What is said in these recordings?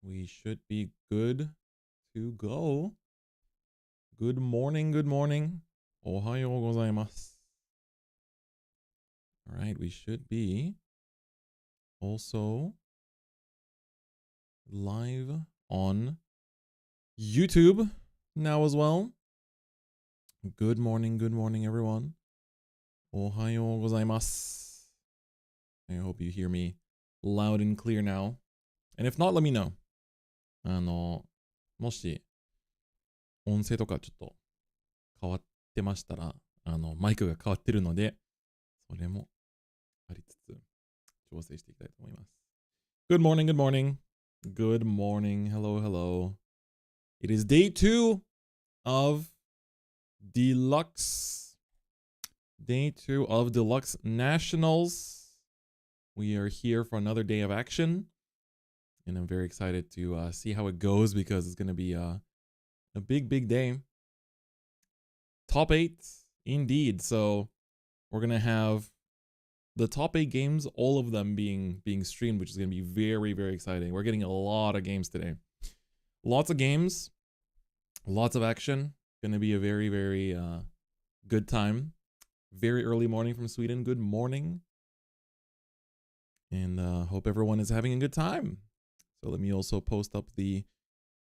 We should be good to go. Good morning, good morning. Ohayou gozaimasu. All right, we should be also live on YouTube now as well. Good morning, everyone. Ohayou gozaimasu. I hope you hear me loud and clear now. And if not, let me know. もし音声とかちょっと変わってましたら、マイクが変わってるので、それもありつつ調整していきたいと思います。Good morning, good morning. Good morning. Hello, hello. It is day 2 of Deluxe. Day 2 of Deluxe Nationals. We are here for another day of action. And I'm very excited to see how it goes because it's going to be a big day. Top 8, indeed. So we're going to have the top 8 games, all of them being streamed, which is going to be very, very exciting. We're getting a lot of games today. Lots of games, lots of action. Going to be a very, very good time. Very early morning from Sweden. Good morning. And hope everyone is having a good time. So let me also post up the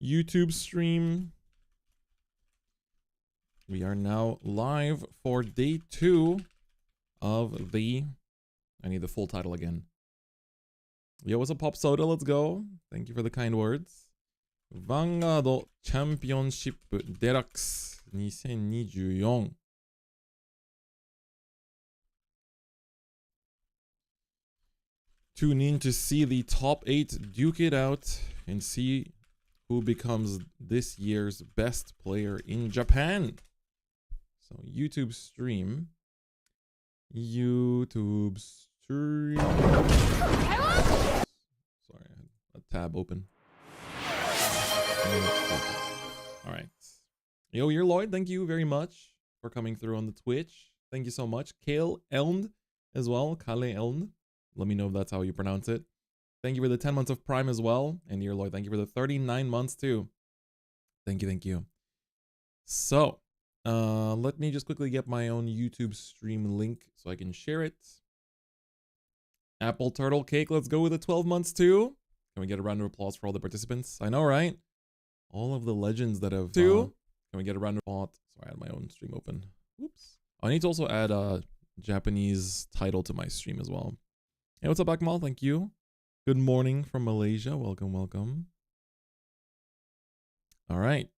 YouTube stream. We are now live for day 2 of the... I need the full title again. Yo, what's up, Pop Soda? Let's go. Thank you for the kind words. Vanguard Championship Deluxe 2024. Tune in to see the top 8 duke it out and see who becomes this year's best player in Japan. So YouTube stream. YouTube stream. Sorry, I had a tab open. All right. Yo, you're Lloyd. Thank you very much for coming through on the Twitch. Thank you so much. Kale Elnd as well. Kale Elnd. Let me know if that's how you pronounce it. Thank you for the 10 months of Prime as well. And dear Lord, thank you for the 39 months too. Thank you, thank you. So, let me just quickly get my own YouTube stream link so I can share it. Apple Turtle Cake, let's go with the 12 months too. Can we get a round of applause for all the participants? I know, right? All of the legends that have... Can we get a round of applause? Sorry, I had my own stream open. Oops. I need to also add a Japanese title to my stream as well. Hey, what's up, Akmal? Thank you. Good morning from Malaysia. Welcome, welcome. All right.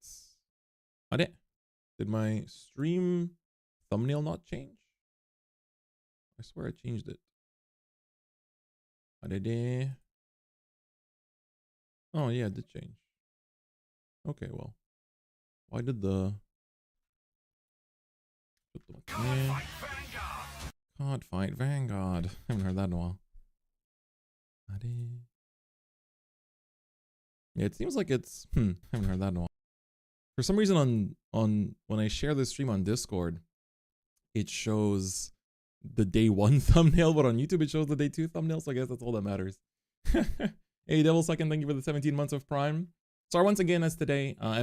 Did my stream thumbnail not change? I swear I changed it. Oh, yeah, it did change. Okay, well. Why did the... Can't fight Vanguard. I haven't heard that in a while. Yeah, it seems like it's... I haven't heard that in a while. For some reason on when I share this stream on Discord, it shows the day 1 thumbnail, but on YouTube it shows the day 2 thumbnail, so I guess that's all that matters. Hey, Devil Second, thank you for the 17 months of Prime. So once again, as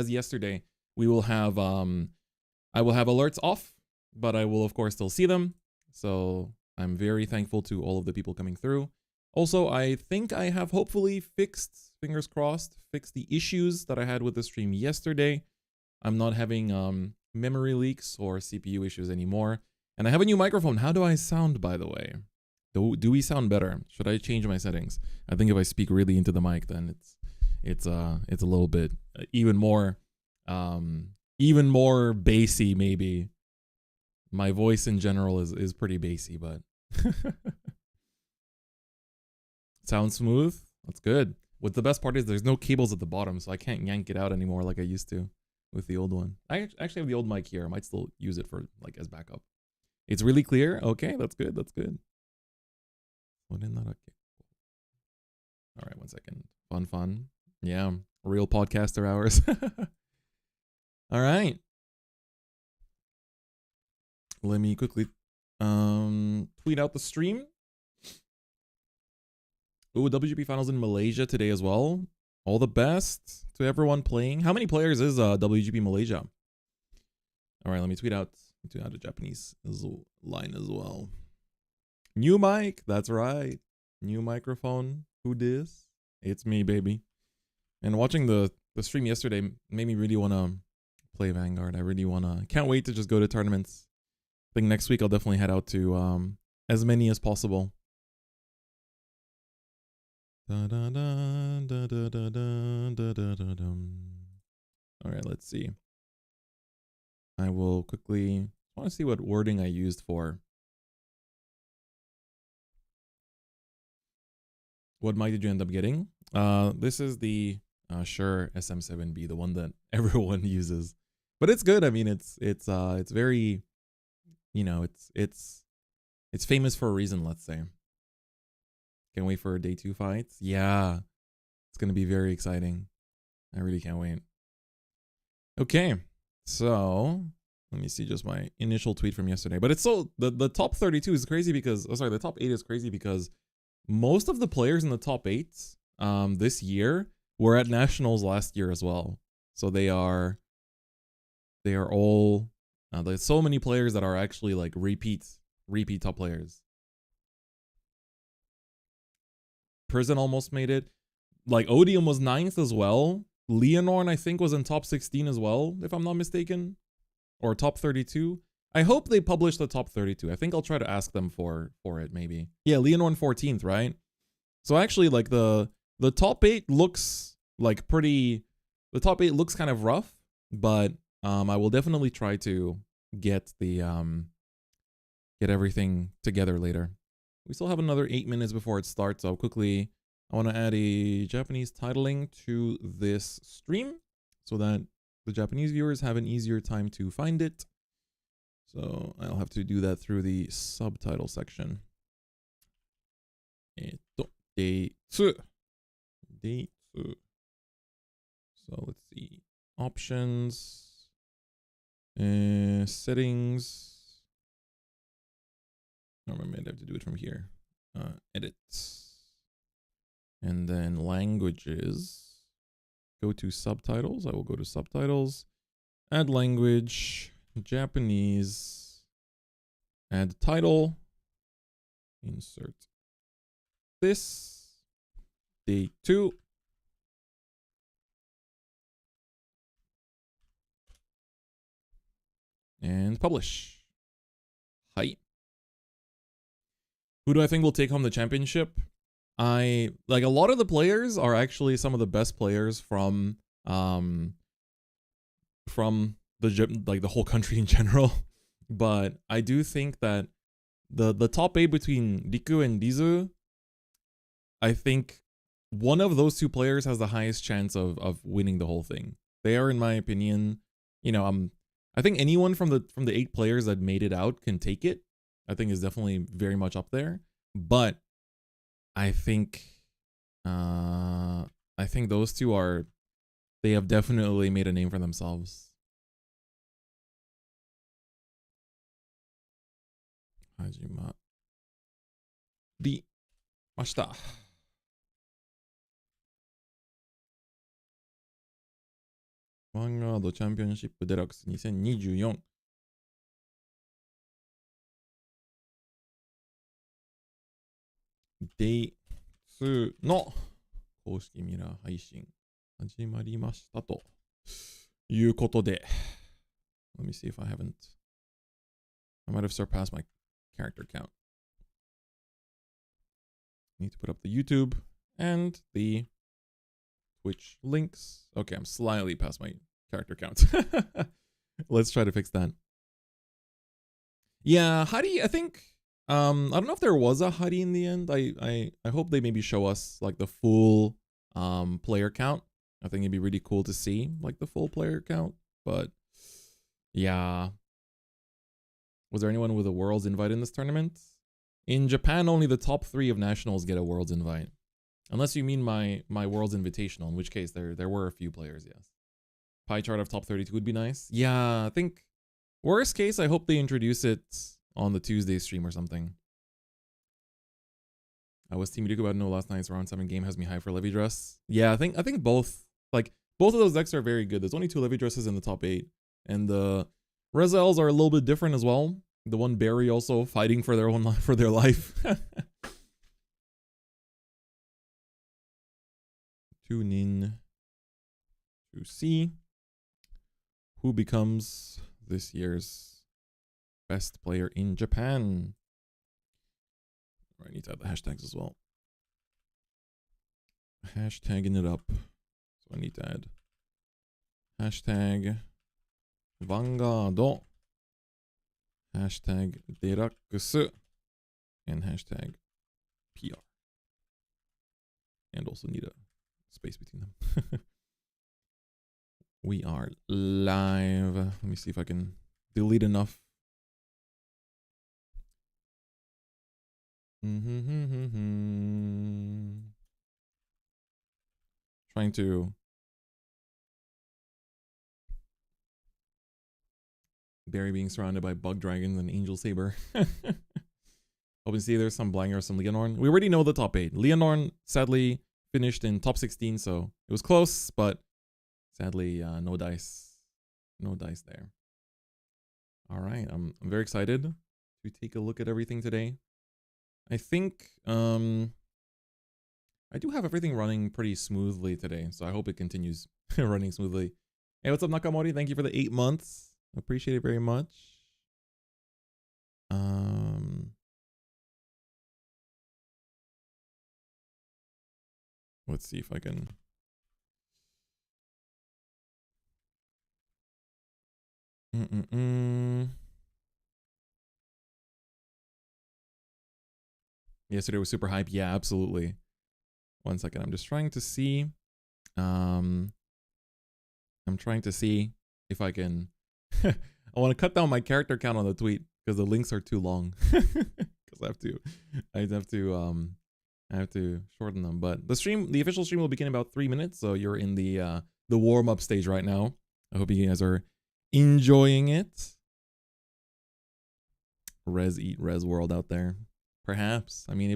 yesterday, we will have I will have alerts off, but I will of course still see them. So I'm very thankful to all of the people coming through. Also, I think I have hopefully fixed, fingers crossed, fixed the issues that I had with the stream yesterday. I'm not having memory leaks or CPU issues anymore. And I have a new microphone. How do I sound, by the way? Do we sound better? Should I change my settings? I think if I speak really into the mic, then it's a little bit even more bassy maybe. My voice in general is pretty bassy, but sounds smooth. That's good. What the best part is there's no cables at the bottom, so I can't yank it out anymore like I used to with the old one. I actually have the old mic here. I might still use it for like as backup. It's really clear. Okay, that's good. That's good. All right, 1 second. Fun. Yeah, real podcaster hours. All right. Let me quickly tweet out the stream. Ooh, WGP finals in Malaysia today as well. all the best to everyone playing. How many players is WGP Malaysia? All right, let me tweet out a Japanese line as well. New mic, that's right. New microphone. Who dis? It's me, baby. And watching the stream yesterday made me really want to play Vanguard. I really want to. Can't wait to just go to tournaments. I think next week I'll definitely head out to as many as possible. All right, let's see. I will quickly want to see what wording I used for. What mic did you end up getting? This is the Shure SM7B, the one that everyone uses, but it's good. I mean, it's very, you know, it's famous for a reason. Let's say. Can't wait for day 2 fights. Yeah, it's gonna be very exciting. I really can't wait. Okay, so let me see just my initial tweet from yesterday. But it's so the top 32 is crazy because the top 8 is crazy because most of the players in the top 8 this year were at nationals last year as well. So they are all there's so many players that are actually like repeat top players. Prison almost made it. Like Odium was 9th as well. Leonorn, I think, was in top 16 as well, if I'm not mistaken. Or top 32. I hope they publish the top 32. I think I'll try to ask them for it, maybe. Yeah, Leonorn 14th, right? So actually, like, the top 8 looks like pretty... The top 8 looks kind of rough, but I will definitely try to get the... get everything together later. We still have another 8 minutes before it starts, so quickly... I want to add a Japanese titling to this stream so that the Japanese viewers have an easier time to find it. So I'll have to do that through the subtitle section. Day 2. So let's see. Options. Settings. I might have to do it from here. Edit. And then languages, go to subtitles. I will go to subtitles, add language, Japanese, add title, insert this, day 2. And publish. Hi. Who do I think will take home the championship? I like a lot of the players are actually some of the best players from the whole country in general, but I do think that the top 8 between Riku and Rizu, I think one of those 2 players has the highest chance of winning the whole thing. They are, in my opinion, you know, I think anyone from the 8 players that made it out can take it. I think is definitely very much up there, but I think those 2 they have definitely made a name for themselves. Hajima. Mashita. Vanguard Championship Deluxe 2024. Day 2の公式ミラー配信始まりましたということで Let me see if I might have surpassed my character count. Need to put up the YouTube and the Twitch links. Okay, I'm slightly past my character count. Let's try to fix that. Yeah, Hari, I think I don't know if there was a Hari in the end. I hope they maybe show us like the full player count. I think it'd be really cool to see like the full player count. But yeah. Was there anyone with a Worlds invite in this tournament? In Japan, only the top 3 of nationals get a Worlds invite. Unless you mean my Worlds Invitational, in which case there were a few players, yes. Pie chart of top 32 would be nice. Yeah, I think worst case, I hope they introduce it on the Tuesday stream or something. I was Team Riku, but no, last night's round 7 game has me high for Levidras. Yeah, I think both, like, both of those decks are very good. There's only 2 Levidrases in the top 8. And the Rezaels are a little bit different as well. The one Berry also fighting for their life. Tune in to see who becomes this year's best player in Japan. I need to add the hashtags as well. Hashtagging it up. So I need to add hashtag Vanguard, hashtag Deluxe, and hashtag PR. And also need a space between them. We are live. Let me see if I can delete enough. Trying to Barry being surrounded by bug dragons and angel saber. Hope to see there's some Blanger, some Leonorn. We already know the top 8. Leonorn sadly finished in top 16, so it was close, but sadly no dice there. All right, I'm very excited to take a look at everything today. I think I do have everything running pretty smoothly today, so I hope it continues running smoothly. Hey, what's up, Nakamori? Thank you for the 8 months. Appreciate it very much. Let's see if I can. Yesterday was super hype. Yeah, absolutely. 1 second. I'm just trying to see. I'm trying to see if I can. I want to cut down my character count on the tweet because the links are too long. Because I have to shorten them. But the official stream will begin in about 3 minutes. So you're in the warm up stage right now. I hope you guys are enjoying it. Res world out there. Perhaps. I mean,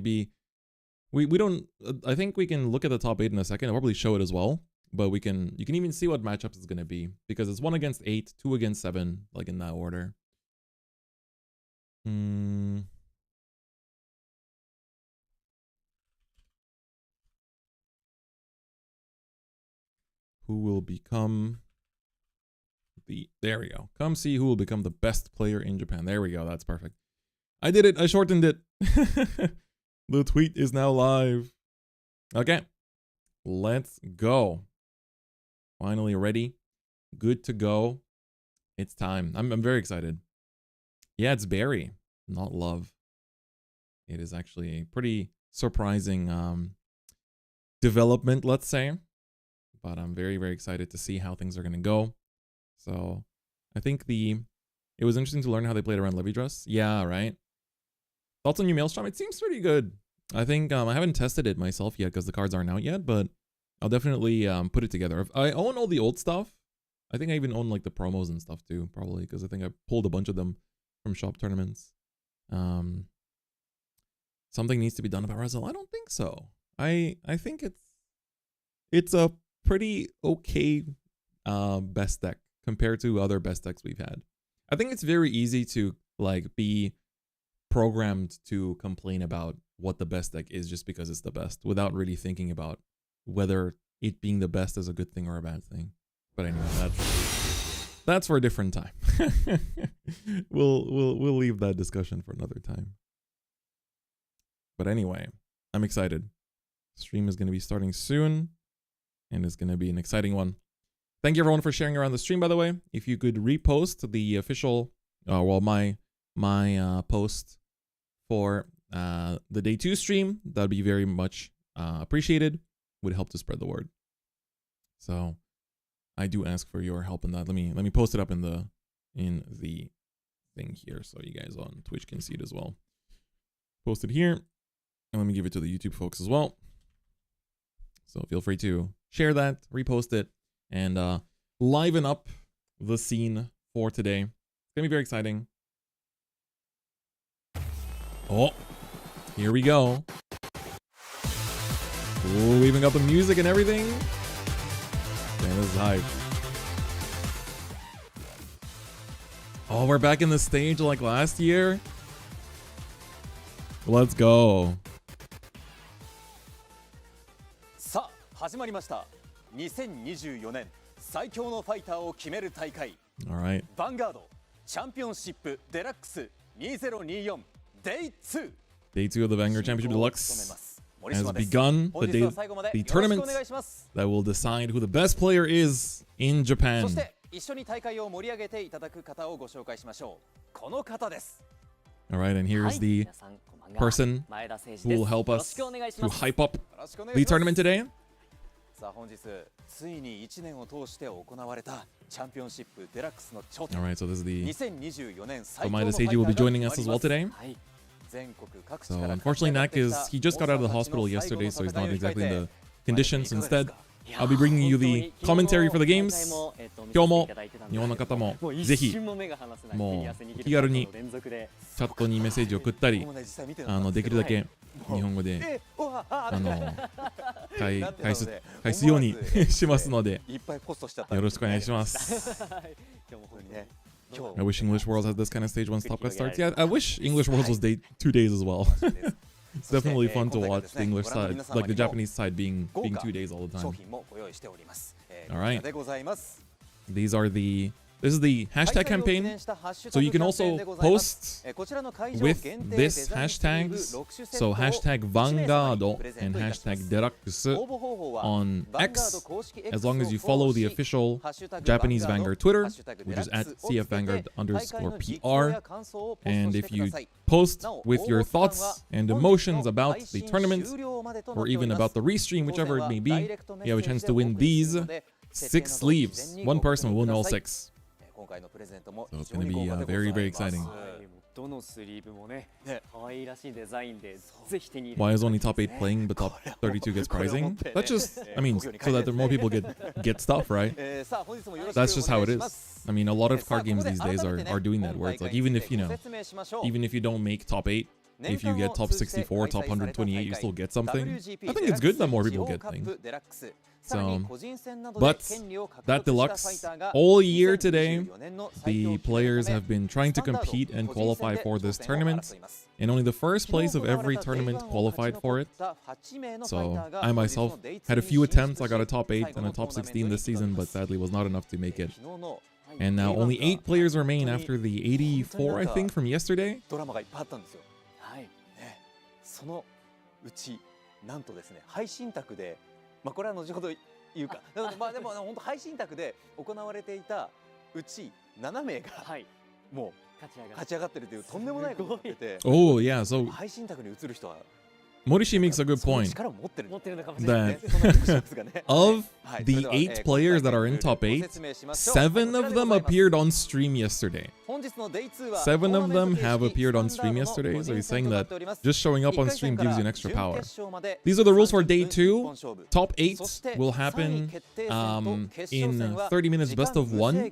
we don't. I think we can look at the top 8 in a second. I'll probably show it as well. But you can even see what matchups it's gonna be because it's 1 against 8, 2 against 7, like in that order. Who will become there we go. Come see who will become the best player in Japan. There we go. That's perfect. I did it. I shortened it. The tweet is now live. Okay. Let's go. Finally ready. Good to go. It's time. I'm very excited. Yeah, it's Barry, not Love. It is actually a pretty surprising development, let's say. But I'm very, very excited to see how things are going to go. So I think it was interesting to learn how they played around Levidras. Yeah, right. Thoughts on your Maelstrom? It seems pretty good. I think I haven't tested it myself yet because the cards aren't out yet, but I'll definitely put it together. I own all the old stuff. I think I even own like the promos and stuff too, probably, because I think I pulled a bunch of them from shop tournaments. Something needs to be done about Rezael. I don't think so. I think it's a pretty okay best deck compared to other best decks we've had. I think it's very easy to like be programmed to complain about what the best deck is just because it's the best without really thinking about whether it being the best is a good thing or a bad thing. But anyway, that's for a different time. We'll leave that discussion for another time. But anyway, I'm excited. Stream is going to be starting soon and it's going to be an exciting one. Thank you everyone for sharing around the stream, by the way. If you could repost the official my post for the day 2 stream, that'd be very much appreciated. Would help to spread the word. So I do ask for your help in that. Let me post it up in the thing here so you guys on Twitch can see it as well. Post it here and let me give it to the YouTube folks as well. So feel free to share that, repost it, and liven up the scene for today. It's gonna be very exciting. Oh, here we go. Ooh, we even got the music and everything. Man, this is hype. Oh, we're back in the stage like last year. Let's go. さあ始まりました。2024年最強のファイターを決める大会。 Alright. ヴァンガードチャンピオンシップデラックス2024 Day 2 Day 2 of the Vanguard Championship Deluxe has begun. The tournament that will decide who the best player is in Japan. そして一緒に大会を盛り上げていただく方をご紹介しましょう。この方です。 Alright, and here's the person who will help us to hype up the tournament today. さあ本日ついに1年を通して行われたチャンピオンシップデラックスの頂点。 Alright, so this is the 2024年最強の Tomo will be joining us as well today. 全国各地 So から unfortunately, Nak he just got out of the hospital yesterday, so he's not exactly in the conditions. Instead, I'll be bringing you the commentary for the games. 今日も日本の方もぜひもうお気軽にチャットにメッセージを送ったり、できるだけ日本語で返すようにしますのでよろしくお願いします。I wish English Worlds had this kind of stage once Top Cut starts. Yeah, I wish English Worlds was 2 days as well. It's definitely fun to watch the English side, like the Japanese side being 2 days all the time. All right. This is the hashtag campaign, so you can also post with this hashtags, so hashtag Vanguard and hashtag Deluxe on X, as long as you follow the official Japanese Vanguard Twitter, which is at CFVanguard_PR, and if you post with your thoughts and emotions about the tournament, or even about the restream, whichever it may be, you have a chance to win these 6 sleeves. One person will win all 6. So it's going to be very, very exciting. Why is only top 8 playing, but top 32 gets prizing? That's just, I mean, so that more people get stuff, right? That's just how it is. I mean, a lot of card games these days are doing that, where it's like, even if you don't make top 8, if you get top 64, top 128, you still get something. I think it's good that more people get things. So, but that Deluxe, all year today, the players have been trying to compete and qualify for this tournament, and only the first place of every tournament qualified for it. So I myself had a few attempts. I got a top 8 and a top 16 this season, but sadly was not enough to make it. And now only 8 players remain after the 84, I think, from yesterday. そのうちなんとですね配信宅でこれは後ほど言うかでも本当配信宅で行われていたうち7名がもう勝ち上がってるというとんでもないことになってて Oh yeah, so 配信宅に移る人は Morishi makes a good point that of the 8 players that are in top 8, 7 of them appeared on stream yesterday. 7 of them have appeared on stream yesterday, so he's saying that just showing up on stream gives you an extra power. These are the rules for day 2. Top 8 will happen in 30 minutes best of 1,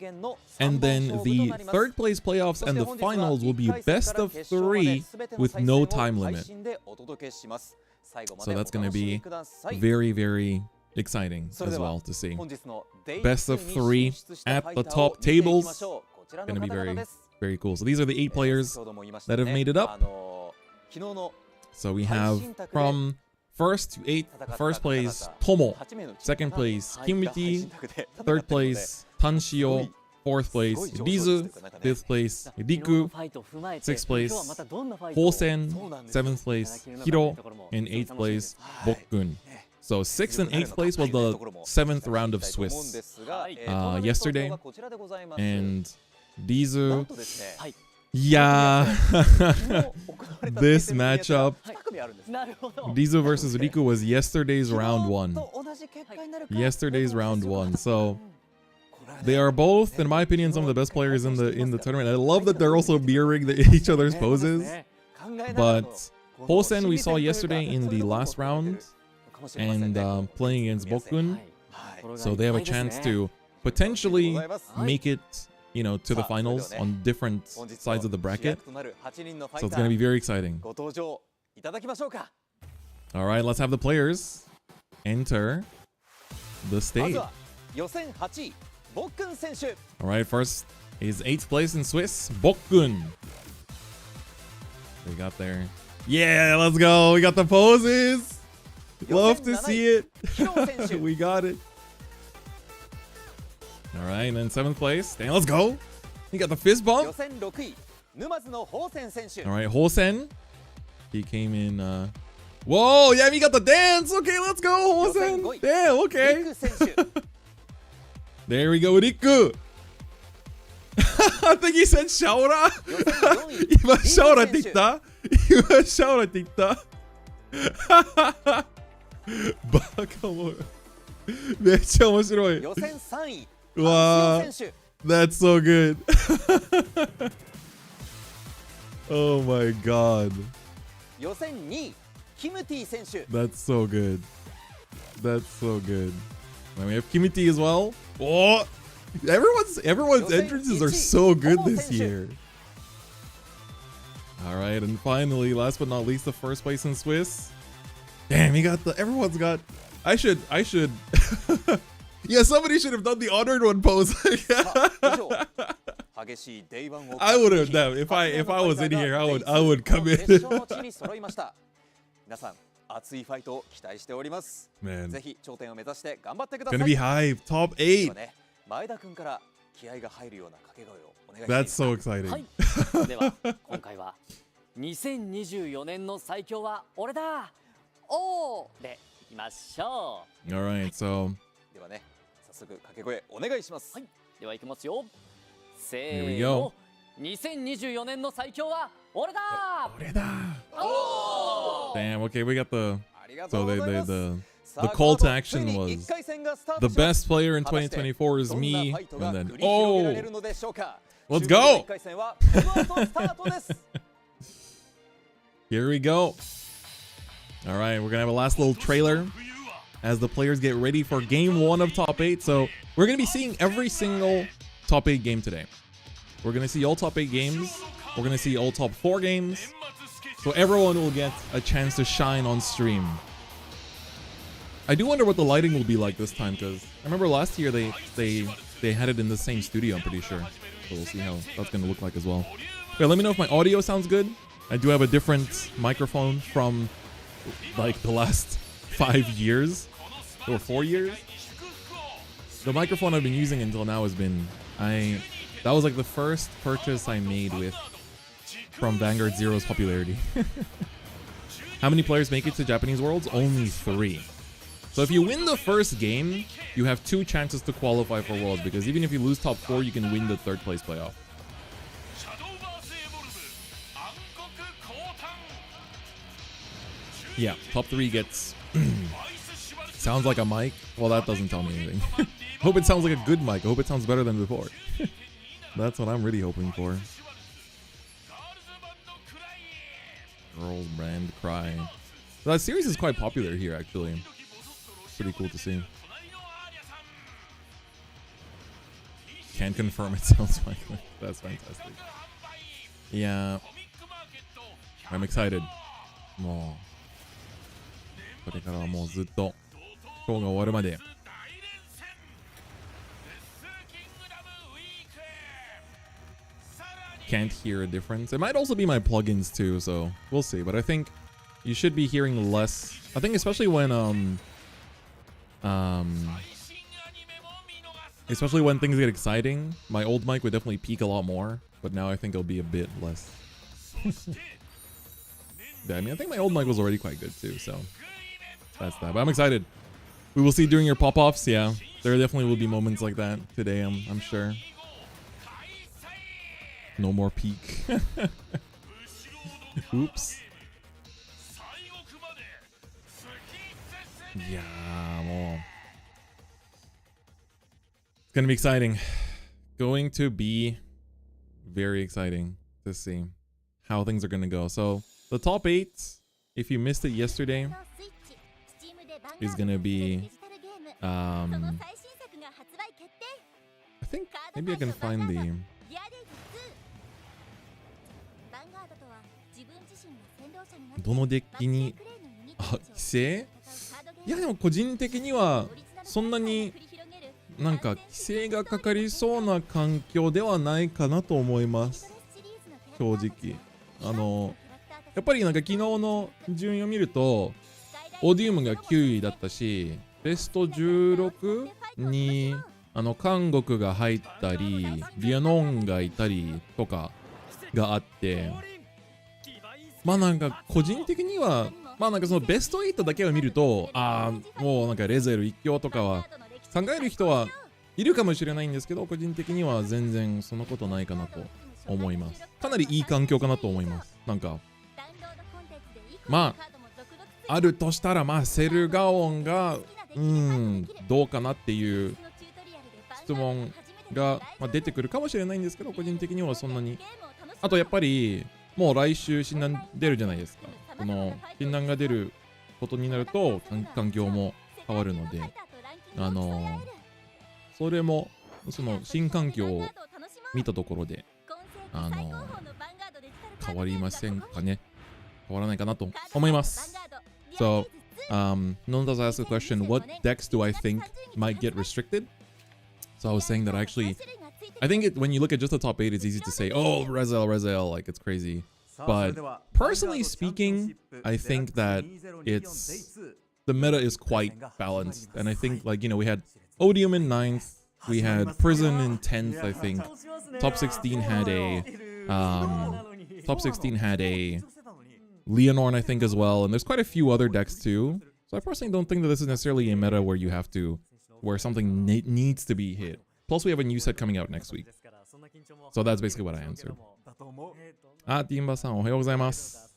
and then the 3rd place playoffs and the finals will be best of 3 with no time limit. So that's going to be very, very exciting as well to see. Best of 3 at the top tables. Going to be very, very cool. So these are the 8 players that have made it up. So we have from 1st to 8th, 1st place Tomo, 2nd place Kimuti, 3rd place Tanshio, 4th place Rizu, 5th place Riku, 6th place Hosen, 7th place Hiro, and 8th place Bokkun. So 6th and 8th place was the 7th round of Swiss yesterday, and Rizu, yeah, this matchup, Rizu versus Riku was yesterday's round 1. Yesterday's round 1. So they are both, in my opinion, some of the best players in the tournament. I love that they're also mirroring each other's poses. But Hosen we saw yesterday in the last round and playing against Bokkun. So they have a chance to potentially make it, to the finals on different sides of the bracket. So it's going to be very exciting. All right, let's have the players. enter the まず stage. は予選8位ボックン選手 Alright, first is 8th place in Swiss, Bokkun. We got there. Yeah, let's go. We got the poses. Love to see it. ヒロ選手 We got it. Alright, and then 7th place. Dang, let's go. We got the fist 予 bump. 選6位沼津のホーセン選手 Alright, Hosen. He came in. Whoa, yeah, we got the dance. Okay, let's go, Hosen. Damn, リ okay. ク選手 There we go, Riku. I think he said Shaora. 予選4位今シャオラって言った今シャオラって言ったバカもめっちゃ面白い予選3位うわタンシオ選手 That's so good Oh my god 予選2位キムティ選手 That's so good That's so good And we have Kimuti as well Oh Everyone's entrances are so good this year Alright, and finally, last but not least, the first place in Swiss. Damn, he got the. Everyone's got. I should. Yeah, somebody should have done the honored one pose. I would have done. If I was in here, I would come in. 決勝の地に揃いました皆さん熱いファイトを期待しております Man, ぜひ頂点を目指して頑張ってくださ gonna い be hype. Top 8. ね前田君から気合が入るような掛け声をお願いし That's ます so exciting. はい、では今回は2024年の最強は俺だおーでいきましょ Alright, so ではね早速掛け声お願いしますう。はい、ではいきますよ。せ Here ー we の go.。2024年の最強は俺だおー Damn. Okay, we got the. ありがとう So ございます the call to action was the best player in 2024 is me, and then oh, let's go. Here we go. All right, we're gonna have a last little trailer as the players get ready for game 1 of top 8. So we're gonna be seeing every single top 8 game today. We're gonna see all top 8 games. We're gonna see all top 4 games. So everyone will get a chance to shine on stream. I do wonder what the lighting will be like this time, because I remember last year they had it in the same studio, I'm pretty sure. So we'll see how that's gonna look like as well. Okay, let me know if my audio sounds good. I do have a different microphone from like the last 5 years or 4 years. The microphone I've been using until now has been that was like the first purchase I made from Vanguard Zero's popularity. How many players make it to Japanese Worlds? Only 3. So if you win the first game, you have 2 chances to qualify for Worlds, because even if you lose top 4, you can win the 3rd place playoff. Yeah, top 3 gets... sounds like a mic? Well, that doesn't tell me anything. Hope it sounds like a good mic. I hope it sounds better than before. That's what I'm really hoping for. Girls brand cry. That series is quite popular here, actually. Pretty cool to see. Can't confirm it sounds like that's fantastic. Yeah. I'm excited. もうこれからはもうずっとショーが終わるまで Can't hear a difference. It might also be my plugins too, so we'll see. But I think you should be hearing less. I think especially when things get exciting, my old mic would definitely peak a lot more, but now I think it'll be a bit less. Yeah, I mean, I think my old mic was already quite good too, so that's that. But I'm excited. We will see during your pop-offs. Yeah, there definitely will be moments like that today, I'm sure. No more peak. Oops. Yeah, more. It's gonna be exciting. Going to be very exciting to see how things are gonna go. So the top 8, if you missed it yesterday, is gonna be I think maybe I can find the いやでも個人的にはそんなになんか規制がかかりそうな環境ではないかなと思います。正直。やっぱりなんか昨日の順位を見ると、オーディウムが9位だったし、ベスト16に韓国が入ったり、リアノンがいたりとかがあって、まあなんか個人的には、まあなんかそのベスト8だけを見ると、もうなんかレゼル一強とかは考える人はいるかもしれないんですけど、個人的には全然そんなことないかなと思います。かなりいい環境かなと思います。なんか、まあ、あるとしたら、まあセルガオンが、どうかなっていう質問が、出てくるかもしれないんですけど、個人的にはそんなに。あとやっぱり、もう来週診断出るじゃないですか。この診断が出ることになると環境も変わるので、それもその新環境を見たところで変わりませんかね。変わらないかなと思います。So, Nonda's asked a question, what decks do I think might get restricted? So I was saying that I think when you look at just the top 8, it's easy to say, oh, Rezael, like it's crazy. But personally speaking, I think that the meta is quite balanced. And I think we had Odium in 9th, we had Prison in 10th, I think. Top 16 had a Leonorn, I think, as well. And there's quite a few other decks too. So I personally don't think that this is necessarily a meta where something needs to be hit. Plus, we have a new set coming out next week. So that's basically what I answered. Timba さん、おはようございます。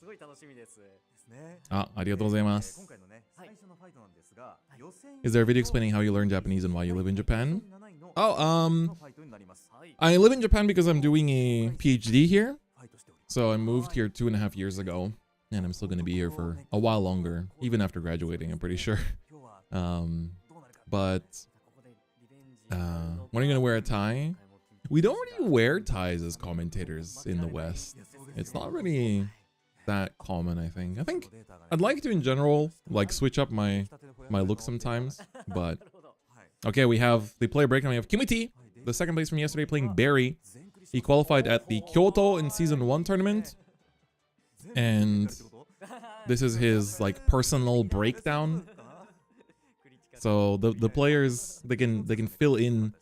ありがとうございます。Is there a video explaining how you learn Japanese and why you live in Japan? I live in Japan because I'm doing a PhD here. So I moved here 2.5 years ago. And I'm still going to be here for a while longer, even after graduating, I'm pretty sure. But when are you going to wear a tie? We don't really wear ties as commentators in the West. It's not really that common, I think. I'd like to, in general, switch up my look sometimes. But, okay, we have the player breakdown. We have Kimuti, the second place from yesterday, playing Barry. He qualified at the Kyoto in Season 1 tournament. And this is his personal breakdown. So the players they can fill in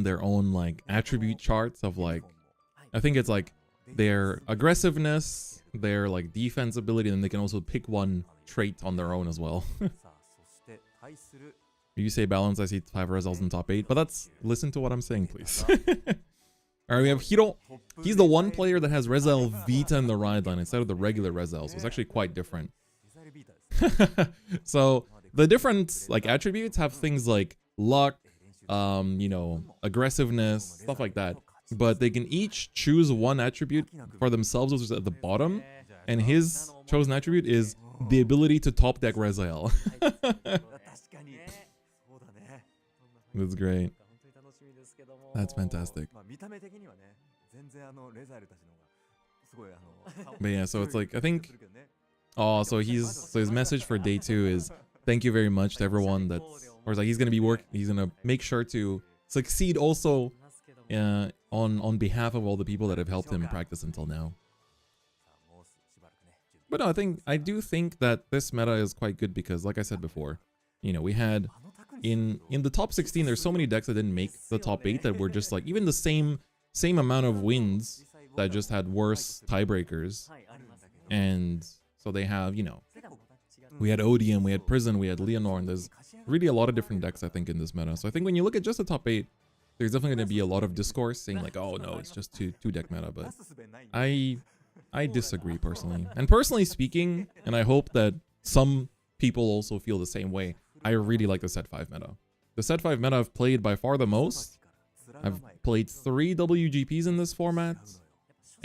their own attribute charts of I think it's their aggressiveness, their defense ability, and they can also pick one trait on their own as well. You say balance, I see 5 Rezaels in top 8, but listen to what I'm saying, please. Alright, we have Hiro. He's the one player that has Rezael Vita in the ride line instead of the regular Rezael, so it's actually quite different. So the different attributes have things like luck, aggressiveness, stuff like that. But they can each choose one attribute for themselves, which is at the bottom. And his chosen attribute is the ability to top deck Rezael. That's great. That's fantastic. But yeah, so it's I think. Oh, so his message for day 2 is thank you very much to everyone he's gonna make sure to succeed also on behalf of all the people that have helped him practice until now. But no, I do think that this meta is quite good because, like I said before, we had in the top 16, there's so many decks that didn't make the top 8 that were just even the same amount of wins that just had worse tiebreakers. And so they have, we had Odium, we had Prison, we had Leonor, there's really a lot of different decks, I think, in this meta. So I think when you look at just the top 8, there's definitely going to be a lot of discourse saying oh no, it's just two deck meta. But I disagree personally. And personally speaking, and I hope that some people also feel the same way, I really like the set 5 meta. The set 5 meta I've played by far the most. I've played 3 WGPs in this format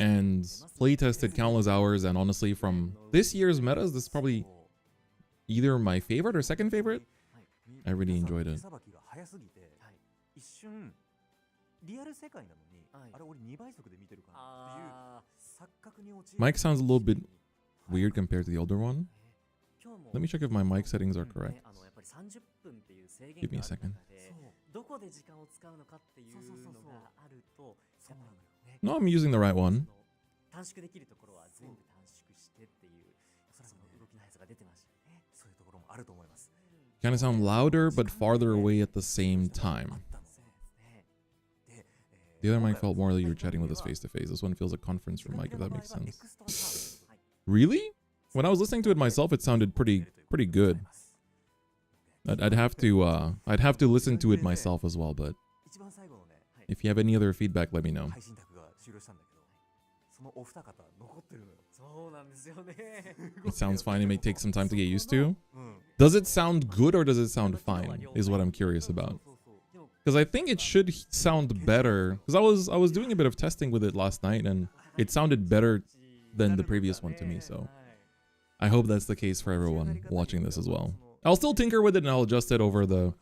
and playtested countless hours, and honestly from this year's metas, this is probably either my favorite or second favorite. I really enjoyed it. Mike sounds a little bit weird compared to the older one. Let me check if my mic settings are correct. Give me a second. No, I'm using the right one. Kind of sound louder but farther away at the same time. The other mic felt more like you were chatting with us face to face. This one feels a conference room mic, if that makes sense. Really? When I was listening to it myself, it sounded pretty good. I'd have to listen to it myself as well, but if you have any other feedback, let me know. It sounds fine. It may take some time to get used to. Does it sound good or does it sound fine? Is what I'm curious about. Because I think it should sound better. Because I was doing a bit of testing with it last night and it sounded better than the previous one to me. So I hope that's the case for everyone watching this as well. I'll still tinker with it and I'll adjust it over the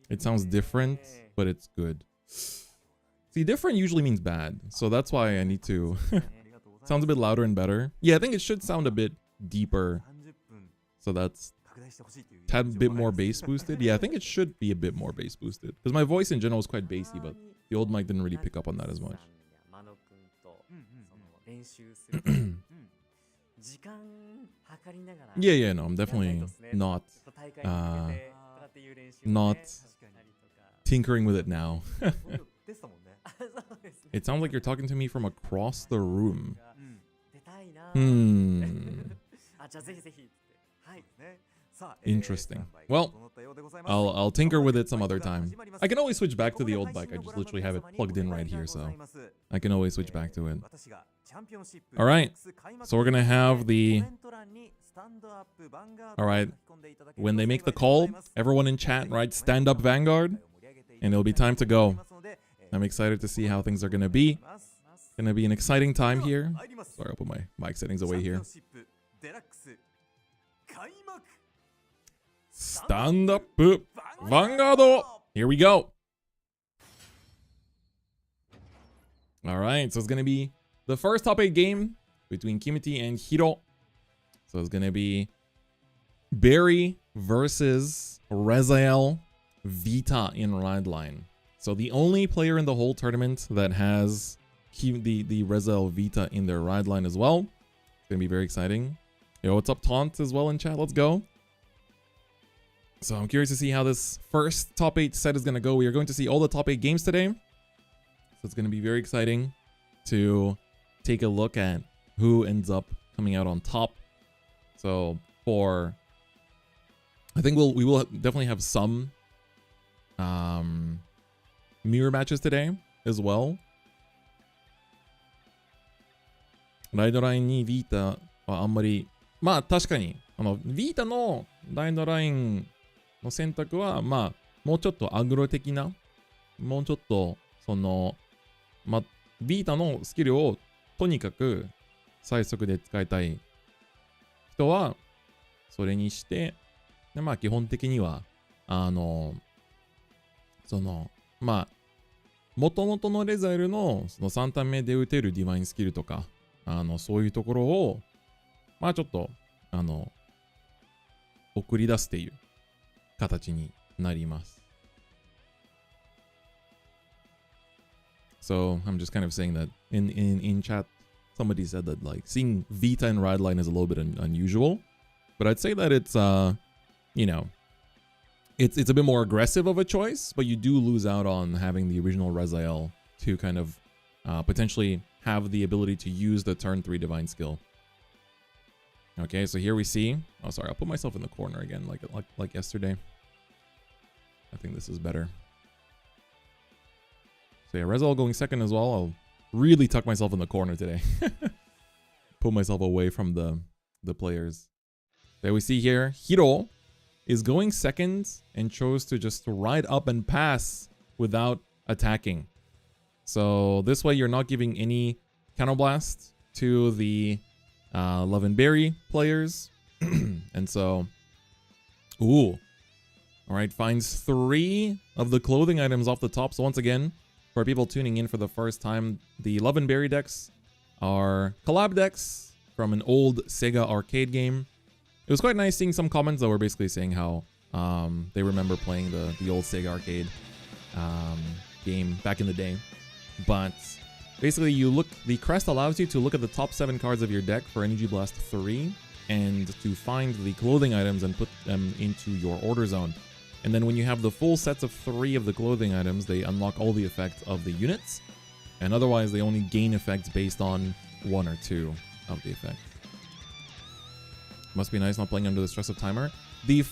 it sounds different, but it's good. See, different usually means bad, so that's why I need to sounds a bit louder and better. Yeah, I think it should sound a bit deeper. So that's a bit more bass boosted. Yeah, I think it should be a bit more bass boosted because my voice in general is quite bassy, but the old mic didn't really pick up on that as much. Yeah, no, I'm definitely not tinkering with it now. It sounds like you're talking to me from across the room. Interesting. Well, I'll tinker with it some other time. I can always switch back to the old bike. I just literally have it plugged in right here, so I can always switch back to it. All right, so we're gonna have the... All right, when they make the call, everyone in chat, right, stand up Vanguard, and it'll be time to go. I'm excited to see how things are gonna be. Gonna be an exciting time here. Sorry, I'll put my mic settings away here. Stand up Vanguard. Here we go. All right, so it's gonna be the first top 8 game between Kimuti and Hiro. So it's gonna be Barry versus Rezael Vita in Ride Line. So the only player in the whole tournament that has the Rezael Vita in their Ride Line as well. It's gonna be very exciting. Yo, what's up, Taunt as well in chat? Let's go. So I'm curious to see how this first top 8 set is gonna go. We are going to see all the top 8 games today. So it's gonna be very exciting to take a look at who ends up coming out on top. So I think we will definitely have some mirror matches today as well. ライドラインにビータはあんまり、まあ確かにビータのライドラインの選択はまあもうちょっとアグロ的な、もうちょっとビータのスキルをとにかく最速で使いたい人はそれにして、でまあ基本的にはまあ元々のレザエルのその3ターン目で打てるディバインスキルとかそういうところをまあちょっと送り出すっていう形になります。So I'm just kind of saying that in chat somebody said that like seeing Vita in Ride Line is a little bit unusual, but I'd say that it's you know, it's a bit more aggressive of a choice, but you do lose out on having the original Rezael to kind of potentially have the ability to use the turn 3 divine skill. Okay, so here we see, oh sorry, I'll put myself in the corner again like yesterday. I think this is better. So yeah, Rezael going second as well. I'll really tuck myself in the corner today. Put myself away from the players. There we see here, Hiro is going second and chose to just ride up and pass without attacking. So this way you're not giving any counterblast to the Love and Berry players. And so, ooh. All right, finds 3 of the clothing items off the top. So once again, for people tuning in for the first time, the Love and Berry decks are collab decks from an old Sega arcade game. It was quite nice seeing some comments that were basically saying how they remember playing the old Sega arcade game back in the day. But basically, the crest allows you to look at the top 7 cards of your deck for Energy Blast 3 and to find the clothing items and put them into your order zone. And then when you have the full sets of 3 of the clothing items, they unlock all the effects of the units. And otherwise, they only gain effects based on 1 or 2 of the effect. Must be nice not playing under the stress of timer. The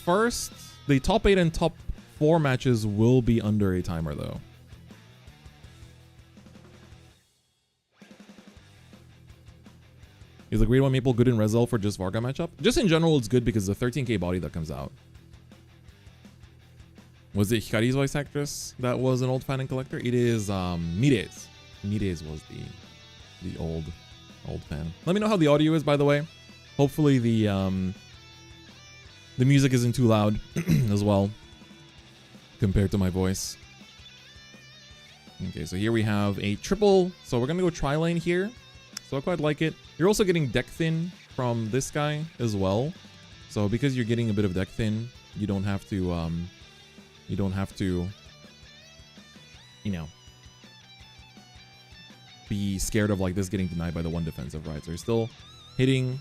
top 8 and top 4 matches will be under a timer though. Is the grade 1 maple good in Rezael for just Varga matchup? Just in general, it's good because the 13k body that comes out. Was it Hikari's voice actress that was an old fan and collector? It is Mire's. Mire's was the old fan. Let me know how the audio is, by the way. Hopefully the music isn't too loud as well compared to my voice. Okay, so here we have a triple. So we're gonna go tri-lane here. So I quite like it. You're also getting deck thin from this guy as well. So because you're getting a bit of deck thin, you don't have to you know, be scared of like this getting denied by the 1 defensive, right? So you're still hitting.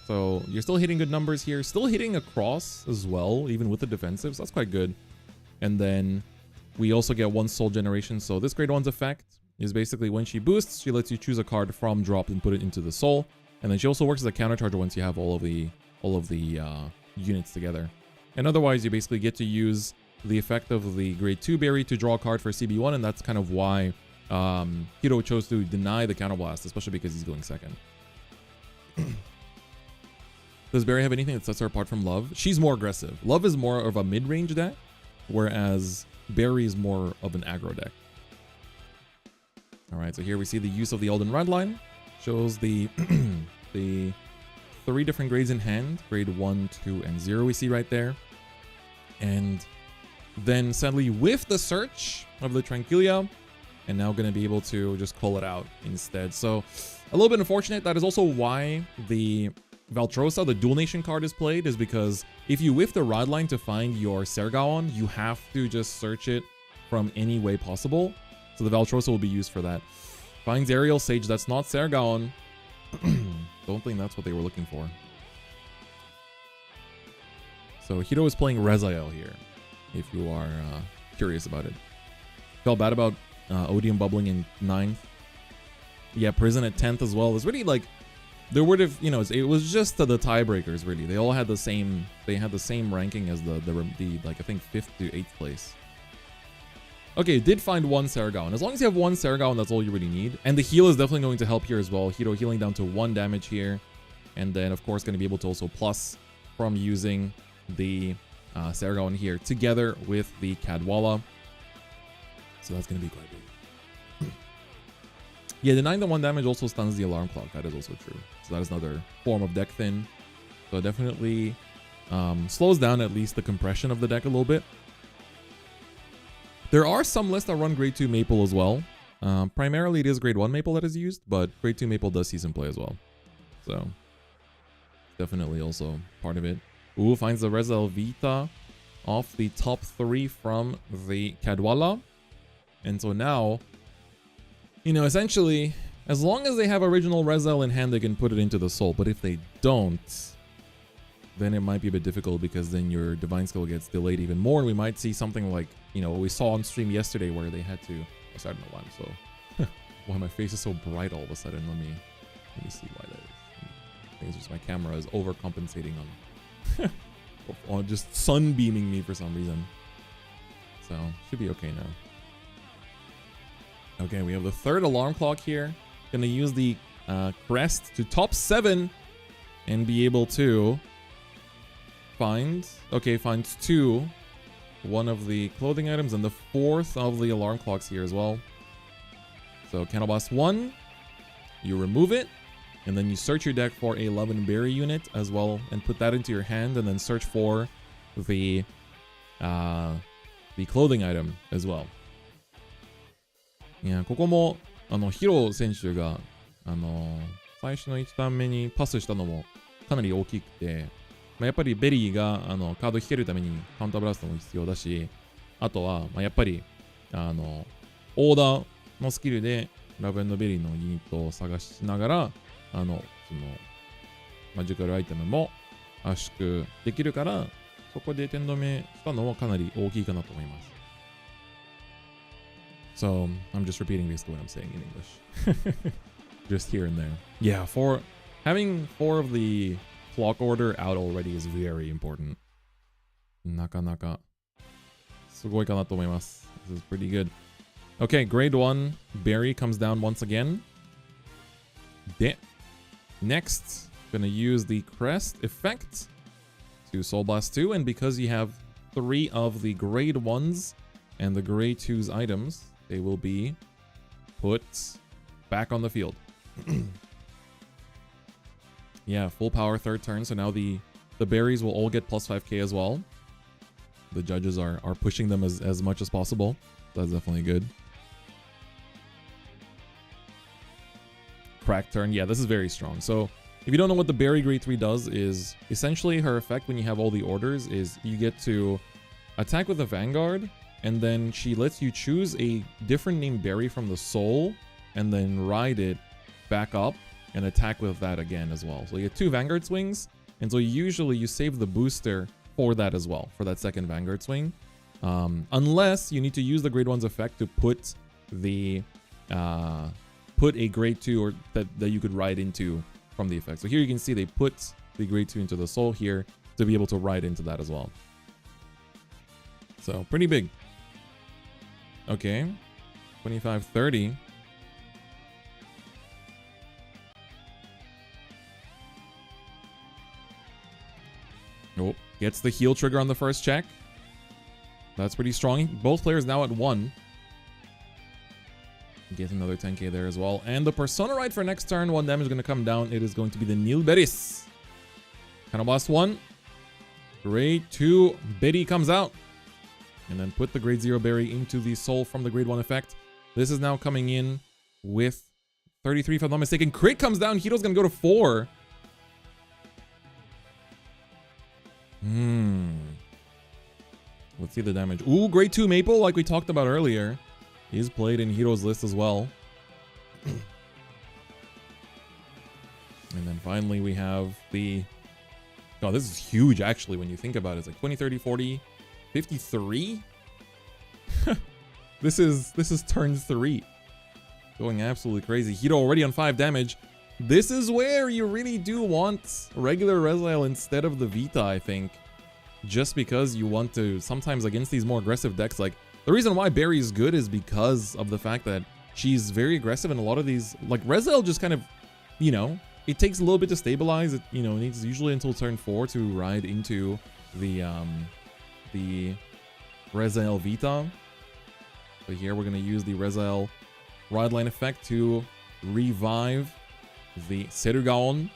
So you're still hitting good numbers here. Still hitting across as well, even with the defensive. So that's quite good. And then we also get 1 soul generation. So this grade 1's effect is basically when she boosts, she lets you choose a card from drop and put it into the soul. And then she also works as a counter charger once you have all of the units together. And otherwise, you basically get to use the effect of the grade 2 berry to draw a card for CB1, and that's kind of why Hiro chose to deny the counterblast, especially because he's going second. Does Berry have anything that sets her apart from Love? She's more aggressive. Love is more of a mid-range deck, whereas Berry is more of an aggro deck. All right, so here we see the use of the Elden Red line. Shows the the 3 different grades in hand, grade 1, 2, and 0 we see right there. And then sadly with the search of the Tranquilia, and now going to be able to just call it out instead. So a little bit unfortunate. That is also why the Valtrosa, the Dual Nation card, is played, is because if you whiff the rod line to find your Sergaon, you have to just search it from any way possible. So the Valtrosa will be used for that. Finds Aerial Sage, that's not Sergaon. Don't think that's what they were looking for. So Hiro is playing Rezael here, if you are curious about it. Felt bad about Odium bubbling in 9th. Yeah, Prison at 10th as well. It's really like, there would have, you know, it was just the tiebreakers really. They all had the same, they had the same ranking as the like I think 5th to 8th place. Okay, did find 1 Sergaon. As long as you have 1 Sergaon, that's all you really need. And the heal is definitely going to help here as well. Hiro healing down to 1 damage here. And then, of course, going to be able to also plus from using the Sergaon here together with the Cadwalla. So that's going to be quite big. Yeah, denying the 1 damage also stuns the alarm clock. That is also true. So that is another form of deck thin. So it definitely slows down at least the compression of the deck a little bit. There are some lists that run grade 2 Maple as well. Primarily it is grade 1 Maple that is used, but grade 2 Maple does see some play as well. So definitely also part of it. Ooh, finds the Rezael Vita off the top 3 from the Cadwalla. And so now, you know, essentially, as long as they have original Rezael in hand, they can put it into the soul. But if they don't, then it might be a bit difficult because then your Divine Skill gets delayed even more. And we might see something like, you know, what we saw on stream yesterday where they had to... I don't know why I'm so... why my face is so bright all of a sudden. Let me see why that is. I think it's just my camera is overcompensating on... on just sunbeaming me for some reason. So, should be okay now. Okay, we have the 3rd alarm clock here. Gonna use the crest to top 7 and be able to find... Okay, finds 2. 1 of the clothing items and the 4th of the alarm clocks here as well. So Candle Blast 1, you remove it, and then you search your deck for a 11 berry unit as well and put that into your hand and then search for the clothing item as well. いや、ここもヒロ選手が最初の1ターン目にパスしたのもかなり大きくて、やっぱりベリーがカード引けるためにカウンターブラストも必要だし、あとは、やっぱりオーダーのスキルでラブ&ベリーのユニットを探しながら、そのマジカルアイテムも圧縮できるから、そこで点止めしたのはかなり大きいかなと思います。So, I'm just repeating basically what I'm saying in English. Just here and there. Yeah, having 4 of the clock order out already is very important. なかなかすごいかなと思います。This is pretty good. Okay, grade 1, Berry comes down once again. Next, gonna use the Crest effect to Soul Blast 2, and because you have 3 of the grade 1s and the grade 2s items, they will be put back on the field. Yeah, full power third turn, so now the berries will all get plus 5k as well. The judges are pushing them as much as possible. That's definitely good. Crack turn, yeah, this is very strong. So if you don't know what the berry grade 3 does, is essentially her effect when you have all the orders is you get to attack with a Vanguard, and then she lets you choose a different named berry from the soul and then ride it back up and attack with that again as well. So you get 2 Vanguard swings, and so usually you save the booster for that as well, for that second Vanguard swing. Unless you need to use the grade 1's effect to put the put a grade 2 or that you could ride into from the effect. So here you can see they put the grade 2 into the soul here to be able to ride into that as well. So pretty big. Okay, 25-30. Oh, gets the heal trigger on the first check. That's pretty strong. Both players now at 1. Get another 10k there as well. And the Persona Ride for next turn, 1 damage is going to come down. It is going to be the Nilberis. Kind of lost 1. Grade 2 Betty comes out. And then put the grade 0 berry into the soul from the grade 1 effect. This is now coming in with 33 if I'm not mistaken. Crit comes down. Hiro's going to go to 4. Let's see the damage. Ooh, grade 2 Maple, like we talked about earlier, is played in Hiro's list as well. And then finally we have the... Oh, this is huge actually when you think about it. It's like 20, 30, 40, 53? This is turn 3. Going absolutely crazy. Hiro already on 5 damage. This is where you really do want regular Rezael instead of the Vita, I think. Just because you want to, sometimes against these more aggressive decks, like, the reason why Barry is good is because of the fact that she's very aggressive in a lot of these, like, Rezael just kind of, you know, it takes a little bit to stabilize. It, you know, needs usually until turn 4 to ride into the Rezael Vita. But here we're going to use the Rezael Ride Line effect to revive the Serugaon.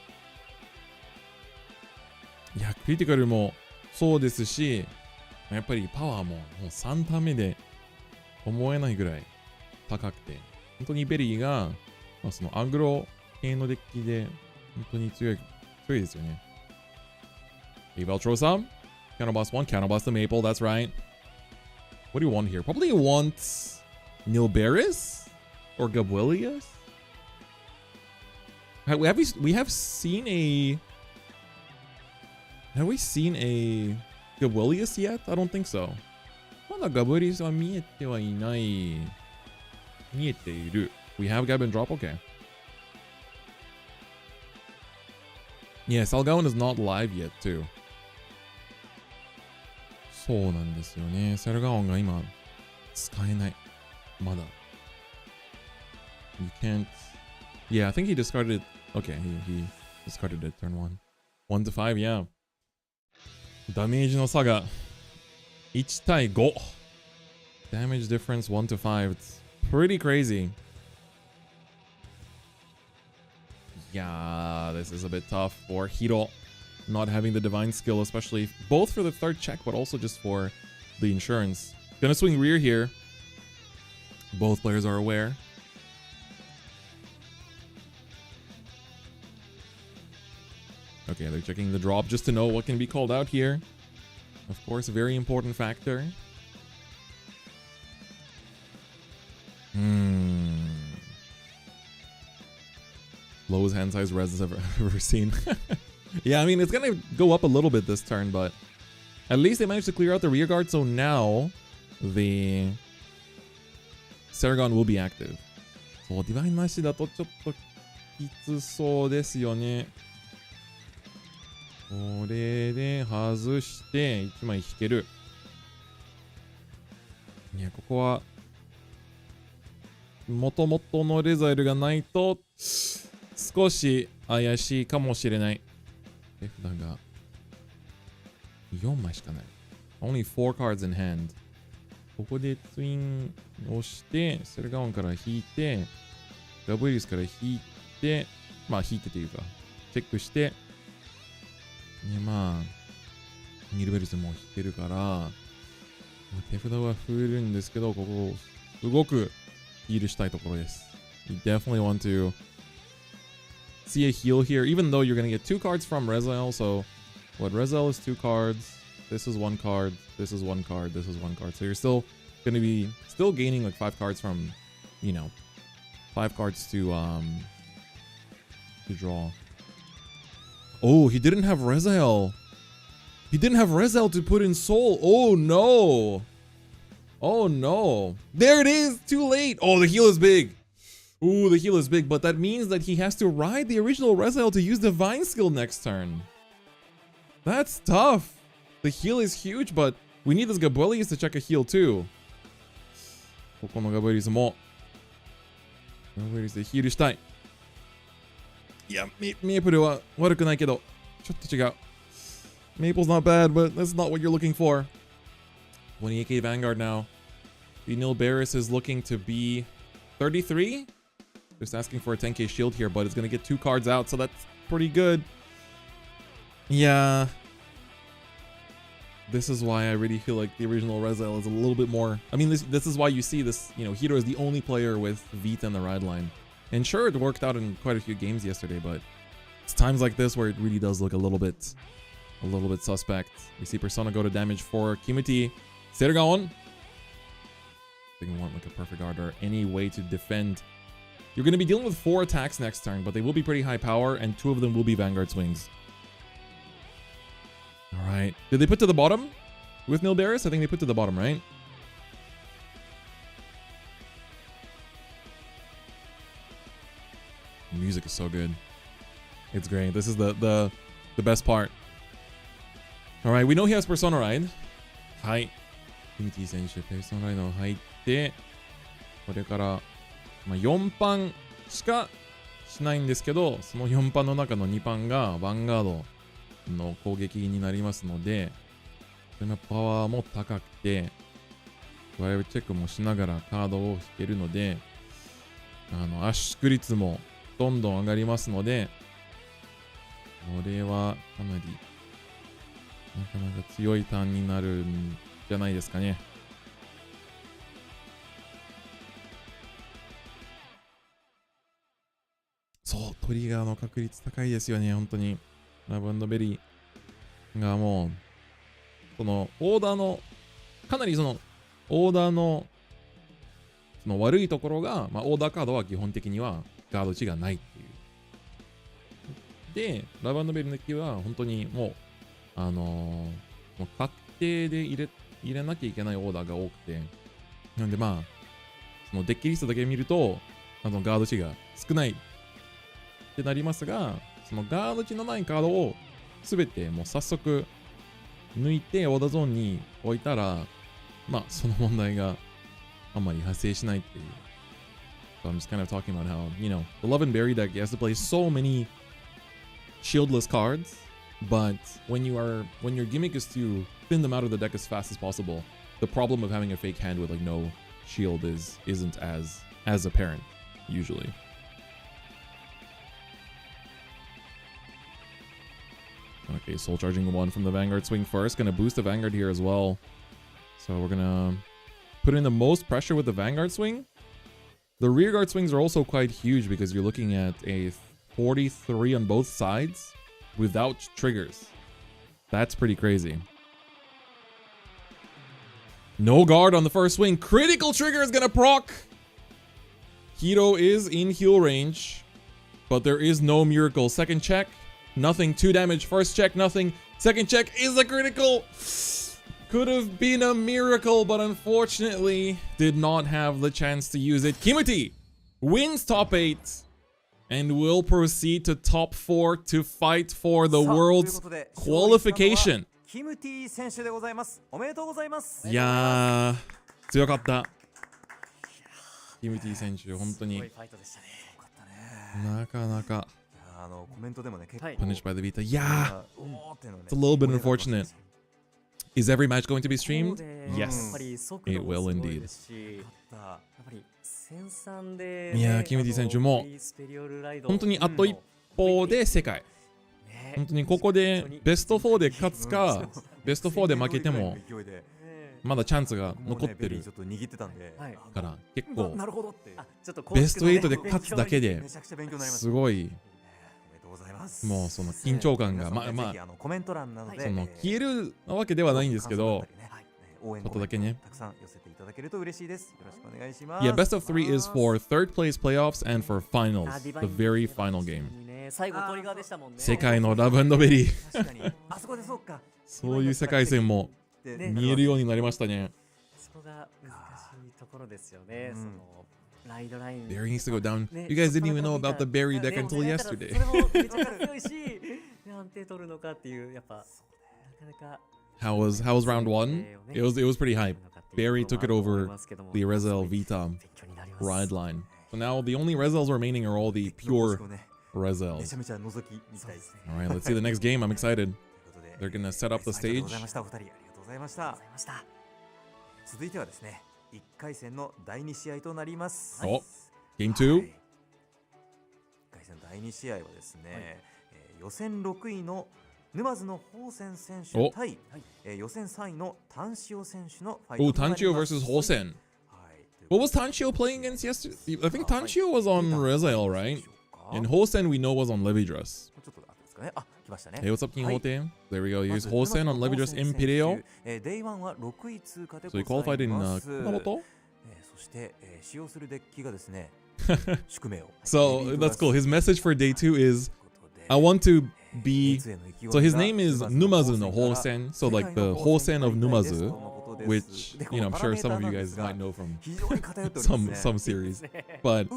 いや、クリティカルもそうですし、やっぱりパワーももう3ターン目で思えないぐらい高くて、本当にベリーが、そのアグロ系のデッキで本当に強いですよね。Eveltrosa, Counterblast 1, Counterblast the Maple, that's right. What do you want here? Probably want Nilberis or Gabuelius? We have seen a... Have we seen a Gabuelius yet? I don't think so. まだ Gabuelius は見えてはいない。見えている。We have Gab and Drop? Okay. Yeah, Salgaon is not live yet too. そうなんですよね。セルガオンが今使えない。まだ。You can't... Yeah, I think he discarded it. Okay, he discarded it turn 1. 1 to 5, yeah. ダメージの差が1対5. Damage difference 1 to 5. It's pretty crazy. Yeah, this is a bit tough for Hiro. Not having the divine skill, especially both for the third check, but also just for the insurance. Gonna swing rear here. Both players are aware. Okay, they're checking the drop just to know what can be called out here. Of course, a very important factor. Lowest hand size Rez I've ever seen. Yeah, I mean, it's gonna go up a little bit this turn, but at least they managed to clear out the rear guard, so now the Seragon will be active. そう、ディバインなしだとちょっときつそうですよね。これで外して1枚引ける。いや、ここは元々のレザエルがないと少し怪しいかもしれない。手札が4枚しかない。Only 4 cards in hand。ここでツインをして、セルガオンから引いて、ラブエリスから引いて、まあ引いてというか、チェックして、まあ、ニルベルスも引けるから、手札は増えるんですけど、ここ、すごくヒールしたいところです。You definitely want to see a heal here, even though you're going to get 2 cards from Rezael. So, what Rezael is 2 cards, this is 1 card, this is 1 card, this is 1 card. So, you're still going to be gaining like 5 cards from, 5 cards to draw. Oh, he didn't have Rezael. He didn't have Rezael to put in Soul. Oh no. Oh no. There it is. Too late. Oh, the heal is big. Ooh, the heal is big, but that means that he has to ride the original Rezael to use Divine Skill next turn. That's tough. The heal is huge, but we need this Gabuelius to check a heal too. ここのGabueliusもGabueliusでヒールしたい。いや、メープルは悪くないけど、ちょっと違う。Maple's not bad, but that's not what you're looking for. 28k Vanguard now. Neil Barris is looking to be 33. Just asking for a 10k shield here, but it's going to get 2 cards out, so that's pretty good. Yeah. This is why I really feel like the original Rezael is a little bit more... I mean, this is why you see this, Hiro is the only player with Vita in the ride line. And sure, it worked out in quite a few games yesterday, but it's times like this where it really does look a little bit suspect. We see Persona go to damage for Kimuti. Seragon. They want like a perfect guard or any way to defend. You're going to be dealing with 4 attacks next turn, but they will be pretty high power, and 2 of them will be Vanguard swings. All right. Did they put to the bottom with Nilberis? I think they put to the bottom, right? The music is so good. It's great. This is the best part. All right, we know he has Persona Ride. はい。Kimuti 選手、Persona Ride を入って、これから、4パンしかしないんですけど、その4パンの中の2パンがヴァンガードの攻撃になりますので、それのパワーも高くて、ドライブチェックもしながらカードを引けるので、圧縮率もどんどん上がりますので、これはかなりなかなか強いターンになるんじゃないですかね。そう、トリガーの確率高いですよね、本当に。ラブ&ベリーがもう、そのオーダーの、かなりそのオーダーのその悪いところが、オーダーカードは基本的にはガード値がないっていう。で、ラブ&ベリーの時は本当にもう、もう確定で入れなきゃいけないオーダーが多くて、なんでそのデッキリストだけ見ると、ガード値が少ないってなりますが、そのガード値のないカードをすべてもう早速抜いてオーダーゾーンに置いたら、その問題があんまり発生しないっていう。So I'm just kind of talking about how, the Love and Berry deck, you have to play so many shieldless cards, but when your gimmick is to thin them out of the deck as fast as possible, the problem of having a fake hand with like no shield isn't as apparent usually. Okay, Soul Charging 1 from the Vanguard swing first. Gonna boost the Vanguard here as well. So we're gonna put in the most pressure with the Vanguard swing. The rearguard swings are also quite huge because you're looking at a 43 on both sides. without triggers. That's pretty crazy. No guard on the first swing. Critical trigger is gonna proc. Hiro is in heal range, but there is no miracle. Second check, nothing. 2 damage. First check, nothing. Second check is a critical. Could have been a miracle, but unfortunately did not have the chance to use it. Kimuti wins top 8 and will proceed to top 4 to fight for the world's qualification. キムティ選手でございます。おめでとうございます。いやー、強かった。キムティ選手、本当になかなかコメントでもね、結構 punished by the Vita. Yeah, it's a little bit unfortunate. Is every match going to be streamed? Yes, it will indeed. いやー、キムティ選手も本当にあと一歩で世界。本当にここでベスト4で勝つか、ベスト4で負けてもまだチャンスが残ってるから結構ベスト8で勝つだけですごいもうその緊張感がその消えるわけではないんですけどちょっとだけね。Yeah, best of 3 is for third place playoffs and for finals, the very final game. 世界のラブ&ベリーそういう世界線も見えるようになりましたね。そこが難しいところですよね。そのライドライン Barry needs to go down. You guys didn't even know about the Barry deck until yesterday. それもめちゃくちゃ強いし、安定取るのかっていうやっぱなかなか。How was round 1? It was pretty hype. Barry took it over the Rezael Vita ride line. So now the only Rezaels remaining are all the pure Rezaels. Alright, let's see the next game. I'm excited. They're gonna set up the stage. 続いてはですね、1回戦の第2試合となります。Oh, game 2. 1回戦第2試合はですね、予選6位の沼津のホーセン選手対予選3位のタンシオ選手のファイトとなります。Oh, Tanshio versus Hosen. What was Tanshio playing against yesterday? I think Tanshio was on Rezael, right? And Hosen we know was on Levidras. Hey, what's up, King Hote? There we go. Here's Hosen on Levidras Imperial. So he qualified in Kumamoto? So that's cool. His message for day 2 is, I want to be... So his name is Numazu no Hosen. So like the Hosen of Numazu, which, you know, I'm sure some of you guys might know from some series. But,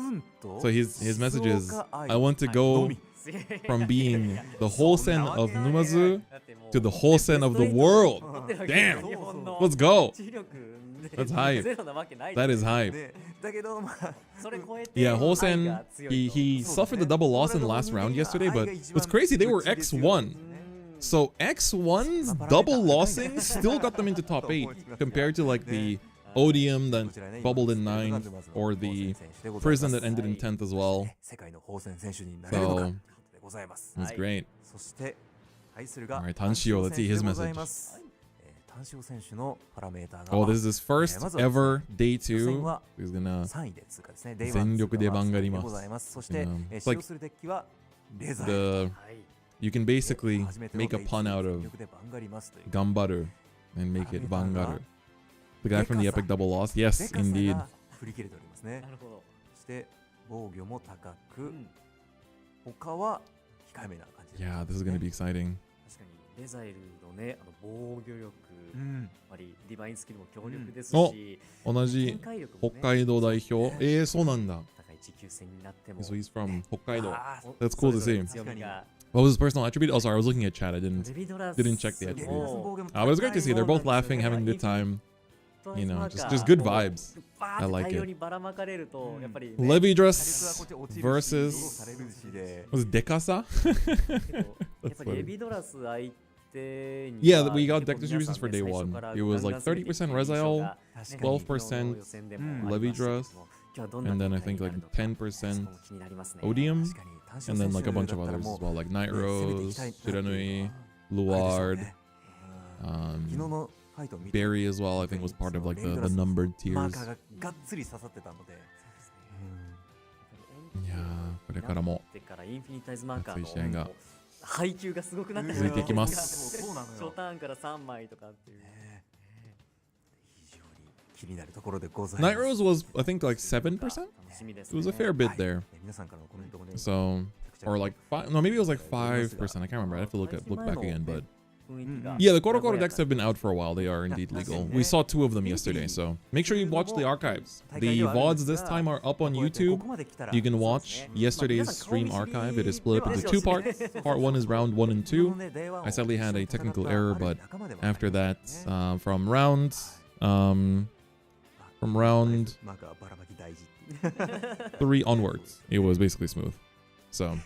so his message is, I want to go from being the Hosen of Numazu to the Hosen of the world. Damn! Let's go! That's hype. That is hype. Yeah, Hosen, he suffered the double loss in the last round yesterday, but what's crazy, they were X1. So X1's double lossing still got them into top 8 compared to like the Odium that bubbled in 9th or the Prison that ended in 10th as well. So that's great. Alright, Tanshio, let's see his message. Oh, this is his first ever day 2. He's gonna 全力で頑張ります。It's like you can basically make a pun out of Gambaru and make it Vanguard. The guy from the epic double loss? Yes, indeed. Yeah, this is going to be exciting. レザエルのね、防御力、やっぱりディバインスキルも強力ですし、同じ北海道代表。そうなんだ。So he's from 北海道。That's cool to see. What was his personal attribute? Oh, sorry, I was looking at chat. I didn't check the attributes. But it's great to see. They're both laughing, having a good time. You know, just good vibes. I like it. Levidras versus... Was it Dekasa? Yeah, we got deck distributions for day 1. It was like 30% Rezael, 12% Levidras, and then I think like 10% Odium, and then like a bunch of others as well, like Night Rose, Shiranui, Luard, Barry as well, I think was part of like the numbered tiers. Yeah, これからも熱い試合が配球がすごくなって続いていきます。そうなのよ。初ターンから3枚とかっていう。非常に気になるところでござい Night ます。 Rose was, I think, like 7%? 楽しみです It ね。 was a fair bit there. 皆さんからのコメントもね。 So, or like 5, no, maybe it was like 5%. I can't remember. I have to look back again, but 雰囲気が yeah, the Korokoro decks have been out for a while. They are indeed legal. We saw 2 of them yesterday, so make sure you watch the archives. The VODs this time are up on YouTube. You can watch yesterday's stream archive. It is split up into 2 parts. Part 1 is round 1 and 2. I sadly had a technical error, but after that, from round 3 onwards, it was basically smooth. So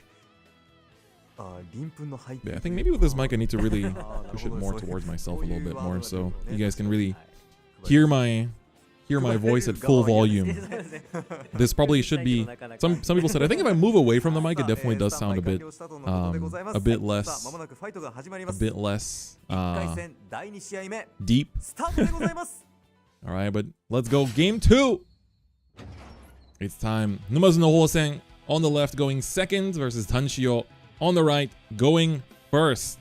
yeah, I think maybe with this mic I need to really push it more towards myself a little bit more, so you guys can really hear my voice at full volume. This probably should be, some people said, I think if I move away from the mic, it definitely does sound a bit less deep. All right, but let's go game 2. It's time. Numazu no Hosen on the left going second versus Tanshio on the right going first.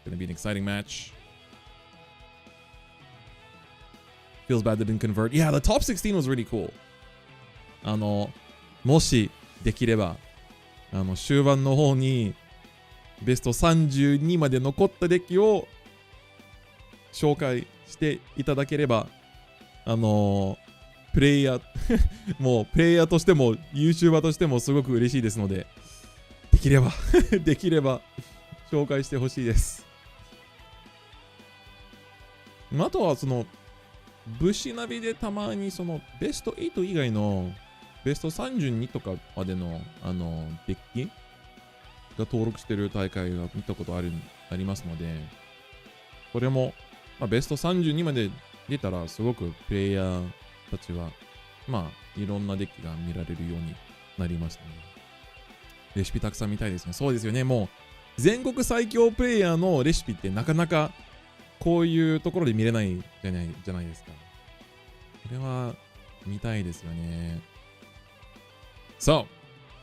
Gonna be an exciting match. Feels bad they didn't convert. Yeah, the top 16 was really cool. もしできれば終盤の方にベスト32まで残ったデッキを紹介していただければプレイヤーもうプレイヤーとしても YouTuber としてもすごく嬉しいですので、できればできれば紹介してほしいです。あとはその武士ナビでたまにそのベスト8以外のベスト32とかまでのデッキが登録してる大会が見たことありますので、これも、ベスト32まで出たらすごくプレイヤーたちはいろんなデッキが見られるようになりましたね。レシピたくさん見たいですね。そうですよね。もう全国最強プレイヤーのレシピってなかなかこういうところで見れないじゃないですか。これは見たいですよね。So,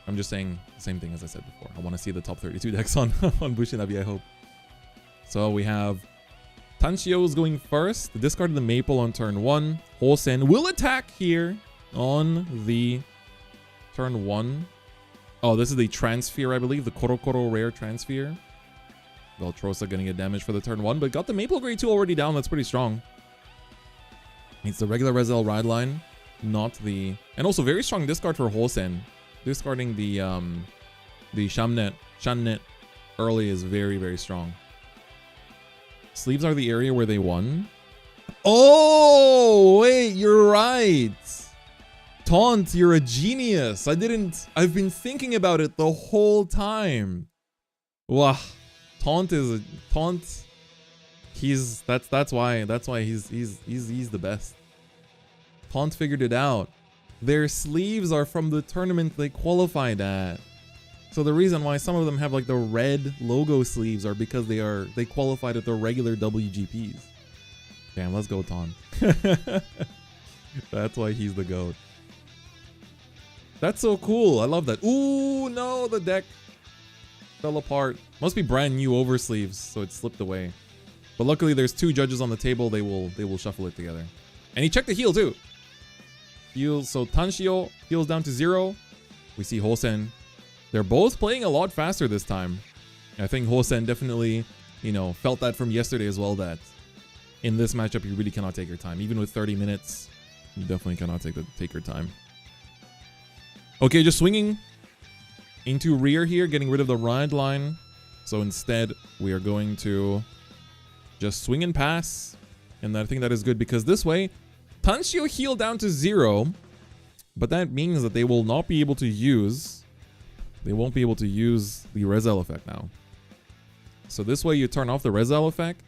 I'm just saying the same thing as I said before. I want to see the top 32 decks on Bushinabi, I hope. So we have Tanshio's going first. Discarded the Maple on turn 1. Hosen will attack here on the turn 1. Oh, this is the Transfer, I believe. The Korokoro rare Transfer. Veltrosa getting a damage for the turn 1, but got the Maple Grade 2 already down. That's pretty strong. It's the regular Rezael ride line, not the... And also very strong discard for Hosen. Discarding the Shannet early is very, very strong. Sleeves are the area where they won. Oh, wait, you're right. Taunt, you're a genius. I've been thinking about it the whole time. Wow. Taunt. That's why he's the best. Taunt figured it out. Their sleeves are from the tournament they qualified at. So the reason why some of them have like the red logo sleeves are because they qualified at the regular WGPs. Damn, let's go Taunt. That's why he's the GOAT. That's so cool. I love that. Ooh, no, the deck fell apart. Must be brand new oversleeves, so it slipped away. But luckily there's 2 judges on the table. They will shuffle it together. And he checked the heal too. Heals, so Tanshio heals down to 0. We see Hosen. They're both playing a lot faster this time. I think Hosen definitely, felt that from yesterday as well, that in this matchup you really cannot take your time. Even with 30 minutes, you definitely cannot take your time. Okay, just swinging into rear here, getting rid of the ride line. So instead, we are going to just swing and pass. And I think that is good because this way, Tanshio heal down to 0. But that means that they will not be able to use... They won't be able to use the Rezael effect now. So this way you turn off the Rezael effect.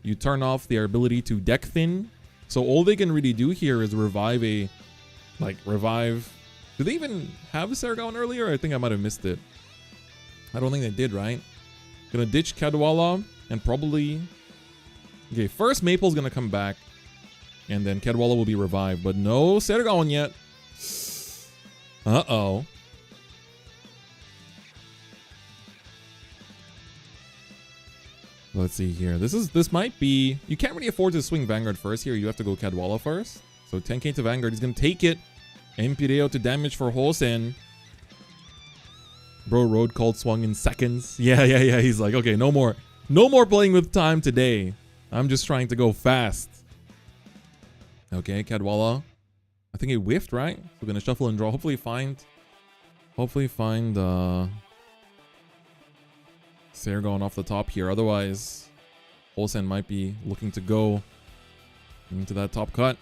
You turn off their ability to deck thin. So all they can really do here is revive a... revive... Did they even have Saragon earlier? I think I might have missed it. I don't think they did, right? Gonna ditch Cadwalla and probably... Okay, first Maple's gonna come back. And then Cadwalla will be revived. But no Saragon yet. Uh-oh. Let's see here. This might be... You can't really afford to swing Vanguard first here. You have to go Cadwalla first. So 10k to Vanguard. He's going to take it. Empireo to damage for Hosen. Bro, road called swung in seconds. Yeah. He's like, okay, no more playing with time today. I'm just trying to go fast. Okay, Cadwalla. I think he whiffed, right? We're gonna shuffle and draw. Hopefully find Sergon off the top here. Otherwise, Hosen might be looking to go into that top cut.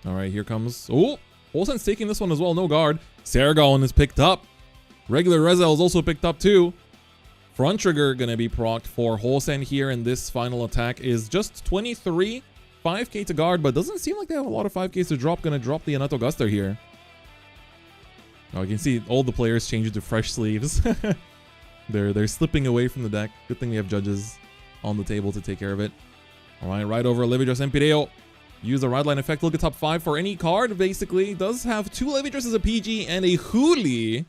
All right, here comes. Oh, Hosen's taking this one as well. No guard. Sergon is picked up. Regular Rezael is also picked up too. Front trigger gonna be procced for Hosen here, and this final attack is just 23. 5k to guard, but doesn't seem like they have a lot of 5ks to drop. Gonna drop the Anato Guster here. Oh, you can see all the players change to fresh sleeves. They're slipping away from the deck. Good thing we have judges on the table to take care of it. All right, right over Levidras Empireo. Use the ride line effect. Look at top 5 for any card, basically. Does have 2 Levidras as a PG and a Huli.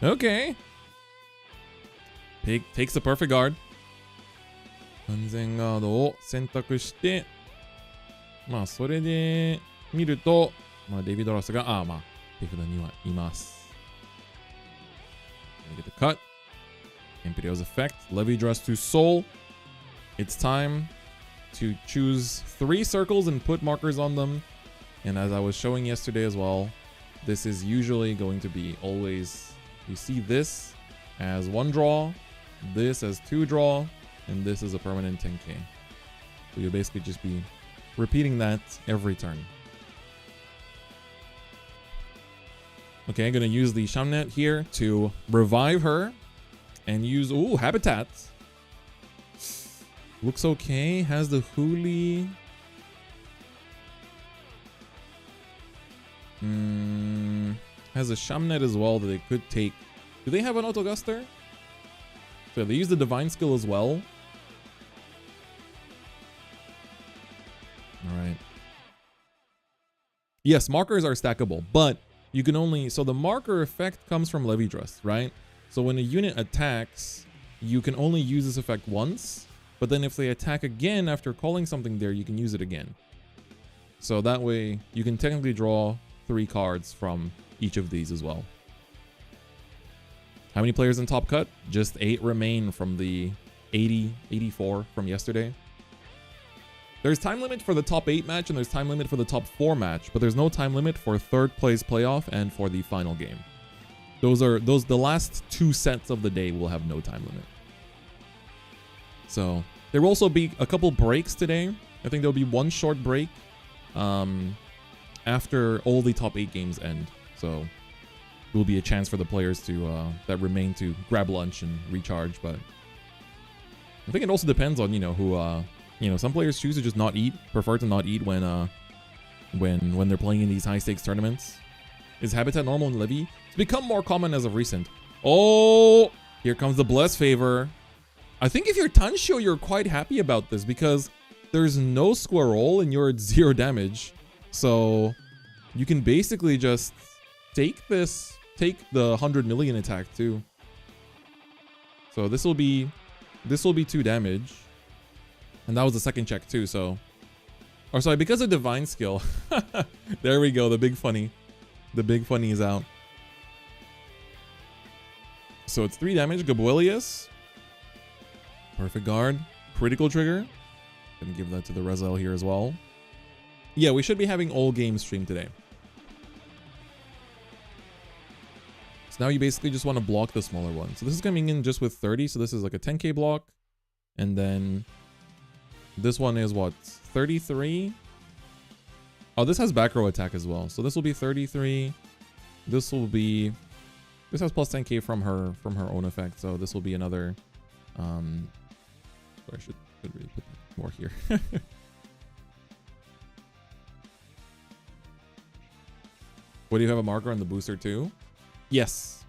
Okay. Pig takes the perfect guard. 完全ガードを選択して、まあそれで見ると、まあレビドラスが、まあ手札にはいます。Get the cut. Empireo's effect. Levidras to Soul. It's time to choose 3 circles and put markers on them. And as I was showing yesterday as well, this is usually going to be always, you see this as 1 draw, this as 2 draw, and this is a permanent 10k. So you'll basically just be repeating that every turn. Okay, I'm going to use the Shamnet here to revive her and use, ooh, Habitat. Looks okay. Has the Huli. Has a Shamnet as well that they could take. Do they have an Autoguster? So they use the Divine Skill as well. Alright. Yes, markers are stackable, but you can only... So the marker effect comes from Levidras, right? So when a unit attacks, you can only use this effect once. But then if they attack again after calling something there, you can use it again. So that way, you can technically draw 3 cards from each of these as well. How many players in top cut? Just 8 remain from the 84 from yesterday. There's time limit for the top 8 match and there's time limit for the top 4 match, but there's no time limit for 3rd place playoff and for the final game. The last 2 sets of the day will have no time limit. So there will also be a couple breaks today. I think there'll be 1 short break after all the top 8 games end. So there will be a chance for the players to that remain to grab lunch and recharge. But I think it also depends on who some players choose to just not eat, prefer to not eat when they're playing in these high stakes tournaments. Is Habitat normal in Levy? It's become more common as of recent. Oh, here comes the Bless Favor. I think if you're Tanshio, you're quite happy about this because there's no squirrel and you're at 0 damage. So you can basically just take the 100 million attack too. So this will be 2 damage. And that was the second check too, so. Or sorry, because of Divine Skill. There we go, the big funny. The big funny is out. So it's 3 damage, Gabuelius. Perfect guard. Critical trigger. Gonna give that to the Rezael here as well. Yeah, we should be having all games streamed today. So now you basically just want to block the smaller one. So this is coming in just with 30, so this is like a 10k block. And then this one is what? 33? Oh, this has back row attack as well. So this will be 33. This has plus 10k from her own effect. So this will be another I should really put more here. What, do you have a marker on the booster too? Yes.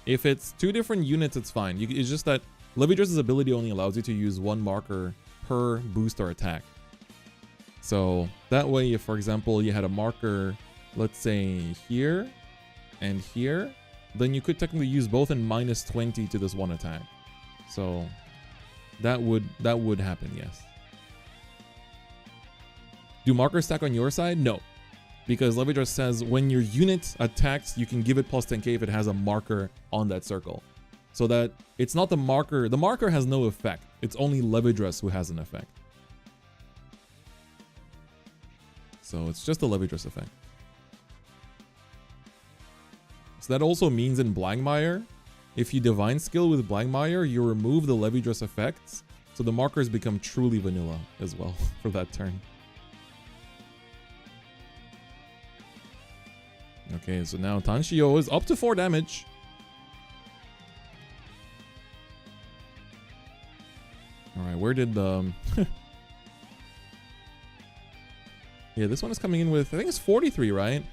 If it's 2 different units, it's fine. It's just that Levidras' ability only allows you to use 1 marker per booster attack. So that way, if for example you had a marker, let's say here and here, then you could technically use both and minus 20 to this 1 attack. So That would happen, yes. Do markers stack on your side? No. Because Levidras says when your unit attacks, you can give it plus 10k if it has a marker on that circle. So that it's not the marker. The marker has no effect. It's only Levidras who has an effect. So it's just the Levidras effect. So that also means in Blangmire, if you divine skill with Blangmire, you remove the Levidras effects. So the markers become truly vanilla as well for that turn. Okay, so now Tanshio is up to 4 damage. Alright, where did the... yeah, this one is coming in with, I think it's 43, right?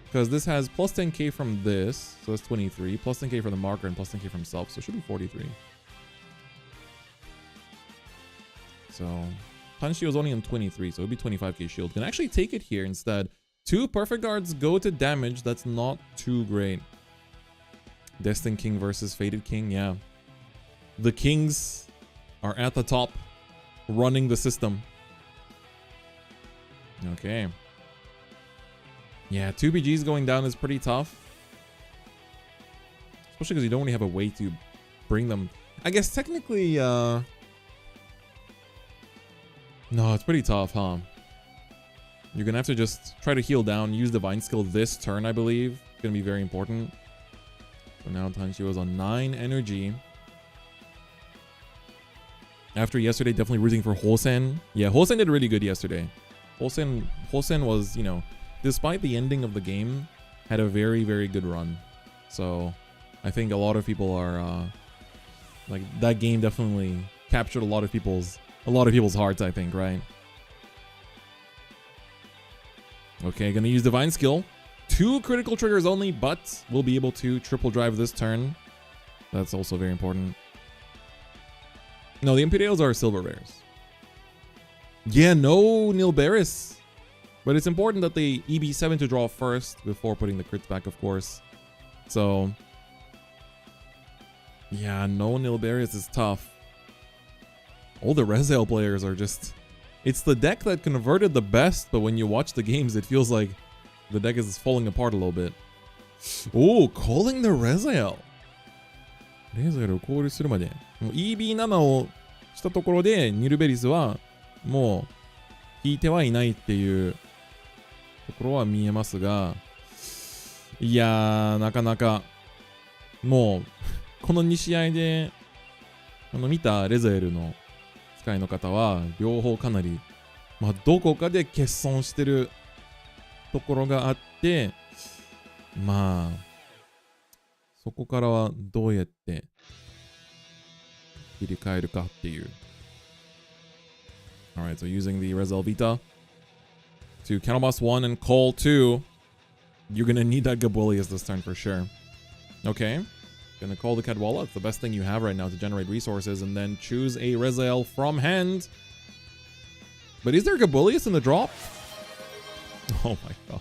Because this has plus 10k from this, so that's 23. Plus 10k from the marker and plus 10k from himself, so it should be 43. So, Tanshio is only on 23, so it would be 25k shield. Can actually take it here instead. 2 perfect guards go to damage. That's not too great. Destined King versus Fated King. Yeah. The Kings are at the top, running the system. Okay. Yeah, 2 BGs going down is pretty tough. Especially because you don't really have a way to bring them. I guess technically, no, it's pretty tough, huh? You're gonna have to just try to heal down, use Divine Skill this turn, I believe. It's gonna be very important. So now Tanshio is on 9 energy. After yesterday, definitely rooting for Hosen. Yeah, Hosen did really good yesterday. Hosen was, you know, despite the ending of the game, had a very, very good run. So I think a lot of people are like, that game definitely captured a lot of people's hearts, I think, right? Okay, gonna use Divine Skill. 2 critical triggers only, but we'll be able to triple drive this turn. That's also very important. No, the Imperials are silver rares. Yeah, no Nilberis. But it's important that they EB7 to draw first before putting the crits back, of course. So, yeah, no Nilberis is tough. All the Rezael players are just... It's the deck that converted the best, but when you watch the games, it feels like the deck is falling apart a little bit. Oh, calling the Rezael. Rezaelをコールするまで。もう EB7 をしたところで、ニルベリスはもう引いてはいないっていうところは見えますが、いやー、なかなかもうこの2試合で見たレザエルの使いの方は両方かなり、まあ、どこかで欠損してるところがあって、まあそこからはどうやって切り替えるかっていう。Alright, so using the Rezael Vita to Counterboss 1 and Call 2. You're gonna need that Gabulius this turn for sure. Okay. Gonna call the Cadwalla. It's the best thing you have right now to generate resources, and then choose a Rezael from hand. But is there Gabulius in the drop? Oh my god.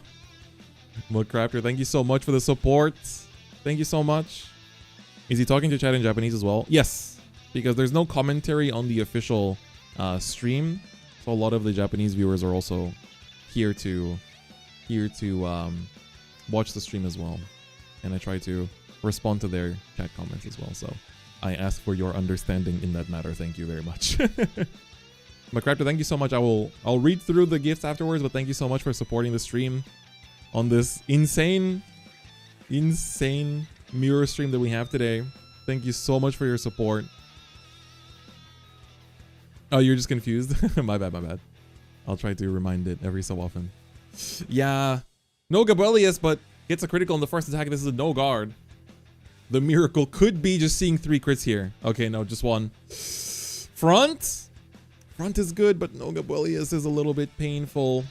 Mudcrafter, thank you so much for the support. Thank you so much. Is he talking to chat in Japanese as well? Yes, because there's no commentary on the official stream, so a lot of the Japanese viewers are also here to watch the stream as well, and I try to respond to their chat comments as well. So I ask for your understanding in that matter. Thank you very much. McCrafter, thank you so much. I'll read through the gifts afterwards, but thank you so much for supporting the stream on this insane mirror stream that we have today. Thank you so much for your support. Oh, you're just confused? My bad. I'll try to remind it every so often. Yeah, no Gabulius, but gets a critical on the first attack. This is a no guard. The miracle could be just seeing 3 crits here. Okay, no, just 1. Front is good, but no Gabulius is a little bit painful.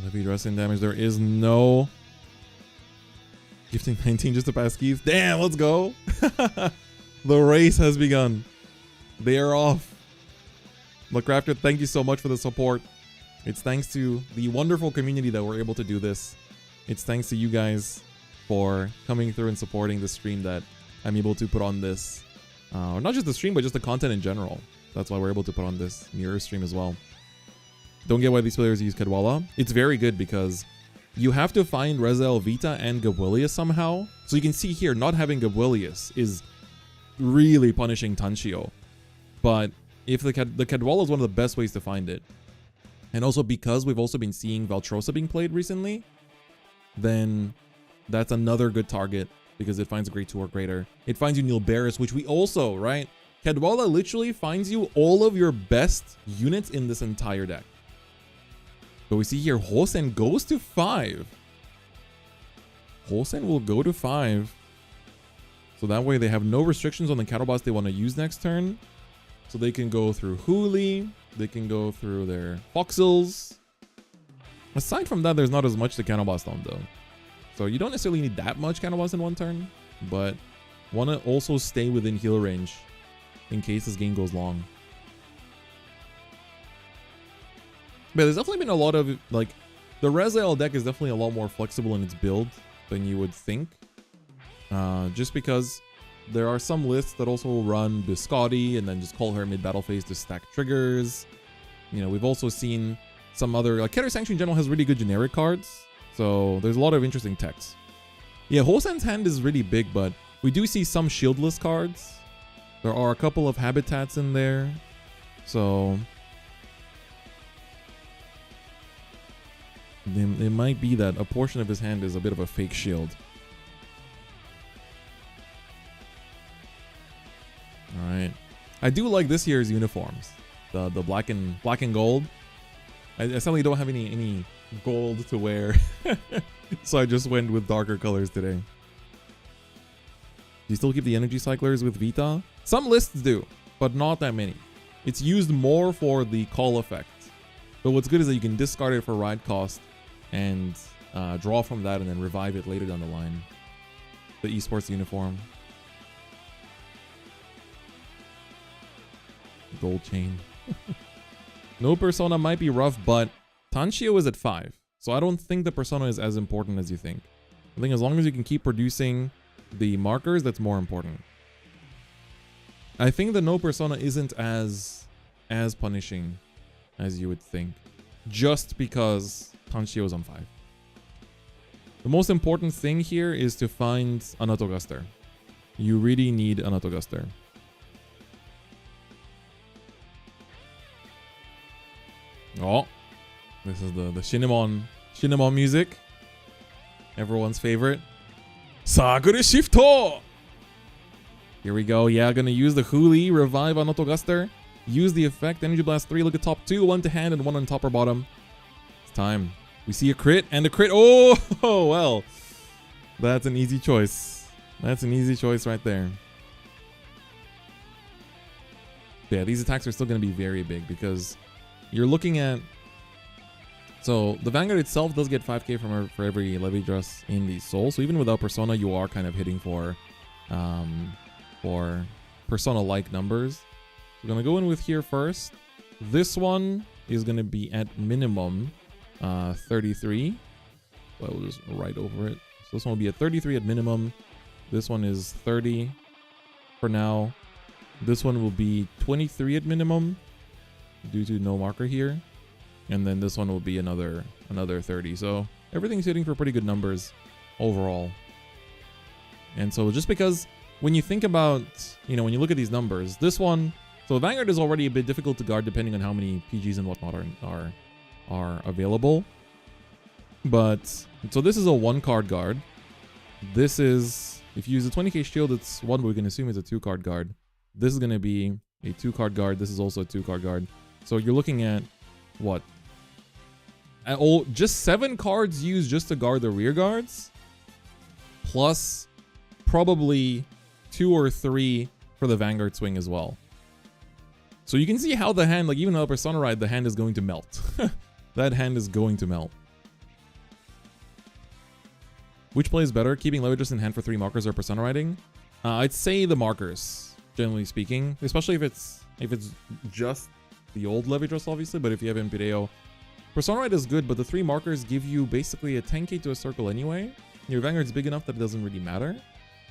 Levidras in damage. There is no gifting 19 just to pass keys. Damn, let's go. The race has begun. They are off. McCrafter, thank you so much for the support. It's thanks to the wonderful community that we're able to do this. It's thanks to you guys for coming through and supporting the stream that I'm able to put on this Not just the stream, but just the content in general. That's why we're able to put on this mirror stream as well. Don't get why these players use Cadwalla. It's very good because you have to find Rezael, Vita, and Gabuelius somehow. So you can see here, not having Gabuelius is really punishing Tanshio. But if the Cadwalla is one of the best ways to find it. And also because we've also been seeing Valtrosa being played recently, then that's another good target because it finds a Great 2 or greater. It finds you Nilberis, which we also, right? Cadwalla literally finds you all of your best units in this entire deck. But we see here, Hosen goes to 5. Hosen will go to 5. So that way they have no restrictions on the cattle boss they want to use next turn. So they can go through Huli, they can go through their Foxels. Aside from that, there's not as much to cattle boss on though. So you don't necessarily need that much cattle boss in one turn, but want to also stay within heal range in case this game goes long. But there's definitely been a lot of, like, the Rezael deck is definitely a lot more flexible in its build than you would think. Just because there are some lists that also run Biscotti and then just call her mid-battle phase to stack triggers. You know, we've also seen some other, like, Keter Sanction in general has really good generic cards. So there's a lot of interesting techs. Yeah, Hosen's hand is really big, but we do see some shieldless cards. There are a couple of habitats in there. So it might be that a portion of his hand is a bit of a fake shield. Alright. I do like this year's uniforms. The black and gold. I sadly don't have any gold to wear. So I just went with darker colors today. Do you still keep the energy cyclers with Vita? Some lists do, but not that many. It's used more for the call effect. But what's good is that you can discard it for ride cost and draw from that and then revive it later down the line. The esports uniform. Gold chain. No persona might be rough, but Tanshio is at 5. So I don't think the persona is as important as you think. I think as long as you can keep producing the markers, that's more important. I think the no persona isn't as punishing as you would think. Just because Tanshio is on 5. The most important thing here is to find an Autoguster. You really need an Autoguster. Oh, this is the Shinemon music. Everyone's favorite. Sagure Shifto! Here we go. Yeah, gonna use the Huli, revive on Autoguster. Use the effect, Energy Blast 3, look at top 2, 1 to hand and 1 on top or bottom. It's time. We see a crit and a crit. Oh, well. That's an easy choice. That's an easy choice right there. Yeah, these attacks are still gonna be very big because you're looking at... So, the Vanguard itself does get 5k for every Levidras in the soul. So even without Persona, you are kind of hitting for Persona-like numbers. We're going to go in with here first. This one is going to be at minimum 33. So I will just write over it. So this one will be at 33 at minimum. This one is 30 for now. This one will be 23 at minimum due to no marker here. And then this one will be another 30. So everything's hitting for pretty good numbers overall. And so just because when you think about, you know, when you look at these numbers, this one, so Vanguard is already a bit difficult to guard depending on how many PGs and whatnot are available. But, so this is a 1-card guard. This is, if you use a 20k shield, it's one, but we can assume it's a 2-card guard. This is going to be a 2-card guard. This is also a 2-card guard. So you're looking at, what? Just 7 cards used just to guard the rear guards, plus probably 2 or 3 for the Vanguard swing as well. So you can see how the hand, like even without Persona Ride, the hand is going to melt. That hand is going to melt. Which plays better, keeping Levidras in hand for 3 markers or Persona Riding? I'd say the markers, generally speaking, especially if it's just the old Levidras, obviously. But if you have Imperial, Persona Ride is good, but the 3 markers give you basically a 10k to a circle anyway. Your Vanguard's big enough that it doesn't really matter.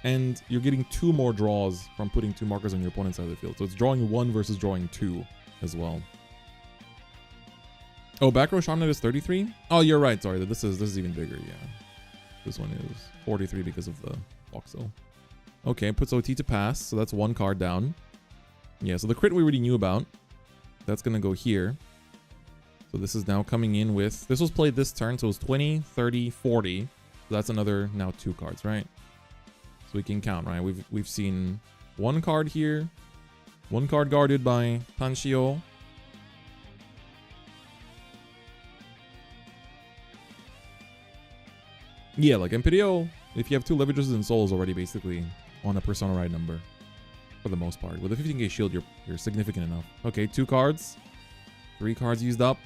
and you're getting 2 more draws from putting 2 markers on your opponent's side of the field. So it's drawing 1 versus drawing 2 as well. Oh, back row Sharpnet is 33? Oh, you're right. Sorry, this is even bigger, yeah. This one is 43 because of the voxel. Okay, puts OT to pass, so that's 1 card down. Yeah, so the crit we already knew about. That's gonna go here. So this is now coming in with... This was played this turn, so it was 20, 30, 40. So that's another now 2 cards, right? So we can count, right? We've seen 1 card here. 1 card guarded by Tanshio. Yeah, like Imperio, if you have 2 Levidras and Souls already basically on a Persona Ride number. For the most part. With a 15k shield, you're significant enough. Okay, 2 cards. 3 cards used up.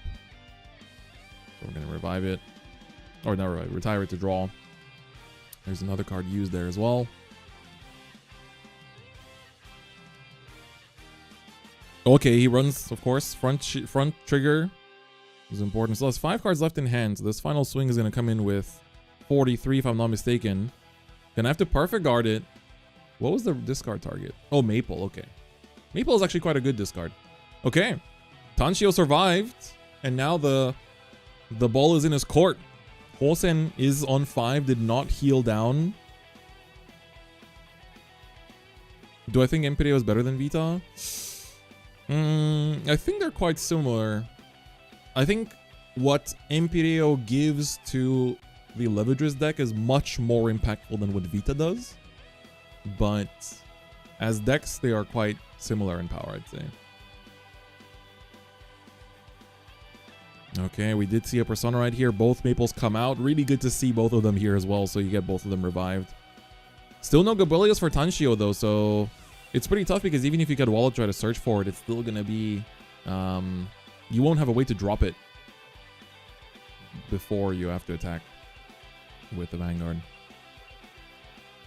So we're going to revive it. Or not revive, retire it to draw. There's another card used there as well. Okay, he runs, of course. Front trigger is important. So there's 5 cards left in hand. So this final swing is going to come in with 43 if I'm not mistaken. Then I have to perfect guard it. What was the discard target? Oh, Maple. Okay. Maple is actually quite a good discard. Okay. Tanshio survived. And now the ball is in his court. Hosen is on 5. Did not heal down. Do I think Imperio is better than Vita? I think they're quite similar. I think what Imperio gives to the Levidras deck is much more impactful than what Vita does. But as decks, they are quite similar in power, I'd say. Okay, we did see a Persona right here. Both Maples come out. Really good to see both of them here as well, so you get both of them revived. Still no Gabelios for Tanshio, though, so it's pretty tough because even if you get Wallet try to search for it, it's still going to be... you won't have a way to drop it before you have to attack with the Vanguard.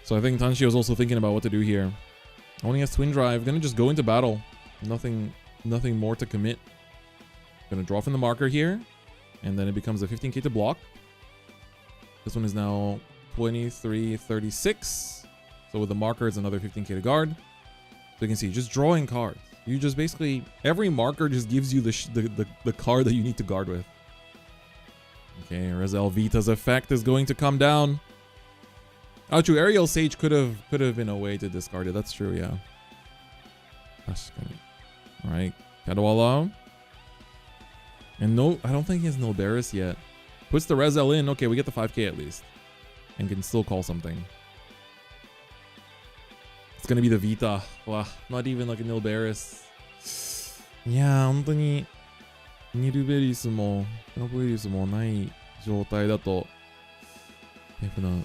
So I think Tanshio is also thinking about what to do here. Only has Twin Drive. Gonna just go into battle. Nothing more to commit. Gonna draw from the marker here. And then it becomes a 15k to block. This one is now 23, 36. So with the marker, it's another 15k to guard. So you can see, just drawing cards. You just basically... Every marker just gives you the card that you need to guard with. Okay, Rezael Vita's effect is going to come down. Oh, true. Aerial Sage could have been a way to discard it. That's true, yeah. Alright. Kadwala. And no, I don't think he has Nilberis yet. Puts the Rezael in. Okay, we get the 5k at least. And can still call something. It's gonna be the Vita. Wow, not even like a Nilberis. Yeah, 本当にニルベリスもノブリスもない状態だと手札も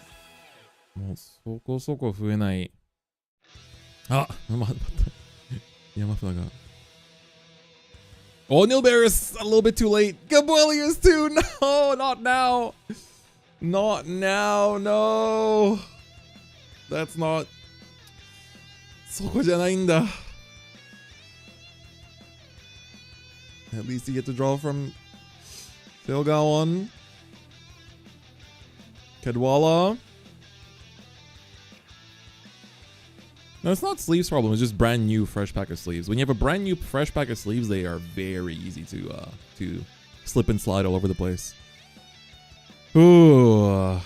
うそこそこ増えない。あ、待った。山札が。Oh, Nilberis! A little bit too late. Gabelius too! No, not now! Not now, no! That's not... そこじゃないんだ. At least you get to draw from Silgaon. Kadwala. No, it's not sleeves problem. It's just brand new fresh pack of sleeves. When you have a brand new fresh pack of sleeves, they are very easy to slip and slide all over the place. Ooh.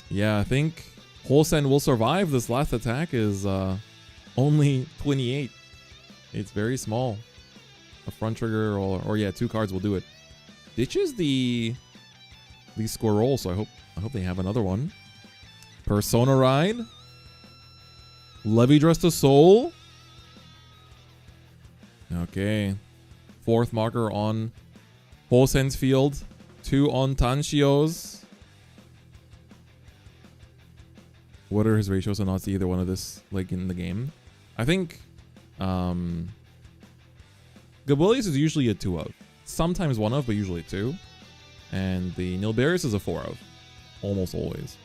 Yeah, I think Hosen will survive. This last attack is only 28. It's very small. A front trigger or yeah, 2 cards will do it. Ditches the Squirrel, so I hope they have another one. Persona Ride. Levidras to Soul. Okay. 4th marker on Hosen's field. 2 on Tanshio's. What are his ratios to not see either one of this like in the game? I think Gabelius is usually a 2 of. Sometimes 1 of, but usually 2. And the Nilberis is a 4 of. Almost always.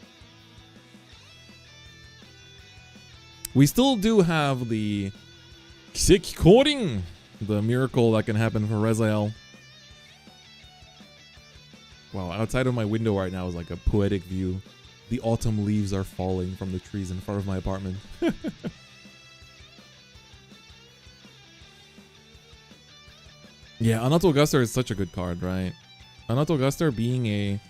We still do have the Kiseki Korin, the miracle that can happen for Rezael. Wow, outside of my window right now is like a poetic view. The autumn leaves are falling from the trees in front of my apartment. Yeah, Anato Guster is such a good card, right? Anato Guster being a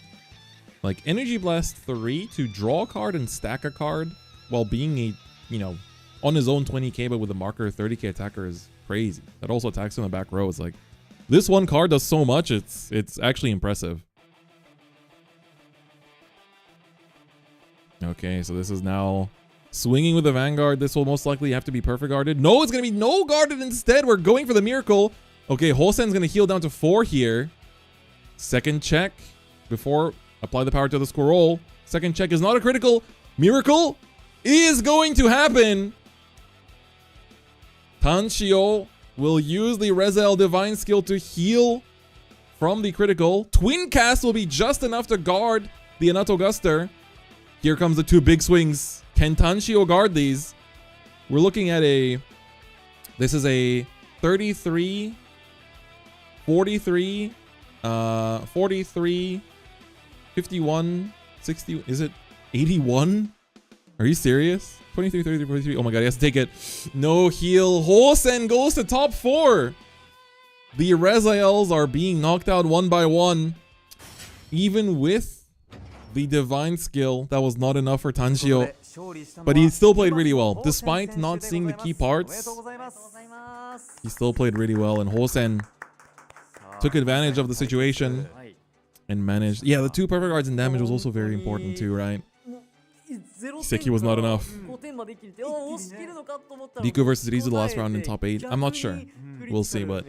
like Energy Blast 3 to draw a card and stack a card while being a, you know, on his own 20k but with a marker 30k attacker is crazy. That also attacks in the back row. It's like this one card does so much, it's actually impressive. Okay, so this is now swinging with the Vanguard. This will most likely have to be perfect guarded. No, it's gonna be no guarded instead. We're going for the miracle. Okay, Hosen's gonna heal down to 4 here. Second check before apply the power to the scroll. Second check is not a critical. Miracle is going to happen. Tanshio will use the Rezael Divine Skill to heal from the critical. Twin Cast will be just enough to guard the Anato Guster. Here comes the 2 big swings. Can Tanshio guard these? We're looking at this is a 33, 43, 43, 51, 60, is it 81? Are you serious? 23, 33, 43. Oh my god, he has to take it. No heal. Hosen goes to top 4. The Rezaels are being knocked out one by one. Even with the divine skill, that was not enough for Tanshio. But he still played really well. Despite not seeing the key parts, he still played really well. And Hosen took advantage of the situation and managed. Yeah, the 2 perfect guards and damage was also very important too, right? Seki was not enough. Riku versus Rizu the last round in top 8. I'm not sure. We'll see, but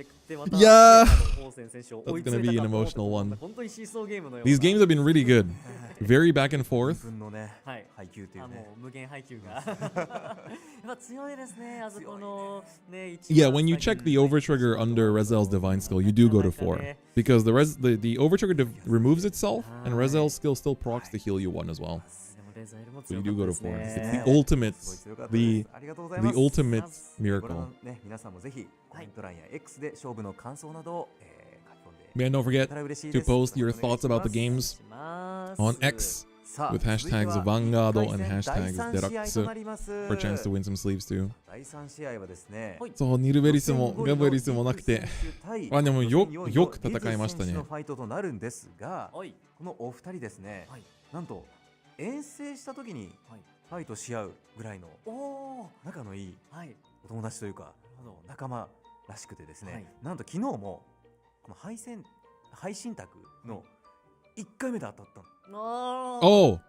yeah, that's gonna be an emotional one. These games have been really good. Very back and forth. Yeah, when you check the overtrigger under Rezael's Divine Skill, you do go to 4. Because the overtrigger removes itself, and Rezael's skill still procs to heal you 1 as well. So you do go to 4. It's the ultimate, the ultimate miracle. Man, don't forget to post your thoughts about the games on X with hashtags Vanguard and hashtags Deluxe for a chance to win some sleeves too. そう、ニルベリスもガブリスもなくて、まあでもよく戦いましたね。遠征した時にファイトし合うぐらいの仲のいいお友達というか仲間らしくてですね、なんと昨日もこの配信卓の1回目で当たったの。は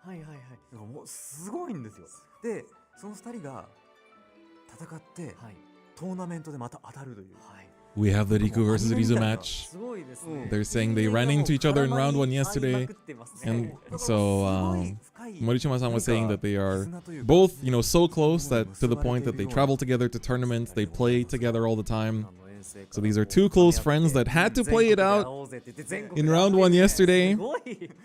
いはいはい。もうすごいんですよ。で、その2人が戦ってトーナメントでまた当たるという。We have the Riku versus Rizu match. They're saying they ran into each other in round 1 yesterday. And so Morishima-san was saying that they are both, you know, so close that to the point that they travel together to tournaments, they play together all the time. So these are 2 close friends that had to play it out in round 1 yesterday.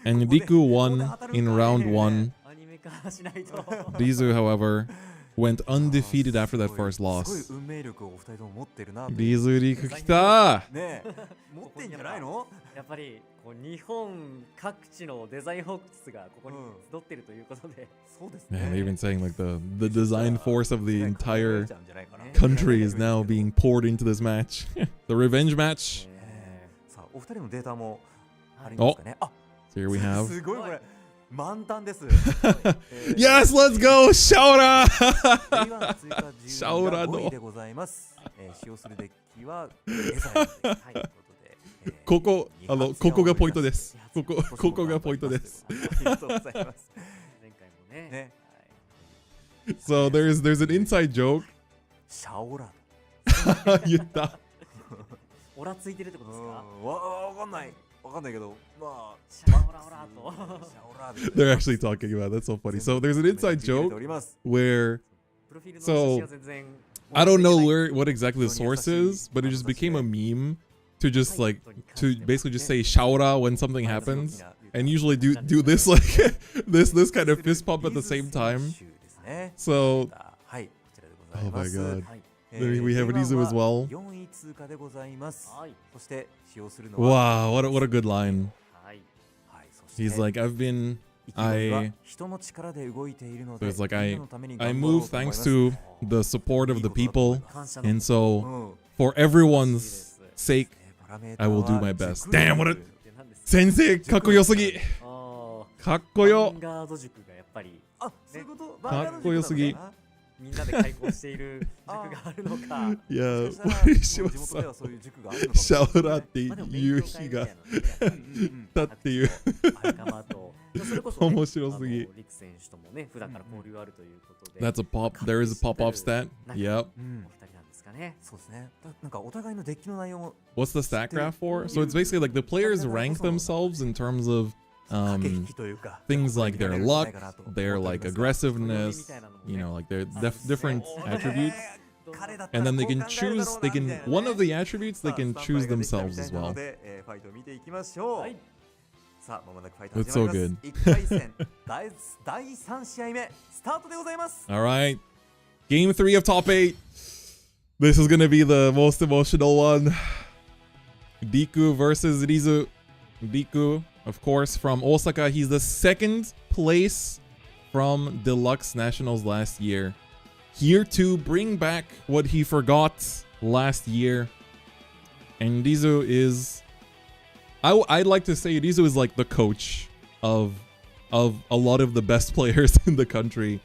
And Riku won in round 1. Rizu, however, went undefeated after that first loss. Rizu Riku 来た。持ってんじゃないの？やっぱりこう日本各地のデザインホークスがここに集っているということで。そうですね。Man, they're even saying like the design force of the entire country is now being poured into this match. The revenge match. さあ、お二人のデータもありますかね。あ、 so here we have. すごいこれ。満タンです。Yes, let's go! シャオラシャオラの。ここ、ここがポイントです。ここがポイントです。So there's an inside joke. シャオラ。言った。オラついてるってことですか？わかんない。わかんないけど、まあ、they're actually talking about. That's so funny. So there's an inside joke where, so I don't know what exactly the source is, but it just became a meme to just like to basically just say shaora when something happens, and usually do this like this kind of fist pump at the same time. So, oh my god. There we have Rizu as well. Wow, what a good line. He's like, I've been So it's like I move thanks to the support of the people, and so for everyone's sake, I will do my best. Damn, what a 先生かっこよすぎ。かっこよ。ヴァンガード塾がやっぱりあ、そういうこと。かっこよすぎ。みんなで開講している塾があるのか。いや、堀島さん、シャオラっていう日がだっていう。それこそ面白すぎ。リク選手ともね、普段から交流があるということで。That's a pop. There is a pop-off stat. Yep. お二人なんですかね。そうですね。なんかお互いのデッキの内容も。What's the stat graph for? So it's basically like the players rank themselves in terms of things like their luck, their like aggressiveness, you know, like their different attributes. And then they can choose, one of the attributes they can choose themselves as well. It's so good. All right. Game 3 of top 8. This is going to be the most emotional one. Riku versus Rizu. Riku, of course, from Osaka. He's the second place from Deluxe Nationals last year. Here to bring back what he forgot last year. And Rizu is... I'd like to say Rizu is like the coach of a lot of the best players in the country.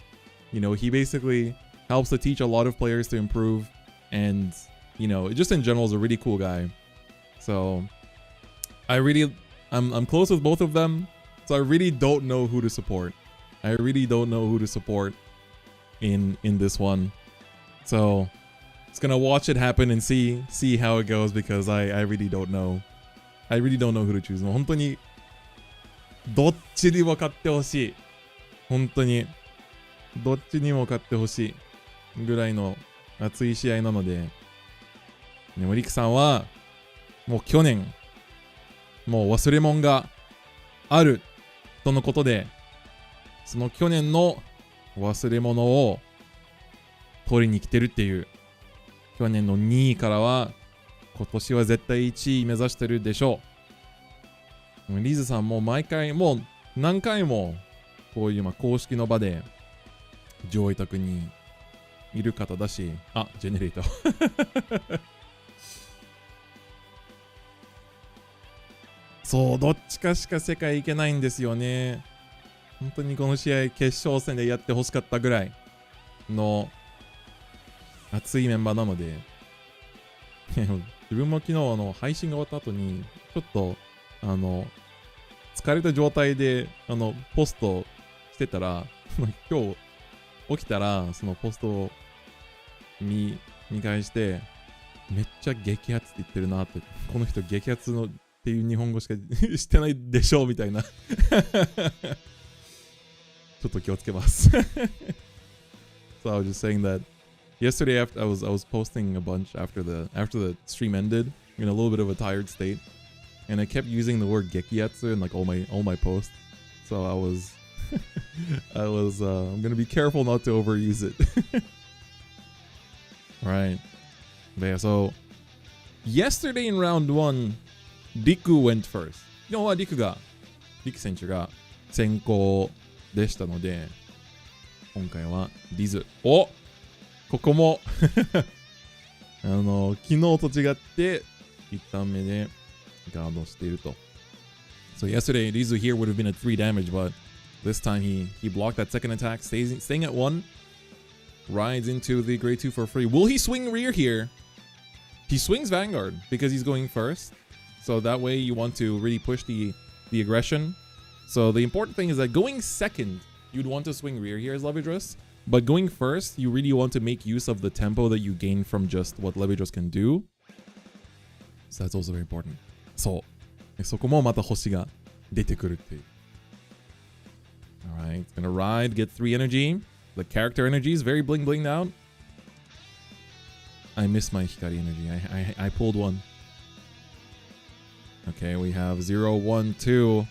You know, he basically helps to teach a lot of players to improve. And, you know, just in general is a really cool guy. So, I'm close with both of them. So I really don't know who to support. I really don't know who to support in this one. So, just gonna watch it happen and see how it goes because I really don't know. I really don't know who to choose. もう本当にどっちにも勝ってほしい。本当にどっちにも勝ってほしいぐらいの熱い試合なので、リクさんはもう去年もう忘れ物があるとのことで、その去年の忘れ物を取りに来てるっていう。去年の2位からは今年は絶対1位目指してるでしょう。リズさんも毎回もう何回もこういう公式の場で上位卓にいる方だし、あ、ジェネレーターそう、どっちかしか世界行けないんですよね。本当にこの試合決勝戦でやってほしかったぐらいの熱いメンバーなので自分も昨日配信が終わった後にちょっと疲れた状態でポストしてたら今日起きたらそのポストを見返してめっちゃ激アツって言ってるなって、この人激アツのっていう日本語しかしてないでしょみたいなちょっと気をつけます。So I was just saying that yesterday after I was posting a bunch after the stream ended in a little bit of a tired state, and I kept using the word gekiatsu in like all my posts. So I was I'm gonna be careful not to overuse it. Right. But yeah, so yesterday in round 1, Riku went first. 今日はリク選手が先行でしたので、今回はリズ。お、ここも昨日と違って1ターン目でガードしていると。So yesterday Rizu here would have been at 3 damage, but this time he blocked that second attack, staying at 1, rides into the grade 2 for free. Will he swing rear here? He swings Vanguard because he's going first. So that way you want to really push the aggression. So the important thing is that going second, you'd want to swing rear here as Levidras. But going first, you really want to make use of the tempo that you gain from just what Levidras can do. So that's also very important. そう。そこもまた星が出てくるっていう。Alright, it's gonna ride, get 3 energy. The character energy is very bling blinged out. I missed my Hikari energy. I pulled one. Okay, we have 0, 1, 2.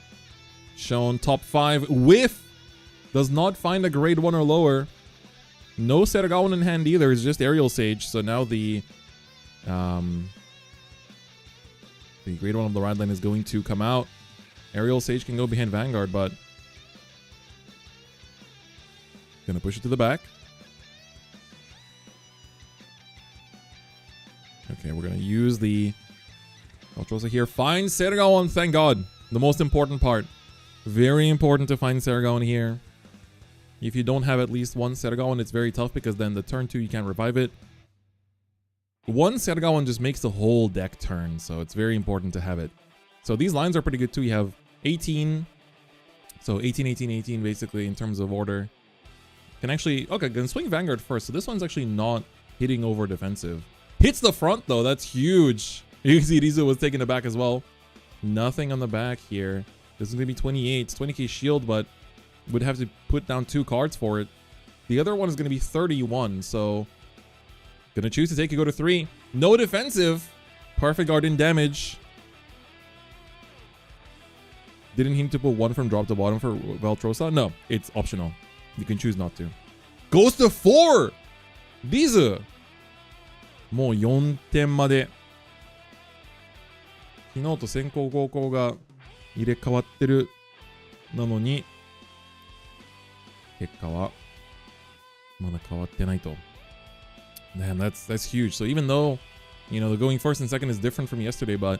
Shown top 5. Whiff! Does not find a grade 1 or lower. No Seragawan in hand either. It's just Aerial Sage. So now the grade 1 of the ride line is going to come out. Aerial Sage can go behind Vanguard, but Gonna push it to the back. Okay, we're gonna use the Ultrosa here. Find Sergaon, thank God. The most important part. Very important to find Sergaon here. If you don't have at least one Sergaon, it's very tough because then the turn 2 you can't revive it. One Sergaon just makes the whole deck turn, so it's very important to have it. So these lines are pretty good too. You have 18. So 18, 18, 18 basically in terms of order. Can actually, okay, gonna swing Vanguard first. So this one's actually not hitting over defensive. Hits the front though, that's huge. You can see Rizu was taking it back as well. Nothing on the back here. This is gonna be 28, it's 20k shield, but would have to put down 2 cards for it. The other one is gonna be 31, so gonna choose to take it, go to 3. No defensive. Perfect guard in damage. Didn't he need to put 1 from drop to bottom for Valtrosa? No, it's optional. You can choose not to. Goes to 4! Rizu! もう4点まで。昨日と先行後攻が入れ替わってる。なのに、結果はまだ変わってないと。Man, that's huge. So even though, you know, the going first and second is different from yesterday, but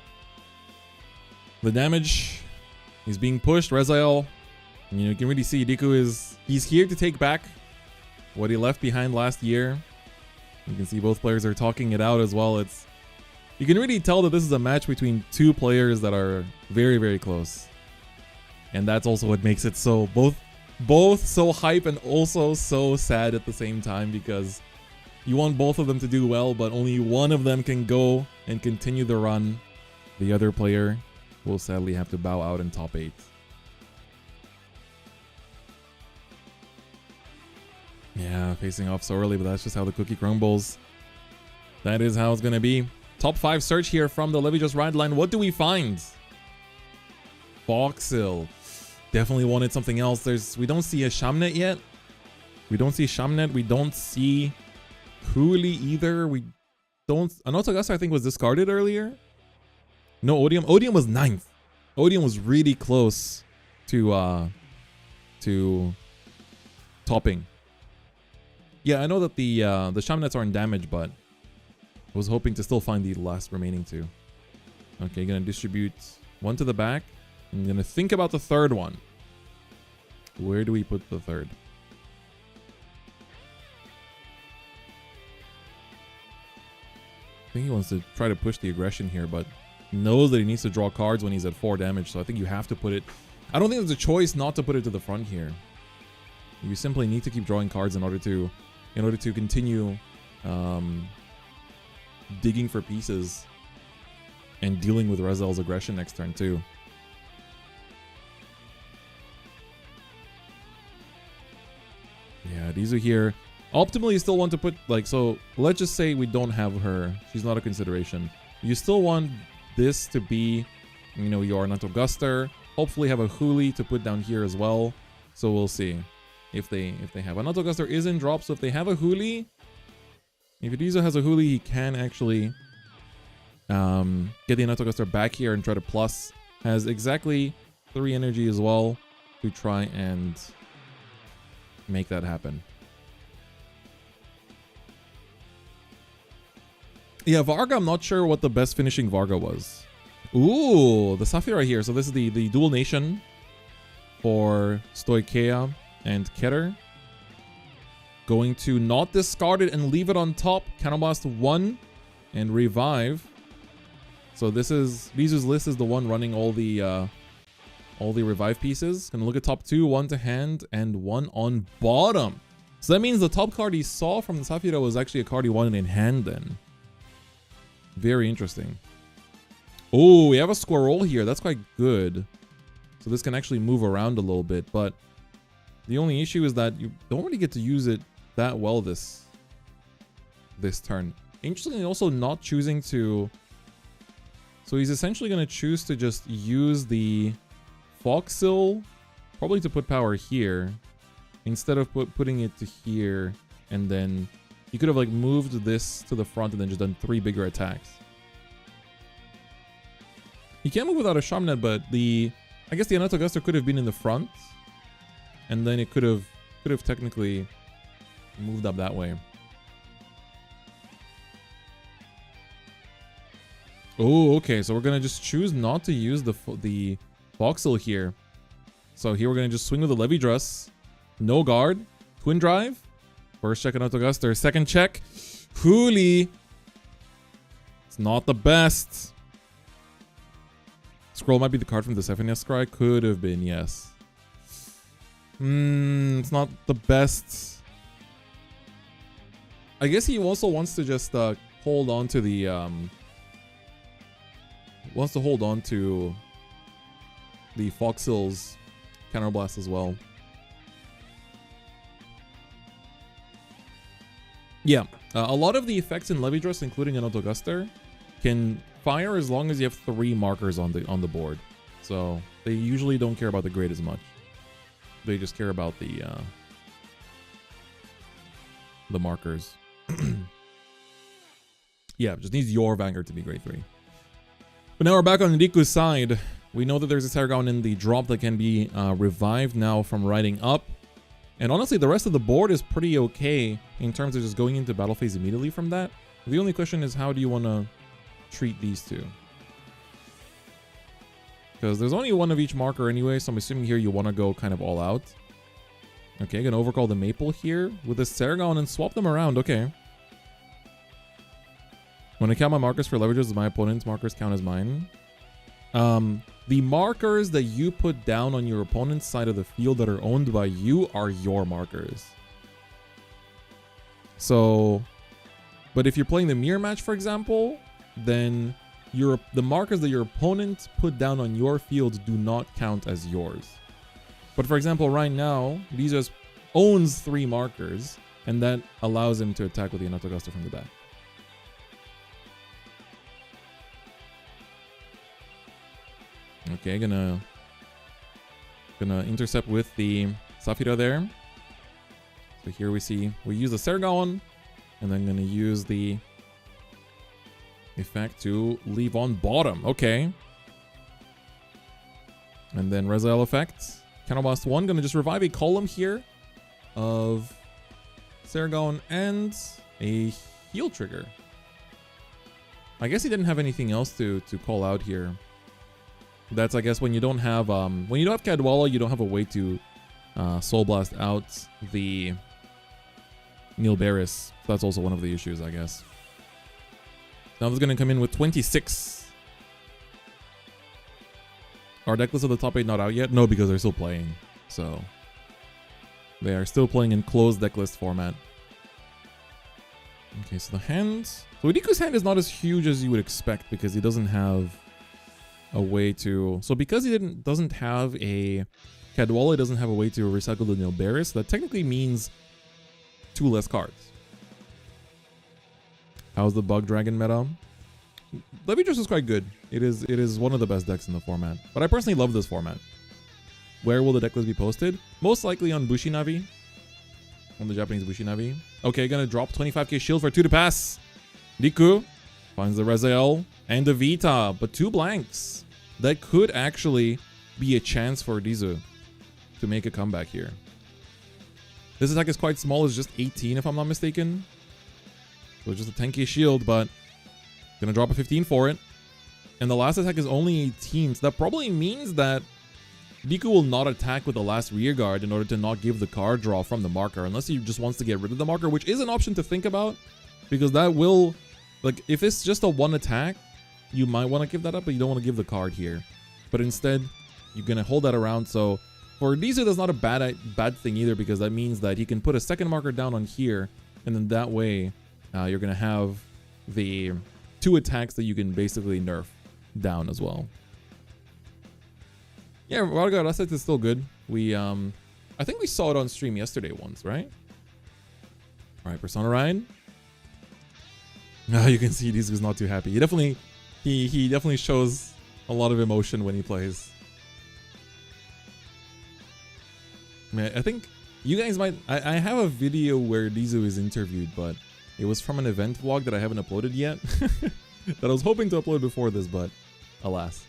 the damage is being pushed. Rezael, you know, you can really see Riku he's here to take back what he left behind last year. You can see both players are talking it out as well. You can really tell that this is a match between 2 players that are very, very close. And that's also what makes it so both so hype and also so sad at the same time, because you want both of them to do well, but only one of them can go and continue the run. The other player will sadly have to bow out in top 8. Yeah, facing off so early, but that's just how the cookie crumbles. That is how it's gonna be. Top 5 search here from the Levidras ride line. What do we find? Foxil. Definitely wanted something else. We don't see a Shamnet yet. We don't see Shamnet. We don't see Huli either. We don't. Anotogasa I think was discarded earlier. No Odium. Odium was 9th. Odium was really close to topping. Yeah, I know that the Shamnets aren't damaged, but I was hoping to still find the last remaining 2. Okay, gonna distribute 1 to the back. I'm gonna think about the 3rd one. Where do we put the 3rd? I think he wants to try to push the aggression here, but knows that he needs to draw cards when he's at 4 damage, so I think you have to put it. I don't think there's a choice not to put it to the front here. You simply need to keep drawing cards in order to continue digging for pieces and dealing with Rezael's aggression next turn too. Yeah, Rizu here. Optimally, you still want to put, like, so let's just say we don't have her. She's not a consideration. You still want this to be, you know, your Natoguster. Hopefully have a Huli to put down here as well. So we'll see if they have. Natoguster is in drop, so if they have a Huli, if Rizu has a Huli, he can actually get the Natoguster back here and try to plus. Has exactly 3 energy as well to try and make that happen. Yeah, Varga, I'm not sure what the best finishing Varga was. Ooh, the Saphira here. So this is the dual nation for Stoikea and Keter. Going to not discard it and leave it on top. Counterblast 1 and revive. So this is Rizu's list is the one running all the revive pieces. Gonna look at top 2, 1 to hand and 1 on bottom. So that means the top card he saw from the Saphira was actually a card he wanted in hand then. Very interesting. Oh, we have a squirrel here. That's quite good. So this can actually move around a little bit, but the only issue is that you don't really get to use it that well this turn. Interestingly, also not choosing to. So he's essentially going to choose to just use the Foxil, probably to put power here, instead of putting it to here, and then he could have like moved this to the front and then just done 3 bigger attacks. He can't move without a Shamnet, but I guess the Anatoguster could have been in the front, and then it could have Could have technically moved up that way. Oh, okay. So we're gonna just choose not to use the voxel here. So here we're gonna just swing with the Levidras. No guard. Twin drive. First check on Autoguster. Second check. Hooli. It's not the best. Scroll might be the card from the Sephiroth Scry. Could have been, yes. It's not the best. I guess he also wants to just hold on to the wants to hold on to the Foxil's counterblast as well. Yeah, a lot of the effects in Levidras, including an Autoguster, can fire as long as you have 3 markers on the board. So they usually don't care about the grade as much. They just care about the markers. Yeah, just needs your Vanguard to be grade 3. But now we're back on Riku's side. We know that there's a Sargon in the drop that can be revived now from riding up. And honestly, the rest of the board is pretty okay in terms of just going into battle phase immediately from that. The only question is, how do you want to treat these two? Because there's only one of each marker anyway, so I'm assuming here you want to go kind of all out. Okay, gonna overcall the Maple here with the Sargon and swap them around. Okay. When I count my markers for Levidras, my opponent's markers count as mine. The markers that you put down on your opponent's side of the field that are owned by you are your markers. So, but if you're playing the mirror match, for example, then the markers that your opponent put down on your field do not count as yours. But for example, right now, Rizu owns 3 markers, and that allows him to attack with the Autoguster from the back. Okay, gonna intercept with the Saphira there. So here we use the Sargon, and then gonna use the effect to leave on bottom. Okay. And then Rezael effect. Counterblast 1, gonna just revive a column here of Sargon and a heal trigger. I guess he didn't have anything else to call out here. That's, I guess, when you don't have Cadwalla, you don't have a way to Soul Blast out the Nilberis. That's also one of the issues, I guess. Now this is gonna come in with 26. Are deck lists of the top 8 not out yet? No, because they're still playing. So they are still playing in closed deck list format. Okay, so the hand. So Riku's hand is not as huge as you would expect because he doesn't have a way to. So because he doesn't have a Cadwalla, doesn't have a way to recycle the Nilberis. That technically means 2 less cards. How's the Bug Dragon meta? Levidras is quite good. It is one of the best decks in the format. But I personally love this format. Where will the decklist be posted? Most likely on Bushinavi. On the Japanese Bushinavi. Okay, gonna drop 25k shield for 2 to pass. Riku finds the Rezael and the Vita, but 2 blanks. That could actually be a chance for Rizu to make a comeback here. This attack is quite small. It's just 18 if I'm not mistaken. So just a 10k shield, but gonna drop a 15 for it. And the last attack is only 18. So that probably means that Riku will not attack with the last rear guard in order to not give the card draw from the marker, unless he just wants to get rid of the marker, which is an option to think about, because that will, like, if it's just a 1 attack, you might want to give that up, but you don't want to give the card here. But instead, you're gonna hold that around. So for Rizu, that's not a bad thing either, because that means that he can put a second marker down on here, and then that way, you're gonna have the 2 attacks that you can basically nerf down as well. Yeah, Vanguard asset is still good. We I think we saw it on stream yesterday once, right? Alright, Persona Ride. You can see Rizu's not too happy. He definitely shows a lot of emotion when he plays. Man, I think you guys might. I have a video where Rizu is interviewed, but it was from an event vlog that I haven't uploaded yet. That I was hoping to upload before this, but alas.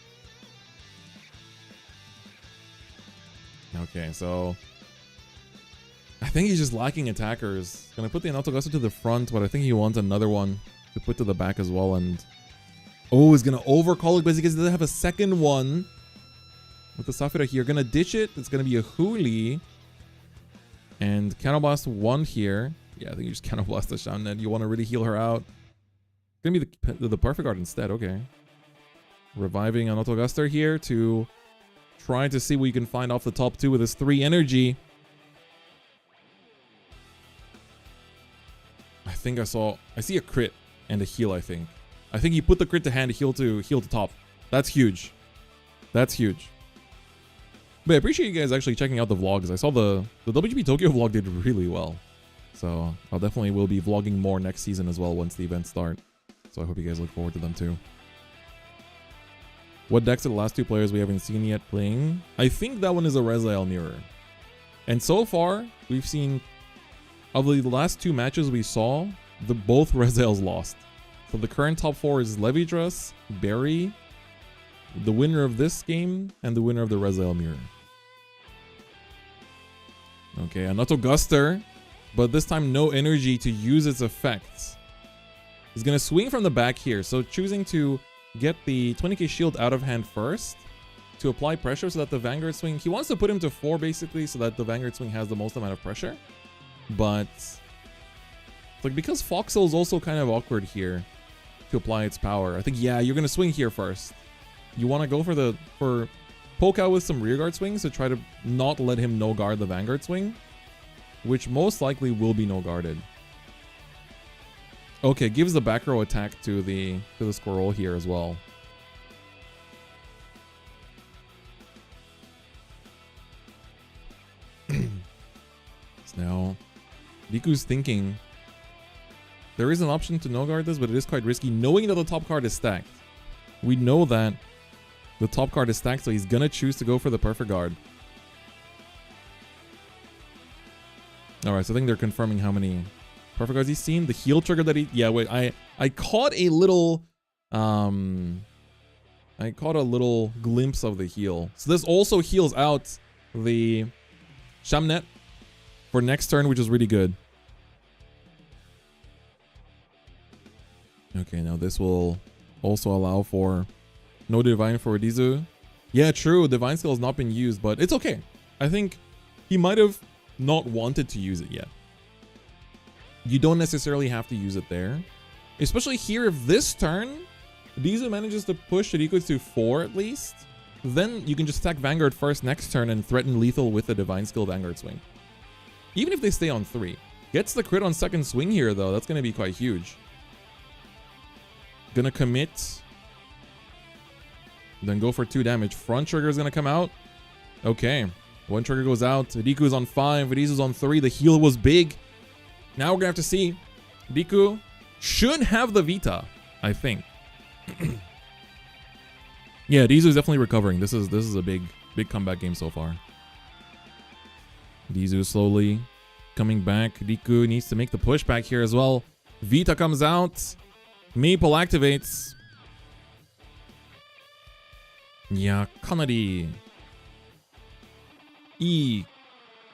Okay, so I think he's just lacking attackers. Gonna put the Anatogasu to the front, but I think he wants another one to put to the back as well. And oh, he's gonna overcall it because he doesn't have a second one. With the Safira here, gonna ditch it. It's gonna be a Huli. And Counterblast 1 here. Yeah, I think you just Counterblast the Shamnet. You want to really heal her out. Gonna be the Perfect Guard instead. Okay. Reviving Anatogaster here to try to see what you can find off the top 2 with his 3 energy. I see a crit and a heal, I think. I think he put the crit to hand to heal to top. That's huge. That's huge. But I appreciate you guys actually checking out the vlogs. I saw the WGP Tokyo vlog did really well. So I'll definitely will be vlogging more next season as well once the events start. So I hope you guys look forward to them too. What decks are the last 2 players we haven't seen yet playing? I think that one is a Rezael mirror. And so far, we've seen, of the last 2 matches we saw, both Rezaels lost. So the current top 4 is Levidras, Barry, the winner of this game, and the winner of the Rezael mirror. Okay, Anatogaster, but this time no energy to use its effects. He's gonna swing from the back here, so choosing to get the 20k shield out of hand first to apply pressure so that the Vanguard swing, he wants to put him to 4 basically so that the Vanguard swing has the most amount of pressure. But like, because Foxhole is also kind of awkward here to apply its power. I think, yeah, you're gonna swing here first. You want to go for poke out with some rear guard swings to try to not let him no guard the Vanguard swing, which most likely will be no guarded. Okay, gives the back row attack to the squirrel here as well. So now Riku's thinking there is an option to no guard this, but it is quite risky knowing that the top card is stacked. We know that the top card is stacked, so he's gonna choose to go for the perfect guard. Alright, so I think they're confirming how many perfect guards he's seen. The heal trigger that he... Yeah, wait, I caught a little... I caught a little glimpse of the heal. So this also heals out the Shamnet for next turn, which is really good. Okay, now this will also allow for no divine for Rizu. Yeah, true. Divine skill has not been used, but it's okay. I think he might have not wanted to use it yet. You don't necessarily have to use it there. Especially here, if this turn, Rizu manages to push Riku to 4 at least, then you can just attack Vanguard first next turn and threaten lethal with a divine skill Vanguard swing. Even if they stay on 3. Gets the crit on second swing here, though. That's going to be quite huge. Gonna commit. Then go for 2 damage. Front trigger is gonna come out. Okay. 1 trigger goes out. Riku's on 5. Rizu's on 3. The heal was big. Now we're gonna have to see. Riku should have the Vita, I think. Yeah, Rizu's definitely recovering. This is a big comeback game so far. Rizu slowly coming back. Riku needs to make the push back here as well. Vita comes out. Maple activates. いや、かなりいい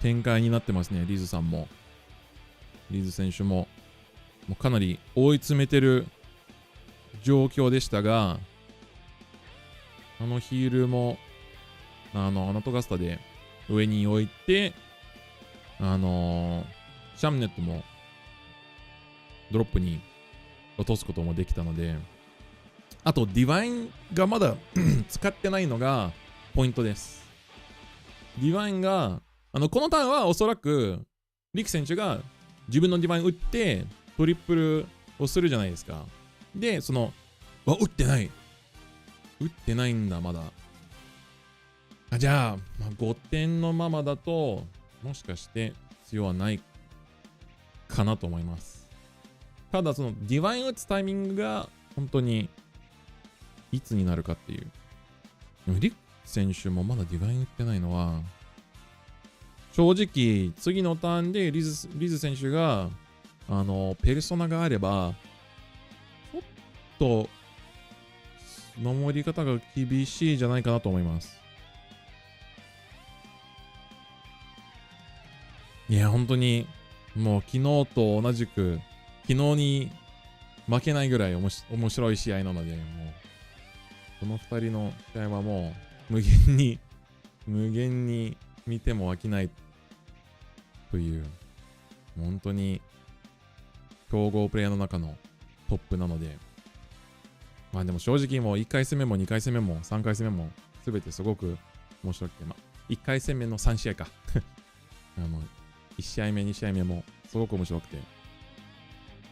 展開になってますね、リズさんも。リズ選手も、もうかなり追い詰めてる状況でしたが、ヒールもアナトガスタで上に置いて、シャムネットもドロップに落とすこともできたので、あとディバインがまだ使ってないのがポイントです。ディバインがこのターンはおそらくリク選手が自分のディバイン打ってトリプルをするじゃないですか。で打ってないんだまだ。じゃあ、5点のままだともしかして必要はないかなと思います。ただそのディバイン打つタイミングが本当にいつになるかっていう。でもリク選手もまだディバイン打ってないのは、正直次のターンでリズ選手がペルソナがあればちょっと守り方が厳しいじゃないかなと思います。いや、本当に、もう昨日と同じく、昨日に負けないぐらい面白い試合なので、もう、この2人の試合はもう、無限に見ても飽きないという、本当に、強豪プレイヤーの中のトップなので、まあでも正直もう1回戦目も2回戦目も3回戦目も全てすごく面白くて、まあ1回戦目の3試合か1試合目2試合目もすごく面白くて。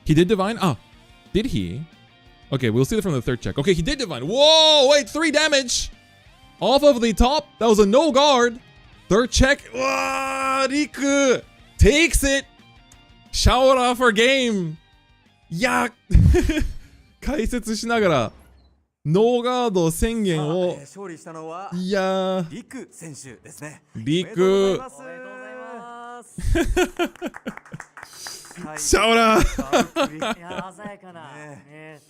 He did divine? Ah, did he? Okay, we'll see it from the third check. Okay, he did divine. Whoa, wait, 3 damage off of the top. That was a no guard. Third check. Whoa, Riku takes it. Shout out for game. いや解説しながらノーガード宣言を、勝利したのは、いやリク選手ですね。リク、おめでとうございます。シャオラいや鮮やかな、ね、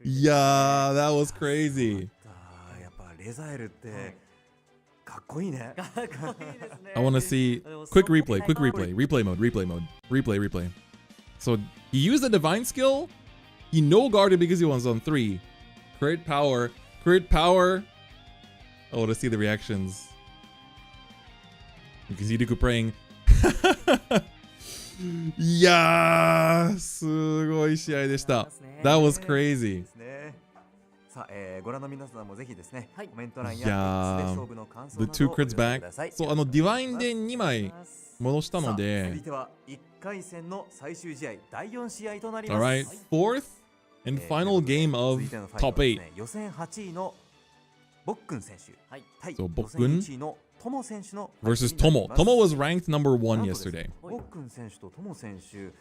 いやthat was crazy。やっぱレザエルってかっこいいね。かっこいいですね。I want to see quick replay replay. So he used the divine skill. He no guarded because he was on 3. Crit power. I want to see the reactions. You can see Riku praying. いやー、すごい試合でした。That was crazy. さあ、ご覧の皆さんもぜひですね、コメント欄いややー、The two crits back. そう、ディバインで2枚戻したので。続いては1回戦の最終試合、第4試合となります。Alright, fourth and final game of top 8. 予選8位のボックン選手対予選 Bokkun 1位のトモ選手の versus Tomo. Tomo was ranked number 1 yesterday. ボックン選手とトモ選手、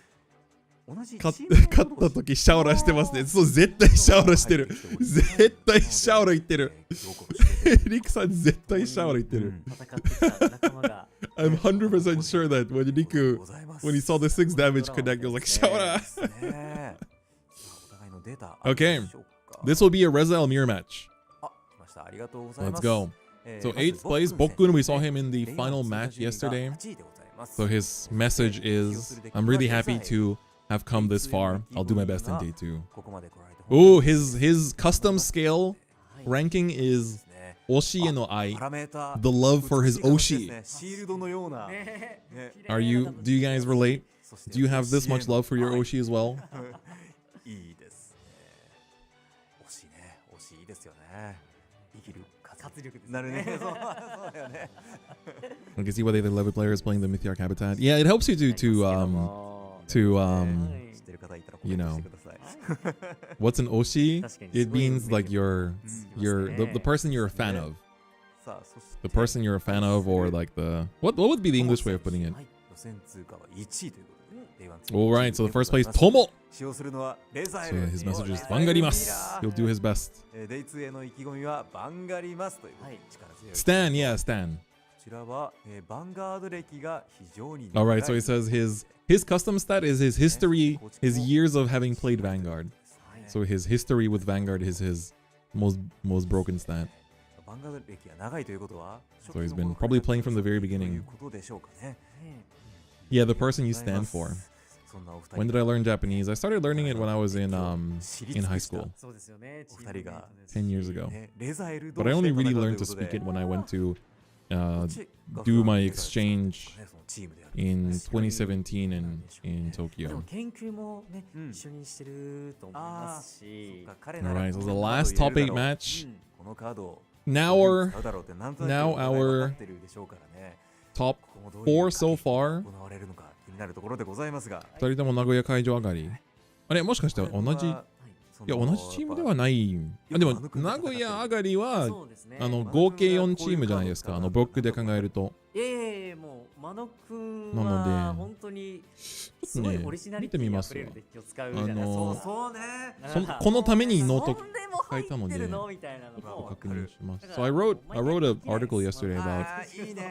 同じ勝った時シャオラしてますね。そう、絶対シャオラしてる。絶対シャオラ言ってる。リクさん絶対シャオラ言ってる。I'm 100% sure that when Riku, when he saw the 6 damage connect, he was like, Shaora! Okay, this will be a Rezael mirror match. Let's go. So 8th place, Bokkun, we saw him in the final match yesterday. So his message is, I'm really happy to have come this far. I'll do my best in day 2. Oh, his custom scale ranking is Oshi no Ai, the love for his Oshi. Do you guys relate? Do you have this much love for your Oshi as well? I can see why the Levid player is playing the Mythiarch habitat. Yeah, it helps you you know, what's an Oshi? It means like the person you're a fan of. The person you're a fan of, or like the what would be the English way of putting it? Alright, so the first place, Tomo! So his message is Vangarimasu. He'll do his best. Stan, yeah, Stan. Alright, so he says his custom stat is his history, his years of having played Vanguard. So his history with Vanguard is his most broken stat. So he's been probably playing from the very beginning. Yeah, the person you stand for. When did I learn Japanese? I started learning it when I was in high school. 10 years ago. But I only really learned to speak it when I went to do my exchange in 2017 in Tokyo. Alright, so the last top 8 match. Now our top 4 so far. 2人とも名古屋会場上がり。あれ、もしかして同じチームではない。でも、名古屋上がりは、合計4チームじゃないですか。ブロックで考えると。もう、マノ君は本当にすごいオリジナリティあふれるデッキを使うじゃないですか。このためにノート書いたので、確認します。So I wrote an article yesterday about,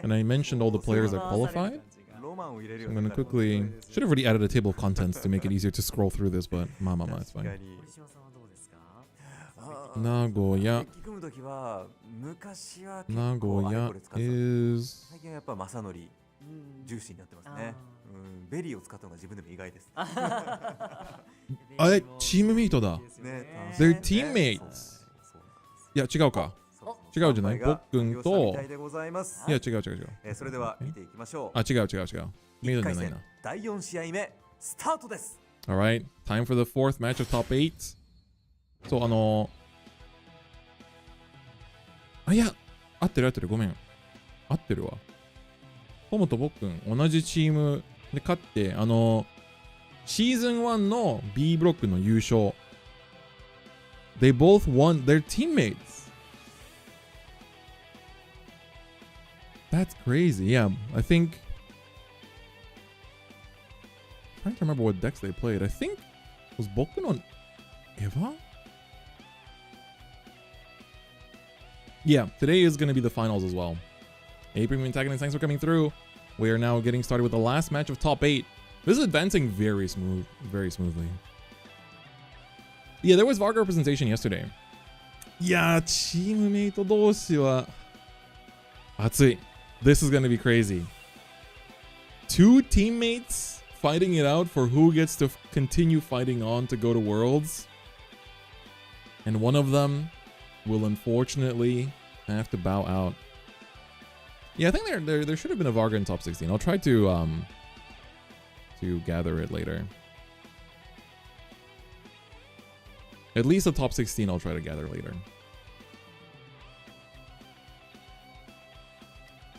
and I mentioned all the players that qualified. So I'm gonna quickly, should have already added a table of contents to make it easier to scroll through this, but it's fine. 名古屋 is ベリーを使ったのが自分でも意外です。あれ、チームメイトだ。They're teammates。いや、違うか。違うじゃない。ボックンと。いや、違う。それでは見ていきましょう。あ、違う。メイトじゃないな。第4試合目、スタートです。Alright, time for the fourth match of top 8. そう、いや、合ってる、ごめん。合ってるわ。トモとボックン、同じチームで勝って、シーズン1の B ブロックの優勝。They both won their teammates. That's crazy. Yeah, I think. I'm trying to remember what decks they played. I think was Bokkun on Eva? Yeah, today is going to be the finals as well. Hey, Premium Antagonists, thanks for coming through. We are now getting started with the last match of top 8. This is advancing very smoothly. Yeah, there was Vanguard representation yesterday. Yeah, teammate 同士は熱い. This is going to be crazy. 2 teammates fighting it out for who gets to continue fighting on to go to Worlds. And one of them will unfortunately have to bow out. Yeah, I think there should have been a Varga in top 16. I'll try to gather it later. At least the top 16 I'll try to gather later.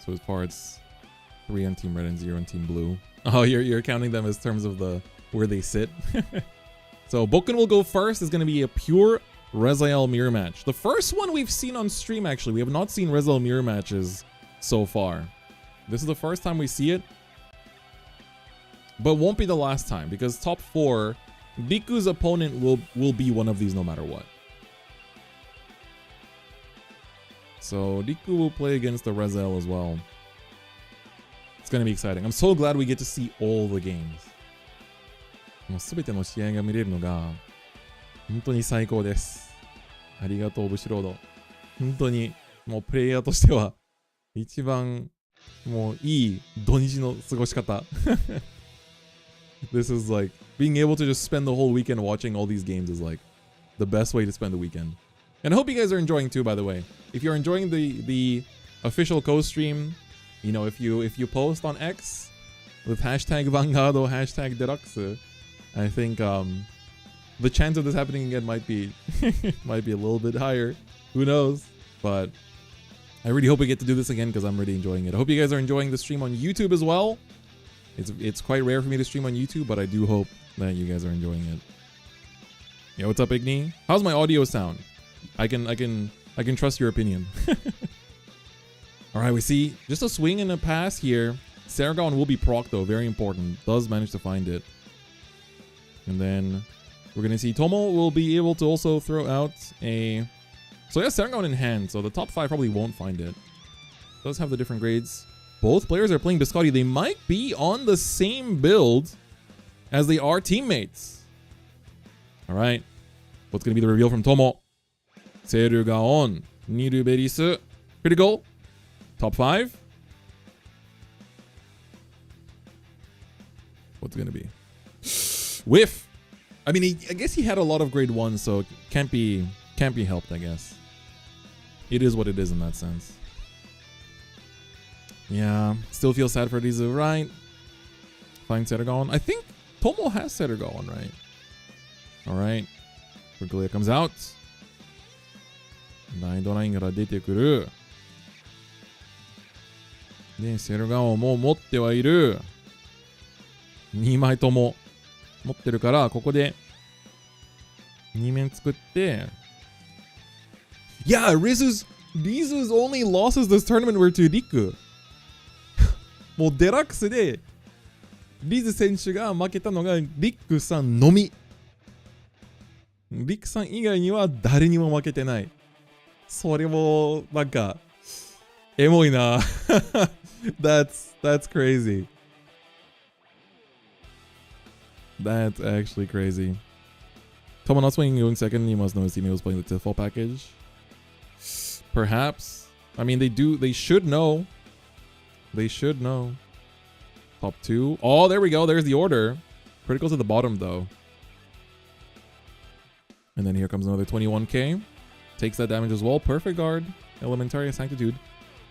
So as far as 3 on Team Red and 0 on Team Blue. Oh, you're counting them as terms of the where they sit. So Bokkun will go first. It's going to be a pure Rezael mirror match. The first one we've seen on stream, actually. We have not seen Rezael mirror matches so far. This is the first time we see it. But won't be the last time, because top 4, Riku's opponent will be one of these no matter what. So Riku will play against the Rezael as well. It's going to be exciting. I'm so glad we get to see all the games. もうすべての試合が見れるのが本当に最高です。ありがとうブシロード。本当にもうプレイヤーとしては一番もういい土日の過ごし方。This is like being able to just spend the whole weekend watching all these games is like the best way to spend the weekend. And I hope you guys are enjoying too, by the way. If you're enjoying the official co-stream, you know, if you post on X with hashtag Vanguard or hashtag Deluxe, I think the chance of this happening again might be might be a little bit higher. Who knows? But I really hope we get to do this again because I'm really enjoying it. I hope you guys are enjoying the stream on YouTube as well. It's quite rare for me to stream on YouTube, but I do hope that you guys are enjoying it. Yeah, what's up, Igni? How's my audio sound? I can trust your opinion. All right, we see just a swing and a pass here. Saragon will be proc though, very important. Does manage to find it. And then we're gonna see Tomo will be able to also throw out a. So yeah, Saragon in hand. So the top 5 probably won't find it. Does have the different grades. Both players are playing Biscotti. They might be on the same build as they are teammates. All right. What's going to be the reveal from Tomo? Serugaon, Niruberis, critical, top 5. What's going to be? Whiff. I mean, I guess he had a lot of grade 1, so it can't be helped, I guess. It is what it is in that sense. Yeah, still feel sad for Rizu, right? Find Seragon. I think Tomo has Seragon, right? Alright. Quickly comes out. ライドラインから出てくる。で、セルガンをもう持ってはいる。2枚とも持ってるから、ここで2面作って。Yeah, Rizu's only losses this tournament were to Riku. もうデラックスでリズ選手が負けたのがリックさんのみ。リックさん以外には誰にも負けてない。それもなんかエモいな。That's crazy. That's actually crazy. Tomo not swinging going second. You must know his teammate was playing the Tifall package. Perhaps. I mean, they should know. They should know. Top 2. Oh, there we go. There's the order. Critical to the bottom, though. And then here comes another 21k. Takes that damage as well. Perfect guard. Elementary Sanctitude.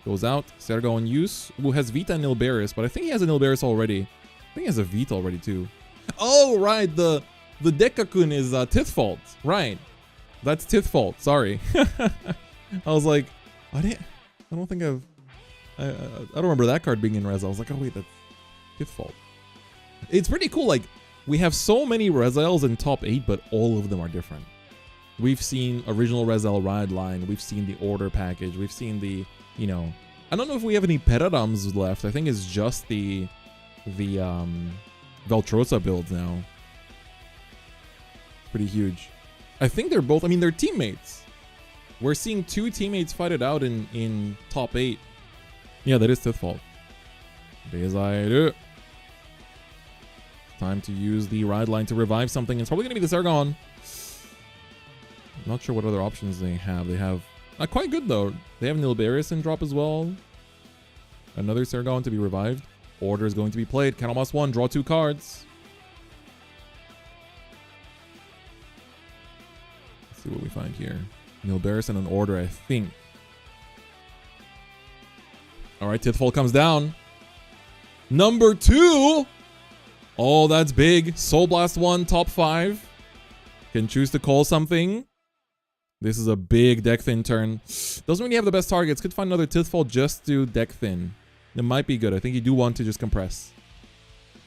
Goes out. Sergo in use. Who has Vita and Nilberis, but I think he has a Nilberis already. I think he has a Vita already, too. Oh, right. The Dekkakun is Tith Fault. Right. That's Tith Fault. Sorry. I was like, I don't think I don't remember that card being in Rezael. I was like, oh, wait, that's Tith Fault. It's pretty cool. Like, we have so many Rezaels in top 8, but all of them are different. We've seen original Rezael ride line. We've seen the order package. We've seen the, you know, I don't know if we have any Peradams left. I think it's just the Veltrosa builds now. Pretty huge. I think they're both, I mean, they're teammates. We're seeing 2 teammates fight it out in top 8. Yeah, that is Tith Fault. Time to use the ride line to revive something. It's probably going to be the Sargon. Not sure what other options they have. They have quite good though. They have Nilberis in drop as well. Another Sargon to be revived. Order is going to be played. Count almost 1. Draw 2 cards. Let's see what we find here. Nilberis and an order, I think. All right, Tithfall comes down. Number 2. Oh, that's big. Soul Blast 1, top 5. Can choose to call something. This is a big deck thin turn. Doesn't really have the best targets. Could find another Tithfall just to deck thin. It might be good. I think you do want to just compress.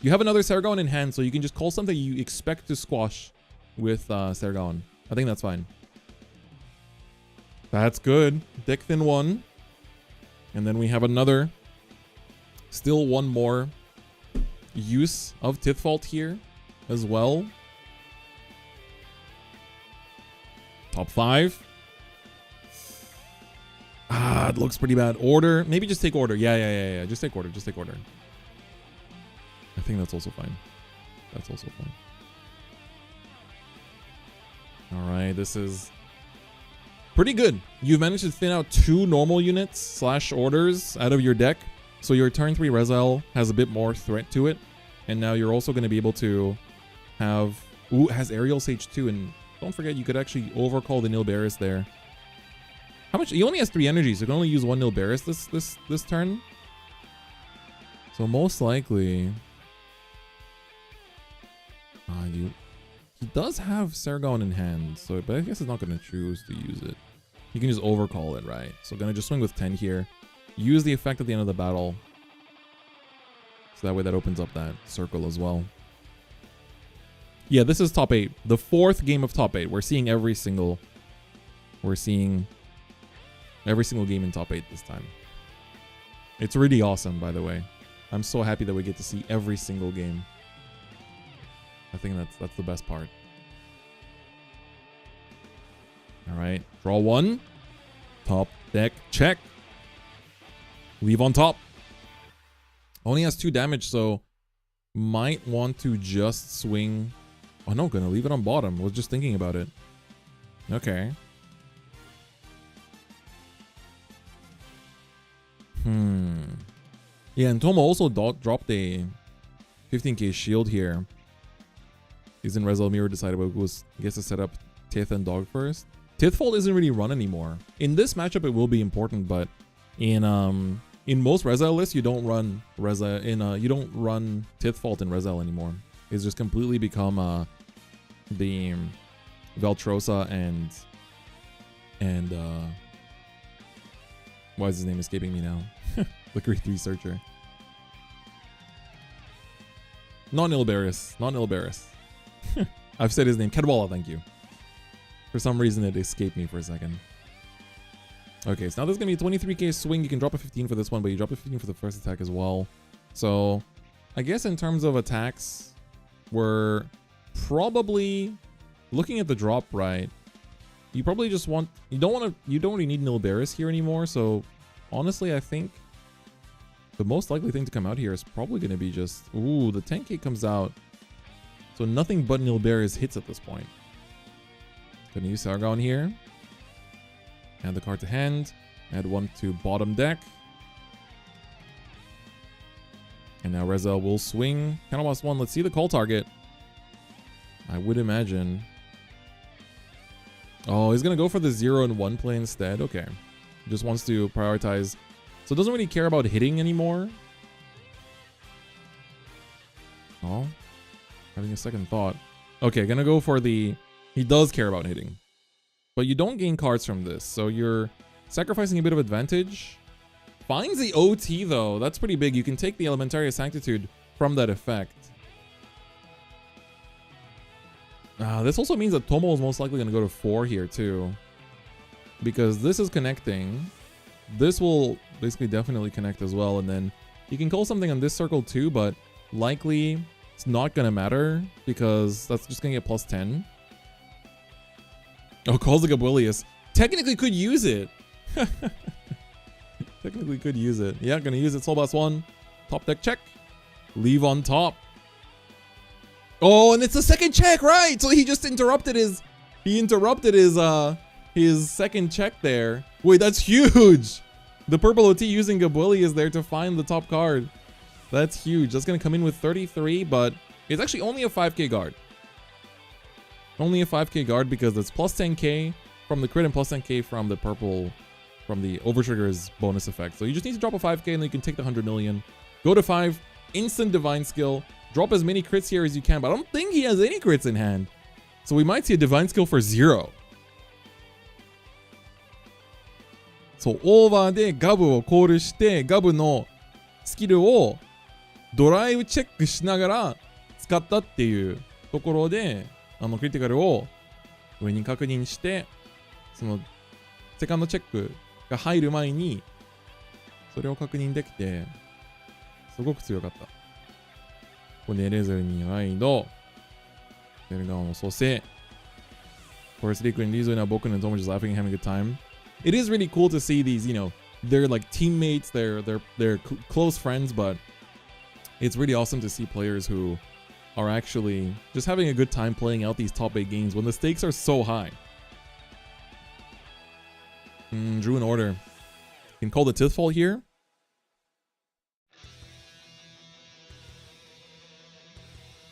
You have another Sargon in hand, so you can just call something you expect to squash with Sargon. I think that's fine. That's good. Deck thin 1. And then we have another. Still one more use of Tithfault here as well. Top 5. It looks pretty bad. Order. Maybe just take order. Yeah. Just take order. Just take order. I think that's also fine. That's also fine. All right. This is pretty good. You've managed to thin out 2 normal units / orders out of your deck. So your turn 3 Rezael has a bit more threat to it. And now you're also going to be able to have... Ooh, it has Aerial Sage 2. And don't forget, you could actually overcall the Nilberis there. How much? He only has 3 energies. So you can only use 1 Nilberis this turn. So most likely... He does have Sargon in hand. So, but I guess he's not going to choose to use it. You can just overcall it, right? So going to just swing with 10 here. Use the effect at the end of the battle. So that way that opens up that circle as well. Yeah, this is top 8. The 4th game of top 8. We're seeing every single game in top 8 this time. It's really awesome, by the way. I'm so happy that we get to see every single game. I think that's the best part. All right, draw 1. Top deck check. Leave on top. Only has 2 damage, so might want to just swing. Oh no, gonna leave it on bottom. Was just thinking about it. Okay. Yeah, and Tomo also dropped a 15k shield here. He's in Rezael Mirror, decided what was, I guess, to set up Tith and Dog first. Tithfold isn't really run anymore. In this matchup, it will be important, but in most Rezael lists, you don't run you don't run Tithfault in Rezael anymore. It's just completely become the Veltrosa and why is his name escaping me now? The Great Researcher. Not Nilberis. I've said his name. Kedwalla, thank you. For some reason, it escaped me for a second. Okay, so now there's going to be a 23k swing. You can drop a 15 for this one, but you drop a 15 for the first attack as well. So, I guess in terms of attacks, we're probably looking at the drop right. You probably just want... You don't really need Nilberis here anymore, so honestly, I think the most likely thing to come out here is probably going to be just... Ooh, the 10k comes out. So nothing but Nilberis hits at this point. Gonna use Sargon here. Add the card to hand. Add 1 to bottom deck. And now Rezael will swing. Kind of lost one. Let's see the call target. I would imagine. Oh, he's going to go for the 0 and 1 play instead. Okay. Just wants to prioritize. So doesn't really care about hitting anymore. Oh. Having a second thought. Okay, going to go for the... He does care about hitting. But you don't gain cards from this. So you're sacrificing a bit of advantage. Finds the OT though. That's pretty big. You can take the Elementaria Sanctitude from that effect. This also means that Tomo is most likely going to go to 4 here too. Because this is connecting. This will basically definitely connect as well. And then you can call something on this circle too, but likely it's not going to matter because that's just going to get plus 10. Oh, calls the Gabuilius. Technically could use it. Technically could use it. Yeah, going to use it. Soul Blast 1. Top deck check. Leave on top. Oh, and it's the second check, right? So he just interrupted his... He interrupted his second check there. Wait, that's huge. The purple OT using Gabuilius there to find the top card. That's huge. That's going to come in with 33, but it's actually only a 5k guard. Only a 5k guard because it's plus 10k from the crit and plus 10k from the purple, from the Overtrigger's bonus effect. So you just need to drop a 5k and then you can take the 100 million. Go to 5, instant Divine Skill. Drop as many crits here as you can, but I don't think he has any crits in hand. So we might see a Divine Skill for 0. そう、オーバーでガブをコールして、ガブのスキルをドライブチェックしながら使ったっていうところで、クリティカルを上に確認して、そのセカンドチェックが入る前に、それを確認できて、すごく強かった。ここでレゼルにライド、ベルガンを蘇生。Of course, Riku and Rizu now Bokkun and Tomo just laughing and having a good time. It is really cool to see these, you know, they're like teammates, they're close friends, but it's really awesome to see players who are actually just having a good time playing out these top 8 games when the stakes are so high. Drew an order. You can call the Tithfall here.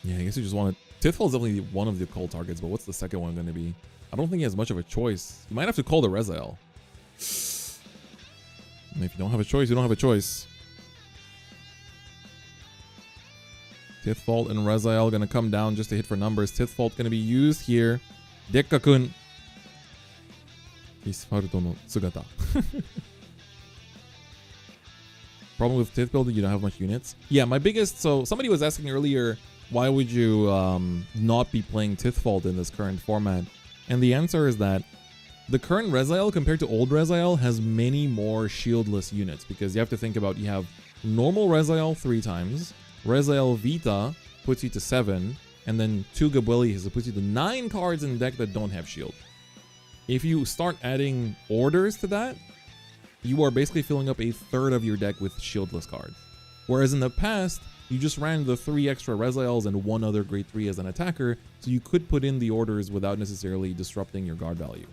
Yeah, I guess you just want to... Tithfall is definitely one of the call targets, but what's the second one going to be? I don't think he has much of a choice. You might have to call the Rezael. And if you don't have a choice, you don't have a choice. Tithfault and Rezael going to come down just to hit for numbers. Tithfault going to be used here. Dekka-kun. Isfaruto no Tsugata. Problem with Tith building, you don't have much units. Yeah, my biggest... So somebody was asking earlier, why would you not be playing Tithfault in this current format? And the answer is that the current Rezael compared to old Rezael has many more shieldless units because you have to think about you have normal Rezael 3 times, Rezael Vita puts you to 7, and then 2 Gabuilius that puts you to 9 cards in the deck that don't have shield. If you start adding orders to that, you are basically filling up a third of your deck with shieldless cards. Whereas in the past, you just ran the 3 extra Rezaels and 1 other grade 3 as an attacker, so you could put in the orders without necessarily disrupting your guard value.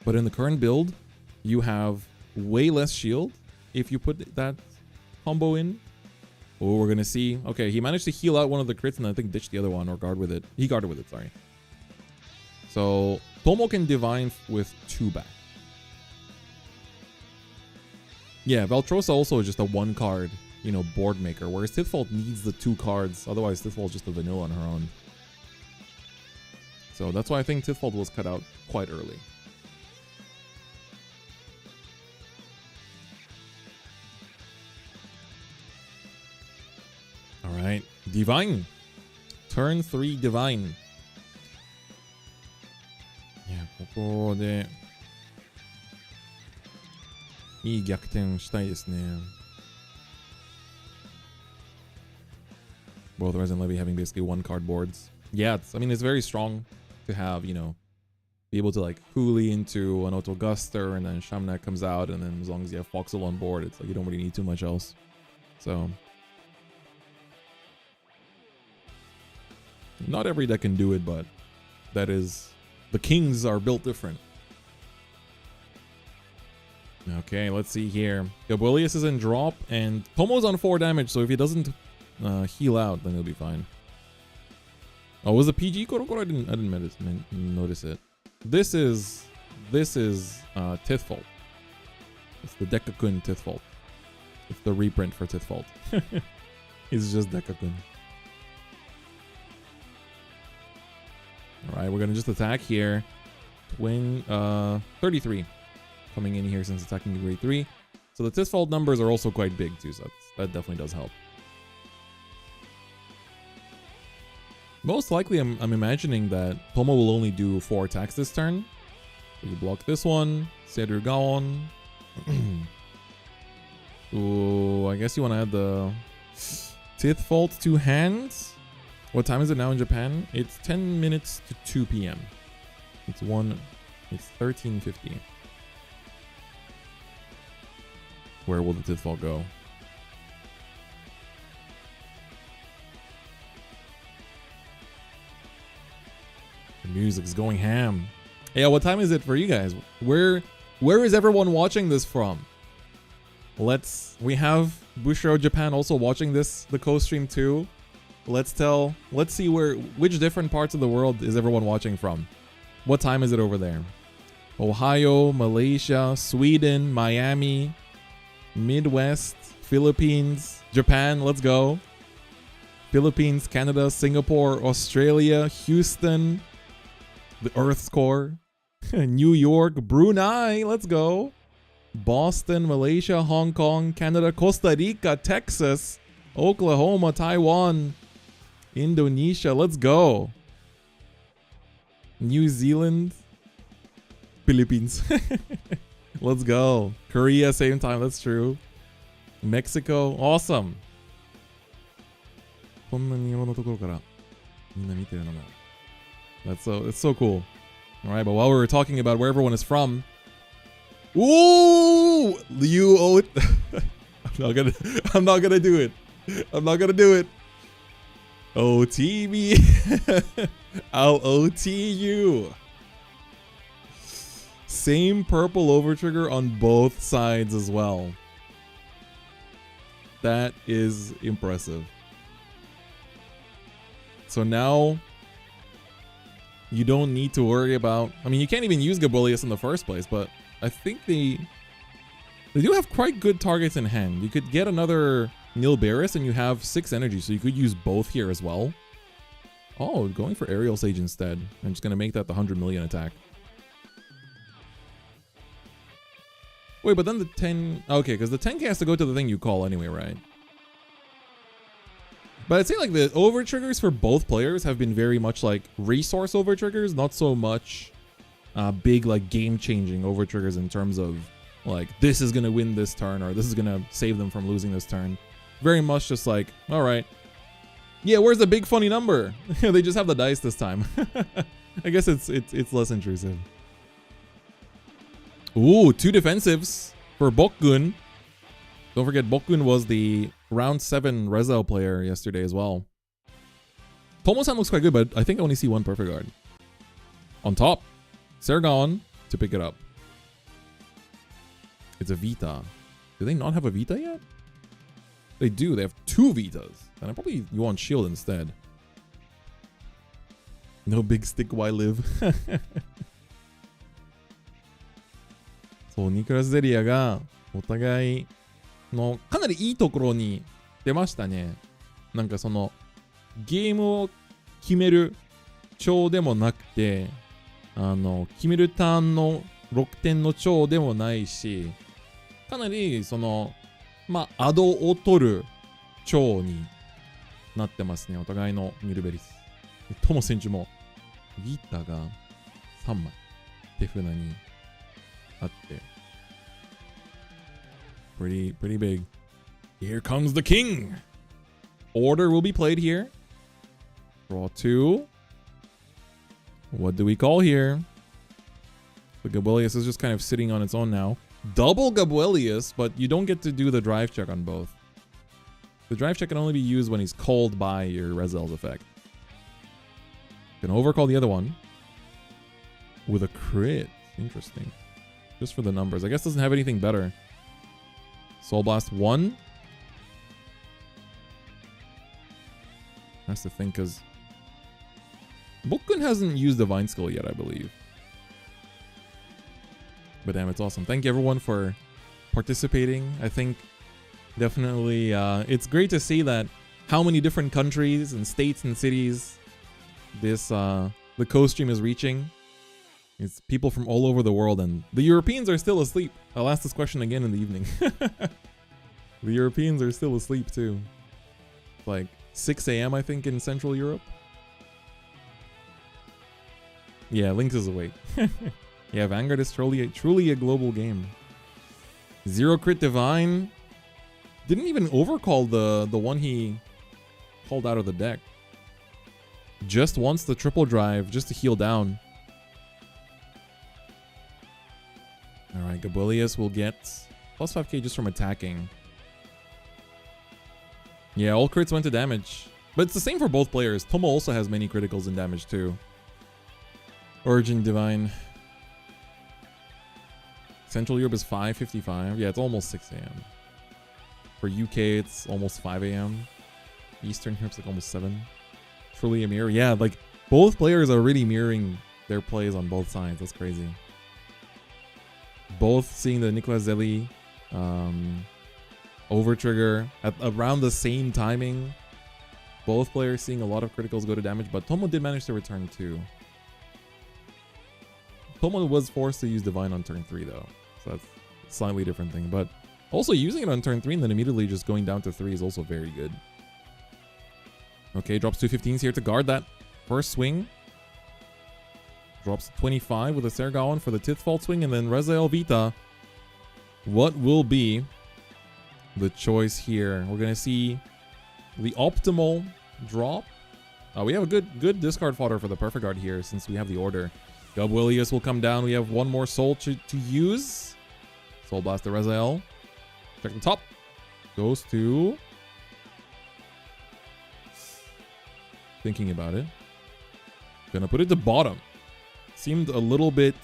But in the current build, you have way less shield if you put that combo in. Oh, we're going to see. Okay, he managed to heal out one of the crits and I think ditched the other one or guard with it. He guarded with it, sorry. So, Tomo can divine with 2 back. Yeah, Valtrosa also is just a 1 card, you know, board maker, whereas Tithfault needs the 2 cards. Otherwise, Tithfault is just a vanilla on her own. So that's why I think Tithfault was cut out quite early. Alright, Divine. Turn 3 Divine. Yeah, ここでいい逆転したいですね。Both Rez and Levy having basically 1 card boards. Yeah, I mean, it's very strong to have, you know, be able to like Huli into an Autoguster and then Shamnak comes out, and then as long as you have Foxel on board, it's like you don't really need too much else. So not every deck can do it, but that is... The kings are built different. Okay, let's see here. Gabwilius is in drop, and Tomo's on 4 damage, so if he doesn't heal out, then he'll be fine. Oh, was the PG Korokoro? I didn't notice it. This is Tithfault. It's the Dekakun Tithfault. It's the reprint for Tithfault. It's just Dekakun. Alright, we're gonna just attack here. 33 coming in here since attacking grade 3. So the Tithfault numbers are also quite big too, so that definitely does help. Most likely, I'm imagining that Tomo will only do 4 attacks this turn. So you block this one, Seru Gaon. Ooh, I guess you want to add the Tithfault to hands. What time is it now in Japan? It's 10 minutes to 2 p.m. It's 13:50. Where will the Tithfault go? The music's going ham. Yeah, what time is it for you guys? Where is everyone watching this from? We have Bushro Japan also watching this, the co-stream too. Let's see which different parts of the world is everyone watching from. What time is it over there? Ohio, Malaysia, Sweden, Miami, Midwest, Philippines, Japan, let's go. Philippines, Canada, Singapore, Australia, Houston, the Earth's core, New York, Brunei, let's go. Boston, Malaysia, Hong Kong, Canada, Costa Rica, Texas, Oklahoma, Taiwan, Indonesia, let's go. New Zealand, Philippines, let's go. Korea, same time, that's true. Mexico, awesome. It's so cool. Alright, but while we were talking about where everyone is from, ooh, you owe it. I'm not gonna do it. I'm not gonna do it. OT me. I'll OT you. Same purple overtrigger on both sides as well. That is impressive. So now you don't need to worry about, I mean, you can't even use Gabwilius in the first place, but I think they do have quite good targets in hand. You could get another Nilberis and you have 6 energy, so you could use both here as well. Oh, going for Aerial Sage instead. I'm just going to make that the 100 million attack. Wait, but then the 10... Okay, because the 10k has to go to the thing you call anyway, right? But I'd say like the over triggers for both players have been very much like resource over triggers, not so much big like game changing over triggers in terms of like this is gonna win this turn or this is gonna save them from losing this turn. Very much just like, all right, yeah, where's the big funny number? They just have the dice this time. I guess it's less intrusive. Ooh, 2 defensives for Bokkun. Don't forget, Bokkun was the round 7 Rezael player yesterday as well. Tomo-san looks quite good, but I think I only see 1 perfect guard. On top, Sergon to pick it up. It's a Vita. Do they not have a Vita yet? They do. They have 2 Vitas. And I probably want Shield instead. No big stick, why live? そう、ニクラス・ゼリアがお互いのかなりいいところに出ましたね。なんかそのゲームを決める長でもなくて、決めるターンの6点の長でもないし、かなりそのまあアドを取る長になってますね。お互いのミルベリス。トモ選手もギターが3枚手札にあって。Pretty big. Here comes the king. Order will be played here. Draw 2. What do we call here? The Gabwilius is just kind of sitting on its own now. Double Gabwilius, but you don't get to do the drive check on both. The drive check can only be used when he's called by your Rezael's effect. You can overcall the other one with a crit. Interesting. Just for the numbers. I guess doesn't have anything better. Soul Blast 1. Has to think, because Bokkun hasn't used Divine Skill yet, I believe. But damn, it's awesome. Thank you everyone for participating. I think definitely it's great to see that how many different countries and states and cities this the co-stream is reaching. It's people from all over the world, and the Europeans are still asleep. I'll ask this question again in the evening. The Europeans are still asleep too. Like 6 a.m. I think in Central Europe. Yeah, Lynx is awake. Yeah, Vanguard is truly a global game. Zero crit divine. Didn't even overcall the one he called out of the deck. Just wants the triple drive just to heal down. Alright, Gabulius will get plus 5k just from attacking. Yeah, all crits went to damage. But it's the same for both players. Tomo also has many criticals and damage too. Origin Divine. Central Europe is 5:55. Yeah, it's almost 6 a.m. For UK, it's almost 5 a.m. Eastern Europe's like almost 7. Truly a mirror. Yeah, like both players are really mirroring their plays on both sides. That's crazy. Both seeing the Nicolas Zeli over trigger at around the same timing. Both players seeing a lot of criticals go to damage, but Tomo did manage to return too. Tomo was forced to use Divine on turn 3 though, so that's a slightly different thing. But also using it on turn 3 and then immediately just going down to 3 is also very good. Okay, drops 215s here to guard that first swing. Drops 25 with a Sergaon for the Tithfault swing, and then Rezael Vita. What will be the choice here? We're gonna see the optimal drop. We have a good discard fodder for the Perfect Guard here since we have the order. Gabulius will come down. We have one more soul to use. Soul Blast to Rezael. Check the top. Goes to... Thinking about it. Gonna put it to bottom. Seemed a little bit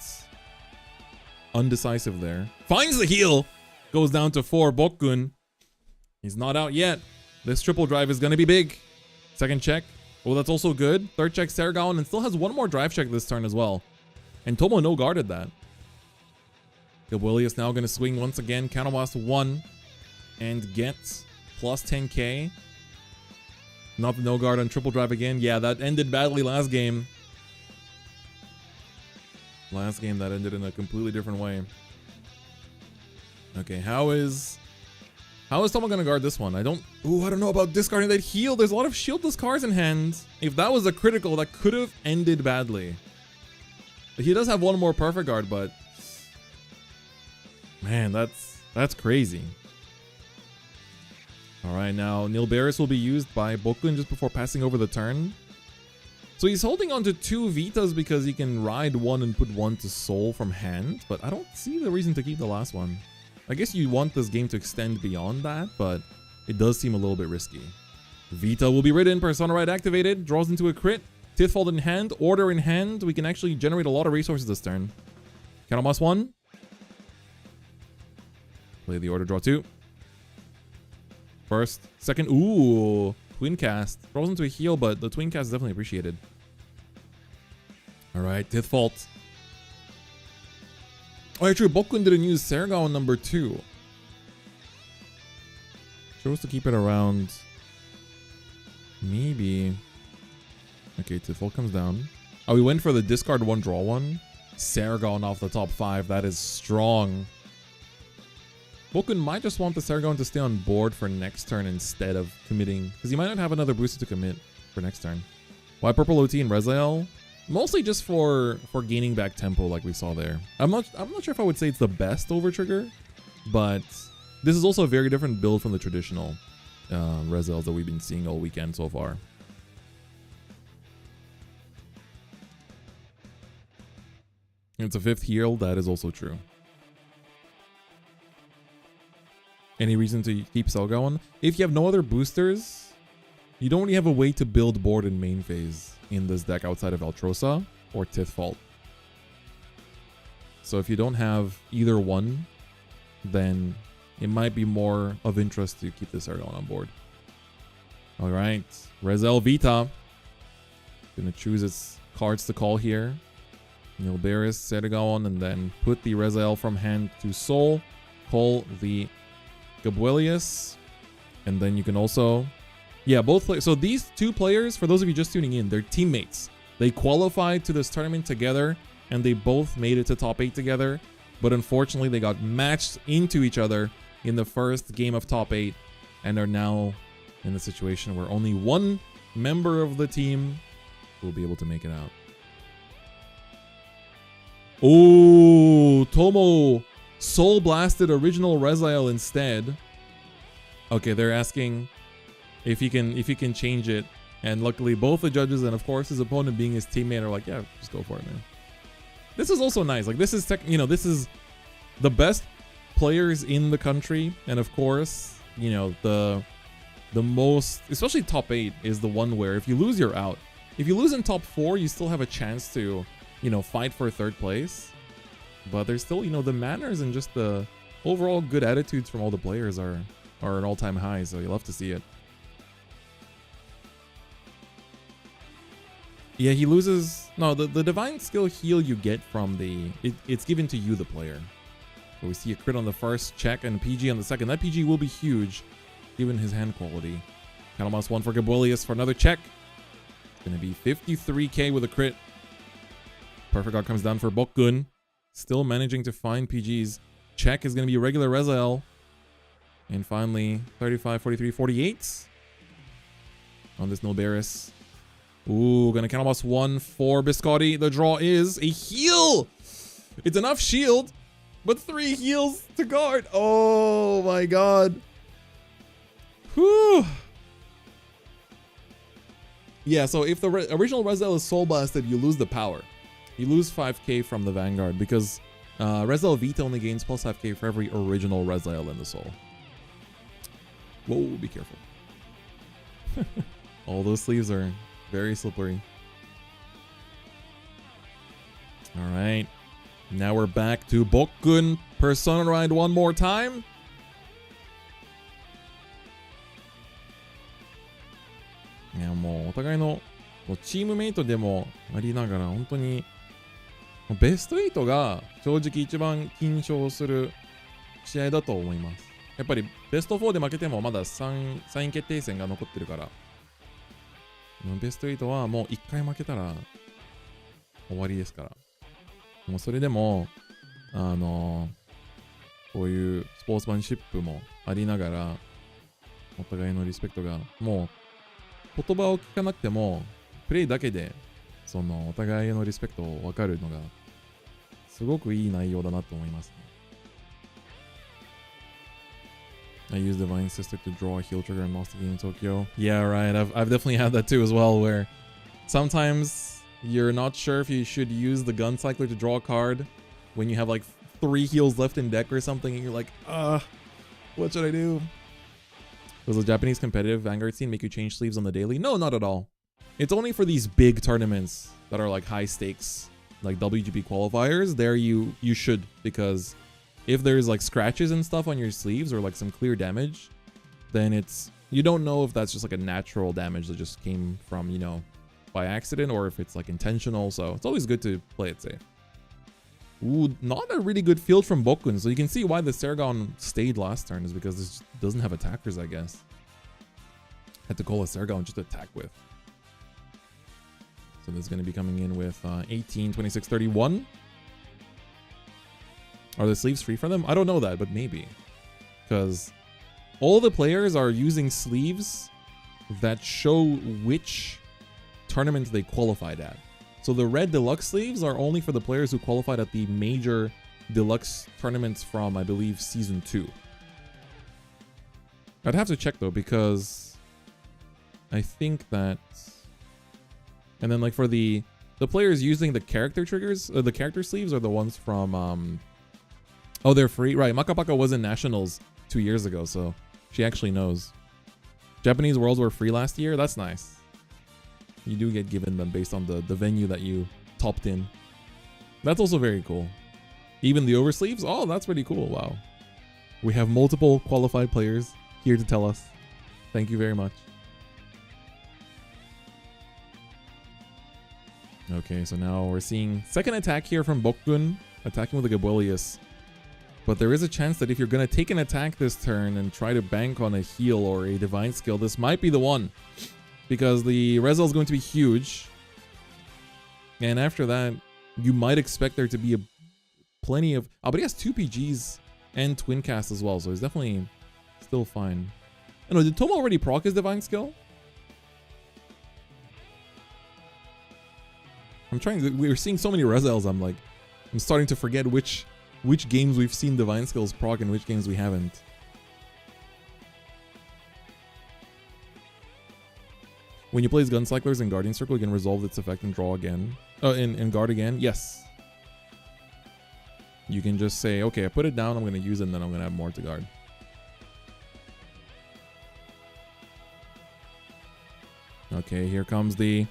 undecisive there. Finds the heal. Goes down to 4. Bokkun. He's not out yet. This triple drive is gonna be big. Second check. Oh, that's also good. Third check Sergaon, and still has one more drive check this turn as well. And Tomo no guarded that. Gabulius now gonna swing once again. Counterblast 1 and get plus 10k. Not the no guard on triple drive again. Yeah, that ended badly last game. Last game that ended in a completely different way. Okay, how is Tomo gonna guard this one? I don't know about discarding that heal. There's a lot of shieldless cards in hand. If that was a critical, that could have ended badly. He does have one more Perfect Guard, but man, that's crazy. All right, now Nilberis will be used by Bokkun just before passing over the turn. So he's holding on to 2 Vitas because he can ride one and put one to soul from hand, but I don't see the reason to keep the last one. I guess you want this game to extend beyond that, but it does seem a little bit risky. Vita will be ridden, Persona Ride activated, draws into a crit, Tithfault in hand, Order in hand. We can actually generate a lot of resources this turn. Counterblast 1. Play the Order, draw 2. First, second, ooh, Twin Cast. Throws into a heal, but the Twin Cast is definitely appreciated. Alright, Tithfault. Oh, yeah, true. Bokkun didn't use Sergaon number 2. Chose to keep it around. Maybe. Okay, Tithfault comes down. Oh, we went for the discard 1, draw 1. Sergaon off the top 5. That is strong. Bokkun might just want the Sergaon to stay on board for next turn instead of committing, because he might not have another booster to commit for next turn. Why purple OT and Rezael? Mostly just for gaining back tempo like we saw there. I'm not sure if I would say it's the best over trigger, but this is also a very different build from the traditional Rezaels that we've been seeing all weekend so far. It's a 5th heal, that is also true. Any reason to keep Sergaon? If you have no other boosters, you don't really have a way to build board in main phase in this deck outside of Altrosa or Tithfault. So if you don't have either one, then it might be more of interest to keep this Aragon on board. All right, Rezael Vita. Gonna choose its cards to call here. Nilberis, Sergaon, and then put the Rezael from hand to soul. Call the Gabuelius. And then you can also... Yeah, both players. So these two players, for those of you just tuning in, they're teammates. They qualified to this tournament together, and they both made it to top 8 together. But unfortunately, they got matched into each other in the first game of top 8, and are now in the situation where only one member of the team will be able to make it out. Oh, Tomo soul blasted original Rezael instead. Okay, they're asking if he can change it, and luckily both the judges and of course his opponent being his teammate are like, yeah, just go for it, man. This is also nice. Like, this is this is the best players in the country, and of course, you know, the most, especially top 8 is the one where if you lose, you're out. If you lose in top 4, you still have a chance to, you know, fight for 3rd place. But there's still, you know, the manners and just the overall good attitudes from all the players are an all-time high, so you love to see it. Yeah, he loses... No, the divine skill heal you get from the... It's given to you, the player. So we see a crit on the first check and a PG on the second. That PG will be huge, given his hand quality. Candlemas 1 for Gabuelius for another check. It's going to be 53k with a crit. Perfect God comes down for Bokkun. Still managing to find PGs. Check is going to be regular Rezael. And finally, 35, 43, 48 on this Nilberis. Ooh, gonna Candlemas 1 for Biscotti. The draw is a heal. It's enough shield, but 3 heals to guard. Oh my god. Whew. Yeah, so if the original Rezael is soul blasted, you lose the power. You lose 5k from the Vanguard because Rezael Vita only gains plus 5k for every original Rezael in the soul. Whoa, be careful. All those sleeves are very slippery. All right. Now we're back to Bokkun. Persona Ride one more time.いや、もうお互いのチームメイトでもありながら、本当にベスト8が正直一番緊張する試合だと思います。やっぱりベスト4で負けてもまだ3位決定戦が残ってるから、ベスト8はもう1回負けたら終わりですから。もうそれでもこういうスポーツマンシップもありながら、お互いのリスペクトがもう言葉を聞かなくてもプレイだけでそのお互いのリスペクトを分かるのがすごくいい内容だなと思いますね。I used Divine Sister to draw a heal trigger and lost the game in Tokyo. Yeah, right. I've definitely had that too as well, where sometimes you're not sure if you should use the Gun Cycler to draw a card when you have like 3 heals left in deck or something, and you're like, what should I do? Does the Japanese competitive Vanguard scene make you change sleeves on the daily? No, not at all. It's only for these big tournaments that are like high stakes, like WGP qualifiers. There you should, because if there's like scratches and stuff on your sleeves or like some clear damage, then you don't know if that's just like a natural damage that just came from, you know, by accident, or if it's like intentional. So it's always good to play it safe. Ooh, not a really good field from Bokkun. So you can see why the Sergon stayed last turn is because this doesn't have attackers, I guess. Had to call a Sergon just to attack with. So this is going to be coming in with 18, 26, 31. Are the sleeves free for them? I don't know that, but maybe. Because all the players are using sleeves that show which tournaments they qualified at. So the red deluxe sleeves are only for the players who qualified at the major deluxe tournaments from, I believe, season 2. I'd have to check though, because I think that... And then like for the players using the character triggers, the character sleeves are the ones from... Oh, they're free? Right, Makapaka was in Nationals 2 years ago, so she actually knows. Japanese Worlds were free last year? That's nice. You do get given them based on the venue that you topped in. That's also very cool. Even the oversleeves? Oh, that's pretty cool. Wow. We have multiple qualified players here to tell us. Thank you very much. Okay, so now we're seeing second attack here from Bokkun, attacking with the Gabwelius. But there is a chance that if you're going to take an attack this turn and try to bank on a heal or a divine skill, this might be the one. Because the Rezael is going to be huge. And after that, you might expect there to be plenty of... Oh, but he has 2 PGs and Twin Cast as well, so he's definitely still fine. I know, did Tomo already proc his divine skill? I'm trying to... We're seeing so many Rezaels, I'm starting to forget which games we've seen divine skills proc and which games we haven't. When you play Guncyclers in Guardian Circle, you can resolve its effect and draw again. And guard again? Yes. You can just say, okay, I put it down, I'm going to use it, and then I'm going to have more to guard. Okay, here comes the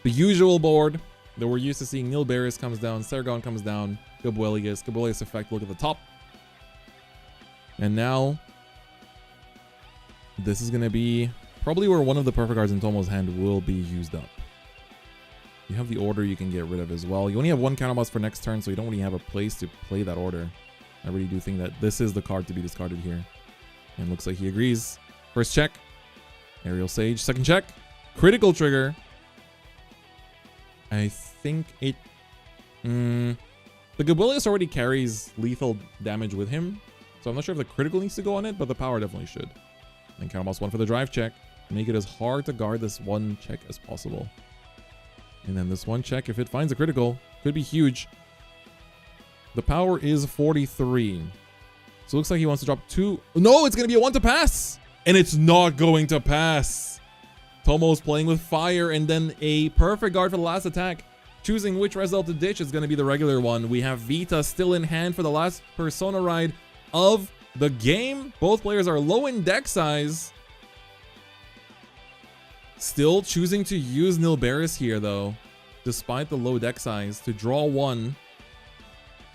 usual board that we're used to seeing. Nilberis comes down, Sergon comes down, Gabwelius effect, look at the top. And now, this is going to be probably where one of the perfect cards in Tomo's hand will be used up. You have the order you can get rid of as well. You only have one counterboss for next turn, so you don't really have a place to play that order. I really do think that this is the card to be discarded here. And looks like he agrees. First check, Aerial Sage. Second check, critical trigger. I think it... the Gabwelius already carries lethal damage with him, so I'm not sure if the critical needs to go on it, but the power definitely should. And counterboss 1 for the drive check. Make it as hard to guard this one check as possible. And then this one check, if it finds a critical, could be huge. The power is 43. So it looks like he wants to drop 2. No, it's going to be a 1 to pass. And it's not going to pass. Tomo's playing with fire and then a perfect guard for the last attack. Choosing which Rezael to ditch is going to be the regular one. We have Vita still in hand for the last Persona ride of the game. Both players are low in deck size. Still choosing to use Nilberis here, though. Despite the low deck size, to draw 1.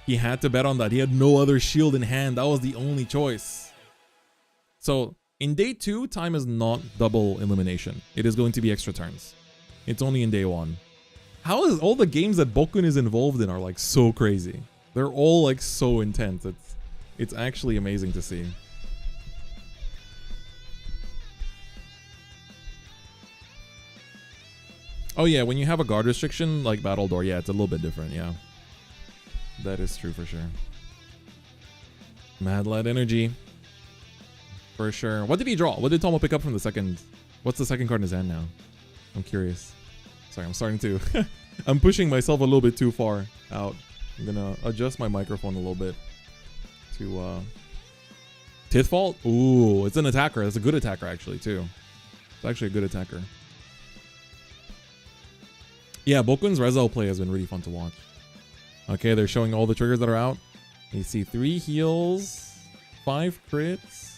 He had to bet on that. He had no other shield in hand. That was the only choice. So, in day 2, time is not double elimination. It is going to be extra turns. It's only in day 1. How is all the games that Bokkun is involved in are like so crazy? They're all like so intense. It's actually amazing to see. Oh yeah, when you have a guard restriction like Battle Door, yeah, it's a little bit different, yeah. That is true for sure. Mad Lad Energy. For sure. What did he draw? What did Tomo pick up from the second? What's the second card in his hand now? I'm curious. Sorry, I'm starting to... I'm pushing myself a little bit too far out. I'm gonna adjust my microphone a little bit to... Tithfall? Ooh, it's an attacker. It's a good attacker actually too. It's actually a good attacker. Yeah, Bokkun's Rezael play has been really fun to watch. Okay, they're showing all the triggers that are out. You see 3 heals, 5 crits.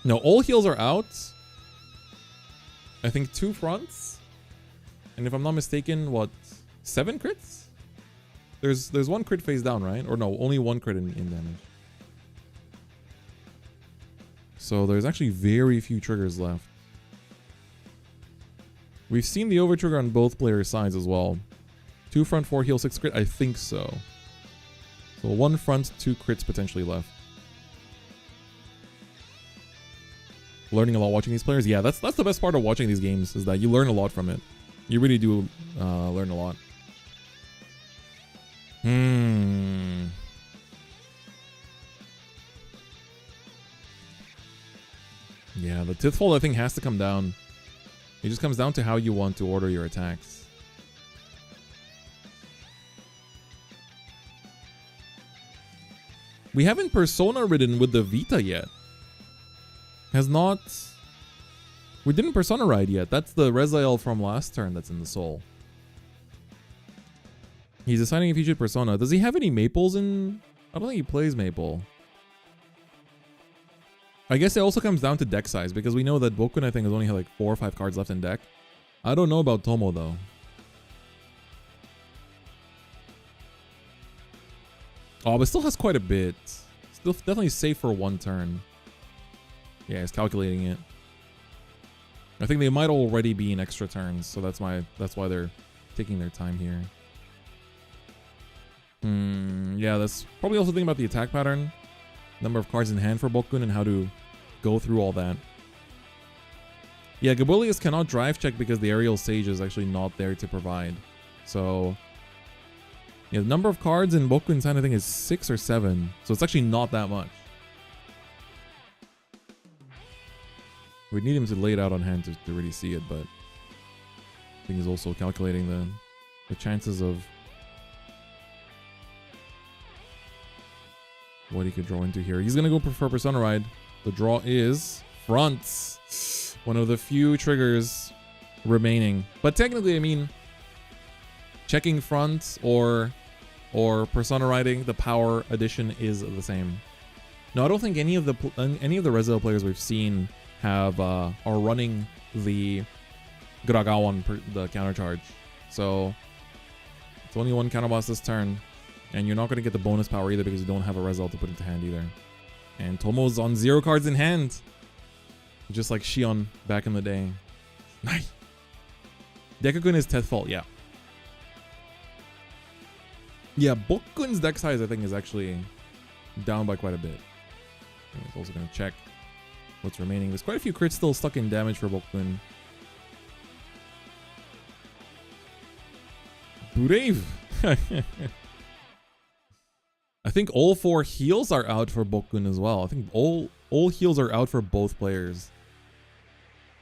No, all heals are out. I think 2 fronts. And if I'm not mistaken, what, 7 crits? There's 1 crit face down, right? Or no, only 1 crit in damage. So there's actually very few triggers left. We've seen the over trigger on both players' sides as well. 2 front, 4 heal, 6 crit. I think so. So 1 front, 2 crits potentially left. Learning a lot watching these players. Yeah, that's the best part of watching these games, is that you learn a lot from it. You really do learn a lot. Yeah, the Tithfall I think has to come down. It just comes down to how you want to order your attacks. We haven't Persona ridden with the Vita yet. Has not... We didn't Persona ride yet. That's the Rezael from last turn that's in the soul. He's deciding if he should Persona. Does he have any Maples in... I don't think he plays Maple. I guess it also comes down to deck size, because we know that Bokkun, I think, has only had like 4 or 5 cards left in deck. I don't know about Tomo, though. Oh, but still has quite a bit. Still definitely safe for one turn. Yeah, he's calculating it. I think they might already be in extra turns, so that's why they're taking their time here. Yeah, that's probably also thinking about the attack pattern, number of cards in hand for Bokkun, and how to go through all that. Yeah, Gabulius cannot drive check because the Aerial Sage is actually not there to provide. So, yeah, the number of cards in Bokkun's hand I think is 6 or 7, so it's actually not that much. We need him to lay it out on hand to really see it, but I think he's also calculating the chances of what he could draw into here. He's gonna go for Persona Ride. The draw is fronts. One of the few triggers remaining. But technically, I mean, checking fronts or Persona Riding, the power addition is the same. No, I don't think any of the Rezael players we've seen have are running the Guragawan, the counter charge. So it's only one counter boss this turn, and you're not going to get the bonus power either because you don't have a Rezael to put into hand either. And Tomo's on 0 cards in hand, just like Shion back in the day. Nice. Dekakun is Tethfall, yeah. Yeah, Bokkun's deck size I think is actually down by quite a bit. It's also going to check what's remaining. There's quite a few crits still stuck in damage for Bokkun. Brave. I think all 4 heals are out for Bokkun as well. I think all heals are out for both players.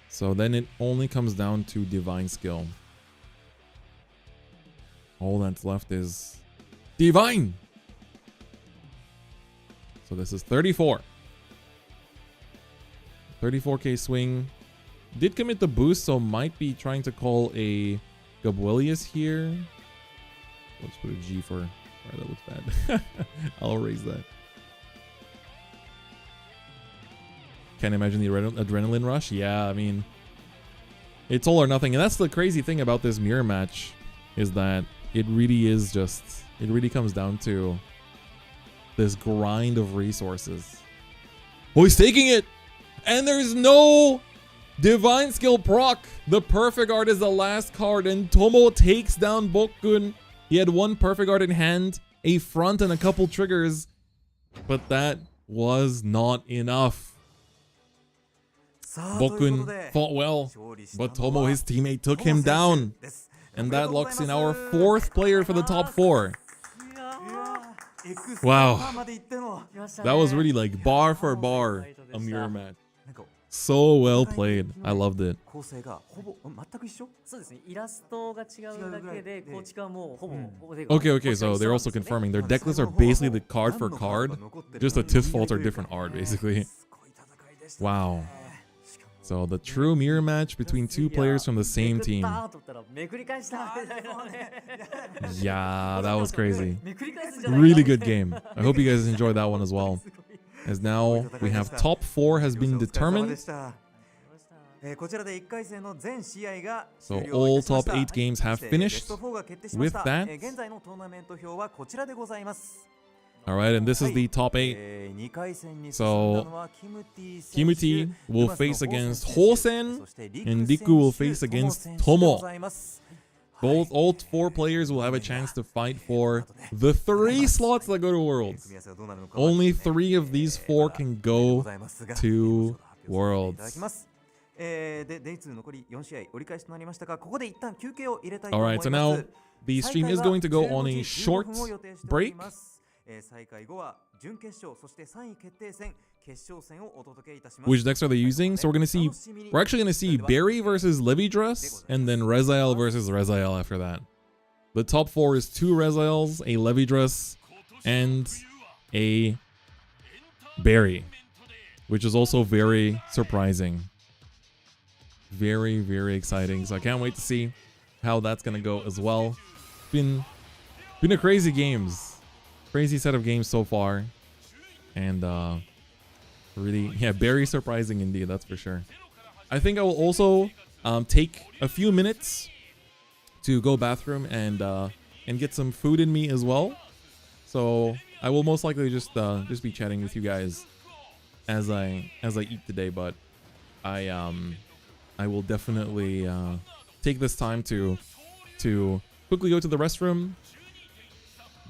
So then it only comes down to Divine Skill. All that's left is Divine. So this is 34. 34k swing. Did commit the boost, so might be trying to call a Gabulius here. Let's put a G for... Alright, that looks bad. I'll erase that. Can't imagine the adrenaline rush. Yeah, I mean, it's all or nothing. And that's the crazy thing about this mirror match, is that it really is just... It really comes down to this grind of resources. Oh, he's taking it! And there's no Divine Skill proc. The Perfect Art is the last card, and Tomo takes down Bokkun. He had 1 Perfect Art in hand, a front, and a couple triggers, but that was not enough. Bokkun fought well, but Tomo, his teammate, took him down. And that locks in our 4th player for the top 4. Wow. That was really like bar for bar a mirror match. So well played. I loved it. Okay, so they're also confirming their deck lists are basically the card for card. Just the Tiff faults are different art, basically. Wow. So the true mirror match between 2 players from the same team. Yeah, that was crazy. Really good game. I hope you guys enjoyed that one as well. As now we have top 4 has been determined. So all top 8 games have finished. With that, alright, and this is the top 8. So Kimuti will face against Hosen, and Riku will face against Tomo. All 4 players will have a chance to fight for the 3 slots that go to Worlds. Only 3 of these 4 can go to Worlds. Alright, so now the stream is going to go on a short break. Which decks are they using? So we're actually gonna see Barry versus Levidras, and then Rezael versus Rezael after that. The top 4 is 2 Rezaels, a Levidras, and a Barry, which is also very surprising. Very, very exciting. So I can't wait to see how that's gonna go as well. Been a crazy set of games so far, and really, yeah, very surprising indeed, that's for sure. I think I will also take a few minutes to go bathroom and get some food in me as well. So I will most likely just be chatting with you guys as I eat today, but I will definitely take this time to quickly go to the restroom,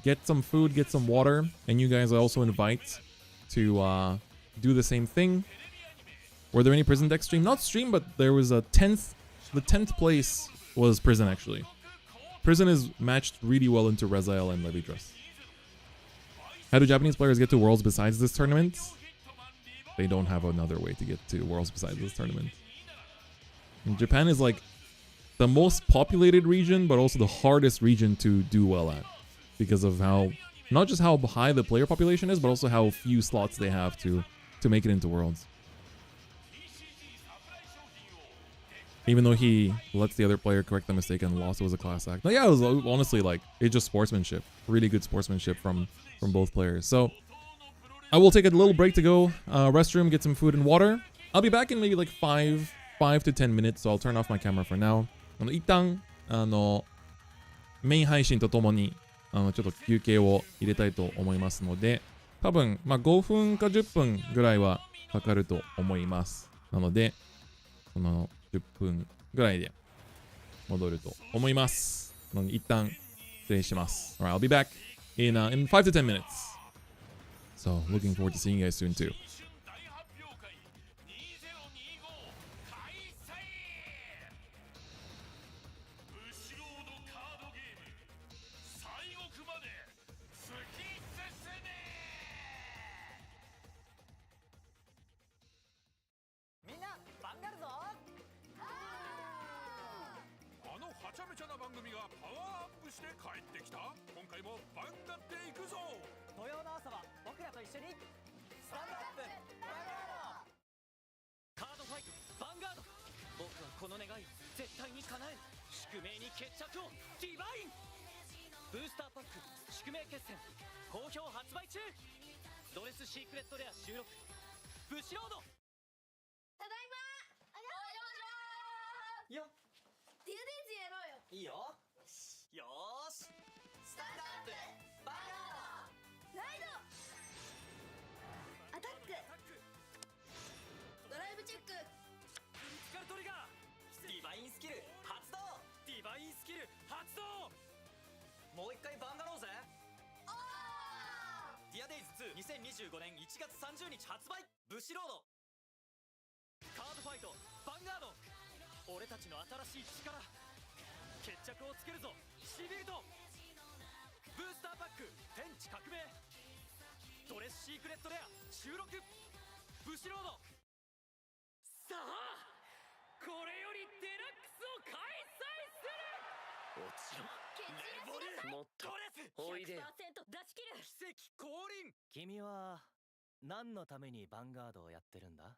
get some food, get some water, and you guys I also invite to do the same thing. Were there any prison deck stream? Not stream, but there was a 10th. The 10th place was prison actually. Prison is matched really well into Rezael and Levidras. How do Japanese players get to Worlds besides this tournament? They don't have another way to get to Worlds besides this tournament. And Japan is like the most populated region, but also the hardest region to do well at. Because of how, not just how high the player population is, but also how few slots they have to make it into Worlds. Even though he lets the other player correct the mistake and lost, it was a class act. No, yeah, it was honestly like, it's just sportsmanship. Really good sportsmanship from both players. So, I will take a little break to go restroom, get some food and water. I'll be back in maybe like 5 to 10 minutes, so I'll turn off my camera for now. 一旦メイン配信とともにちょっと休憩を入れたいと思いますので、多分まあ5分か10分ぐらいはかかると思います。なのでその10分ぐらいで戻ると思います。なので一旦失礼します。Alright, I'll be back in 5 to 10 minutes. So looking forward to seeing you guys soon too. この願いを絶対に叶える。宿命に決着を。ディバインブースターパック宿命決戦好評発売中。ドレスシークレットレア収録ブシロード。ただいま。よっデュデイズやろうよ。いいよ。よーしスタンドアップバンガードライドアタックドライブチェッククリティカルトリガーディバインスキル発動。ディバインスキル発動。もう一回バンガローぜ。ディアデイズ2 2025年1月30日発売。ブシロードカードファイトバンガード。俺たちの新しい力決着をつけるぞシビルト。ブースターパック天地革命ドレスシークレットレア収録ブシロード。さあこれよりデラックスを開催する。もちろんレボルもっとおいでよ。100% 出し切る。奇跡降臨。君は何のためにヴァンガードをやってるんだ。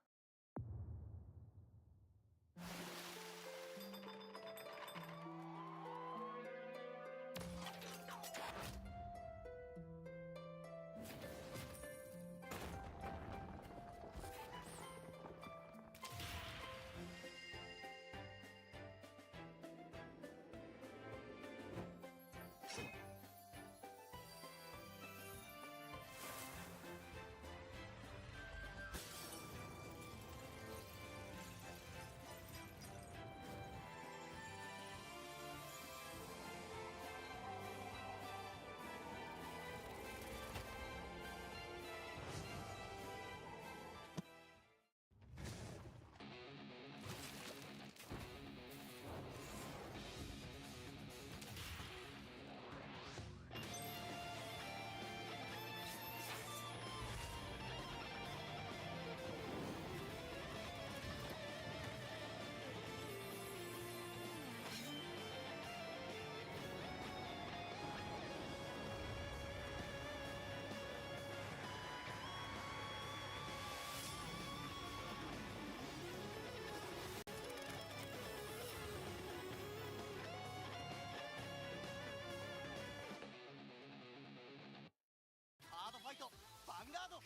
ファイトヴァンガード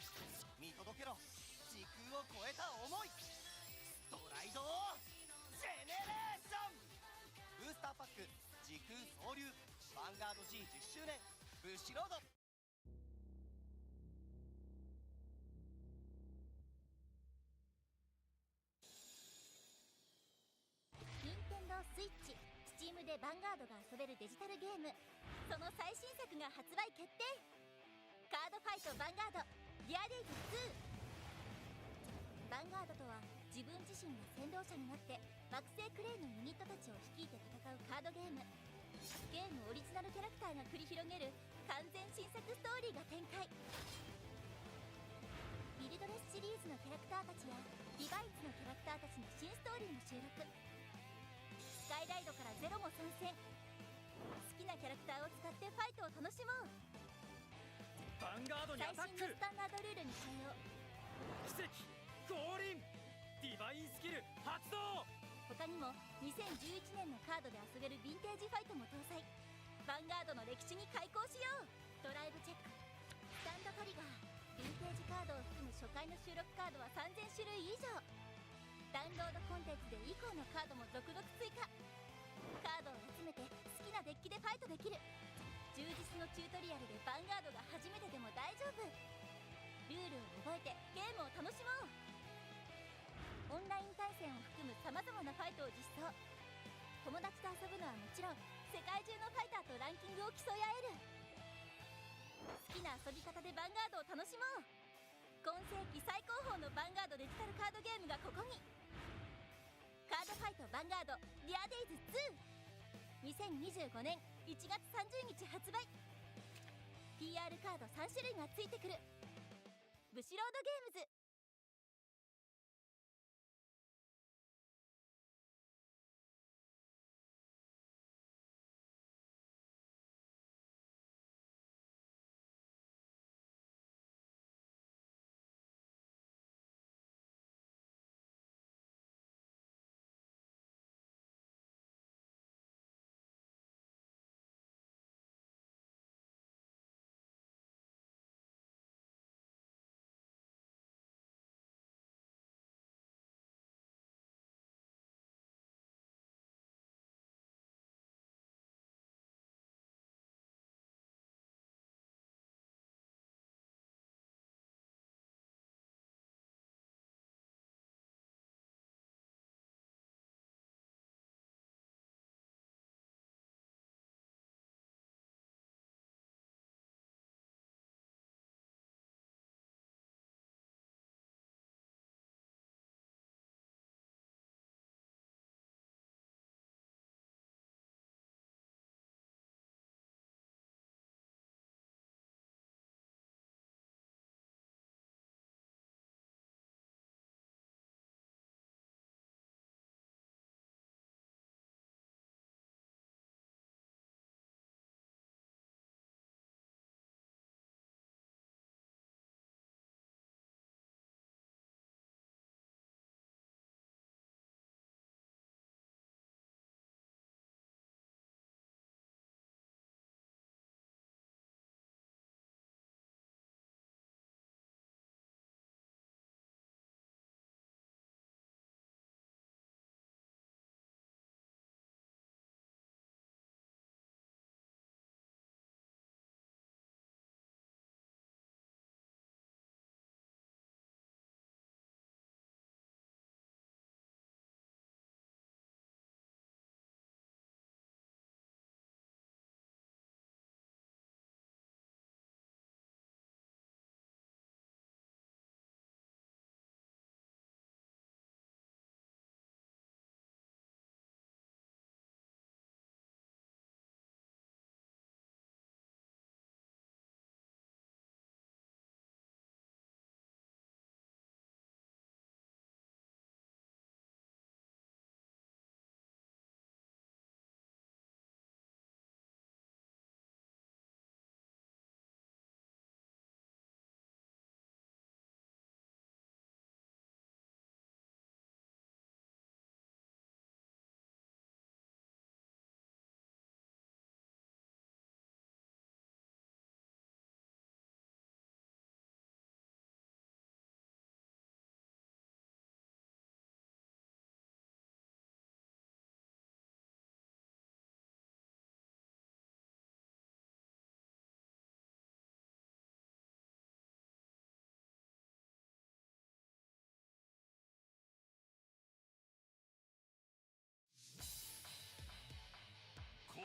見届けろ時空を超えた思いストライドジェネレーションブースターパック時空総流ヴァンガード G10 周年ブシロードでヴァンガードが遊べるデジタルゲーム、その最新作が発売決定。カードファイトヴァンガードディアデイズ2。ヴァンガードとは自分自身が先導者になって惑星クレイのユニットたちを率いて戦うカードゲーム。ゲームオリジナルキャラクターが繰り広げる完全新作ストーリーが展開。ビルドレスシリーズのキャラクターたちやディバイスのキャラクターたちの新ストーリーも収録。スカイライドからゼロも参戦。好きなキャラクターを使ってファイトを楽しもう。ヴァンガードにアタック。最新のスタンダードルールに対応。奇跡降臨ディバインスキル発動。他にも2011年のカードで遊べるヴィンテージファイトも搭載。ヴァンガードの歴史に開講しよう。ドライブチェック、スタンドトリガー、ヴィンテージカードを含む初回の収録カードは3000種類以上。ダウンロードコンテンツで以降のカードも続々追加。カードを集めて好きなデッキでファイトできる。充実のチュートリアルでヴァンガードが初めてでも大丈夫。ルールを覚えてゲームを楽しもう。オンライン対戦を含むさまざまなファイトを実装。友達と遊ぶのはもちろん世界中のファイターとランキングを競い合える。好きな遊び方でヴァンガードを楽しもう。今世紀最高峰のヴァンガードデジタルカードゲームがここに。カードファイトヴァンガードディアデイズ2、2025年1月30日発売。 PR カード3種類がついてくる。ブシロードゲームズ。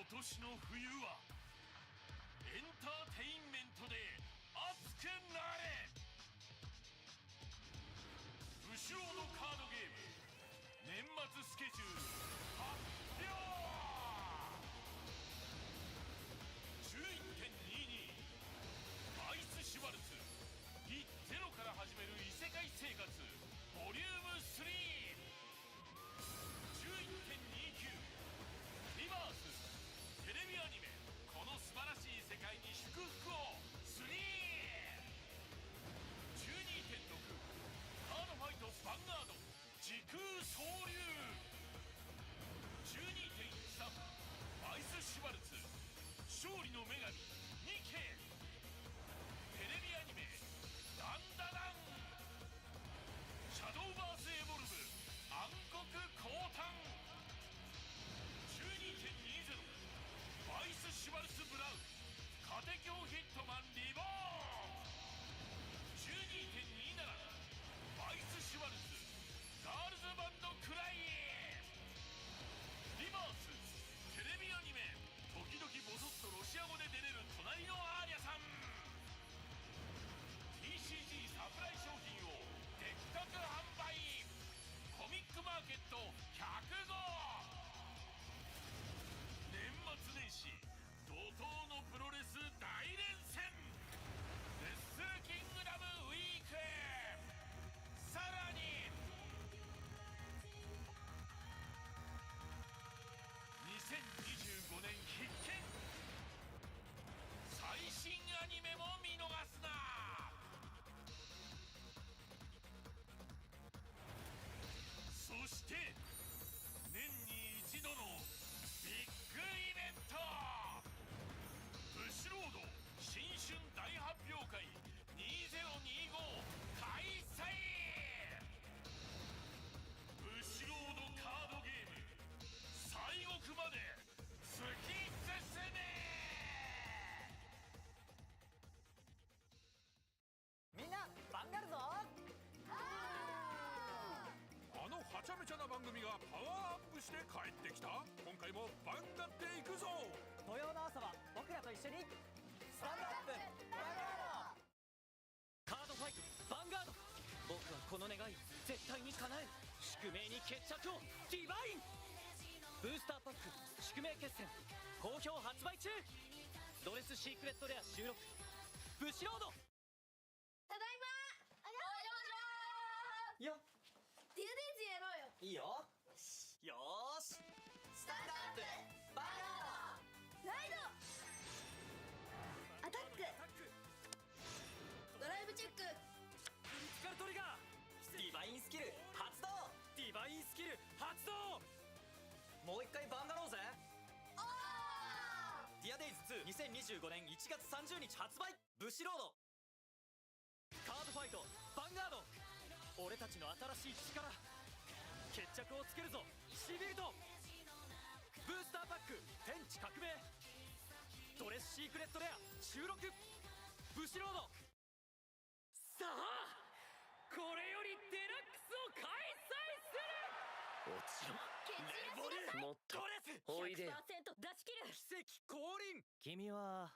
今年の冬はエンターテインメントで熱くなれ。ブシロードカードゲーム年末スケジュール発表。 11.22 アイスシュバルツ非ゼロから始める異世界生活ボリューム3。 11.29 リバーステレビアニメこの素晴らしい世界に祝福を3。 12.6 カードファイトヴァンガード時空総流。 12.13 アイスシュバルツ勝利の女神ニケ。テレビアニメダンダダンシャドウバースエボルブ暗黒降誕。 12.20 アイスシュバルツブラウンカテキョウヒットマンリボーン。 12.27 アイスシュバルツガールズバンドクライ。リバーステレビアニメ時々ボソッとロシア語で出れる隣のアーニャさん。 TCG サプライ商品をでっかく販売。コミックマーケット100号。年末年始怒涛のプロレス大連戦レッスルキングダムウィーク。さらに2025年必見最新アニメも見逃すな。そして年に一度のビッグイベントブシロード新春大発表会2025開催。ブシロードカードゲーム最国まで突き進め。みんなバンガるぞ。あのはちゃめちゃな番組がパワーアップして帰ってきた。今回もバンガっていくぞ。土曜の朝は僕らと一緒にスタンドアップバンガード。カードファイトヴァンガード。僕はこの願いを絶対に叶える。宿命に決着をディバイン。ブースターパック宿命決戦好評発売中。ドレスシークレットレア収録ブシロード。ただいま。よっデュデイズやろうよ。いいよ。よーしスタンドアップバンガード。ライドアタックドライブチェック。クリティカルトリガー。ディバインスキル発動。ディバインスキル発動。もう一回バンガろうぜ。ディアデイズ2 2025年1月30日発売。ブシロードカードファイトヴァンガード。俺たちの新しい力決着をつけるぞシービルド。ブースターパック天地革命ドレスシークレットレア収録ブシロード。さあこれよりデラックスを開催する。もちろんレボルもっとドレスおいでよ。 100% 出し切る。奇跡降臨。君は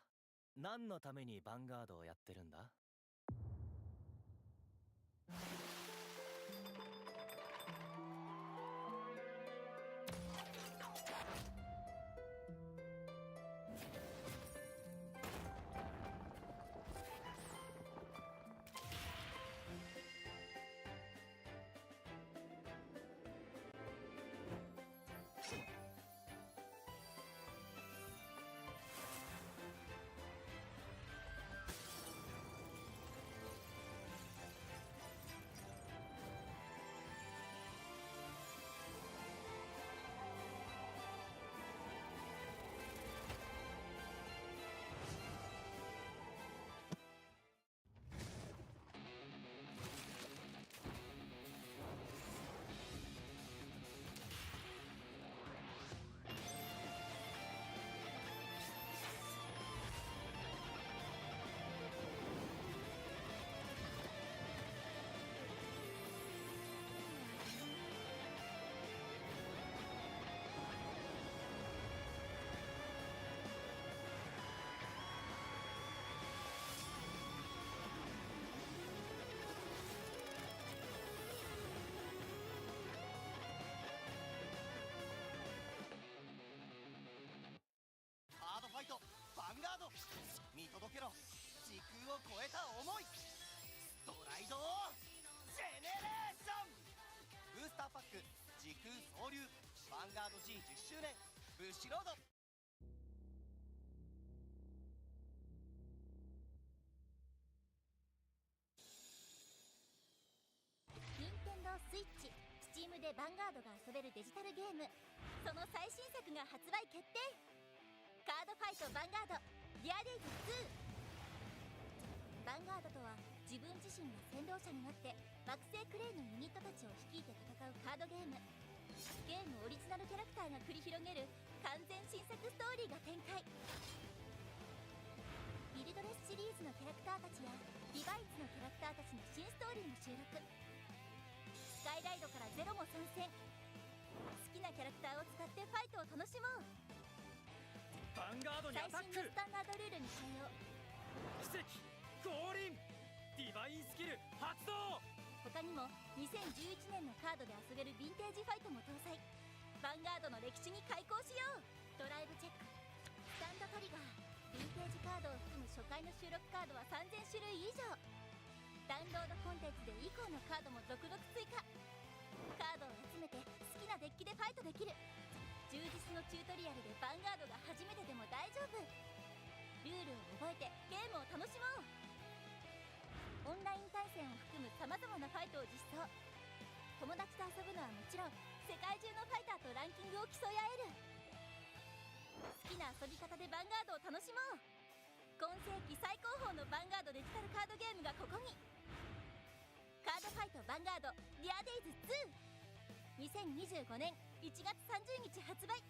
何のためにヴァンガードをやってるんだ。見届けろ時空を超えた思いストライドジェネレーションブースターパック時空総流ヴァンガード G10 周年ブッシュロード任天堂スイッチ Steam でヴァンガードが遊べるデジタルゲームその最新作が発売決定カードファイトヴァンガードディアデイズ2ヴァンガードとは自分自身が先導者になって惑星クレイのユニットたちを率いて戦うカードゲームオリジナルキャラクターが繰り広げる完全新作ストーリーが展開ビルドレスシリーズのキャラクターたちやディバイスのキャラクターたちの新ストーリーも収録スカイライドからゼロも参戦好きなキャラクターを使ってファイトを楽しもうヴァンガードにアタック最新のスタンダードルールに対応奇跡降臨ディバインスキル発動他にも2011年のカードで遊べるヴィンテージファイトも搭載ヴァンガードの歴史に開講しようドライブチェックスタンドトリガーヴィンテージカードを含む初回の収録カードは3000種類以上ダウンロードコンテンツで以降のカードも続々追加カードを集めて好きなデッキでファイトできる充実のチュートリアルでヴァンガードが初めてでも大丈夫ルールを覚えてゲームを楽しもうオンライン対戦を含むさまざまなファイトを実装友達と遊ぶのはもちろん世界中のファイターとランキングを競い合える好きな遊び方でヴァンガードを楽しもう今世紀最高峰のヴァンガードデジタルカードゲームがここにカードファイトヴァンガードディアデイズ2 2025年1月30日発売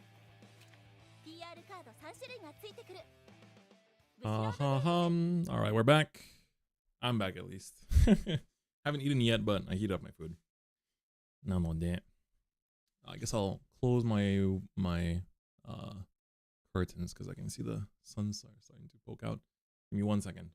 PR カード3種類がついてくるAlright, we're back. I'm back at least. Haven't eaten yet, but I heat up my food. なので I guess I'll close my curtains because I can see the sun starting to poke out. Give me 1 second.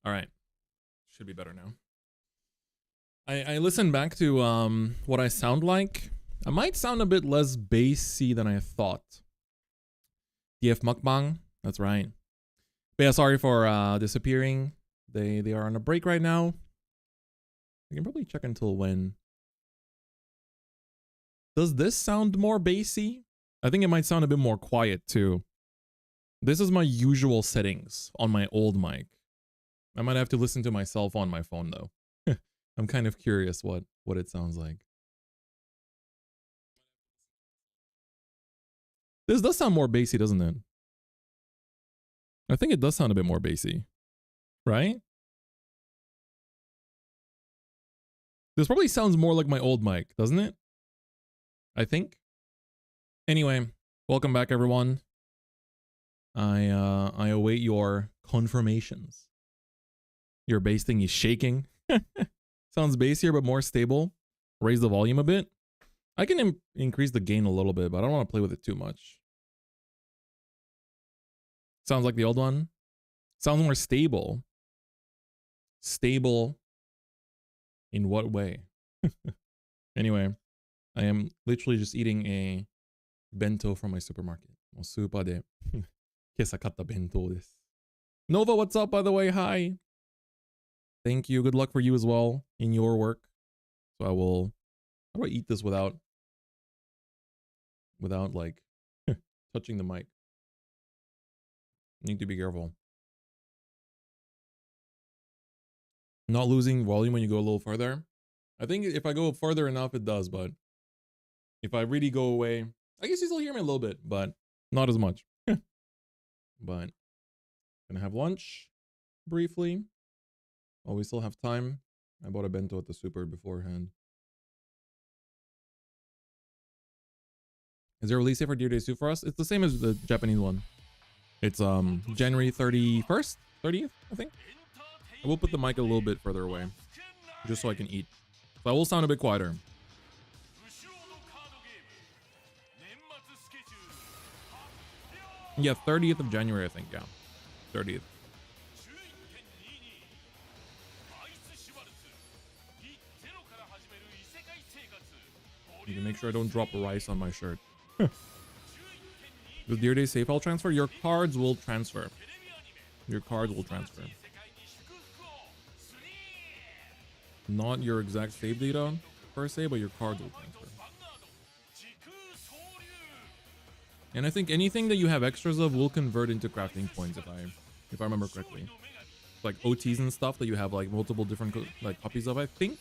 All right. Should be better now. I listened back to what I sound like. I might sound a bit less bassy than I thought. DF Mukbang, that's right. But yeah, sorry for disappearing. They are on a break right now. I can probably check until when. Does this sound more bassy? I think it might sound a bit more quiet too. This is my usual settings on my old mic. I might have to listen to myself on my phone though. I'm kind of curious what it sounds like. This does sound more bassy, doesn't it? I think it does sound a bit more bassy, right? This probably sounds more like my old mic, doesn't it? I think. Anyway, welcome back everyone. I await your confirmations. Your bass thing is shaking. Sounds bassier but more stable. Raise the volume a bit. I can increase the gain a little bit, but I don't want to play with it too much. Sounds like the old one. Sounds more stable. Stable in what way? Anyway, I am literally just eating a bento from my supermarket. もうスーパーで今朝買った弁当です。Nova, what's up, by the way? Hi. Thank you. Good luck for you as well in your work. So I will. How do I eat this without like touching the mic? Need to be careful. Not losing volume when you go a little further. I think if I go further enough, it does. But if I really go away, I guess you still hear me a little bit, but not as much. But gonna have lunch briefly. Oh, we still have time. I bought a bento at the super beforehand. Is there a release date for Dear Day 2 for us? It's the same as the Japanese one. It's January 31st? 30th, I think. I will put the mic a little bit further away just so I can eat. So I will sound a bit quieter. Yeah, 30th of January, I think. Yeah, 30th. You can make sure I don't drop rice on my shirt. The Dear Day save file transfer? Your cards will transfer. Your cards will transfer. Not your exact save data per se, but your cards will transfer. And I think anything that you have extras of will convert into crafting points if I remember correctly. Like OTs and stuff that you have like multiple different like copies of, I think.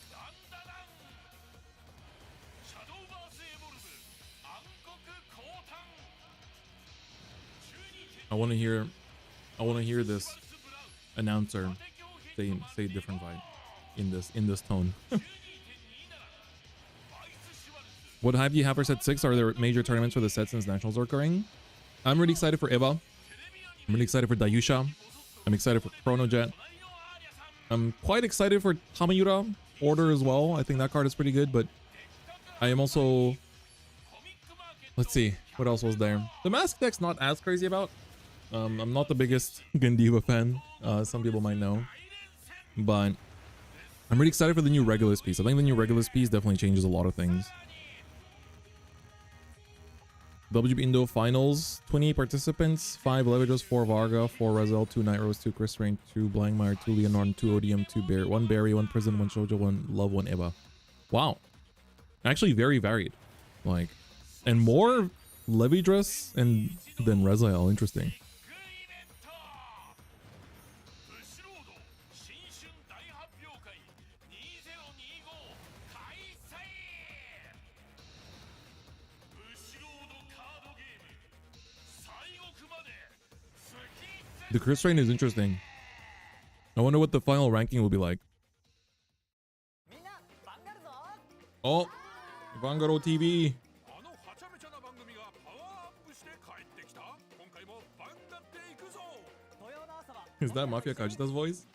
I want to hear this announcer say DifferentFight in this tone. What hype do you have for set 6? Are there major tournaments for the set since nationals are occurring? I'm really excited for Eva. I'm really excited for Dayusha. I'm excited for Chrono Jet. I'm quite excited for Tamayura Order as well. I think that card is pretty good, but I am also... Let's see, what else was there? The Mask deck's not as crazy about. I'm not the biggest Gandiva fan, some people might know. But I'm really excited for the new Regulus piece. I think the new Regulus piece definitely changes a lot of things. WGP Indo Finals, 28 participants, 5 Levidras, 4 Varga, 4 Rezael, 2 Night Rose, 2 Chris Rain, 2 Blankmeyer, 2 Leonard, 2 Odium, 2 Barry, 1 Barry, 1 Prison, 1 Shoujo, 1 Love, 1 Eva. Wow. Actually very varied. Like, and more Levidras and than Rezael. Interesting. The Chris Rain is interesting. I wonder what the final ranking will be like. Oh, Vanguard TV. Is that Mafia Kajita's voice?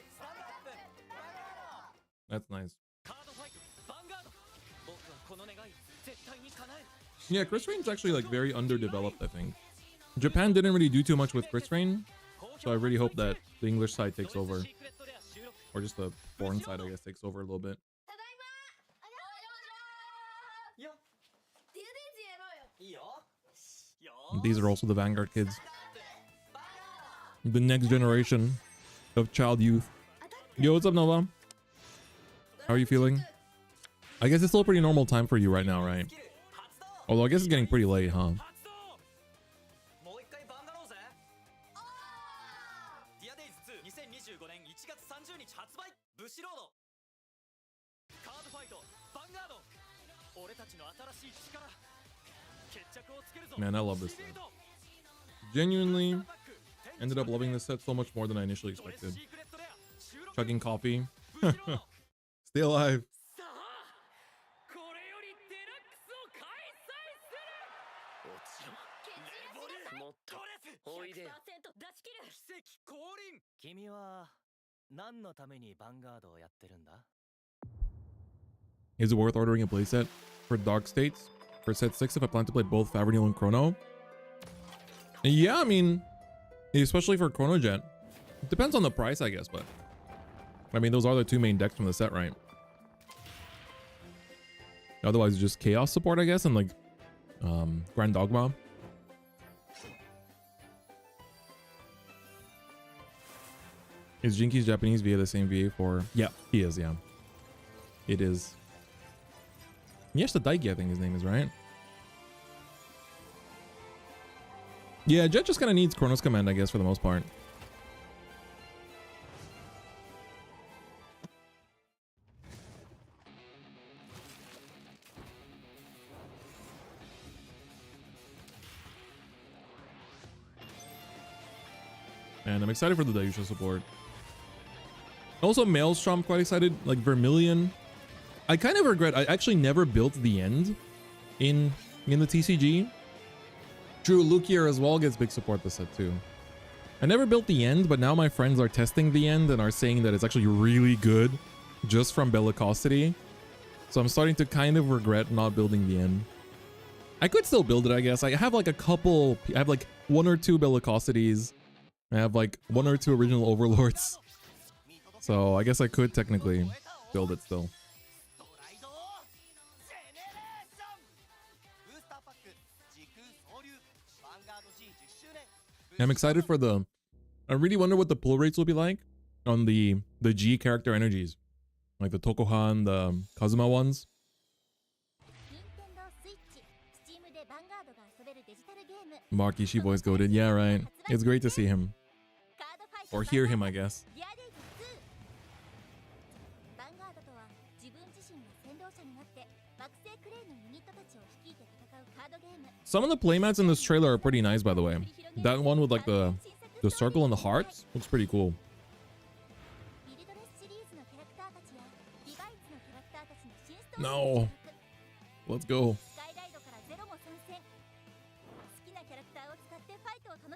That's nice. Yeah, Chris Rain's actually like very underdeveloped, I think. Japan didn't really do too much with Chris Rain. So I really hope that the English side takes over. Or just the foreign side, I guess, takes over a little bit. These are also the Vanguard kids. The next generation of child youth. Yo, what's up, Nova? How are you feeling? I guess it's still a pretty normal time for you right now, right? Although I guess it's getting pretty late, huh? Man, I love this set. Genuinely ended up loving this set so much more than I initially expected. Chugging coffee. Stay alive. Is it worth ordering a playset for Dark States for set 6 if I plan to play both Favrenil and Chrono? Yeah, I mean, especially for Chrono Jet. It depends on the price, I guess, but I mean, those are the two main decks from the set, right? Otherwise, it's just Chaos support, I guess, and like Grand Dogma. Is Jinky's Japanese VA the same VA for... Yeah, he is, yeah. It is. Yeshita Daiki, I think his name is, right? Yeah, Jet just kind of needs Chronos Command, I guess, for the most part. And I'm excited for the Dayusha support. Also, Maelstrom, quite excited. Like Vermilion. I kind of regret, I actually never built the end in the TCG. True, Lukier as well gets big support this set too. I never built the end, but now my friends are testing the end and are saying that it's actually really good just from bellicosity. So I'm starting to kind of regret not building the end. I could still build it, I guess. I have like a couple, I have like 1 or 2 bellicosities. I have like 1 or 2 original overlords. So I guess I could technically build it still. I'm excited for the. I really wonder what the pull rates will be like on the G character energies, like the Tokohan, the Kazuma ones. Mark Ishii voice goated. Yeah, right. It's great to see him. Or hear him, I guess. Some of the playmats in this trailer are pretty nice, by the way. That one with like the circle and the hearts looks pretty cool. No. Let's go.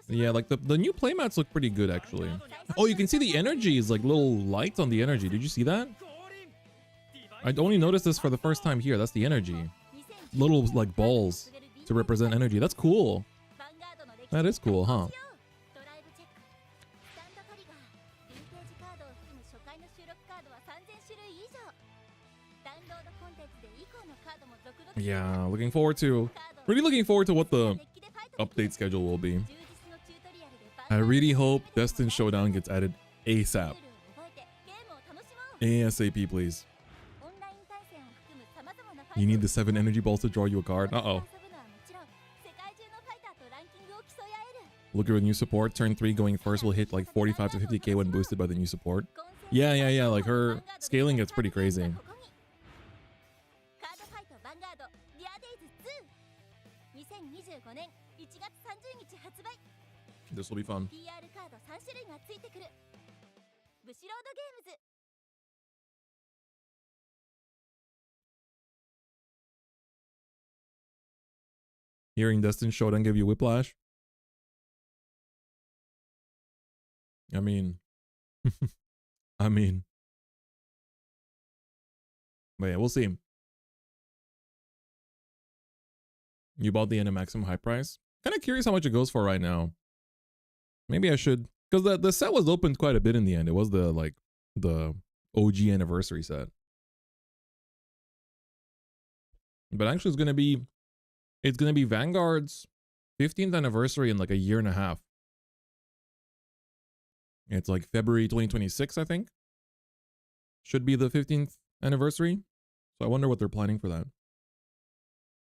Yeah, like the new playmats look pretty good, actually. Oh, you can see the energy is like little lights on the energy. Did you see that? I only noticed this for the first time here. That's the energy. Little like balls to represent energy. That's cool. That is cool, huh? Yeah, really looking forward to what the update schedule will be. I really hope Destined Showdown gets added ASAP. ASAP, please. You need the 7 energy balls to draw you a card. Uh-oh. Look at a new support. Turn 3 going first will hit like 45 to 50k when boosted by the new support. Yeah. Like her scaling gets pretty crazy. This will be fun. Hearing Destined Showdown give you whiplash. I mean, but yeah, we'll see. You bought the end at maximum high price? Kind of curious how much it goes for right now. Maybe I should, because the set was opened quite a bit in the end. It was the OG anniversary set. But actually it's gonna be Vanguard's 15th anniversary in like a year and a half. It's like February 2026, I think. Should be the 15th anniversary. So I wonder what they're planning for that.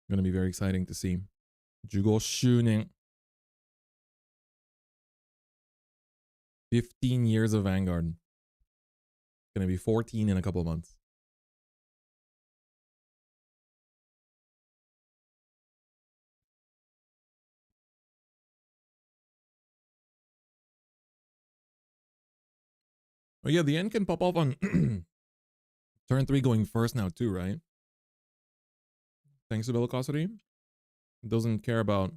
Gonna be very exciting to see. 15周年. 15 years of Vanguard. Gonna be 14 in a couple of months. Oh yeah, the end can pop off on turn 3 going first now too, right? Thanks to Velocity. It doesn't care about,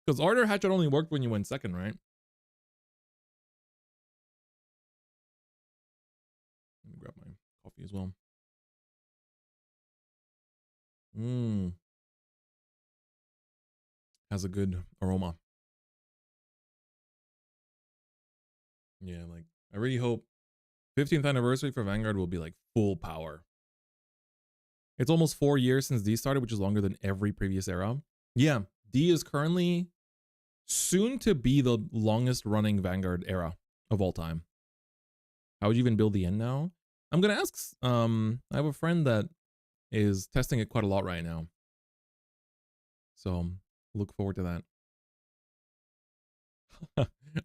because Order Hatchet only worked when you went second, right? Let me grab my coffee as well. Has a good aroma. Yeah, like I really hope 15th anniversary for Vanguard will be like full power. It's almost 4 years since D started, which is longer than every previous era. Yeah, D is currently soon to be the longest running Vanguard era of all time. How would you even build the end now? I'm gonna ask, I have a friend that is testing it quite a lot right now. So look forward to that.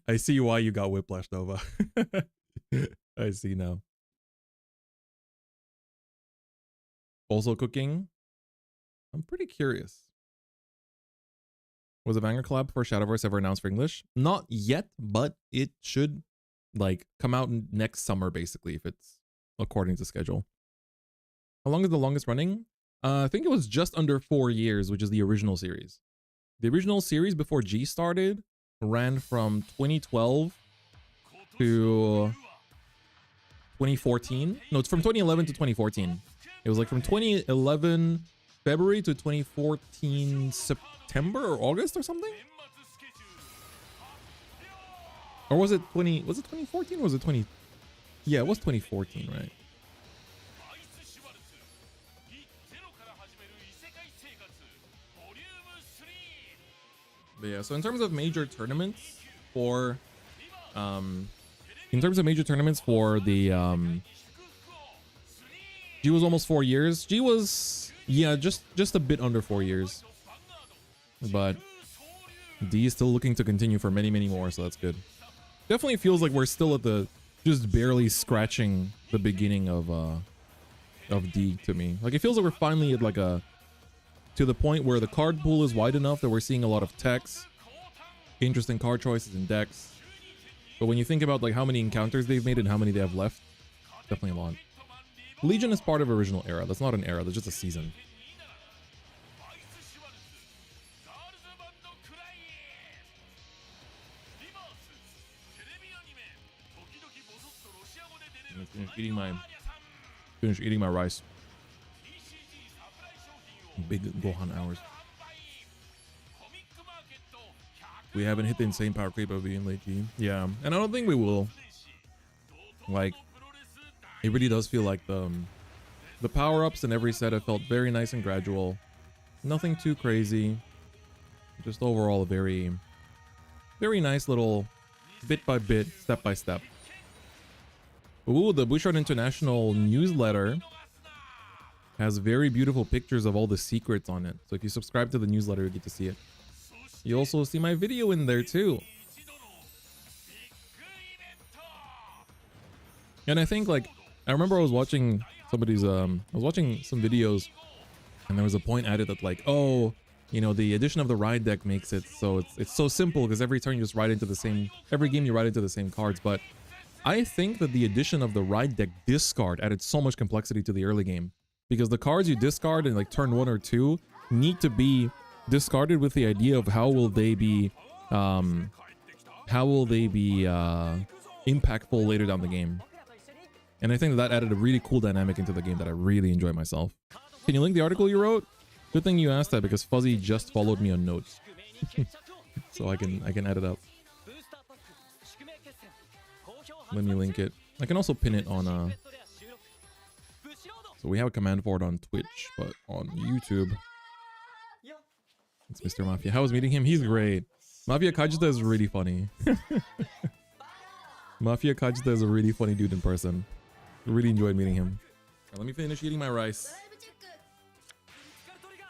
I see why you got whiplash, Nova. I see now. Also cooking. I'm pretty curious. Was a Vanguard collab for Shadowverse ever announced for English? Not yet, but it should like come out next summer, basically, if it's according to schedule. How long is the longest running? I think it was just under 4 years, which is the original series. The original series before G started ran from 2012 to 2014. No, it's from 2011 to 2014. It was like from 2011 February to 2014 September or August or something? Or was it 2014 or was it 20? Yeah, it was 2014, right? But yeah, so in terms of major tournaments, for in terms of major tournaments for the G was almost 4 years. G was, yeah, just a bit under 4 years. But D is still looking to continue for many, many more, so that's good. Definitely feels like we're still at the just barely scratching the beginning of D to me. Like it feels like we're finally at like a to the point where the card pool is wide enough that we're seeing a lot of techs, interesting card choices and decks. But when you think about like how many encounters they've made and how many they have left, definitely a lot. Legion is part of original era. That's not an era, that's just a season. Finish eating my rice. Big Gohan hours. We haven't hit the insane power creep of being late game. Yeah, and I don't think we will. Like, it really does feel like the power-ups in every set have felt very nice and gradual. Nothing too crazy. Just overall a very, very nice little bit by bit, step by step. Ooh, the Bushard International newsletter has very beautiful pictures of all the secrets on it. So if you subscribe to the newsletter, you get to see it. You also see my video in there too. And I think like, I remember I was watching somebody's, I was watching some videos and there was a point added that like, oh, you know, the addition of the ride deck makes it so it's so simple because every turn you just ride into the same, every game you ride into the same cards. But I think that the addition of the ride deck discard added so much complexity to the early game because the cards you discard in like turn 1 or 2 need to be discarded with the idea of how will they be impactful later down the game. And I think that added a really cool dynamic into the game that I really enjoy myself. Can you link the article you wrote? Good thing you asked that because Fuzzy just followed me on notes. So I can add it up. Let me link it. I can also pin it on so we have a command for it on Twitch, but on YouTube it's Mr. Mafia. How was meeting him? He's great. Mafia Kajita is really funny. Mafia Kajita is a really funny dude in person. Really enjoyed meeting him. Right, let me finish eating my rice.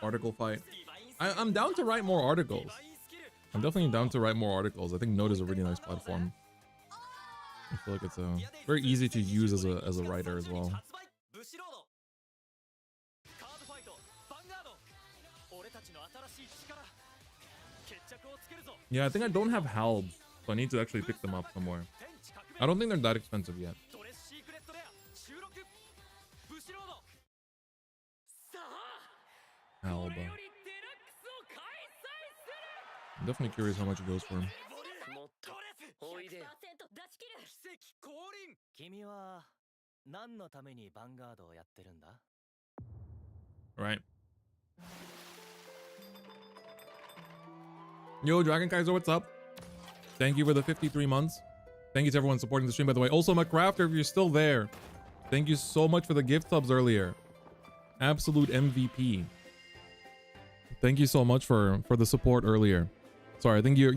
Article fight. I'm down to write more articles. I'm definitely down to write more articles. I think Node is a really nice platform. I feel like it's very easy to use as a writer as well. Yeah, I think I don't have halbs, so I need to actually pick them up somewhere. I don't think they're that expensive yet. Halb. I'm definitely curious how much it goes for. Right. Yo, Dragon Kaiser, what's up? Thank you for the 53 months. Thank you to everyone supporting the stream, by the way. Also, McCrafter, if you're still there, thank you so much for the gift subs earlier. Absolute MVP. Thank you so much for the support earlier. Sorry, I think your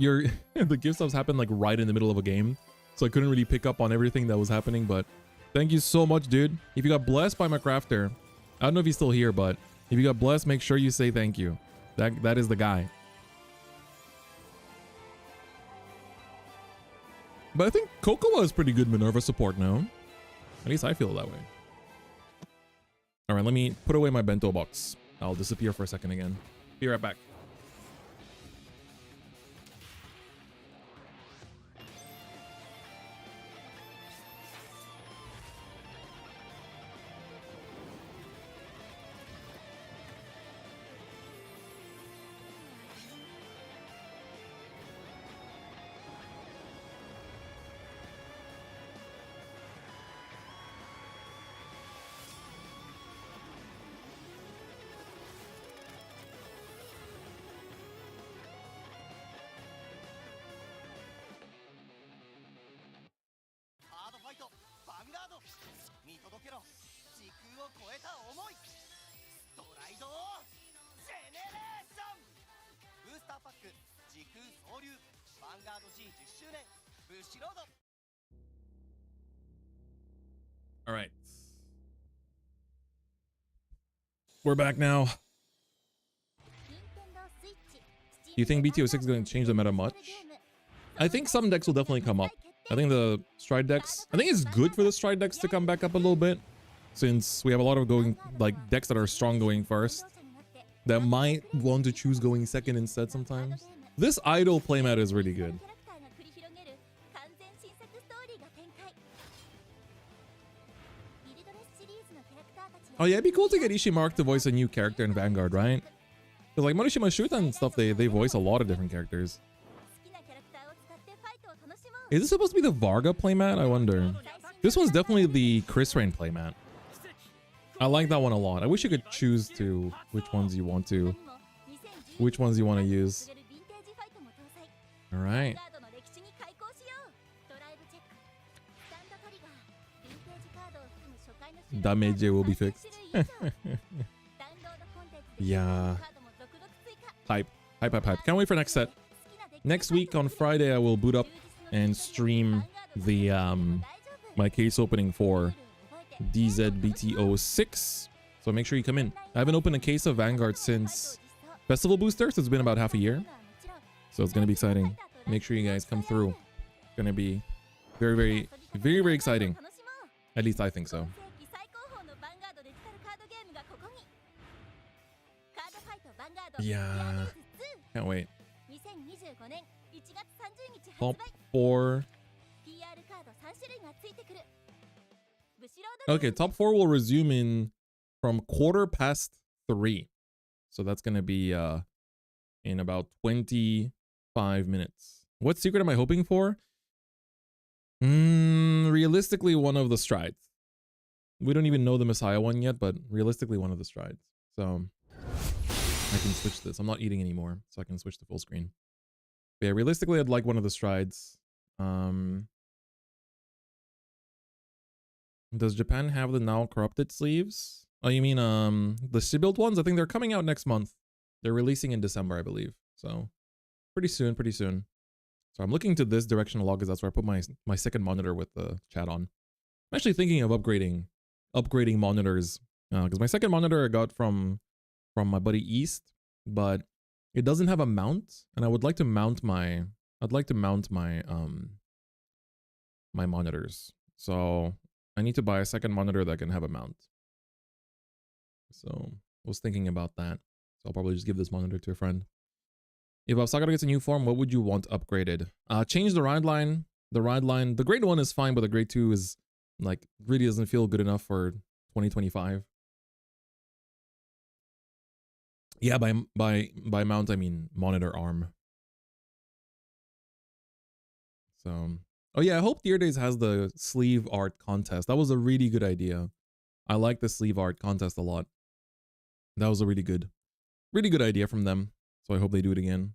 the gift subs happened like right in the middle of a game, so I couldn't really pick up on everything that was happening, but thank you so much, dude. If you got blessed by McCrafter, I don't know if he's still here, but if you got blessed, make sure you say thank you. That is the guy. But I think Kokoa is pretty good Minerva support now. At least I feel that way. All right, let me put away my bento box. I'll disappear for a second again. Be right back. All right. We're back now. Do you think BTO6 is going to change the meta much? I think some decks will definitely come up. I think the stride decks, I think it's good for the stride decks to come back up a little bit, since we have a lot of going like decks that are strong going first that might want to choose going second instead sometimes. This idol playmat is really good. Oh yeah, it'd be cool to get Ishimark to voice a new character in Vanguard, right? Because like Morishima Shuta and stuff, they voice a lot of different characters. Is this supposed to be the Varga playmat? I wonder. This one's definitely the Chris Rain playmat. I like that one a lot. I wish you could choose to which ones you want to. Which ones you want to use. Alright. Damage will be fixed. Yeah. Hype. Can't wait for next set. Next week on Friday, I will boot up and stream the my case opening for DZBTO6. So make sure you come in. I haven't opened a case of Vanguard since Festival Booster, so it's been about half a year. So it's gonna be exciting. Make sure you guys come through. It's gonna be very exciting. At least I think so. Yeah. Can't wait. Top 4. Okay, top 4 will resume in from 3:15. So that's gonna be in about 25 minutes. What secret am I hoping for? Realistically, one of the strides. We don't even know the Messiah one yet, but realistically one of the strides. So I can switch this. I'm not eating anymore, so I can switch to full screen. But yeah, realistically, I'd like one of the strides. Does Japan have the now corrupted sleeves? Oh, you mean the Sibylt ones? I think they're coming out next month. They're releasing in December, I believe. So pretty soon. So I'm looking to this direction a lot because that's where I put my second monitor with the chat on. I'm actually thinking of upgrading monitors because my second monitor I got from my buddy East, but it doesn't have a mount, and I would like to mount my my monitors. So I need to buy a second monitor that can have a mount. So I was thinking about that. So I'll probably just give this monitor to a friend. If Sakura gets a new form, what would you want upgraded? Change the ride line. The ride line, the grade 1 is fine, but the grade 2 is like really doesn't feel good enough for 2025. Yeah, by mount I mean monitor arm. So, oh yeah, I hope Dear Days has the sleeve art contest. That was a really good idea. I like the sleeve art contest a lot. That was a really good idea from them. So I hope they do it again.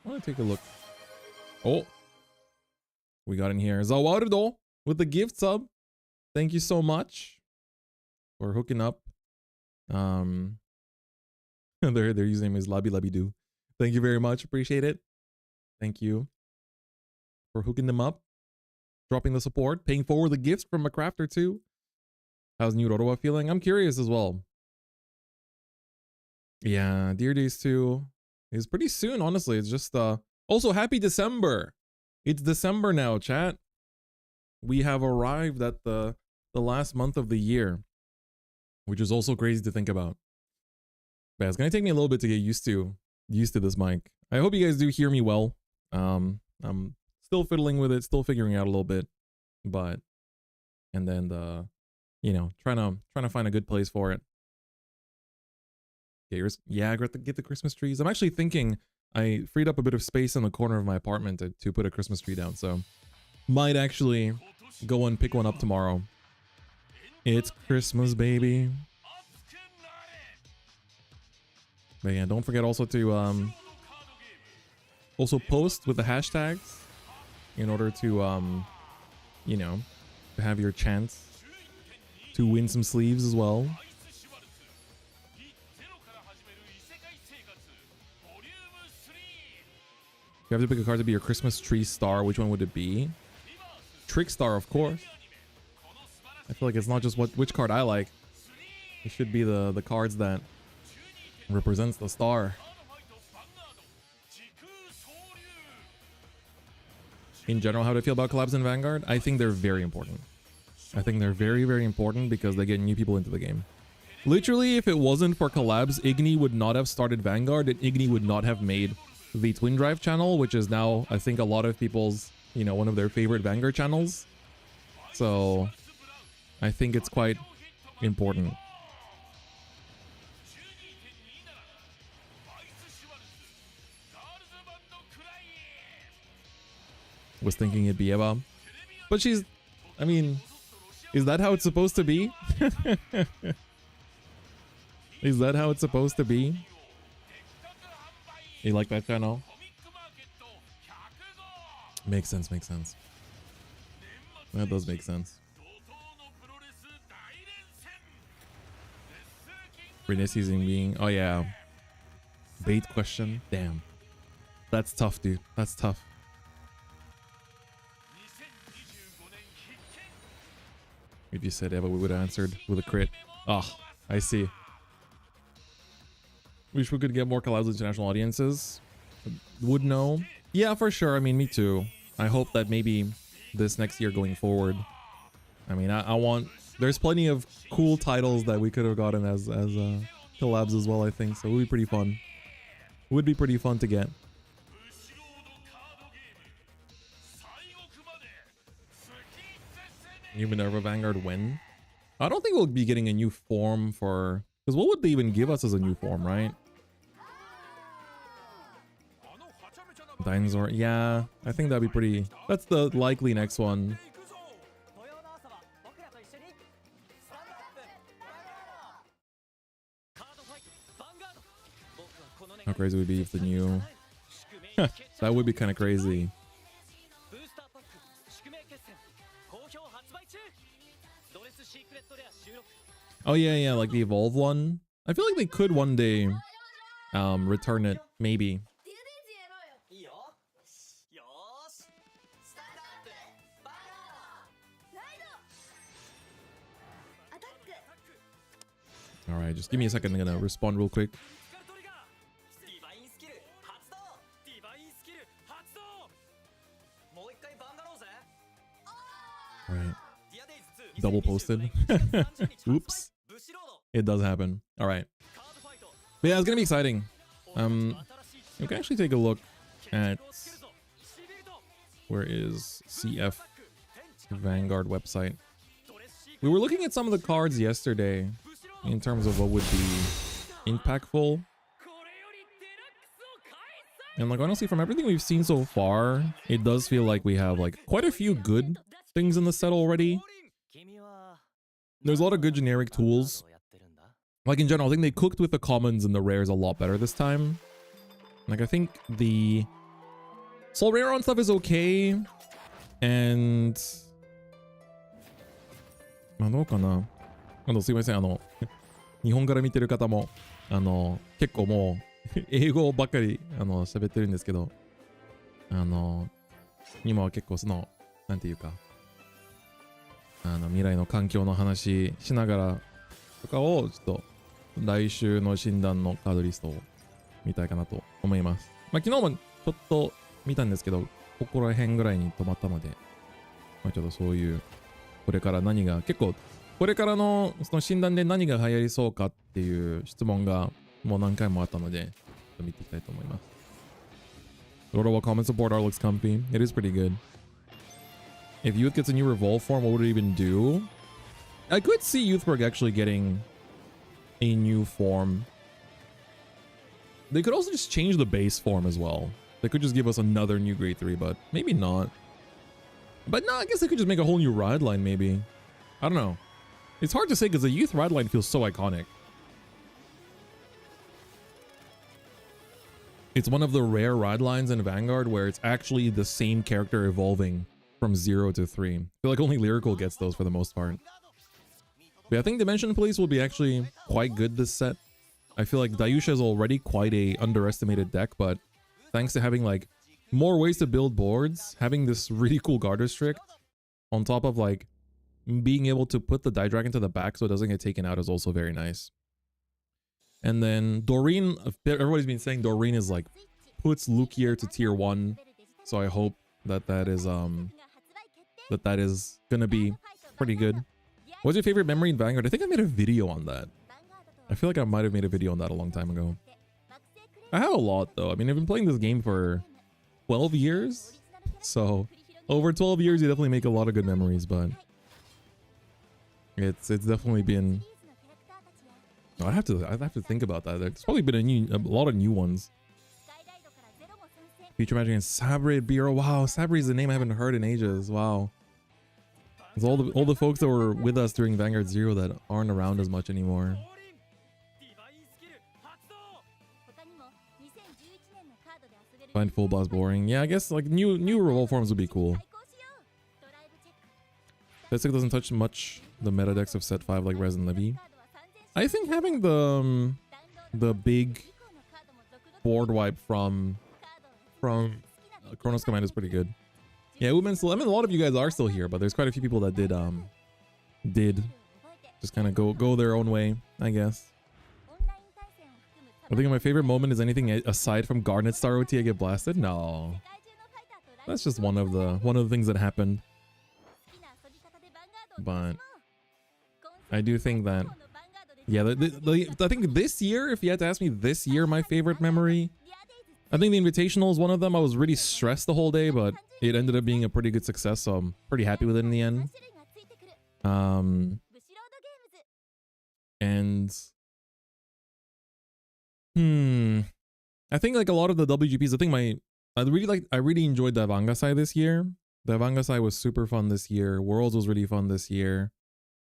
I want to take a look. Oh, we got in here Zawardo with the gift sub. Thank you so much for hooking up. Their username is Labi. Thank you very much. Appreciate it. Thank you for hooking them up, dropping the support, paying forward the gifts from a crafter too. How's New Roroa feeling? I'm curious as well. Yeah, Dear Days 2 is pretty soon, honestly. It's just also happy December. It's December now, chat. We have arrived at the last month of the year, which is also crazy to think about. But it's gonna take me a little bit to get used to this mic. I hope you guys do hear me well. I'm still fiddling with it, still figuring out a little bit, but and then trying to find a good place for it. Get the Christmas trees. I'm actually thinking I freed up a bit of space in the corner of my apartment to put a Christmas tree down, so might actually go and pick one up tomorrow. It's Christmas, baby. But yeah, don't forget also to also post with the hashtags in order to to have your chance to win some sleeves as well. you have to pick a card to be your Christmas tree star, which one would it be? Trick Star, of course. I feel like it's not just which card I like. It should be the cards that represents the star. In general, how do I feel about collabs in Vanguard? I think they're very important. I think they're very, very important because they get new people into the game. Literally, if it wasn't for collabs, Igni would not have started Vanguard, and Igni would not have made the Twin Drive channel, which is now, I think, a lot of people's, you know, one of their favorite Vanguard channels. So I think it's quite important. Was thinking it'd be Eva, but she's, I mean, is that how it's supposed to be? Is that how it's supposed to be? You like that channel? Makes sense, makes sense. That does make sense. Renee season being, oh yeah. Bait question? Damn. That's tough, dude. That's tough. If you said Eva, we would have answered with a crit. Oh, I see. Wish we could get more collabs with international audiences. Would know. Yeah, for sure. I mean, me too. I hope that maybe this next year going forward. I mean, I want... There's plenty of cool titles that we could have gotten as collabs as well, I think. So it would be pretty fun. It would be pretty fun to get. New Minerva Vanguard when? I don't think we'll be getting a new form for... Because what would they even give us as a new form, right? Dinosaur. Yeah, I think that'd be pretty... That's the likely next one. How crazy would it be if the new... That would be kind of crazy. Oh yeah, like the Evolve one. I feel like they could one day return it, maybe. Alright, just give me a second, I'm gonna respond real quick. Alright. Double posted. Oops. It does happen. Alright. But yeah, it's gonna be exciting. We can actually take a look at... Where is CF Vanguard website? We were looking at some of the cards yesterday in terms of what would be impactful. And like honestly, from everything we've seen so far, it does feel like we have like quite a few good things in the set already. There's a lot of good generic tools. Like in general, I think they cooked with the commons and the rares a lot better this time. Like I think the Soul Rare on stuff is okay. And... まあどうかな。すいません、日本から見てる方も、結構もう、英語ばっかり、喋ってるんですけど、今は結構その、なんていうか、未来の環境の話しながらとかを、ちょっと、来週の診断のカードリストを見たいかなと思います。まあ昨日もちょっと見たんですけど、ここら辺ぐらいに止まったので、まあちょっとそういう、これから何が、結構、これからのその診断で何が流行りそうかっていう質問がもう何回もあったので、ちょっと見ていきたいと思います。Rotable common support art looks comfy. It is pretty good. If Youth gets a new Revolve form, what would it even do? I could see Youthberg actually getting a new form. They could also just change the base form as well. They could just give us another new grade 3, but maybe not. But no, I guess they could just make a whole new ride line maybe. I don't know. It's hard to say because the Youth ride line feels so iconic. It's one of the rare ride lines in Vanguard where it's actually the same character evolving from 0 to 3. I feel like only Lyrical gets those for the most part. But I think Dimension Police will be actually quite good this set. I feel like Dayusha is already quite a underestimated deck, but thanks to having like more ways to build boards. Having this really cool guard restrict on top of like being able to put the die dragon to the back so it doesn't get taken out is also very nice. And then Doreen, everybody's been saying Doreen is like puts Lukier to tier 1. So I hope that that is gonna be pretty good. What's your favorite memory in Vanguard? I think I made a video on that. I feel like I might have made a video on that a long time ago. I have a lot though. I mean, I've been playing this game for 12 years. So over 12 years, you definitely make a lot of good memories, but it's definitely been. I have to think about that. There's probably been a lot of new ones. Future Magic and Sabre Bureau. Wow, Sabre is a name I haven't heard in ages. Wow. It's all the folks that were with us during Vanguard 0 that aren't around as much anymore. Find full boss boring. Yeah, I guess like new revolt forms would be cool. Set 6 doesn't touch much the meta decks of set 5 like Rez and Levy. I think having the big board wipe from Chronos Command is pretty good. Yeah, Umen still. I mean, a lot of you guys are still here, but there's quite a few people that did just kind of go their own way, I guess. I think my favorite moment is anything aside from Garnet Star OT I get blasted. No, that's just one of the things that happened. But I do think that, yeah, I think this year, if you had to ask me this year, my favorite memory, I think the Invitational is one of them. I was really stressed the whole day, but it ended up being a pretty good success, so I'm pretty happy with it in the end. And I think like a lot of the WGPs, I really enjoyed the Vangasai this year. The Vangasai was super fun this year. Worlds was really fun this year.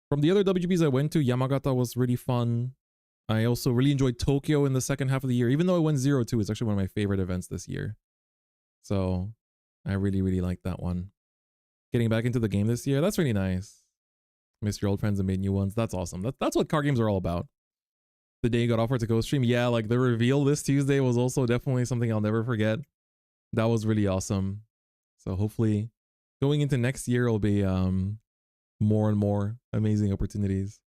From the other WGPs I went to, Yamagata was really fun. I also really enjoyed Tokyo in the second half of the year. Even though I went 0-2, it's actually one of my favorite events this year. So I really, really like that one. Getting back into the game this year, that's really nice. Missed your old friends and made new ones. That's awesome. That's what card games are all about. The day you got offered to go stream, yeah, like the reveal this Tuesday was also definitely something I'll never forget. That was really awesome. So hopefully going into next year will be more and more amazing opportunities.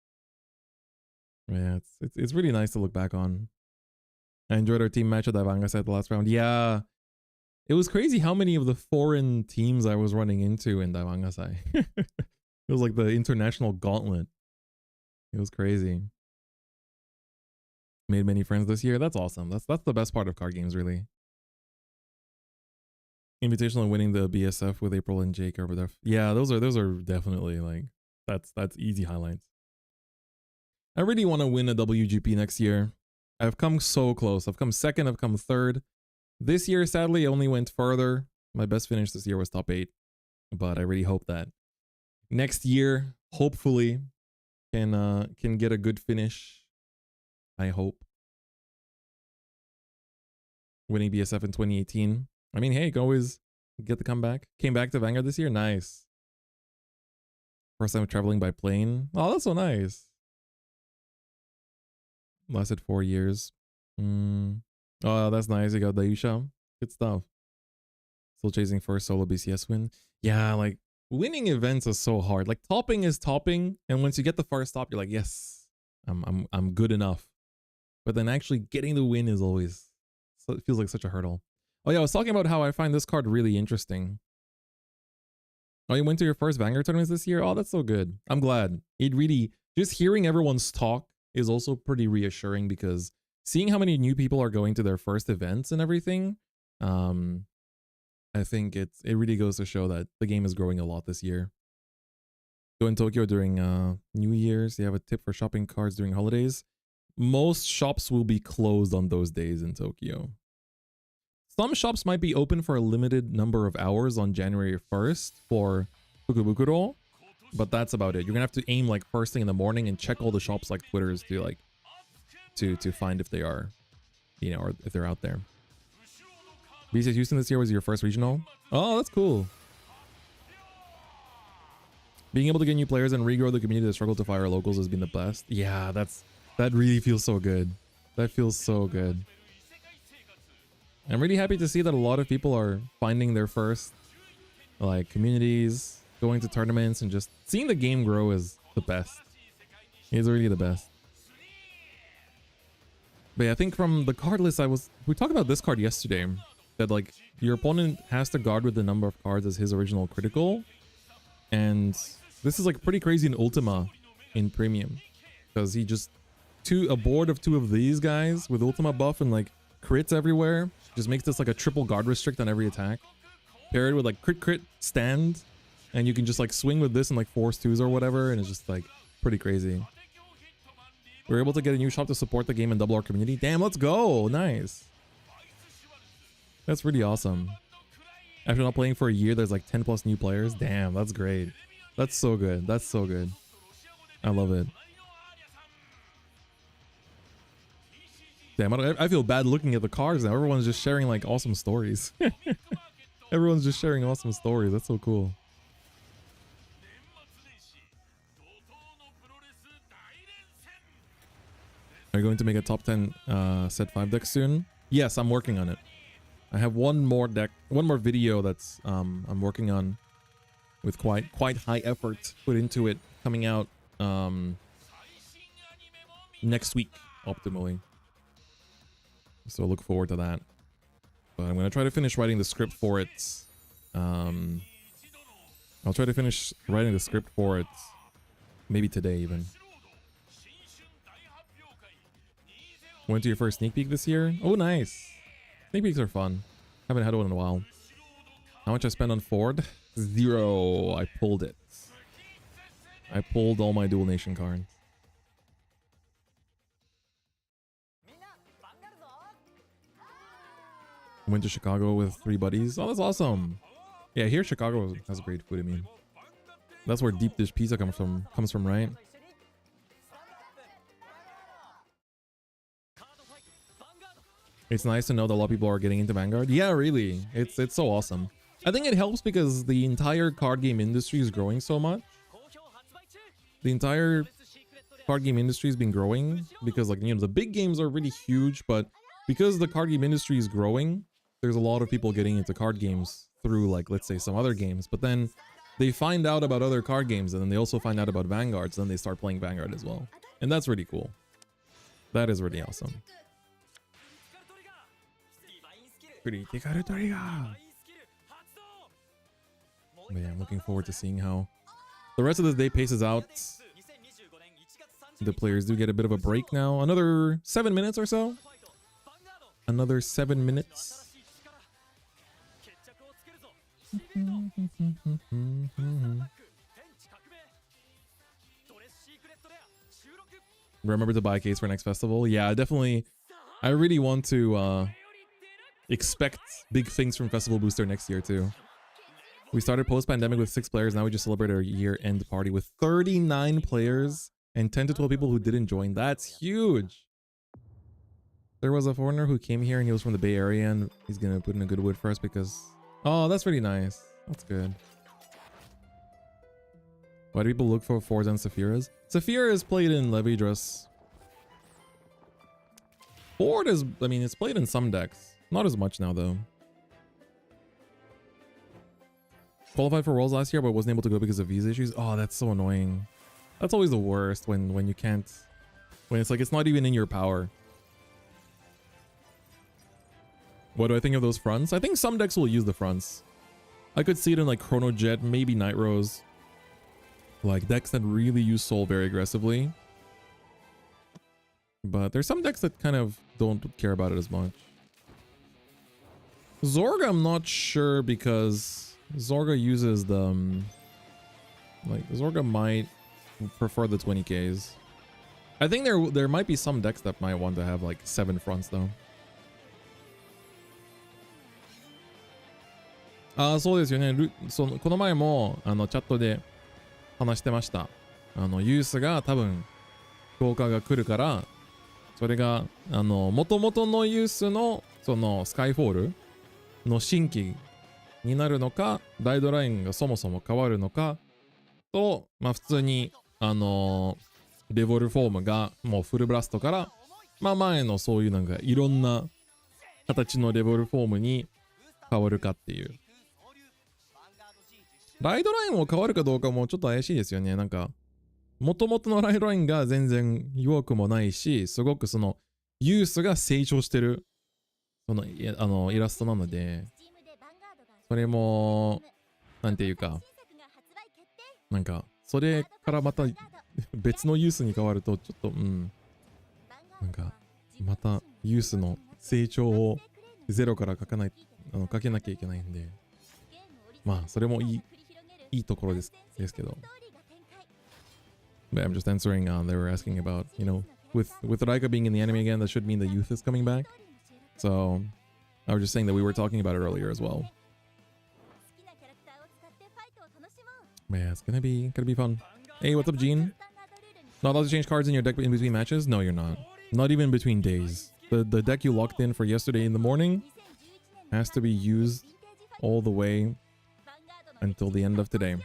Yeah, it's really nice to look back on. I enjoyed our team match at Vanguard at the last round. Yeah, it was crazy how many of the foreign teams I was running into in Vanguard. It was like the international gauntlet. It was crazy. Made many friends this year. That's awesome. That's the best part of card games, really. Invitational winning the BSF with April and Jake over there. Yeah, those are definitely like that's easy highlights. I really want to win a WGP next year. I've come so close. I've come second, I've come third. This year, sadly, I only went further. My best finish this year was top 8. But I really hope that next year, hopefully, can get a good finish. I hope. Winning BSF in 2018. I mean, hey, you can always get the comeback. Came back to Vanguard this year. Nice. First time traveling by plane. Oh, that's so nice. Lasted 4 years. Oh, that's nice. You got Daisha. Good stuff. Still chasing first solo BCS win. Yeah, like winning events is so hard. Like topping is topping, and once you get the first stop, you're like, yes, I'm good enough. But then actually getting the win is always, so it feels like such a hurdle. Oh yeah, I was talking about how I find this card really interesting. Oh, you went to your first Vanguard tournaments this year? Oh, that's so good. I'm glad. It really, just hearing everyone's talk is also pretty reassuring, because seeing how many new people are going to their first events and everything, I think it really goes to show that the game is growing a lot this year. Go in Tokyo during New Year's. You have a tip for shopping cards during holidays. Most shops will be closed on those days in Tokyo. Some shops might be open for a limited number of hours on January 1st for Fukubukuro, but that's about it. You're gonna have to aim like first thing in the morning and check all the shops like Twitter's to like to find if they are, you know, or if they're out there. BCS Houston this year was your first regional. Oh, that's cool. Being able to get new players and regrow the community that struggle to fire locals has been the best. Yeah, that really feels so good. That feels so good. I'm really happy to see that a lot of people are finding their first like communities, going to tournaments, and just seeing the game grow is the best. It's really the best. But yeah, I think from the card list, we talked about this card yesterday, that like your opponent has to guard with the number of cards as his original critical, and this is like pretty crazy in Ultima in Premium, because he just a board of 2 of these guys with Ultima buff and like crits everywhere just makes this like a triple guard restrict on every attack, paired with like crit stand, and you can just like swing with this and like force 2s or whatever, and it's just like pretty crazy. We were able to get a new shop to support the game and double our community. Damn, let's go. Nice. That's really awesome. After not playing for a year, there's like 10 plus new players. Damn, that's great. That's so good. That's so good. I love it. Damn, I feel bad looking at the cards now. Everyone's just sharing like awesome stories. Everyone's just sharing awesome stories. That's so cool. Are you going to make a top 10 set 5 deck soon? Yes, I'm working on it. I have one more video that's I'm working on with quite high effort put into it, coming out next week optimally. So look forward to that. But I'm gonna try to finish writing the script for it. I'll try to finish writing the script for it maybe today even. Went to your first sneak peek this year? Oh, nice. Sneak peeks are fun. Haven't had one in a while. How much I spent on Ford? 0. I pulled it. I pulled all my Dual Nation cards. Went to Chicago with 3 buddies. Oh, that's awesome. Yeah, here Chicago has great food, I mean. That's where deep dish pizza comes from, right? It's nice to know that a lot of people are getting into Vanguard. Yeah, really. It's so awesome. I think it helps because the entire card game industry is growing so much. The entire card game industry has been growing because, like, you know, the big games are really huge, but because the card game industry is growing, there's a lot of people getting into card games through, like, let's say some other games, but then they find out about other card games and then they also find out about Vanguard, so then they start playing Vanguard as well. And that's really cool. That is really awesome. Critical trigger. But yeah, I'm looking forward to seeing how the rest of the day paces out. The players do get a bit of a break now. Another 7 minutes or so. Another 7 minutes. Remember to buy a case for next festival? Yeah, definitely. I really want to expect big things from Festival Booster next year too. We started post-pandemic with 6 players. Now we just celebrated our year-end party with 39 players and 10 to 12 people who didn't join. That's huge. There was a foreigner who came here and he was from the Bay Area and he's gonna put in a good word for us because... Oh, that's really nice. That's good. Why do people look for Fords and Sephiras? Sephira is played in Levidras. Ford is... I mean, it's played in some decks. Not as much now, though. Qualified for Worlds last year, but wasn't able to go because of visa issues. Oh, that's so annoying. That's always the worst when you can't... When it's like, it's not even in your power. What do I think of those fronts? I think some decks will use the fronts. I could see it in like Chrono Jet, maybe Night Rose. Like decks that really use Soul very aggressively. But there's some decks that kind of don't care about it as much. Zorga, I'm not sure because Zorga uses the... like, Zorga might prefer the 20Ks. I think there might be some decks that might want to have like 7 fronts though. そうですよね。この前もチャットで話してました。ユースが多分強化が来るから、それが元々のユースのそのスカイフォールの新規になるのか、ダイドラインがそもそも変わるのかと、まあ普通にレボルフォームがもうフルブラストから、まあ前のそういうなんかいろんな形のレベルフォームに変わるかっていう。ライドラインも変わるかどうかもちょっと怪しいですよね。なんか、元々のライドラインが全然弱くもないし、すごくその、ユースが成長してる、その、イラストなので、それも、なんていうか、なんか、それからまた別のユースに変わると、ちょっと、なんか、またユースの成長をゼロから書けなきゃいけないんで、まあ、それもいいところですけど。But I'm just answering, they were asking about, with Raika being in the anime again, that should mean the youth is coming back. So, I was just saying that we were talking about it earlier as well. But yeah, it's gonna be fun. Hey, what's up, Gene? Not allowed to change cards in your deck in between matches? No, you're not. Not even between days. The deck you locked in for yesterday in the morning has to be used all the way until the end of today.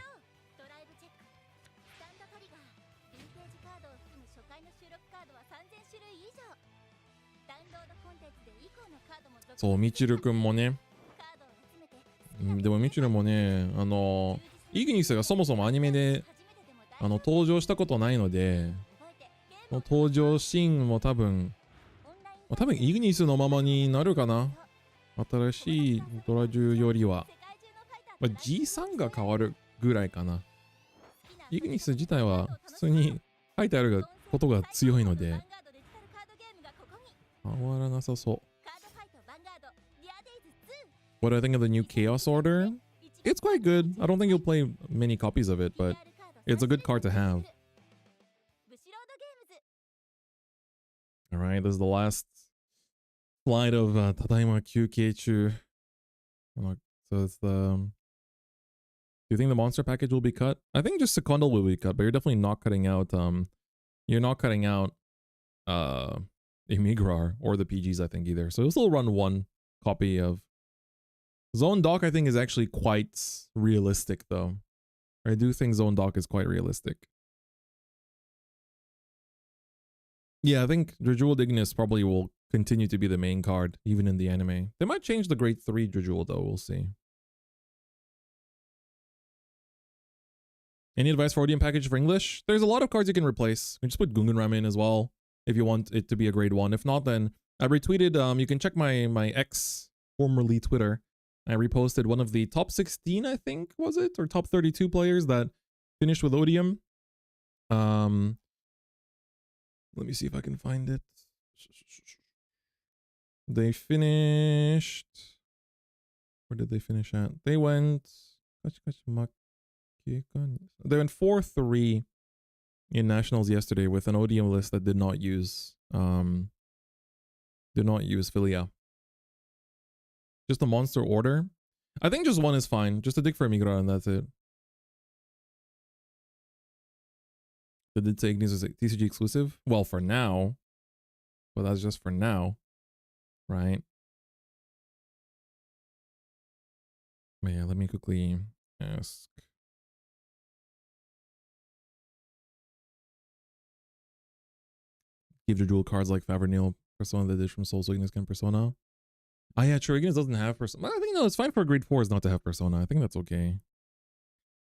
So, Michiru くんもね。でもミチルもね、イグニスがそもそもアニメで登場したことないので、登場シーンも多分イグニスのままになるかな。新しいドラ10よりは、G3 が変わるぐらいかな。イグニス自体は普通に書いてあることが強いので、変わらなさそう。What do I think of the new Chaos Order? It's quite good. I don't think you'll play many copies of it, but it's a good card to have. Alright, this is the last slide of Tadaima Kyukeichu. So it's the... Do you think the monster package will be cut? I think just Secondal will be cut, but you're definitely not cutting out... You're not cutting out... Imigrar or the PGs, I think, either. So you'll still run one copy of... Zone Dock, I think, is actually quite realistic, though. I do think Zone Dock is quite realistic. Yeah, I think Dredjewel Ignis probably will continue to be the main card, even in the anime. They might change the Grade 3 Dredjewel, though. We'll see. Any advice for Odium package for English? There's a lot of cards you can replace. You can just put Gungan Ram in as well, if you want it to be a Grade 1. If not, then I retweeted, you can check my X, formerly Twitter. I reposted one of the top 16, I think, was it? Or top 32 players that finished with Odium. Let me see if I can find it. They finished... Where did they finish at? They went... They went 4-3 in Nationals yesterday with an Odium list that did not use Filia. Just a monster order. I think just one is fine. Just a dig for Migra and that's it. They did say Ignis is a TCG exclusive. Well, for now. But that's just for now. Right? But yeah, let me quickly ask. Give the dual cards like Favernil Persona that did from Soul so Ignis can Persona. Oh yeah, true. Ignis doesn't have Persona. I think no, it's fine for Grade 4s not to have Persona. I think that's okay.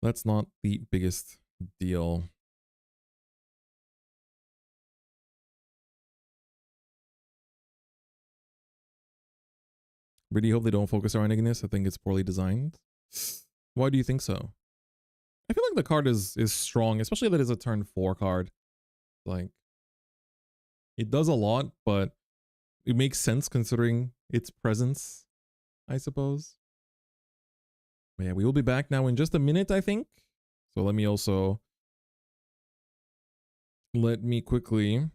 That's not the biggest deal. Really hope they don't focus around Ignis. I think it's poorly designed. Why do you think so? I feel like the card is strong, especially that it's a turn 4 card. Like, it does a lot, but it makes sense considering its presence, I suppose. But yeah, we will be back now in just a minute, I think. So let me quickly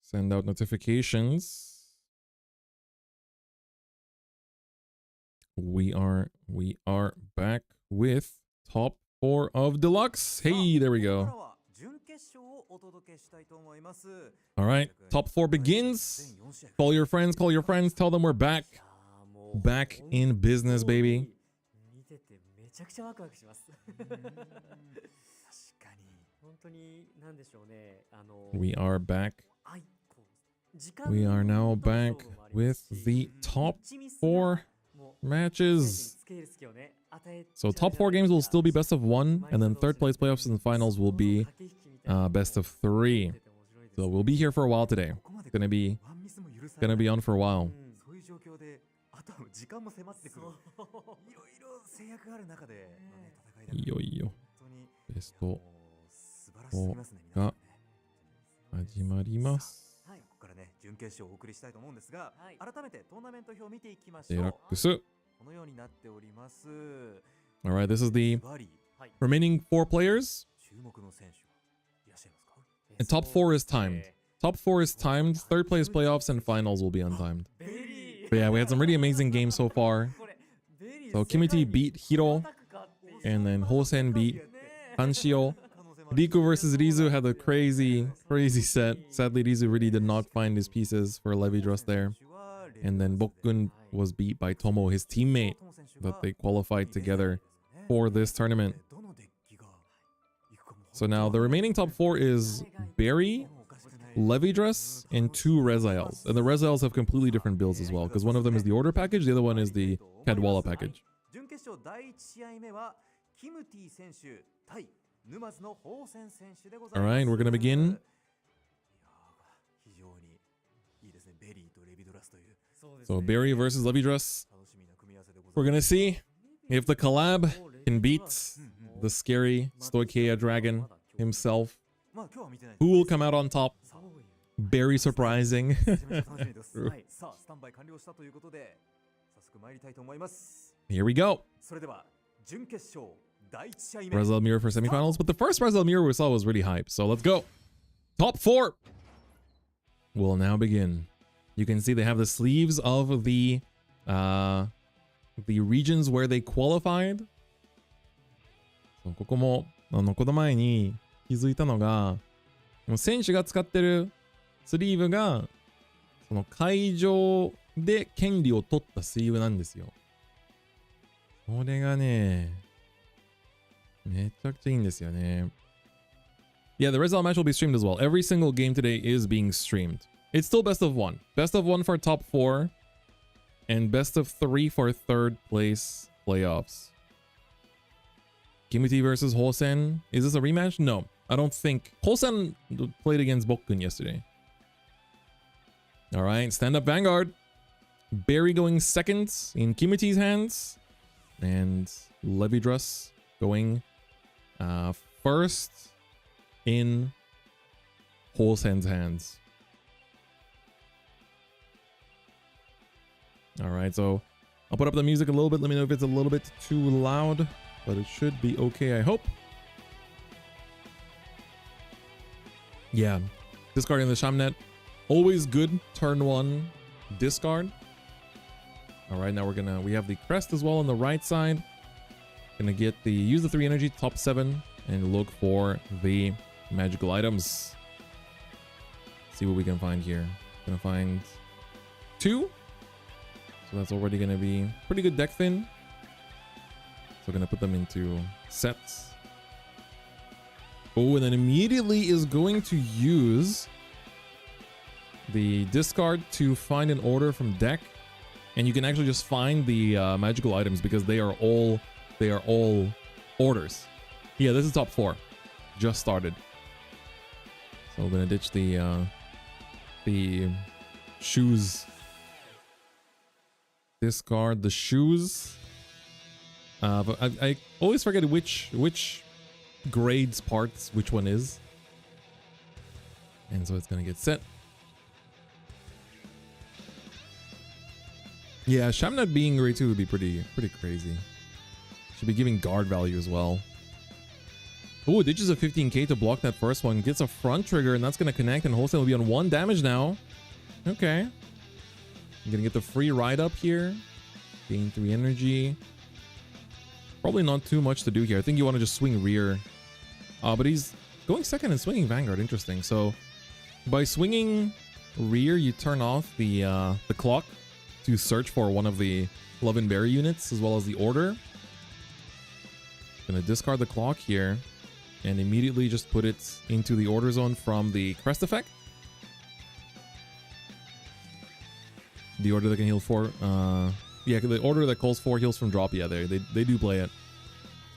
send out notifications. We are back with top 4 of Deluxe. Hey, there we go. All right, top 4 begins. Call your friends, tell them we're back. Back in business, baby. We are back We are now back with the top 4 matches. So top 4 games will still be best of 1, and then third place playoffs and finals will be best of 3. So we'll be here for a while today. Gonna be on for a while. いよいよベスト4が始まります。はい、ここからね準決勝をお送りしたいと思うんですが、改めてトーナメント表を見ていきましょう。デラックス。このようになっております。Alright, this is the remaining 4 players. 注目の選手はいらっしゃいますか? And top 4 is timed. Top 4 is timed. Third place playoffs and finals will be untimed. But yeah, we had some really amazing games so far. So Kimuti beat Hiro, and then Hosen beat Tanshio. Riku versus Rizu had a crazy set. Sadly, Rizu really did not find his pieces for Levidras there. And then Bokkun was beat by Tomo, his teammate, that they qualified together for this tournament. So now the remaining top 4 is Barry, Levidras, and 2 Rezaels. And the Rezaels have completely different builds as well, because one of them is the order package, the other one is the Cadwalla package. Alright, we're gonna begin. So Barry versus Levidras. We're gonna see if the collab can beat the scary Stoicheia dragon himself. Who will come out on top? Very surprising. Here we go. Rezael mirror for semifinals, but the first Rezael mirror we saw was really hype, so let's go. Top 4 will now begin. You can see they have the sleeves of the regions where they qualified. So ここもこの前に気づいたのが、選手が使ってるスリーブがその会場で権利を取ったスリーブなんですよ。これがね、めちゃくちゃいいんですよね。Yeah, the Rezael match will be streamed as well. Every single game today is being streamed. It's still best of 1. Best of 1 for top 4. And best of 3 for third place playoffs. Kimuti versus Hosen. Is this a rematch? No, I don't think. Hosen played against Bokkun yesterday. Alright, stand up Vanguard. Barry going second in Kimuti's hands. And Levidras going first in Hosen's hands. Alright, so I'll put up the music a little bit. Let me know if it's a little bit too loud, but it should be okay, I hope. Yeah, discarding the Shamnet. Always good turn 1 discard. Alright, now we have the crest as well on the right side. Gonna use the 3 energy, top 7, and look for the magical items. See what we can find here. Gonna find 2. So that's already gonna be pretty good deck thin. So gonna put them into sets. Oh, and then immediately is going to use the discard to find an order from deck. And you can actually just find the magical items because they are all orders. Yeah, this is top 4. Just started. So we're gonna ditch the shoes. Discard the shoes. But I always forget which grades parts which one is. And so it's gonna get set. Yeah, Shamnet being grade 2 would be pretty crazy. Should be giving guard value as well. Oh, ditches a 15k to block that first one. Gets a front trigger, and that's gonna connect, and Hosen will be on 1 damage now. Okay. I'm gonna get the free ride up here. Gain 3 energy. Probably not too much to do here. I think you want to just swing rear. But he's going second and swinging Vanguard. Interesting. So by swinging rear, you turn off the clock to search for one of the Love and Berry units as well as the order. Gonna discard the clock here and immediately just put it into the order zone from the crest effect. The order that can heal 4. Yeah, the order that calls 4 heals from drop. Yeah, they do play it.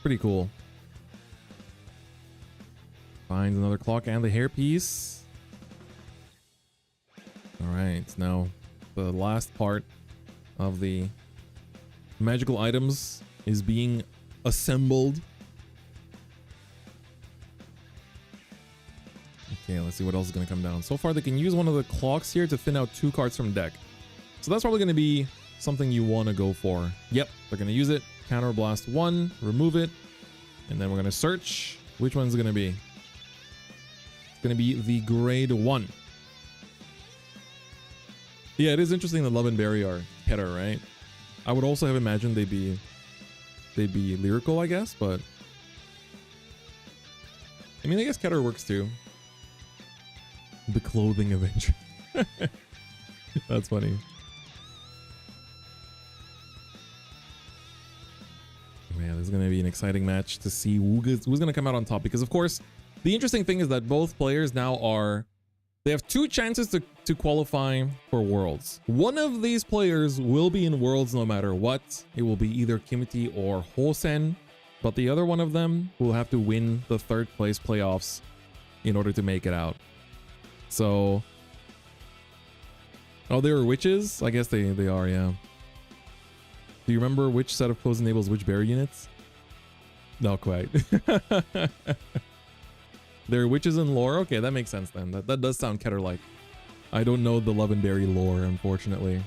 Pretty cool. Finds another clock and the hairpiece. Alright, now the last part of the magical items is being assembled. Okay, let's see what else is going to come down. So far, they can use one of the clocks here to thin out 2 cards from deck. So that's probably going to be something you want to go for. Yep, they're going to use it. Counter blast 1, remove it, and then we're going to search. Which one's it going to be? It's going to be the grade 1. Yeah, it is interesting that Love and Berry are Keter, right? I would also have imagined they'd be lyrical, I guess, but I mean, I guess Keter works too. The Clothing Avenger. That's funny. Man, this is going to be an exciting match to see who's going to come out on top, because of course, the interesting thing is that both players now they have 2 chances to qualify for Worlds. One of these players will be in Worlds no matter what. It will be either Kimuti or Hosen, but the other one of them will have to win the 3rd place playoffs in order to make it out. So, oh, they were witches? I guess they are, yeah. Do you remember which set of clothes enables which berry units? Not quite. They're witches in lore? Okay, that makes sense then. That does sound Keter-like. I don't know the Love and Berry lore, unfortunately.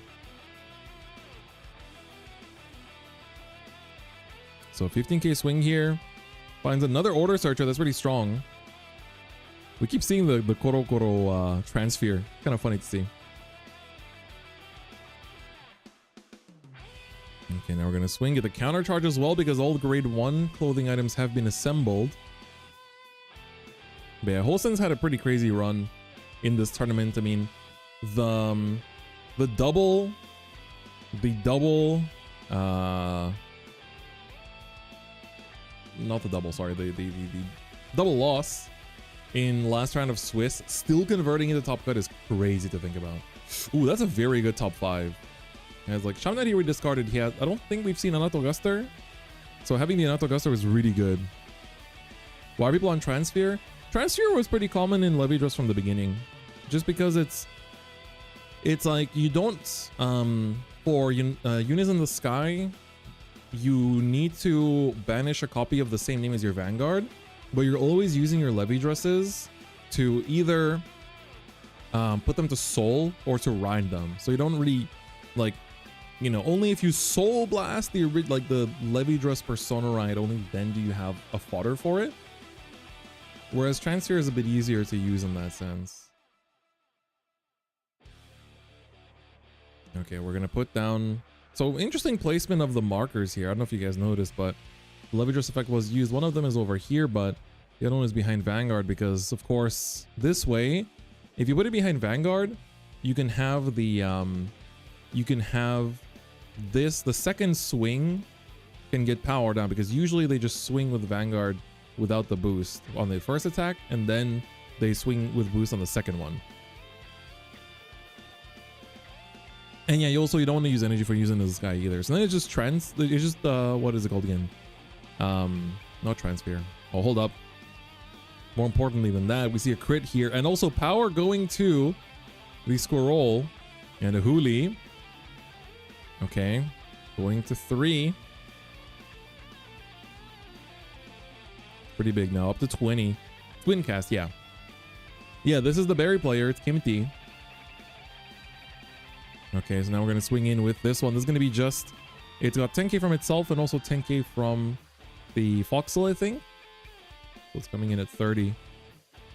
So 15k swing here. Finds another Order Searcher. That's pretty strong. We keep seeing the Koro Koro transfer. Kind of funny to see. Okay, now we're going to swing. Get the counter charge as well, because all the grade 1 clothing items have been assembled. But yeah, Hosen's had a pretty crazy run in this tournament. I mean, the double, not the double, sorry, the double loss in last round of Swiss, still converting into top cut is crazy to think about. Ooh, that's a very good top 5. He has like Shaman here we discarded. He has, I don't think we've seen Anato Guster, so having the Anato Guster was really good. Why are people on Transfer? Transfer was pretty common in Levidras from the beginning, just because it's like you don't for units in the sky, you need to banish a copy of the same name as your Vanguard, but you're always using your Levidrases to either put them to soul or to ride them. So you don't really, like, you know, only if you soul blast the Levidras persona ride, only then do you have a fodder for it. Whereas Transfer is a bit easier to use in that sense. Okay, we're gonna put down, so interesting placement of the markers here. I don't know if you guys noticed, but the Levidras effect was used. One of them is over here, but the other one is behind Vanguard, because of course this way, if you put it behind Vanguard, you can have the the second swing can get power down, because usually they just swing with Vanguard without the boost on the first attack, and then they swing with boost on the second one. And yeah, you don't want to use energy for using this guy either. So then it's just what is it called again? Not Transfer. Oh, hold up. More importantly than that, we see a crit here, and also power going to the Squirrel and a Huli. Okay, going to 3. Pretty big now, up to 20. Twin cast, yeah. Yeah, this is the berry player. It's Kimuti. Okay, so now we're going to swing in with this one. This is going to be just, it's got 10k from itself and also 10k from the Foxel, I think. So it's coming in at 30.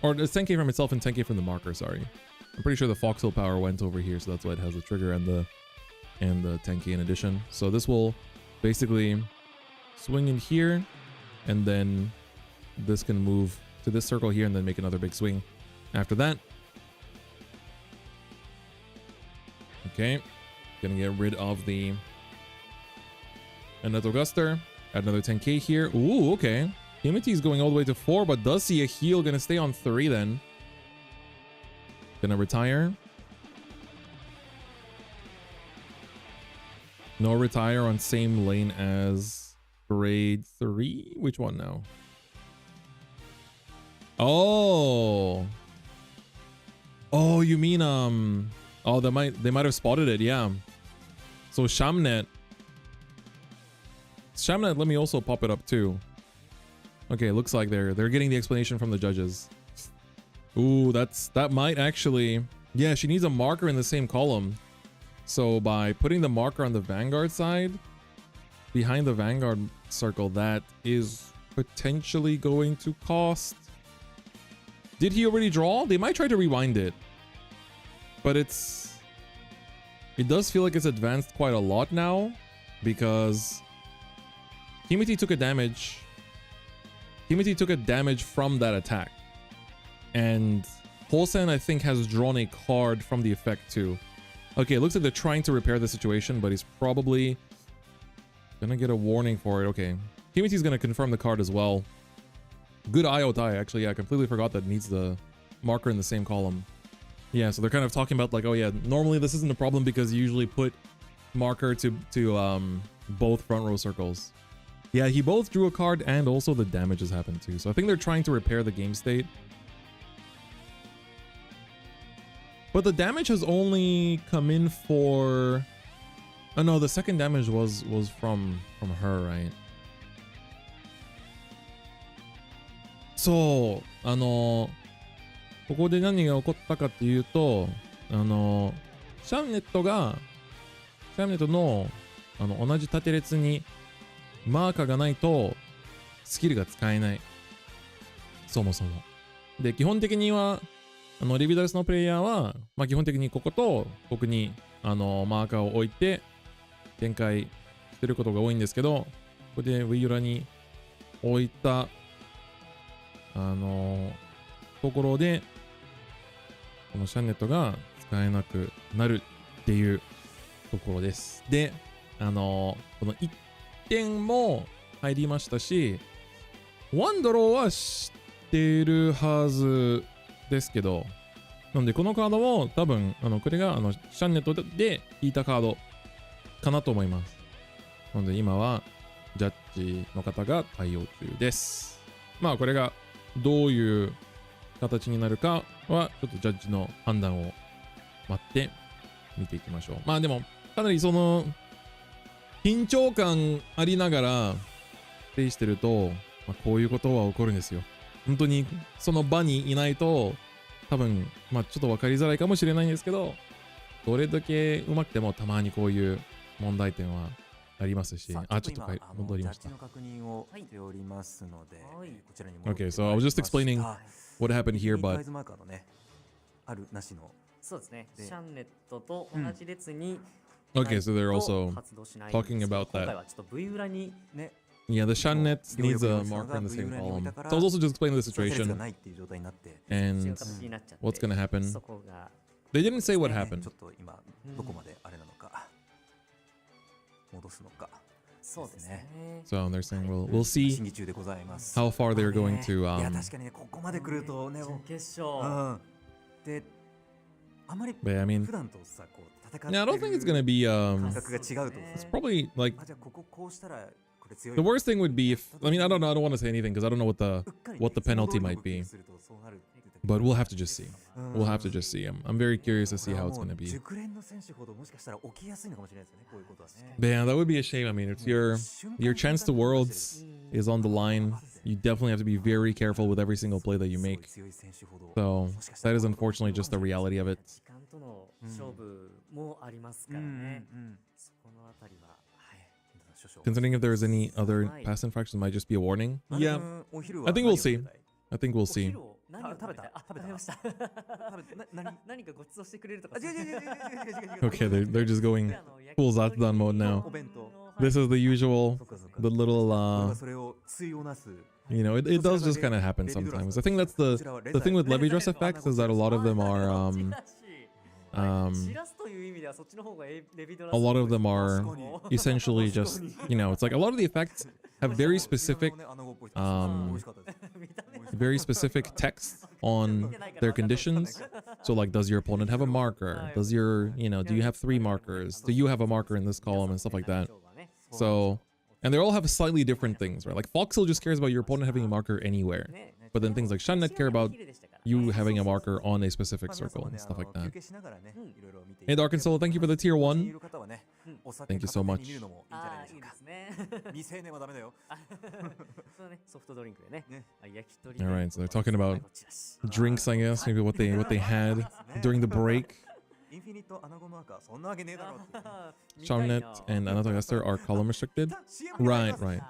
Or it's 10k from itself and 10k from the marker, sorry. I'm pretty sure the Foxel power went over here, so that's why it has the trigger and the 10k in addition. So this will basically swing in here, and then this can move to this circle here and then make another big swing after that. Okay, gonna get rid of the another Guster. Add another 10k here. Ooh, okay. Kimuti is going all the way to 4, but does see a heal. Gonna stay on 3 then. Gonna retire. No retire on same lane as grade 3. Which one now? Oh. Oh, you mean oh, they might have spotted it, yeah. So Shamnet, let me also pop it up too. Okay, looks like they're getting the explanation from the judges. Ooh, that might actually, yeah, she needs a marker in the same column. So by putting the marker on the Vanguard side, behind the Vanguard circle, that is potentially going to cost. Did he already draw? They might try to rewind it. But it does feel like it's advanced quite a lot now, because Kimuti took a damage. Kimuti took a damage from that attack. And Hosen, I think, has drawn a card from the effect too. Okay, it looks like they're trying to repair the situation, but he's probably gonna get a warning for it. Okay, Kimuti's gonna confirm the card as well. Good IO-Tai, actually. Yeah, I completely forgot that it needs the marker in the same column. Yeah, so they're kind of talking about like, oh yeah, normally this isn't a problem because you usually put marker to both front row circles. Yeah, he both drew a card and also the damage has happened too. So I think they're trying to repair the game state. But the damage has only come in for... Oh no, the second damage was from her, right? So, ここで何が起こったかっていうと、シャムネットの同じ縦列にマーカーがないとスキルが使えない。そもそも。で、基本的にはリビダルスのプレイヤーは、まあ、基本的にこことここにマーカーを置いて展開してることが多いんですけど、ここでウィユラに置いたところでこのシャンネットが使えなくなるっていうところです。で、この1点も入りましたし、ワンドローは知ってるはずですけど、なんでこのカードも多分これがシャンネットで引いたカードかなと思います。なので今はジャッジの方が対応中です。まあこれがどういう形になるかはちょっとジャッジの判断を待って見ていきましょう。まあでもかなり緊張感ありながらプレイしてると、まあ、こういうことは起こるんですよ。本当にその場にいないと多分まあちょっと分かりづらいかもしれないんですけど、どれだけ上手くてもたまにこういう問題点はありますし、ちょっと戻りました。Okay, so I was just explaining what happened here, but あるなしのそうですね。シャンネットと同じ列に Okay, so they're also talking about that. Yeah, the Shannet needs a marker in the same column. So I was also just explaining the situation and what's going to happen. They didn't say what happened. So they're saying we'll see how far they're going to but I mean, yeah, I don't think it's gonna be it's probably like the worst thing would be if I mean I don't want to say anything because I don't know what the penalty might be, but we'll have to just see. We'll have to just see. I'm very curious to see how it's gonna be. But yeah, that would be a shame. I mean, if your chance to Worlds is on the line, you definitely have to be very careful with every single play that you make. So that is unfortunately just the reality of it. Considering if there's any other past infractions, it might just be a warning. Yeah, I think we'll see. I think we'll see. Okay, they're just going full Zatsudan mode now. This is the usual, the little you know, it does just kind of happen sometimes. I think that's the thing with Levidras effects is that a lot of them are essentially just, you know, it's like a lot of the effects have very specific text on their conditions, So like, does your opponent have a marker? Does your, do you have 3 markers? Do you have a marker in this column and stuff like that? So, and they all have slightly different things, right? Like Foxhill just cares about your opponent having a marker anywhere. But then things like Shamnet care about you having a marker on a specific circle and stuff like that. Hey, Dark and Solo, thank you for the tier 1. Thank you so much. Alright, so they're talking about drinks, I guess, maybe what they had during the break. Shamnet and Anatogaster are column restricted. Right.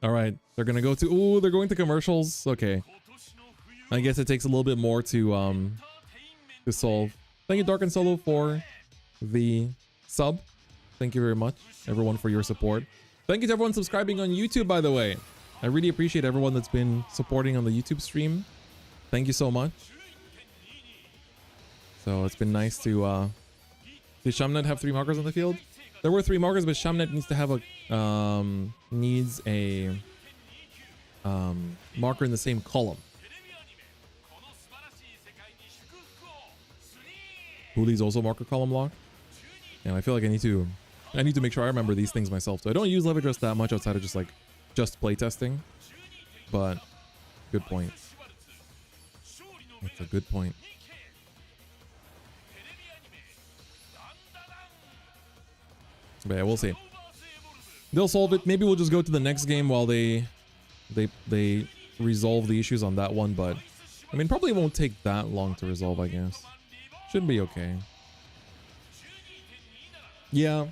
Alright, they're gonna go to... Ooh, they're going to commercials. Okay. I guess it takes a little bit more to solve. Thank you, Dark and Solo, for the sub. Thank you very much, everyone, for your support. Thank you to everyone subscribing on YouTube, by the way. I really appreciate everyone that's been supporting on the YouTube stream. Thank you so much. So it's been nice to... Did Shamnet have 3 markers on the field? There were 3 markers, but Shamnet needs to have a... needs a... marker in the same column. Hooli's also marker column lock. And I feel like I need to make sure I remember these things myself. So I don't use Levidras that much outside of just playtesting. But good point. That's a good point. But yeah, we'll see. They'll solve it. Maybe we'll just go to the next game while they resolve the issues on that one. But I mean, probably won't take that long to resolve, I guess. Should be okay. Yeah,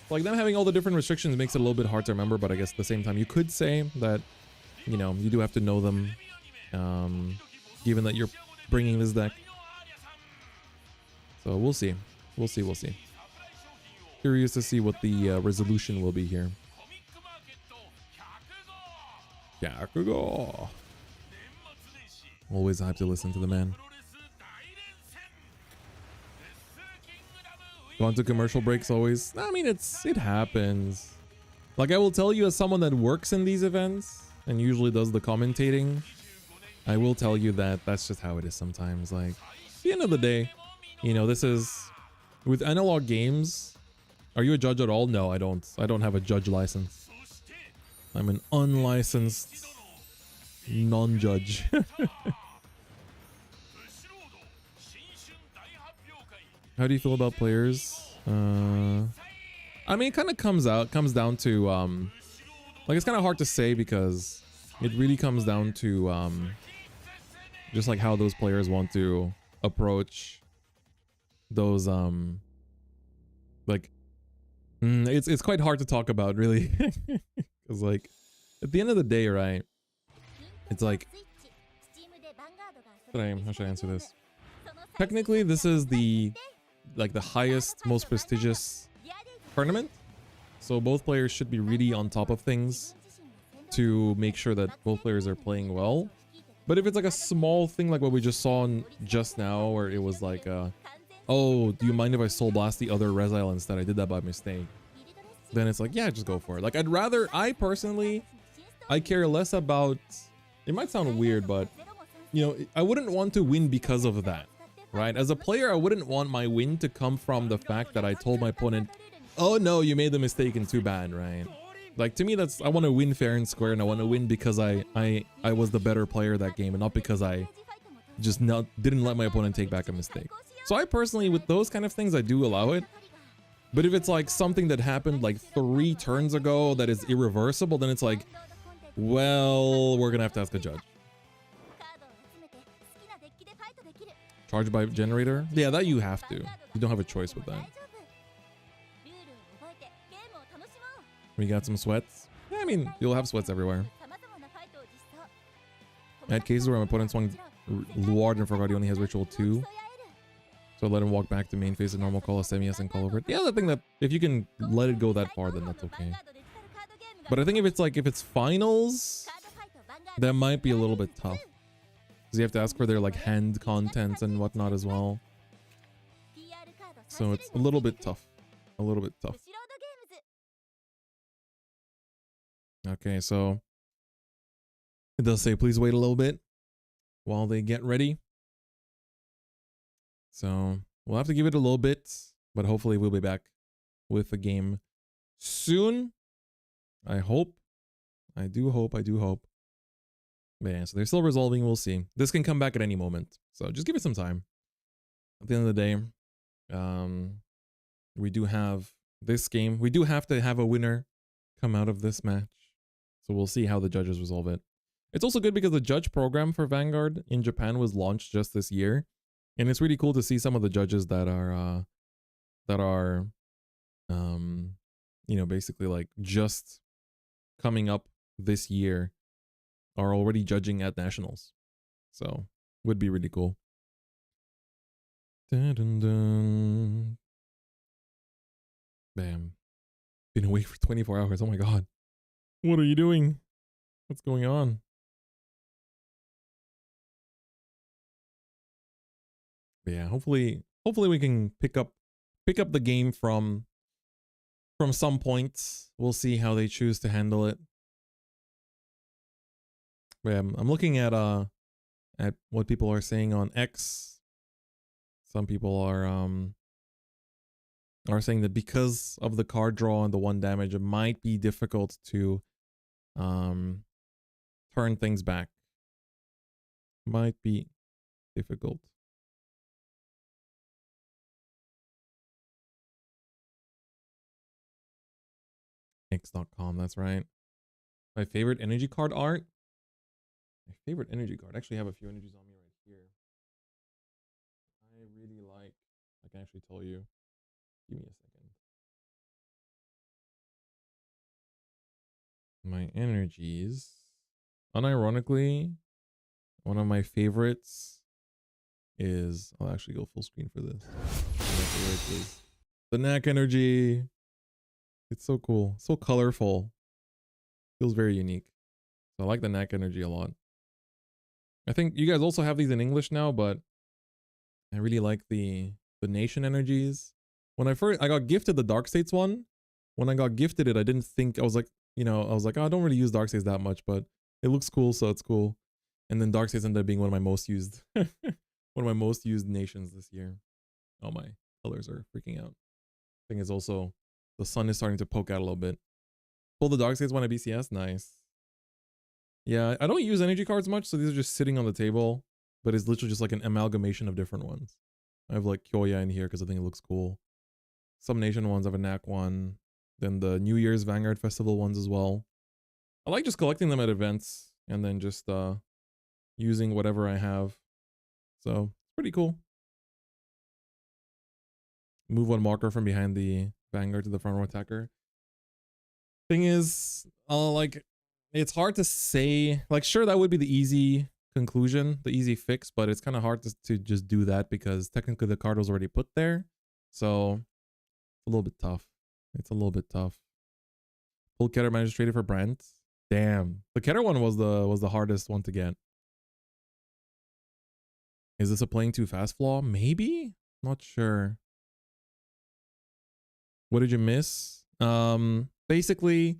like them having all the different restrictions makes it a little bit hard to remember, but I guess at the same time you could say that, you do have to know them, given that you're bringing this deck. So we'll see. We'll see. Curious to see what the resolution will be here. Yakugo. Always hyped to listen to the man. Going to commercial breaks always. I mean, it happens. Like, I will tell you, as someone that works in these events and usually does the commentating, I will tell you that that's just how it is sometimes. Like, at the end of the day, this is with analog games. Are you a judge at all? No, I don't. I don't have a judge license. I'm an unlicensed non-judge. How do you feel about players? I mean, it kind of comes down to, like, it's kind of hard to say because it really comes down to, just like how those players want to approach those, like, it's quite hard to talk about, really. Because, like, at the end of the day, right, it's like, how should I answer this? Technically, this is the highest, most prestigious tournament. So both players should be really on top of things to make sure that both players are playing well. But if it's like a small thing like what we just saw just now, where it was like, oh, do you mind if I soul blast the other Rezael instead? I did that by mistake. Then it's like, yeah, just go for it. Like, I personally care less about, it might sound weird, but, I wouldn't want to win because of that. Right? As a player, I wouldn't want my win to come from the fact that I told my opponent, oh no, you made the mistake and too bad, right? Like, to me, I want to win fair and square, and I want to win because I was the better player that game and not because I just didn't let my opponent take back a mistake. So I personally, with those kind of things, I do allow it. But if it's like something that happened like 3 turns ago that is irreversible, then it's like, well, we're gonna have to ask a judge. Charge by generator? Yeah, that you have to. You don't have a choice with that. We got some sweats. Yeah, I mean, you'll have sweats everywhere. I had cases where my opponent swung Luard and forgot he only has Ritual 2. So let him walk back to main phase of normal call a semi-S and call over it. The other thing that, if you can let it go that far, then that's okay. But I think if it's finals, that might be a little bit tough. Because you have to ask for their like hand contents and whatnot as well. So it's a little bit tough. Okay, so it does say please wait a little bit while they get ready. So we'll have to give it a little bit, but hopefully we'll be back with the game soon. I hope. I do hope. But yeah, so they're still resolving. We'll see. This can come back at any moment. So just give it some time. At the end of the day, we do have this game. We do have to have a winner come out of this match. So we'll see how the judges resolve it. It's also good because the judge program for Vanguard in Japan was launched just this year. And it's really cool to see some of the judges that are you know, basically like just coming up this year are already judging at nationals. So would be really cool. Dun, dun, dun. Bam. Been awake for 24 hours. Oh my god. What are you doing? What's going on? But yeah, hopefully we can pick up the game from some points. We'll see how they choose to handle it. But yeah, I'm looking at what people are saying on X. Some people are saying that because of the card draw and the 1 damage, it might be difficult to turn things back. Might be difficult. X.com, that's right. My favorite energy card art. My favorite energy card. I actually have a few energies on me right here. I really like. I can actually tell you. Give me a second. My energies. Unironically, one of my favorites is. I'll actually go full screen for this. The neck energy. It's so cool. So colorful. Feels very unique. So I like the neck energy a lot. I think you guys also have these in English now, but I really like the nation energies. When I got gifted the Dark States one. When I got gifted it, I didn't think, I was like, oh, I don't really use Dark States that much, but it looks cool, so it's cool. And then Dark States ended up being one of my most used nations this year. Oh, my colors are freaking out. Thing is also, the sun is starting to poke out a little bit. Pull the Dark States one at BCS, nice. Yeah, I don't use energy cards much, so these are just sitting on the table, but it's literally just like an amalgamation of different ones. I have like Kyoya in here because I think it looks cool. Some nation ones, I have a NAC one. Then the New Year's Vanguard Festival ones as well. I like just collecting them at events and then just using whatever I have. So it's pretty cool. Move 1 marker from behind the Vanguard to the front row attacker. Thing is, like, it's hard to say. Like, sure, that would be the easy conclusion, the easy fix, but it's kind of hard to just do that because technically the card was already put there. So it's a little bit tough. It's a little bit tough. Pull Keter managed to trade it for Brent. Damn. The Keter one was the hardest one to get. Is this a playing too fast flaw? Maybe? Not sure. What did you miss? Basically,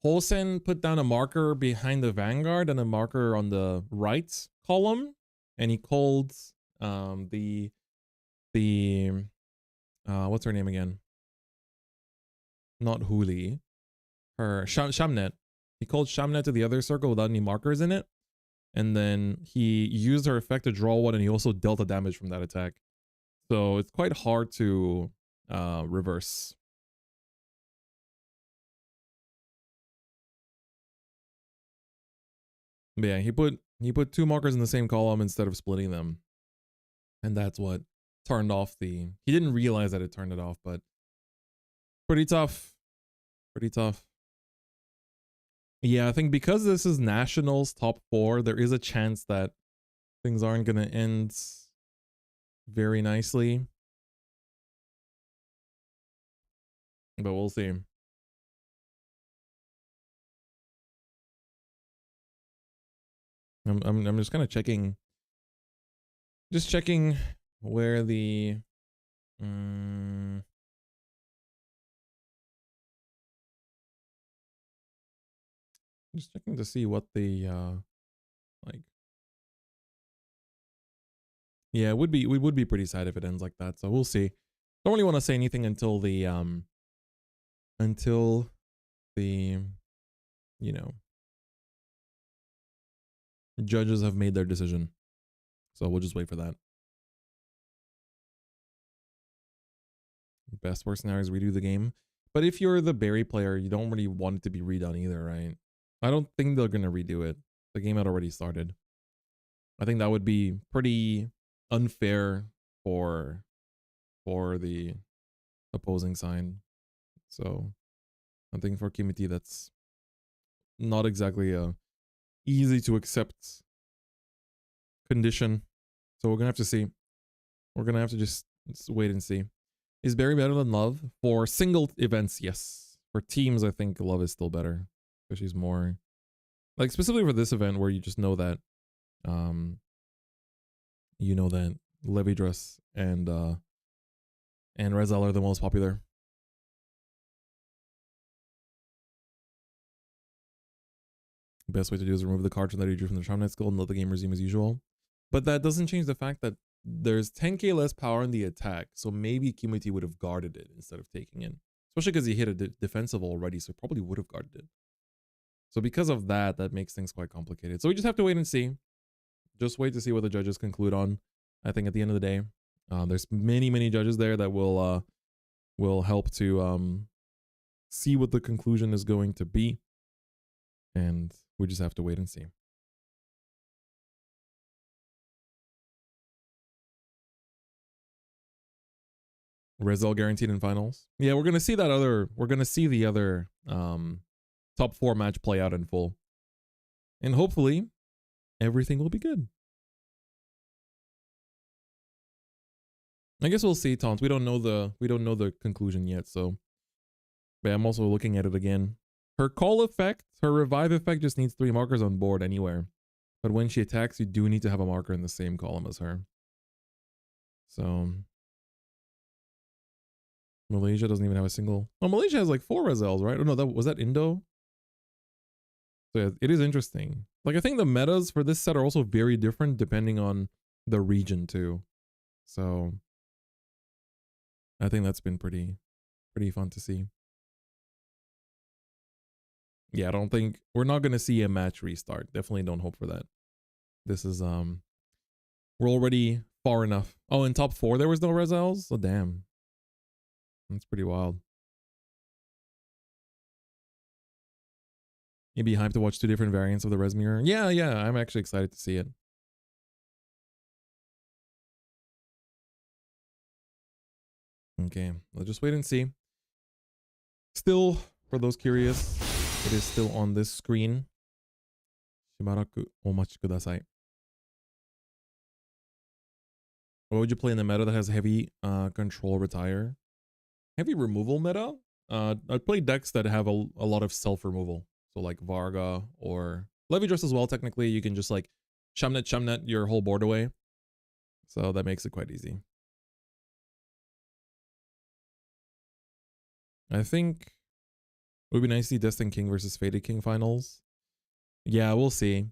Hosen put down a marker behind the Vanguard and a marker on the right column, and he called the what's her name again? Not Huli. Her Shamnet. He called Shamnet to the other circle without any markers in it. And then he used her effect to draw 1, and he also dealt a damage from that attack. So it's quite hard to reverse. But yeah, he put 2 markers in the same column instead of splitting them. And that's what turned off the... He didn't realize that it turned it off, but pretty tough. Pretty tough. Yeah, I think because this is Nationals top 4, there is a chance that things aren't going to end very nicely. But we'll see. I'm just kind of checking. Just checking where the just checking to see what the like. Yeah, we would be pretty sad if it ends like that. So we'll see. Don't really want to say anything until the you know, judges have made their decision. So we'll just wait for that. Best worst scenarios, redo the game. But if you're the Barry player, you don't really want it to be redone either, right? I don't think they're gonna redo it. The game had already started. I think that would be pretty unfair for the opposing side. So I think for Kimuti, that's not exactly a easy to accept condition. So we're gonna have to see. We're gonna have to just wait and see. Is Barry better than Love? For single events, yes. For teams, I think Love is still better. Because she's more like, specifically for this event where you just know that you know that Levidras and Rezael are the most popular. Best way to do is remove the cartridge that you drew from the Shamnet skill and let the game resume as usual. But that doesn't change the fact that there's 10k less power in the attack, so maybe Kimuti would have guarded it instead of taking it. Especially because he hit a defensive already, so probably would have guarded it. So because of that, that makes things quite complicated. So we just have to wait and see. Just wait to see what the judges conclude on. I think at the end of the day, there's many judges there that will help to see what the conclusion is going to be. And we just have to wait and see. Rezael guaranteed in finals. Yeah, we're gonna see that other. We're gonna see the other top 4 match play out in full, and hopefully, everything will be good. I guess we'll see, Taunt. We don't know the conclusion yet. So, but I'm also looking at it again. Her call effect, her revive effect, just needs 3 markers on board anywhere. But when she attacks, you do need to have a marker in the same column as her. So. Malaysia doesn't even have a single. Oh, Malaysia has like 4 Rezaels, right? Oh no, was that Indo? So yeah, it is interesting. Like, I think the metas for this set are also very different depending on the region too. So I think that's been pretty fun to see. Yeah, I don't think we're not gonna see a match restart. Definitely don't hope for that. This is we're already far enough. Oh, in top 4 there was no Rezaels? Oh damn. That's pretty wild. You'd be hyped to watch 2 different variants of the Res Mirror. Yeah, I'm actually excited to see it. Okay, let's just wait and see. Still, for those curious, it is still on this screen. Shibaraku omachi kudasai. What would you play in the meta that has heavy control retire? Heavy removal meta? I'd play decks that have a lot of self-removal. So like Varga or Levidras as well, technically. You can just like Shamnet your whole board away. So that makes it quite easy. I think it would be nice to see Destined King versus Fated King finals. Yeah, we'll see.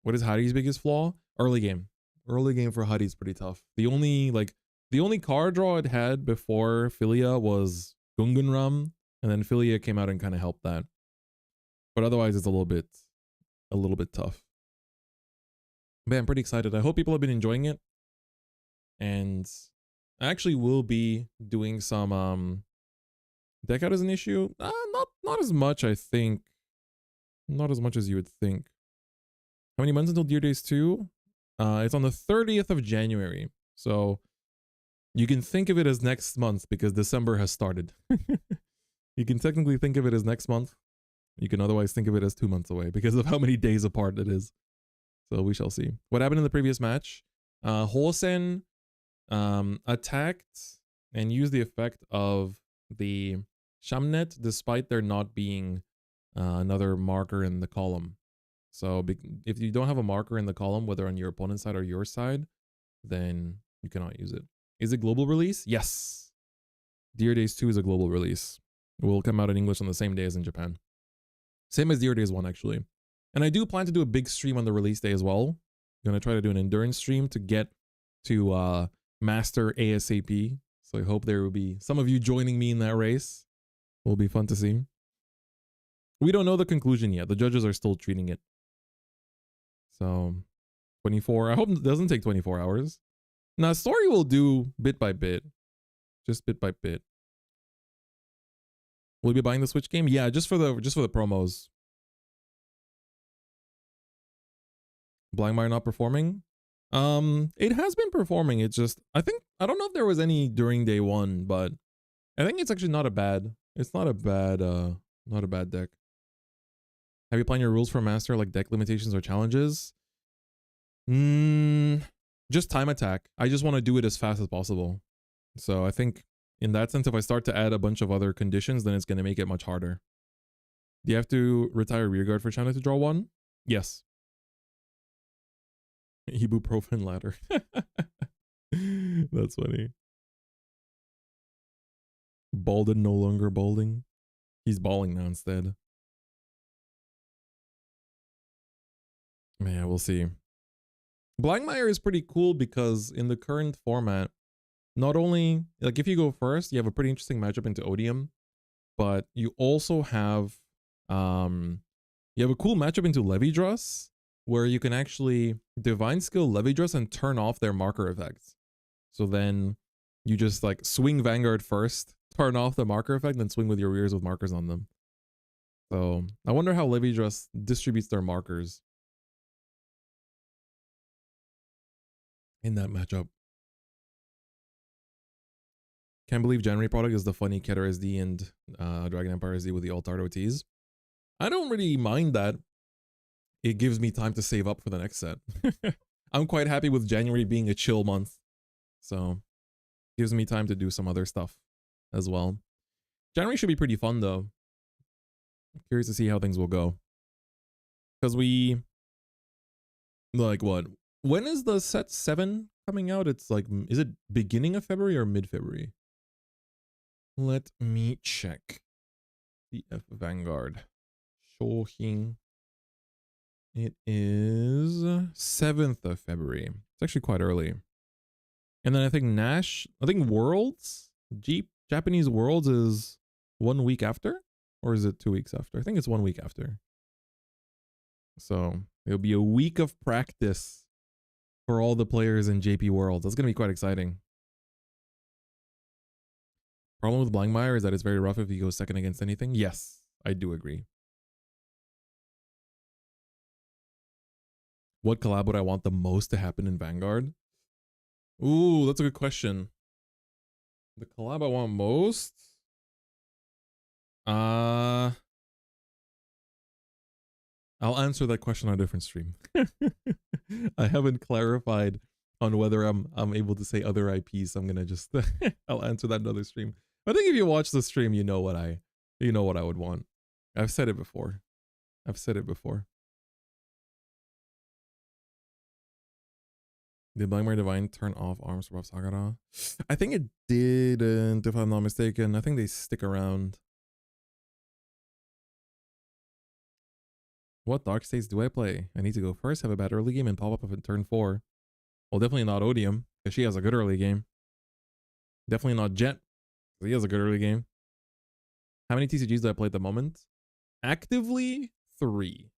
What is Hari's biggest flaw? Early game. Early game for Hari's pretty tough. The only card draw it had before Philia was Gungunram, and then Philia came out and kind of helped that. But otherwise, it's a little bit tough. But I'm pretty excited. I hope people have been enjoying it. And I actually will be doing some deck out as an issue. Not as much, I think. Not as much as you would think. How many months until Dear Days 2? It's on the 30th of January. So you can think of it as next month because December has started. You can technically think of it as next month. You can otherwise think of it as 2 months away because of how many days apart it is. So we shall see. What happened in the previous match? Hosen attacked and used the effect of the Shamnet despite there not being another marker in the column. So if you don't have a marker in the column, whether on your opponent's side or your side, then you cannot use it. Is it global release? Yes. Dear Days 2 is a global release. It will come out in English on the same day as in Japan. Same as Dear Days 1, actually. And I do plan to do a big stream on the release day as well. I'm going to try to do an endurance stream to get to master ASAP. So I hope there will be some of you joining me in that race. Will be fun to see. We don't know the conclusion yet. The judges are still treating it. So 24. I hope it doesn't take 24 hours. Now, story will do bit by bit. Just bit by bit. Will you be buying the Switch game? Yeah, just for the promos. Blangmire not performing? It has been performing. It's just I don't know if there was any during day one, but I think it's actually not a bad. It's not a bad deck. Have you planned your rules for master like deck limitations or challenges? Just time attack. I just want to do it as fast as possible. So I think in that sense, if I start to add a bunch of other conditions, then it's going to make it much harder. Do you have to retire rearguard for China to draw one? Yes. Ibuprofen ladder. That's funny. Balded no longer balding. He's balling now instead. Man, we'll see. Blangmire is pretty cool because in the current format, not only, like if you go first, you have a pretty interesting matchup into Odium, but you also have, you have a cool matchup into Levidras, where you can actually Divine Skill Levidras and turn off their marker effects. So then you just like swing Vanguard first, turn off the marker effect, then swing with your rears with markers on them. So I wonder how Levidras distributes their markers in that matchup. Can't believe January product is the funny Keter SD and Dragon Empire SD with the alt-art OTs. I don't really mind that. It gives me time to save up for the next set. I'm quite happy with January being a chill month. So gives me time to do some other stuff as well. January should be pretty fun though. I'm curious to see how things will go. Because we, like what? When is the set 7 coming out? It's like, is it beginning of February or mid-February? Let me check. CF Vanguard. Shohin. It is 7th of February. It's actually quite early. And then I think Worlds, Japanese Worlds is 1 week after? Or is it 2 weeks after? I think it's 1 week after. So it'll be a week of practice for all the players in JP Worlds. That's going to be quite exciting. Problem with Blangmire is that it's very rough if he goes second against anything. Yes, I do agree. What collab would I want the most to happen in Vanguard? Ooh, that's a good question. The collab I want most? I'll answer that question on a different stream. I haven't clarified on whether I'm able to say other IPs. I'm gonna just I'll answer that in another stream. I think if you watch the stream, you know what I would want. I've said it before. Did Blangmire Divine turn off arms for Buff Sagara? I think it didn't, if I'm not mistaken. I think they stick around. What dark states do I play? I need to go first, have a bad early game, and pop up at turn 4. Well, definitely not Odium, because she has a good early game. Definitely not Jet, because he has a good early game. How many TCGs do I play at the moment? Actively, 3.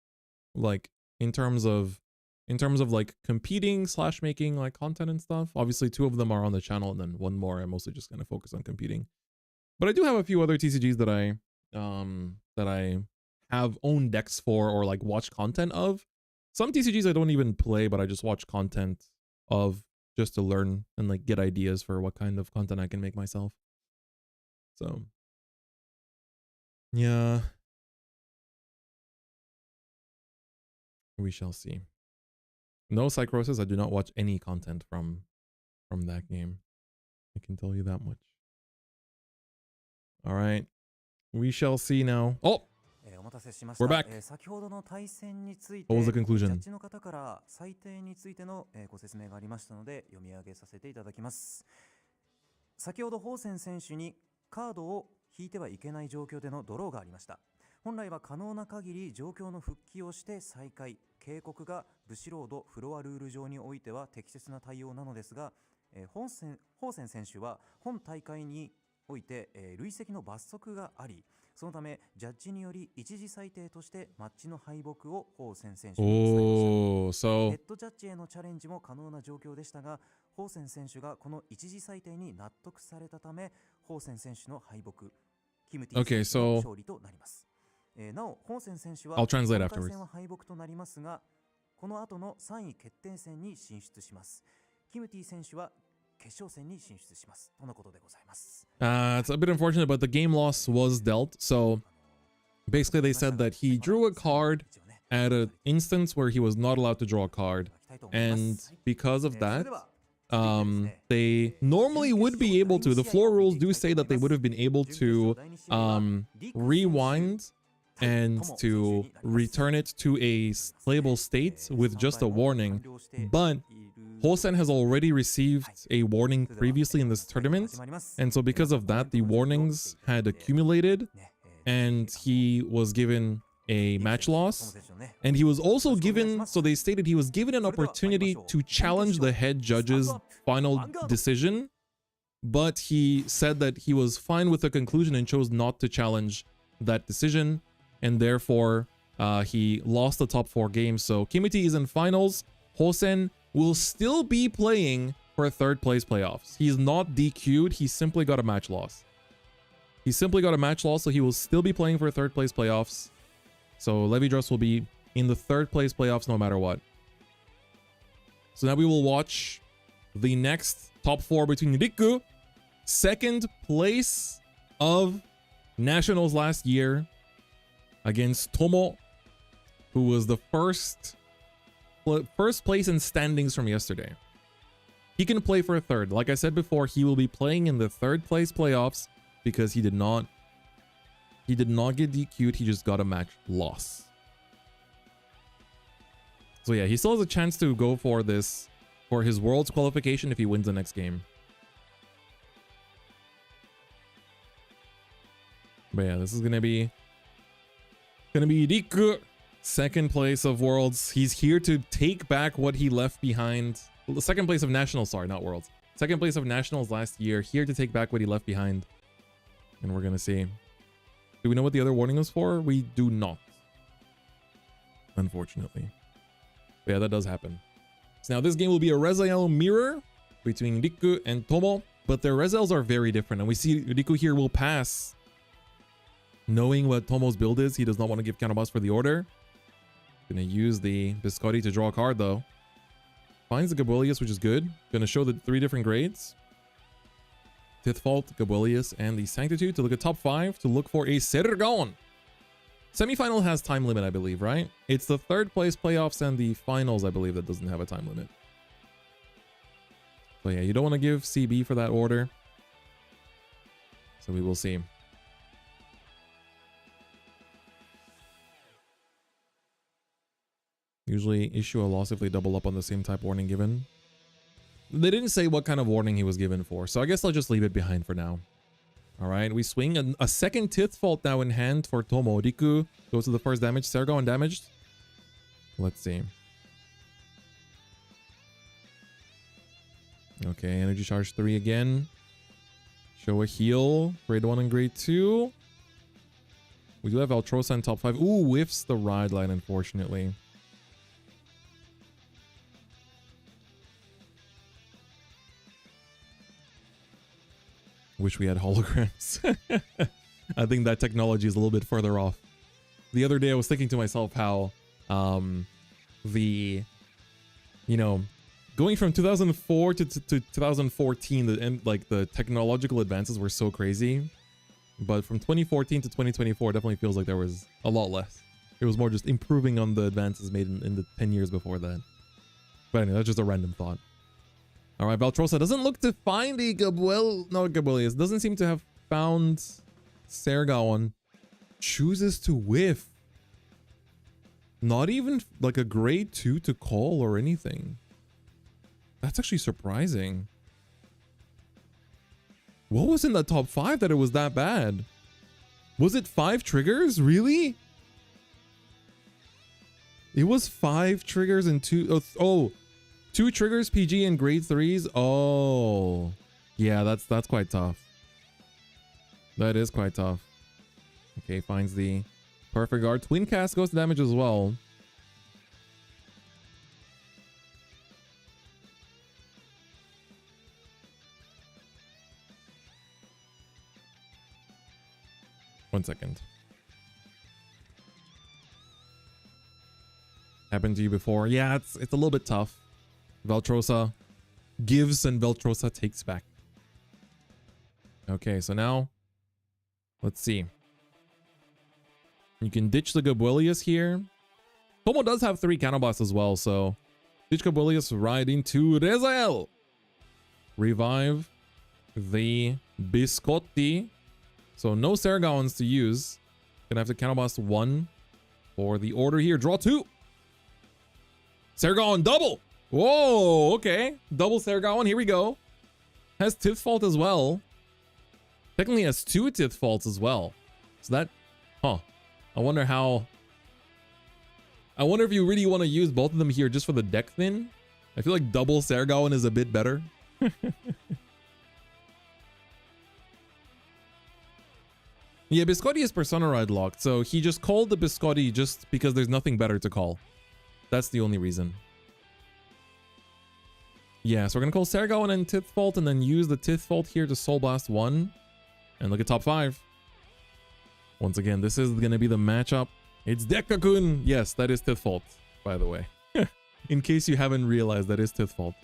Like, in terms of like competing / making like content and stuff. Obviously 2 of them are on the channel, and then 1 more I'm mostly just gonna focus on competing. But I do have a few other TCGs that I have owned decks for or like watch content of. Some TCGs I don't even play, but I just watch content of just to learn and like get ideas for what kind of content I can make myself. So yeah, we shall see. No Psychosis. I do not watch any content from that game. I can tell you that much. All right. We shall see now. Oh! We're back. What was the conclusion? ジャッジの方から裁定についてのご説明がありましたので読み上げさせていただきます。先ほどホーセン選手にカードを引いてはいけない状況でのドローがありました。本来は可能な限り状況の復帰をして再開、警告がブシロードフロアルール上においては適切な対応なのですが、ホーセン選手は本大会において、累積の罰則があり、そのためジャッジにより一時裁定としてマッチの敗北をホーセン選手に伝えました。ヘッドジャッジへのチャレンジも可能な状況でしたが、ホーセン選手がこの一時裁定に納得されたため、ホーセン選手の敗北、キムティ選手の勝利となります。なお、ホーセン選手は3回戦は敗北となりますが、この後の3位決定戦に進出します。キムティ選手は決勝戦に進出しますとのことでございます。It's a bit unfortunate, but the game loss was dealt. So basically they said that he drew a card at an instance where he was not allowed to draw a card. And because of that, they normally would be able to, the floor rules do say that they would have been able to rewind and to return it to a playable state with just a warning. But Hosen has already received a warning previously in this tournament, and so because of that, the warnings had accumulated, and he was given a match loss, and he was also given, so they stated he was given an opportunity to challenge the head judge's final decision, but he said that he was fine with the conclusion and chose not to challenge that decision, and therefore he lost the top 4 games. So Kimuti is in finals. Hosen will still be playing for third place playoffs. He's not DQ'd, he simply got a match loss. He simply got a match loss, so he will still be playing for third place playoffs. So Levidras will be in the third place playoffs no matter what. So now we will watch the next top 4 between Riku, second place of Nationals last year, against Tomo, who was the first place in standings from yesterday. He can play for a third. Like I said before, he will be playing in the third place playoffs because he did not get DQ'd, he just got a match loss. So yeah, he still has a chance to go for this, for his Worlds qualification if he wins the next game. But yeah, this is gonna be Riku, second place of Worlds. He's here to take back what he left behind. Well, the second place of Nationals, sorry, not Worlds. Second place of Nationals last year, here to take back what he left behind. And we're gonna see. Do we know what the other warning was for? We do not, unfortunately. But yeah, that does happen. So now this game will be a Rezael mirror between Riku and Tomo, but their Rezaels are very different. And we see Riku here will pass. Knowing what Tomo's build is, he does not want to give counterboss for the order. Gonna use the Biscotti to draw a card though. Finds the Gabolius, which is good. Gonna show the 3 different grades. Tithfault, Gabolius, and the Sanctitude to look at top 5 to look for a Sergon. Semifinal has time limit, I believe, right? It's the third place playoffs and the finals, I believe, that doesn't have a time limit. So yeah, you don't want to give CB for that order. So we will see. Usually issue a loss if they double up on the same type warning given. They didn't say what kind of warning he was given for, so I guess I'll just leave it behind for now. All right, we swing a second Tithfault now in hand for Tomo. Riku goes to the first damage. Sergo undamaged. Let's see. Okay, energy charge 3 again. Show a heal. Grade 1 and grade 2. We do have Altrosa in top 5. Ooh, whiffs the ride line, unfortunately. Wish we had holograms. I think that technology is a little bit further off. The other day I was thinking to myself how going from 2004 to 2014, the technological advances were so crazy, but from 2014 to 2024 definitely feels like there was a lot less. It was more just improving on the advances made in the 10 years before that. But anyway, that's just a random thought. All right, Valtrosa doesn't look to find the Gabolius. Doesn't seem to have found Sergon. Chooses to whiff. Not even like a grade 2 to call or anything. That's actually surprising. What was in the top 5 that it was that bad? Was it 5 triggers? Really? It was 5 triggers and 2 triggers PG and grade 3s. Oh. Yeah, that's quite tough. That is quite tough. Okay, finds the perfect guard. Twin cast goes to damage as well. One second. Happened to you before? Yeah, it's a little bit tough. Veltrosa gives and Veltrosa takes back. Okay, so now let's see. You can ditch the Gabuelius here. Tomo does have 3 Cannonballs as well, so ditch Gabuelius right into Rezael. Revive the Biscotti. So no Sargons to use. Gonna have to Cannonball 1 for the order here. Draw 2. Sargon double. Whoa, okay. Double Sargon, here we go. Has Tith Fault as well. Technically has 2 Tith Faults as well. So that, I wonder if you really want to use both of them here just for the deck thin. I feel like double Sargon is a bit better. Yeah, Biscotti is Persona Ride locked, so he just called the Biscotti just because there's nothing better to call. That's the only reason. Yeah, so we're gonna call Sargon and Tith Fault and then use the Tith Fault here to Soul Blast 1. And look at top 5. Once again, this is gonna be the matchup. It's Dekkakun! Yes, that is Tith Fault, by the way. In case you haven't realized, that is Tith Fault.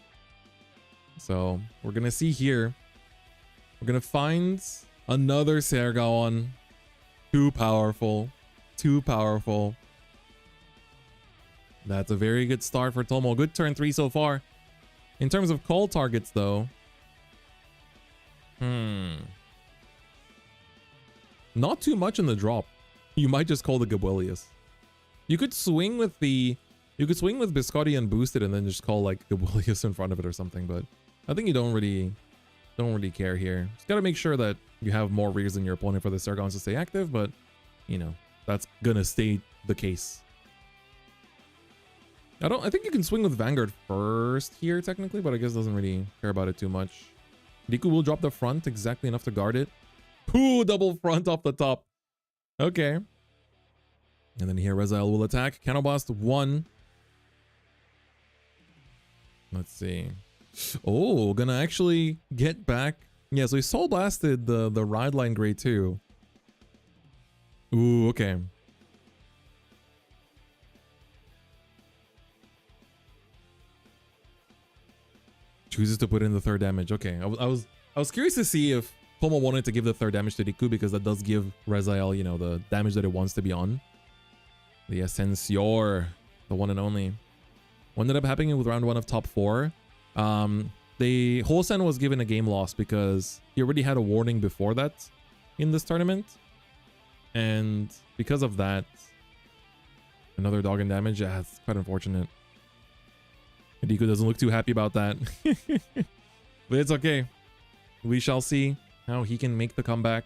So, we're gonna see here. We're gonna find another Sargon. Too powerful. Too powerful. That's a very good start for Tomo. Good turn 3 so far. In terms of call targets, though. Not too much in the drop. You might just call the Gabuelius. You could swing with the... You could swing with Biscotti and boost it and then just call like Gabuelius in front of it or something, but I think you don't really care here. Just gotta make sure that you have more rears than your opponent for the Sargons to stay active, but you know, that's gonna stay the case. I think you can swing with Vanguard first here technically, but I guess doesn't really care about it too much. Riku will drop the front exactly enough to guard it. Ooh, double front off the top. Okay. And then here Rezael will attack. Cannonball Blast 1. Let's see. Oh, gonna actually get back. Yeah, so he Soul Blasted the Ride Line grade 2. Ooh, okay. Chooses to put in the 3rd damage. Okay, I was curious to see if Tomo wanted to give the 3rd damage to Riku because that does give Rezael, you know, the damage that it wants to be on. The Ascensior, the one and only. What ended up happening with round 1 of top 4? The Hosen was given a game loss because he already had a warning before that in this tournament. And because of that, another dog and damage. Yeah, it's quite unfortunate. Riku doesn't look too happy about that. But it's okay. We shall see how he can make the comeback.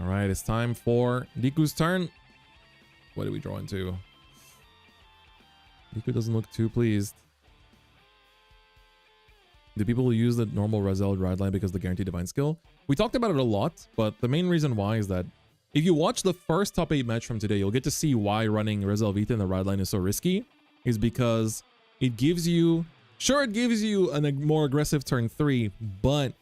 All right, it's time for Riku's turn. What do we draw into? Riku doesn't look too pleased. Do people use the normal Rezael ride line because of the guaranteed divine skill? We talked about it a lot, but the main reason why is that if you watch the first top 8 match from today, you'll get to see why running Rezael Vita in the ride line is so risky. Is because it gives you... Sure, it gives you a more aggressive turn 3, but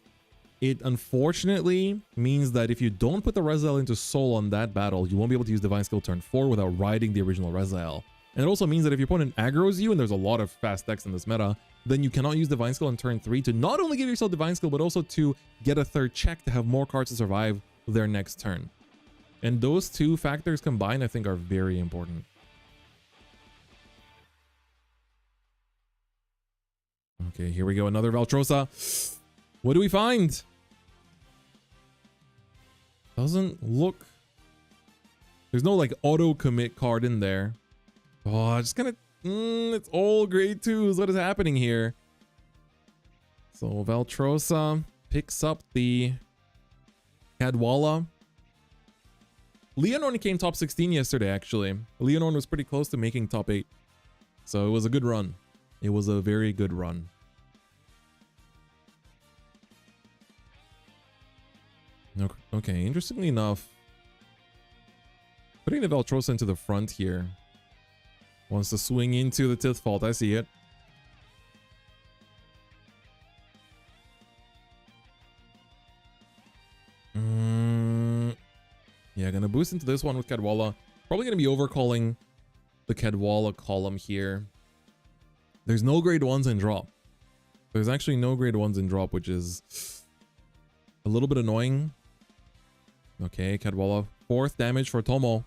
it unfortunately means that if you don't put the Rezael into Soul on that battle, you won't be able to use Divine Skill turn 4 without riding the original Rezael. And it also means that if your opponent aggroes you, and there's a lot of fast decks in this meta, then you cannot use Divine Skill on turn 3 to not only give yourself Divine Skill, but also to get a 3rd check to have more cards to survive their next turn. And those 2 factors combined, I think, are very important. Okay, here we go. Another Veltrosa. What do we find? Doesn't look... There's no like auto commit card in there. Oh, just gonna... it's all grade 2s. What is happening here? So Veltrosa picks up the Cadwalla. Leonor came top 16 yesterday, actually. Leonor was pretty close to making top 8. So it was a good run. It was a very good run. Okay, interestingly enough, putting the Valtrosa into the front here. Wants to swing into the Tith Fault. I see it. Yeah, gonna boost into this one with Cadwalla. Probably gonna be overcalling the Cadwalla column here. There's no grade 1s in drop. There's actually no grade 1s in drop, which is a little bit annoying. Okay, Cadwalla. 4th damage for Tomo.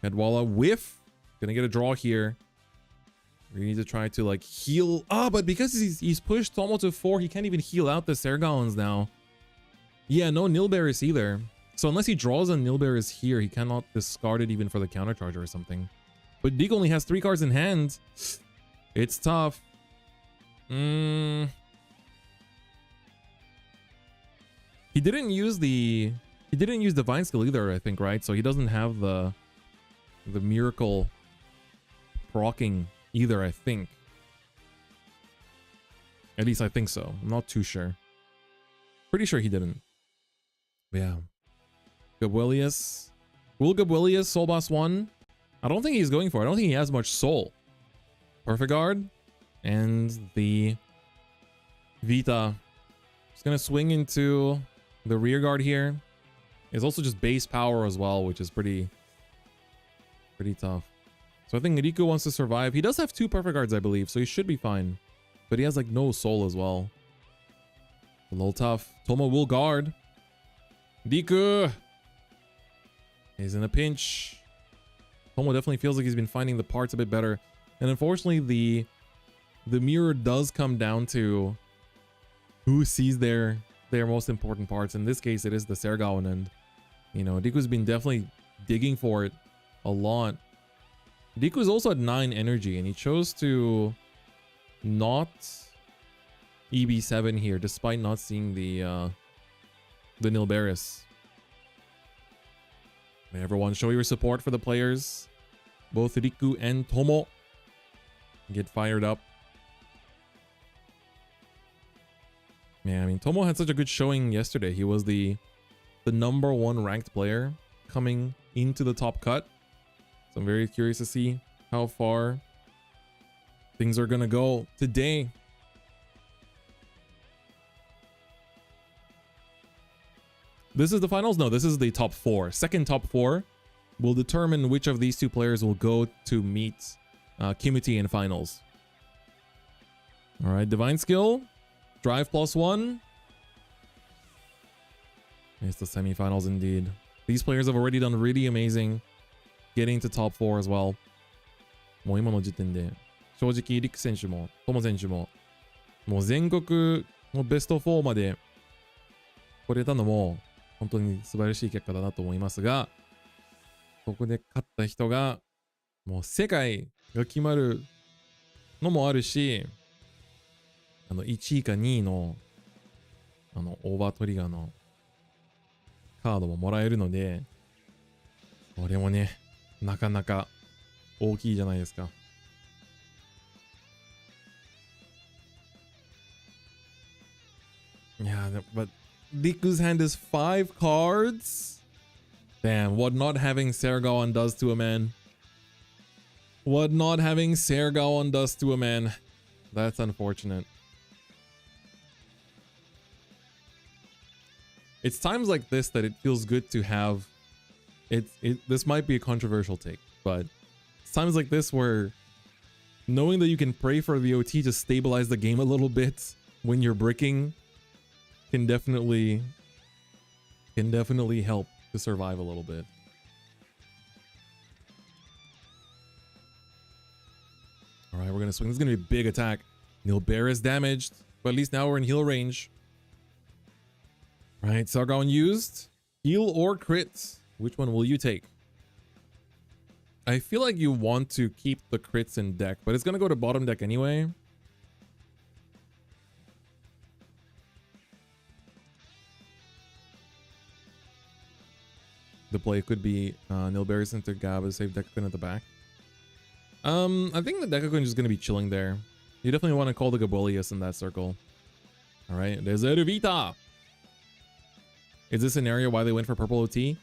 Cadwalla whiff. Gonna get a draw here. We need to try to like heal. Ah, but because he's pushed Tomo to 4, he can't even heal out the Sergawans now. Yeah, no Nilberis either. So unless he draws a Nilberis here, he cannot discard it even for the countercharger or something. But Deek only has 3 cards in hand. It's tough. He didn't use Divine Skill either, I think, right? So he doesn't have the miracle proccing either, I think. At least I think so. I'm not too sure. Pretty sure he didn't. But yeah. Gabuelius. Will Gabuelius Soul Boss 1? I don't think he's going for it. I don't think he has much soul. Perfect Guard. And the Vita. Just gonna swing into the rear guard here. It's also just base power as well, which is pretty tough. So I think Riku wants to survive. He does have 2 perfect guards, I believe, so he should be fine. But he has like no soul as well. A little tough. Tomo will guard. Riku! He's in a pinch. Tomo definitely feels like he's been finding the parts a bit better. And unfortunately, the mirror does come down to who sees their most important parts. In this case, it is the Sergawan, and you know, Riku's been definitely digging for it a lot. Riku's also at 9 energy, and he chose to not EB7 here, despite not seeing the Nilberis. May everyone show your support for the players. Both Riku and Tomo get fired up. Yeah, I mean, Tomo had such a good showing yesterday. He was the #1 ranked player coming into the top cut. So I'm very curious to see how far things are gonna go today. This is the finals? No, this is the top 4. Second top 4 will determine which of these 2 players will go to meet Kimuti in finals. All right, Divine Skill. Drive +1. It's the semifinals indeed. These players have already done really amazing getting to top 4 as well. もう今の時点で正直リク選手もトモ選手ももう全国のベスト4まで来れたのも本当に素晴らしい結果だなと思いますが、ここで勝った人がもう世界が決まるのもあるし、1位か2位のオーバートリガーのカードももらえるので、これもね、なかなか大きいじゃないですか。Yeah, but Riku's hand is 5 cards. Damn, what not having Sergawan does to a man. What not having Sergawan does to a man. That's unfortunate. It's times like this that it feels good to have this might be a controversial take, but it's times like this where knowing that you can pray for the OT to stabilize the game a little bit when you're bricking can definitely help to survive a little bit. All right, we're gonna swing. This is gonna be a big attack. Nilberis damaged, but at least now we're in heal range. All right, Sargon used. Heal or crit? Which one will you take? I feel like you want to keep the crits in deck, but it's gonna go to bottom deck anyway. the play could be Nilberries into Gaba, save Dekakun at the back. I think the Dekakun is just going to be chilling there. You definitely want to call the Gabolius in that circle. All right, there's Eruvita. Is this an area why they went for purple OT?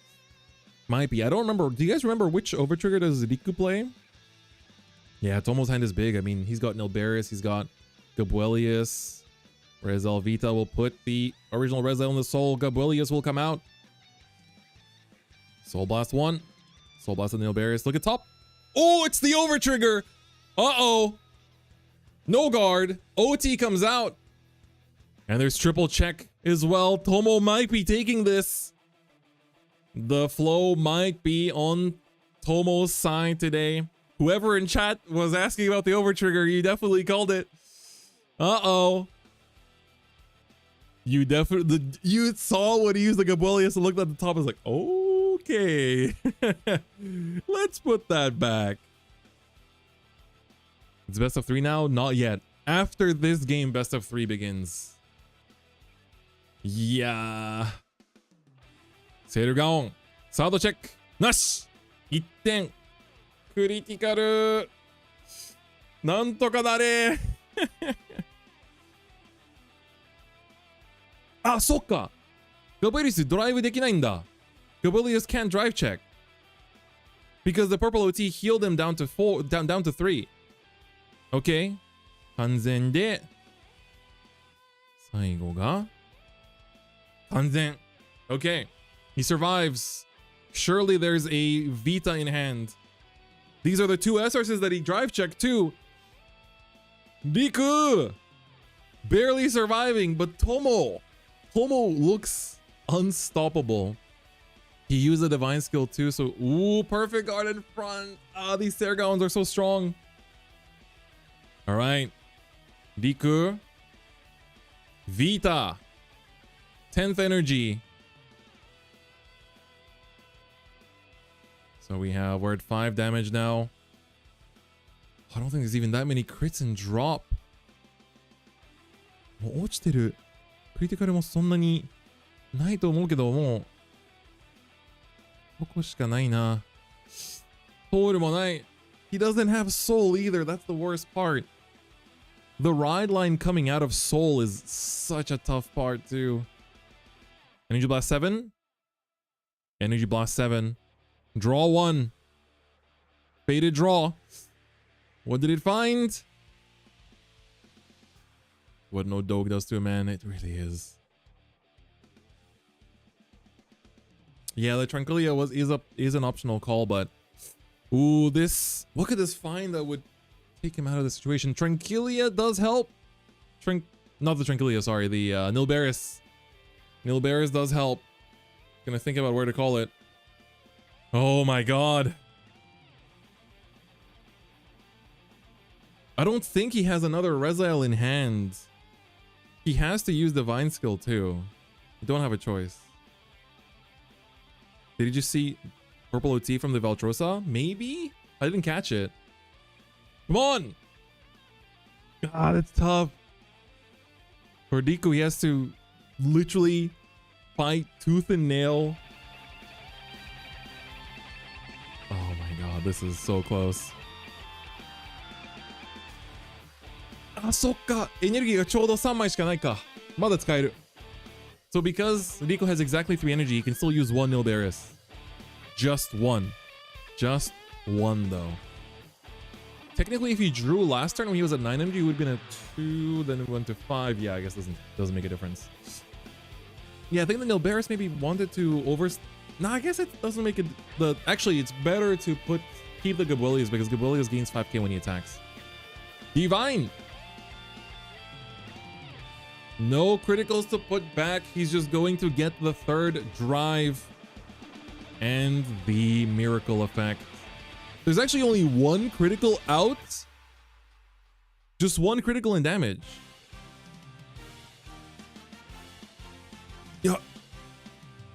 Might be. I don't remember. Do you guys remember which overtrigger does Riku play? Yeah, Tomo's hand is big. I mean, he's got Nilberries, he's got Gabuelius. Rezael Vita will put the original Rezael in the soul. Gabuelius will come out. Soul Blast 1. Soul Blast on Nilberries. Look at top. Oh, it's the overtrigger. Uh-oh. No guard. OT comes out. And there's triple check as well. Tomo might be taking this. The flow might be on Tomo's side today. Whoever in chat was asking about the overtrigger, you definitely called it. Uh-oh. You saw when he used the Gabuelius and looked at the top and was like, okay. Let's put that back. It's best of 3 now? Not yet. After this game, best of 3 begins. Yeah. セールガオン。サードチェック。なし !1 点。クリティカル。なんとかだれ。あ、そっか。ガブエリスドライブできないんだ。Gabelius can't drive check. Because the purple OT healed him down to 4, down to 3. Okay. 完全で。最後が。完全。Okay. He survives. Surely there's a Vita in hand. These are the 2 SRSs that he drive checked too. Riku! Barely surviving, but Tomo looks unstoppable. He used a divine skill too, so ooh, perfect guard in front. Ah, these Sergons are so strong. All right. Riku. Vita. 10th energy. So we're at 5 damage now. I don't think there's even that many crits and drop. もう落ちてる。クリティカルもそんなにないと思うけど、もうここしかないな。ソウルもない。He doesn't have soul either. That's the worst part. The ride line coming out of soul is such a tough part too. Energy Blast 7. Energy Blast 7. Draw 1. Faded draw. What did it find? What no dog does to a man, it really is. Yeah, the Tranquilia is an optional call, but ooh, what could this find that would take him out of the situation? Tranquilia does help. Not the Tranquilia, sorry, the Nilberries. Nilberries does help. Gonna think about where to call it. Oh my god. I don't think he has another Rezael in hand. He has to use Divine Skill too. You don't have a choice. Did you just see Purple OT from the Valtrosa? Maybe? I didn't catch it. Come on! God, it's tough. For Riku, he has to literally fight tooth and nail. Oh my god, this is so close. あ、そっか。エネルギーがちょうど3枚しかないか。まだ使える。So because Riku has exactly 3 energy, he can still use 1 Nilberries. Just 1. Just 1 though. Technically, if he drew last turn when he was at 9 energy, it would have been at 2, then it went to 5. Yeah, I guess doesn't make a difference. Yeah, I think the Nilberries maybe wanted to No, I guess it doesn't make it... Actually, it's better to keep the Gabuelius because Gabuelius gains 5k when he attacks. Divine! No criticals to put back. He's just going to get the 3rd drive and the miracle effect. There's actually only 1 critical out. Just 1 critical in damage. Yeah.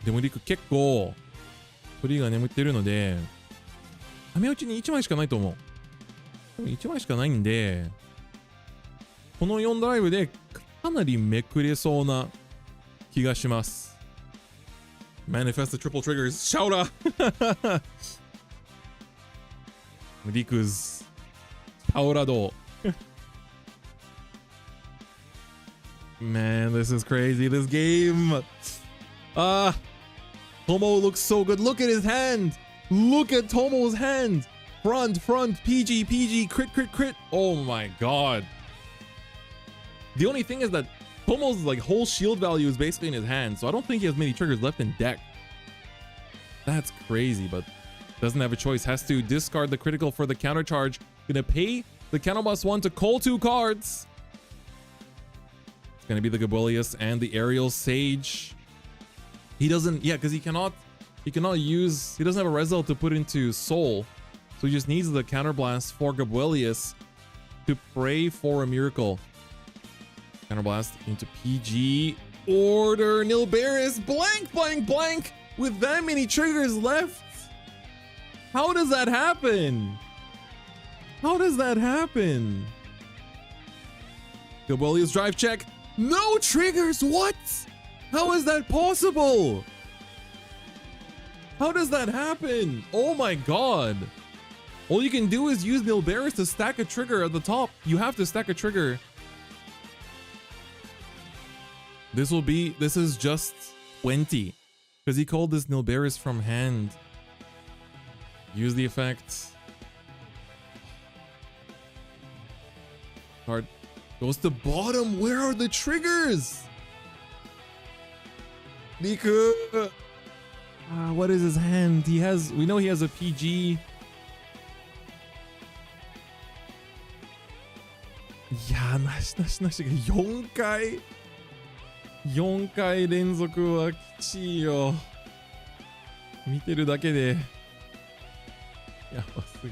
でもリク結構フリーが眠ってるので、雨落ちに1枚しかないと思う。1枚しかないんで、この4ドライブでかなりめくれそうな気がします。Manifest the triple triggers. Shoura! Riku's Powerado. Man, this is crazy. This game. Tomo looks so good. Look at his hand. Look at Tomo's hand. Front, PG, crit. Oh my god. The only thing is that Tomo's like whole shield value is basically in his hand, so I don't think he has many triggers left in deck. That's crazy, but doesn't have a choice. Has to discard the critical for the counter charge. Gonna pay the counterblast 1 to call 2 cards. It's gonna be the Gabolius and the Aerial Sage. He doesn't, yeah, because he cannot use, he doesn't have a Rezael to put into Soul. So he just needs the counterblast for Gabolius to pray for a miracle. Counterblast into PG. Order Nilberis. Blank. With that many triggers left. How does that happen? Gabolius drive check. No triggers. What? How is that possible? How does that happen? Oh my god. All you can do is use Nilberis to stack a trigger at the top. You have to stack a trigger. This is just 20. Because he called this Nilberis from hand. Use the effect. Card goes to bottom. Where are the triggers? Riku. What is his hand? We know he has a PG. Yeah, 4回連続はきちいよ。見てるだけでやばすぎ。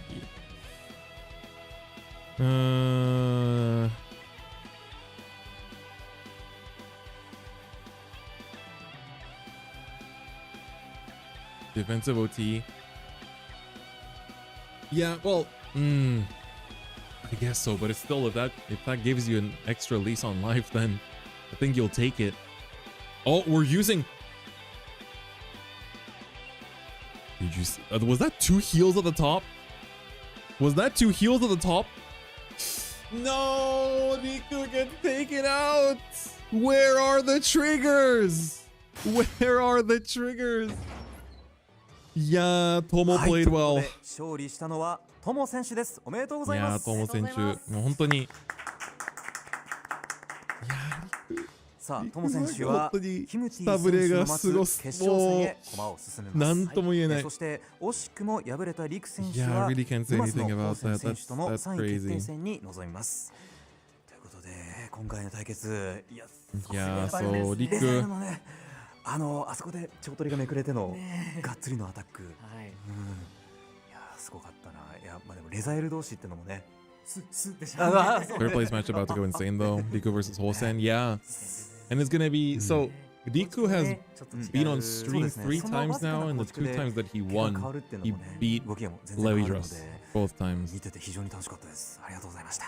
Defensive OT. Yeah, well, I guess so, but it's still, if that gives you an extra lease on life, then I think you'll take it. Oh, we're using. Did you see? Was that 2 heals at the top? No, Riku gets taken out. Where are the triggers? Yeah, Tomo played well. 勝利したのはトモ選手です。おめでとうございます。いや、トモ選手、もう本当に。さあ、トモ選手はキムティ選手の待つ決勝戦へ駒を進めます。なんとも言えない。そして惜しくも敗れたリク選手は沼津のホーセン選手との3位決定戦に臨みます。ということで今回の対決、いやそうリクのね、あそこで超取りがめくれてのがっつりのアタック、いやすごかったな。いやまあでもレザエル同士ってのもね。Third place match about to go insane though. Riku versus Hosen, yeah. And it's gonna be so. Riku has been on stream 3 times now, and the 2 times that he won, he beat Levidras both times.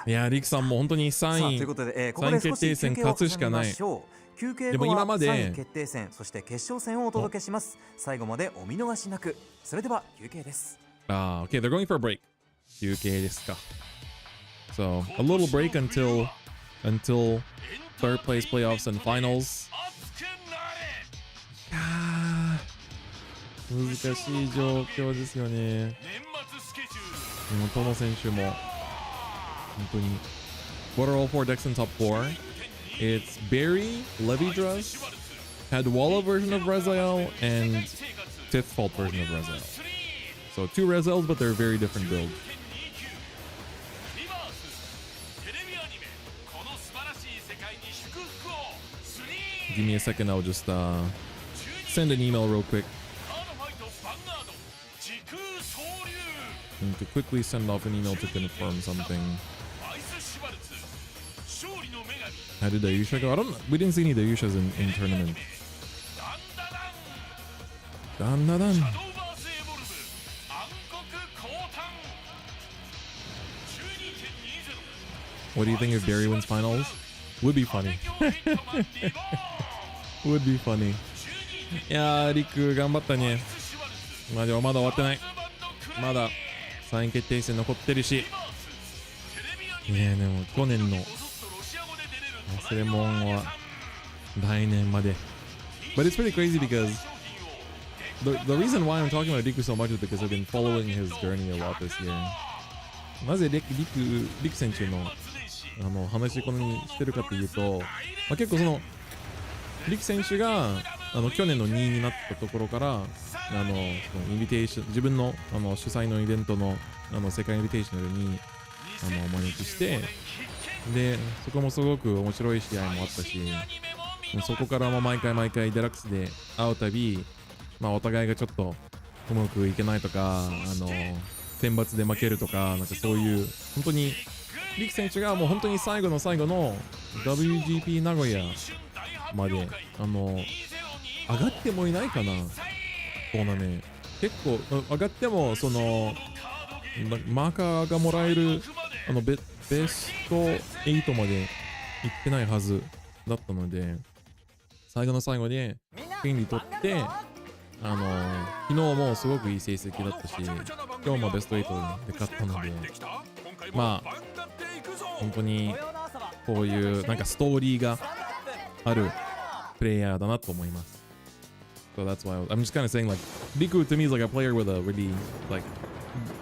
Yeah, Riku さんも本当に3位決定戦勝つしかない。休憩後は3位決定戦、そして決勝戦をお届けします。最後までお見逃しなく。それでは休憩です。Okay, they're going for a break. 休憩ですか。So a little break until third place playoffs and finals. 難しい状況ですよね。でもトモ選手も本当に。What are all 4 decks in top 4? It's Barry, Levidras, Hadwalla version of Rezael, and Fifth Fault version of Rezael. So 2 Rezaels, but they're very different builds. Give me a second, I'll just send an email real quick. And to quickly send off an email to confirm something. How did Dayusha go? We didn't see any Dayushas in tournament. Dan. What do you think if Barry wins finals? Would be funny. Would be funny. いやー、リク頑張ったね。まあでもまだ終わってない。まだ3位決定戦残ってるし。ねえ、でも去年の忘れ物は来年まで。But it's pretty crazy because the reason why I'm talking about Riku so much is because I've been following his journey a lot this year. なぜリク選手の話このにしてるかっていうと、まあ、結構そのリク選手が去年の2位になったところからそのインビテーション自分の主催のイベントの世界インビテーショナルにお招きして、でそこもすごく面白い試合もあったし、そこからも毎回デラックスで会うたび、まあ、お互いがちょっとうまくいけないとか選抜で負けるとか、なんかそういう本当にリク選手がもう本当に最後の WGP 名古屋まで上がってもいないかな、そうだね。結構上がってもそのマーカーがもらえるベスト8まで行ってないはずだったので、最後の最後で権利取って、昨日もすごくいい成績だったし、今日もベスト8で勝ったので、まあ本当にこういうなんかストーリーがあるプレイヤーだなと思います。So that's why I'm just kind of saying, like, Riku to me is like a player with a really like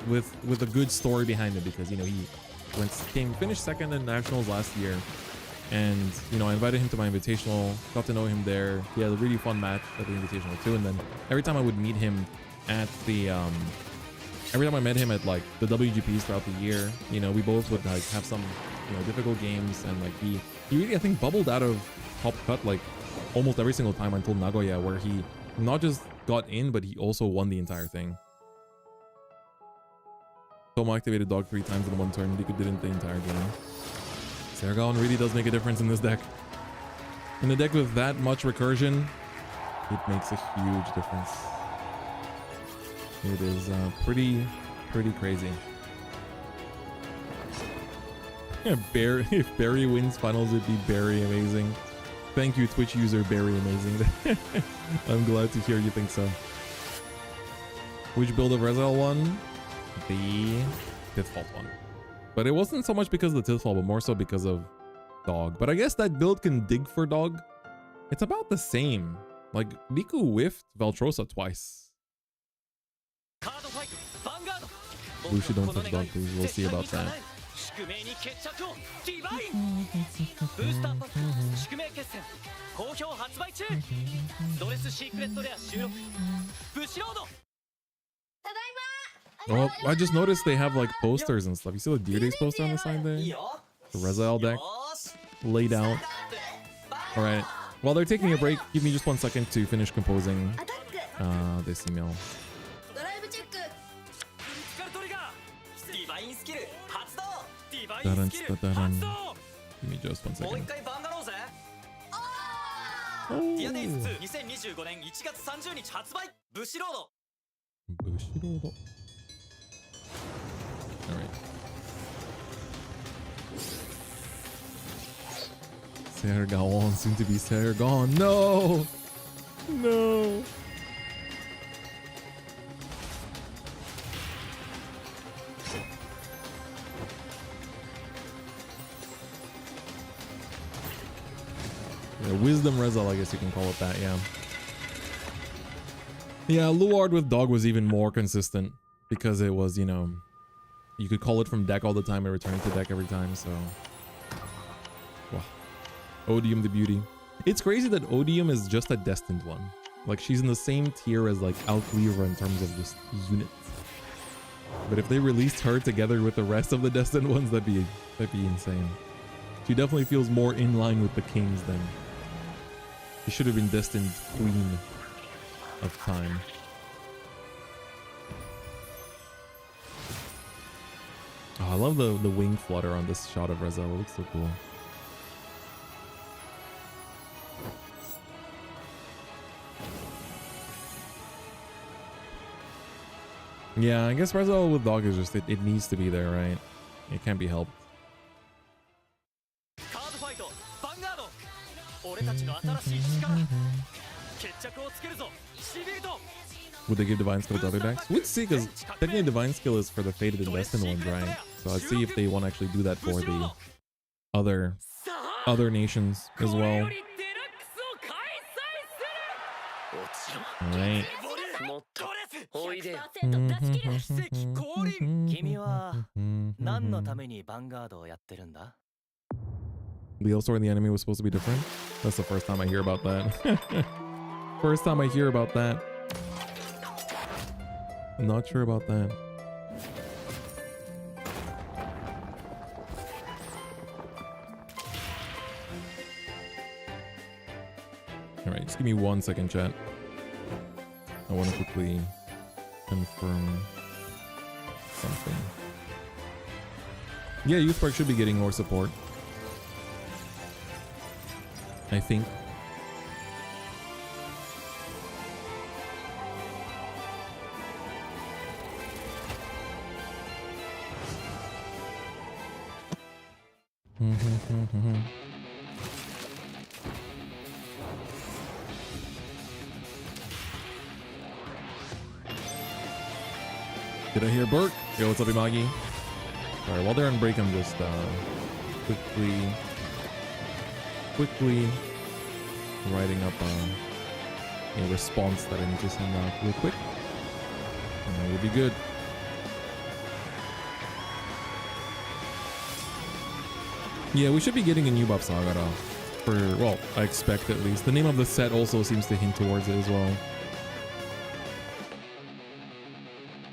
with a good story behind it, because you know he finished second in nationals last year, and you know I invited him to my invitational, got to know him there. He had a really fun match at the invitational too, and then every time I would meet him at the every time I met him at like the WGPs throughout the year, you know, we both would like have some, you know, difficult games, and like he really, I think, bubbled out of top cut like almost every single time until Nagoya, where he not just got in, but he also won the entire thing. Tomo activated dog 3 times in one turn. Riku didn't the entire game. Sergon really does make a difference in this deck. In a deck with that much recursion, it makes a huge difference. It is pretty crazy. Yeah, if Barry wins finals, it'd be very amazing. Thank you, Twitch user Barry Amazing. I'm glad to hear you think so. Which build of Rezael won? The Tithfall one. But it wasn't so much because of the Tithfall, but more so because of Dog. But I guess that build can dig for Dog. It's about the same. Like, Riku whiffed Valtrosa twice. Lucy don't touch Dog, please. We'll see about that. 宿命に決着をディバインブースターパック宿命決戦好評発売中ドレスシークレットレア収録ブシロード Oh, I just noticed they have like posters and stuff. You see the Deer Days poster on the side there? The Rezael deck laid out. Alright, while they're taking a break, give me just 1 second to finish composing this email. Give me just 1 second. Oh. Bushirodo. Alright. Sergon, soon to be Sergon. No! No! Yeah, Wisdom Rezael, I guess you can call it that, yeah. Yeah, Luard with Dog was even more consistent because it was, you know, you could call it from deck all the time and return to deck every time, so. Wow. Odium the Beauty. It's crazy that Odium is just a destined one. Like, she's in the same tier as, like, Alcleaver in terms of just units. But if they released her together with the rest of the destined ones, that'd be insane. She definitely feels more in line with the kings than... She should have been destined queen of time. Oh, I love the wing flutter on this shot of Rezael. It looks so cool. Yeah, I guess Rezael with Dog is just, it needs to be there, right? It can't be helped. Would they give Divine Skill to other decks? We'd see, because technically Divine Skill is for the Fated and Destined ones, right? So I'd see if they want to actually do that for the other nations as well. Alright. 君は何のためにヴァンガードをやってるんだ The story in the anime was supposed to be different? That's the first time I hear about that. First time I hear about that. Not sure about that. Alright, just give me 1 second, chat. I want to quickly confirm something. Yeah, Youth Park should be getting more support, I think. Did I hear Bert? Yo, what's up, Imagi? Alright, while they're on break, I'm just quickly writing up a response that I need to send out real quick. And then we'll be good. Yeah, we should be getting a new Bab Sagara. Well, I expect at least. The name of the set also seems to hint towards it as well.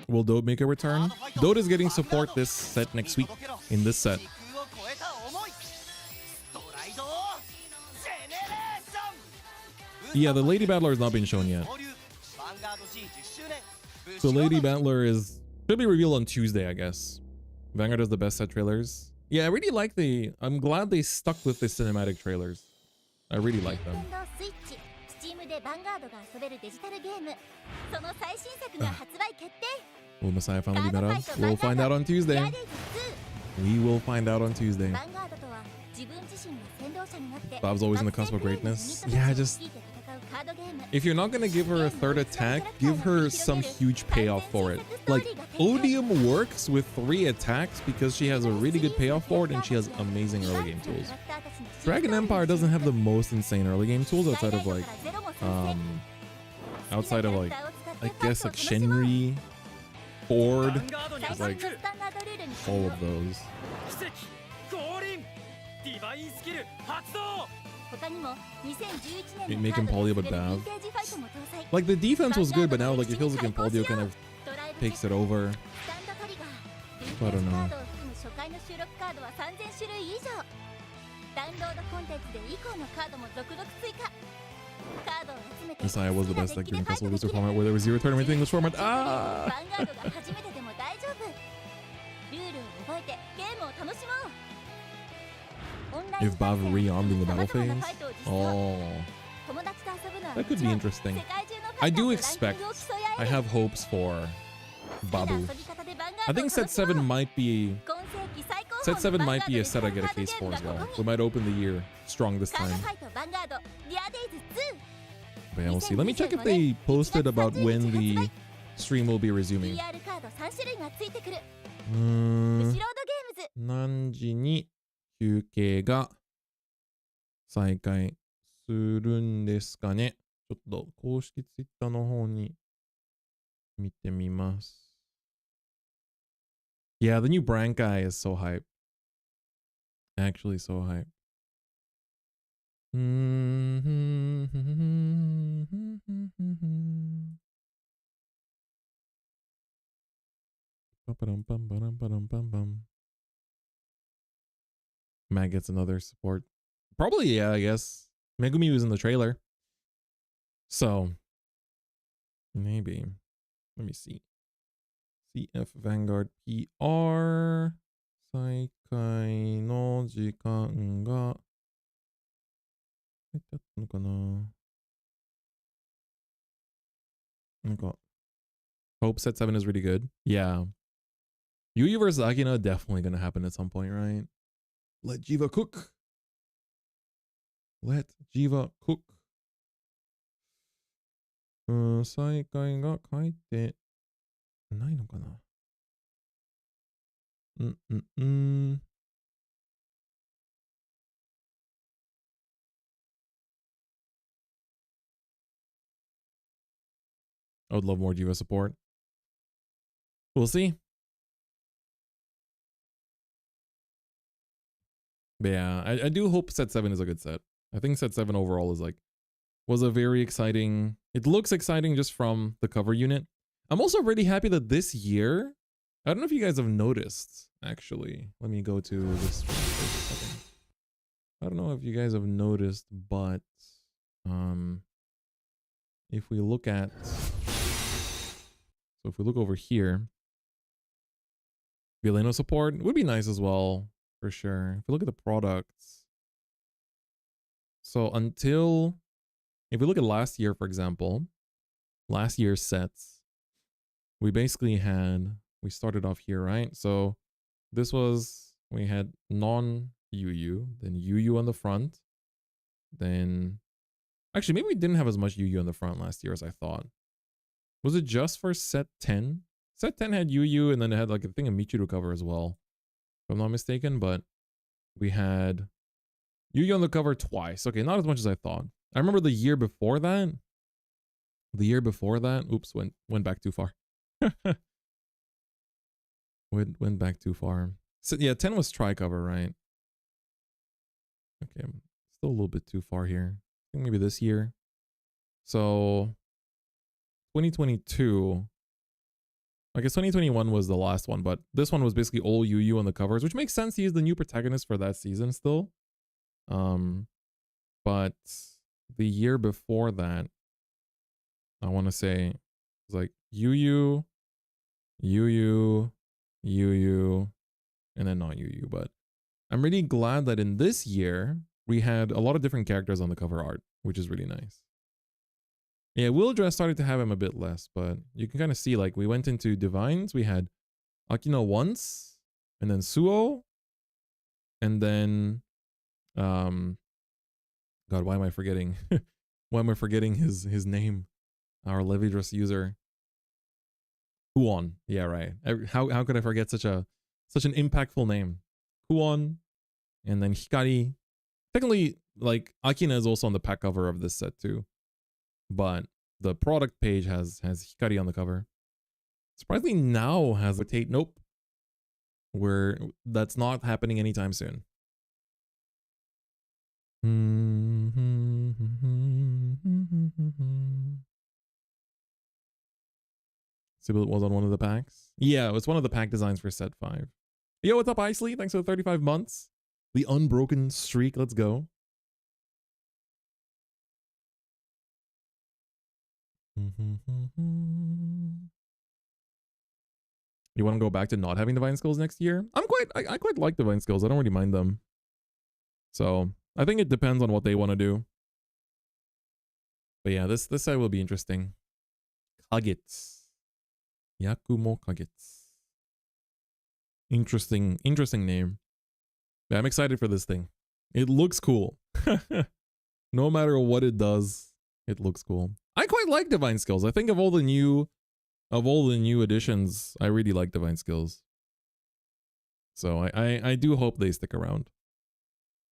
Will Dode make a return? Dode is getting support this set next week, in this set. Yeah, the Lady Battler has not been shown yet. So Lady Battler should be revealed on Tuesday, I guess. Vanguard does the best set trailers. Yeah, I really like I'm glad they stuck with the cinematic trailers. I really like them. Will Messiah finally be meta? We'll find out on Tuesday. We will find out on Tuesday. Bob's always on the cusp of greatness. Yeah, if you're not gonna give her a third attack, give her some huge payoff for it. Like, Odium works with 3 attacks because she has a really good payoff for it and she has amazing early game tools. Dragon Empire doesn't have the most insane early game tools outside of like I guess like Shenri, Ford, like all of those. Make Empoleon a Dav. Like the defense was good, but now like it feels like Empoleon kind of takes it over. I don't know. Messiah was the best deck during Festival Booster format where there was 0 tournament English format. Ah! If Bav re-armed in the battle phase? Oh. That could be interesting. I do expect, I have hopes for Babu. I think set 7 might be a set I get a case for as well. We might open the year strong this time. But yeah, we'll see. Let me check if they posted about when the stream will be resuming. 何時に休憩が再開するんですかね。ちょっと公式ツイッターの方に見てみます。Yeah, the new Brank guy is so hype. Actually so hype. Matt gets another support. Probably, yeah, I guess. Megumi was in the trailer. So, maybe. Let me see. CF Vanguard PR 再開の時間が書いてあったのかな。なんか Hope set 7 is really good. Yeah. Yuya versus Akina definitely gonna happen at some point, right? Let Jiva cook. Let Jiva cook. 再開が書いてないのかな。I would love more Jiva support. We'll see. But yeah, I do hope set 7 is a good set. I think set 7 overall is like, was a very exciting, it looks exciting just from the cover unit. I'm also really happy that this year, I don't know if you guys have noticed, actually. Let me go to this for a second. I don't know if you guys have noticed, but if we look at, so if we look over here, Vileno support would be nice as well, for sure. If we look at the products, so until, if we look at last year, for example, last year's sets, we basically had, we started off here, right? So this was, we had non-UU, then UU on the front, then, actually maybe we didn't have as much UU on the front last year as I thought. Was it just for set 10? Set 10 had UU and then it had like a thing of Michiru cover as well, if I'm not mistaken, but we had UU on the cover twice. Okay, not as much as I thought. I remember the year before that, oops, went back too far. went back too far. So yeah, 10 was tri-cover, right? Okay, still a little bit too far here. I think maybe this year. So 2022, I guess 2021 was the last one, but this one was basically all UU on the covers, which makes sense. He is the new protagonist for that season still. But the year before that, I want to say it was like UU, and then not UU. But I'm really glad that in this year, we had a lot of different characters on the cover art, which is really nice. Yeah, Wildress started to have him a bit less, but you can kind of see, like, we went into Divines, we had Akino once, and then Suo, and then, God, why am I forgetting? Why am I forgetting his name? Our Levidras user. Huon. Yeah, right. How could I forget such an impactful name? Huon, and then Hikari. Technically, like, Akina is also on the pack cover of this set too. But the product page has Hikari on the cover. Surprisingly now has a Tate. Nope. That's not happening anytime soon. Sibyl was on one of the packs. Yeah, it was one of the pack designs for set 5. Yo, what's up, Isley? Thanks for the 35 months. The unbroken streak. Let's go. You want to go back to not having divine skills next year? I quite like divine skills. I don't really mind them. So I think it depends on what they want to do. But yeah, this side will be interesting. Kagets. Yakumo Kagets. Interesting name. Yeah, I'm excited for this thing. It looks cool. No matter what it does, it looks cool. I quite like divine skills. I think of all the new additions, I really like divine skills. So I do hope they stick around.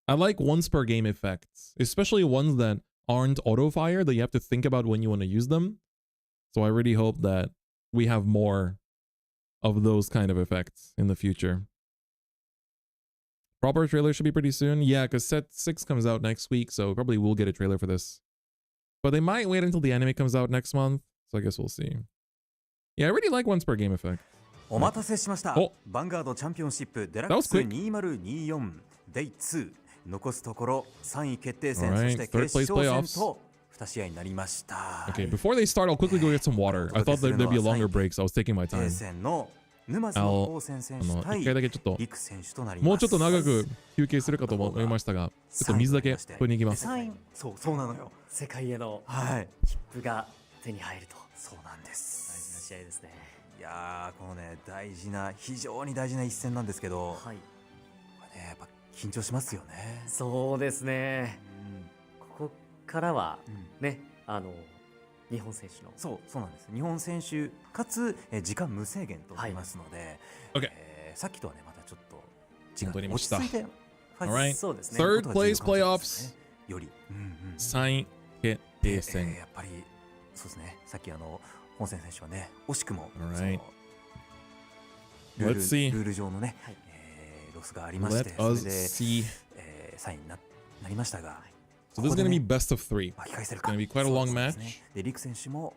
I like once per game effects, especially ones that aren't auto fire that you have to think about when you want to use them. So I really hope that we have more of those kind of effects in the future. Proper trailer should be pretty soon. Yeah, because set 6 comes out next week, so probably we'll get a trailer for this. But they might wait until the anime comes out next month, so I guess we'll see. Yeah, I really like once per game effect. お待たせしました。ヴァンガードチャンピオンシップデラックス2024 Day 2残すところ3位決定戦、そして決勝戦と2試合になりました。Okay, before they start, I'll quickly go get some water. I thought there'd be a longer break, so I was taking my time. 沼津のホーセン選手対リク選手となります。もうちょっと長く休憩するかと思いましたが、ちょっと水だけ取りに行きます。そうなのよ。世界への切符が手に入ると。そうなんです。大事な試合ですね。いやー、このね、非常に大事な一戦なんですけど、はい、これね、やっぱ緊張しますよね。そうですね。ここからはね、日本選手の。そうなんです。日本選手かつ、時間無制限となりますので、さっきとはねまたちょっと違う。落ち着いて。Alright. そうですね。 Third place playoffs. より、3位決定戦。やっぱりそうですね。さっき本戦選手はね惜しくも、Alright. ルール上のね、ロスがありまして、それで、3位になりましたが。So this is going to be best of 3. It's going to be quite a long match. でリク選手も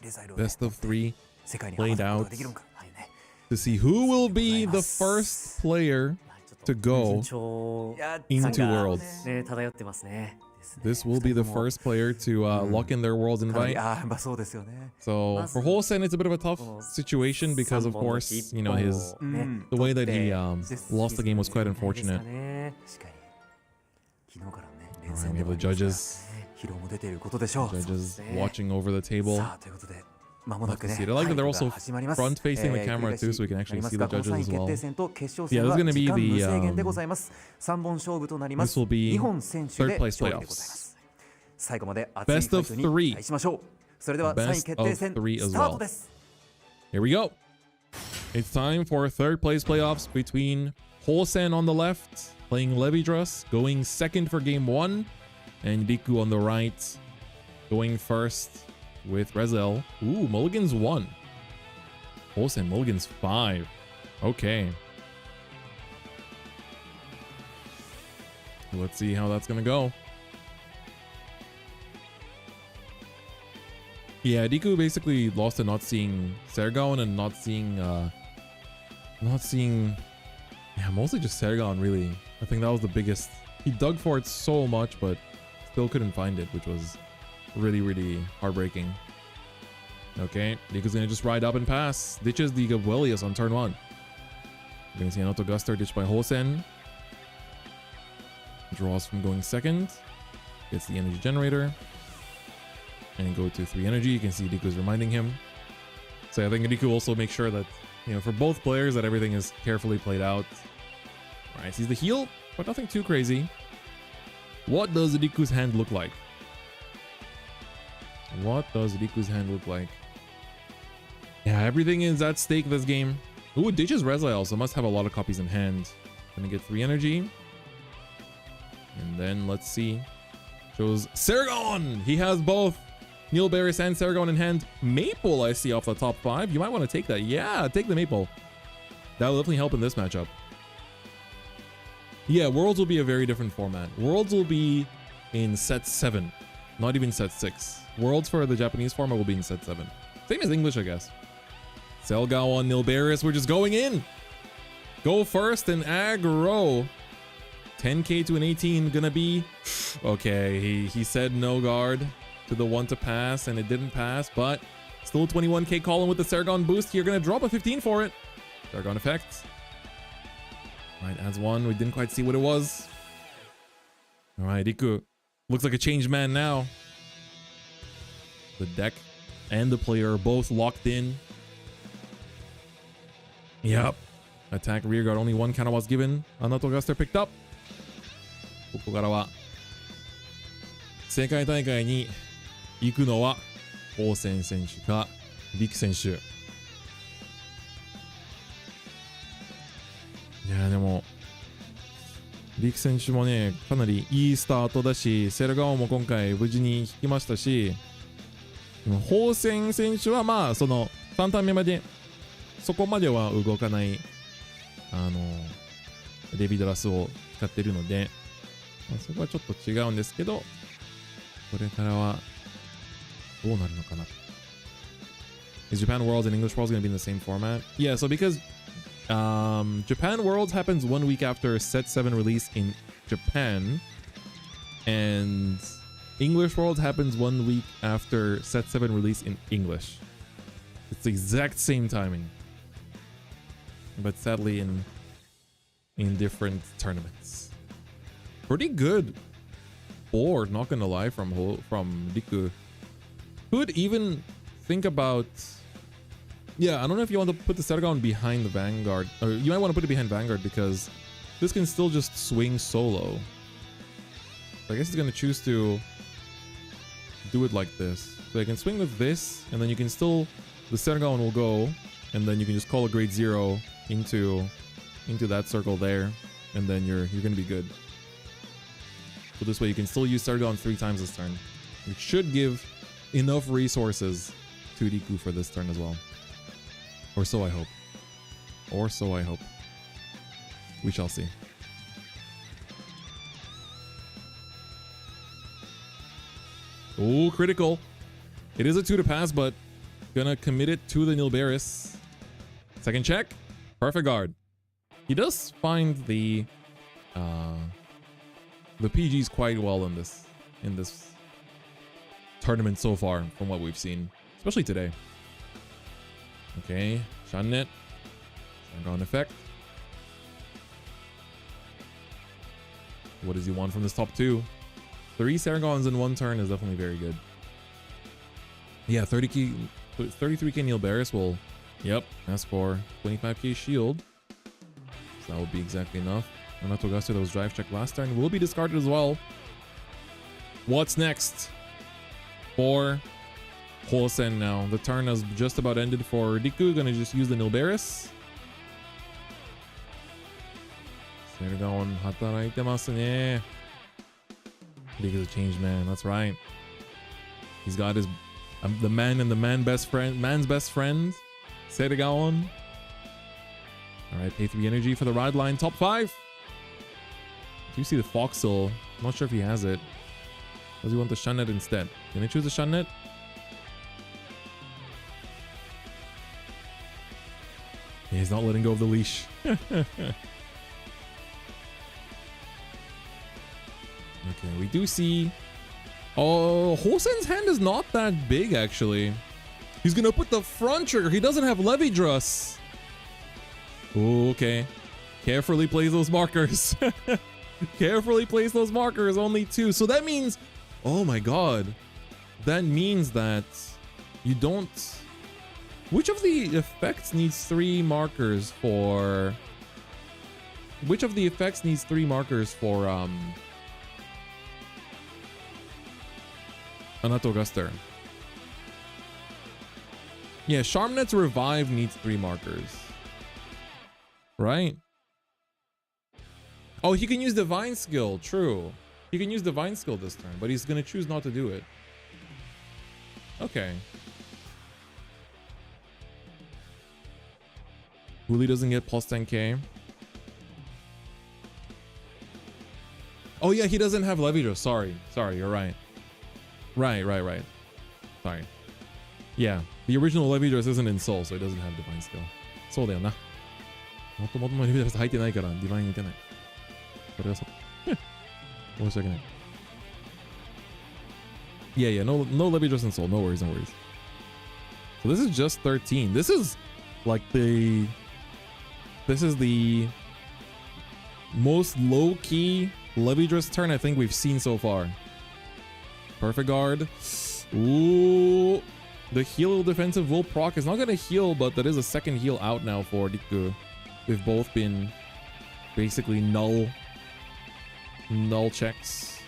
レザイルを Best of 3世界に played 話すこと out ができるのか。to see who will be the first player to go into Worlds. ね、漂ってますね。This will be the first player to lock in their Worlds invite. そうですよね。 So for Hosen, it's a bit of a tough situation because, of course, you know, the way that he lost the game was quite unfortunate. 昨日からね、 Alright, we have the judges. 疲労も出ていることでしょう。 Judges watching over the table. さあということで、間もなくね、 I like that they're also 始まります。 front facing the camera too, so we can actually see the judges as 決 well. 定戦と決勝 Yeah, 戦 this is は gonna 時 be 間 the 無制限でございます。3本勝負となりま This す。 will be 日本選手で third place 勝利でございま playoffs. す。最後まで熱い Best ファ of イトに three. 対しましょう。それでは3位決定戦 Best of three as スタート well. です。 Here we go. It's time for third place playoffs between Hosen on the left, playing Levidras, going second for game 1, and Riku on the right, going first with Rezael. Ooh, Mulligan's 1. Hosen, Mulligan's 5. Okay. Let's see how that's gonna go. Yeah, Riku basically lost to not seeing Sergon and not seeing, yeah, mostly just Sergon, really. I think that was the biggest. He dug for it so much, but still couldn't find it, which was really, really heartbreaking. Okay, Riku's gonna just ride up and pass. Ditches the Gabwelius on turn 1. You're gonna see an Autoguster ditched by Hosen. Draws from going second. Gets the energy generator. And go to 3 energy. You can see Riku's reminding him. So I think Riku also makes sure that, you know, for both players, that everything is carefully played out. Alright, sees the heal, but nothing too crazy. What does Riku's hand look like? What does Riku's hand look like? Yeah, everything is at stake this game. Ooh, ditches Rezael, so must have a lot of copies in hand. Gonna get 3 energy. And then let's see. Shows Sergon! He has both Neil Barris and Sergon in hand. Maple, I see off the top 5. You might want to take that. Yeah, take the Maple. That will definitely help in this matchup. Yeah, Worlds will be a very different format. Worlds will be in set 7, not even set 6. Worlds for the Japanese format will be in set 7. Same as English, I guess. Selgao on Neil Barris. We're just going in. Go first and aggro. 10k to an 18 gonna be okay. He said no guard to the one to pass, and it didn't pass, but still 21k calling with the Sergon boost. You're gonna drop a 15 for it. Sergon effect. All right, adds 1. We didn't quite see what it was. All right, Riku looks like a changed man now. The deck and the player are both locked in. Yep. Attack rear guard. Only 1 counter was given. Anato Guster picked up. ここからは世界大会に行くのはホーセン選手かリク選手。いやでもリク選手もねかなりいいスタートだし、セルガオも今回無事に引きましたし、でもホーセン選手はまあその3ターン目までそこまでは動かないレビドラスを使ってるので、まあ、そこはちょっと違うんですけど、これからはどうなるのかな。Is Japan Worlds and English Worlds going to be in the same format? Yeah, so because Japan Worlds happens 1 week after Set 7 release in Japan, and English Worlds happens 1 week after Set 7 release in English. It's the exact same timing, but sadly in different tournaments. Pretty good board, not gonna lie, from Riku. Could even think about, yeah, I don't know if you want to put the Sergon behind the Vanguard, or you might want to put it behind Vanguard because this can still just swing solo. I guess he's gonna choose to do it like this. So I can swing with this, and then you can still, the Sergon will go, and then you can just call a grade 0 into that circle there, and then you're gonna be good. So this way you can still use Sergon 3 times this turn, which should give enough resources to Riku for this turn as well. Or so I hope. Or so I hope. We shall see. Oh, critical. It is a 2 to pass, but gonna commit it to the Nilberis. Second check. Perfect guard. He does find the PGs quite well in this tournament so far, from what we've seen, especially today. Okay, Shannet. Sargon effect. What does he want from this top 2? 3 Sargons in 1 turn is definitely very good. Yeah, 33k Neil Barris will, yep, ask for 25k shield. So that would be exactly enough. Anatogaster, that was drive check last turn, will be discarded as well. What's next for Hosen now? The turn has just about ended for Riku. Gonna just use the Nilberis. Sargon hataraitemasu ne. Riku's a changed man. That's right. He's got his the man and the man's best friend, Sergon. All right, pay 3 energy for the ride line. Top 5. Do you see the Foxel? I'm not sure if he has it. Does he want the Shunnet instead? Can I choose the Shunnet? He's not letting go of the leash. Okay, we do see... Oh, Hosen's hand is not that big, actually. He's gonna put the front trigger. He doesn't have Levidras. Oh, okay. Carefully place those markers. Carefully place those markers. Only 2. So that means... Oh my god. That means that you don't... Which of the effects needs 3 markers for... Which of the effects needs 3 markers for, Anatogaster? Yeah, Sharmnet's Revive needs 3 markers. Right? Oh, he can use Divine Skill. True. He can use Divine Skill this turn, but he's going to choose not to do it. Okay. Wooly doesn't get plus 10k. Oh yeah, he doesn't have Levidras. Sorry, you're right. Right. Sorry. Yeah, the original Levidras isn't in Soul, so it doesn't have Divine Skill. そうだよな。もともとのLevidras入ってないから Divine 打てない。それはそう。申し訳ない。Yeah, no Levidras in Soul. No worries. So this is just 13. This is like the most low-key Levidras turn I think we've seen so far. Perfect guard. Ooh. The heal defensive will proc. It's not going to heal, but that is a second heal out now for Riku. They've both been basically null checks.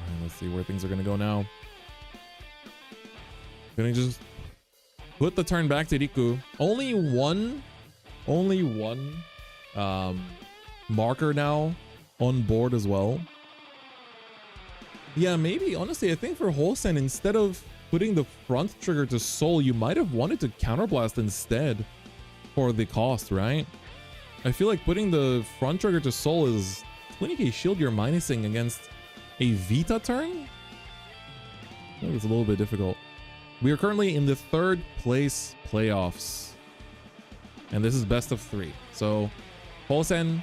Alright, let's see where things are going to go now. Gonna just put the turn back to Riku. Only one marker now on board as well. Yeah, maybe honestly I think for Hosen, instead of putting the front trigger to Soul, you might have wanted to counterblast instead for the cost, right? I feel like putting the front trigger to Soul is 20k shield you're minusing against a Vita turn. I think it's a little bit difficult. We are currently in the 3rd place playoffs, and this is best of 3. So Hosen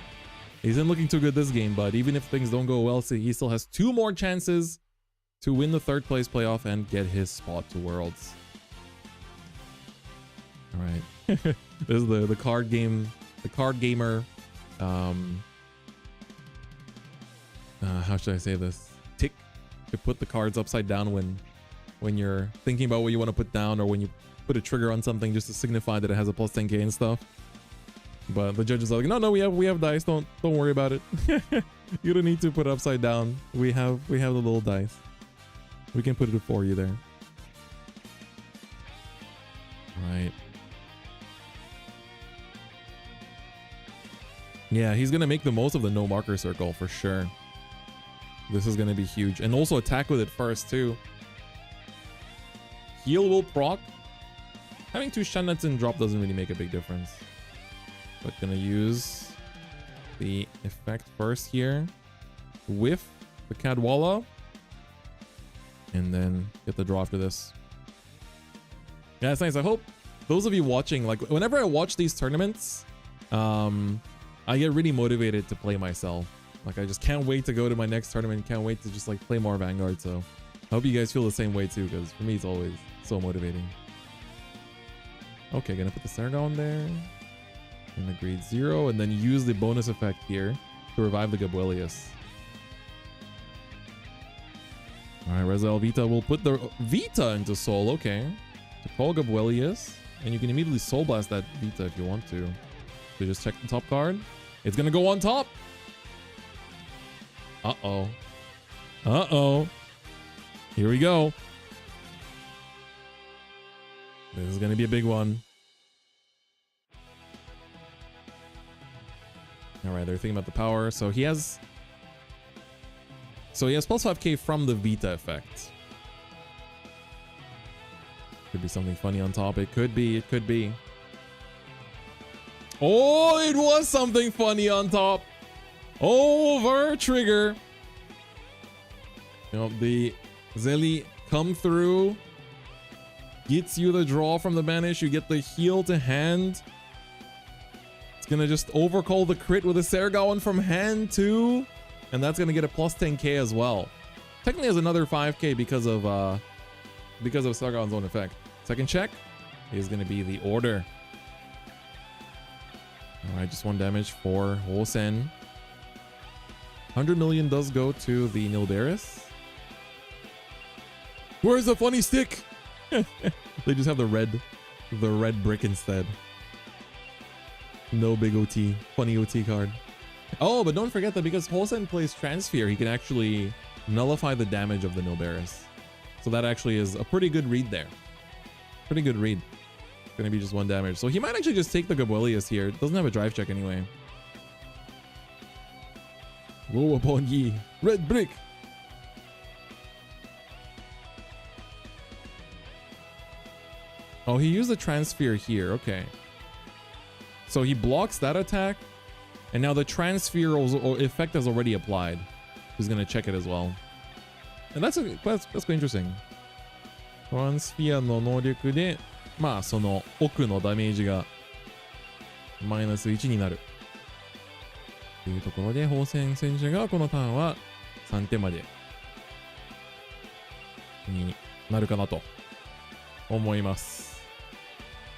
isn't looking too good this game, but even if things don't go well, he still has 2 more chances to win the 3rd place playoff and get his spot to Worlds. All right. This is the card game, the card gamer. How should I say this? Tick to put the cards upside down when you're thinking about what you want to put down, or when you put a trigger on something just to signify that it has a plus 10k and stuff. But the judges are like, no, we have dice. Don't worry about it. You don't need to put it upside down. We have the little dice. We can put it for you there. Right. Yeah, he's gonna make the most of the no marker circle for sure. This is gonna be huge. And also attack with it first too. Heal will proc. Having 2 Shanets in drop doesn't really make a big difference. But gonna use the effect first here. Whiff the Cadwalla. And then get the draw after this. Yeah, it's nice. I hope those of you watching, like whenever I watch these tournaments, I get really motivated to play myself. Like I just can't wait to go to my next tournament. Can't wait to just like play more Vanguard. So I hope you guys feel the same way too, because for me it's always so motivating. Okay, gonna put the Sargon there. And the grade 0, and then use the bonus effect here to revive the Gabuelius. Alright, Rezael Vita will put the Vita into Soul, okay. To call Gabuelius. And you can immediately Soul Blast that Vita if you want to. So just check the top card. It's gonna go on top. Uh-oh. Uh-oh. Here we go. This is gonna be a big one. Alright, they're thinking about the power. So he has plus 5k from the Vita effect. Could be something funny on top. It could be. It could be. Oh, it was something funny on top. Over trigger. You know, the Zeli come through. Gets you the draw from the banish. You get the heal to hand. It's gonna just overcall the crit with a Sergawan from hand too. And that's gonna get a plus 10k as well. Technically has another 5k because of Sergawan's own effect. Second check is gonna be the order. Alright, just 1 damage for Hosen. 100 million does go to the Nilberis. Where's the funny stick? They just have the red brick instead. No big OT. Funny OT card. Oh, but don't forget that because Hosen plays Transfer, he can actually nullify the damage of the Nilberis. So that actually is a pretty good read there. Pretty good read. It's gonna be just 1 damage. So he might actually just take the Gabuelius here. It doesn't have a drive check anyway. Woe upon ye. Red brick. Oh, he used the Transfer here. Okay. So he blocks that attack. And now the Transfer effect has already applied. He's going to check it as well. And that's quite interesting. Transfer の能力で、まあその奥のダメージがマイナス1になる。というところで、ホーセン選手がこのターンは3点までになるかなと思います。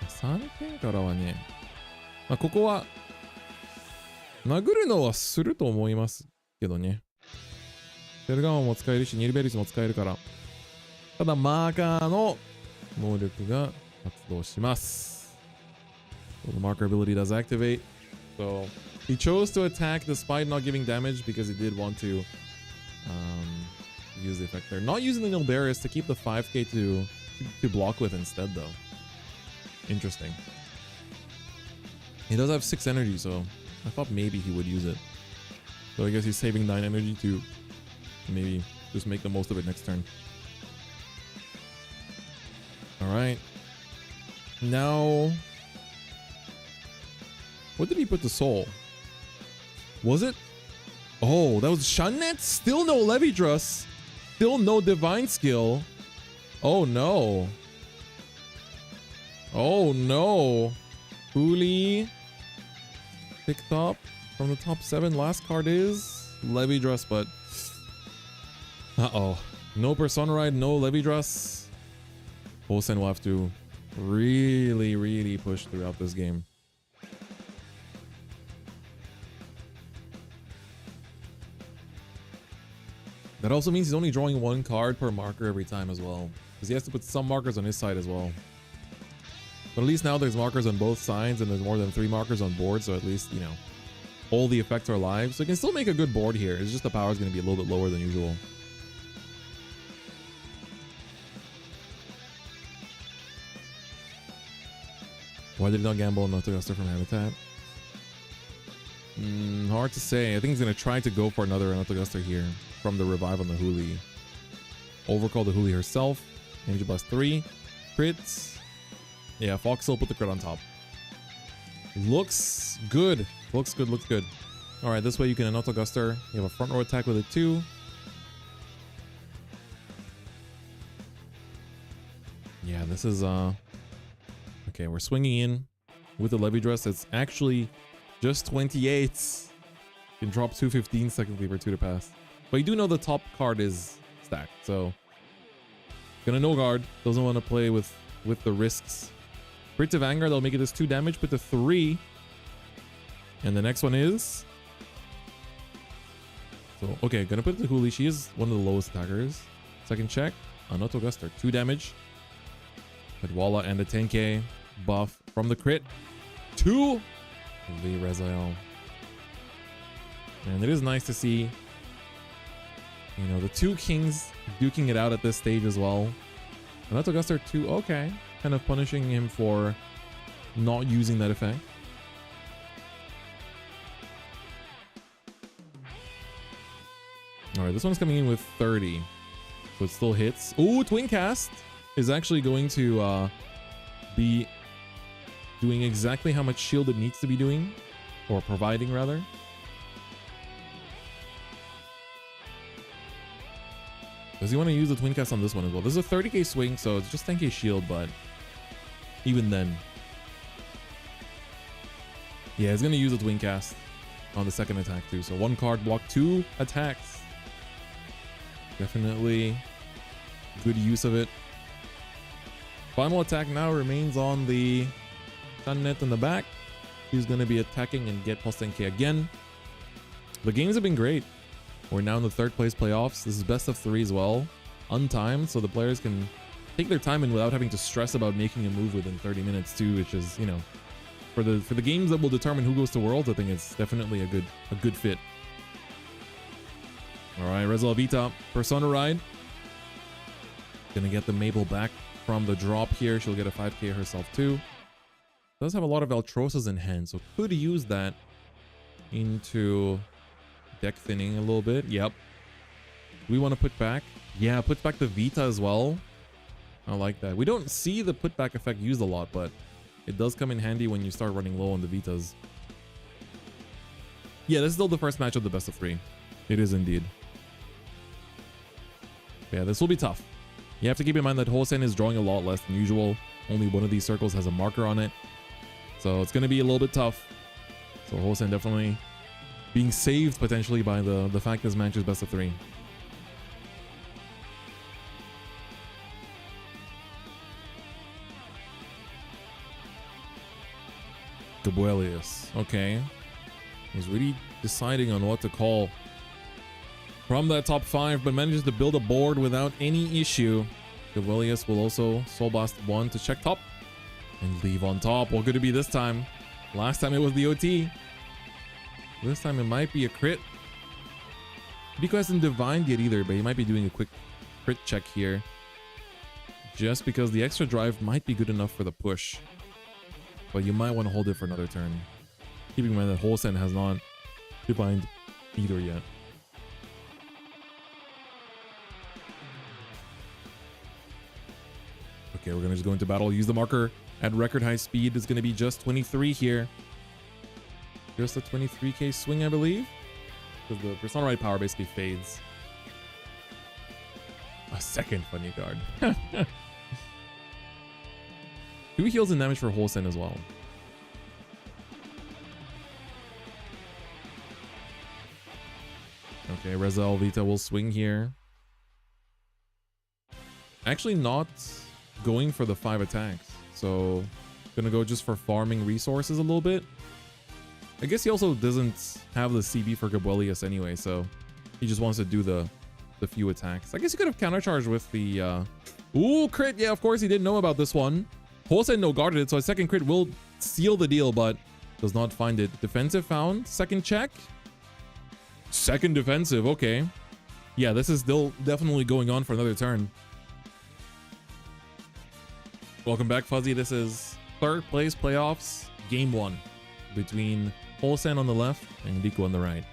3点からはね、まあ、ここは殴るのはすると思いますけどね。セルガンも使えるし、ニルベリスも使えるから。ただ、マーカーの能力が発動します。So the marker ability does activate. So he chose to attack despite not giving damage because he did want to use the effect there. Not using the Nilberis to keep the 5k to block with instead, though. Interesting. He does have 6 energy, so I thought maybe he would use it. So I guess he's saving 9 energy to maybe just make the most of it next turn. Alright. Now, what did he put to soul? Was it? Oh, that was Shannet? Still no Levidras. Still no divine skill. Oh no. Oh no. Uli picked up from the top 7. Last card is Levidras, but uh-oh. No Persona Ride, no Levidras. Hosen will have to really push throughout this game. That also means he's only drawing 1 card per marker every time as well, because he has to put some markers on his side as well. But at least now there's markers on both sides and there's more than 3 markers on board, so at least, you know, all the effects are live, so it can still make a good board here. It's just the power is going to be a little bit lower than usual. Why did he not gamble not to Guster from Habitat? Hard to say. I think he's going to try to go for another Guster here from the revive on the Huli. Overcall the Huli herself. Energy blast 3. Crits. Yeah, Fox will put the crit on top. Looks good. Looks good, looks good. Alright, this way you can Anoto Guster. You have a front row attack with it too. Yeah, this is okay, we're swinging in with the Levidras. It's actually just 28. You can drop 215 second cleaver 2 to pass. But you do know the top card is stacked, so gonna no guard. Doesn't want to play with the risks. Crit to Vanguard, that'll make it as 2 damage, put to 3. And the next one is so okay, gonna put the Huli. She is one of the lowest attackers. Second check, Anoto Guster, 2 damage. Walla and the 10k buff from the crit to the Rezael. And it is nice to see, you know, the 2 kings duking it out at this stage as well. Anoto Guster 2, okay, kind of punishing him for not using that effect. All right, this one's coming in with 30, so it still hits. Ooh, Twin Cast is actually going to be doing exactly how much shield it needs to be doing, or providing rather. Does he want to use the Twin Cast on this one as well? This is a 30k swing, so it's just 10k shield, but even then. Yeah, he's going to use the Twin Cast on the second attack too. So 1 card block, 2 attacks. Definitely good use of it. Final attack now remains on the Sunnet in the back. He's going to be attacking and get plus 10k again. The games have been great. We're now in the 3rd place playoffs. This is best of 3 as well. Untimed, so the players can take their time in without having to stress about making a move within 30 minutes too, which is, you know, for the games that will determine who goes to Worlds, I think it's definitely a good fit. All right, Rezael Vita, Persona Ride. Gonna get the Mabel back from the drop here. She'll get a 5k herself too. Does have a lot of Altrosas in hand, so could use that into deck thinning a little bit. Yep. Do we want to put back? Yeah, put back the Vita as well. I like that. We don't see the putback effect used a lot, but it does come in handy when you start running low on the Vitas. Yeah, this is still the first match of the best of 3. It is indeed. Yeah, this will be tough. You have to keep in mind that Hosen is drawing a lot less than usual. Only one of these circles has a marker on it. So it's going to be a little bit tough. So Hosen definitely being saved potentially by the fact this match is best of 3. Gabuelius. Okay. He's really deciding on what to call from that top 5, but manages to build a board without any issue. Gabuelius will also Soul Blast 1 to check top and leave on top. What could it be this time? Last time it was the OT. This time it might be a crit. Riku hasn't divined yet either, but he might be doing a quick crit check here. Just because the extra drive might be good enough for the push. But you might want to hold it for another turn. Keeping in mind that Hosen has not divined either yet. Okay, we're going to just go into battle. Use the marker at record high speed. It's going to be just 23 here. Just a 23k swing, I believe. Because the Persona Ride power basically fades. A second funny card. 2 heals and damage for Hosen as well. Okay, Rezael Vita will swing here. Actually not going for the 5 attacks. So gonna go just for farming resources a little bit. I guess he also doesn't have the CB for Gabuelius anyway, so he just wants to do the few attacks. I guess he could have countercharged with the ooh, crit. Yeah, of course he didn't know about this one. Hosen no guarded it, so a second crit will seal the deal, but Does not find it. Defensive found. Second check. Second defensive. Okay. Yeah, this is still definitely going on for another turn. Welcome back, Fuzzy. This is third place playoffs, game 1, between Hosen on the left and Riku on the right.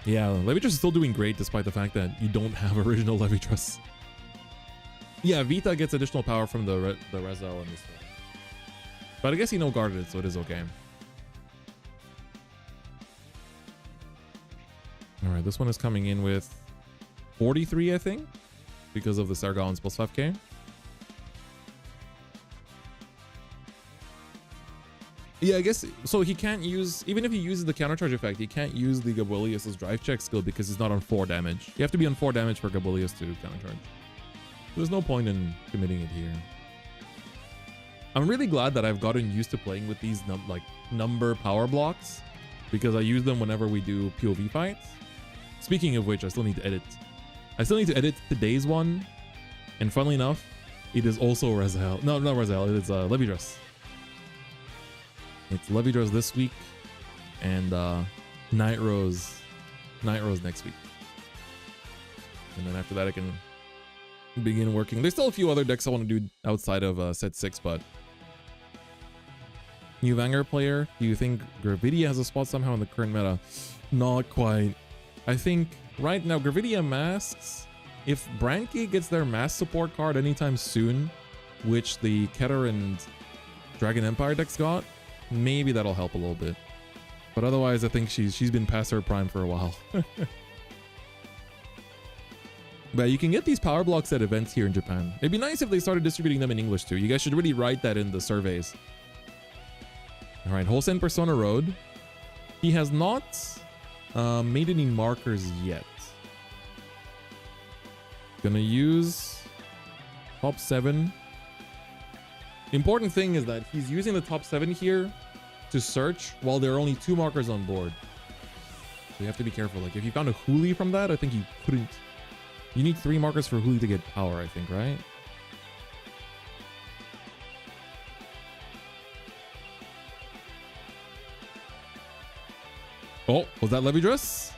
Yeah, Levidras is still doing great despite the fact that you don't have original Levidras. Yeah, Vita gets additional power from the Rezael on this one. But I guess he no guarded it, so it is okay. Alright, this one is coming in with 43, I think, because of the Sargon's plus 5k. Yeah, I guess, so he can't use, even if he uses the countercharge effect, he can't use the Gabulius' drive check skill because he's not on 4 damage. You have to be on 4 damage for Gabulius to countercharge. There's no point in committing it here. I'm really glad that I've gotten used to playing with these number power blocks because I use them whenever we do POV fights. Speaking of which, I still need to edit. I still need to edit today's one. And funnily enough, it is also Rezael. No, not Rezael, it is Levidras. It's Levidras this week and Night Rose next week. And then after that I can begin working. There's still a few other decks I want to do outside of set 6, but new Vanguard player, do you think Gravidia has a spot somehow in the current meta? Not quite. I think right now Gravidia masks, if Branke gets their mask support card anytime soon, which the Keter and Dragon Empire decks got, maybe that'll help a little bit. But otherwise I think she's been past her prime for a while. But you can get these power blocks at events here in Japan. It'd be nice if they started distributing them in English too. You guys should really write that in the surveys. All right, Hosen Persona Road. He has not made any markers yet. Gonna use top 7. Important thing is that he's using the top 7 here to search while there are only 2 markers on board. So you have to be careful. Like if you found a Huli from that, I think you couldn't. You need 3 markers for Huli to get power, I think, right? Oh, was that Levidras?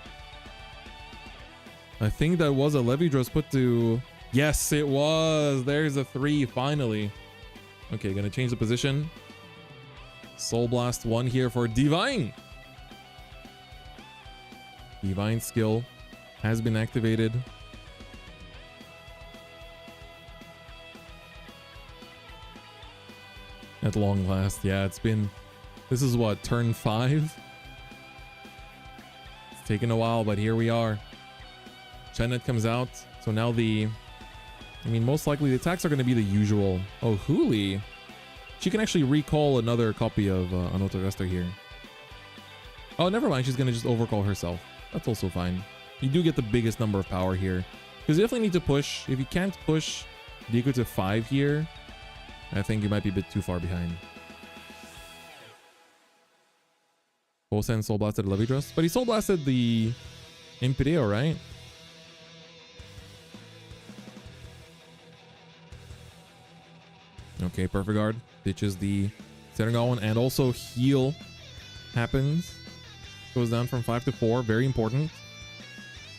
I think that was a Levidras put to... Yes, it was. There's a 3, finally. Okay, gonna change the position. Soul Blast 1 here for Divine. Divine skill has been activated. At long last, yeah, it's been... This is what, turn 5? It's taken a while, but here we are. Chenet comes out, so now the... I mean, most likely the attacks are going to be the usual. Oh, Huli. She can actually recall another copy of Anotogasta here. Oh, never mind. She's going to just overcall herself. That's also fine. You do get the biggest number of power here. Because you definitely need to push. If you can't push Riku to 5 here, I think you might be a bit too far behind. Hosen Soul Blasted Levidras. But he Soul Blasted the Imperial, right? Okay, Perfect Guard ditches the Serengawan, and also heal happens. Goes down from 5 to 4. Very important.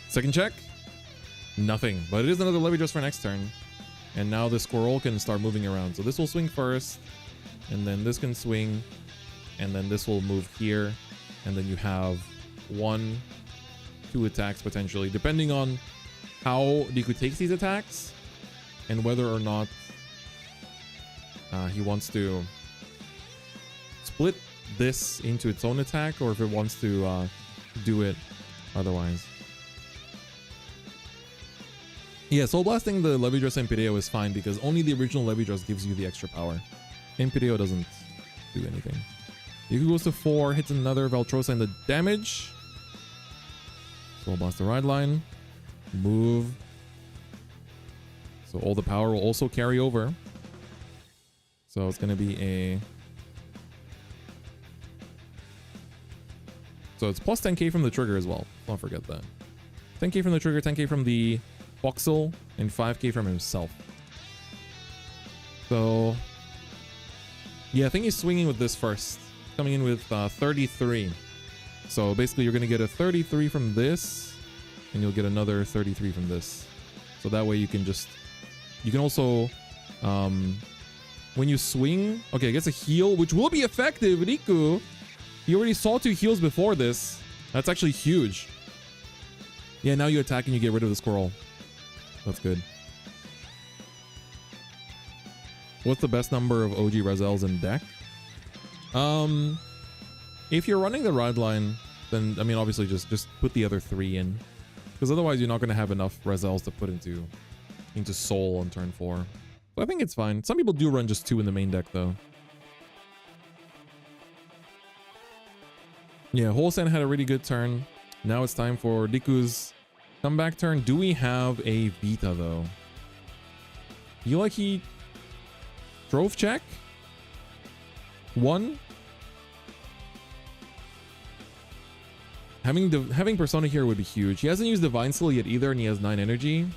Second check. Nothing. But it is another Levidras for next turn. And now the squirrel can start moving around. So this will swing first. And then this can swing. And then this will move here. And then you have 1, 2 attacks potentially. Depending on how Riku takes these attacks. And whether or not he wants to split this into its own attack, or if it wants to do it otherwise. Yeah, Soul Blasting the Levidras Imperial is fine because only the original Levidras gives you the extra power. Imperial doesn't do anything. Riku goes to 4, hits another Valtrosa and the damage. Soul Blast the ride line. Move. So all the power will also carry over. So it's going to be a... So it's plus 10k from the trigger as well. Don't forget that. 10k from the trigger, 10k from the voxel, and 5k from himself. So Yeah, I think he's swinging with this first. Coming in with 33. So basically you're going to get a 33 from this, and you'll get another 33 from this. So that way you can just... You can also... when you swing... Okay, it gets a heal, which will be effective. Riku, you already saw 2 heals before this. That's actually huge. Yeah, now you attack and you get rid of the squirrel. That's good. What's the best number of OG Rezaels in deck? If you're running the ride line, then I mean obviously just put the other 3 in, because otherwise you're not going to have enough Rezaels to put into Soul on turn 4. So I think it's fine. Some people do run just 2 in the main deck though. Yeah, Hosen had a really good turn. Now it's time for Riku's comeback turn. Do we have a Vita though? Feel like he drove check? 1? Having Persona here would be huge. He hasn't used Divine Soul yet either, and he has 9 energy.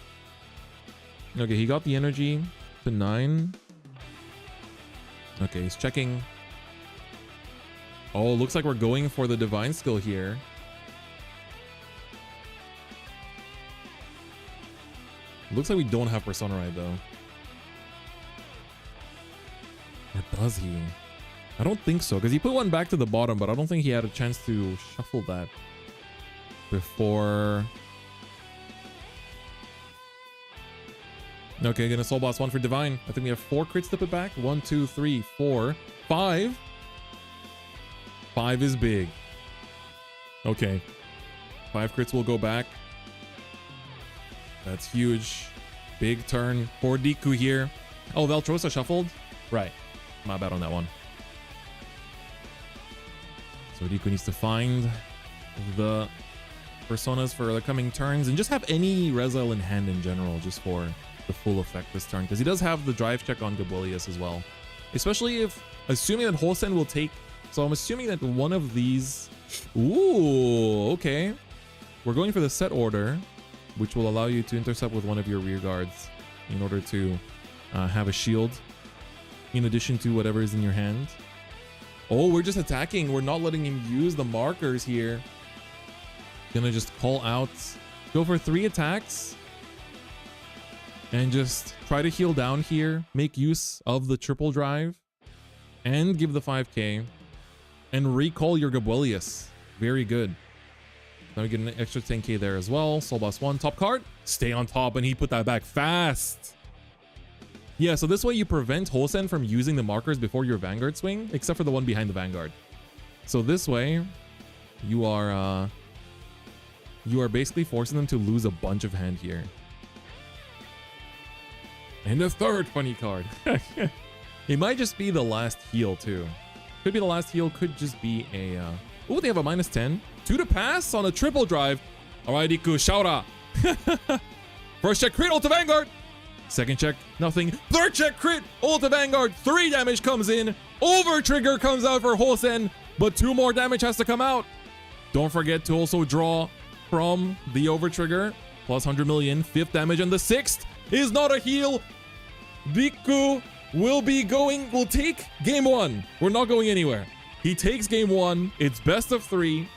Okay, he got the energy to 9. Okay, he's checking. Oh, looks like we're going for the Divine Skill here. Looks like we don't have Persona Ride though. Or does he? I don't think so, because he put 1 back to the bottom, but I don't think he had a chance to shuffle that before. Okay, gonna Soul Boss 1 for Divine. I think we have 4 crits to put back. 1, 2, 3, 4, 5. 5 is big. Okay. 5 crits will go back. That's huge. Big turn for Riku here. Oh, Valtrosa shuffled? Right. My bad on that one. So Riku needs to find the personas for the coming turns and just have any Rezael in hand in general just for the full effect this turn, because he does have the drive check on Gabuelius as well. Especially if, assuming that Hosen will take, so I'm assuming that one of these, ooh, okay. We're going for the set order, which will allow you to intercept with one of your rear guards in order to have a shield in addition to whatever is in your hand. Oh, we're just attacking. We're not letting him use the markers here. Gonna just call out, go for 3 attacks and just try to heal down here, make use of the triple drive and give the 5k and recall your Gabuelius. Very good. Now we get an extra 10k there as well. Soul Boss 1, top card, stay on top, and he put that back fast. Yeah, so this way you prevent Hosen from using the markers before your Vanguard swing, except for the one behind the Vanguard. So this way, you are basically forcing them to lose a bunch of hand here. And the third funny card. It might just be the last heal too. Could be the last heal, could just be a... Oh, they have a -10. 2 to pass on a triple drive. All right, Riku, Shaura. First check, crit, ult to Vanguard. Second check, nothing. Third check, crit, ult to Vanguard. 3 damage comes in. Over trigger comes out for Hosen, but 2 more damage has to come out. Don't forget to also draw from the over trigger. Plus 100 million, 5th damage, and the 6th is not a heal. Riku will take game 1. We're not going anywhere. He takes game 1. It's best of 3.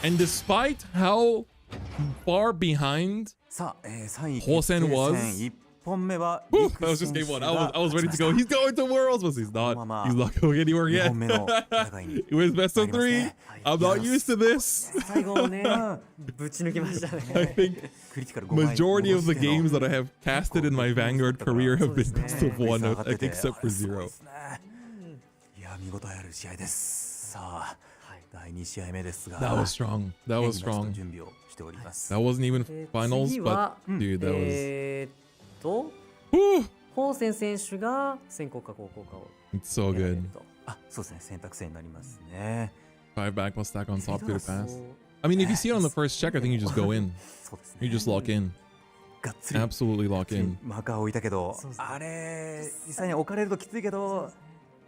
And despite how far behind Hosen was, that was just game 1. I was ready to go. He's going to Worlds, but he's not. He's not going anywhere yet. It was best of 3. I'm not used to this. I think majority of the games that I have casted in my Vanguard career have been best of 1, except for 0. That was strong. That was strong. That wasn't even finals, but dude, that was... Hosen 選手が先行か後攻かを It's so good. そうですね、選択肢になりますね。 5 back plus stack on top, 2 to pass. I mean, if you see it on the first check, I think you just go in. You just lock in. Absolutely lock in. マーカー置いたけど、あれ実際に置かれるときついけど、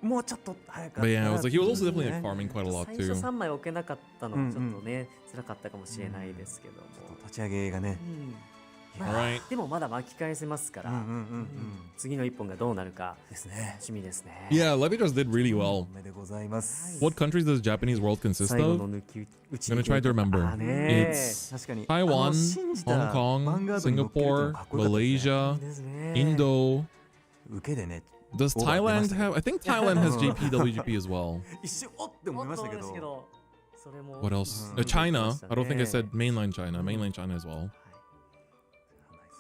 もうちょっと早かった。But yeah, it was like he was also definitely like farming quite a lot 最初 too. 3枚置けなかったのもちょっとね、辛かったかもしれないですけども。立ち上げがね。い Alright. でもまだ巻き返せますから、次の一本がどうなるかですね。楽しみですね。 Yeah, Levidras did really well. おめでございます。 What countries does Japanese world consist 最後 of? の抜き打ち I'm gonna try to remember. ね It's 確かに Taiwan, 信じた Hong Kong, ヴァンガードに乗っけるっていうの Singapore, かっこよかったですね Malaysia, ですね。 Indo. 受けでね Does お出ま Thailand したけど have? I think Thailand has JPWGP as well. 一瞬おって思いましたけもっとですけどど、それも What else? Mhm. China. I don't think I said mainland China. Mainland China as well.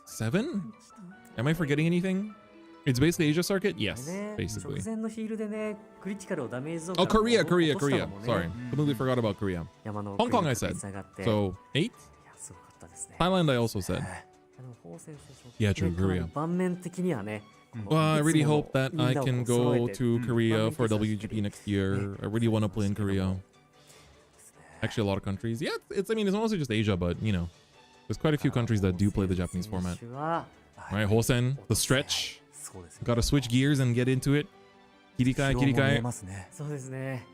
7? Am I forgetting anything? It's basically Asia circuit? Yes, ね basically. 直前のヒールでね、クリティカルをダメージゾーン Oh, から Korea, 落と Korea, した Korea. のもね Sorry. Completely forgot about Korea. 山の Hong Kong 国 I に said. 繋がって So, 8? いやすごかったですね。 Thailand I also said. でもホーセン選手 Yeah, true, かなり Korea. 盤面的にはね、 Well, I really いつも hope that みん I なを can こう揃え go て to Korea for 盤面 WGP next year. I really want to play in Korea. Actually, a lot of countries. Yeah, I mean, it's mostly just Asia, but, you know, there's quite a few countries that do play the Japanese format. 選手は All right, Hosen, the stretch. そうですね Gotta switch gears and get into it. 切り替え、切り疲労も見え替ますねそうですね。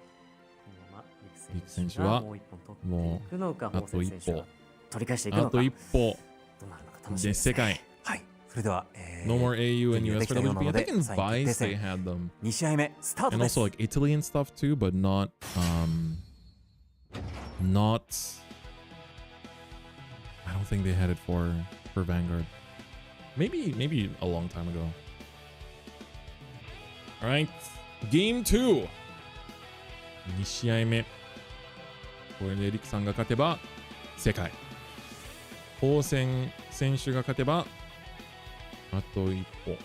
このままリク選手リク選手ははもう一本取っていくのか、もうホーセン選手はあと取り返していくえ。のか、あと一歩どうなるのか楽しみでです、ね。世界。はいそれでは No more AU and 準備が US でき for たような WGP. の I で think in 3位決定 Vice they 戦 had them. 2試合目スタート And です also like Italy and stuff too, but not I don't think they had it for Vanguard. Maybe a long time ago. All right, game 2. 2試合目。これでリクさんが勝てば世界。ホーセン選手が勝てばあと一歩。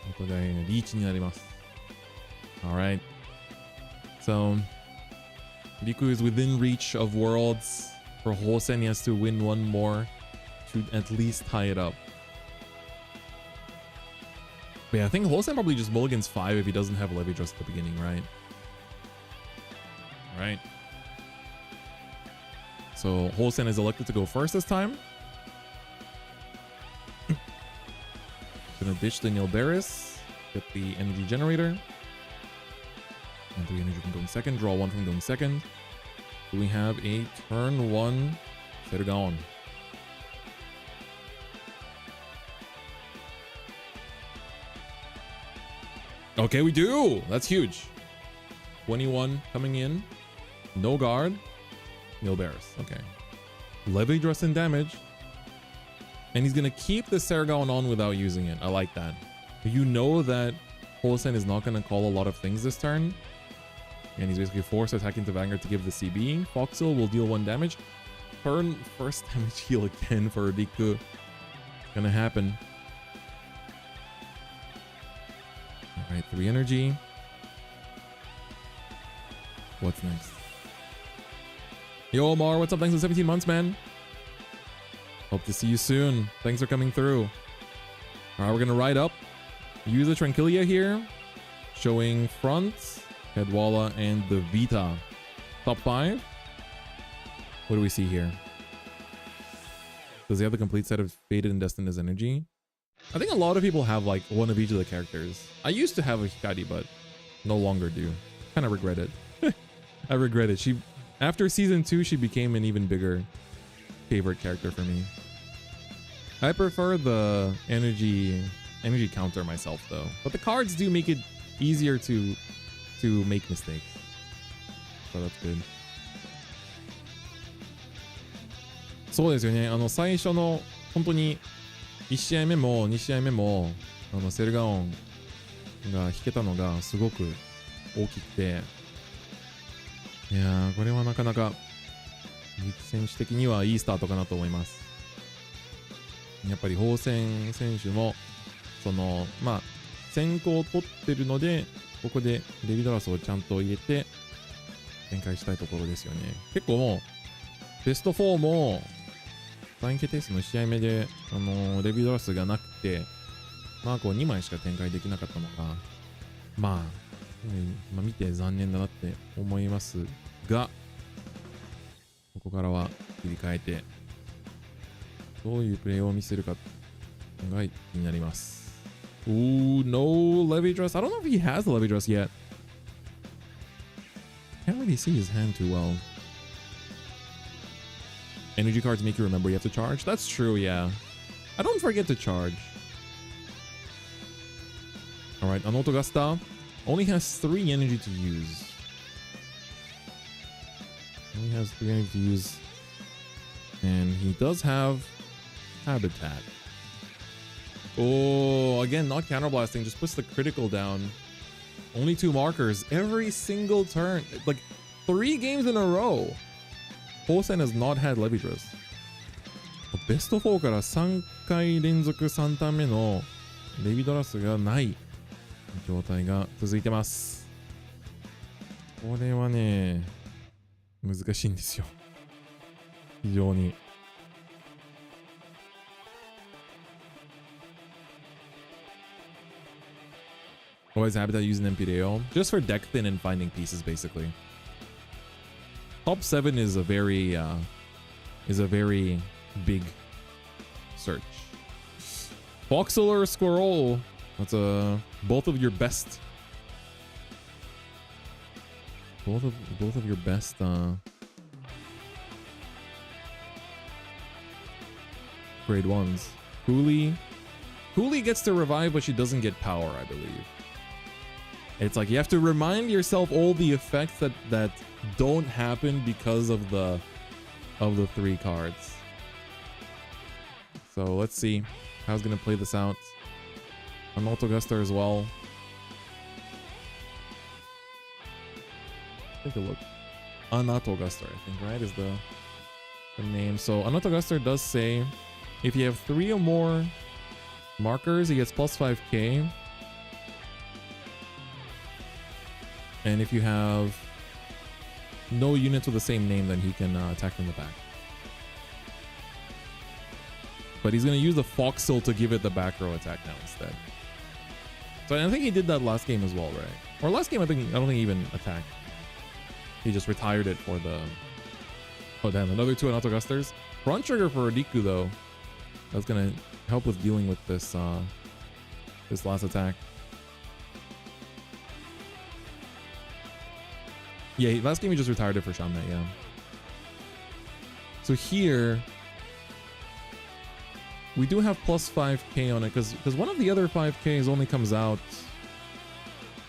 お互いのリーチになります。All right. So, Riku is within reach of worlds. For Hosen, he has to win one more to at least tie it up. But yeah, I think Hosen probably just mulligans 5 if he doesn't have Levidras at the beginning, right? Right. So Hosen is elected to go first this time. Gonna ditch the Nilberis, get the energy generator. And 3 energy from going second, draw 1 from going second. Do we have a turn 1 Sergaon? Okay, we do! That's huge. 21 coming in. No guard. Nilberis. Okay. Levidras in damage. And he's gonna keep the Sergaon on without using it. I like that. You know that Hosen is not gonna call a lot of things this turn. And he's basically forced to attack into Vanguard to give the CB. Foxel will deal 1 damage. Turn first damage heal again for Riku. Gonna happen. Alright, 3 energy. What's next? Yo, Omar, what's up? Thanks for 17 months, man. Hope to see you soon. Thanks for coming through. Alright, we're gonna ride up. Use the Tranquilia here. Showing front, Headwalla, and the Vita. Top 5. What do we see here? Does he have the complete set of Fated and Destined as energy? I think a lot of people have like one of each of the characters. I used to have a Hikari, but no longer do. Kind of regret it. I regret it. After season 2, she became an even bigger favorite character for me. I prefer the energy counter myself though. But the cards do make it easier to make mistakes. So that's good. そうですよね。最初の本当に1試合目も2試合目もセルガオンが引けたのがすごく大きくて、いやーこれはなかなかリク選手的にはいいスタートかなと思います。やっぱりホーセン選手も先行を取ってるので、ここでレビドラスをちゃんと入れて展開したいところですよね。結構もうベスト4も3位決定数の試合目でレビドラスがなくてこう2枚しか展開できなかったのが見て残念だなって思いますが、ここからは切り替えてどういうプレーを見せるかが気になります。Ooh, no Levidras. I don't know if he has the Levidras yet. Can't really see his hand too well. Energy cards make you remember you have to charge. That's true, yeah. I don't forget to charge. Alright, Anotogasta only has 3 energy to use. Only has 3 energy to use. And he does have Habitat. Oh, again, not counterblasting, just puts the critical down. Only 2 markers every single turn. Like 3 games in a row. Hosen has not had Levidras. ベスト4から3回連続3ターン目のレビドラスがない状態が続いてます。これはね、難しいんですよ。非常に。Always happy to use an Empireo just for deck thin and finding pieces, basically. Top 7 is a very big search. Voxel or Squirrel? That's both of your best. Both of your best. Grade 1s. Huli gets to revive, but she doesn't get power, I believe. It's like you have to remind yourself all the effects that don't happen because of the 3 cards. So let's see how he's gonna play this out. Anotogasta as well. Take a look. Anotogasta, I think, right, is the name. So Anotogasta does say if you have 3 or more markers, he gets plus 5k. And if you have no units with the same name, then he can attack from the back. But he's going to use the Foxel to give it the back row attack now instead. So I think he did that last game as well, right? Or last game, I don't think he even attacked. He just retired it for the... Oh, damn. Another 2 Anotogasters. Front trigger for Riku, though. That's going to help with dealing with this, this last attack. Yeah, last game he just retired it for Shamnet, yeah. So here, we do have plus 5k on it, because one of the other 5ks only comes out.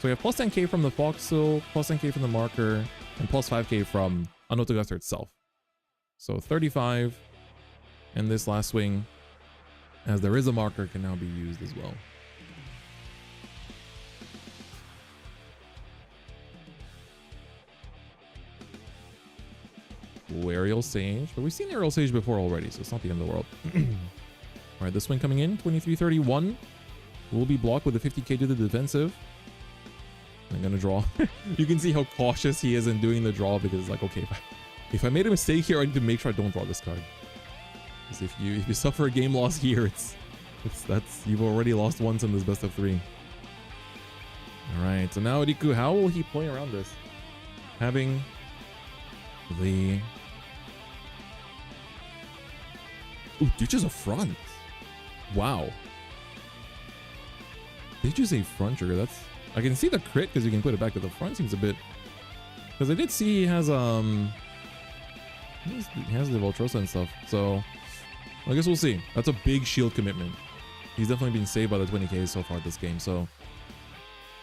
So we have plus 10k from the Foxel, plus 10k from the marker, and plus 5k from Anotogasta itself. So 35, and this last swing, as there is a marker, can now be used as well. Aerial Sage, but we've seen Aerial Sage before already, so it's not the end of the world. Alright, this swing coming in, 23-31. Will be blocked with a 50k to the defensive. I'm gonna draw. You can see how cautious he is in doing the draw, because it's like, okay, if I made a mistake here, I need to make sure I don't draw this card. Because if you suffer a game loss here, that's you've already lost once in this best of 3. Alright, so now Riku, how will he play around this? Having the... Ooh, ditches a front. Wow. Ditches a front trigger. That's... I can see the crit because you can put it back, but the front seems a bit... Because I did see he has the Voltrosa and stuff. So I guess we'll see. That's a big shield commitment. He's definitely been saved by the 20k so far this game. So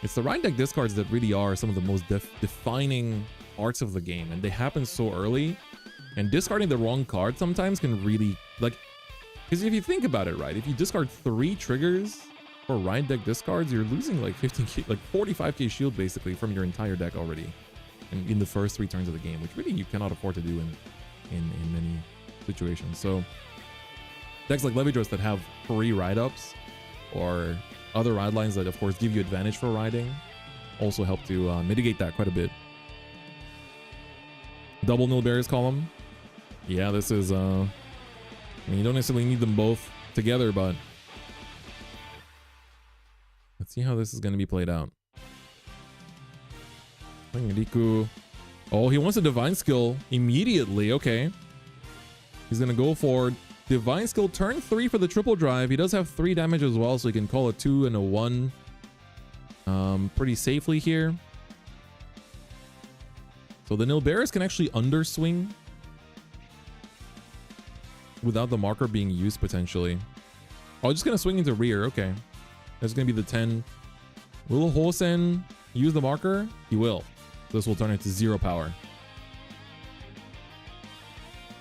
it's the right deck discards that really are some of the most defining parts of the game, and they happen so early. And discarding the wrong card sometimes can really, like, because if you think about it, right, if you discard 3 triggers for right deck discards, you're losing like 15k, like 45k shield basically from your entire deck already, and in the first 3 turns of the game, which really you cannot afford to do in many situations. So decks like Levidras that have free ride-ups or other ride lines that of course give you advantage for riding also help to mitigate that quite a bit. Double Nilberry's column. Yeah, this is I mean, you don't necessarily need them both together, but let's see how this is going to be played out. Riku. Oh, he wants a divine skill immediately. Okay, he's going to go for divine skill turn 3 for the triple drive. He does have 3 damage as well, so he can call a 2 and a 1 pretty safely here. So the Nilberis can actually underswing without the marker being used potentially. Oh, just gonna swing into rear. Okay. That's gonna be the 10. Will Hosen use the marker? He will. This will turn into 0 power.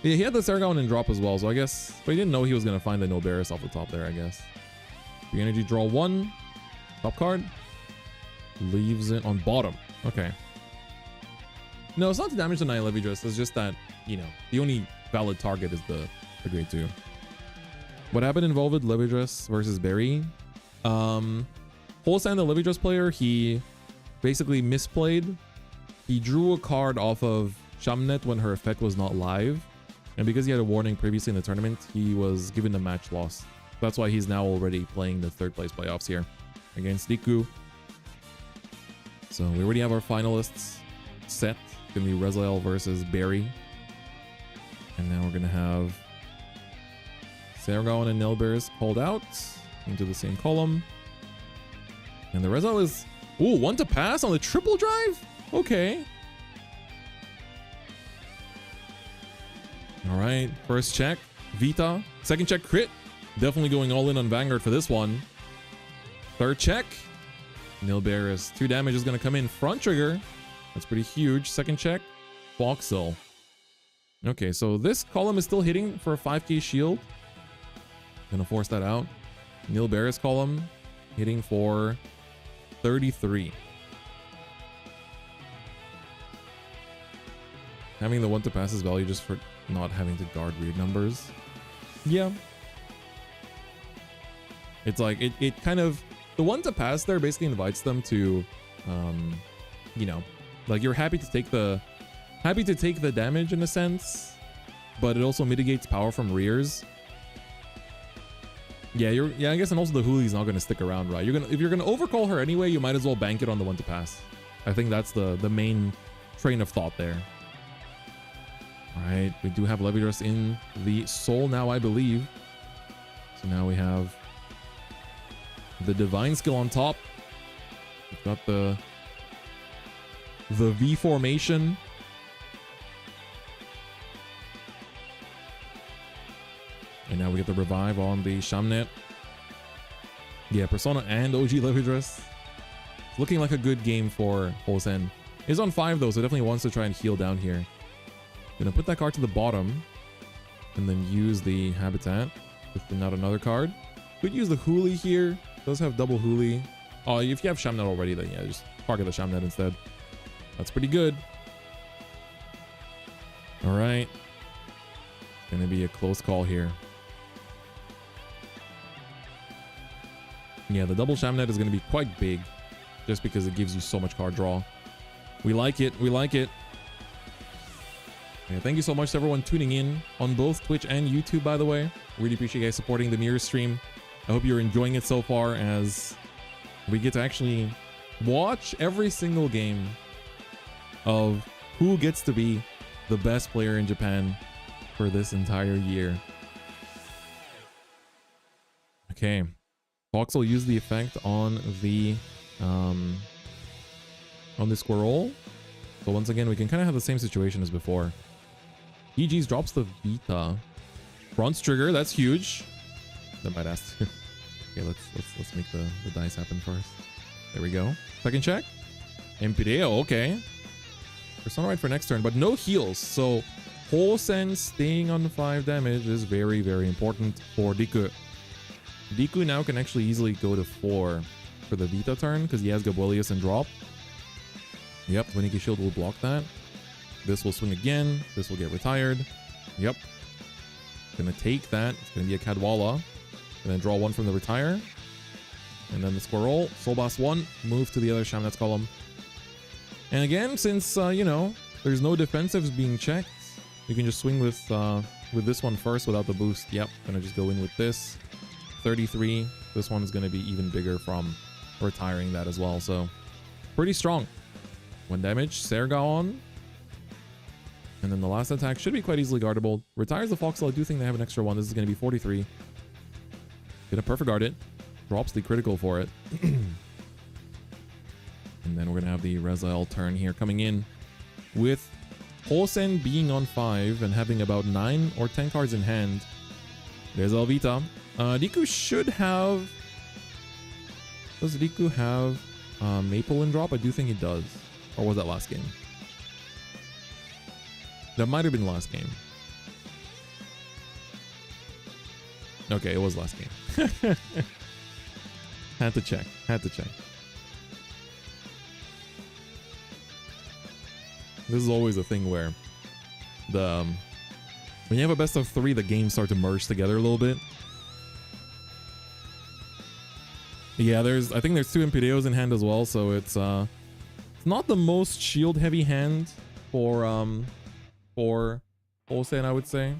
Yeah, he had the Sargon and drop as well, so I guess, but he didn't know he was gonna find the Noberis off the top there, I guess. Free energy, draw 1. Top card. Leaves it on bottom. Okay. No, it's not the damage to 9 Levidras. It's just that, you know, the only valid target is the grade 2. What happened involved Levidras versus Barry? Hosen, the Levidras player, he basically misplayed. He drew a card off of Shamnet when her effect was not live. And because he had a warning previously in the tournament, he was given a match loss. That's why he's now already playing the 3rd place playoffs here against Riku. So we already have our finalists set. It's going to be Rezael versus Barry. And now we're going to have Sargon and Nelberis called out into the same column. And the Rezael is... Ooh, 1 to pass on the triple drive? Okay. All right, first check, Vita. Second check, crit. Definitely going all in on Vanguard for this one. Third check, Nilberis. 2 damage is going to come in. Front trigger. That's pretty huge. Second check, Voxel. Okay, so this column is still hitting for a 5k shield. Gonna force that out. Nilberis column hitting for 33. Having the 1 to pass is value just for not having to guard weird numbers. Yeah. It's like, it kind of, the 1 to pass there basically invites them to, you know, like you're happy to take the damage in a sense, but it also mitigates power from rears. Yeah, I guess, and also the Hooli's not going to stick around, right? If you're gonna overcall her anyway, you might as well bank it on the 1 to pass. I think that's the main train of thought there. All right, we do have Levidras in the soul now, I believe. So now we have the divine skill on top. We've got the V formation. And now we get the revive on the Shamnet. Yeah, Persona and OG Levidras. It's looking like a good game for Hosen. He's on 5 though, so definitely wants to try and heal down here. Gonna put that card to the bottom and then use the habitat with not another card. Could use the Hooli here. Does have double Hooli. Oh, if you have Shamnet already, then yeah, just target the Shamnet instead. That's pretty good. All right. Gonna be a close call here. Yeah, the double Shamnet is gonna be quite big just because it gives you so much card draw. We like it. We like it. Yeah, thank you so much to everyone tuning in on both Twitch and YouTube, by the way. Really appreciate you guys supporting the Mirror stream. I hope you're enjoying it so far as we get to actually watch every single game of who gets to be the best player in Japan for this entire year. Okay. Fox will use the effect on the squirrel. So once again, we can kind of have the same situation as before. EG's drops the Vita. Bronze trigger, that's huge. That might ask to. Okay, let's make the dice happen first. There we go. Second check. Empireo, okay. Persona right for next turn, but no heals. So Hosen staying on 5 damage is very, very important for Riku. Riku now can actually easily go to 4 for the Vita turn because he has Gabuelius and drop. Yep, Winiki Shield will block that. This will swing again. This will get retired. Yep. Gonna take that. It's gonna be a Cadwalla. And then draw 1 from the retire. And then the Squirrel. Soul Boss 1. Move to the other Shamnet's column. And again, since, you know, there's no defensives being checked, you can just swing with this one first without the boost. Yep. Gonna just go in with this. 33. This one's gonna be even bigger from retiring that as well. So, pretty strong. 1 damage. Sergaon. And then the last attack should be quite easily guardable. Retires the Foxel. I do think they have an extra 1. This is going to be 43. Gonna perfect guard it. Drops the critical for it. And then we're going to have the Rezael turn here coming in. With Hosen being on 5 and having about 9 or 10 cards in hand. There's Elvita. Riku should have... Does Riku have Maple in drop? I do think he does. Or was that last game? That might have been last game. Okay, it was last game. Had to check. Had to check. This is always a thing where the when you have a best of 3, the games start to merge together a little bit. Yeah, I think there's 2 Imperios in hand as well, so it's not the most shield heavy hand for Hosen, I would say.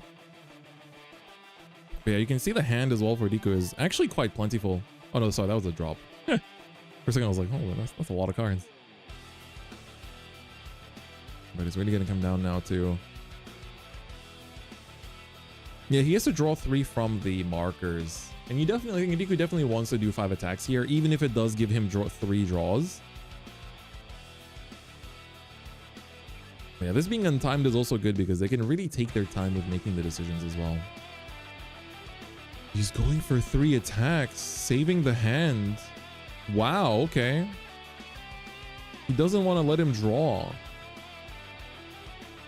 But yeah, you can see the hand as well for Riku is actually quite plentiful. Oh no, sorry, that was a drop. For a second I was like, oh, that's a lot of cards. But it's really gonna come down now to... Yeah, he has to draw 3 from the markers. And you definitely, I think Riku definitely wants to do 5 attacks here, even if it does give him 3 draws. But yeah, this being untimed is also good because they can really take their time with making the decisions as well. He's going for 3 attacks, saving the hand. Wow, okay. He doesn't want to let him draw.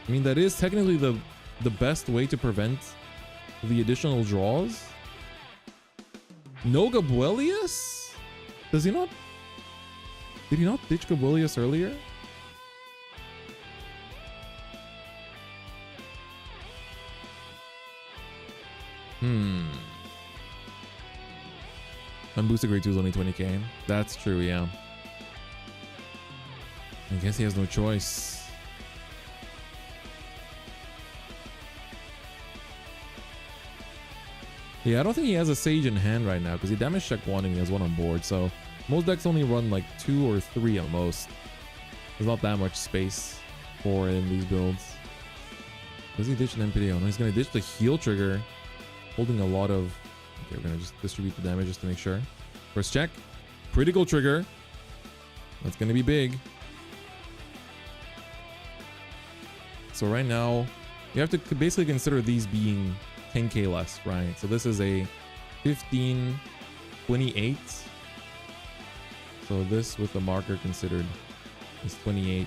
I mean, that is technically the best way to prevent the additional draws. No Gabuelius? Does he not? Did he not ditch Gabuelius earlier? Unboosted grade 2 is only 20k. That's true, yeah. I guess he has no choice. Yeah, I don't think he has a Sage in hand right now because he damage check 1 and he has 1 on board. So most decks only run like 2 or 3 at most. There's not that much space for it in these builds. Does he ditch an MPDO? No, he's going to ditch the heal trigger. Holding a lot of... Okay, we're going to just distribute the damage just to make sure. First check. Critical trigger. That's going to be big. So right now, you have to basically consider these being 10k less, right? So this is a 1528. So this with the marker considered is 28.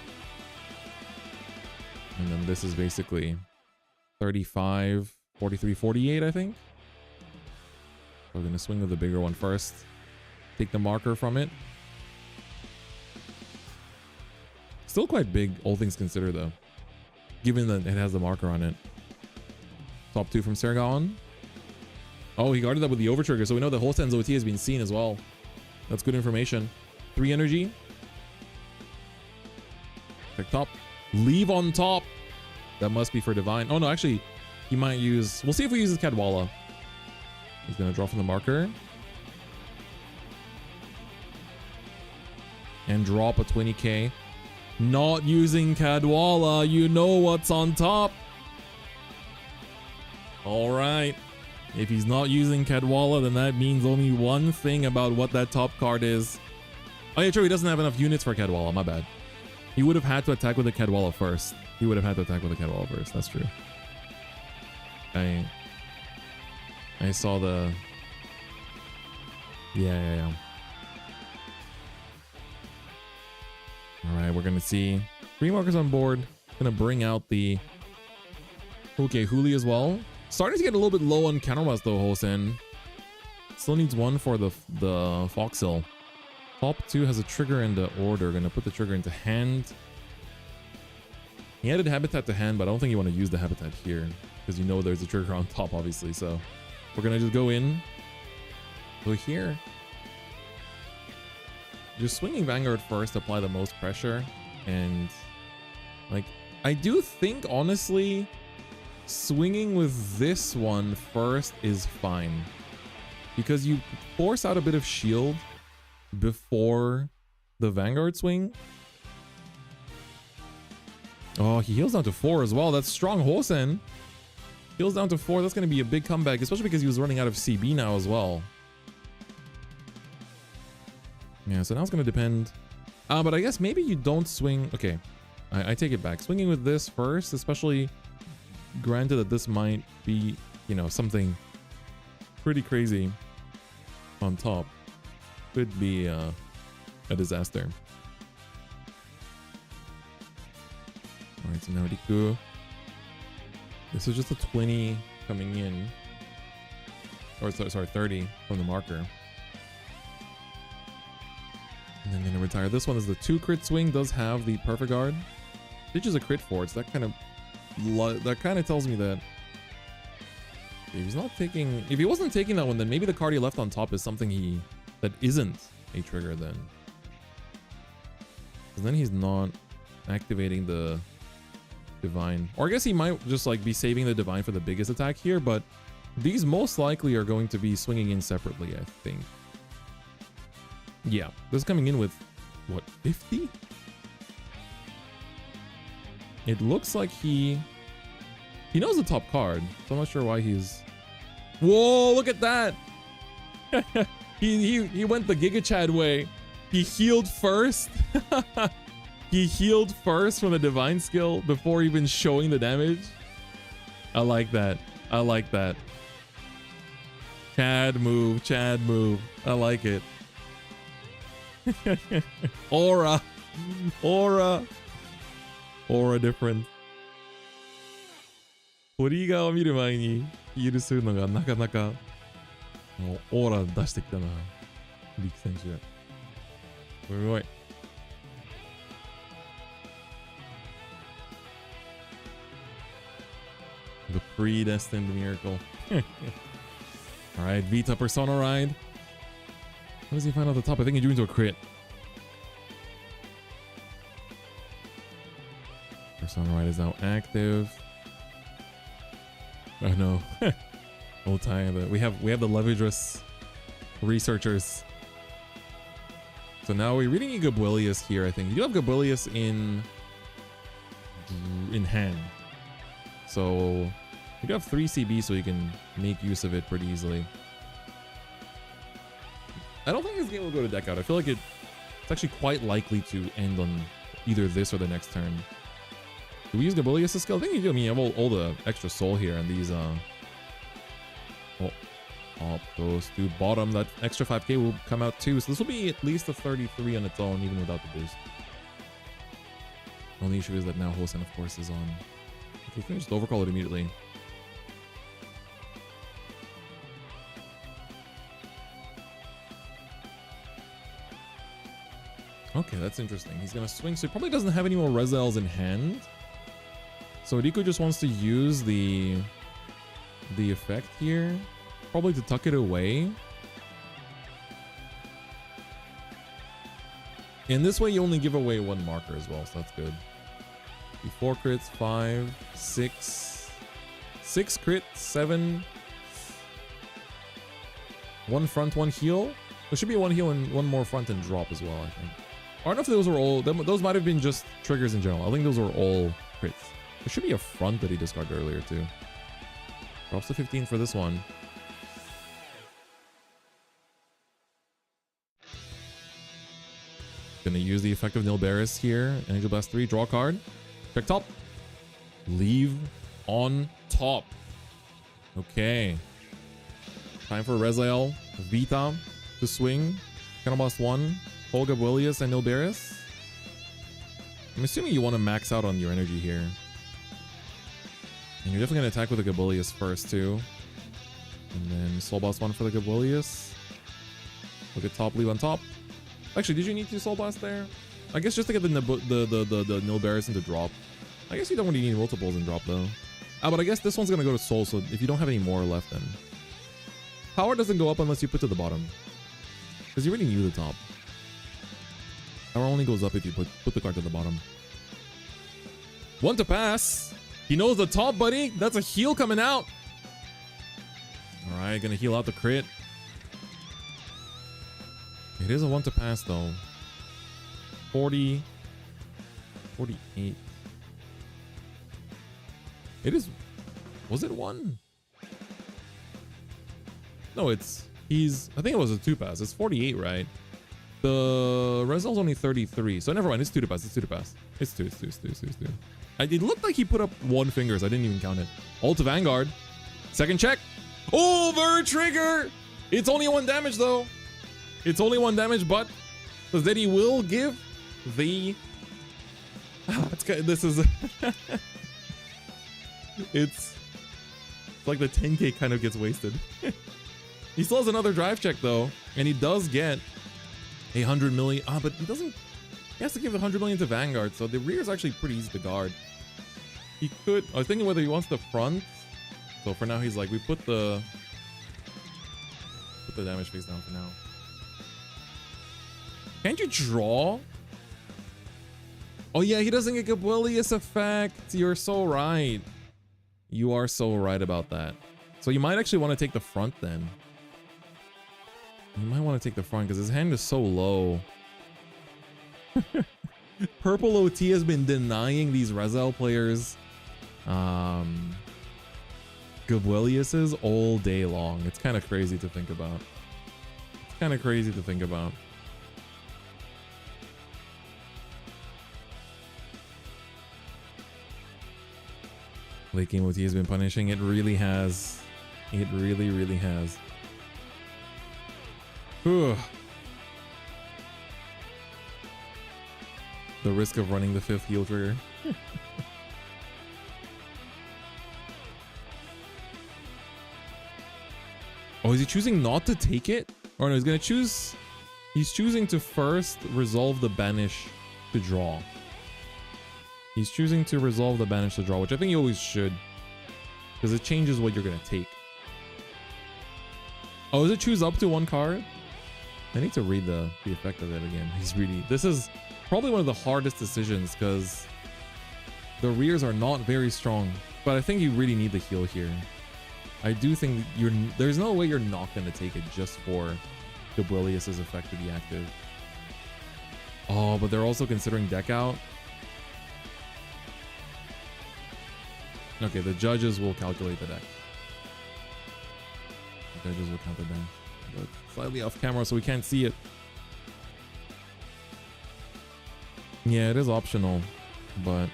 And then this is basically 35, 43, 48, I think. We're going to swing with the bigger one first. Take the marker from it. Still quite big, all things considered, though. Given that it has the marker on it. Top 2 from Sergon. Oh, he guarded that with the overtrigger, so we know the Hosen's OT has been seen as well. That's good information. 3 energy. Pick top. Leave on top. That must be for Divine. Oh no, actually, he might use... We'll see if he uses Cadwalla. He's going to draw from the marker. And drop a 20k. Not using Cadwalla. You know what's on top. Alright. If he's not using Cadwalla, then that means only one thing about what that top card is. Oh yeah, true. He doesn't have enough units for Cadwalla. My bad. He would have had to attack with the Cadwalla first. He would have had to attack with the Cadwalla first. That's true. I saw the... Yeah. Alright, we're gonna see 3 markers on board. Gonna bring out the... Okay, Huli as well. Starting to get a little bit low on counterblast though, Hosen. Still needs 1 for the Foxhill. Top 2 has a trigger in the order. Gonna put the trigger into hand. He added Habitat to hand, but I don't think you want to use the Habitat here. Because you know there's a trigger on top, obviously. So we're gonna just go in. Go here. Just swinging Vanguard first to apply the most pressure. And like, I do think, honestly, swinging with this one first is fine. Because you force out a bit of shield before the Vanguard swing. Oh, he heals down to 4 as well. That's strong. Hosen heals down to 4. That's going to be a big comeback, especially because he was running out of CB now as well. Yeah, so now it's going to depend. But I guess maybe you don't swing. Okay, I take it back. Swinging with this first, especially granted that this might be, you know, something pretty crazy on top could be a disaster. Alright, so now Riku. This is just a 20 coming in. Or sorry, 30 from the marker. And then gonna retire. This one is the 2 crit swing, does have the perfect guard. Which is a crit for it, so that kind of tells me that if he's not taking, if he wasn't taking that one, then maybe the card he left on top is something that isn't a trigger then. Because then he's not activating the divine. Or I guess he might just like be saving the divine for the biggest attack here, but these most likely are going to be swinging in separately, I think. Yeah, this is coming in with, what, 50? It looks like he knows the top card, so I'm not sure why he's... Whoa, look at that! he went the Giga Chad way. He healed first. He healed first from the divine skill before even showing the damage. I like that. I like that. Chad move, Chad move. I like it. Aura. Aura. Aura different. 鳥がを見る前にヒールするのがなかなかオーラ出してきたな。リク選手。すごい。The predestined miracle. Alright, Vita Persona Ride. What does he find at the top? I think he drew into a crit. Persona Ride is now active. Oh no. Old time. We have the Levidras researchers. So now we really need Gabuelius here, I think. You do have Gabuelius in hand. So you do have 3 CB, so you can make use of it pretty easily. I don't think this game will go to deck out. I feel like it's actually quite likely to end on either this or the next turn. Do we use Gabuelius' skill? I think you do. I mean, you have all the extra soul here, and these up goes to bottom. That extra 5k will come out too, so this will be at least a 33 on its own, even without the boost. The only issue is that now Hosen, of course, is on. We can just overcall it immediately. Okay, that's interesting. He's gonna swing, so he probably doesn't have any more Rezaels in hand. So Riku just wants to use the effect here, probably to tuck it away. In this way, you only give away 1 marker as well, so that's good. 4 crits, 5, 6, 6 crits, 7. 1 front, 1 heal. There should be 1 heal and 1 more front and drop as well, I think. I don't know if those were all. Those might have been just triggers in general. I think those were all crits. There should be a front that he discarded earlier too. Drops to 15 for this one. Gonna use the effect of Nilberis here. Angel Blast 3, draw a card. Check top. Leave on top. Okay. Time for Rezael, Vita to swing. Cannon Blast 1. Hold Gabuelius and Nilberis. I'm assuming you want to max out on your energy here. And you're definitely going to attack with the Gabuelius first too. And then Soul Blast 1 for the Gabuelius. Look at top, leave on top. Actually, did you need to Soul Blast there? I guess just to get the Nilberis into drop. I guess you don't really need multiples in drop though. But I guess this one's going to go to Soul, so if you don't have any more left then. Power doesn't go up unless you put to the bottom. Because you already knew the top. Power only goes up if you put the card to the bottom. 1 to pass. He knows the top, buddy. That's a heal coming out. Alright, gonna heal out the crit. It is a 1 to pass though. 40. 48. It is. Was it 1? No, he's. I think it was a 2 pass. It's 48, right? The Rezael's only 33. So never mind. It's 2 to pass. It's 2 to pass. It's 2. It looked like he put up 1 finger, so I didn't even count it. Ult to Vanguard. Second check. Over trigger! It's only 1 damage though. It's only 1 damage, but that he will give the... this is... it's like the 10k kind of gets wasted. He still has another drive check though, and he does get 100 million. But he doesn't... He has to give 100 million to Vanguard, so the rear is actually pretty easy to guard. He could... I was thinking whether he wants the front. So for now, he's like, we put the damage face down for now. Can't you draw? Oh yeah, he doesn't get Gabwelius effect. You're so right. You are so right about that. So you might actually want to take the front then. You might want to take the front because his hand is so low. Purple OT has been denying these Rezael players Gabweliuses all day long. It's kind of crazy to think about. It's kind of crazy to think about. Late game OT has been punishing. It really has. It really, really has. Whew. The risk of running the 5th heal trigger. Oh, is he choosing not to take it? Or no, he's gonna choose... He's choosing to first resolve the banish to draw. He's choosing to resolve the banish to draw, which I think you always should. Because it changes what you're gonna take. Oh, does it choose up to 1 card? I need to read the effect of it again. He's really... This is probably one of the hardest decisions because the rears are not very strong. But I think you really need the heal here. I do think there's no way you're not going to take it just for Gabwelius's effect to be active. Oh, but they're also considering deck out. Okay, the judges will calculate the deck. The judges will count it down. But slightly off camera so we can't see it. Yeah, it is optional, but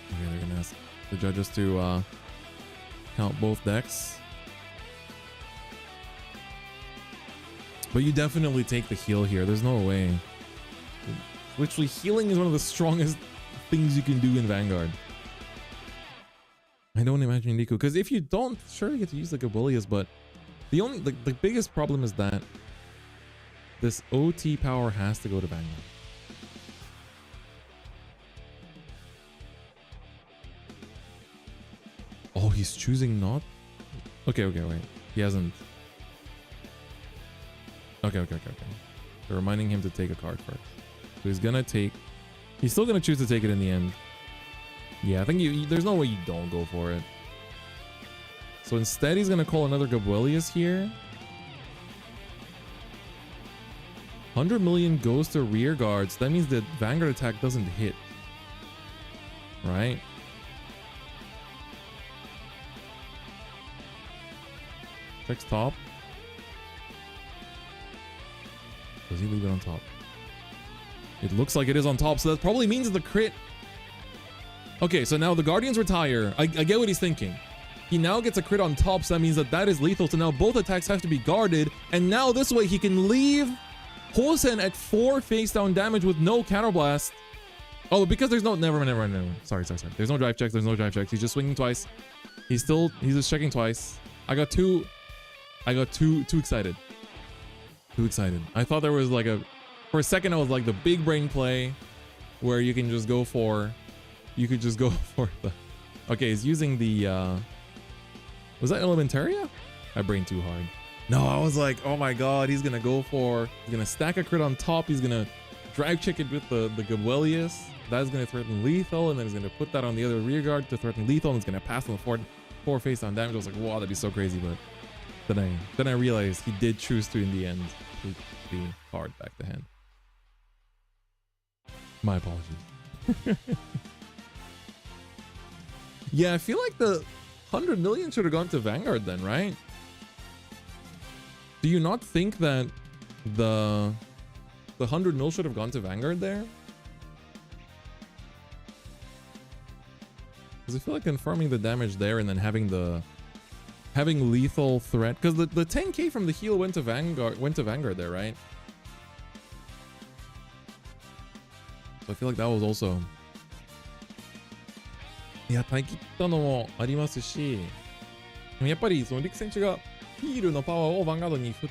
okay, they're gonna ask the judges to count both decks. But you definitely take the heal here. There's no way. Literally, healing is one of the strongest things you can do in Vanguard. I don't imagine Riku, because if you don't, sure you get to use the Gabwelius, but the only the biggest problem is that this OT power has to go to Vanguard. Oh, he's choosing not? Okay, wait. He hasn't. Okay. They're reminding him to take a card first. So he's gonna take... He's still gonna choose to take it in the end. Yeah, I think there's no way you don't go for it. So instead, he's gonna call another Gabwelius here. 100 million goes to rear guards. That means that Vanguard attack doesn't hit. Right? Checks top. Does he leave it on top? It looks like it is on top, so that probably means the crit. Okay, so now the Guardians retire. I get what he's thinking. He now gets a crit on top, so that means that is lethal. So now both attacks have to be guarded, and now this way he can leave Hosen at 4 face down damage with no counterblast. Oh, because there's no... Never mind. Sorry. There's no drive checks. He's just swinging twice. He's just checking twice. I got too excited. Too excited. I thought there was like for a second I was like the big brain play where you can just go for the... Okay, he's using the was that Elementaria? I brained too hard. No, I was like, oh my god, he's gonna stack a crit on top, he's gonna drive check it with the Gabwelius. That's gonna threaten lethal, and then he's gonna put that on the other rear guard to threaten lethal, and it's gonna pass on the 4 face down damage. I was like, wow, that'd be so crazy, but then I realized he did choose to in the end put the card back to hand. My apologies. Yeah, I feel like the 100 million should have gone to Vanguard then, right? Do you not think that the 100 mil should have gone to Vanguard there? Because I feel like confirming the damage there and then having the having lethal threat, because the 10k from the heal went to Vanguard there, right? So I feel like that was also いや耐え切ったのもありますし、でもやっぱりそのリク選手がヒールのパワーをヴァンガードに振っ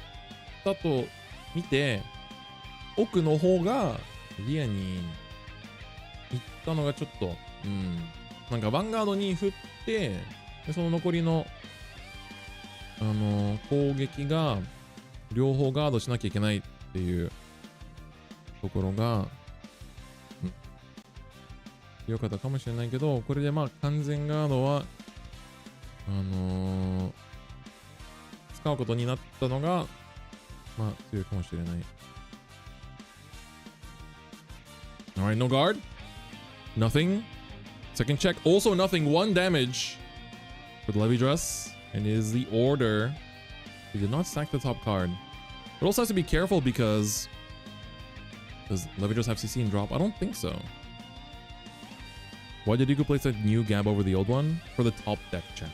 たと見て、奥の方がリアに行ったのがちょっと、なんかヴァンガードに振って、でその残りの攻撃が両方ガードしなきゃいけないっていうところが、良かったかもしれないけど、これでまあ完全ガードは使うことになったのがまあ強いかもしれない。Alright, no guard. Nothing. Second check. Also nothing. 1 damage for the Levidras. And is the order. He did not stack the top card. But also has to be careful because does Levidras have CC and drop? I don't think so. Why did Riku place a new Gab over the old one? For the top deck check.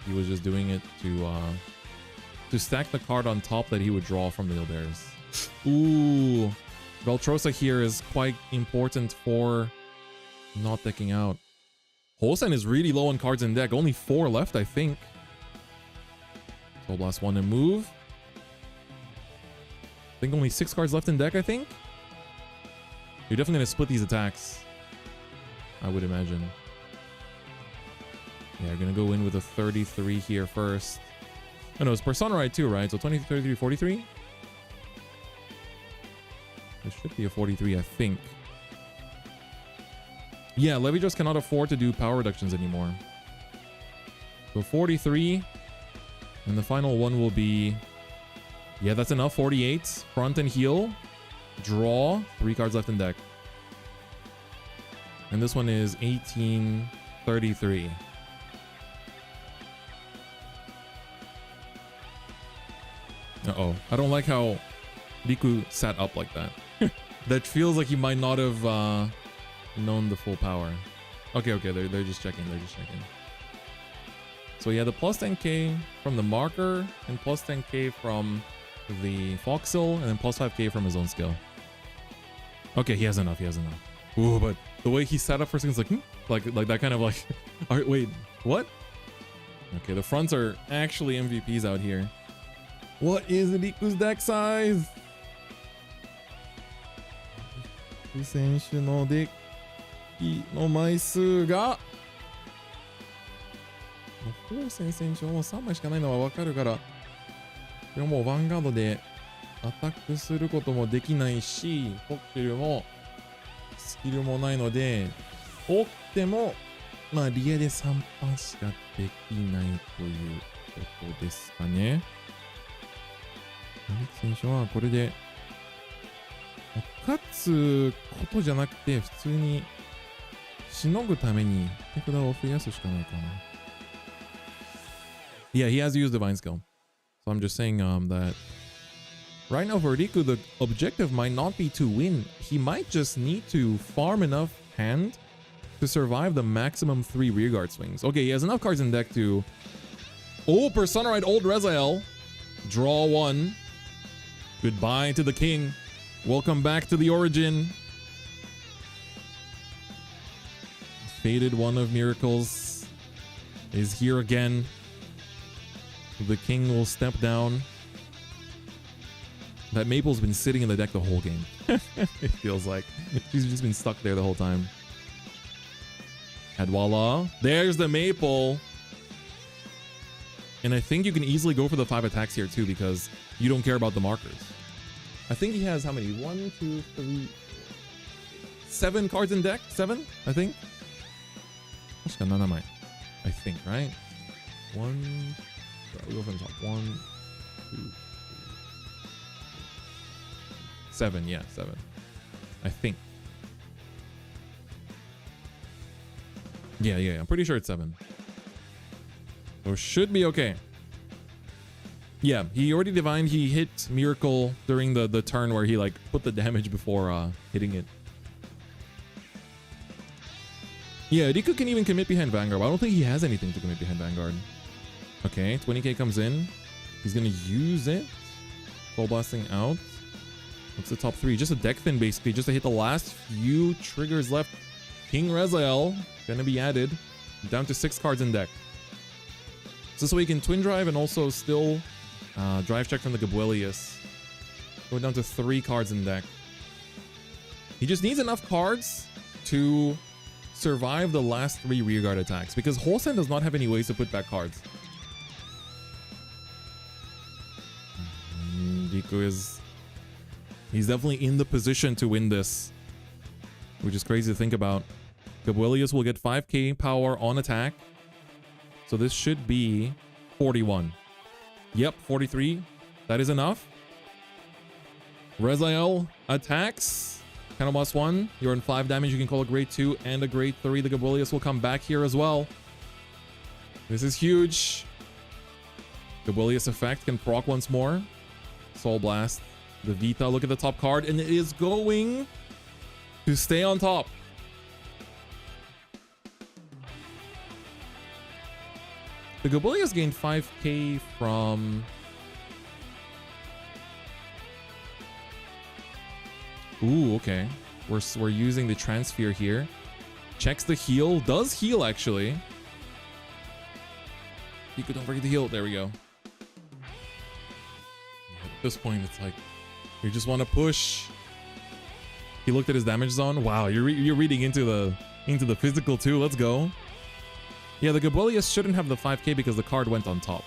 He was just doing it to stack the card on top that he would draw from the Levidras. Ooh, Veltrosa here is quite important for not decking out. Hosen is really low on cards in deck. Only 4 left, I think. Soul Blast 1 and move. I think only 6 cards left in deck, I think. You're definitely going to split these attacks, I would imagine. Yeah, you're going to go in with a 33 here first. Oh no, it's Persona Ride too, right? So 20, 33, 43? It should be a 43, I think. Yeah, Levidras cannot afford to do power reductions anymore. So 43. And the final one will be... Yeah, that's enough. 48. Front and heal. Draw. 3 cards left in deck. And this one is 1833. Uh-oh. I don't like how Riku sat up like that. That feels like he might not have known the full power. Okay, they're just checking. So yeah, the plus 10k from the marker and plus 10k from the Foxel and then plus 5k from his own skill. Okay, he has enough. Ooh, but the way he sat up for a second is like that kind of like, all right, wait, what? Okay, the fronts are actually MVPs out here. What is Riku's deck size? 選手のデッキの枚数がホーセン選手はもう3枚しかないのは分かるから、でももうヴァンガードでアタックすることもできないし、ポッケルもスキルもないので、折ってもまあリエで3パンしかできないということですかね。リク選手はこれで勝つことじゃなくて普通にしのぐために手札を増やすしかないかな。Yeah, he has used Divine Skill. So I'm just saying that right now for Riku, the objective might not be to win. He might just need to farm enough hand to survive the maximum 3 rearguard swings. Okay, he has enough cards in deck to... Oh, Persona Ride Old Rezael. Draw 1. Goodbye to the king. Welcome back to the origin. Faded One of Miracles is here again. The king will step down. That Maple's been sitting in the deck the whole game. It feels like. She's just been stuck there the whole time. And voila. There's the Maple. And I think you can easily go for the 5 attacks here too because you don't care about the markers. I think he has how many? 1, 2, 3, 7 cards in deck? 7, I think. I think, right? 1. We'll go from the top. 1, 2, 3, 7. Yeah, 7. I think. Yeah. I'm pretty sure it's 7. So should be okay. Yeah, he already divined. He hit Miracle during the turn where he like put the damage before hitting it. Yeah, Riku can even commit behind Vanguard, but I don't think he has anything to commit behind Vanguard. Okay, 20k comes in. He's gonna use it. Ball blasting out. What's the top 3? Just a deck thin, basically, just to hit the last few triggers left. King Rezael gonna be added. Down to 6 cards in deck. So this way he can twin drive and also still drive check from the Gabuelius. Going down to 3 cards in deck. He just needs enough cards to survive the last 3 rearguard attacks, because Hosen does not have any ways to put back cards. Riku he's definitely in the position to win this, which is crazy to think about. Gabuelius will get 5k power on attack, so this should be 41. Yep, 43. That is enough. Rezael attacks. Kind of must 1. You're in 5 damage. You can call a grade 2 and a grade 3. The Gabuelius will come back here as well. This is huge. Gabuelius effect can proc once more. Soul Blast. The Vita, look at the top card, and it is going to stay on top. The Gabuelius gained 5k from... Ooh, okay. We're using the transfer here. Checks the heal. Does heal, actually. Riku, don't forget to heal. There we go. At this point, it's like you just want to push. He looked at his damage zone. Wow, you're reading into the physical too. Let's go. Yeah, the Gabuelius shouldn't have the 5k because the card went on top.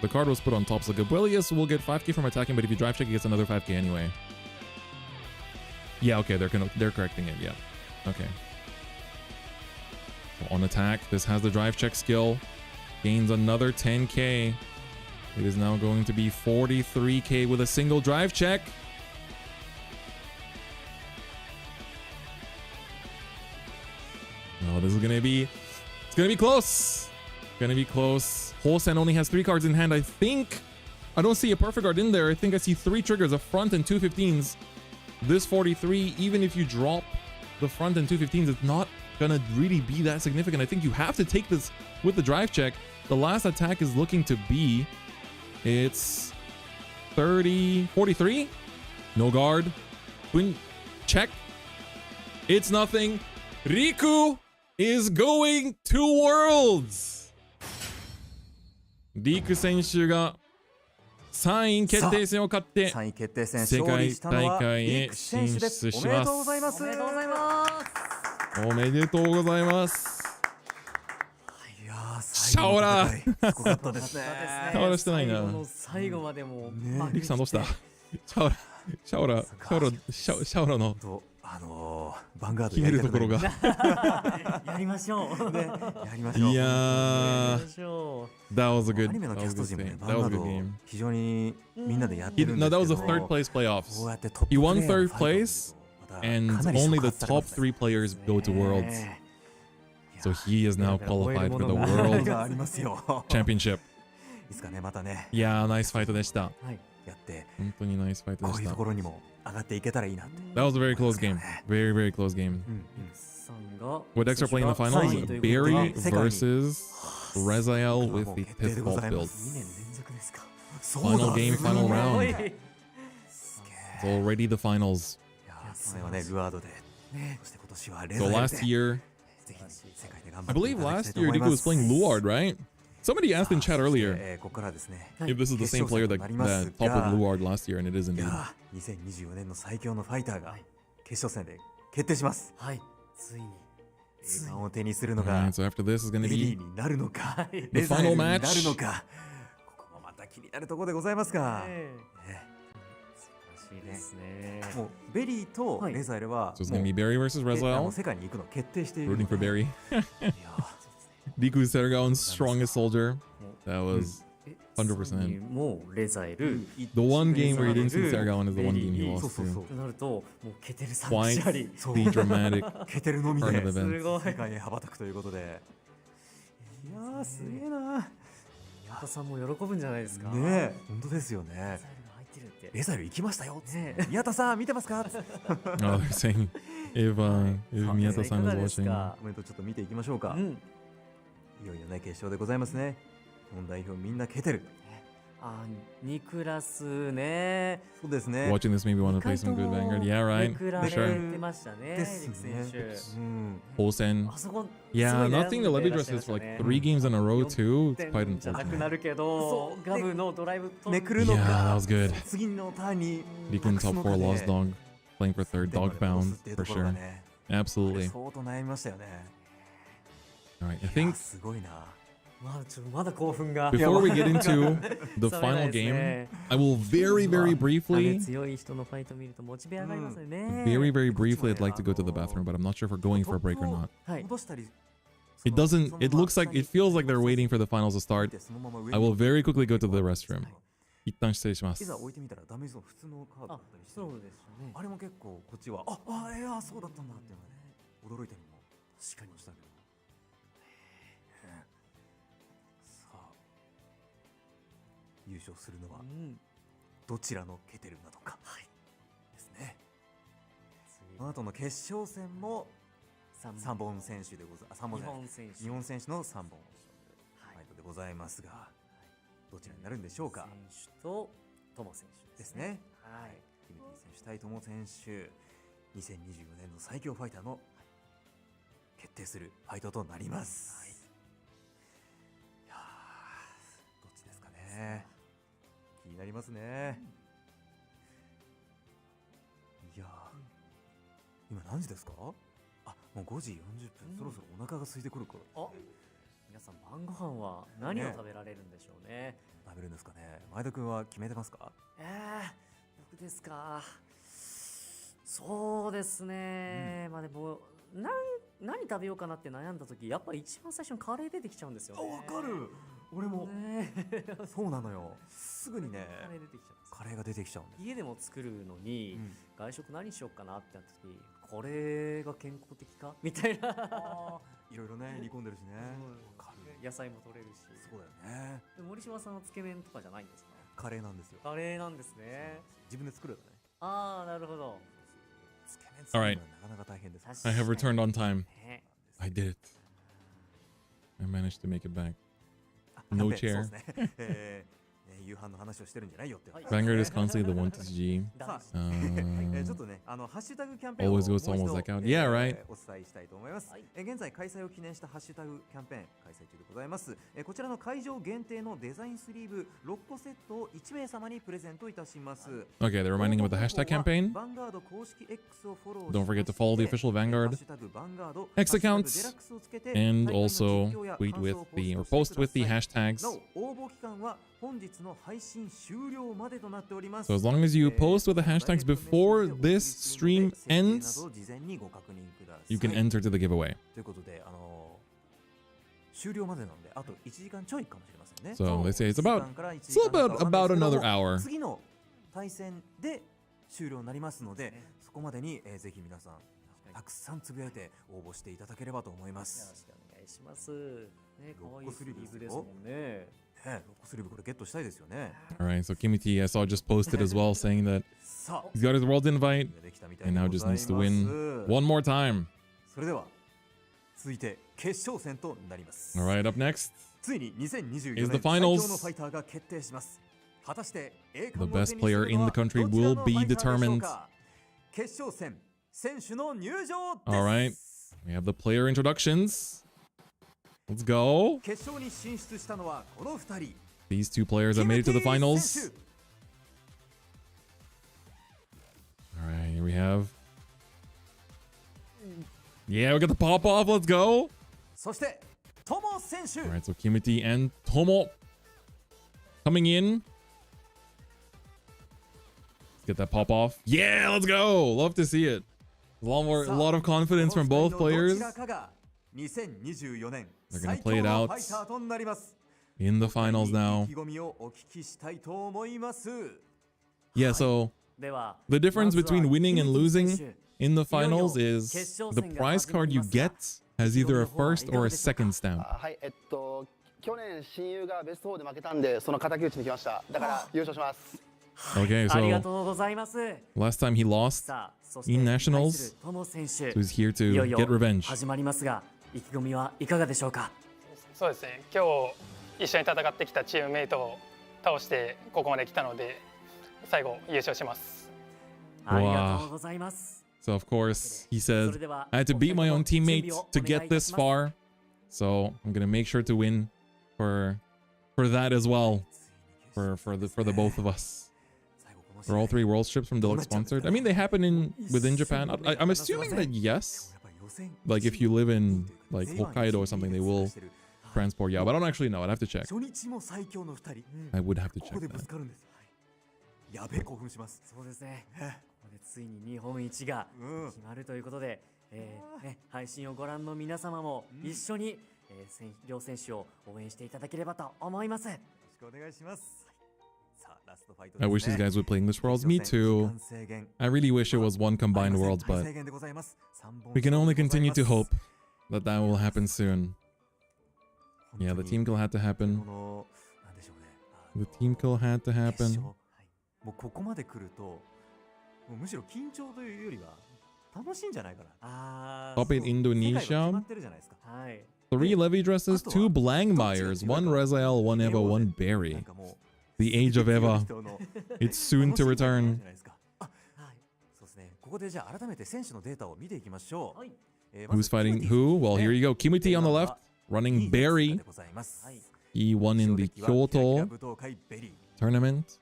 The card was put on top, so Gabuelius will get 5k from attacking, but if you drive check, he gets another 5k anyway. Yeah, okay, they're correcting it. Yeah, okay. So on attack, this has the drive check skill. Gains another 10k. It is now going to be 43k with a single drive check. Oh, this is gonna be... It's gonna be close. Gonna be close. Hosen only has 3 cards in hand. I think... I don't see a perfect card in there. I think I see 3 triggers, a front and 2 15s. This 43, even if you drop the front and 2 15s, it's not gonna really be that significant. I think you have to take this with the drive check. The last attack is looking to be... It's 43. No guard. Twin check. It's nothing. Riku is going to Worlds. Riku 選手が3位決定戦を勝って3位決定戦世界勝利したのは大会へリク選手です。進出します。おめでとうございます。おめでとうございます。おめでとうございます。いやー、シャオラすごかったですね。シャオラしてないな。最後の最後までもリクさんどうした？シャオラのヴァンガード決めるところがやりましょう。ね、やりましょう。いやー、that was a good アニメのキャスト陣もね、ヴァ that ン was ガ a ー good ド game. 非常にみんなでやってるんで No, すけ that ど、 was the third place こ playoffs. うやってトップ He プ won レイヤー third のファイトを place, また and かなり only 触 the 発されま top した 3 players go to Worlds. ね。 So he is now qualified for the い World やありますよ。 Championship. いつかね、またね、いやー、ナイスファイトでした。やって本当にナイスファイトでこういうした。ところにも上がっていけたらいいなって。 That was a very close game. Very, very close game. What decks are playing in the finals? Barry versus Rezael with the Pith Vault build. Final game, final round. It's already the finals. いやー、それはね、ルアードで。そして今年はレザ So エルで last year, ぜひ世界で頑張 I ってい believe ただきた last いと year 思い Riku ま was す。 playing Luard, right? Somebody asked in chat そして earlier ここからですね、 if this is the same player that topped with Luard last year, and it is い indeed. やー、2024年の最強のファイターが決勝戦で決定します。はい、ついに。栄冠を手にするの Alright, が so after this is going レ to ディ be ーになるのか、 the レザエル final にな match. るのか、ここもまた気になるところでございますが、ね、素晴らしいですね。もうベリーとレザエルは So it's も going う to be Barry versus 世 Rezael. 界に行くの決定している Rooting for ので Barry. いや Riku Sergaon's strongest soldier. That was 100%. もうレザエル。 The one game where he didn't see Sergaon is the one game he そう lost そうそ to. うとなると、もうケテルさん Quite しあり。 the dramatic ケテルのみ part で of the す event. ごい。世界へ羽ばたくということで、いやーすげえな。宮田さんも喜ぶんじゃないですか。ねえ、本当ですよね。ってるって。レザエル行きましたよ。宮田さん見てますか？ Oh, they're saying if Miyata-san is watching. コメントちょっと見ていきましょうか。いよいよね決勝でございますね。日本代表みんなケテル。ニクラスね。そうですね。 Watching this made me want to play some good Vanguard. Yeah, right. ニクラ For ス sure. 出ましたね。リク選手。Hosen. あそこ Yeah, not seeing the Levidras for like 3 games in a row too. It's quite じゃなく unfortunate. なるけど、ガブのドライブとめくるの Yeah, that か。 was good. 次のターンに Riku in top 4 lost dog. Playing for third dog bound っていう for ところが sure. ね Absolutely. 相当悩みましたよね。 All right, I いや think すごいな。まだ興奮が。 before we get into the 冷め final ないです game, ね。 I will very, very 羽 briefly, 強い人のファイト見るとモチベ上がりますよね。 very, very briefly, I'd like to go to the bathroom, but I'm not sure if we're going for a break or not. はい。戻したり It doesn't, it looks like, it feels like they're waiting for the finals to start. I will very quickly go to the restroom. 一旦失礼します。いざ置いてみたらダメージの普通のカードだったりして、そうですよね。あれも結構こっちはいやそうだったんだっていうのがね驚いたりも確かにしたけど、さあ優勝するのはどちらのケテルなのか、ですね。この後の決勝戦も3本選手でございます。日本選手の3本ファイトでございますが、どちらになるんでしょうか。選手とトモ選手ですね。はい。キムティ選手対トモ選手、2024年の最強ファイターの決定するファイトとなります。いやー、どっちですかね。気になりますね。いやー、今何時ですか？もう5時40分、そろそろお腹が空いてくるから。皆さん晩ご飯は何を食べられるんでしょうね。食べるんですかね。前田君は決めてますか？僕ですか。そうですね。まあでも何食べようかなって悩んだ時、やっぱり一番最初にカレー出てきちゃうんですよね。わかる。俺も。そうなのよ。すぐにね。カレー出てきちゃうんです。カレーが出てきちゃうんです。家でも作るのに、外食何しようかなってなった時、これが健康的かみたいな。いろいろね煮込んでるしね。野菜も取れるし。そうだよね。森島さんはつけ麺とかじゃないんですか？カレーなんですよ。カレーなんですね。自分で作るのね。なるほど。つけ麺作るのなかなか大変です。I have returned on time. I did it. I managed to make it back. No chair. 夕飯の話をしてるんじゃないよって。Vanguard is constantly the 1-G. ちょっとね、ハッシュタグキャンペーンを Always goes to almost like out. Yeah, right. お伝えしたいと思います。現在開催を記念したハッシュタグキャンペーン開催中でございます。こちらの会場限定のデザインスリーブ6個セットを1名様にプレゼントいたします。Okay, they're reminding about the hashtag campaign. Don't forget to follow the official Vanguard X accounts and also tweet with the or post with the hashtags. So as long as you post with the hashtags before this stream ends, you can enter to the giveaway. So they say it's about another hour. 次の対戦で終了になりますので、そこまでにぜひ皆さんたくさんつぶやいて応募していただければと思います。よろしくお願いします。ね、可愛いスリーブですもんね。ロックスリーブこれゲットしたいですよね。Alright, so Kimuti I saw just posted as well saying that he's got his world invite and now just needs to win one more time. それでは続いて決勝戦となります。Alright, up next ついに2024 is 年 the 最強の finals. ファイターが決定します。果たして The best player in the country will be determined. 決勝戦選手の入場です。Alright, we have the player introductions. Let's go. 決勝に進出したのはこの2人。 These two players have made it to the finals. Alright, here we have. Yeah, we got the pop off. Let's go. そしてトモ選手。 Alright, so Kimuti and Tomo coming in. Let's get that pop off. Yeah, let's go. Love to see it. A lot of confidence from both players. They're gonna play it out in the finals now. Yeah, so the difference between winning and losing in the finals is the prize card you get has either a first or a second stamp. 去年親友がベスト4で負けたんでその敵討ちに来ました。だから優勝します。Okay, ありが so とうございます。 last time he lost さあ、そして in 対 nationals, するトモ選手、 so he's here いよ to いよ get revenge. 始まりますが、意気込みはいかがでしょうか。そうですね、今日一緒に戦ってきたチームメイトを倒してここまで来たので最後優勝します。ありがとうございます。 So of course he それ said では I had to beat my own お二人の準 teammates 備を to お願 get いいた this します。 far. So I'm gonna make sure to win for that as well. For the both of us. Are all 3 world strips from Deluxe sponsored? I mean, they happen within Japan. I'm assuming that yes. Like if you live in like Hokkaido or something, they will transport. Yeah, but I don't actually know. I'd have to check. 初日も最強の2人 I would have to こ check こでぶ that. つかるんです。やべえ興奮します。そうですね。ここでついに日本一が決まるということで、配信をご覧の皆様も一緒に、両選手を応援していただければと思います。よろしくお願いします。さあラストファイト I wish these guys would play English Worlds. Me too. I really wish it was one combined Worlds, but we can only continue to hope that that will happen soon. Yeah, the team kill had to happen. The team kill had to happen. もうここまで来ると、もうむしろ緊張というよりは楽しいんじゃないかな。Top 8 Indonesia. 決まってるじゃないですか。はい。 3 Levidras, 2 Blangmeyers, 1 Rezael, 1 Eva, 1 Berry. The age of Eva. It's soon to return. そうですね。ここでじゃあ改めて選手のデータを見ていきましょう。Who's fighting who? Well, here you go. Kimuti on the left, running Berry. He won in the Kyoto tournament.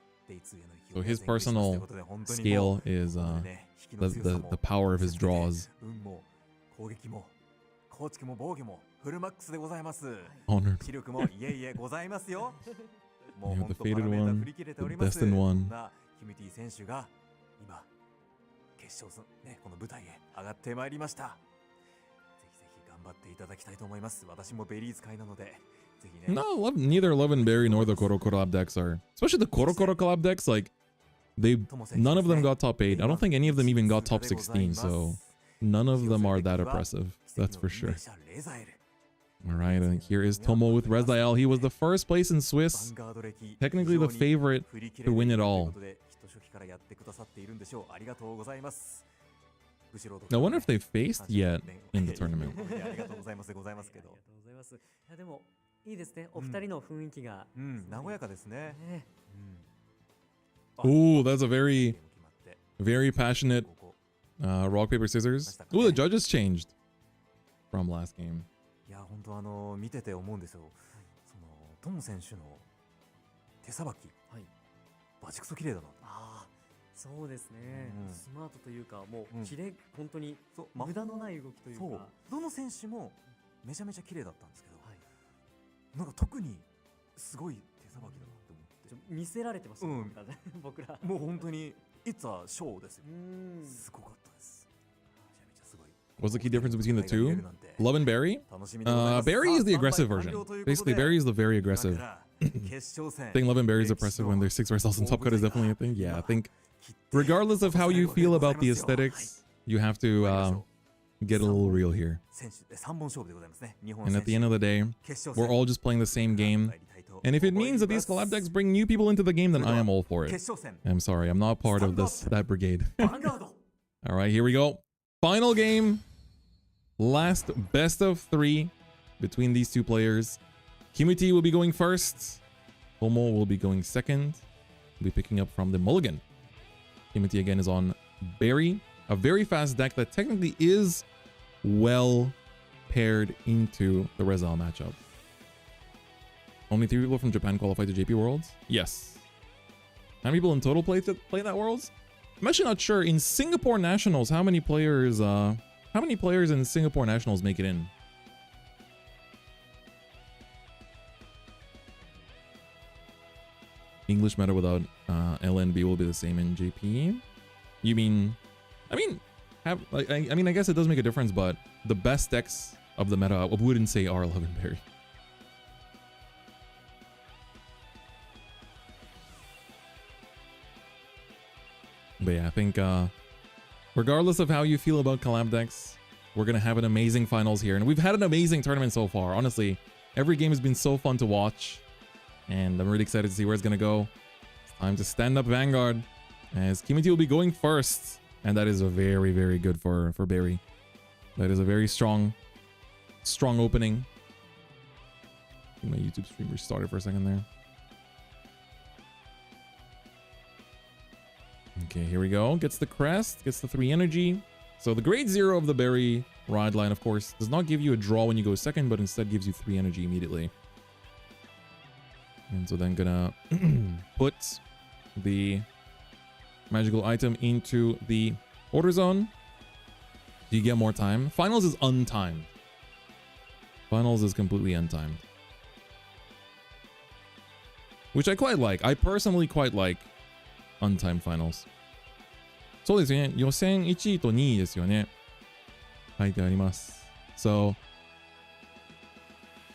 So his personal scale is the power of his draws. 攻撃も高知も防御もフルマックスでございます。 Honored. 視力もいえいえございますよ。もう Yeah, 本 the 当パラ faded メータ one, 振り切れてお the ります。 destined one. キムティ選手が今決勝ねこの舞台へ上がってまいりました。ぜひぜひ頑張っていただきたいと思います。私もベリー使いなので。No, neither Love and Berry nor the Koro collab decks are. Especially the Koro collab decks, like, none of them got top 8. I don't think any of them even got top 16, so none of them are that oppressive. That's for sure. Alright, and here is Tomo with Rezael. He was the first place in Swiss. Technically the favorite to win it all. I wonder if they've faced yet in the tournament. いいですね。お二人の雰囲気が、和やかですね。Ooh, that's a very passionate rock, paper, scissors. Ooh, the judges changed from last game. いや、本当見てて思うんですよ。そのトモ選手の手さばき、バチクソ綺麗だな。ああ、そうですね。スマートというか、もう綺麗、本当に無駄のない動きというか。どの選手もめちゃめちゃ綺麗だったんですけど。なんか特にすごい手さばきだなって思って。見せられてましたね。僕ら。もう本当に It's a show ですよ。すごかったです。めちゃめちゃすごい。What's the key difference between the two? Love and Berry? Berry is the aggressive version. Basically, Berry is the very aggressive. I think Love and Berry is oppressive when there's 6 Rezaels and top cut is definitely a thing. Yeah, I think regardless of how you feel about the aesthetics, you have to get a little real here. And at the end of the day, we're all just playing the same game. And if it means that these collab decks bring new people into the game, then I am all for it. I'm sorry, I'm not part of that brigade. All right, here we go. Final game. Last best of 3 between these 2 players. Kimuti will be going first. Tomo will be going second. We'll be picking up from the mulligan. Kimuti again is on Berry. A very fast deck that technically is well paired into the Rezael matchup. Only 3 people from Japan qualified to JP Worlds? Yes. How many people in total play that Worlds? I'm actually not sure. In Singapore Nationals, how many players in Singapore Nationals make it in? English meta without LNB will be the same in JP. You mean? I mean, I guess it does make a difference, but the best decks of the meta, I wouldn't say are Love and Berry. But yeah, I think regardless of how you feel about collab decks, we're gonna have an amazing finals here, and we've had an amazing tournament so far. Honestly, every game has been so fun to watch, and I'm really excited to see where it's gonna go. It's Time to stand up Vanguard, as Kimuti will be going first. And that is a very, very good for Barry. That is a very strong opening. I think my YouTube stream restarted for a second there. Okay, here we go. Gets the crest, gets the 3 energy. So the grade 0 of the Barry ride line, of course, does not give you a draw when you go second, but instead gives you 3 energy immediately. And so then gonna put the magical item into the order zone. Do you get more time? Finals is untimed. Finals is completely untimed. Which I quite like. I personally quite like untimed finals. そうですよね。予選1位と2位ですよね。書いてあります。So,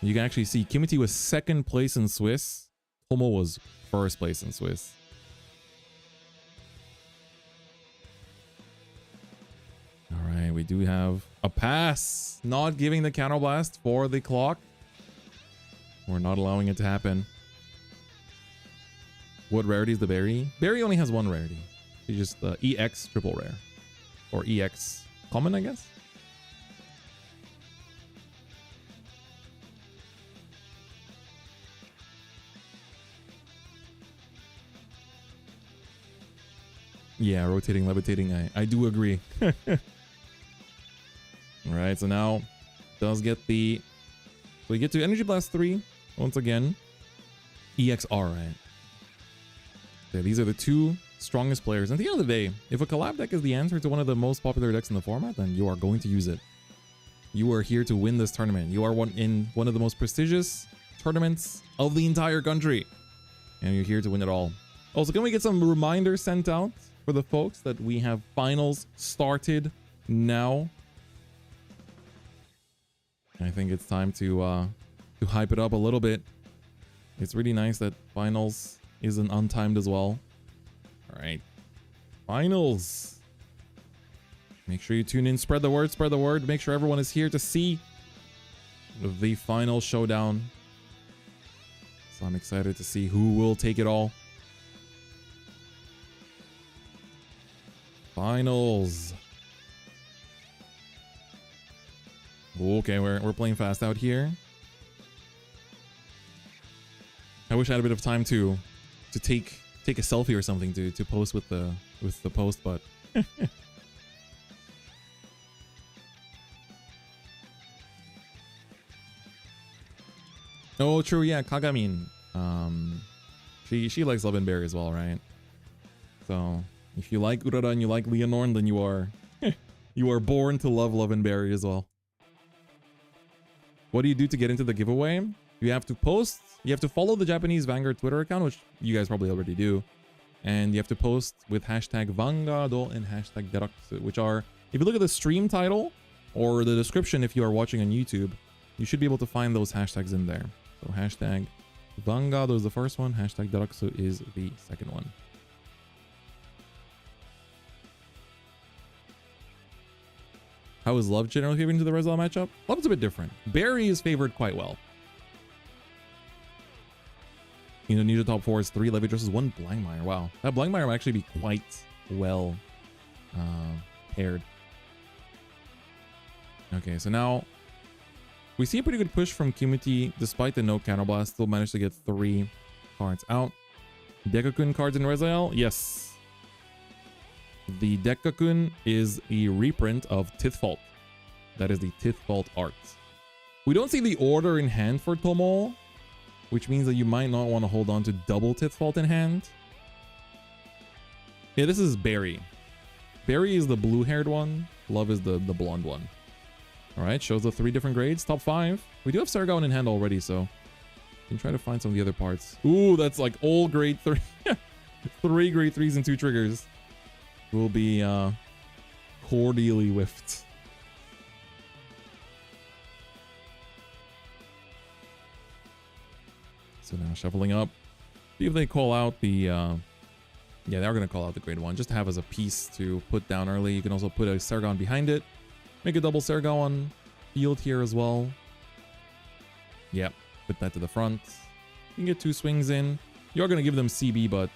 you can actually see Kimuti was second place in Swiss. Tomo was first place in Swiss. Alright, we do have a pass. Not giving the counterblast for the clock. We're not allowing it to happen. What rarity is the Barry? Barry only has 1 rarity. It's just the EX triple rare. Or EX common, I guess? Yeah, rotating, levitating, I do agree. Alright, so now does get the... So we get to Energy Blast 3 once again. EXR, right? Yeah, these are the 2 strongest players. And at the end of the day, if a collab deck is the answer to one of the most popular decks in the format, then you are going to use it. You are here to win this tournament. You are in one of the most prestigious tournaments of the entire country. And you're here to win it all. Also, can we get some reminders sent out for the folks that we have finals started now? I think it's time to hype it up a little bit. It's really nice that finals isn't untimed as well. All right, finals. Make sure you tune in, spread the word, spread the word. Make sure everyone is here to see the final showdown. So I'm excited to see who will take it all. Finals. Okay, we're playing fast out here. I wish I had a bit of time to take a selfie or something to post with the post, but oh, true, yeah, Kagamin. She likes Love and Berry as well, right? So if you like Urara and you like Leonore, then you are you are born to love and Berry as well. What do you do to get into the giveaway? You have to post. You have to follow the Japanese Vanguard Twitter account, which you guys probably already do. And you have to post with hashtag Vanguard and hashtag Deluxe, which are, if you look at the stream title or the description if you are watching on YouTube, you should be able to find those hashtags in there. So hashtag Vanguard is the first one, hashtag Deluxe is the second one. How is Love generally favored into the Rezael matchup? Love's a bit different. Barry is favored quite well. Indonesia top 4 is 3 Levidras, 1 Blankmeyer. Wow, that Blankmeyer might actually be quite well paired. Okay, so now we see a pretty good push from Kimuti despite the no counterblast. Still managed to get 3 cards out. Dekkakun cards in Rezael? Yes. The Dekkakun is a reprint of Tithfault. That is the Tithfault art. We don't see the order in hand for Tomo, which means that you might not want to hold on to double Tithfault in hand. Yeah, this is Barry. Barry is the blue-haired one. Love is the blonde one. All right, shows the 3 different grades. Top 5. We do have Sargon in hand already, so you can try to find some of the other parts. Ooh, that's like all grade 3. 3 grade 3s and 2 triggers will be cordially whiffed. So now shuffling up. See if they call out the yeah, they are going to call out the grade 1 just to have as a piece to put down early. You can also put a Sargon behind it. Make a double Sargon field here as well. Yep, put that to the front. You can get 2 swings in. You're going to give them CB, but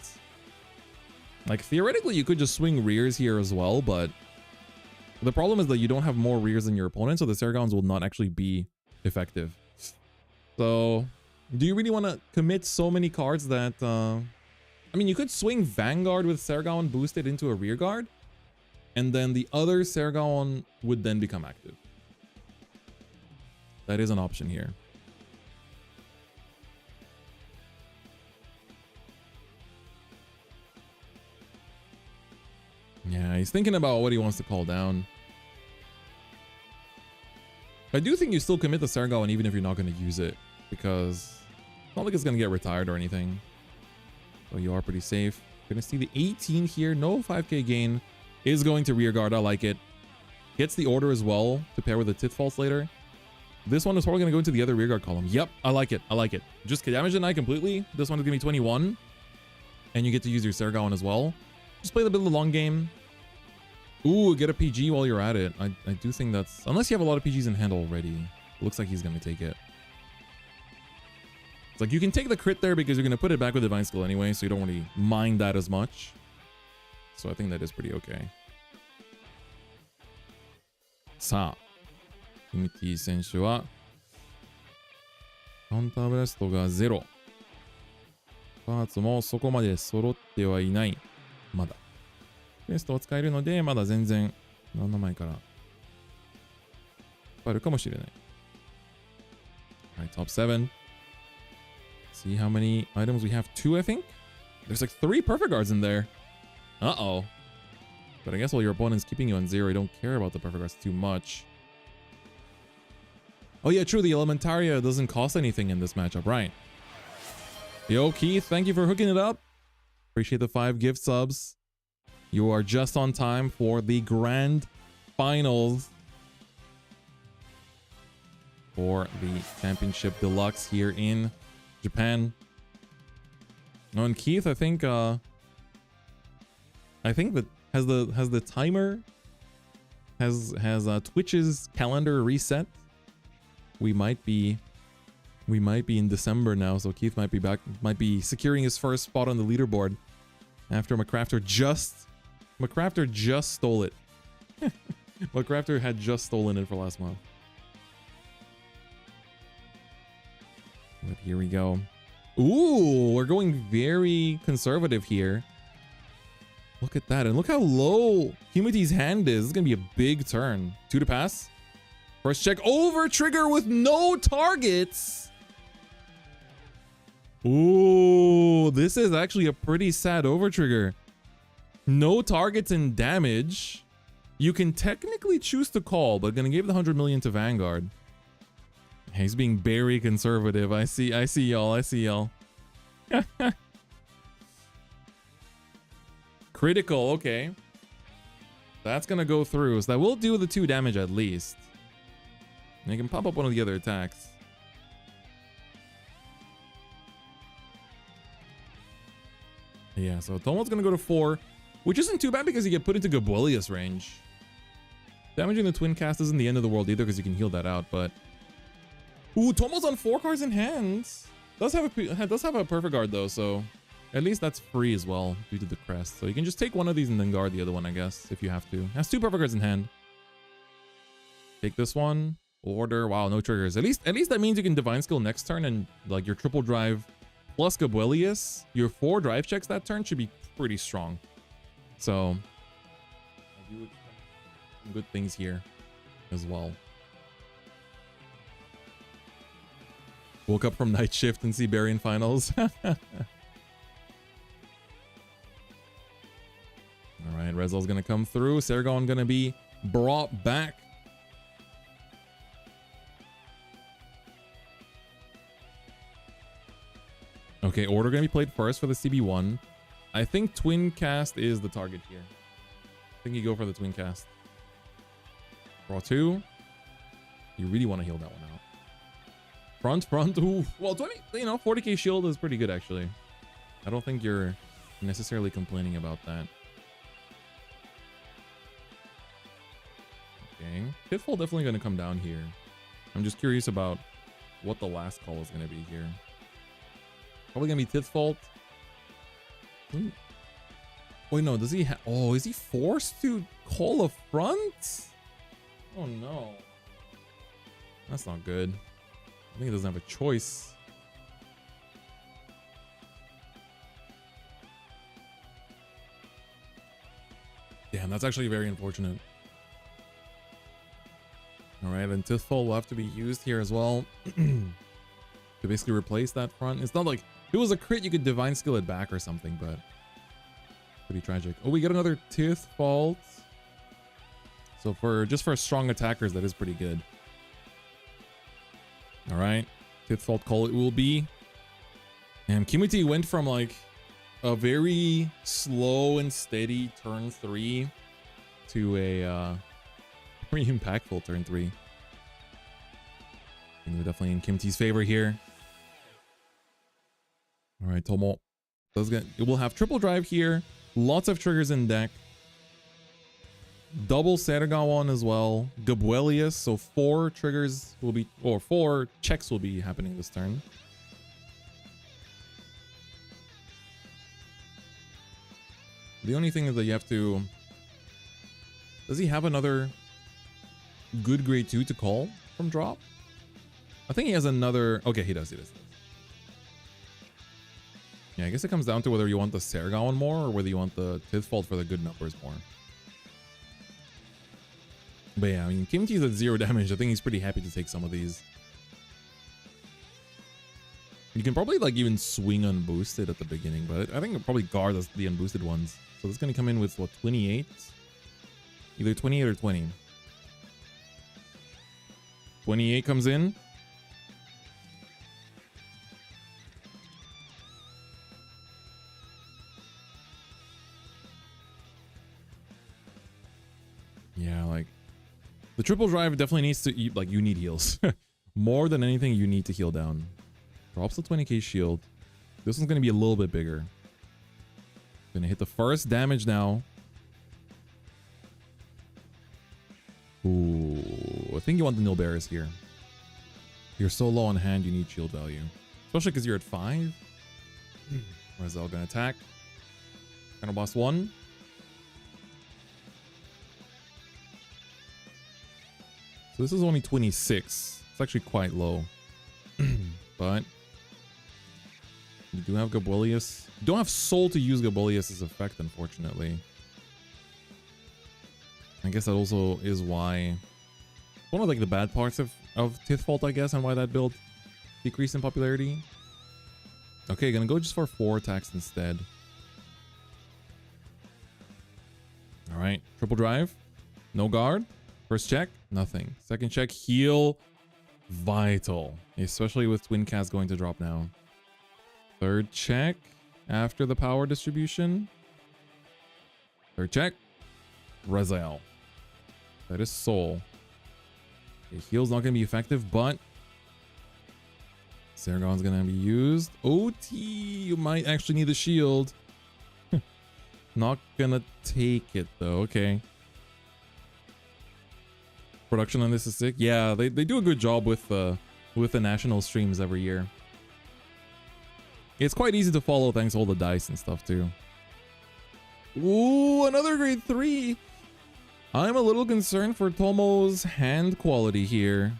Like, theoretically, you could just swing rears here as well, but the problem is that you don't have more rears than your opponent, so the Sergons will not actually be effective. So, do you really want to commit so many cards that... I mean, you could swing Vanguard with Sergon boosted into a rear guard, and then the other Sergon would then become active. That is an option here. Yeah, he's thinking about what he wants to call down. I do think you still commit the Sergon even if you're not going to use it, because it's not like it's going to get retired or anything. So you are pretty safe. Gonna see the 18 here. No 5k gain. Is going to rear guard. I like it. Gets the order as well to pair with the Titfalls later. This one is probably going to go into the other rear guard column. Yep, I like it. I like it. Just damage the knight completely. This one is going to be 21. And you get to use your Sergon as well. Just play a bit of the long game. Ooh, get a PG while you're at it. I do think that's... Unless you have a lot of PGs in hand already. Looks like he's going to take it. It's like you can take the crit there because you're going to put it back with Divine Skill anyway, so you don't really mind that as much. So I think that is pretty okay. さあ、Kimuti 選手はカウンターブラストが0。パーツもそこまで揃ってはいない。まだ。ベストを使えるので、まだ全然何の前からあるかもしれない。Alright, top 7. See how many items we have. 2, I think? There's like 3 perfect guards in there. Uh-oh. But I guess while your opponent's keeping you on 0, you don't care about the perfect guards too much. Oh yeah, true. The Elementaria doesn't cost anything in this matchup, right? Yo, Keith, thank you for hooking it up. Appreciate the 5 gift subs. You are just on time for the grand finals for the Championship Deluxe here in Japan. Oh, and Keith, I think that has the timer has Twitch's calendar reset. We might be in December now, so Keith might be securing his first spot on the leaderboard after McCrafter just stole it. McCrafter had just stolen it for last month. But here we go. Ooh, we're going very conservative here. Look at that. And look how low Kimuti's hand is. This is going to be a big turn. 2 to pass. First check over trigger with no targets. Ooh, this is actually a pretty sad over trigger. No targets and damage. You can technically choose to call, but gonna give the 100 million to Vanguard. He's being very conservative. I see y'all. Critical, okay. That's gonna go through. So that will do the 2 damage at least. And you can pop up one of the other attacks. Yeah, so Tomo's gonna go to 4, which isn't too bad because you get put into Gabuelius range. Damaging the twin cast isn't the end of the world either because you can heal that out, but... Ooh, Tomo's on 4 cards in hand. Does have a perfect guard though, so at least that's free as well due to the crest. So you can just take one of these and then guard the other one, I guess, if you have to. Has 2 perfect guards in hand. Take this one. Order. Wow, no triggers. At least that means you can Divine Skill next turn, and like your triple drive plus Gabuelius, your 4 drive checks that turn should be pretty strong. So I do expect some good things here as well. Woke up from night shift and see Barian finals. All right, Rezael's gonna come through. Sergon gonna be brought back. Okay, order gonna be played first for the CB1. I think twin cast is the target here. I think you go for the twin cast. Draw 2. You really want to heal that one out. Front. Ooh. Well, 40k shield is pretty good actually. I don't think you're necessarily complaining about that. Okay. Pitfall definitely gonna come down here. I'm just curious about what the last call is gonna be here. Probably gonna be Tithfault. Wait, no, does he oh, is he forced to call a front? Oh no. That's not good. I think he doesn't have a choice. Damn, that's actually very unfortunate. Alright, and Tithfall will have to be used here as well to basically replace that front. It's not like if it was a crit, you could divine skill it back or something, but pretty tragic. Oh, we get another Tithfall. So for just for strong attackers, that is pretty good. Alright, Tithfall call it will be. And Kimuti went from like a very slow and steady turn 3 to a very impactful turn 3. I think we're definitely in Kimuti's favor here. Alright, Tomo. It will have triple drive here. Lots of triggers in deck. Double Sergawan as well. Gabuelius, so 4 triggers will be, or 4 checks will be happening this turn. The only thing is that you have to... Does he have another good grade 2 to call from drop? I think he has another... Okay, he does. Yeah, I guess it comes down to whether you want the Sergawan more or whether you want the Tithfall for the good numbers more. But yeah, I mean, Kimuti's at 0 damage. I think he's pretty happy to take some of these. You can probably like even swing unboosted at the beginning, but I think it'll probably guard the unboosted ones. So this is going to come in with what, 28? Either 28 or 20. 28 comes in. Yeah, like the triple drive definitely needs to eat, like you need heals. More than anything, you need to heal down. Drops the 20k shield. This one's going to be a little bit bigger. Gonna hit the first damage now. Ooh, I think you want the Nilbearers here. You're so low on hand, you need shield value. Especially because you're at 5. Rezael gonna attack. Final boss 1. So this is only 26. It's actually quite low. But you do have Gabuelius. You don't have soul to use Gabuelius' effect, unfortunately. I guess that also is why... One of like the bad parts of Tithfall, I guess, and why that build decreased in popularity. Okay, gonna go just for 4 attacks instead. Alright, triple drive. No guard. First check, nothing. Second check, heal. Vital. Especially with Twin Cast going to drop now. Third check after the power distribution. Third check. Rezael. That is soul. Okay, heal's not going to be effective, but Sergon's going to be used. OT, you might actually need a shield. Not gonna take it though. Okay. Production on this is sick. Yeah, they do a good job with the national streams every year. It's quite easy to follow thanks to all the dice and stuff too. Ooh, another grade 3. I'm a little concerned for Tomo's hand quality here.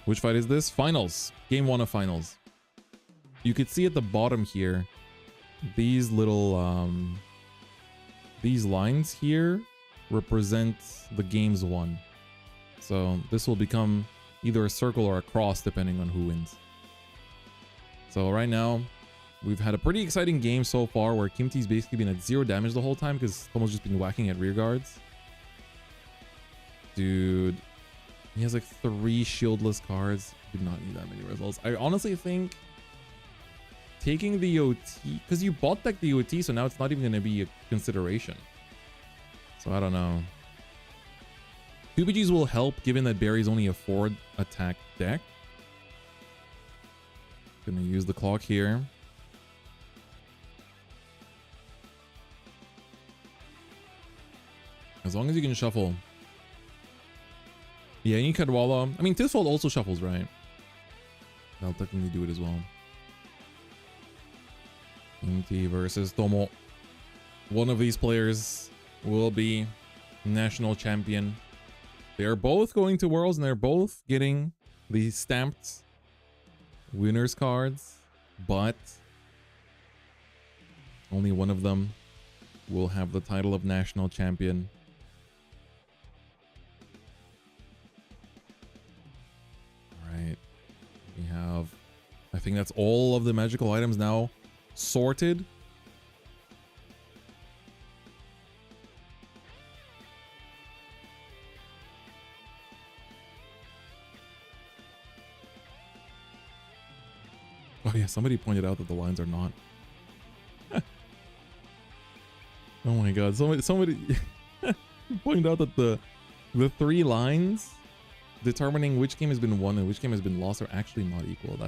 Which fight is this? Finals. Game 1 of finals. You could see at the bottom here, these little these lines here represent the games won. So this will become either a circle or a cross depending on who wins. So right now, we've had a pretty exciting game so far where Kimuti's basically been at 0 damage the whole time because Tomo's just been whacking at rear guards. Dude, he has like 3 shieldless cards. Did not need that many results. I honestly think taking the OT, because you bought deck the OT, so now it's not even going to be a consideration. So I don't know. PBGs will help given that Barry's only a 4 attack deck. Gonna use the clock here. As long as you can shuffle. Yeah, you need Cadwalla. I mean, Tithfall also shuffles, right? I'll technically do it as well. Kimuti versus Tomo. one of these players will be national champion. They're both going to Worlds and they're both getting the stamped winners cards, but only one of them will have the title of national champion. All right, we have, I think that's all of the magical items now sorted. Oh yeah, somebody pointed out that the lines are not. Oh my god, somebody pointed out that the 3 lines determining which game has been won and which game has been lost are actually not equal.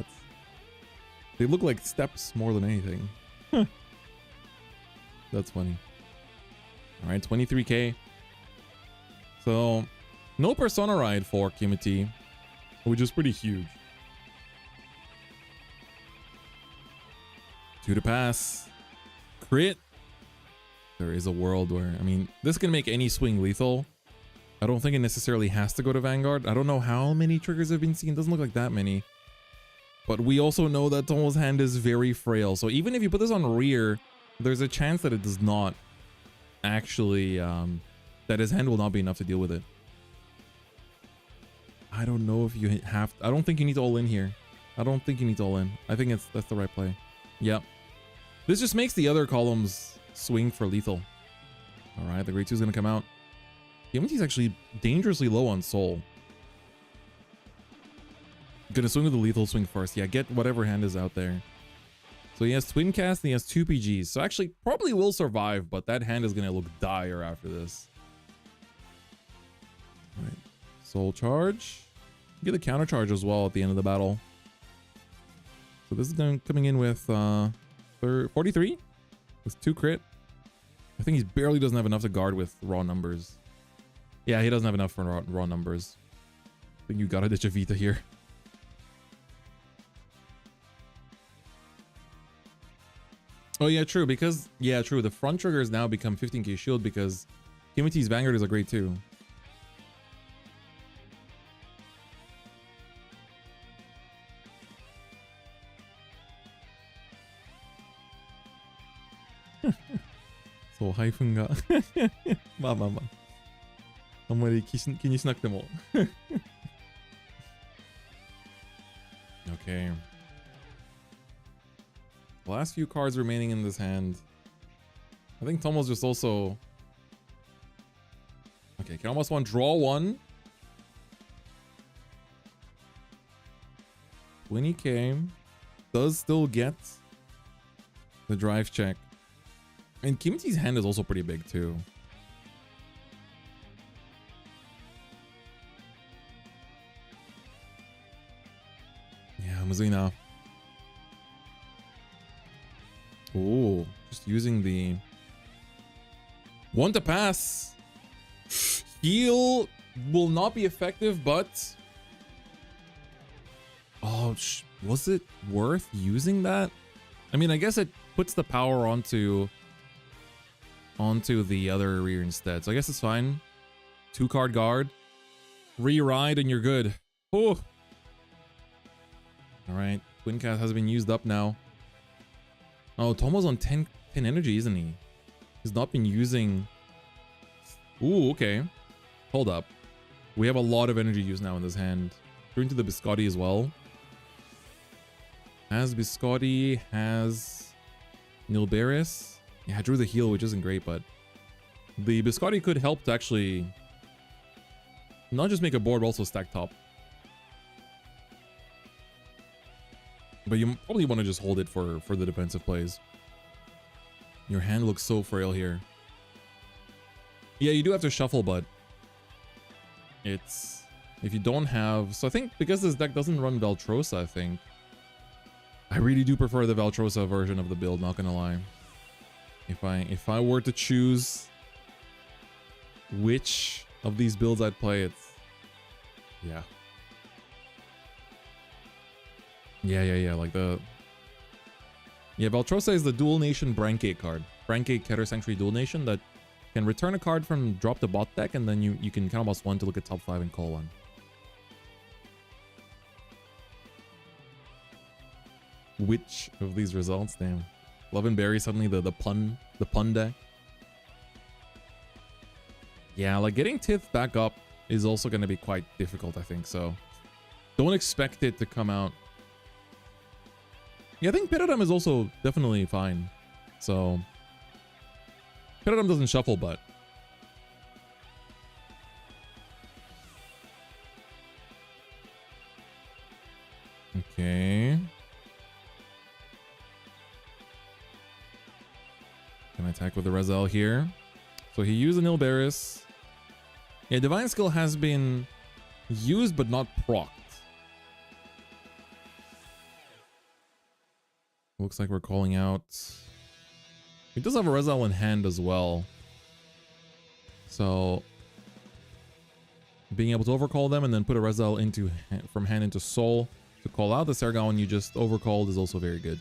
They look like steps more than anything. That's funny. All right, 23k. So no persona ride for Kimuti, which is pretty huge. 2 to pass. Crit. There is a world where, I mean, this can make any swing lethal. I don't think it necessarily has to go to Vanguard. I don't know how many triggers have been seen. Doesn't look like that many. But we also know that Tomo's hand is very frail. So even if you put this on rear, there's a chance that it does not actually, that his hand will not be enough to deal with it. I don't know if you have, I don't think you need to all in here. I don't think you need to all in. I think that's the right play. Yep. This just makes the other columns swing for lethal. All right, the grade 2 is going to come out. Kimuti's actually dangerously low on soul. Gonna swing with the lethal swing first. Yeah, get whatever hand is out there. So he has twin cast and he has 2 PGs. So actually probably will survive, but that hand is gonna look dire after this. All right, soul charge. Get the counter charge as well at the end of the battle. So this is coming in with 43 with 2 crit. I think he barely doesn't have enough to guard with raw numbers. Yeah, he doesn't have enough for raw numbers. I think you gotta ditch a Vita here. Oh yeah, true, because, yeah, true, the front triggers now become 15k shield because Kimuti's Vanguard is a grade 2.そう、配分がまあまあまああんまり気にしなくてもOkay. Last few cards remaining in this hand. I think Tomo's just also... Okay, can almost one draw 1. 20k. Does still get the drive check. And Kimuti's hand is also pretty big too. Yeah, Muzina. Oh, just using the 1 to pass. Heal will not be effective, but oh, was it worth using that? I mean, I guess it puts the power onto the other rear instead, so I guess it's fine. 2 card guard, re-ride, and you're good. Oh, all right. Twin cast has been used up now. Oh, Tomo's on 10 energy, isn't he? He's not been using... Ooh, okay. Hold up. We have a lot of energy use now in this hand. Going to the Biscotti as well. Has Biscotti, has Nilberis. Yeah, I drew the heal, which isn't great, but the Biscotti could help to actually not just make a board, but also stack top. But you probably want to just hold it for the defensive plays. Your hand looks so frail here. Yeah, you do have to shuffle, but it's... If you don't have... So I think because this deck doesn't run Valtrosa, I think. I really do prefer the Valtrosa version of the build, not gonna lie. If I were to choose which of these builds I'd play, it's... Yeah. Yeah, like the Yeah, Valtrosa is the Dual Nation Branke card. Branke Keter Sanctuary Dual Nation that can return a card from drop the bot deck, and then you can counter boss 1 to look at top 5 and call 1. Which of these results? Damn. Love and Berry suddenly the pun deck. Yeah, like getting Tith back up is also going to be quite difficult, I think. So don't expect it to come out. Yeah, I think Pyramidam is also definitely fine. So Pyramidam doesn't shuffle, but okay. Can I attack with the Rezael here? So he used an Ilberis. Yeah, Divine Skill has been used but not procced. Looks like we're calling out. He does have a Rezael in hand as well. So being able to overcall them and then put a Rezael into from hand into soul to call out the Sergaon you just overcalled is also very good.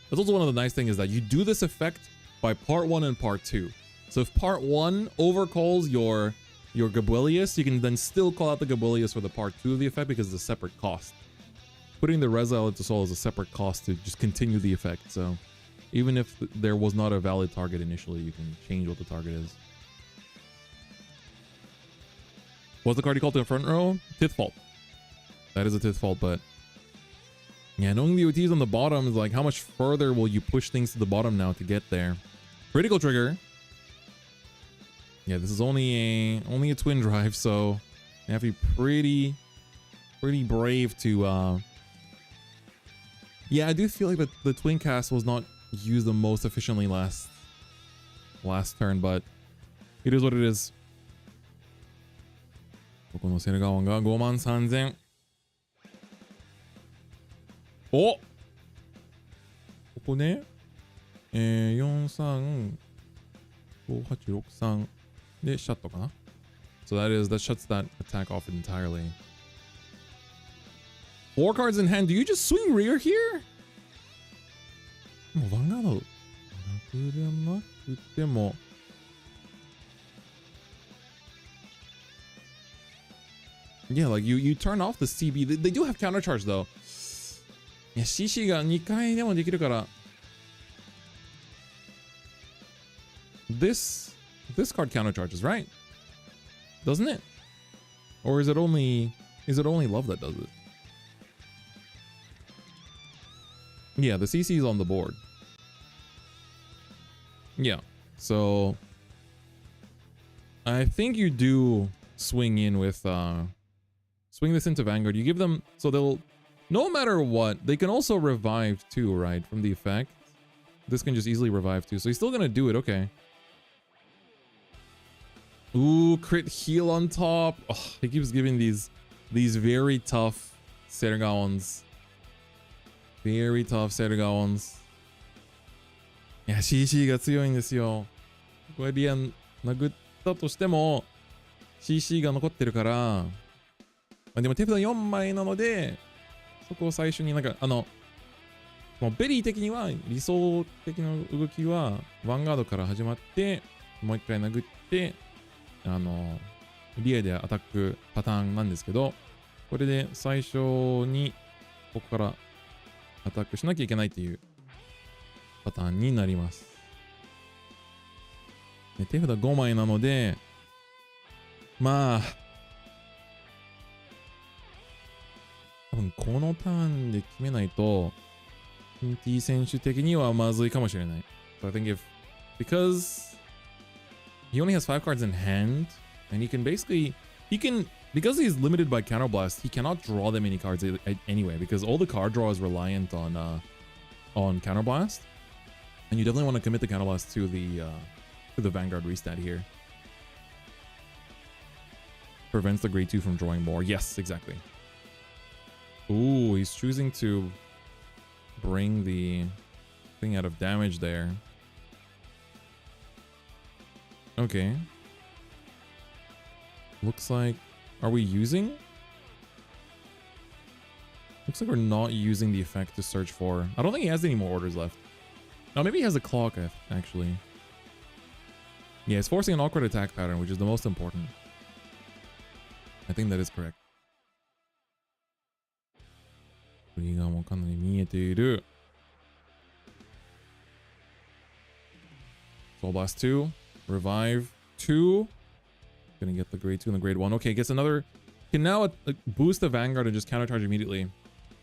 That's also one of the nice things is that you do this effect by part 1 and part 2. So if part 1 overcalls your Gabuelius, you can then still call out the Gabuelius for the part 2 of the effect because it's a separate cost. Putting the Rezael into soul is a separate cost to just continue the effect. So even if there was not a valid target initially, you can change what the target is. What's the card you called to the front row? Tith Fault. That is a Tith Fault, but yeah, knowing the OTs on the bottom is like how much further will you push things to the bottom now to get there? Critical trigger. Yeah, this is only a twin drive, so you have to be pretty brave to yeah, I do feel like the twin cast was not used the most efficiently last turn, but it is what it is. ここのセルガオンが53,000。お、ここね、435863でシャットかな。So that shuts that attack off entirely. 4 cards in hand. Do you just swing rear here? もうヴァンガードなくでなくても。Yeah, like you turn off the CB. They do have counter charge though. いや CC が2回でもできるから。This card counter charges, right? Doesn't it? Or is it only Love that does it? Yeah, the CC is on the board. Yeah, so I think you do swing in with swing this into Vanguard. You give them so they'll no matter what they can also revive too, right? From the effect, this can just easily revive too. So he's still gonna do it. Okay. Ooh, crit heal on top. Oh, he keeps giving these very tough Sergaons. Very tough Sergaons. いや CC が強いんですよ。これリアン殴ったとしても CC が残ってるから、まあ、でも手札4枚なのでそこを最初になんかもうベリー的には理想的な動きはヴァンガードから始まってもう一回殴ってリエでアタックパターンなんですけど、これで最初にここからアタックしなきゃいけないっていうパターンになります。で手札5枚なので、まあ多分このターンで決めないとT 選手的にはまずいかもしれない。So I think because he only has 5 cards in hand, and because he's limited by counterblast, he cannot draw them any cards anyway, because all the card draw is reliant on counterblast, and you definitely want to commit the counterblast to the Vanguard restat here. Prevents the grade 2 from drawing more. Yes, exactly. Ooh, he's choosing to bring the thing out of damage there. Okay. Looks like... Are we using? Looks like we're not using the effect to search for... I don't think he has any more orders left. Oh, maybe he has a clock, actually. Yeah, it's forcing an awkward attack pattern, which is the most important. I think that is correct. Soul Blast 2. Revive 2. Gonna get the grade 2 and the grade 1. Okay, gets another... Can now boost the Vanguard and just countercharge immediately.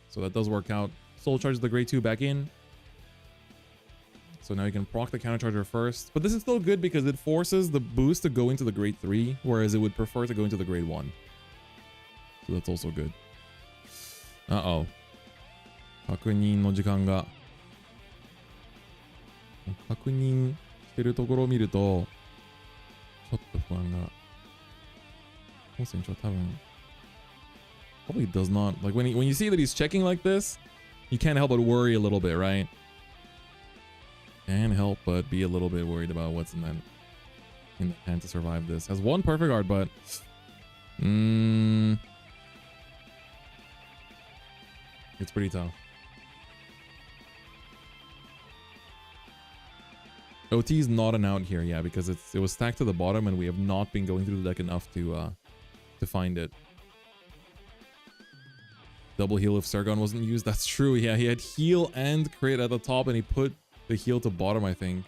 So that does work out. Soul charges the grade 2 back in. So now you can proc the countercharger first. But this is still good because it forces the boost to go into the grade 3, whereas it would prefer to go into the grade 1. So that's also good. Uh-oh. 確認の時間が。確認してるところを見ると、ちょっと不安が。本選手は多分 probably does not, like when you see that he's checking like this, you can't help but worry a little bit, right? Can't help but be a little bit worried about what's in the hand to survive this. Has one perfect guard, but it's pretty tough. OT is not an out here, yeah, because it was stacked to the bottom and we have not been going through the deck enough to find it. Double heal if Sargon wasn't used. That's true. Yeah, he had heal and crit at the top and he put the heal to bottom, I think.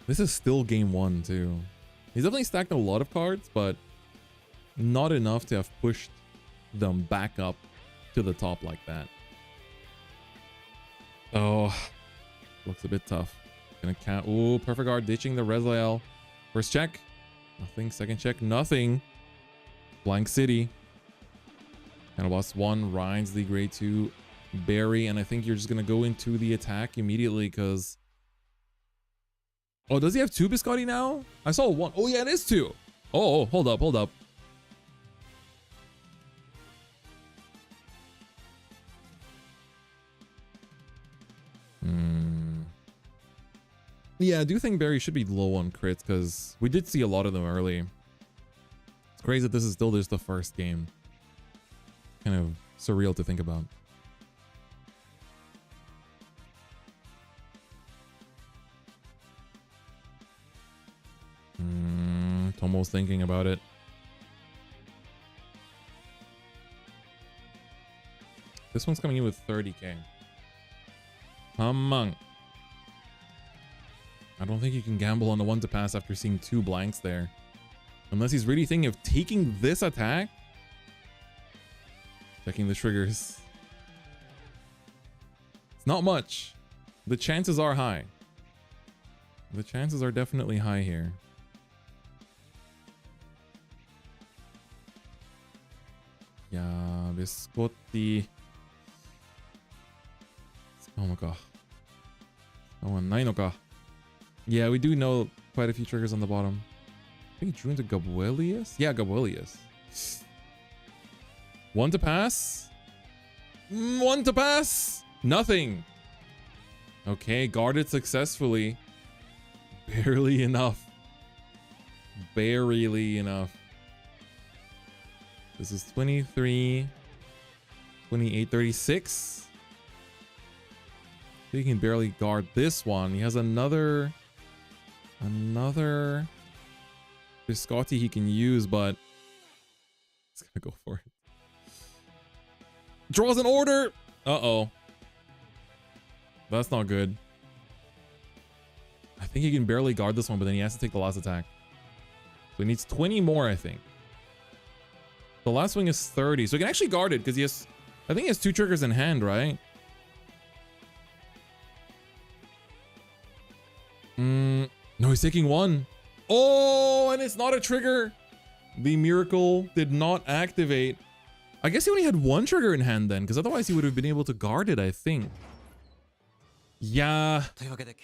This is still game 1 too. He's definitely stacked a lot of cards, but not enough to have pushed them back up to the top like that. Oh, looks a bit tough. Gonna count. Ooh, perfect guard ditching the Rezael. First check. Nothing. Second check. Nothing. Blank City. Kind of boss 1 rides the grade 2 berry, and I think you're just gonna go into the attack immediately because. Oh, does he have 2 biscotti now? I saw 1. Oh yeah, it is 2. Oh, hold up, hold up. Yeah, I do think Barry should be low on crits because we did see a lot of them early. It's crazy that this is still just the first game. Kind of surreal to think about. Tomo's thinking about it. This one's coming in with 30k. Come on. I don't think you can gamble on the 1 to pass after seeing 2 blanks there. Unless he's really thinking of taking this attack. Checking the triggers. It's not much. The chances are high. The chances are definitely high here. Yeah, biscotti. Oh ka. Oh, ないのか. Yeah, we do know quite a few triggers on the bottom. I think he drew into Gabuelius? Yeah, Gabuelius. 1 to pass? 1 to pass? Nothing. Okay, guarded successfully. Barely enough. Barely enough. This is 23, 28, 36. He can barely guard this one. He has another biscotti he can use, but he's gonna go for it. Draws an order. Uh-oh. That's not good. I think he can barely guard this one, but then he has to take the last attack. So he needs 20 more, I think. The last swing is 30, so he can actually guard it because he has, I think he has 2 triggers in hand, right? No, he's taking 1. Oh, and it's not a trigger. The miracle did not activate. I guess he only had 1 trigger in hand then, because otherwise he would have been able to guard it, I think. Yeah. Alright,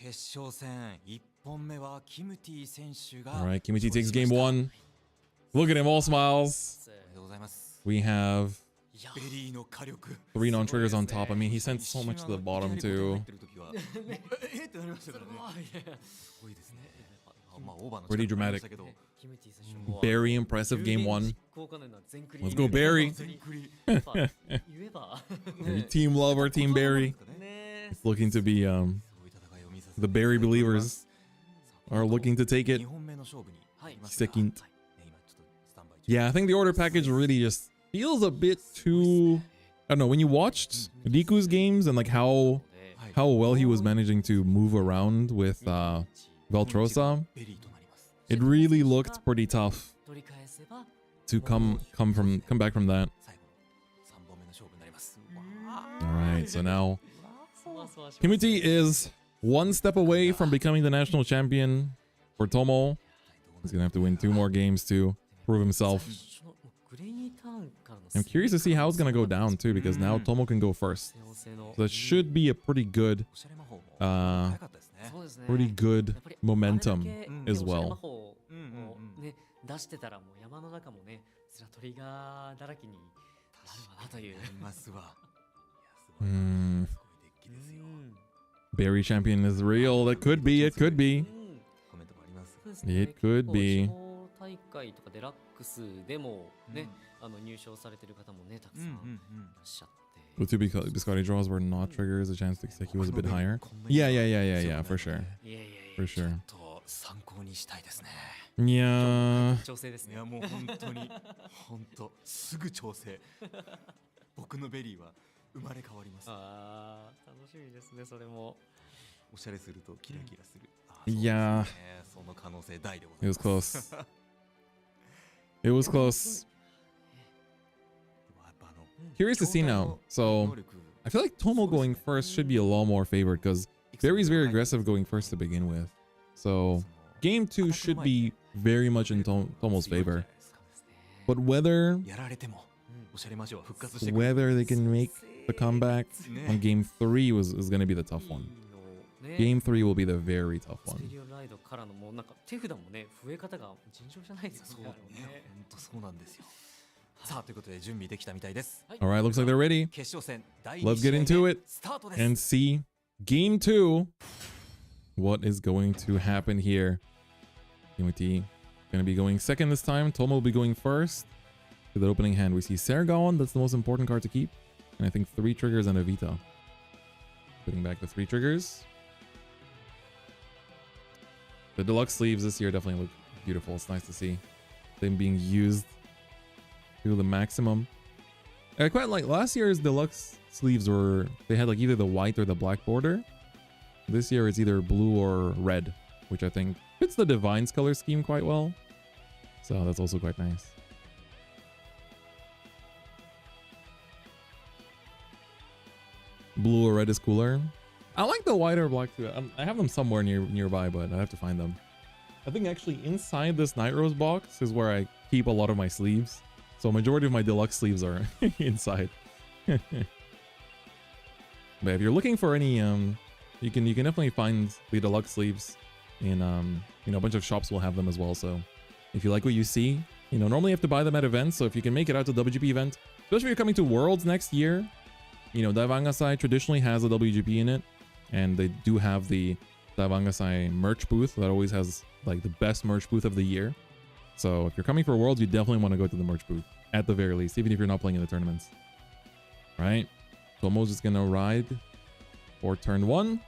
Kimuti takes game 1. Look at him, all smiles. We have 3 non-triggers on top. I mean, he sent so much to the bottom too. Pretty dramatic. Very impressive game one. Let's go Barry. Team Love or Team Barry. It's looking to be the Barry believers are looking to take it. Second. Yeah, I think the order package really just feels a bit too, I don't know, when you watched Riku's games and like how well he was managing to move around with Valtrosa, it really looked pretty tough to come back from that. All right, so now Kimuti is one step away from becoming the national champion for Tomo. He's gonna have to win 2 more games to prove himself. I'm curious to see how it's gonna go down too, because now Tomo can go first. So that should be a pretty good momentum as well. Barry champion is real. That could be. It could be. It could be. The 2 Biscotti draws were not triggers. The chance to Kiseki was a bit higher. Yeah, for sure. For sure. Yeah. Yeah. It was close. It was close. Curious to see now. So I feel like Tomo going first should be a lot more favored because Barry's very aggressive going first to begin with. So game 2 should be very much in Tomo's favor. But whether they can make the comeback on game 3 is going to be the tough one. Game 3 will be the very tough one. Alright, looks like they're ready. Let's get into it and see game 2. What is going to happen here? Kimuti going to be going second this time. Tomo will be going first. To the opening hand, we see Sergon. That's the most important card to keep. And I think 3 triggers and a Vita. Putting back the 3 triggers. The deluxe sleeves this year definitely look beautiful. It's nice to see them being used to the maximum. I quite like last year's deluxe sleeves they had like either the white or the black border. This year it's either blue or red, which I think fits the Divine's color scheme quite well. So that's also quite nice. Blue or red is cooler. I like the white or black too. I have them somewhere nearby, but I have to find them. I think actually inside this Night Rose box is where I keep a lot of my sleeves. So majority of my deluxe sleeves are inside. But if you're looking for any, you can definitely find the deluxe sleeves in a bunch of shops will have them as well. So if you like what you see, normally you have to buy them at events. So if you can make it out to the WGP event, especially if you're coming to Worlds next year, Daivangasai traditionally has a WGP in it, and they do have the Daivangasai merch booth that always has like the best merch booth of the year. So if you're coming for Worlds, you definitely want to go to the merch booth at the very least, even if you're not playing in the tournaments. Right? Tomo's just gonna ride for turn 1.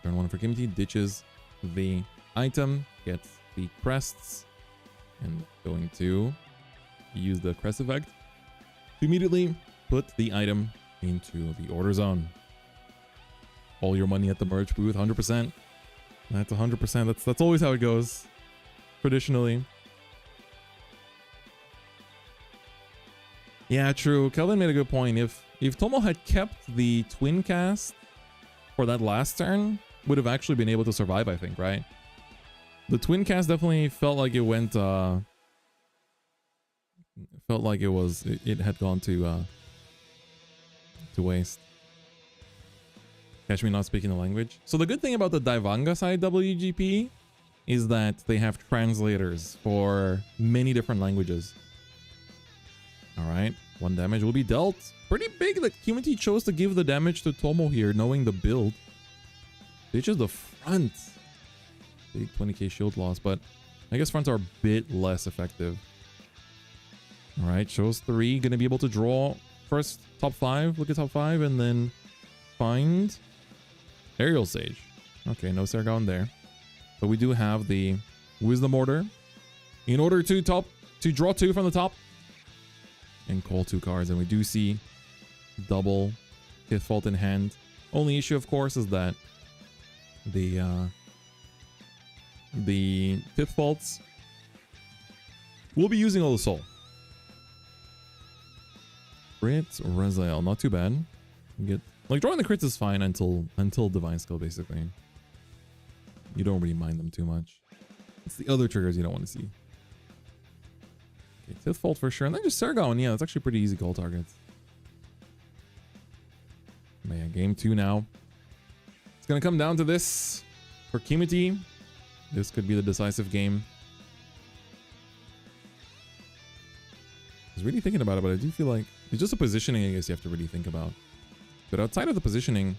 Turn 1 for Kimuti, ditches the item, gets the crests, and going to use the crest effect to immediately put the item into the order zone. All your money at the merch booth, 100%. That's 100%. That's always how it goes, traditionally. Yeah, true. Kelvin made a good point. If Tomo had kept the twin cast for that last turn, would have actually been able to survive, I think, right? The twin cast definitely felt like it went felt like it had gone to waste. Catch me not speaking the language. So the good thing about the Daivangasai WGP is that they have translators for many different languages. Alright, 1 damage will be dealt. Pretty big that Kimuti chose to give the damage to Tomo here, knowing the build. Ditches the front. Big 20k shield loss, but I guess fronts are a bit less effective. All right, shows 3. Gonna be able to draw first top 5. Look at top 5 and then find Aerial Sage. Okay, no Sergon there. But we do have the Wisdom Order in order to draw 2 from the top and call 2 cards. And we do see double Fifth Fault in hand. Only issue, of course, is that the Fifth Faults will be using all the soul. Crits, Rezael, not too bad. You get like drawing the crits is fine until Divine Skill, basically. You don't really mind them too much. It's the other triggers you don't want to see. Okay, Fifth Fault for sure, and then just Sargon. Yeah, that's actually pretty easy call targets. But yeah, game 2 now. It's gonna come down to this for Kimuti. This could be the decisive game. I was really thinking about it, but I do feel like it's just a positioning, I guess, you have to really think about. But outside of the positioning,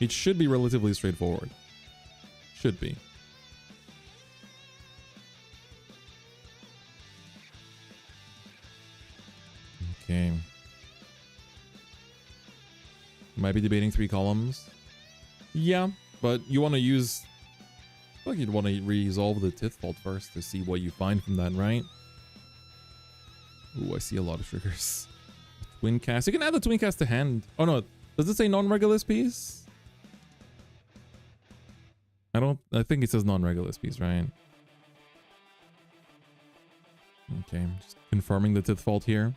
it should be relatively straightforward. Should be. Okay. Might be debating 3 columns. Yeah, but you want to use... I feel like you'd want to resolve the Fifth Fault first to see what you find from that, right? Ooh, I see a lot of triggers. Twin cast. You can add the twin cast to hand. Oh no, does it say non-Regulus piece? I think it says non-Regulus piece, right? Okay, just confirming the Fifth Fault here.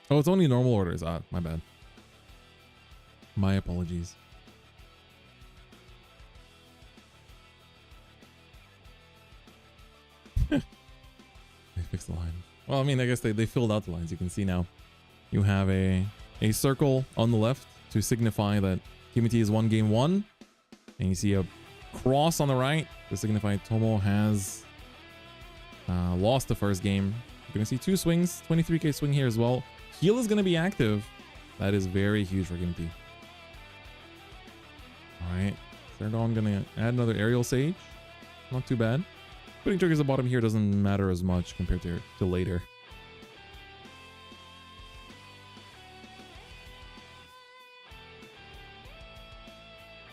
Oh, it's only normal orders. Ah, my bad. My apologies. They fixed the line. Well, I mean, I guess they filled out the lines. You can see now. You have a circle on the left to signify that Kimuti is won game 1. And you see a cross on the right to signify Tomo has lost the first game. You're going to see 2 swings. 23k swing here as well. Heal is going to be active. That is very huge for Kimuti. Alright. Serdon going to add another Aerial Sage. Not too bad. Putting triggers at the bottom here doesn't matter as much compared to later.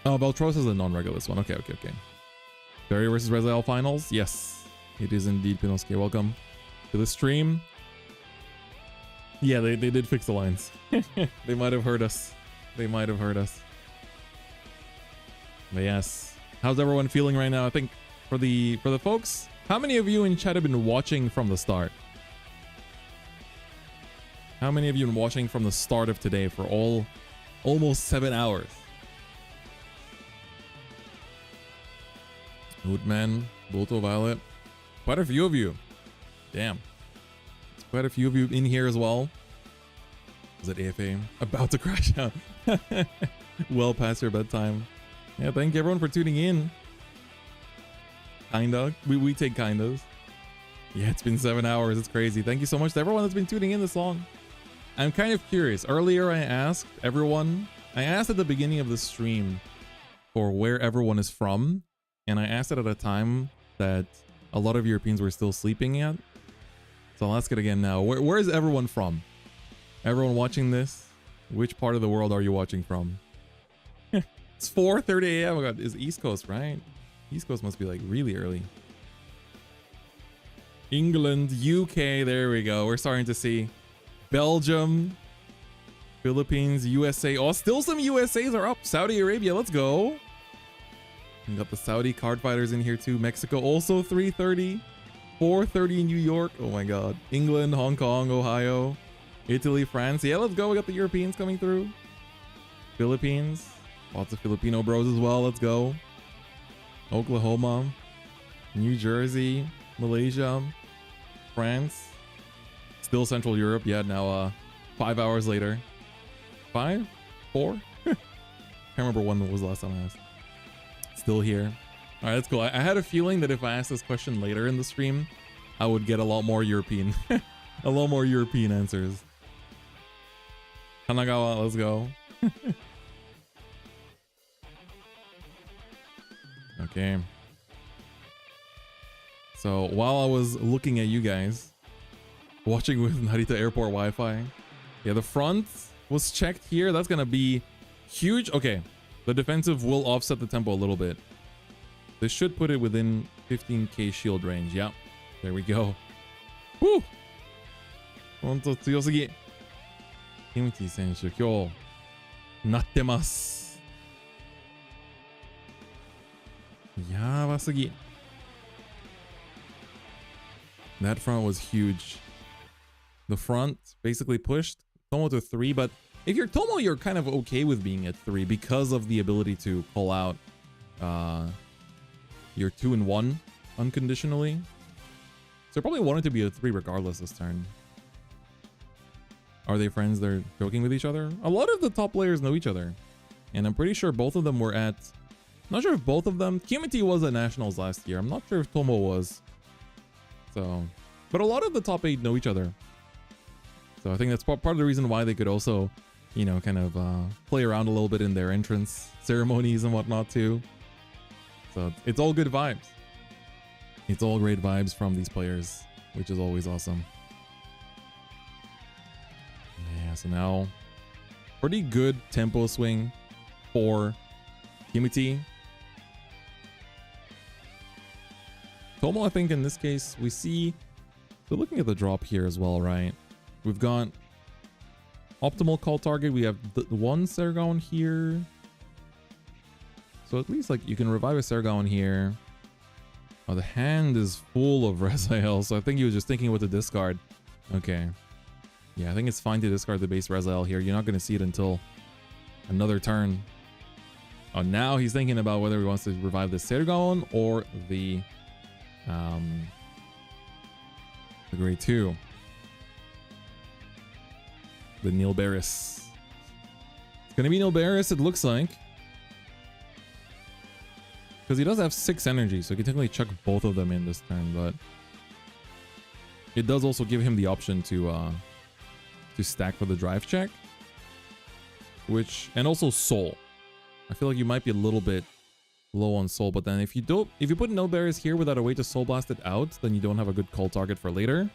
Oh, Beltros is a non-Regulus one. Okay. Barrier versus Rezael finals. Yes, it is indeed. Pinosuke, welcome to the stream. Yeah, they did fix the lines. They might have heard us. But yes. How's everyone feeling right now? I think for the folks, how many of you in chat have been watching from the start? How many of you have been watching from the start of today for almost 7 hours? Woodman, Boto Violet. Quite a few of you. Damn. It's quite a few of you in here as well. Is it AFA? About to crash out. Well past your bedtime. Yeah, thank you everyone for tuning in. Kinda. We take kindas. Yeah, it's been 7 hours. It's crazy. Thank you so much to everyone that's been tuning in this long. I'm kind of curious. Earlier I asked everyone, I asked at the beginning of the stream for where everyone is from. And I asked it at a time that a lot of Europeans were still sleeping at. So I'll ask it again now. Where is everyone from? Everyone watching this? Which part of the world are you watching from? It's 4:30 a.m. Oh my god, it's East Coast, right? East Coast must be like really early. England, UK, there we go. We're starting to see Belgium, Philippines, USA. Oh, still some USAs are up. Saudi Arabia, let's go. We got the Saudi card fighters in here too. Mexico also 3:30. 4:30 in New York. Oh my god. England, Hong Kong, Ohio, Italy, France. Yeah, let's go. We got the Europeans coming through. Philippines. Lots of Filipino bros as well. Let's go. Oklahoma, New Jersey, Malaysia, France. Still Central Europe. Yeah, now 5 hours later. 5? 4? Can't remember when was the last time I asked. Still here. All right, that's cool. I had a feeling that if I asked this question later in the stream, I would get a lot more European, a lot more European answers. Kanagawa, let's go. Okay. So while I was looking at you guys, watching with Narita Airport Wi-Fi, yeah, the front was checked here. That's gonna be huge. Okay, the defensive will offset the tempo a little bit. This should put it within 15k shield range. Yeah, there we go. Woo! ほんと強すぎ。Kimuti 選手、今日なってます。やばすぎ。That front was huge. The front basically pushed Tomo to 3, but if you're Tomo, you're kind of okay with being at 3 because of the ability to pull out your 2 and 1 unconditionally. So probably wanted to be a 3 regardless this turn. Are they friends? They're joking with each other? A lot of the top players know each other. And I'm pretty sure both of them were at... Not sure if both of them... Kimuti was at Nationals last year. I'm not sure if Tomo was. So... But a lot of the top 8 know each other. So I think that's part of the reason why they could also, you know, kind of play around a little bit in their entrance ceremonies and whatnot too. So it's all good vibes. It's all great vibes from these players, which is always awesome. Yeah, so now pretty good tempo swing for Kimuti. Tomo, I think in this case, we see... So looking at the drop here as well, right? We've got optimal call target. We have the one Sergon here. So at least like you can revive a Sergon here. Oh, the hand is full of Rezael. So I think he was just thinking what to discard. Okay. Yeah, I think it's fine to discard the base Rezael here. You're not going to see it until another turn. Oh, now he's thinking about whether he wants to revive the Sergon or the grade 2. The Neil Barris. It's gonna be Neil Barris, it looks like. Because he does have 6 energy, so he can technically chuck both of them in this turn, but it does also give him the option to stack for the drive check. Which, and also soul. I feel like you might be a little bit low on soul, but then if you put no barriers here without a way to soul blast it out, then you don't have a good call target for later.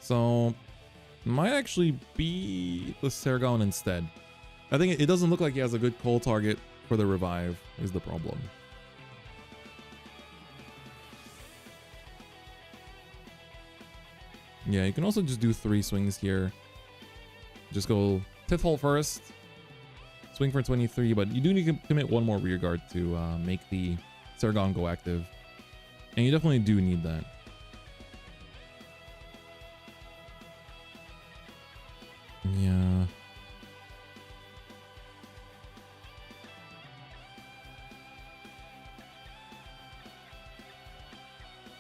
So might actually be the Sergon instead. I think it doesn't look like he has a good call target for the revive is the problem. Yeah, you can also just do 3 swings here. Just go Tithfall first. Swing for 23, but you do need to commit one more rear guard to make the Sergon go active. And you definitely do need that. Yeah.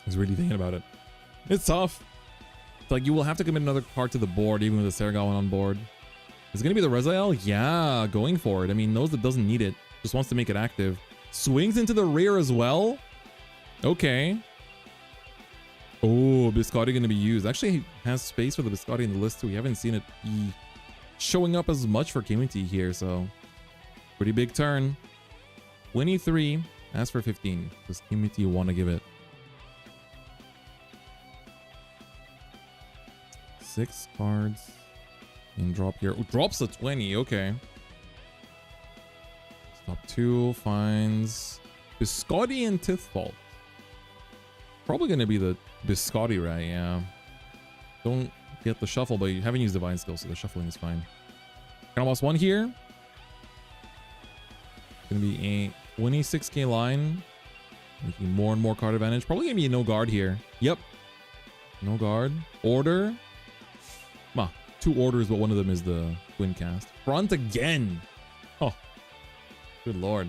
He's really thinking about it. It's tough. It's like you will have to commit another card to the board even with the Sergon on board. Is it going to be the Rezael? Yeah, going for it. I mean, knows that doesn't need it. Just wants to make it active. Swings into the rear as well. Okay. Oh, Biscotti going to be used. Actually, he has space for the Biscotti in the list too. We haven't seen it be showing up as much for Kimuti here, so pretty big turn. 23. Ask for 15. Does Kimuti want to give it? 6 cards. And drop here. Oh, drops a 20. Okay. Stop 2. Finds Biscotti and Tithfall. Probably going to be the Biscotti, right? Yeah. Don't get the shuffle, but you haven't used Divine Skill, so the shuffling is fine. Final boss 1 here. Going to be a 26k line. Making more and more card advantage. Probably going to be a no guard here. Yep. No guard. Order. 2 orders, but one of them is the twin cast. Front again. Oh, good lord.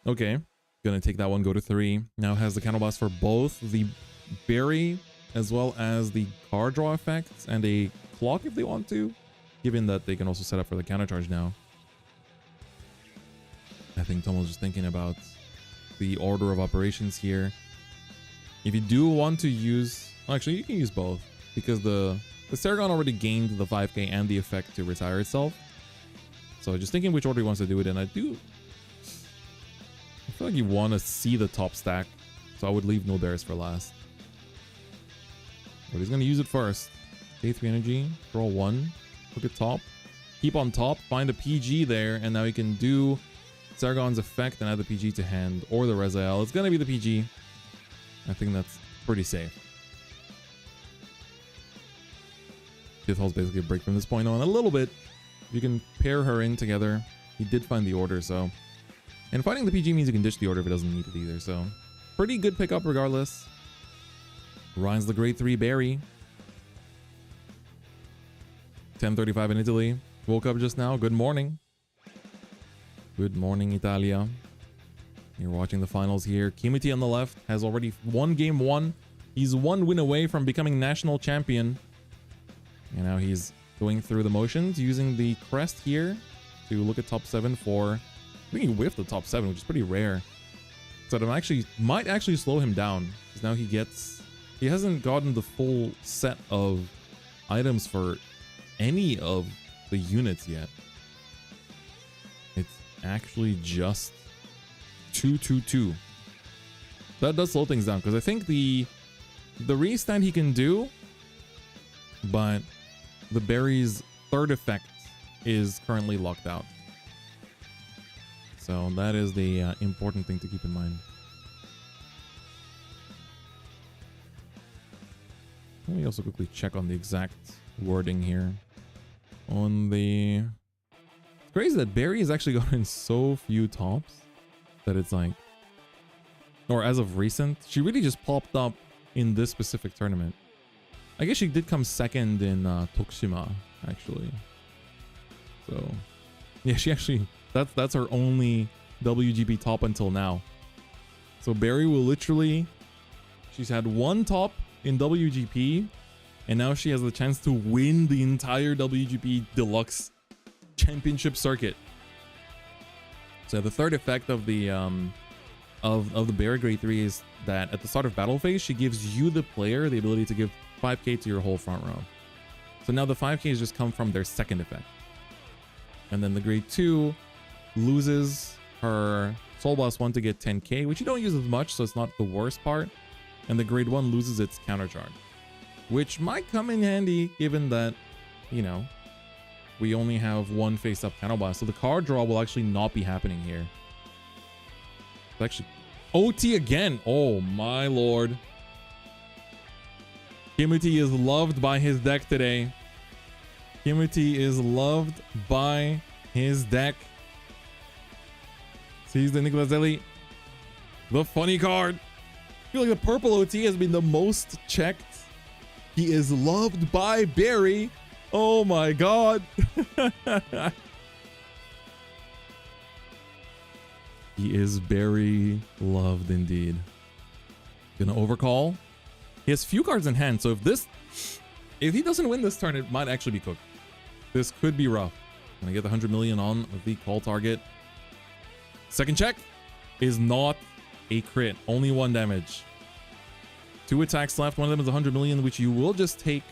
Okay, gonna take that one, go to 3. Now has the counter blast for both the berry as well as the card draw effects and a clock if they want to, given that they can also set up for the counter charge now. I think Tomo's just thinking about the order of operations here. If you do want to use... Well, actually, you can use both. Because the Sergon already gained the 5k and the effect to retire itself. So just thinking which order he wants to do it in. I feel like you want to see the top stack. So I would leave no bears for last. But he's going to use it first. Day 3 energy. Draw 1. Look at top. Keep on top. Find a PG there. And now he can do Sargon's effect and add the PG to hand. Or the Rezael. It's going to be the PG. I think that's pretty safe. Fifth hall's basically a break from this point on a little bit. You can pair her in together. He did find the order, so. And finding the PG means you can dish the order if it doesn't need it either, so. Pretty good pickup regardless. Ryan's the grade 3 Barry. 10:35 in Italy. Woke up just now. Good morning. Good morning, Italia. You're watching the finals here. Kimuti on the left has already won game 1. He's 1 win away from becoming national champion. And now he's going through the motions, using the crest here to look at top 7 for... I think he whiffed the top 7, which is pretty rare. So that might actually slow him down. Because now he hasn't gotten the full set of items for any of the units yet. It's actually just 2-2-2. That does slow things down, because I think the restand he can do, but the berry's third effect is currently locked out. So that is the important thing to keep in mind. Let me also quickly check on the exact wording here. It's crazy that Barry has actually gotten so few tops that it's like, or as of recent, she really just popped up in this specific tournament. I guess she did come second in Tokushima, actually. So, yeah, she actually, that's her only WGP top until now. So Barry will literally, she's had 1 top in WGP, and now she has the chance to win the entire WGP Deluxe Championship circuit. So the third effect of the Barry grade 3 is that at the start of battle phase, she gives you, the player, the ability to give 5k to your whole front row. So now the 5k just come from their second effect. And then the grade 2 loses her Soul Blast 1 to get 10k, which you don't use as much, so it's not the worst part. And the grade 1 loses its countercharge, which might come in handy given that, you know, we only have 1 face-up counter blast. So the card draw will actually not be happening here. It's actually OT again. Oh my lord. Kimuti is loved by his deck today. Kimuti is loved by his deck. Sees the Nicolazelli. The funny card. I feel like the purple OT has been the most checked. He is loved by Barry. Oh my god. He is very loved indeed. Gonna overcall. He has few cards in hand, so if he doesn't win this turn, it might actually be cooked. This could be rough. Gonna get the 100 million on the call target. Second check is not a crit. Only 1 damage. 2 attacks left. One of them is 100 million, which you will just take.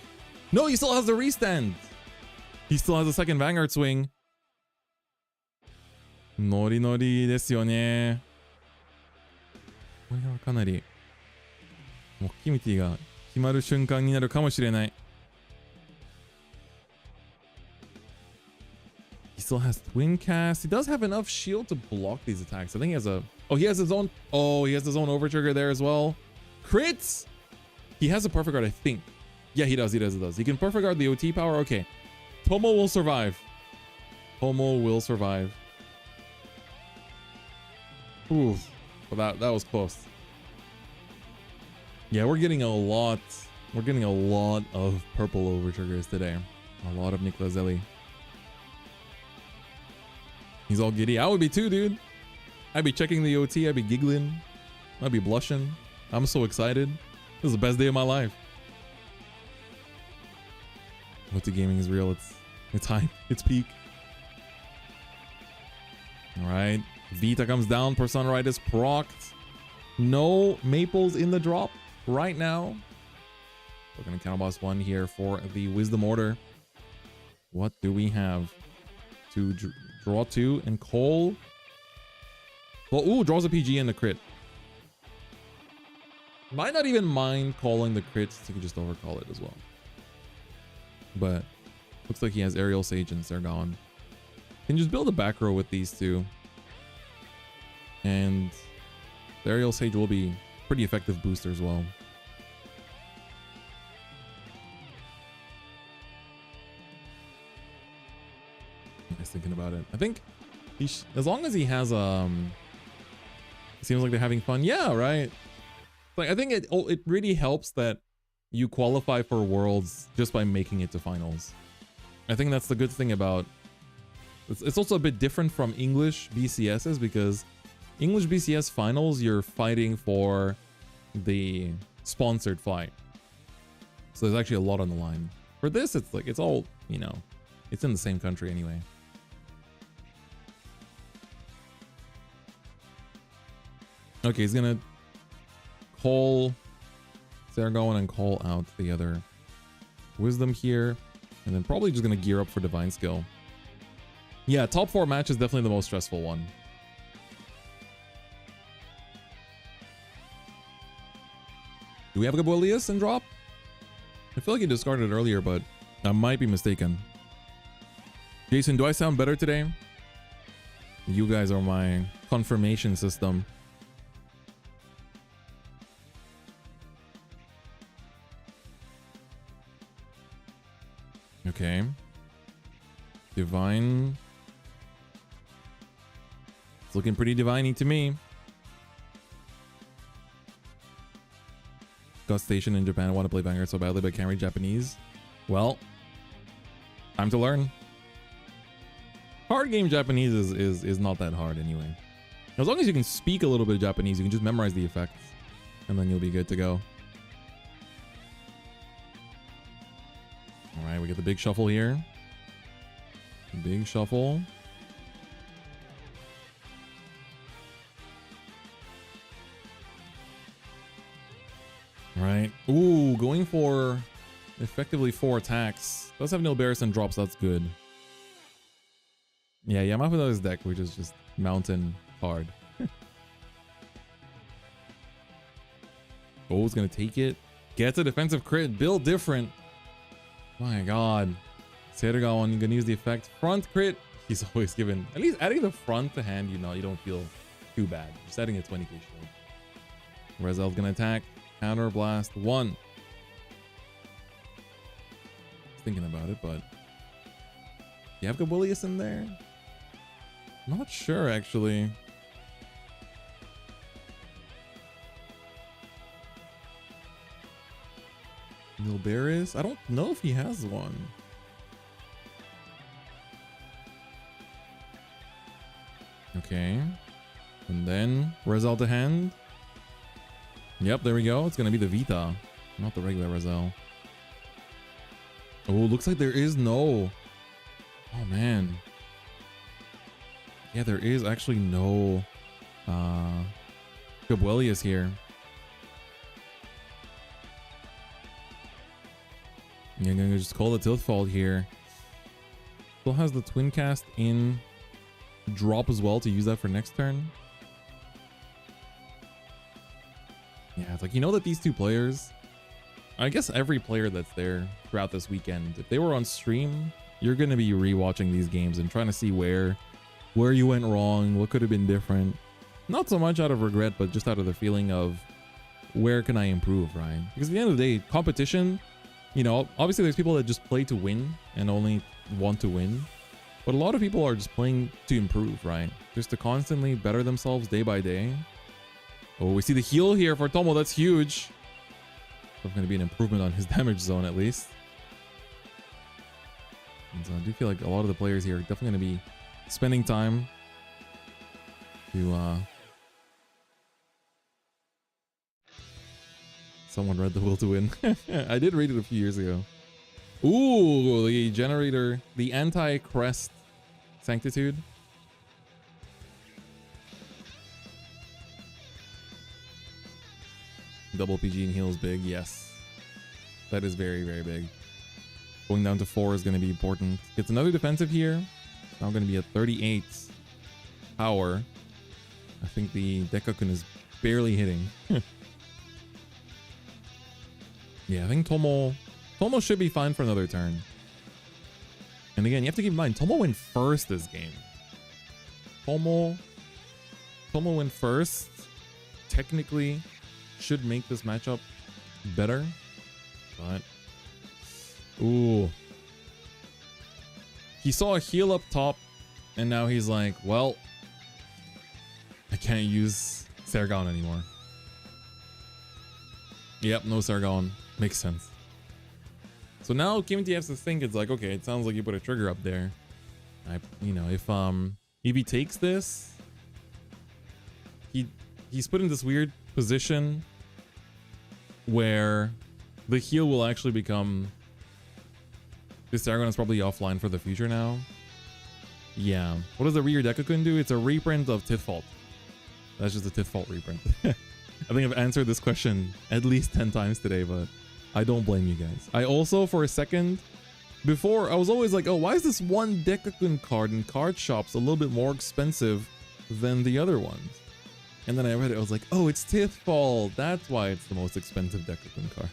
No, he still has the restand. He still has a second Vanguard swing. Nori nori desu yo ne. これはかなりもうキミティが決まる瞬間になるかもしれない。He still has twin cast. He does have enough shield to block these attacks. I think he has he has his own over trigger there as well. Crits. He has a perfect guard, I think. Yeah, he does. He can perfect guard the OT power. Okay. Tomo will survive. Tomo will survive. Ooh. Well, that was close. Yeah, we're getting a lot of purple over triggers today. A lot of Nicolazelli. He's all giddy. I would be too, dude. I'd be checking the OT. I'd be giggling. I'd be blushing. I'm so excited. This is the best day of my life. OT gaming is real. It's high. It's peak. All right. Vita comes down. Persona Rite is procced. No maples in the drop right now. We're going to counter boss 1 here for the Wisdom Order. What do we have to Draw 2 and call. Well, ooh, draws a PG and a crit. Might not even mind calling the crits, so you can just overcall it as well. But looks like he has Aerial Sage and Sergon. Can just build a back row with these two. And the Aerial Sage will be pretty effective booster as well. Nice thinking about it. I think as long as he has it seems like they're having fun. Yeah, right. Like I think it really helps that you qualify for Worlds just by making it to finals. I think that's the good thing about it's also a bit different from English BCSs, because English BCS finals you're fighting for the sponsored fight. So there's actually a lot on the line. For this it's like it's all, you know, it's in the same country anyway. Okay, he's gonna call Sergon and call out the other Wisdom here, and then probably just gonna gear up for Divine Skill. Yeah, top 4 match is definitely the most stressful one. Do we have Gabuelius in drop? I feel like he discarded it earlier, but I might be mistaken. Jason, do I sound better today? You guys are my confirmation system. Okay. Divine. It's looking pretty divine-y to me. Got stationed in Japan. I want to play Vanguard so badly, but can't read Japanese. Well, time to learn. Hard game Japanese is not that hard anyway. As long as you can speak a little bit of Japanese, you can just memorize the effects, and then you'll be good to go. All right, we get the big shuffle here. Big shuffle. All right. Ooh, going for effectively 4 attacks. Does have no Barris and drops. That's good. Yeah, Yamafuda's deck, which is just mountain hard. Oh, it's gonna take it. Gets a defensive crit. Build different. My god. Sergon gonna use the effect. Front crit. He's always given. At least adding the front to hand, you know, you don't feel too bad. Just adding a 20k shield. Rezael's gonna attack. Counter blast 1. Thinking about it, but you have Gabuelius in there? Not sure actually. Nilberis? I don't know if he has one. Okay. And then Rezael to hand. Yep, there we go. It's gonna be the Vita, not the regular Rezael. Oh, looks like there is no. Oh man. Yeah, there is actually no Gabuelius here. Yeah, I'm gonna just call the Tilt Fault here. Still has the Twin Cast in drop as well to use that for next turn. Yeah, it's like, you know that these two players, I guess every player that's there throughout this weekend, if they were on stream, you're going to be rewatching these games and trying to see where you went wrong, what could have been different. Not so much out of regret, but just out of the feeling of where can I improve, right? Because at the end of the day, competition, you know, obviously there's people that just play to win and only want to win. But a lot of people are just playing to improve, right? Just to constantly better themselves day by day. Oh, we see the heal here for Tomo. That's huge. There's going to be an improvement on his damage zone at least. And so I do feel like a lot of the players here are definitely going to be spending time to someone read The Will to Win. I did read it a few years ago. Ooh, the generator, the anti-crest sanctitude. Double PG and heal is big, yes. That is very, very big. Going down to 4 is going to be important. Gets another defensive here. Now going to be at 38 power. I think the Dekakun is barely hitting. Yeah, I think Tomo should be fine for another turn. And again, you have to keep in mind, Tomo went first this game. Tomo went first. Technically, should make this matchup better. But, ooh. He saw a heal up top, and now he's like, well, I can't use Sargon anymore. Yep, no Sargon. Makes sense. So now Kimuti has to think, it's like, okay, it sounds like you put a trigger up there. You know, if he takes this, he's put in this weird position where the heal will actually become... This Sargon is probably offline for the future now. Yeah. What does the Rear Dekakun do? It's a reprint of Tiffault. That's just a Tiffault reprint. I think I've answered this question at least 10 times today, but I don't blame you guys. I also, for a second, before, I was always like, oh, why is this one Dekakun card in card shops a little bit more expensive than the other ones? And then I read it, I was like, oh, it's Tiffault. That's why it's the most expensive Dekakun card.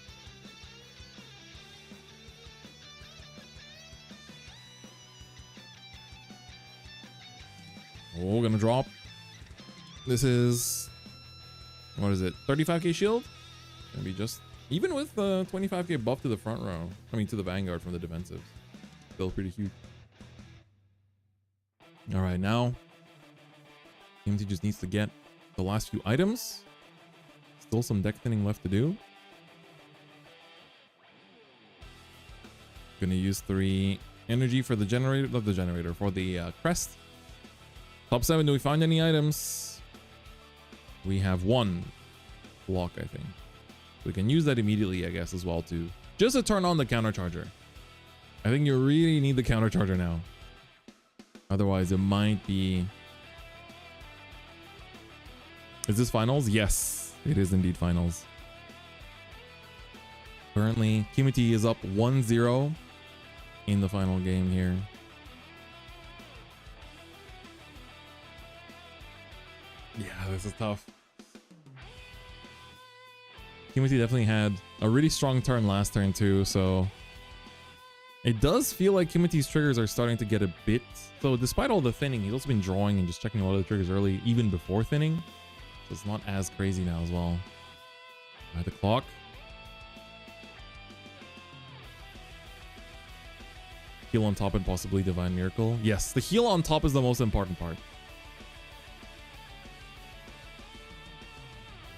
Oh, gonna drop. This is, what is it? 35k shield? Gonna be just, even with the 25k buff to the front row. I mean, to the Vanguard from the defensives. Still pretty huge. All right, now Kimuti just needs to get the last few items. Still some deck thinning left to do. Gonna use 3 energy for the generator, not the generator, for the crest. Top 7, do we find any items? We have 1 block, I think. We can use that immediately, I guess, as well, too. Just to turn on the counter charger. I think you really need the counter charger now. Otherwise, it might be... Is this finals? Yes, it is indeed finals. Currently, Kimuti is up 1-0 in the final game here. Yeah, this is tough. Kimuti definitely had a really strong turn last turn too, so it does feel like Kimuti's triggers are starting to get a bit... So despite all the thinning, he's also been drawing and just checking a lot of the triggers early, even before thinning. So it's not as crazy now as well. Alright, the clock. Heal on top and possibly Divine Miracle. Yes, the heal on top is the most important part.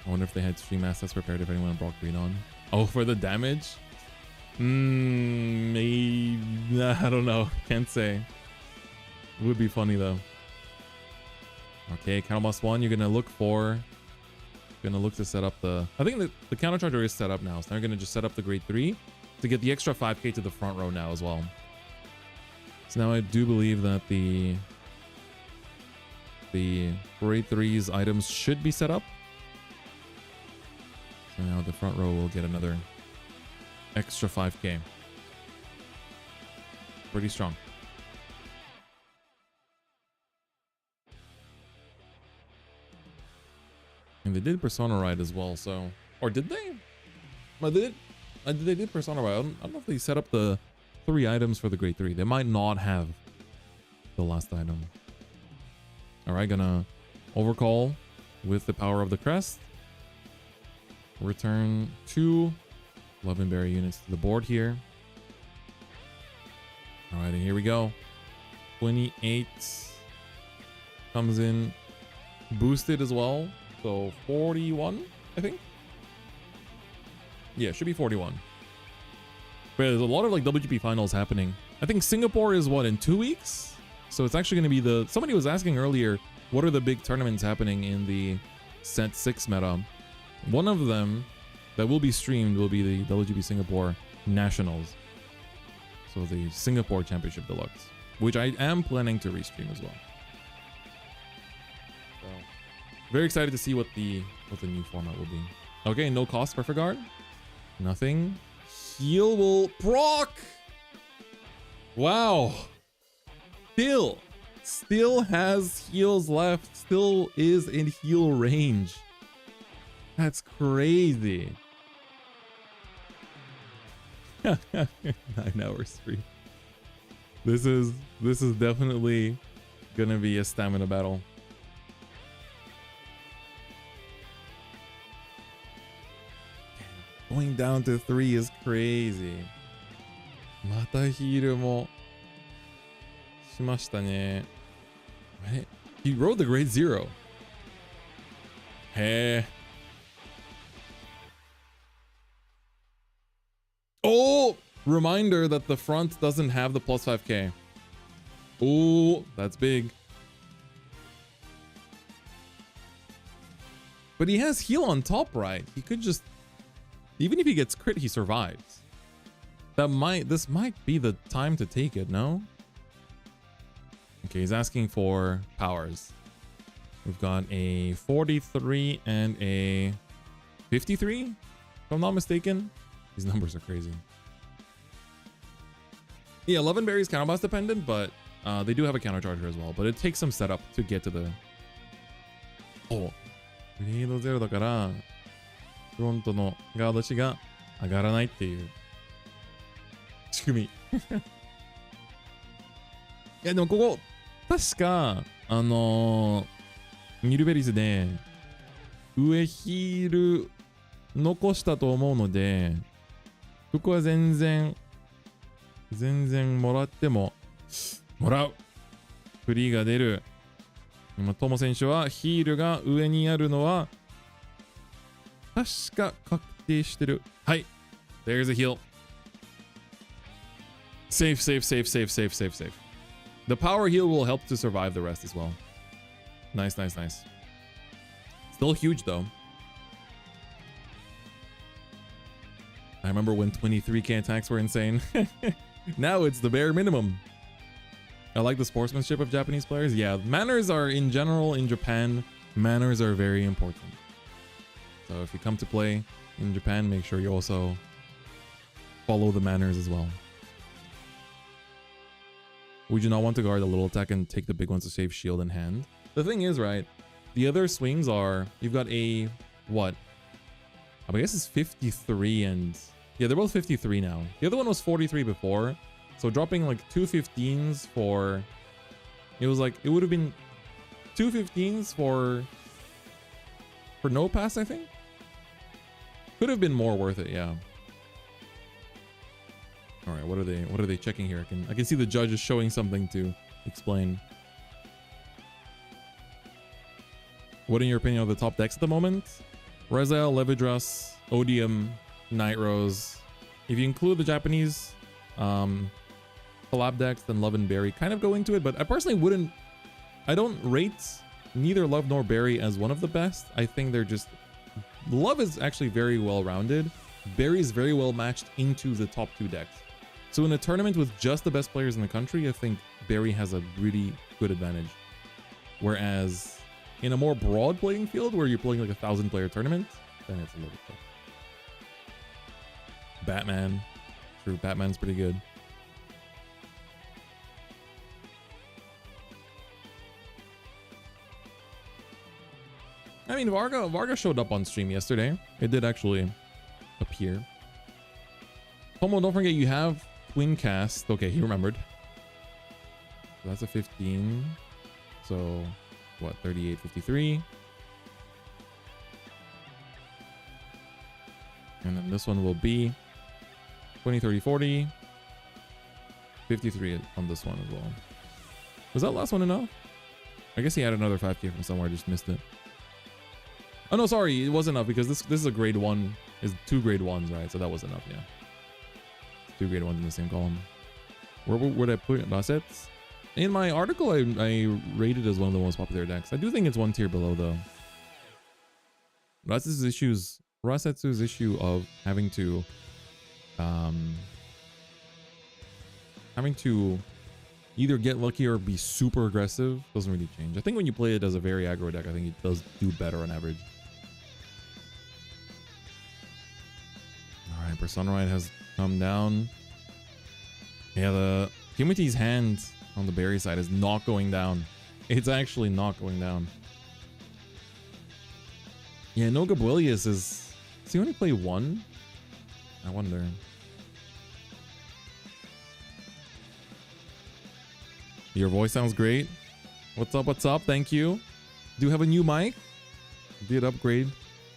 I wonder if they had stream assets prepared if anyone brought green on. Oh, for the damage? Maybe. I don't know. Can't say. It would be funny though. Okay, counter +1. You're gonna look for. Gonna look to set up the. I think the counter charger is set up now, so now you're gonna just set up the grade 3 to get the extra 5k to the front row now as well. So now I do believe that the grade 3's items should be set up. So now the front row will get another extra 5k. Pretty strong. And they did Persona Ride as well, so... Or did they? They did Persona Ride. I don't know if they set up the 3 items for the grade 3. They might not have the last item. Alright, gonna overcall with the power of the crest. Return 2 Leavenberry units to the board here. Alright, and here we go. 28 comes in boosted as well. So 41, I think. Yeah, should be 41. But there's a lot of like WGP finals happening. I think Singapore is what, in 2 weeks? So it's actually going to be the... Somebody was asking earlier, what are the big tournaments happening in the Set 6 meta? One of them that will be streamed will be the WGP Singapore Nationals. So the Singapore Championship Deluxe, which I am planning to restream as well. So very excited to see what the new format will be. Okay, no cost for Vanguard. Nothing. Heal will proc. Wow. Still Still has heals left. Still is in heal range. That's crazy. 9 hours free. This is definitely gonna be a stamina battle. Going down to 3 is crazy. またヒールもしましたね。He rode the grade 0. へえ。Oh! Reminder that the front doesn't have the plus 5k. Oh, that's big. But he has heal on top right. He could just... Even if he gets crit, he survives. This might be the time to take it, no? Okay, he's asking for powers. We've got a 43 and a 53, if I'm not mistaken. These numbers are crazy. Yeah, 11 berries counterboss dependent, but they do have a countercharger as well. But it takes some setup to get to the... Oh. グレード0だから、フロントのガード値が上がらないっていう仕組み。いや、でもここ、確か、ミルベリスで、上ヒール残したと思うので、ここは全然もらっても、もらう。フリーが出る。今、トモ選手はヒールが上にあるのは、確か確定してる。はい。There's a heal. Safe. The power heal will help to survive the rest as well. Nice. Still huge though. I remember when 23k attacks were insane. Now it's the bare minimum. I like the sportsmanship of Japanese players. Yeah, manners are in general in Japan, manners are very important. So if you come to play in Japan, make sure you also follow the manners as well. Would you not want to guard a little attack and take the big ones to save shield in hand? The thing is, right, the other swings are, you've got a, what? I guess it's 53 and... Yeah, they're both 53 now. The other one was 43 before. So dropping like 2 15s for... It was like, it would have been 2 15s for no pass, I think? Could have been more worth it, yeah. All right, what are they checking here? I can see the judge is showing something to explain. What in your opinion are the top decks at the moment? Rezael, Levidras, Odium, Nitros. If you include the Japanese collab decks, then Love and Berry kind of go into it, but I personally wouldn't. I don't rate neither Love nor Berry as one of the best. I think they're just... Love is actually very well rounded. Berry is very well matched into the top 2 decks. So in a tournament with just the best players in the country, I think Berry has a really good advantage. Whereas in a more broad playing field where you're playing like a 1,000-player tournament, then it's a little bit tough. Batman. True, Batman's pretty good. I mean, Varga showed up on stream yesterday. It did actually appear. Tomo, don't forget you have twin cast. Okay, he remembered. So that's a 15. So, what, 38, 53. And then this one will be 20, 30, 40. 53 on this one as well. Was that last one enough? I guess he had another 5k from somewhere. I just missed it. Oh no, sorry, it wasn't enough because this is a grade 1, is 2 grade 1s, right? So that was enough, yeah. 2 grade 1s in the same column. Where would I put it? Assets? In my article, I rated as one of the most popular decks. I do think it's 1 tier below though. Rasetsu's issue of having to either get lucky or be super aggressive doesn't really change. I think when you play it as a very aggro deck, I think it does do better on average. Alright, Sunrise has come down. Yeah, the Kimuti's hand on the berry side is not going down. It's actually not going down. Yeah, no Gabuelius is... Does he only play one? I wonder. Your voice sounds great. What's up? What's up? Thank you. Do you have a new mic? Did upgrade.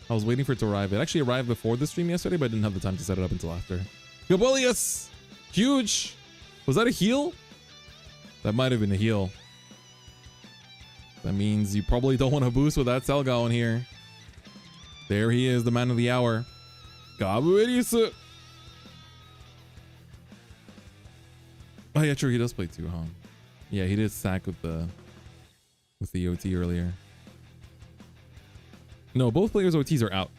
I was waiting for it to arrive. It actually arrived before the stream yesterday, but I didn't have the time to set it up until after. Gabuelius! Huge! Was that a heal? That might have been a heal. That means you probably don't want to boost with that Selgao in here. There he is, the man of the hour. Gabuelius! Oh yeah, true, he does play two, huh? Yeah, he did stack with the OT earlier. No, both players' OTs are out.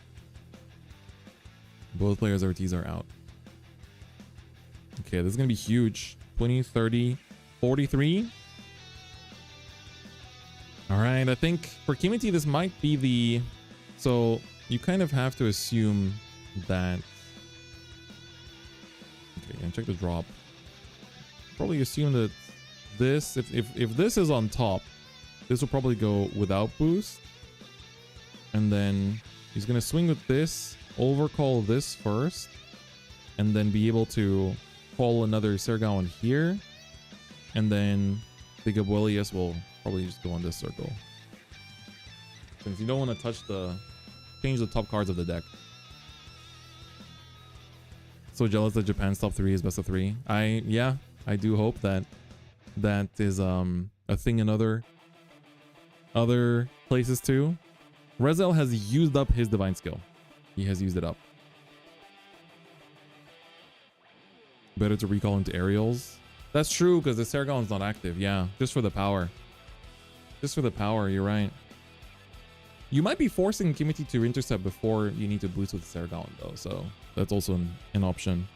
Both players' OTs are out. Okay, this is going to be huge. 20, 30, 43. All right, I think for Kimuti, this might be the... So you kind of have to assume that... Okay, and check the drop. Probably assume that this, if this is on top, this will probably go without boost. And then he's going to swing with this, overcall this first, and then be able to call another Sergao on here. And then the Gabuelius will probably just go on this circle. Since you don't want to touch change the top cards of the deck. So jealous that Japan's top 3 is best of 3. Yeah, I do hope that that is a thing in other places too. Rezael has used up his divine skill. He has used it up. Better to recall into aerials. That's true because the Sergon's not active. Yeah, just for the power. Just for the power, you're right. You might be forcing Kimuti to intercept before you need to boost with Sergon though, so that's also an option.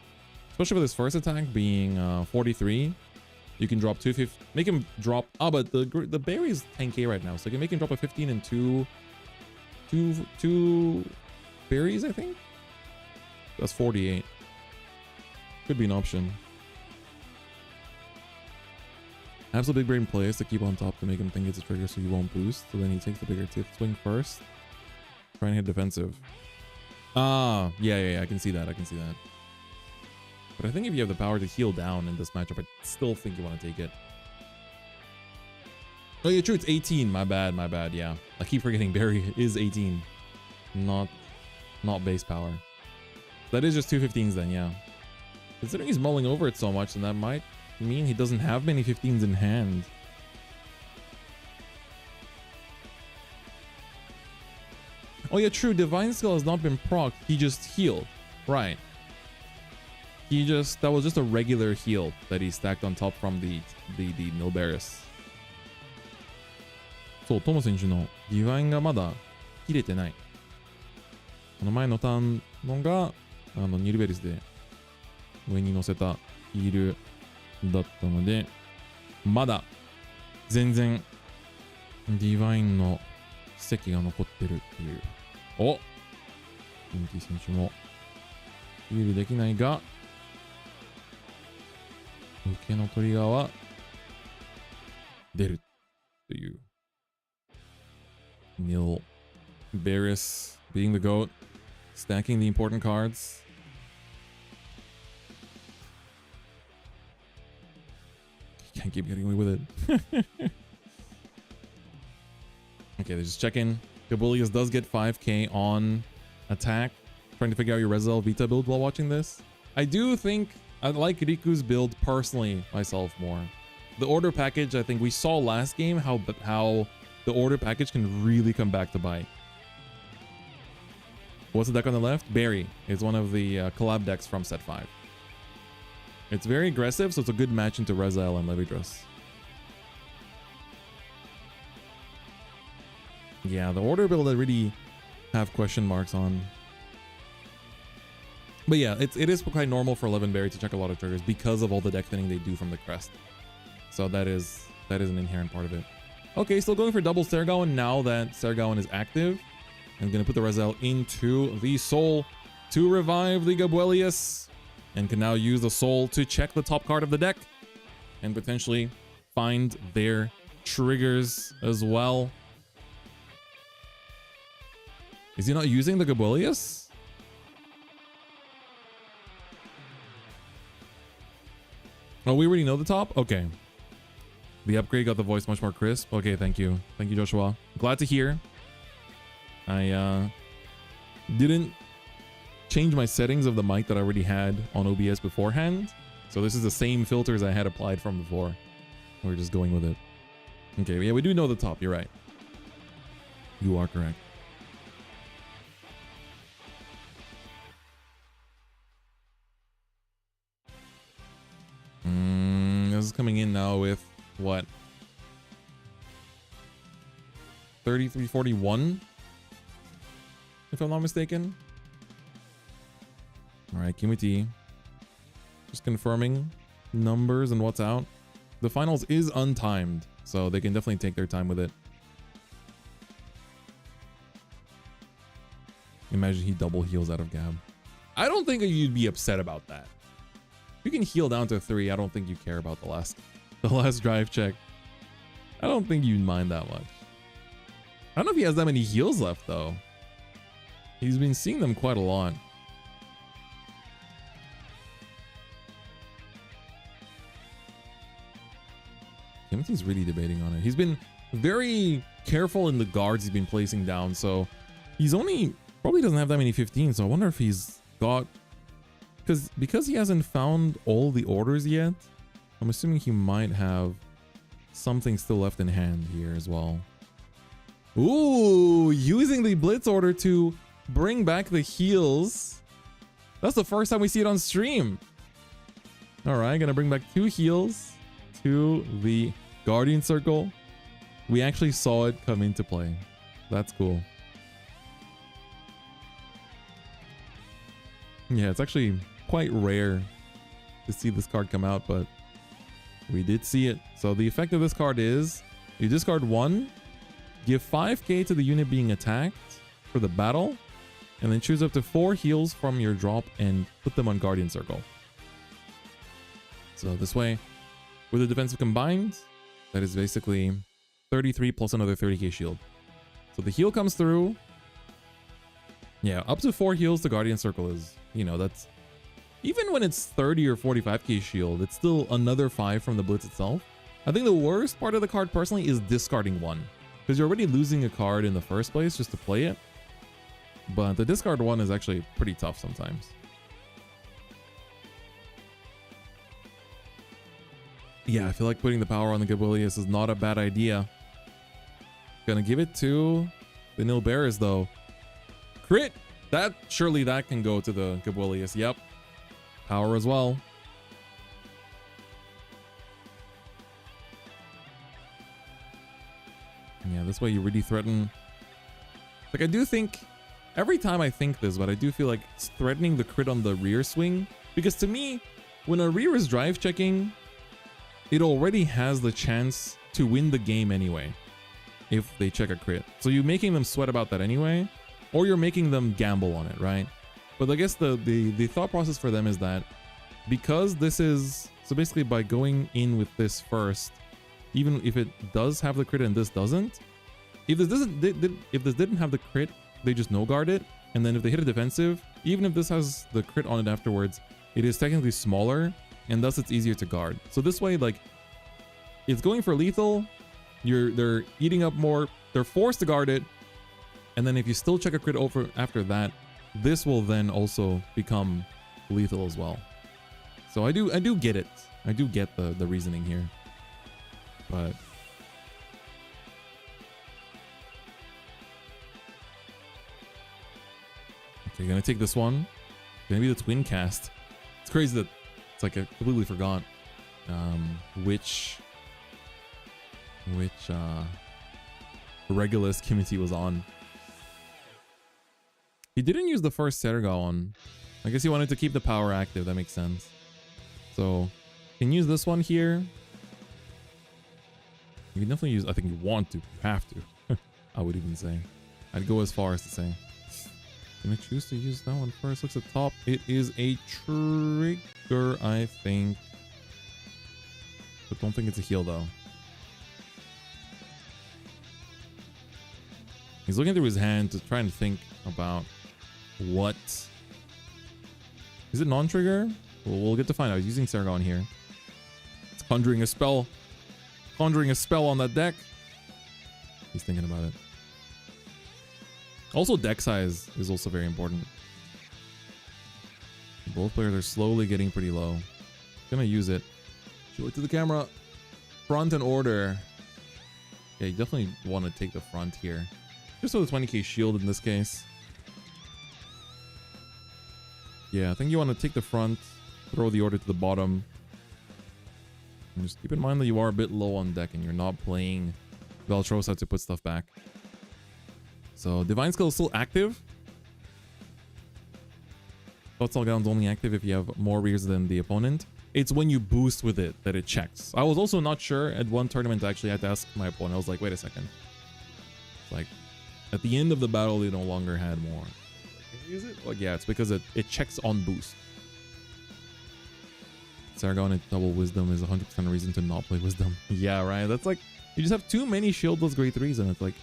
Especially with his first attack being 43. You can drop 250, make him drop. Ah, but the berry is 10k right now, so you can make him drop a 15 and two berries, I think. That's 48. Could be an option. Absolute big brain plays to keep on top to make him think it's a trigger so he won't boost. So then he takes the bigger tip swing first. Try and hit defensive. Ah, yeah, I can see that. I can see that. But I think if you have the power to heal down in this matchup, I still think you want to take it. Oh yeah, true, it's 18. My bad, yeah. I keep forgetting Barry is 18. Not base power. That is just 215s then, yeah. Considering he's mulling over it so much, then that might mean he doesn't have many 15s in hand. Oh yeah, true, Divine Skill has not been procced. He just healed. Right. That was just a regular heal that he stacked on top from the Nilberis. そう、トモ選手のディファインがまだ切れてない。この前のターンのがニルベリスで上に乗せたヒールだったので、まだ全然ディファインの奇跡が残ってるっていう。お、キムティ選手もヒールできないが、受けのトリガーは出るという。Nilberis being the GOAT, stacking the important cards. He can't keep getting away with it. Okay, they're just checking. Gabuelius does get 5k on attack. Trying to figure out your Rezael Vita build while watching this. I do think I like Riku's build personally myself more. The order package, I think we saw last game how the order package can really come back to bite. What's the deck on the left? Barry is one of the collab decks from set 5. It's very aggressive, so it's a good match into Rezael and Levidras. Yeah, the order build I really have question marks on. But yeah, it is quite normal for 11 Barry to check a lot of triggers because of all the deck thinning they do from the crest. So that is an inherent part of it. Okay, still going for double Sergawan now that Sergawan is active. I'm going to put the Rezael into the soul to revive the Gabuelius. And can now use the soul to check the top card of the deck. And potentially find their triggers as well. Is he not using the Gabolius? Oh, we already know the top? Okay. The upgrade got the voice much more crisp. Okay, thank you. Thank you, Joshua. Glad to hear. I didn't change my settings of the mic that I already had on OBS beforehand. So this is the same filters I had applied from before. We're just going with it. Okay, yeah, we do know the top. You're right. You are correct. This is coming in now with what? 3341, if I'm not mistaken. All right, Kimuti. Just confirming numbers and what's out. The finals is untimed, so they can definitely take their time with it. Imagine he double heals out of Gab. I don't think you'd be upset about that. You can heal down to 3. I don't think you care about the last drive check. I don't think you'd mind that much. I don't know if he has that many heals left though. He's been seeing them quite a lot. Kimothy's really debating on it. He's been very careful in the guards he's been placing down, so he's probably doesn't have that many 15, so I wonder if he's got, because he hasn't found all the orders yet, I'm assuming he might have something still left in hand here as well. Ooh, using the blitz order to bring back the heals. That's the first time we see it on stream. All right, gonna bring back 2 heals to the Guardian Circle. We actually saw it come into play. That's cool. Yeah, it's actually quite rare to see this card come out, but we did see it. So the effect of this card is you discard 1, give 5k to the unit being attacked for the battle, and then choose up to 4 heals from your drop and put them on Guardian Circle. So this way, with the defensive combined, that is basically 33 plus another 30k shield. So the heal comes through. Yeah, up to 4 heals to Guardian Circle is, you know, that's, even when it's 30 or 45k shield, it's still another 5 from the blitz itself. I think the worst part of the card personally is discarding 1, because you're already losing a card in the first place just to play it. But the discard 1 is actually pretty tough sometimes. Yeah, I feel like putting the power on the Gabolius is not a bad idea. Gonna give it to the Nilberis though. Crit! Surely that can go to the Gabolius. Yep. Power as well. Yeah, this way you really threaten. Like, I do think, every time I think this, but I do feel like it's threatening the crit on the rear swing. Because to me, when a rear is drive checking, it already has the chance to win the game anyway, if they check a crit. So you're making them sweat about that anyway, or you're making them gamble on it, right? But I guess the thought process for them is that because this is, so basically by going in with this first, even if it does have the crit and this doesn't, if this didn't have the crit, they just no guard it, and then if they hit a defensive, even if this has the crit on it afterwards, it is technically smaller, and thus it's easier to guard. So this way, like, it's going for lethal, they're eating up more, they're forced to guard it, and then if you still check a crit over after that, this will then also become lethal as well. So I do get it. I do get the reasoning here. But okay, gonna take this one. Gonna be the twin cast. It's crazy that it's like I completely forgot which Regulus Kimuti was on. He didn't use the first Serga on. I guess he wanted to keep the power active. That makes sense. So you can use this one here. You can definitely use, I think you want to, you have to. I would even say. I'd go as far as to say. Gonna choose to use that one first. Looks at top. It is a trigger, I think. But don't think it's a heal though. He's looking through his hand to try and think about what... Is it non-trigger? We'll get to find out. He's using Sargon here. It's conjuring a spell. Conjuring a spell on that deck. He's thinking about it. Also, deck size is also very important. Both players are slowly getting pretty low. Gonna use it. Show it to the camera. Front and order. Yeah, you definitely want to take the front here. Just with a 20k shield in this case. Yeah, I think you want to take the front, throw the order to the bottom. And just keep in mind that you are a bit low on deck and you're not playing Veltrosa to put stuff back. So Divine Skill is still active. Total Gown's only active if you have more rears than the opponent. It's when you boost with it that it checks. I was also not sure at one tournament. I actually had to ask my opponent. I was like, wait a second. It's like at the end of the battle, they no longer had more. Can you use it? Well, yeah, it's because it checks on boost. Sargon at double wisdom is 100% a reason to not play wisdom. Yeah, right. That's like, you just have too many shieldless grade 3s, and it's like,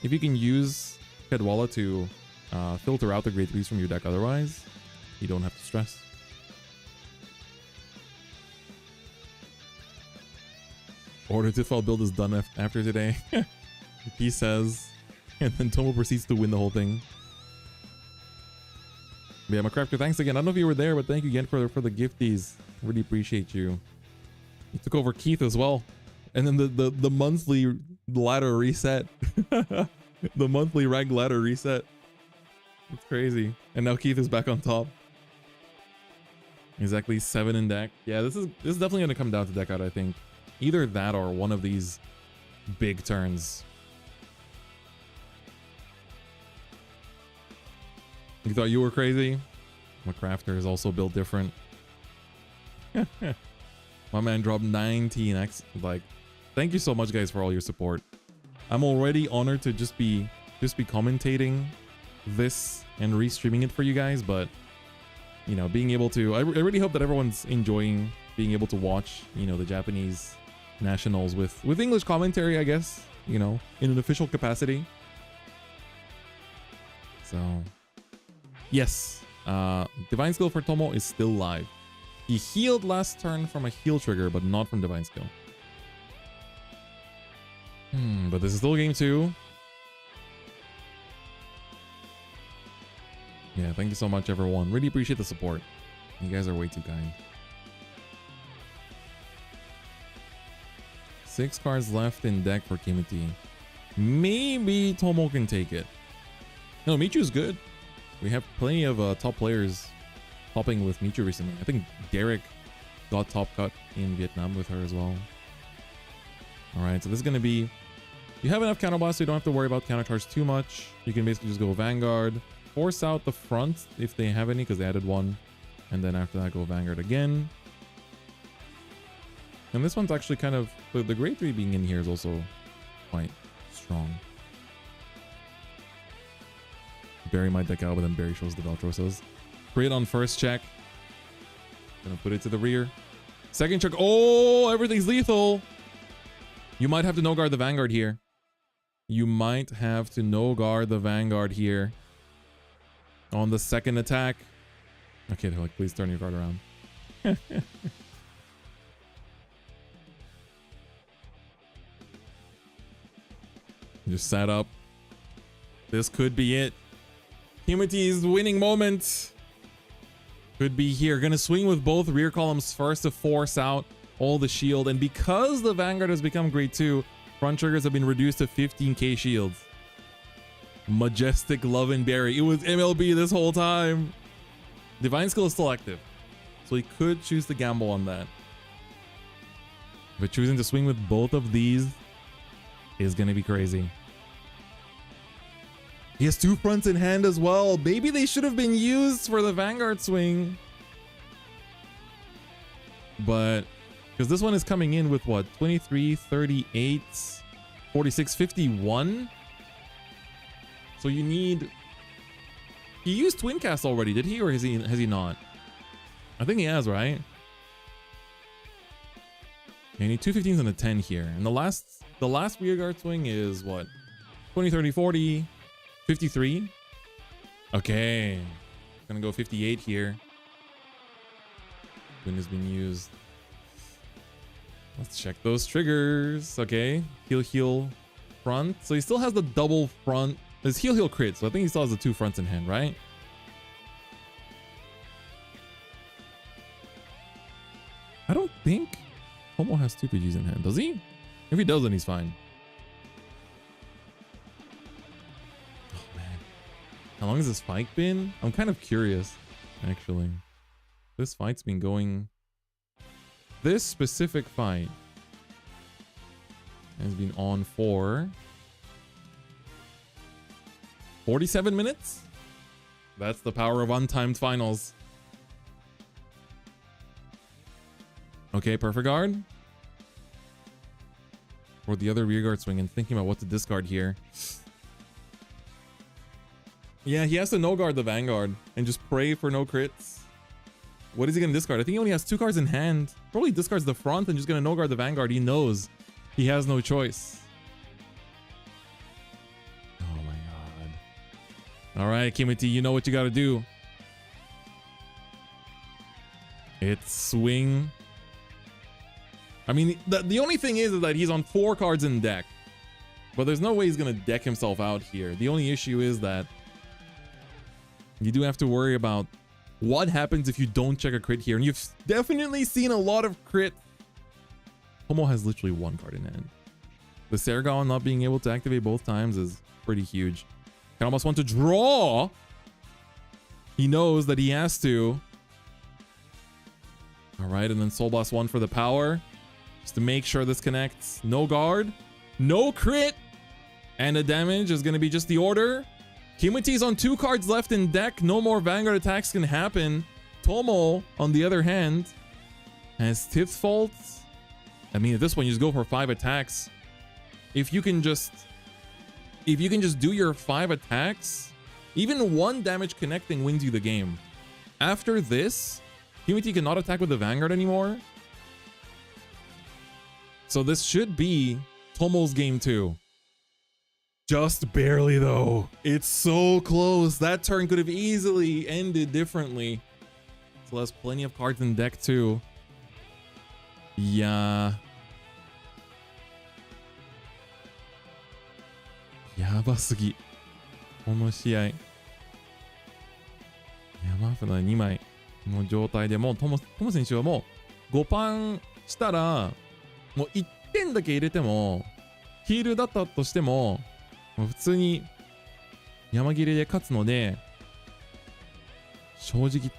if you can use Kedwalla to filter out the grade 3s from your deck otherwise, you don't have to stress. Order to fall build is done after today. He says, and then Tomo proceeds to win the whole thing. But yeah, McCrafter, thanks again. I don't know if you were there, but thank you again for the gifties. Really appreciate you. You took over Keith as well. And then the monthly ladder reset. The monthly rank ladder reset. It's crazy. And now Keith is back on top. Exactly 7 in deck. Yeah, this is definitely gonna come down to deck out, I think. Either that or one of these big turns. You thought you were crazy? McCrafter is also built different. My man dropped 19x. Like, thank you so much, guys, for all your support. I'm already honored to just be commentating this and restreaming it for you guys, but you know, being able to, I really hope that everyone's enjoying being able to watch, you know, the Japanese nationals with English commentary, I guess, you know, in an official capacity. So yes, Divine Skill for Tomo is still live. He healed last turn from a heal trigger, but not from Divine Skill. But this is still game 2. Yeah, thank you so much, everyone. Really appreciate the support. You guys are way too kind. 6 cards left in deck for Kimuti. Maybe Tomo can take it. No, Michu's good. We have plenty of top players topping with Michu recently. I think Derek got top cut in Vietnam with her as well. Alright, so this is going to be... You have enough counterblast, so you don't have to worry about countercharge too much. You can basically just go Vanguard. Force out the front if they have any, because they added one. And then after that, go Vanguard again. And this one's actually kind of... The grade 3 being in here is also quite strong. Bury my deck out, but then Barry shows the Veltrosas. Crit on first check. Gonna put it to the rear. Second check. Oh, everything's lethal. You might have to no-guard the Vanguard here. You might have to no-guard the Vanguard here. On the second attack. Okay, they're like, please turn your card around. Just sat up. This could be it. Kimuti's winning moment. Could be here. Gonna swing with both rear columns first to force out all the shield. And because the Vanguard has become grade 2, front triggers have been reduced to 15k shields. Majestic Love and Berry. It was MLB this whole time. Divine Skill is still active, so he could choose to gamble on that. But choosing to swing with both of these is gonna be crazy. He has 2 fronts in hand as well. Maybe they should have been used for the Vanguard swing. But because this one is coming in with what? 23, 38, 46, 51. So you need... He used Twin Cast already, did he? Or has he not? I think he has, right? Yeah, you need 2 15s and a 10 here. And the last rear guard swing is what? 20, 30, 40, 53. Okay. Gonna go 58 here. Wind has been used. Let's check those triggers. Okay. Heal front. So he still has the double front. There's heal crit. So I think he still has the 2 fronts in hand, right? I don't think Tomo has 2 PGs in hand. Does he? If he does, then he's fine. Oh, man. How long has this fight been? I'm kind of curious, actually. This fight's been going... This specific fight has been on for 47 minutes. That's the power of untimed finals. Okay, perfect guard. Or the other rear guard swing and thinking about what to discard here. Yeah, he has to no guard the Vanguard and just pray for no crits. What is he going to discard? I think he only has 2 cards in hand. Probably discards the front and just going to no guard the Vanguard. He knows he has no choice. Oh my god. All right, Kimuti, you know what you got to do. It's swing. I mean, the only thing is that he's on 4 cards in deck. But there's no way he's going to deck himself out here. The only issue is that you do have to worry about what happens if you don't check a crit here. And you've definitely seen a lot of crit. Tomo has literally 1 card in hand. The Sergon not being able to activate both times is pretty huge. Can almost want to draw. He knows that he has to. All right, and then Soul Blast 1 for the power. Just to make sure this connects. No guard. No crit. And the damage is going to be just the order. Kimuti's on 2 cards left in deck. No more Vanguard attacks can happen. Tomo, on the other hand, has Tiff Fault. I mean, at this point, you just go for 5 attacks. If you can just do your 5 attacks, even 1 damage connecting wins you the game. After this, Kimuti cannot attack with the Vanguard anymore. So this should be Tomo's game 2. Just barely though. It's so close. That turn could have easily ended differently. So has plenty of cards in deck too. Yeah. Yabasugi. この試合。山札2枚の状態でもうトモ選手はもう5パンしたらもう1点だけ入れてもヒールだったとしてももう普通に山切れで勝つので正直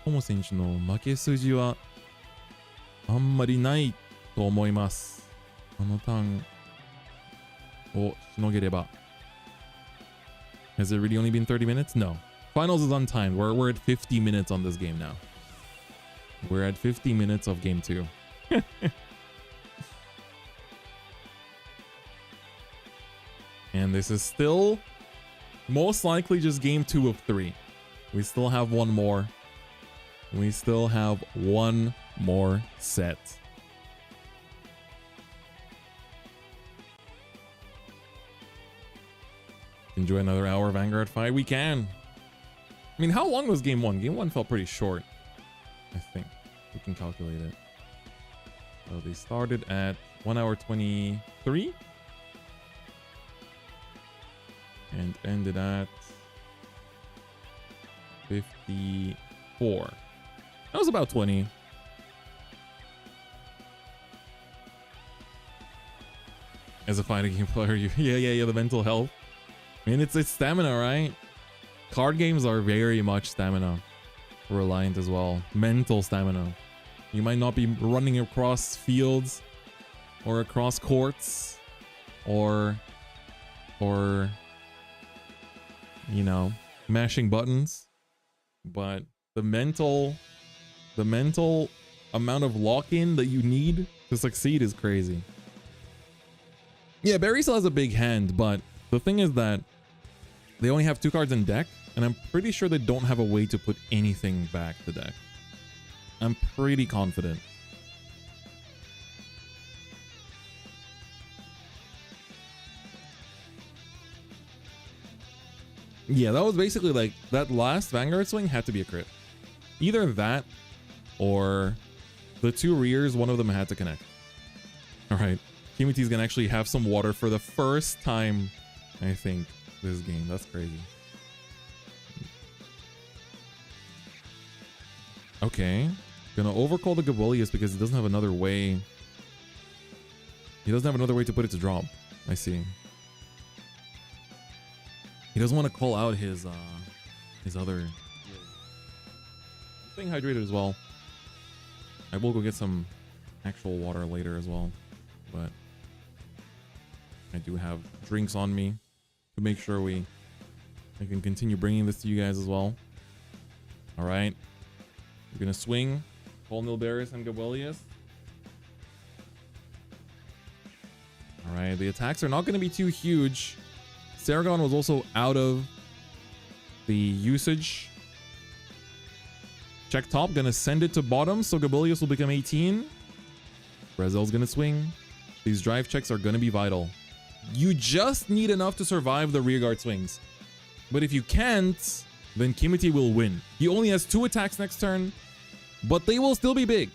トモ選手の負け筋はあんまりないと思います。あのターンをしのげれば。Has it really only been 30 minutes? No. Finals is untimed. We're at 50 minutes on this game now. We're at 50 minutes of game 2. And this is still most likely just game 2 of 3. We still have one more. We still have one more set. Enjoy another hour of Vanguard fight? We can. I mean, how long was game 1? Game 1 felt pretty short, I think. We can calculate it. So they started at 1 hour 23 and ended at 54. That was about 20. As a fighting game player, yeah, the mental health. I mean, it's stamina, right? Card games are very much stamina reliant as well. Mental stamina. You might not be running across fields or across courts or you know, mashing buttons, but the mental amount of lock-in that you need to succeed is crazy. Yeah, Barry still has a big hand, but the thing is that they only have 2 cards in deck, and I'm pretty sure they don't have a way to put anything back to deck. I'm pretty confident. Yeah, that was basically like that last Vanguard swing had to be a crit. Either that or the two rears, one of them had to connect. All right. Kimuti's gonna actually have some water for the first time, I think, this game. That's crazy. Okay. Gonna overcall the Gabolius because he doesn't have another way. He doesn't have another way to put it to drop. I see. He doesn't want to call out his other thing hydrated as well. I will go get some actual water later as well, but I do have drinks on me to make sure I can continue bringing this to you guys as well. All right, we're gonna swing Paul Nilberis and Gabelius. All right, the attacks are not going to be too huge. Saragon was also out of the usage. Check top, gonna send it to bottom, so Gabelius will become 18. Rezael's gonna swing. These drive checks are gonna be vital. You just need enough to survive the rearguard swings. But if you can't, then Kimuti will win. He only has 2 attacks next turn, but they will still be big.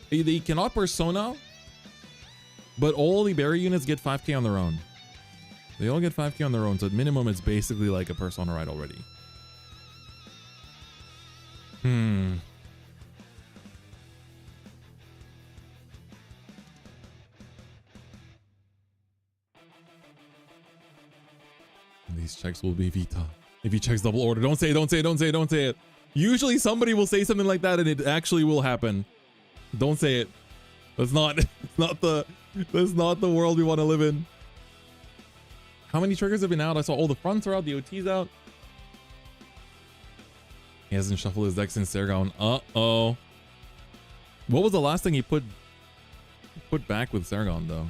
They cannot persona, but all the barrier units get 5k on their own. They all get 5k on their own, so at minimum it's basically like a persona ride already. These checks will be Vita. If he checks double order, don't say it, don't say it, don't say it, don't say it. Usually somebody will say something like that and it actually will happen. Don't say it. That's not the world we want to live in. How many triggers have been out? I saw all the fronts are out, the OT's out. He hasn't shuffled his deck since Saragon. Uh-oh. What was the last thing he put back with Saragon, though?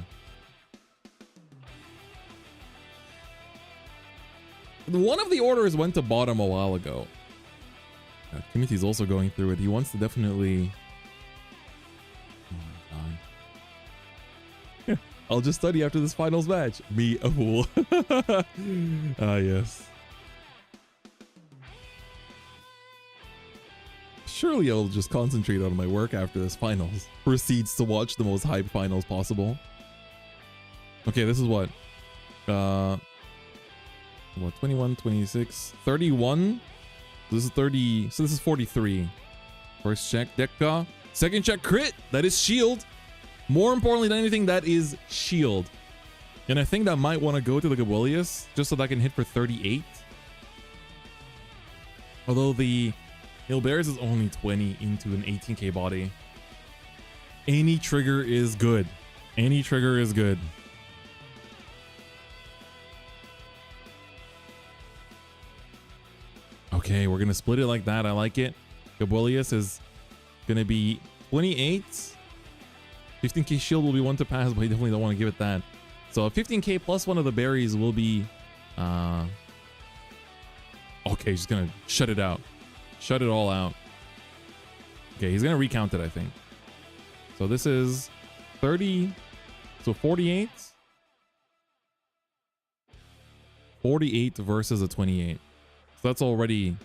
One of the orders went to bottom a while ago. Kimuti's also going through it. He wants to definitely... Oh my god. I'll just study after this finals match. Me, a fool. Ah, yes. Surely I'll just concentrate on my work after this finals. Proceeds to watch the most hype finals possible. Okay, this is what? What, 21, 26, 31? This is 30, so this is 43. First check, Dekka. Second check, crit. That is shield. More importantly than anything, that is shield. And I think that might want to go to the Gabolius, just so that I can hit for 38. Although the Nilberis is only 20 into an 18k body. Any trigger is good. Any trigger is good. Okay, we're going to split it like that. I like it. Gabolius is going to be 28. 15k shield will be one to pass, but I definitely don't want to give it that. So 15k plus one of the berries will be... Okay, he's going to shut it out. Shut it all out. Okay, he's going to recount it, I think. So this is 30. So 48. 48 versus a 28. So that's already...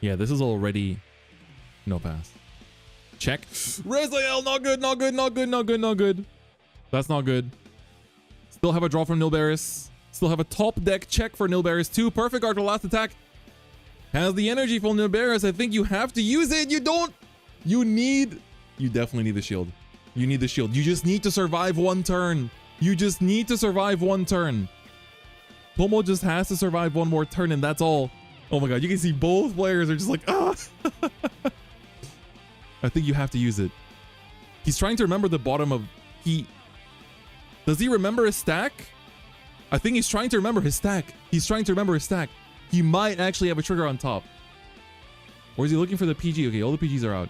Yeah, this is already... No pass. Check. Rezael, not good, not good, not good, not good, not good. That's not good. Still have a draw from Nilberis. Still have a top deck check for Nilberis too. Perfect guard for last attack. Has the energy from Nilberis. I think you have to use it. You don't. You definitely need the shield. You need the shield. You just need to survive one turn. You just need to survive one turn. Tomo just has to survive one more turn and that's all. Oh my god, you can see both players are just like, ah. I think you have to use it. He's trying to remember the bottom of... Does he remember his stack? I think he's trying to remember his stack. He's trying to remember his stack. He might actually have a trigger on top. Or is he looking for the PG? Okay, all the PGs are out.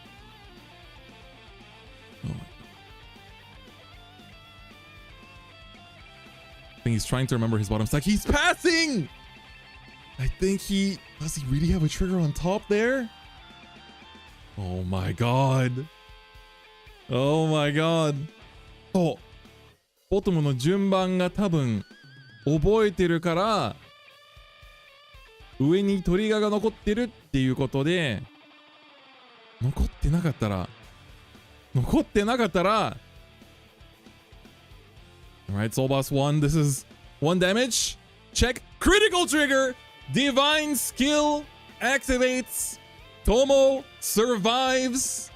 Oh my god. I think he's trying to remember his bottom stack. He's passing! I think he... Does he really have a trigger on top there? Oh my god. Oh my god. Oh. ボトムの順番が多分覚えてるから上にトリガーが残ってるっていうことで、残ってなかったら Alright, Soul Boss 1, this is 1 damage. Check. Critical trigger. Divine skill activates. Tomo survives,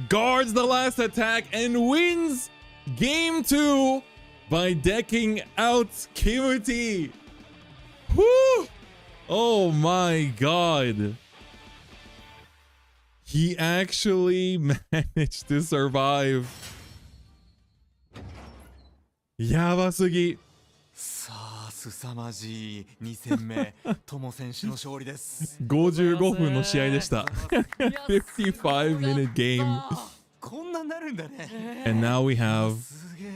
guards the last attack, and wins game 2 by decking out Kimuti. Woo! Oh my god. He actually managed to survive. やばすぎ。さあ凄まじい2戦目トモ選手の勝利です。55分の試合でした。55-minute game. こんなになるんだね。 And now we have すげえ。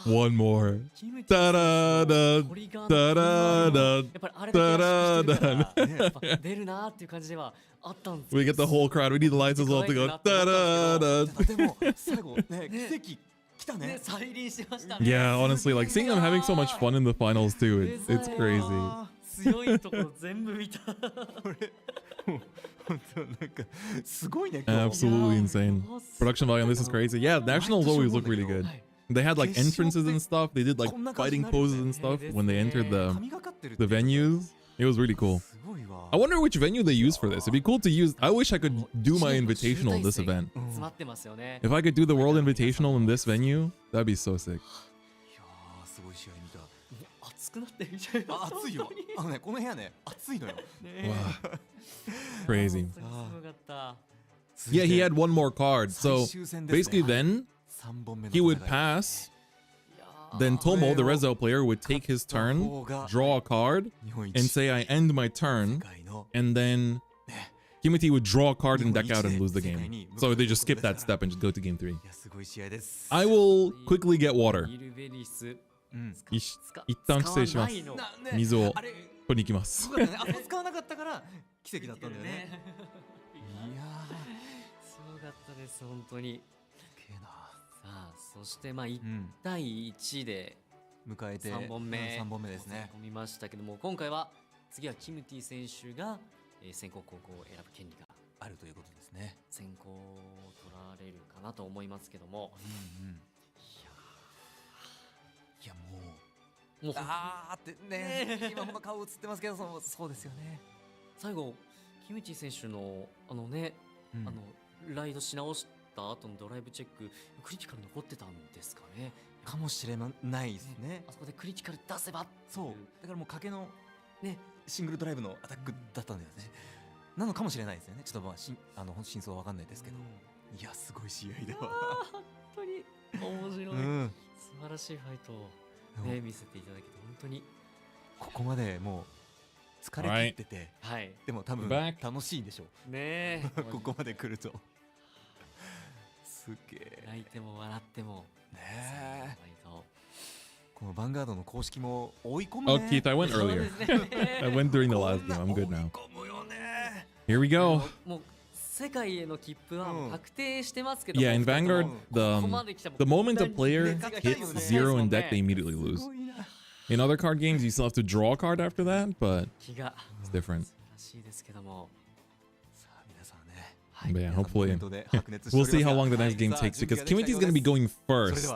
one more. Ta-da-da, ta-da-da, やっぱりあれだけは知ってるから出るなーっていう感じではあったんですけど。 We get the whole crowd. We need the lights as well to go. Ta-da-da. でも最後ね奇跡来たね。再臨しましたね。 Yeah, honestly, like seeing them having so much fun in the finals too. It's crazy. 強いところ全部見た。本当なんかすごいね。 Absolutely insane. Production value on this is crazy. Yeah, nationals always look really good. They had like entrances and stuff. They did like fighting poses and stuff when they entered the venues. It was really cool. I wonder which venue they use for this. It'd be cool to use. I wish I could do my invitational in this event. If I could do the World Invitational in this venue, that'd be so sick. すごい試合見た。熱くなってるじゃん。暑いよ。ねこの部屋ね暑いのよ。 Wow. Crazy. すごかった。 Yeah, he had one more card. So basically then he would pass. Then Tomo, the Rezael player, would take his turn, draw a card, and say, I end my turn. And then Kimuti would draw a card and deck out and lose the game. So they just skip that step and just go to game 3. I will quickly get water. 一旦失礼します。水を取りに行きます。あそこ使わなかったから奇跡だったんだよね。いやーすごかったです本当に。さあそしてまあ1対1で迎えて3本目ですね。見ましたけども、今回は次はキムティ選手が先攻後攻を選ぶ権利があるということですね。先行を取られるかなと思いますけども、いやもうあーってね今も顔映ってますけどそうですよね。最後キムティ選手のライドし直した後のドライブチェッククリティカル残ってたんですかね。かもしれないですね。あそこでクリティカル出せばそうだからもう賭けのねシングルドライブのアタックだったんだよね。なのかもしれないですよね。ちょっとまあ真相は分かんないですけど、いやすごい試合だわ。本当に面白い、素晴らしいファイトをね見せていただけて本当にここまでもう疲れ切ってて、でも多分楽しいんでしょうね。ここまで来るとすげえ泣いても笑ってもね。このヴァンガードの公式も追い込むね。 Oh, Keith, I went earlier. I went during the last game. I'm good now. Here we go. もう世界への切符は確定してますけど。Yeah, in Vanguard, the moment a player hits 0 in deck, they immediately lose. In other card games, you still have to draw a card after that, but it's different. But yeah, hopefully we'll see how long the next game takes because Kimuti's going to be going first.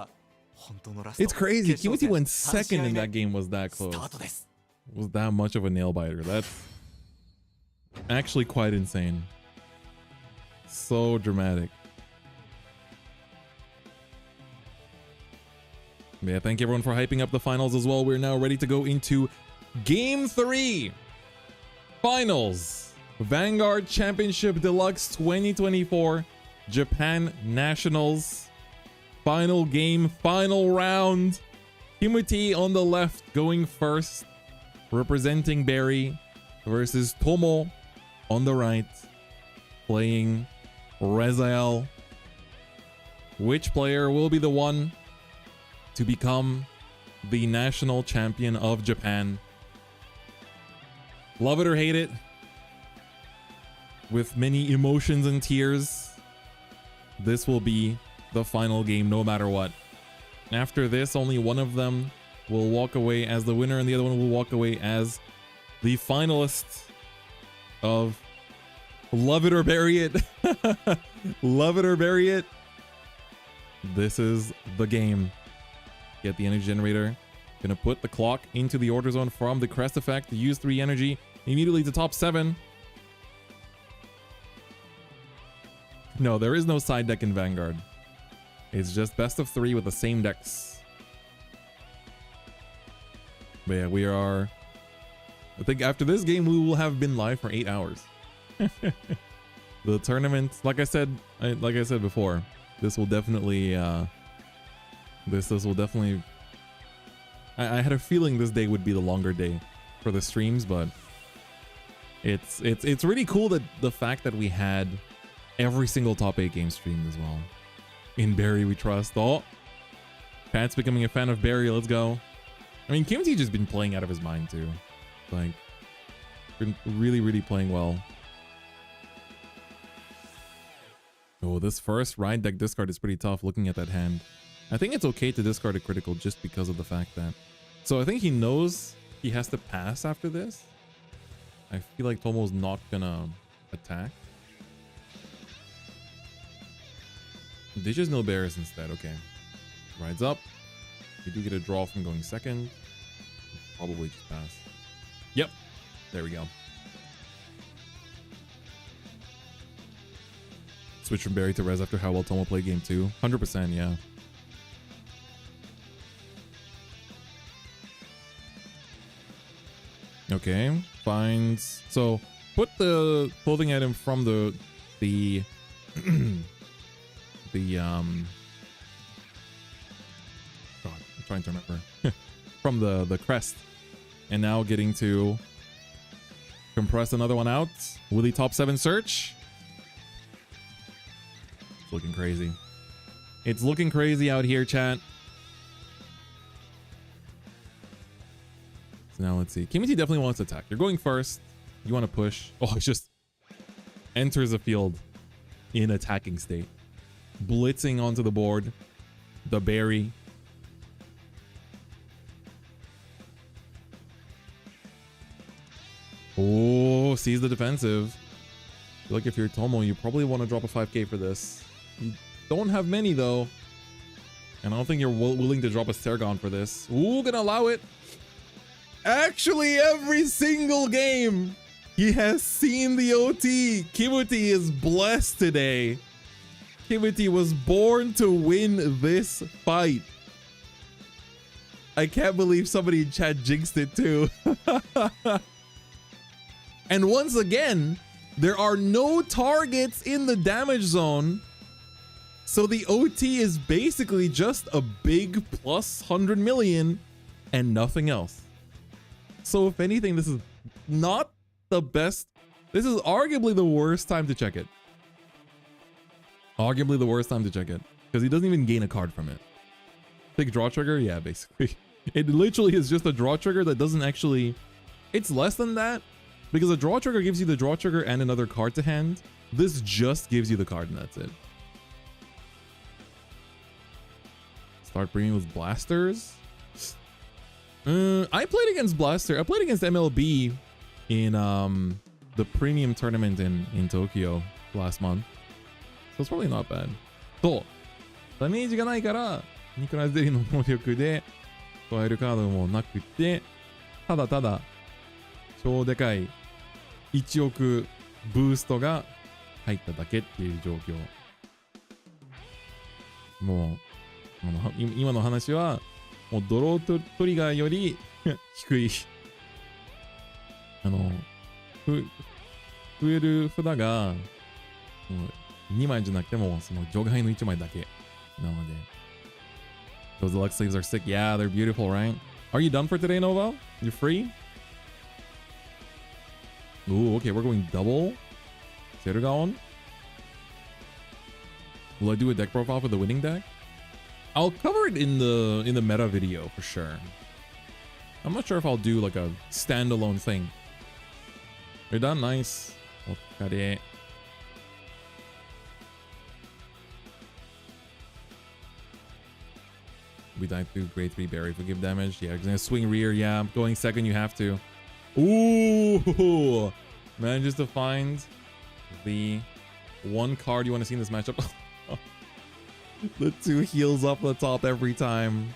It's crazy. Kimuti went second and that game was that close. Was that much of a nail biter. That's actually quite insane. So dramatic. But yeah, thank you everyone for hyping up the finals as well. We're now ready to go into Game 3. Finals. Vanguard Championship Deluxe 2024. Japan Nationals. Final game, final round. Kimuti on the left going first. Representing Barry versus Tomo on the right. Playing Rezael. Which player will be the one to become the national champion of Japan? Love it or hate it, with many emotions and tears, this will be the final game no matter what. After this, only one of them will walk away as the winner and the other one will walk away as the finalist of love it or bury it. Love it or bury it. This is the game. Get the energy generator. Gonna put the clock into the order zone from the crest effect. Use 3 energy immediately to top 7. No, there is no side deck in Vanguard. It's just best of 3 with the same decks. But yeah, we are... I think after this game, we will have been live for 8 hours. The tournament, like I said before, this will definitely... This will definitely... I had a feeling this day would be the longer day for the streams, but it's really cool that the fact that we had every single top 8 game streamed as well. In Barry we trust. Oh, Pat's becoming a fan of Barry. Let's go. I mean, Kimuti just been playing out of his mind too. Like, been really playing well. Oh, this first ride deck discard is pretty tough looking at that hand. I think it's okay to discard a critical just because of the fact that... So I think he knows he has to pass after this. I feel like Tomo's not gonna attack. Ditches no bears instead. Okay. Rides up. We do get a draw from going second. Probably just pass. Yep. There we go. Switch from Barry to Rez after how well Tomo played game 2. 100%, yeah. Okay. Finds... So, put the clothing item from the God, I'm trying to remember. From the crest. And now getting to compress another one out. Will he top 7 search? It's looking crazy. It's looking crazy out here, chat. So now let's see. Kimuti definitely wants to attack. You're going first. You want to push. Oh, it just enters the field in attacking state. Blitzing onto the board. The berry. Oh, sees the defensive. I feel like if you're Tomo, you probably want to drop a 5k for this. You don't have many though. And I don't think you're willing to drop a Sergon for this. Ooh, gonna allow it. Actually, every single game, he has seen the OT. Kimuti is blessed today. Kimuti was born to win this fight. I can't believe somebody in chat jinxed it too. And once again, there are no targets in the damage zone. So the OT is basically just a big plus 100 million and nothing else. So if anything, this is not the best. This is arguably the worst time to check it. Arguably the worst time to check it. Because he doesn't even gain a card from it. Big draw trigger? Yeah, basically. It literally is just a draw trigger that doesn't actually... It's less than that. Because a draw trigger gives you the draw trigger and another card to hand. This just gives you the card and that's it. Start bringing with blasters. I played against Blaster. I played against MLB in the premium tournament in Tokyo last month. So it's probably not bad. そう。ダメージがないから、ニコラスデリの能力で加えるカードもなくて、ただただ超でかい1億ブーストが入っただけっていう状況。もう今の話はもうドロートリガーより低い増える札がもう2枚じゃなくてもその除外の1枚だけなので。Those deluxe sleeves are sick. Yeah, they're beautiful, right? Are you done for today, Nova? You free? Ooh, okay, we're going double. Sergon. Will I do a deck profile for the winning deck? I'll cover it in the meta video for sure. I'm not sure if I'll do like a standalone thing. You're done, nice. Okay. We died through grade 3 berry. Forgive damage. Yeah, gonna swing rear. Yeah, going second. You have to. Ooh, manages to find the one card you want to see in this matchup. The two heals up the top every time.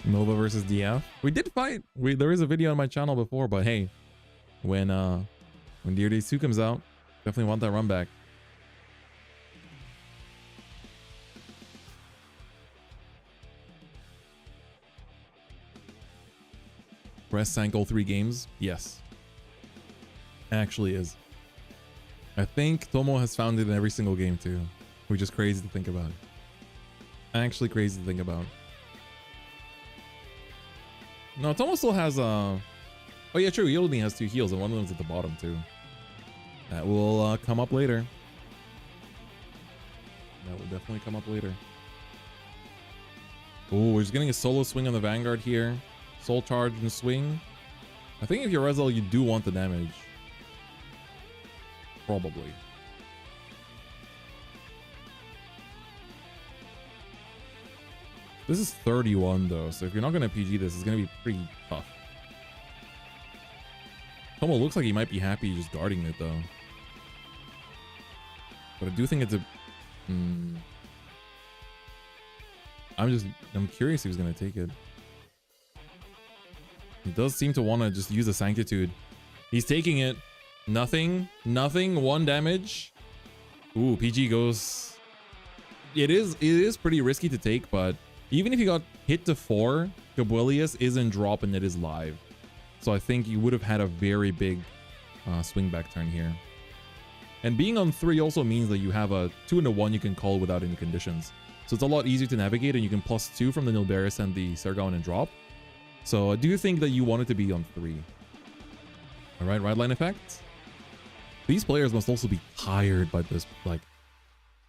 Nova versus DF. We did fight. There is a video on my channel before, but hey, when Dear Days 2 comes out, definitely want that run back. Breast sank all 3 games? Yes. Actually is. I think Tomo has found it in every single game too, which is crazy to think about. Actually crazy to think about. No, Tomo still has oh yeah, true, he only has 2 heals and one of them's at the bottom too. That will come up later. That will definitely come up later. Oh, we're just getting a solo swing on the Vanguard here. Soul charge and swing. I think if you're Rezael, you do want the damage. Probably. This is 31 though, so if you're not going to PG this, it's going to be pretty tough. Tomo looks like he might be happy just guarding it though. But I do think it's a... I'm curious if he's going to take it. He does seem to want to just use the Sanctitude. He's taking it. Nothing. 1 damage. Ooh, PG goes... It is pretty risky to take, but even if he got hit to 4, Gabuelius isn't drop and it is live. So I think you would have had a very big swing back turn here. And being on 3 also means that you have a 2 and a 1 you can call without any conditions. So it's a lot easier to navigate, and you can +2 from the Nilberis and the Sergon and drop. So I do think that you want it to be on 3. Alright, ride line effect. These players must also be tired by this. Like,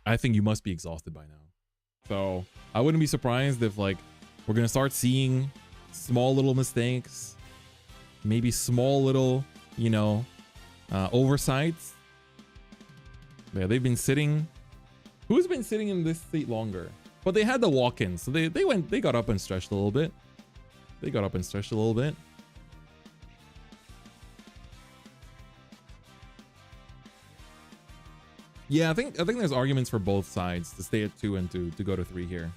I think you must be exhausted by now. So I wouldn't be surprised if like we're gonna start seeing small little mistakes, maybe small little, you know, oversights. Yeah, they've been sitting. Who's been sitting in this seat longer? But they had the walk-in, so they got up and stretched a little bit. They got up and stretched a little bit. Yeah, I think there's arguments for both sides to stay at 2 and to go to 3 here.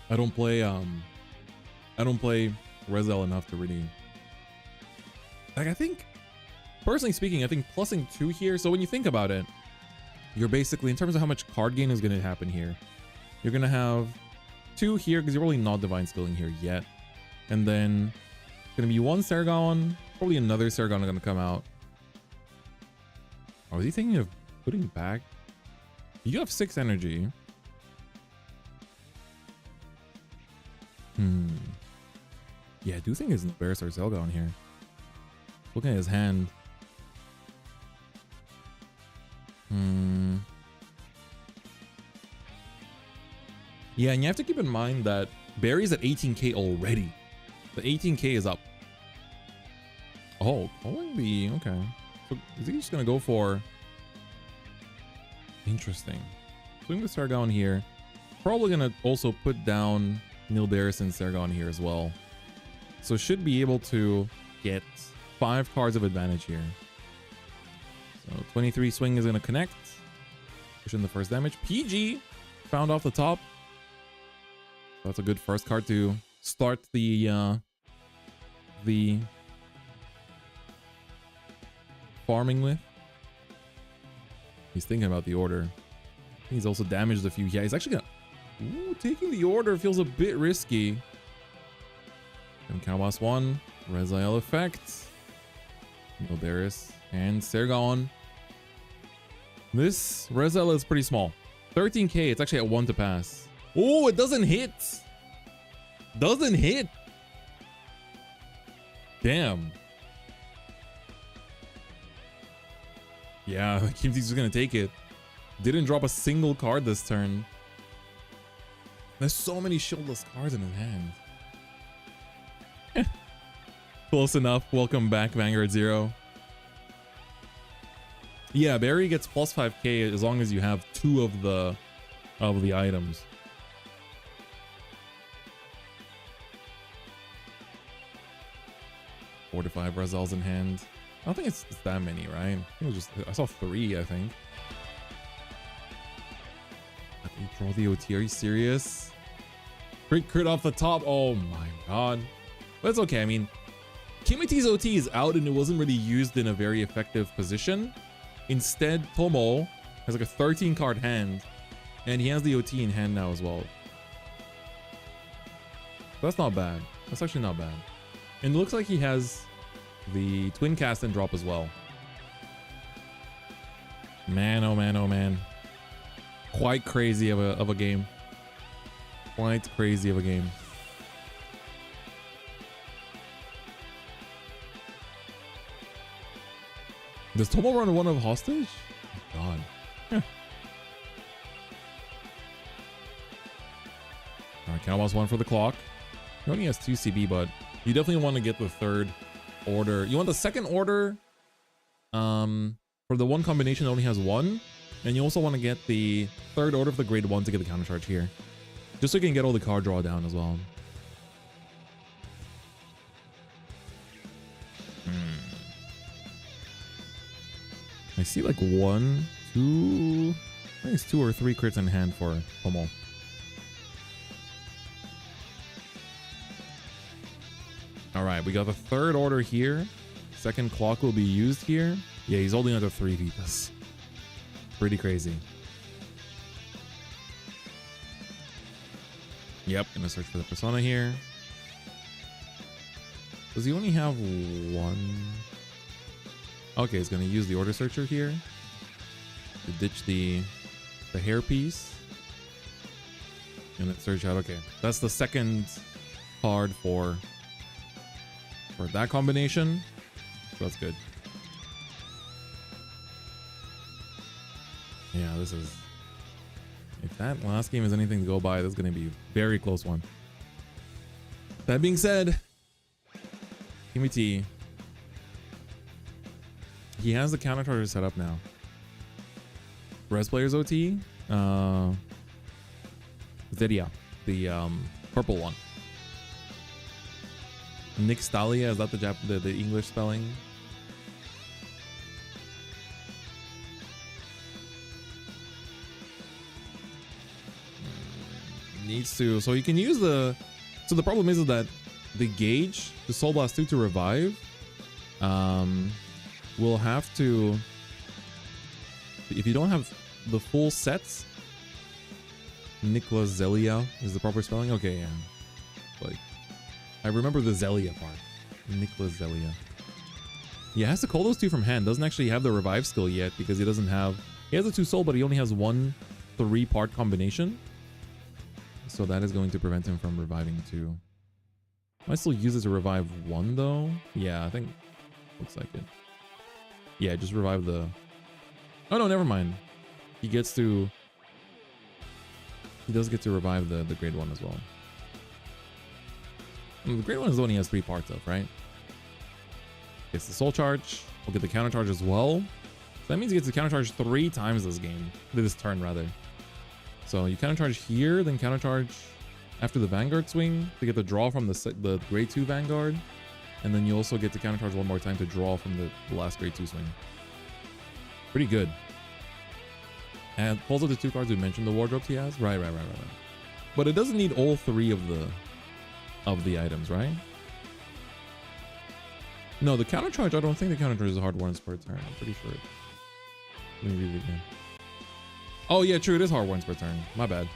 I don't play Rezael enough to really, like, I think personally speaking, I think plussing 2 here. So when you think about it, you're basically, in terms of how much card gain is going to happen here, you're going to have 2 here because you're really not divine skilling here yet, and then it's going to be 1 Sergon, probably another Sergon going to come out. Oh, is he thinking of putting back? You have 6 energy. Yeah, I do think it's Nilberis or Zelgon here. Looking at his hand. Yeah, and you have to keep in mind that Barry's at 18k already. The 18k is up. Oh, calling the... Okay. So is he just going to go for... Interesting. Swing the Sergon here. Probably going to also put down Nilberis and Sergon here as well. So should be able to get 5 cards of advantage here. So 23 swing is going to connect. Push in the first damage. PG found off the top. So that's a good first card to start the farming with. He's thinking about the order. He's also damaged a few. Yeah, he's actually gonna... Ooh, taking the order feels a bit risky. And Kawas 1. Rezael effect. Nilberis and Sergon. This Rezael is pretty small. 13k. It's actually at 1 to pass. Oh, it doesn't hit. Doesn't hit. Damn. Yeah, Kimuti's just gonna take it. Didn't drop a single card this turn. There's so many shieldless cards in his hand. Close enough. Welcome back, Vanguard 0. Yeah, Barry gets plus 5k as long as you have 2 of the items. 4 to 5 Rezaels in hand. I don't think it's that many, right? I saw 3, I think. You draw the OT. Are you serious? Crit off the top. Oh my god. But it's okay. I mean, Kimuti's OT is out and it wasn't really used in a very effective position. Instead, Tomo has like a 13 card hand and he has the OT in hand now as well. That's not bad. That's actually not bad. And it looks like he has the twin cast and drop as well. Man, oh man, oh man. Quite crazy of a game. Quite crazy of a game. Does Tomo run one of hostage? Oh god. Alright, Kanama's one for the clock. He only has 2 CB, but you definitely want to get the third order. You want the second order for the one combination that only has 1. And you also want to get the third order for the grade 1 to get the counter charge here. Just so you can get all the card draw down as well. I see like 1, 2, I think it's 2 or 3 crits in hand for Tomo. Alright, we got the third order here. Second clock will be used here. Yeah, he's holding under 3 Vitas. Pretty crazy. Yep, gonna search for the persona here. Does he only have 1? Okay, he's gonna use the order searcher here to ditch the hairpiece. And then search out. Okay, that's the second card for that combination. So that's good. Yeah, this is... If that last game is anything to go by, this is going to be a very close one. That being said, Kimuti, he has the counter charger set up now. Res players OT, Zedia, the purple one. Nick Stalia, is that the English spelling? Needs to, so you can use the, so the problem is that the gauge, the Soul Blast 2 to revive, will have to, if you don't have the full sets, Nicola Zelia is the proper spelling. Okay, yeah, like I remember the Zelia part. Nicola Zelia. Yeah, has to call those 2 from hand. Doesn't actually have the revive skill yet because he doesn't have, he has a 2 soul, but he only has 1 3-part combination. So that is going to prevent him from reviving 2. Might still use it to revive 1 though. Yeah, I think looks like it. Yeah, just revive the, oh no, never mind. He does get to revive the grade 1 as well. And the grade 1 is the one he has 3 parts of, right? Gets the soul charge. We'll get the counter charge as well. So that means he gets the counter charge 3 times this game. This turn rather. So you counter charge here, then counter charge after the Vanguard swing to get the draw from the grade 2 Vanguard. And then you also get to counter charge 1 more time to draw from the last grade 2 swing. Pretty good. And pulls out the 2 cards we mentioned, the wardrobes he has. Right. But it doesn't need all 3 of the items, right? No, the counter charge, I don't think the counter charge is a hard once per turn. I'm pretty sure. Let me read it again. Oh yeah, true, it is hard once per turn. My bad.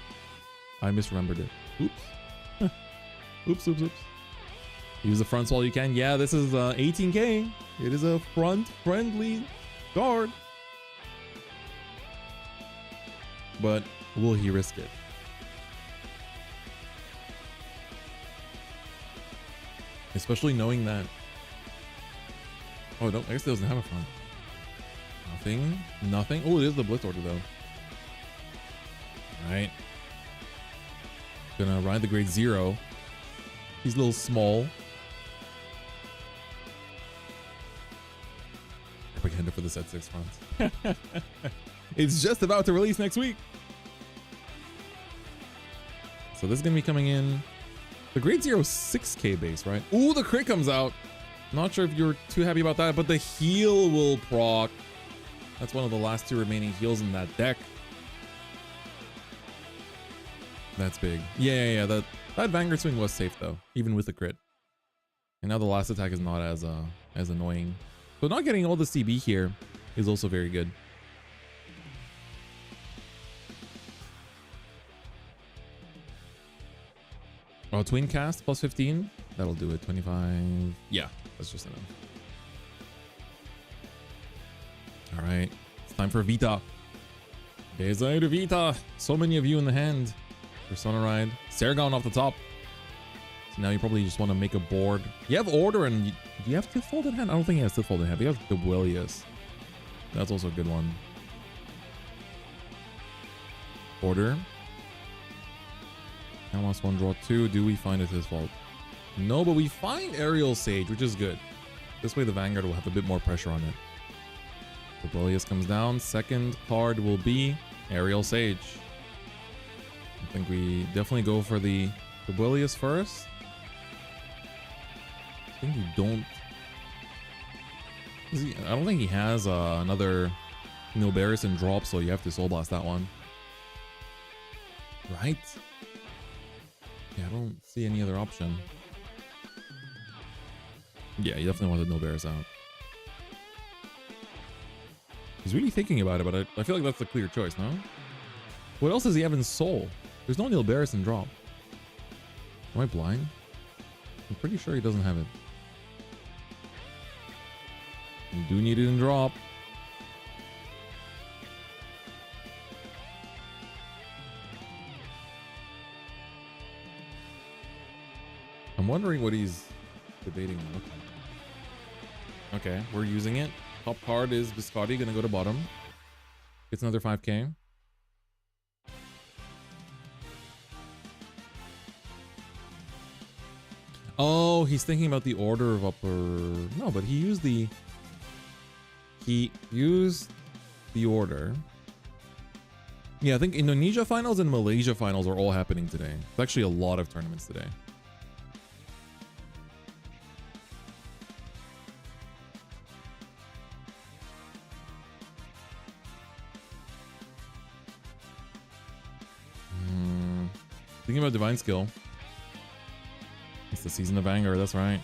I misremembered it. Oops. oops. Use the front while you can. Yeah, this is 18k. It is a front-friendly guard. But will he risk it? Especially knowing that... Oh, I guess it doesn't have a front. Nothing. Oh, it is the blitz order though. Alright. Gonna ride the grade 0. He's a little small. Propaganda for the set 6 front. It's just about to release next week. So this is gonna be coming in. The grade 0 6k base, right? Ooh, the crit comes out. Not sure if you're too happy about that, but the heal will proc. That's one of the last 2 remaining heals in that deck. That's big. Yeah. That Vanguard swing was safe though, even with the crit. And now the last attack is not as annoying. So not getting all the CB here is also very good. Oh, twin cast plus 15. That'll do it. 25. Yeah, that's just enough. All right, it's time for Vita. Rezael Vita. So many of you in the hand. Persona Ride. Sergon off the top. So now you probably just want to make a board. You have Order and do you have Fifth Fold in hand? I don't think he has Fifth Fold in hand. You have Dwellius. That's also a good one. Order. Now lost 1, draw 2. Do we find it his fault? No, but we find Aerial Sage, which is good. This way the Vanguard will have a bit more pressure on it. Dwellius comes down. Second card will be Aerial Sage. I think we definitely go for the Dwellius first. I think you don't. I don't think he has another Nilberis and drop, so you have to Soul Blast that one. Right? Yeah, I don't see any other option. Yeah, you definitely want the Nilberis out. He's really thinking about it, but I feel like that's the clear choice, no? What else does he have in Soul? There's no Nilberis in drop. Am I blind? I'm pretty sure he doesn't have it. You do need it in drop. I'm wondering what he's debating. Okay, we're using it. Top card is Biscotti, gonna go to bottom. Gets another 5k. Oh, he's thinking about the order of upper. No, but he used the order. Yeah, I think Indonesia finals and Malaysia finals are all happening today. It's actually a lot of tournaments today. Thinking about Divine Skill. It's the season of Vanguard, that's right.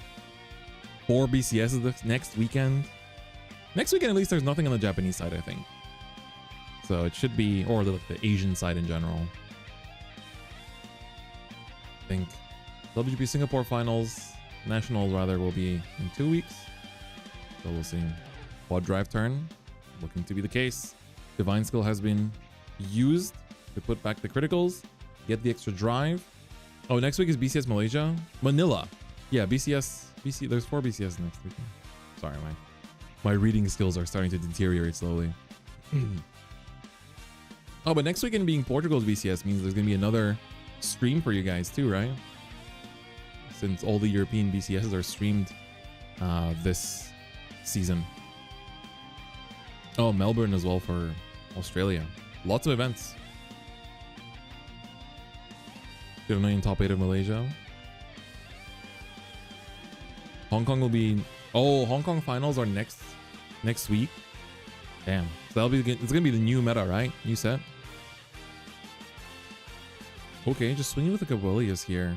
4 BCSs the next weekend. Next weekend, at least, there's nothing on the Japanese side, I think. So it should be, or the Asian side in general. I think WGP Singapore finals, nationals rather, will be in 2 weeks. So we'll see. Quad drive turn, looking to be the case. Divine Skill has been used to put back the criticals, get the extra drive. Oh, next week is BCS Malaysia. Manila. Yeah, BCS. There's 4 BCS next week. Sorry, my reading skills are starting to deteriorate slowly. Oh, but next weekend being Portugal's BCS means there's going to be another stream for you guys too, right? Since all the European BCSs are streamed this season. Oh, Melbourne as well for Australia. Lots of events. Get a million top 8 of Malaysia. Hong Kong will be. Oh, Hong Kong finals are next week. Damn. So that'll be. It's gonna be the new meta, right? New set. Okay, just swinging with the Gabolius here.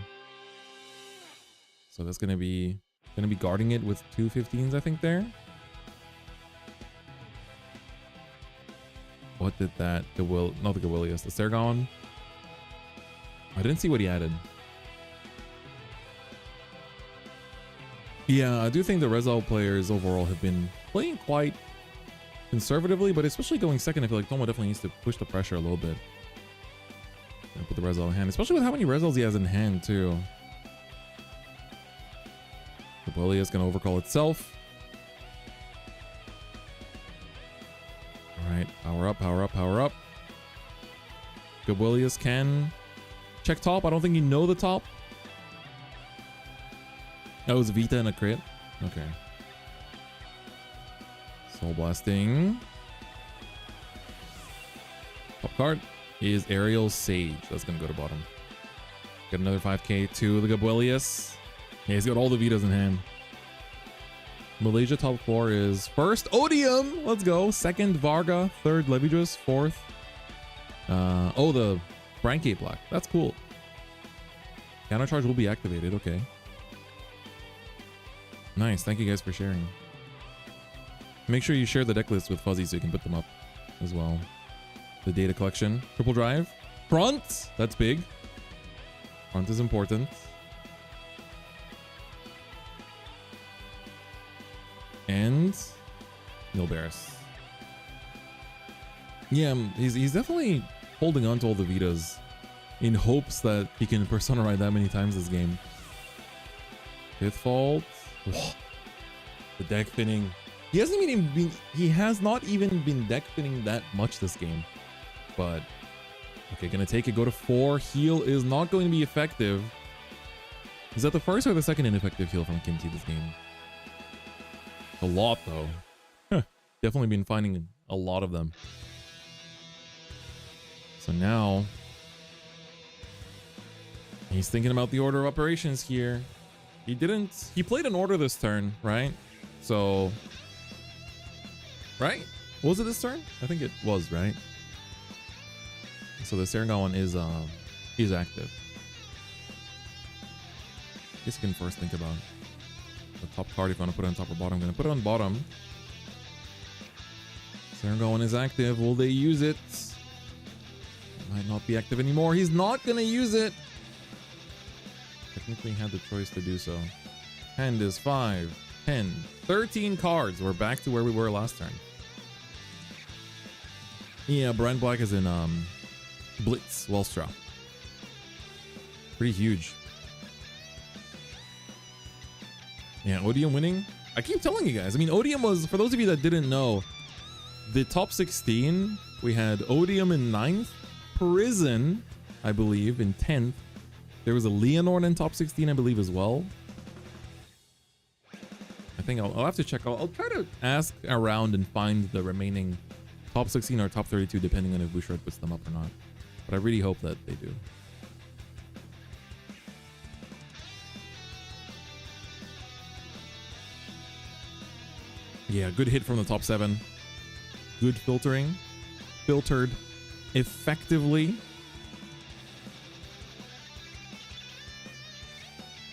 So that's gonna be guarding it with 2 15s, I think there. What did that? Not the Gabolius, the Sergon. I didn't see what he added. Yeah, I do think the Rezael players overall have been playing quite conservatively, but especially going second, I feel like Tomo definitely needs to push the pressure a little bit. Gonna put the Rezael in hand, especially with how many Rezaels he has in hand too. The Bully is gonna overcall itself. Alright, power up, power up, power up. Gabwillius can check top. I don't think you know the top. That was Vita and a crit. Okay. Soul Blasting. Top card is Aerial Sage. That's going to go to bottom. Get another 5k to the Gabwillius. Yeah, he's got all the Vitas in hand. Malaysia top 4 is first Odium. Let's go. Second Varga. Third Levidras. Fourth. Oh, the Brancate Black. That's cool. Countercharge will be activated. Okay. Nice. Thank you guys for sharing. Make sure you share the deck list with Fuzzy so you can put them up as well. The data collection. Triple drive. Front. That's big. Front is important. And Nilberis. Yeah, he's definitely holding on to all the Vitas in hopes that he can Persona ride that many times this game. Fifth Fault. Whoa. The deck thinning. He has not even been deck thinning that much this game. But okay, gonna take it, go to 4. Heal is not going to be effective. Is that the first or the second ineffective heal from Kimuti this game? A lot though. Definitely been finding a lot of them. So now he's thinking about the order of operations here. He played an order this turn, right? So, right? Was it this turn? I think it was, right? So the Serengon one is active. I guess you can first think about the top card if you want to put it on top or bottom. I'm going to put it on bottom. Serengon one is active. Will they use it? It might not be active anymore. He's not going to use it. Technically had the choice to do so. Hand is 5, 10, 13 cards. We're back to where we were last turn. Yeah, Brand Black is in Blitz Wellstra. Pretty huge. Yeah, Odium winning. I keep telling you guys. I mean, Odium was, for those of you that didn't know, the top 16, we had Odium in 9th, Prison, I believe, in 10th. There was a Leonore in top 16, I believe, as well. I think I'll have to check. I'll try to ask around and find the remaining top 16 or top 32, depending on if Bushiroad puts them up or not. But I really hope that they do. Yeah, good hit from the top 7. Good filtering. Filtered effectively.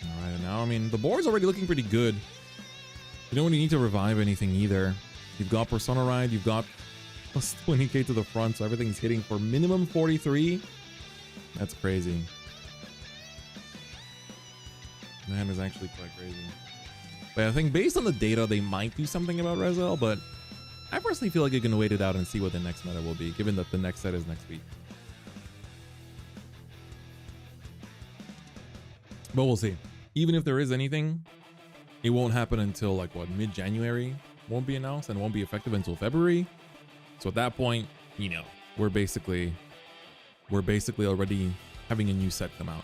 Alright, and now, I mean, the board's already looking pretty good. You don't really need to revive anything either. You've got Persona Ride, you've got plus 20k to the front, so everything's hitting for minimum 43. That's crazy. That is actually quite crazy. But I think based on the data, they might do something about Rezael, but I personally feel like you can wait it out and see what the next meta will be, given that the next set is next week. But we'll see. Even if there is anything, it won't happen until like what, mid-January? Won't be announced and won't be effective until February. So at that point, you know, we're basically already having a new set come out.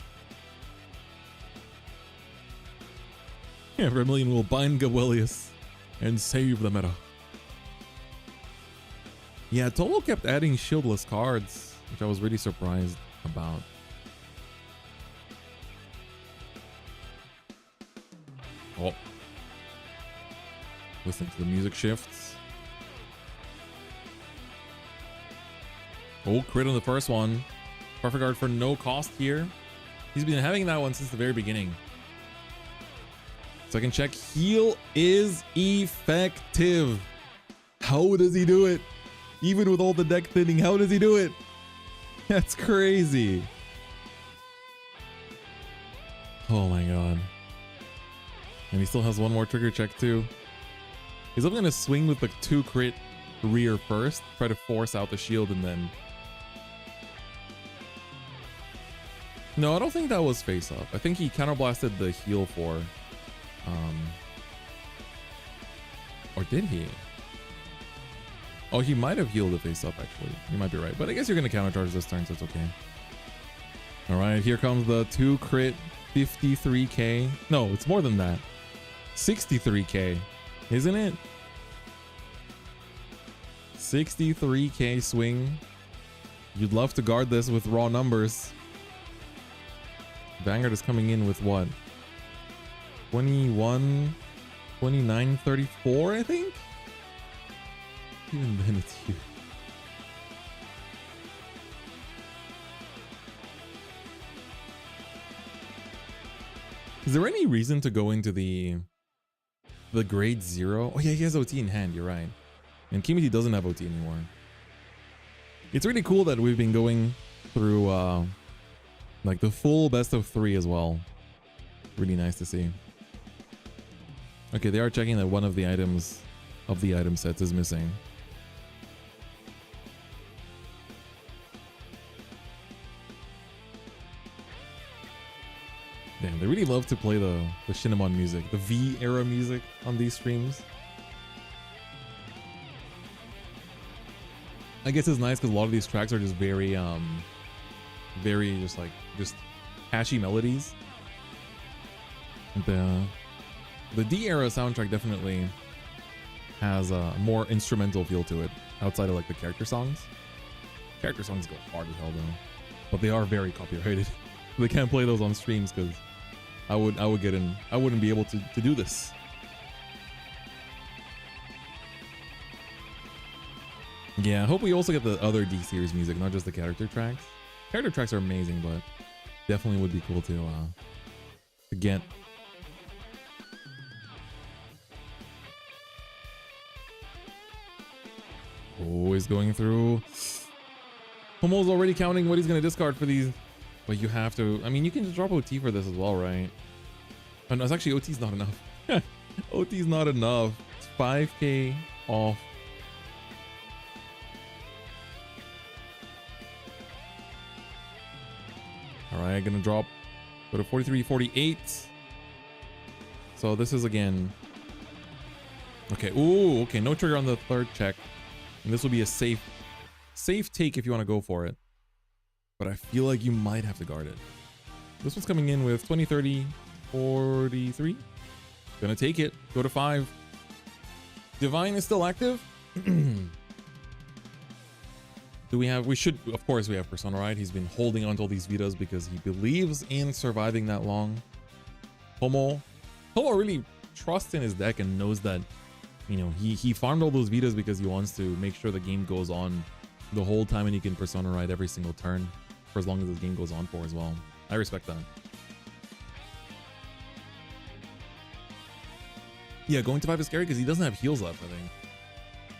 Yeah, Vermilion will bind Gabwelius and save the meta. Yeah, Tomo kept adding shieldless cards, which I was really surprised about. Oh. Listen to the music shifts. Oh, crit on the first one. Perfect guard for no cost here. He's been having that one since the very beginning. Second check. Heal is effective. How does he do it? Even with all the deck thinning, how does he do it? That's crazy. Oh my god. And he still has one more trigger check too. He's going to swing with the 2 crit rear first, try to force out the shield, and then... No, I don't think that was face up. I think he counterblasted the heal for... Or did he? Oh, he might have healed the face up, actually. You might be right. But I guess you're going to countercharge this turn, so it's okay. Alright, here comes the 2 crit 53k. No, it's more than that. 63k. Isn't it? 63k swing. You'd love to guard this with raw numbers. Vanguard is coming in with what? 21 2934, I think? Even then, it's huge. Is there any reason to go into the grade 0? Oh yeah, he has OT in hand, you're right. And Kimuti doesn't have OT anymore. It's really cool that we've been going through like the full best of 3 as well. Really nice to see. Okay, they are checking that one of the items of the item sets is missing. Damn, they really love to play the Shinamon music, the V era music on these streams. I guess it's nice because a lot of these tracks are just very just hashy melodies. The D era soundtrack definitely has a more instrumental feel to it outside of like the character songs. Character songs go hard as hell though, but they are very copyrighted. They can't play those on streams because I wouldn't be able to do this. Yeah, I hope we also get the other D series music, not just the character tracks. Character tracks are amazing, but definitely would be cool to get. Always going through. Tomo's already counting what he's gonna discard for these. But you have to, I mean, you can just drop OT for this as well, right? Oh no, it's actually OT's not enough. OT's not enough. It's 5k off. Alright, gonna drop, go to 43, 48. So this is again. Okay, ooh, okay, no trigger on the third check. And this will be a safe take if you want to go for it. But I feel like you might have to guard it. This one's coming in with 20, 30, 43. Gonna take it. Go to 5. Divine is still active. Do we have, we should, of course we have Persona, right? He's been holding on to all these Vitas because he believes in surviving that long. Tomo really trusts in his deck and knows that, you know, he farmed all those Vitas because he wants to make sure the game goes on the whole time and he can Persona ride every single turn for as long as this game goes on for as well. I respect that. Yeah, going to 5 is scary because he doesn't have heals left, I think.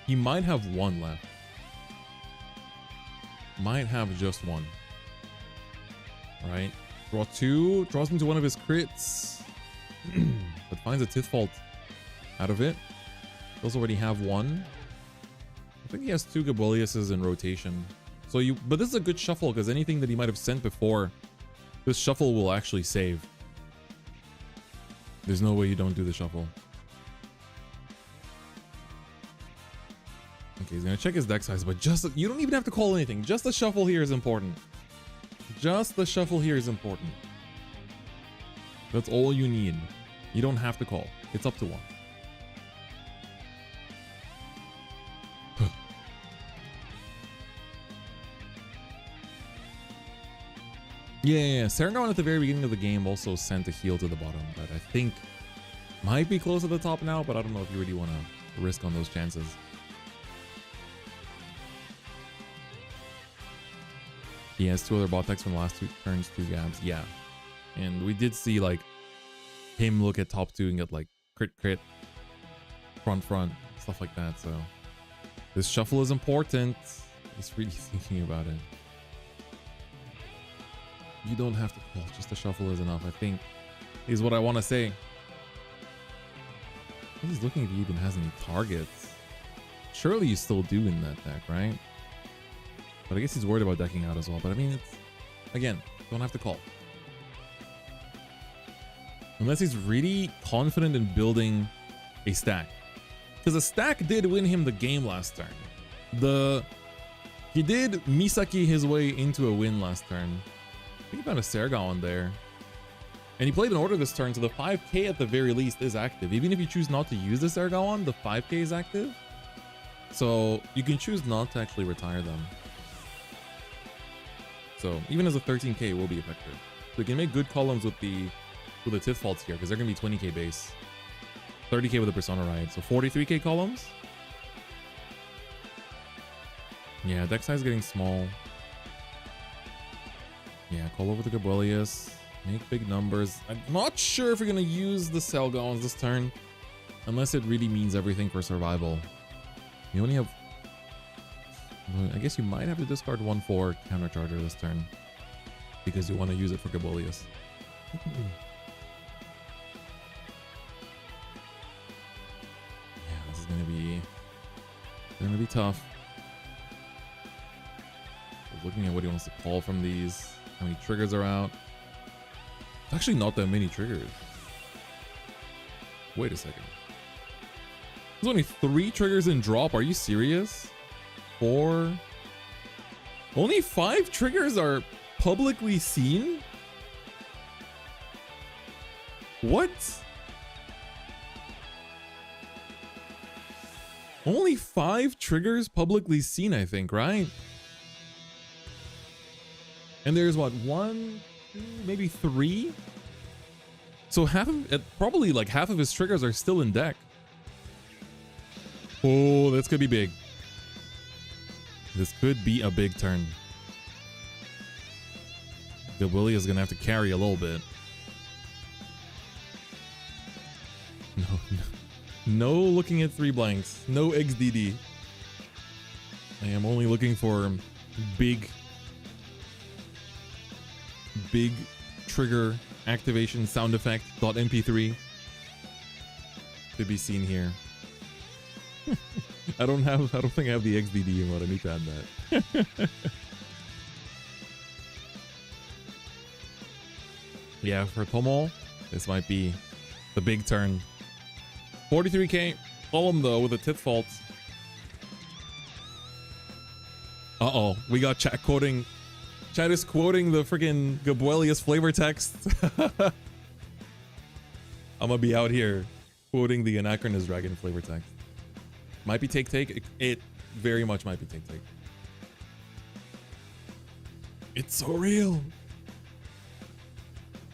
He might have 1 left. Might have just 1. Alright. Draw 2. Draws into one of his crits. But finds a Tith Fault out of it. Does already have 1. I think he has 2 Gaboliuses in rotation. So but this is a good shuffle because anything that he might have sent before, this shuffle will actually save. There's no way you don't do the shuffle. Okay, he's gonna check his deck size, but you don't even have to call anything. Just the shuffle here is important. Just the shuffle here is important. That's all you need. You don't have to call. It's up to 1. Yeah. Saragon at the very beginning of the game also sent a heal to the bottom that I think might be close to the top now, but I don't know if you really want to risk on those chances. He has 2 other bot decks from the last 2 turns, 2 Gabs. Yeah. And we did see like him look at top 2 and get like crit, front, stuff like that. So this shuffle is important. He's really thinking about it. You don't have to call, just the shuffle is enough, I think, is what I want to say. He's looking if he even has any targets. Surely you still do in that deck, right? But I guess he's worried about decking out as well. But I mean, it's, again, don't have to call. Unless he's really confident in building a stack. Because a stack did win him the game last turn. He did Misaki his way into a win last turn. I think he found a Sergon there. And he played an order this turn, so the 5k at the very least is active. Even if you choose not to use the Sergon, the 5k is active. So you can choose not to actually retire them. So even as a 13k, it will be effective. So you can make good columns with the Tith Faults here, because they're going to be 20k base. 30k with the Persona Ride. So 43k columns. Yeah, deck size getting small. Yeah, call over the Gabelius. Make big numbers. I'm not sure if we're going to use the Selgons this turn. Unless it really means everything for survival. You only have... I guess you might have to discard 1/4 countercharger this turn. Because you want to use it for Gabelius. Yeah, this is gonna be tough. So looking at what he wants to call from these, how many triggers are out. It's actually not that many triggers. Wait a second. There's only 3 triggers in drop. Are you serious? 4. Only 5 triggers are publicly seen? What? Only 5 triggers publicly seen, I think, right? And there's what, 1, 2, maybe 3? So probably like half of his triggers are still in deck. Oh, this could be big. This could be a big turn. The Willie is gonna have to carry a little bit. No looking at 3 blanks. No XDD. I am only looking for big trigger activation sound effect .mp3 to be seen here. I don't think I have the XDD emote. I need to add that. Yeah, for Tomo, this might be the big turn. 43k column though with a tit fault. Uh-oh, we got chat quoting. Chat is quoting the freaking Gabuelius flavor text. I'm gonna be out here quoting the Anachronous Dragon flavor text. Might be take. It very much might be take. It's so real.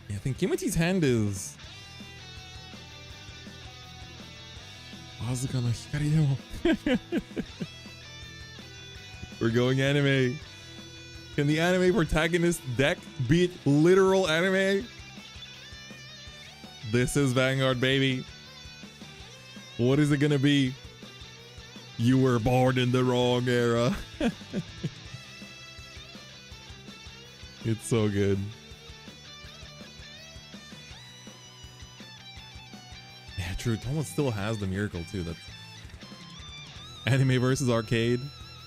Yeah, I think Kimuti's hand is... We're going anime. Can the anime protagonist deck beat literal anime? This is Vanguard, baby. What is it gonna be? You were born in the wrong era. It's so good. Yeah, true. Tomo still has the miracle too. That's anime versus arcade.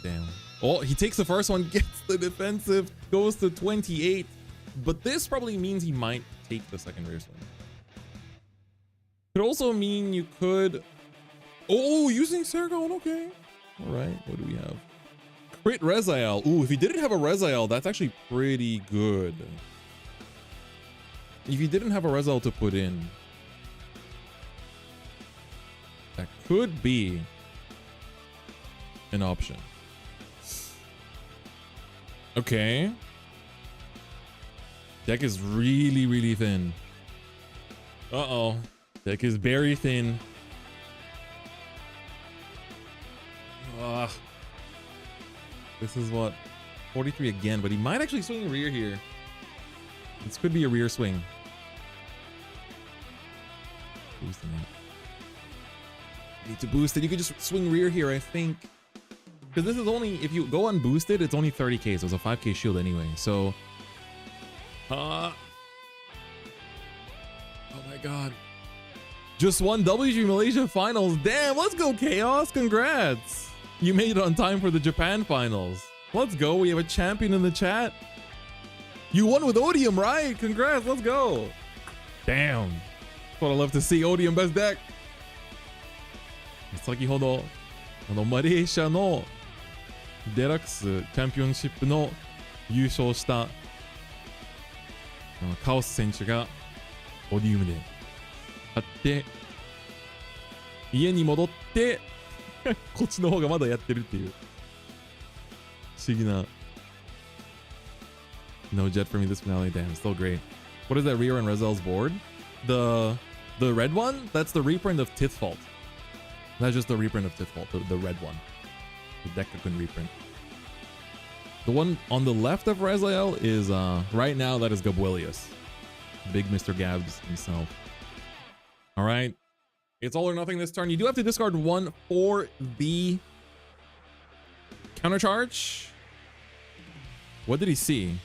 Damn. Oh, he takes the first one, gets the defensive, goes to 28. But this probably means he might take the second rare swing. Could also mean you could... Oh, using Sergon, okay. All right, what do we have? Crit Rezael. Ooh, if he didn't have a Rezael, that's actually pretty good. If he didn't have a Rezael to put in, that could be an option. Okay. Deck is really, really thin. Uh-oh. Deck is very thin. This is what? 43 again, but he might actually swing rear here. This could be a rear swing. Boosting it. Need to boost it. You could just swing rear here, I think. Because this is only, if you go unboosted, it's only 30k, so it's a 5k shield anyway. So, oh my god. Just won WG Malaysia finals. Damn, let's go Chaos. Congrats. You made it on time for the Japan finals. Let's go. We have a champion in the chat. You won with Odium, right? Congrats. Let's go. Damn. That's what I love to see. Odium best deck. 先ほどマレーシアのデラックスチャンピオンシップの優勝したカオス選手がオディウムで勝って家に戻ってこっちの方がまだやってるっていう不思議な No jet for me this finale. Damn, still great. What is that rear on Rezael's board? The The red one? That's the reprint of Tithfault. That's just the reprint of Tithfault, the red one. The Deckakun reprint. The one on the left of Rezael is, right now, that is Gabuelius. Big Mr. Gabs himself. All right. It's all or nothing this turn. You do have to discard one for the countercharge. What did he see?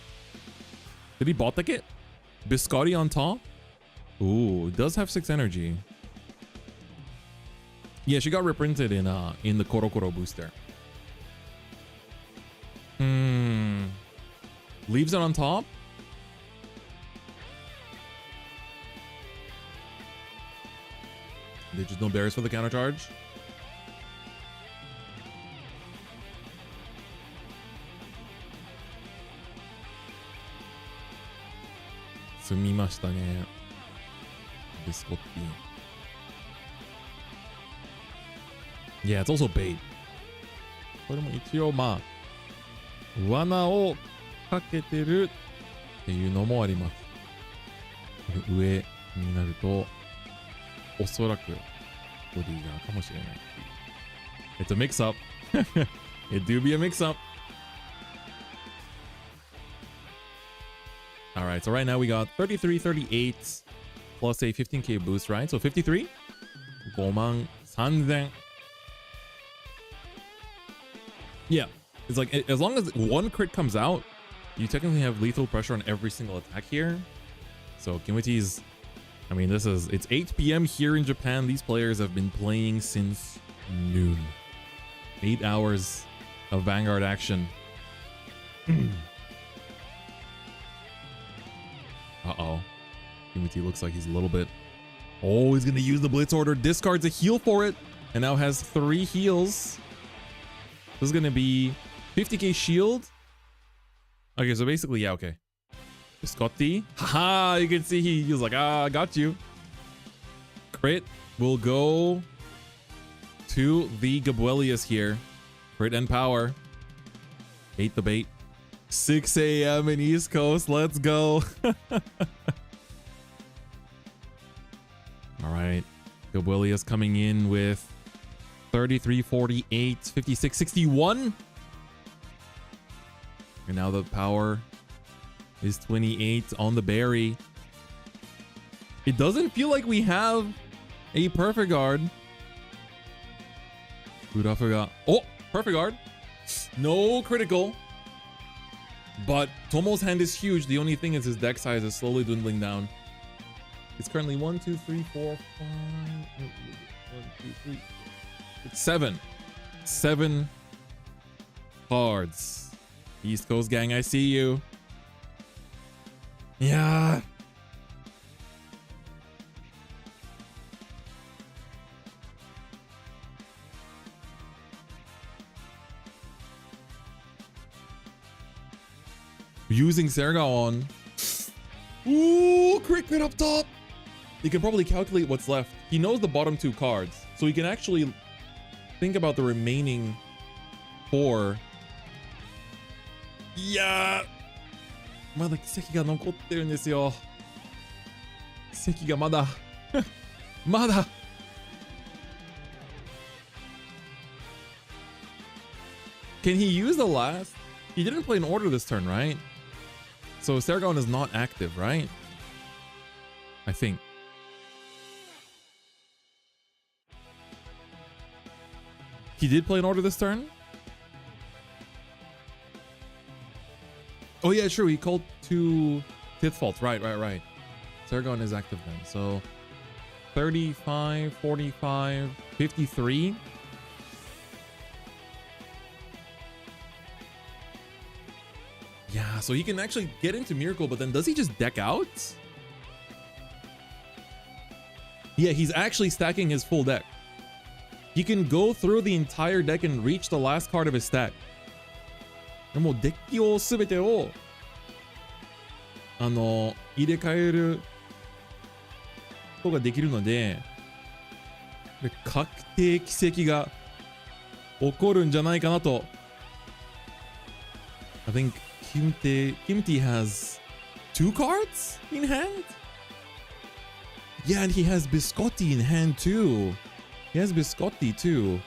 Did he bot ticket? Biscotti on top? Ooh, it does have 6 energy. Yeah, she got reprinted in the Korokoro booster. Leaves it on top. There's just no berries for the countercharge. Sumimashita ne. Biscotti. Yeah, it's also bait. これも一応まあ罠をかけてるっていうのもあります。上になるとおそらくボディがかもしれない。It's a mix up. It do be a mix up. All right, so right now we got 33, 38 plus a 15k boost, right? So 53. 53,000. Yeah, it's like as long as one crit comes out, you technically have lethal pressure on every single attack here. So Kimuti's, I mean, it's 8 p.m. here in Japan. These players have been playing since noon. 8 hours of Vanguard action. Uh-oh. Kimuti looks like he's a little bit... Oh, he's going to use the Blitz Order. Discards a heal for it. And now has 3 heals. This is going to be 50k shield. Okay, so basically, yeah, okay. Biscotti. Haha, you can see he was like, I got you. Crit will go to the Gabuelius here. Crit and power. Ate the bait. 6 a.m. in East Coast. Let's go. All right. Gabuelius coming in with 33, 48, 56, 61. And now the power is 28 on the berry. It doesn't feel like we have a perfect guard. Oh, perfect guard. No critical. But Tomo's hand is huge. The only thing is his deck size is slowly dwindling down. It's currently 1, 2, 3, 4, 5. 1, 2, 3. It's 7. 7 cards. East Coast gang, I see you. Yeah. Using Serga on. Ooh, crit up top. He can probably calculate what's left. He knows the bottom 2 cards, so he can actually think about the remaining 4. Yeah. まだ奇跡が残ってるんですよ。奇跡がまだまだ。Can he use the last? He didn't play an order this turn, right? So Sergon is not active, right? I think. He did play an order this turn? Oh yeah, true. He called 2 Tithfault. Right. Sergon is active then. So 35, 45, 53. Yeah, so he can actually get into Miracle, but then does he just deck out? Yeah, he's actually stacking his full deck. He can go through the entire deck and reach the last card of his stack. もうデッキを全てを入れ替えることができるので、確定奇跡が起こるんじゃないかなと。I think Kimuti has 2 cards in hand? Yeah, and he has Biscotti in hand too. He has Biscotti too.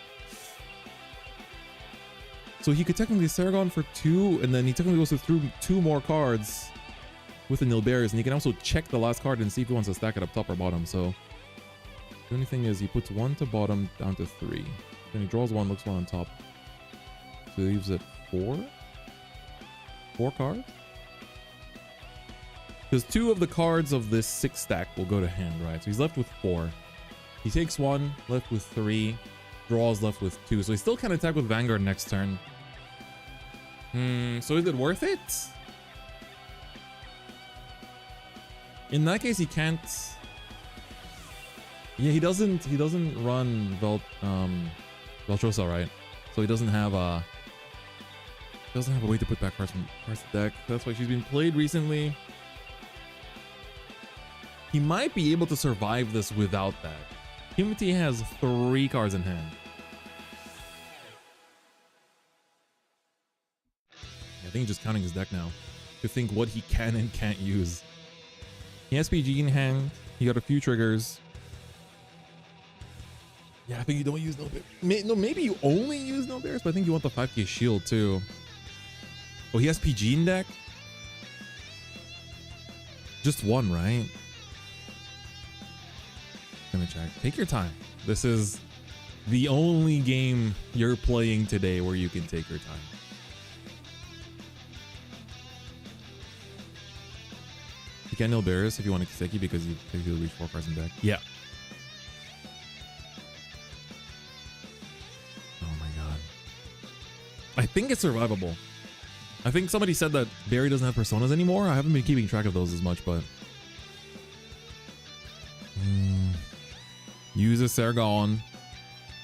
So he could technically Saragon for 2, and then he technically goes through 2 more cards with the Nilbears, and he can also check the last card and see if he wants to stack it up top or bottom. So the only thing is he puts 1 to bottom down to 3. Then he draws 1, looks 1 on top. So he leaves it 4? 4 cards? Because 2 of the cards of this 6 stack will go to hand, right? So he's left with 4. He takes 1, left with 3, draws left with 2. So he still can attack with Vanguard next turn. So is it worth it? In that case, he can't. Yeah, he doesn't run Veltrosa, right? So he doesn't have a way to put back cards from the deck. That's why she's been played recently. He might be able to survive this without that. Kimuti has 3 cards in hand. I think he's just counting his deck now to think what he can and can't use. He has PG in hand. He got a few triggers. Yeah, I think you don't use no bears. No, maybe you only use no bears, but I think you want the 5k shield too. Oh, he has PG in deck? Just 1, right? Gonna check. Take your time. This is the only game you're playing today where you can take your time. You can Nilbears if you want to Kiseki because you reach 4 cards in deck. Yeah. Oh my god. I think it's survivable. I think somebody said that Barry doesn't have personas anymore. I haven't been keeping track of those as much, but use a Saragon.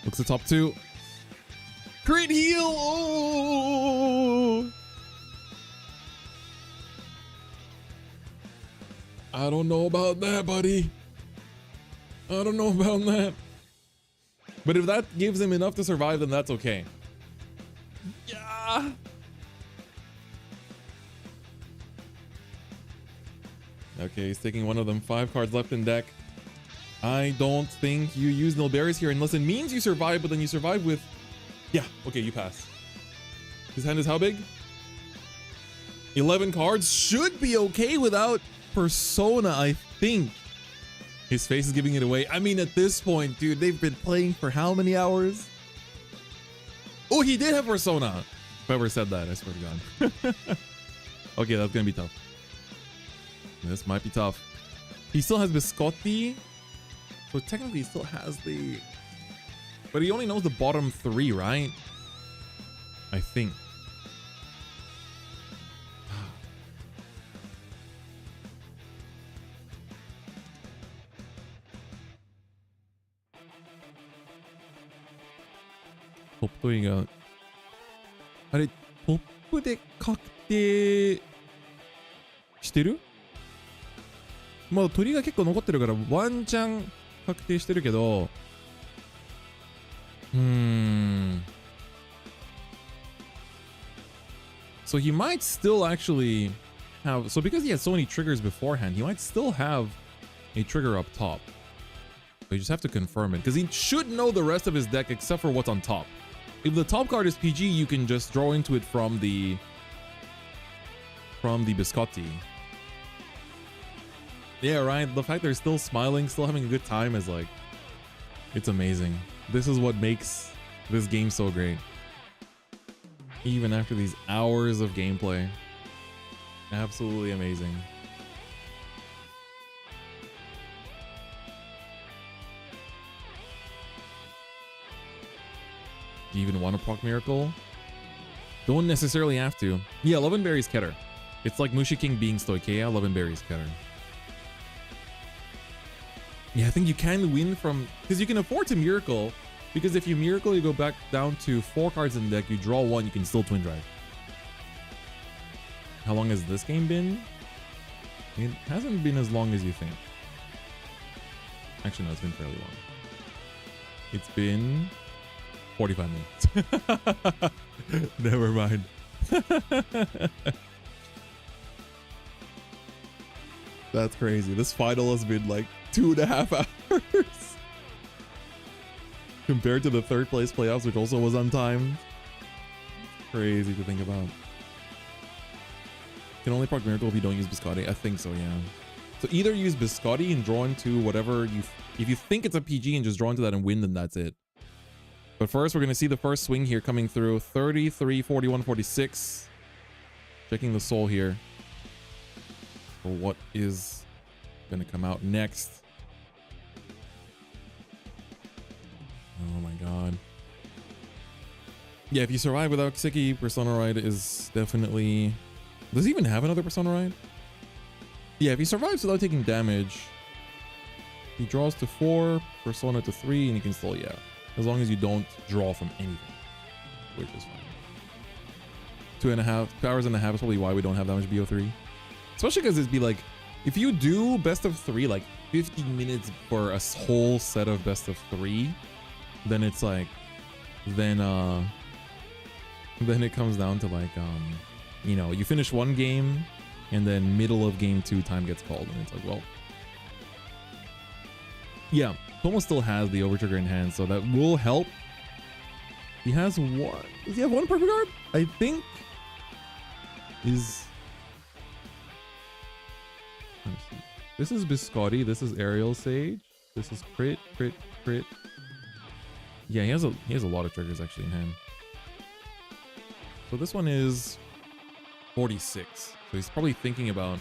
Looks at top 2. Great heal! Oh! I don't know about that, buddy. I don't know about that. But if that gives him enough to survive, then that's okay. Yeah. Okay, he's taking one of them. 5 cards left in deck. I don't think you use Nilbears here unless it means you survive, but then you survive with... Yeah, okay, you pass. His hand is how big? 11 cards. Should be okay without Persona, I think. His face is giving it away. I mean, at this point, dude, they've been playing for how many hours? Oh, he did have Persona. Whoever said that, I swear to God. Okay, that's gonna be tough. This might be tough. He still has Biscotti. So technically he still has the... But he only knows the bottom 3, right? I think.トップ取りがあれトップで確定してる？まだ鳥が結構残ってるからワンチャン確定してるけどSo he might still actually have... So because he has so many triggers beforehand, he might still have a trigger up top. So you just have to confirm it. Because he should know the rest of his deck except for what's on top. If the top card is PG, you can just draw into it from the Biscotti. Yeah, right. The fact they're still smiling, still having a good time is like... It's amazing. This is what makes this game so great. Even after these hours of gameplay. Absolutely amazing. Do you even want to proc Miracle? Don't necessarily have to. Yeah, 11 berries Keter. It's like Mushi King being Stoikea, 11 berries Keter. Yeah, I think you can win from... Because you can afford to Miracle. Because if you Miracle, you go back down to 4 cards in the deck, you draw 1, you can still Twin Drive. How long has this game been? It hasn't been as long as you think. Actually, no, it's been fairly long. It's been 45 minutes. Never mind. That's crazy. This final has been like 2.5 hours. Compared to the third place playoffs, which also was untimed. Crazy to think about. Can only proc Miracle if you don't use Biscotti. I think so, yeah. So either use Biscotti and draw into whatever you... If you think it's a PG and just draw into that and win, then that's it. But first, we're going to see the first swing here coming through. 33, 41, 46. Checking the soul here. For what is going to come out next. Oh my god. Yeah, if you survive without Kiseki, Persona Ride is definitely... Does he even have another Persona Ride? Yeah, if he survives without taking damage, he draws to 4, Persona to 3, and you can still, yeah. As long as you don't draw from anything, which is fine. 2.5 hours and a half is probably why we don't have that much BO3. Especially because it'd be like, if you do best of 3, like 15 minutes for a whole set of best of 3, then it's like, then it comes down to like, you know, you finish one game and then middle of game 2 time gets called, and it's like, well, yeah, Tomo still has the overtrigger in hand, so that will help. He has one. Does he have one perfect guard? I think is. Let me see. This is Biscotti. This is Aerial Sage. This is crit, crit, crit. Yeah, he has a lot of triggers actually in hand. So this one is 46. So he's probably thinking about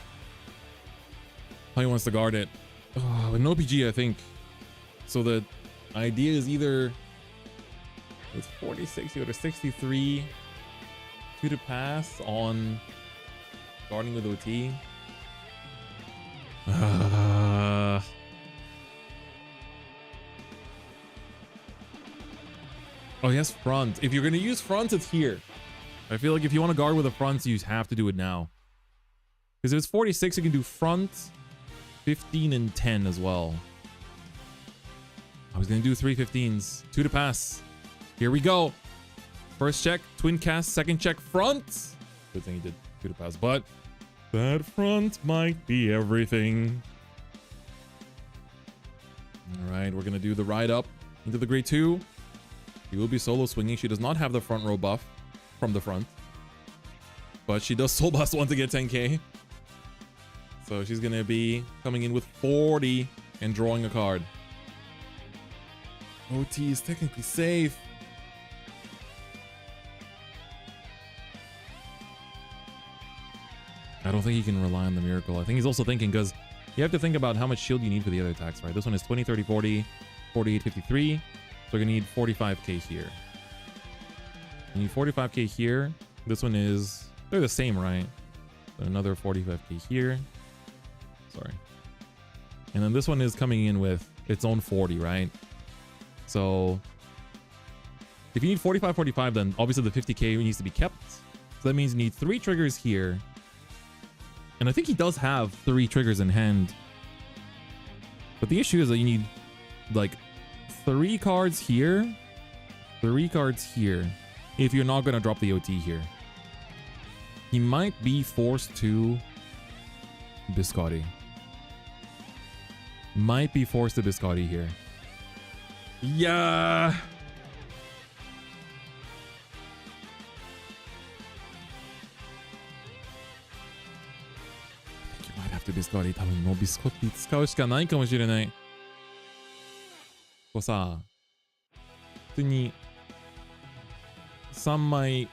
how he wants to guard it. Oh, with no PG, I think. So the idea is either with 46, you go to 63, 2 to pass on guarding with OT. Oh, he has front. If you're going to use front, it's here. I feel like if you want to guard with a front, you have to do it now. Because if it's 46, you can do front, 15, and 10 as well. I was going to do 3 15s. 2 to pass. Here we go. First check, twin cast. Second check, front. Good thing he did 2 to pass, but that front might be everything. All right, we're going to do the ride up into the grade 2. She will be solo swinging. She does not have the front row buff from the front, but she does soul blast one to get 10k. So she's going to be coming in with 40 and drawing a card. OT is technically safe. I don't think he can rely on the miracle. I think he's also thinking, because you have to think about how much shield you need for the other attacks, right? This one is 20, 30, 40, 48, 53. So we're going to need 45k here. You need 45k here. This one is... They're the same, right? So another 45k here. Sorry. And then this one is coming in with its own 40, right? So if you need 45, 45, then obviously the 50k needs to be kept. So that means you need 3 triggers here. And I think he does have 3 triggers in hand. But the issue is that you need like 3 cards here, 3 cards here, if you're not going to drop the OT here. He might be forced to Biscotti. Might be forced to Biscotti here. Yeah. I think you might have to Biscotti. 多分もうビスコッティ使うしかないかもしれない。こうさ、普通に3枚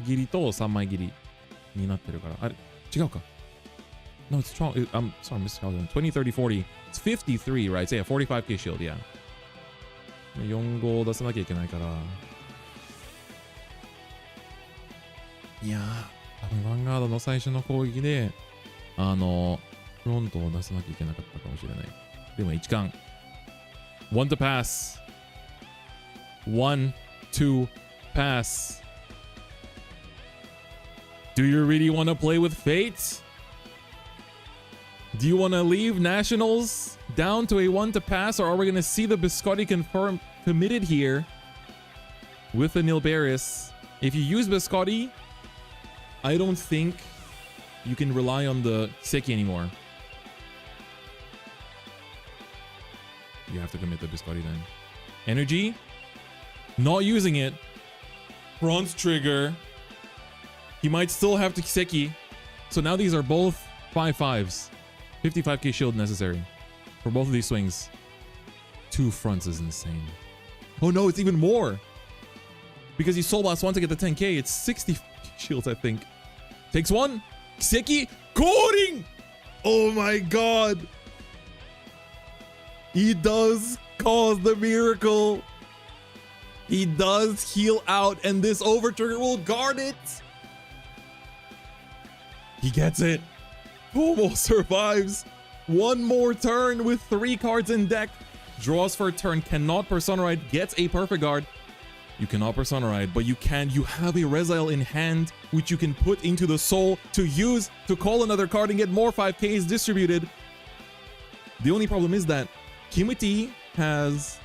切りと3枚切りになってるから。あれ違うか。No, it's strong. I'm sorry, Mr. Calvin. 20, 30, 40. It's 53, right? So yeah, 45k shield, yeah. 4号出さなきゃいけないから。いやー、多分ヴァンガードの最初の攻撃で、フロントを出さなきゃいけなかったかもしれない。でも1巻。1 to pass. 1 to pass. Do you really want to play with fate? Do you want to leave Nationals down to a 1 to pass, or are we going to see the Biscotti committed here with the Nilberis? If you use Biscotti, I don't think you can rely on the Kiseki anymore. You have to commit the Biscotti then. Energy. Not using it. Bronze trigger. He might still have to Kiseki. So now these are both 5/5s. 55k shield necessary for both of these swings. 2 fronts is insane. Oh no, it's even more. Because he Soul Blast 1 to get the 10k. It's 60 shields, I think. Takes 1. Kiseki. Koring! Oh my god. He does cause the miracle. He does heal out, and this over trigger will guard it. He gets it. Tomo survives. 1 more turn with 3 cards in deck. Draws for a turn, cannot Persona Ride, gets a perfect guard. You cannot Persona Ride, but you can. You have a Rezael in hand, which you can put into the soul to use to call another card and get more 5Ks distributed. The only problem is that Kimuti has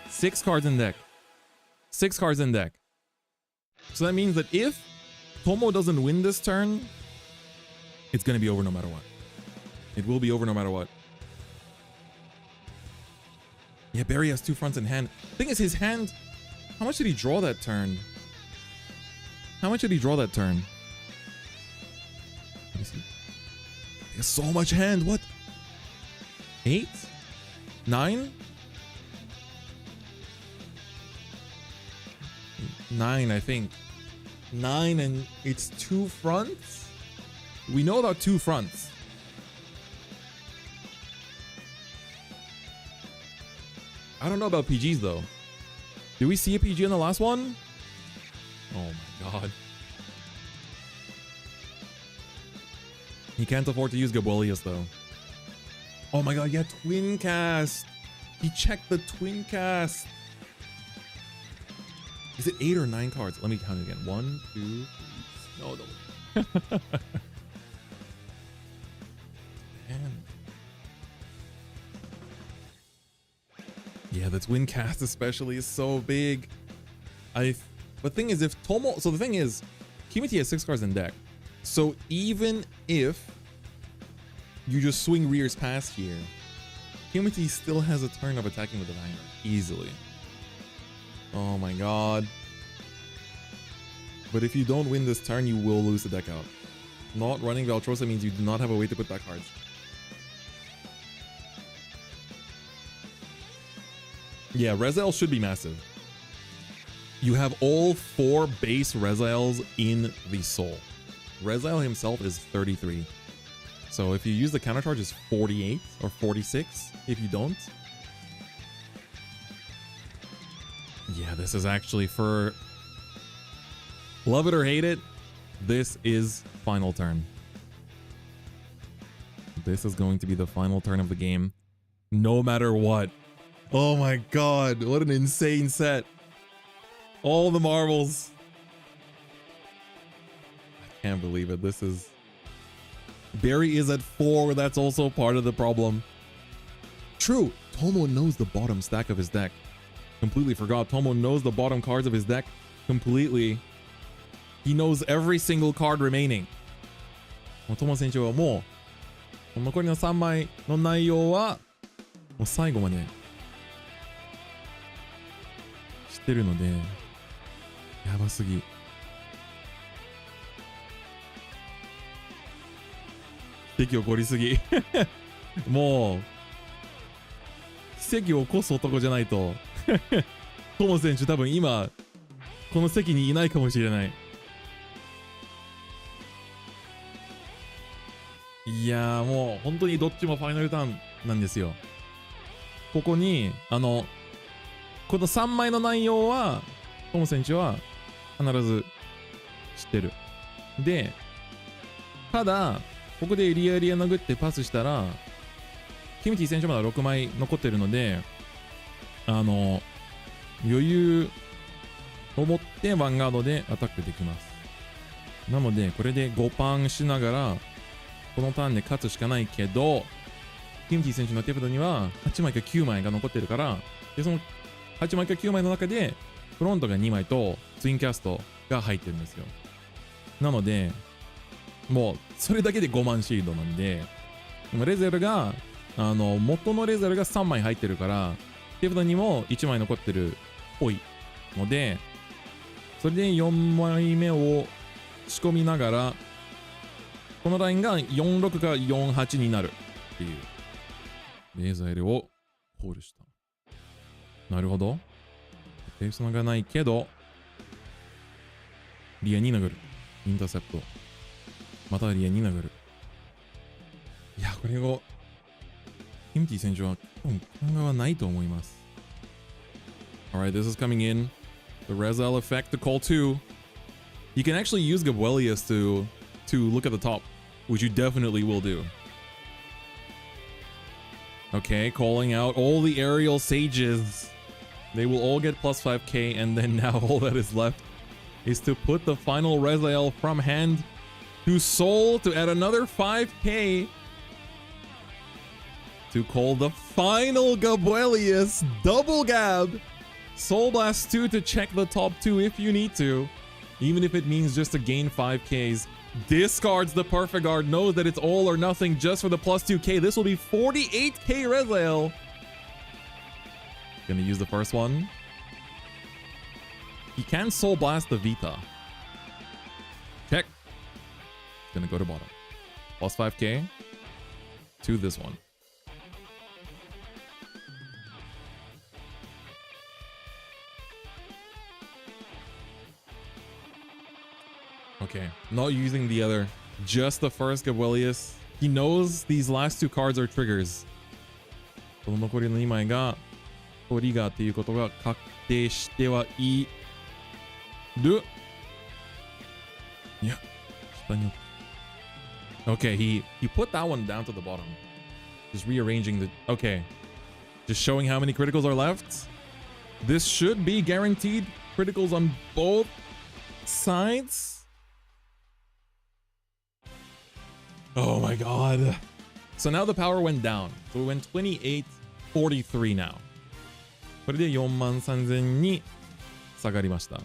6 cards in deck. 6 cards in deck. So that means that if Tomo doesn't win this turn, it's going to be over no matter what. It will be over no matter what. Yeah, Barry has 2 fronts in hand. Thing is, his hand... How much did he draw that turn? How much did he draw that turn? Let me see. He has so much hand. What? 8? 9? 9, I think. 9, and it's 2 fronts? We know about 2 fronts. I don't know about PGs though. Did we see a PG in the last one? Oh my god. He can't afford to use Gabolius though. Oh my god, yeah, twin cast. He checked the twin cast. Is it 8 or 9 cards? Let me count it again. 1, 2, 3. No, no. Man. Yeah, the twin cast especially is so big. But thing is, if Tomo... So the thing is, Kimuti has 6 cards in deck. So even if you just swing Rear's past here, Kimuti still has a turn of attacking with the Vanguard. Easily. Oh my god. But if you don't win this turn, you will lose the deck out. Not running Valtrosa means you do not have a way to put back cards. Yeah, Rezael should be massive. You have all 4 base Rezaels in the soul. Rezael himself is 33. So if you use the counter charge, it's 48 or 46 if you don't. Yeah, this is actually for... Love it or hate it, this is final turn. This is going to be the final turn of the game. No matter what. Oh my god, what an insane set. All the marbles. I can't believe it. This is... Barry is at 4. That's also part of the problem. True, Tomo knows the bottom stack of his deck. Completely forgot. Tomo knows the bottom cards of his deck completely. He knows every single card remaining. Tomo 選手はもう残りの3枚の内容はもう最後まで知ってるのでやばすぎ。奇跡起こりすぎ。もう奇跡を起こす男じゃないとトモ選手多分今この席にいないかもしれない。いやーもう本当にどっちもファイナルターンなんですよ。ここにこの3枚の内容はトモ選手は必ず知ってる。でただここでエリア殴ってパスしたらキムティ選手まだ6枚残ってるので余裕を持ってヴァンガードでアタックできます。なのでこれで5パンしながらこのターンで勝つしかないけど、キムティ選手の手札には8枚か9枚が残ってるから、でその8枚か9枚の中でフロントが2枚とツインキャストが入ってるんですよ。なのでもうそれだけで5万シールドなんで、レゼルが元のレザルが3枚入ってるから、手札にも1枚残ってるっぽいので、それで4枚目を仕込みながら、このラインが46か48になるっていう。レザルをコールした。なるほど。ペーソナがないけど、リアに殴る。インターセプト。またリアに殴る。いや、これを、キムティ選手は考えはないと思います。Alright, this is coming in. The Rezael effect to call 2. You can actually use Gabwelius to look at the top, which you definitely will do. Okay, calling out all the aerial sages. They will all get plus 5k, and then now all that is left is to put the final Rezael from hand to soul to add another 5k to call the final Gabwelius double gab. Soul Blast 2 to check the top 2 if you need to, even if it means just to gain 5ks. Discards the Perfect Guard, knows that it's all or nothing just for the plus 2k. This will be 48k Rezael. Gonna use the first one. He can Soul Blast the Vita. Check. Gonna go to bottom. Plus 5k to this one. Okay, not using the other, just the first Gabwelius. He knows these last two cards are triggers. この残りの2枚がトリガーっていうことが確定してはいる。いや、下に。Okay, he put that one down to the bottom. Just rearranging the. Okay, just showing how many criticals are left. This should be guaranteed criticals on both sides. Oh my god. So now the power went down. So we went 2843 now. これで43000に下がりました。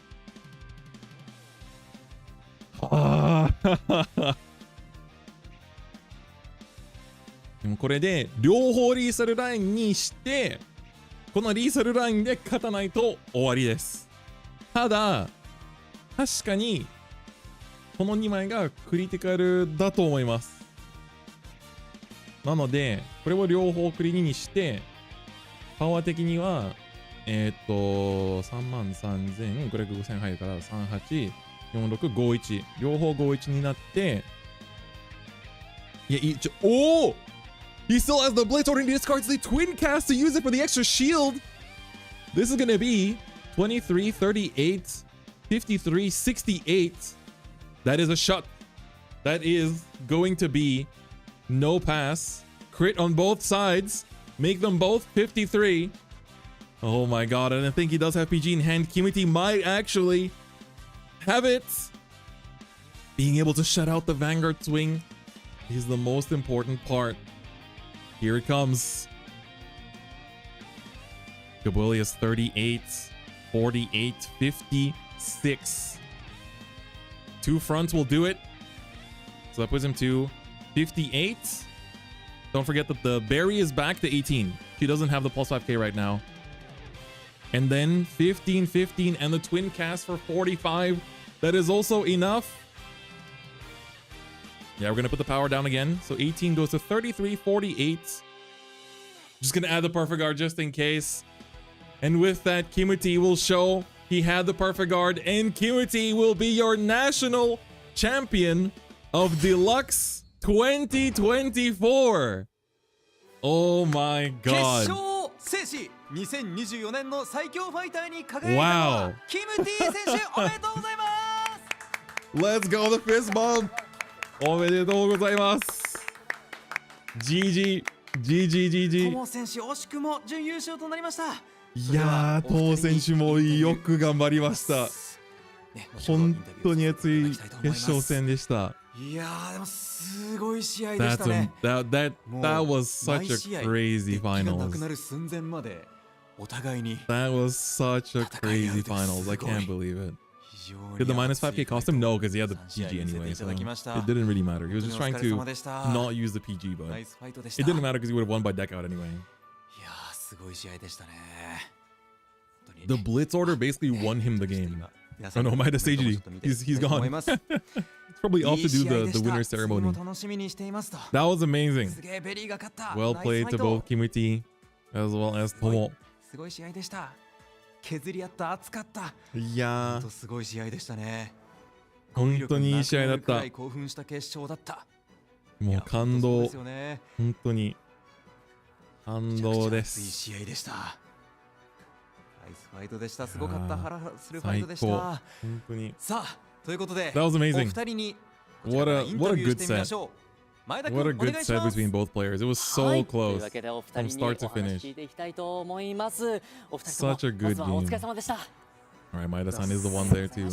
でもこれで両方リーサルラインにして、このリーサルラインで勝たないと終わりです。ただ、確かにこの2枚がクリティカルだと思います。なので、これを両方クリ2にして、パワー的には、33000、これ5000入るから、38、46、51。両方51になって、いや、おお He still has the Blitz Ordering discards the Twin Cast to use it for the extra shield! This is gonna be 23, 38, 53, 68. That is a shot. That is going to be no pass. Crit on both sides. Make them both 53. Oh my god, and I think he does have PG in hand. Kimuti might actually have it. Being able to shut out the Vanguard swing is the most important part. Here it comes. Gabwelius 38, 48, 56. Two fronts will do it. So that puts him to 58. Don't forget that the Barry is back to 18. She doesn't have the plus 5k right now. And then 15, 15, and the twin cast for 45. That is also enough. Yeah, we're going to put the power down again. So 18 goes to 33, 48. Just going to add the Perfect Guard just in case. And with that, Kimuti will show he had the Perfect Guard. And Kimuti will be your national champion of Deluxe 2024. Oh my god. 決勝制し2024年の最強ファイターに輝いたのはキムティ選手おめでとうございます Let's go the fist bump. おめでとうございます。GG、GG。トモ選手惜しくも準優勝となりました。いやー、トモ選手もよく頑張りました。本当に熱い決勝戦でした。いやー、でもすごい試合でしたね。That was such a crazy finals. なくなる寸前までお互いに。That was such a crazy finals. I can't believe it. い Did the minus 5k cost him? No, because he had the PG anyway, so it didn't really matter. He was just trying to not use the PG, but it didn't matter because he would have won by deck out anyway. The Blitz order basically won him the game. Oh no, Maeda Seiji, he's gone. He's probably off to do the winner ceremony. That was amazing. Well played to both Kimuti as well as Tomo. すごい試合でした。削り合った熱かった。いやー、すごい試合でしたね。本当にいい試合だった。興奮した決勝だった。もう感動。本当に感動です。いい試合でした。ナイスファイトでした。すごかった。ハラハラするファイトでした。本当に。さあ、ということで、お二人に What a good set. What a good set between both players. It was so close from start to finish. Such a good game. Alright, Maeda-san is the one there to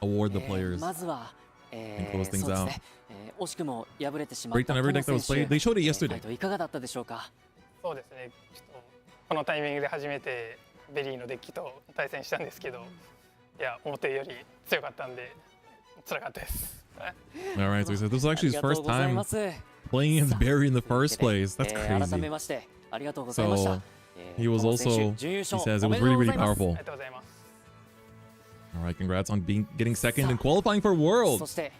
award the players and close things out. Break down every deck that was played. They showed it yesterday. そうですね。ちょっとこのタイミングで初めてベリーのデッキと対戦したんですけど、いや思ったより強かったんで辛かったです。Alright, so he said this was actually his first time playing against Barry in the first place. That's crazy. So he was also, he says it was really, really powerful. Alright, congrats on getting second and qualifying for Worlds. And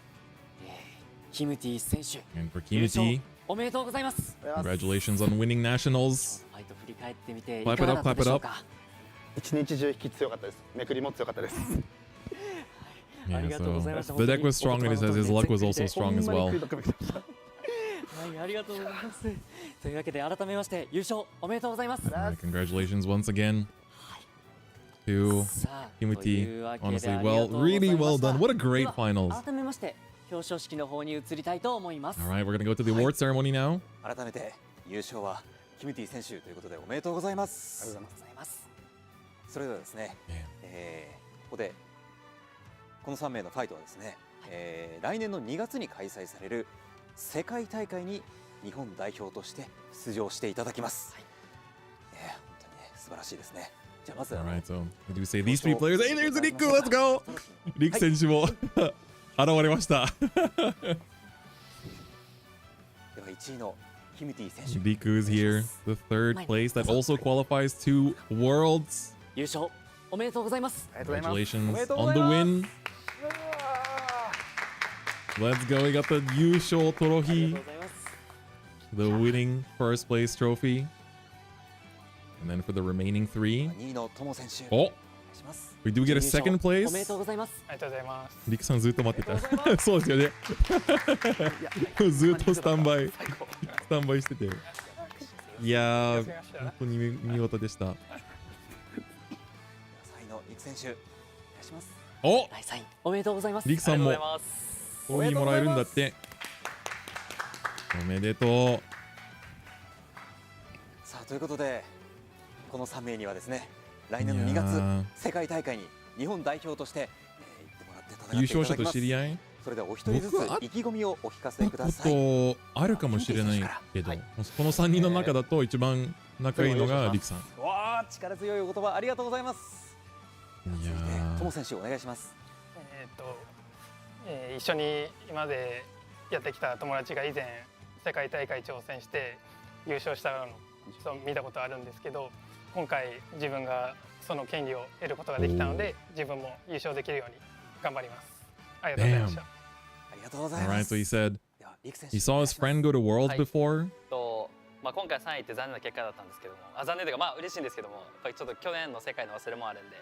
for Kimuti, congratulations on winning Nationals. Clap it up, clap it up. Yeah, so the deck was strong and he says his luck was also strong as well. Right, congratulations once again to Kimuti. Honestly, really well done. What a great finals. Alright, we're gonna go to the award ceremony now. 改めて優勝はキムティ選手ということでおめでとうございます。それではですね、ここでこの3名のファイトはですね、来年の2月に開催される世界大会に日本代表として出場していただきます。本当にね、素晴らしいですね。じゃあまず Alright, so I do say these three players. Hey, there's Riku. Let's go. Riku 選手も現れました。では1位のキムティ選手。Riku is here, the third place that also qualifies to Worlds. 優勝おめでとうございます。 Congratulations on the win. Let's go. We got the Yusho Torohi, the winning first place trophy. And then for the remaining three, oh, we do get a second place. ありがとうございます。リクさんずっと待ってた。そうですよね。ずっとスタンバイしてて。いやー、本当に見事でした。お、おめでとうございます。リクさんもコーヒーもらえるんだって。おめでとう。さあということでこの3名にはですね、来年の2月世界大会に日本代表として行ってもらって戦っていただきます。優勝者と知り合い？それではお一人ずつ意気込みをお聞かせください。ことあるかもしれないけど、この3人の中だと一番仲いいのがリクさん。わあ、力強いお言葉ありがとうございます。続いてトモ選手お願いします。一緒に今までやってきた友達が以前世界大会挑戦して優勝したのを見たことあるんですけど、今回自分がその権利を得ることができたので自分も優勝できるように頑張ります。ありがとうございました。ありがとうございます。Alright, so he said he saw his friend go to Worlds before. まあ今回3位って残念な結果だったんですけども、残念というかまあ嬉しいんですけども、やっぱりちょっと去年の世界の忘れもあるんで、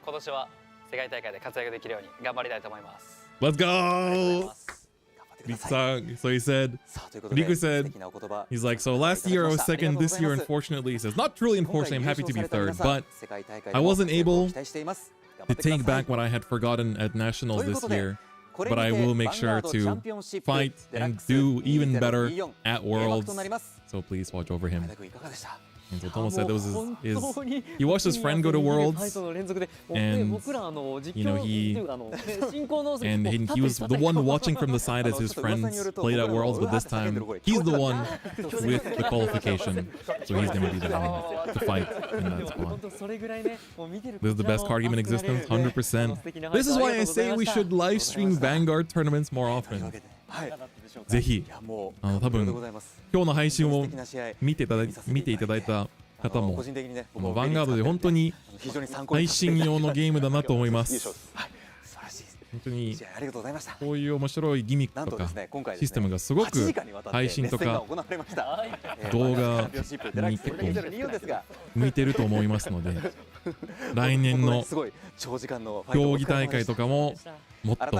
今年は世界大会で活躍できるように頑張りたいと思います。Let's go! So he said, Riku said, he's like, so last year I was second, this year unfortunately, he says, not truly unfortunately, I'm happy to be third, but I wasn't able to take back what I had forgotten at Nationals this year, but I will make sure to fight and do even better at Worlds, so please watch over him. And so Tomo said that was he watched his friend go to Worlds, and you know and he was the one watching from the side as his friends played at Worlds, but this time he's the one with the qualification, so he's going to be the one to fight in that spot. This is the best card game in existence, 100%. This is why I say we should live stream Vanguard tournaments more often. ぜひ多分今日の配信を見ていただいた方もヴァンガードで本当に配信用のゲームだなと思います。本当にこういう面白いギミックとかシステムがすごく配信とか動画に結構向いてると思いますので、来年の競技大会とかももっと配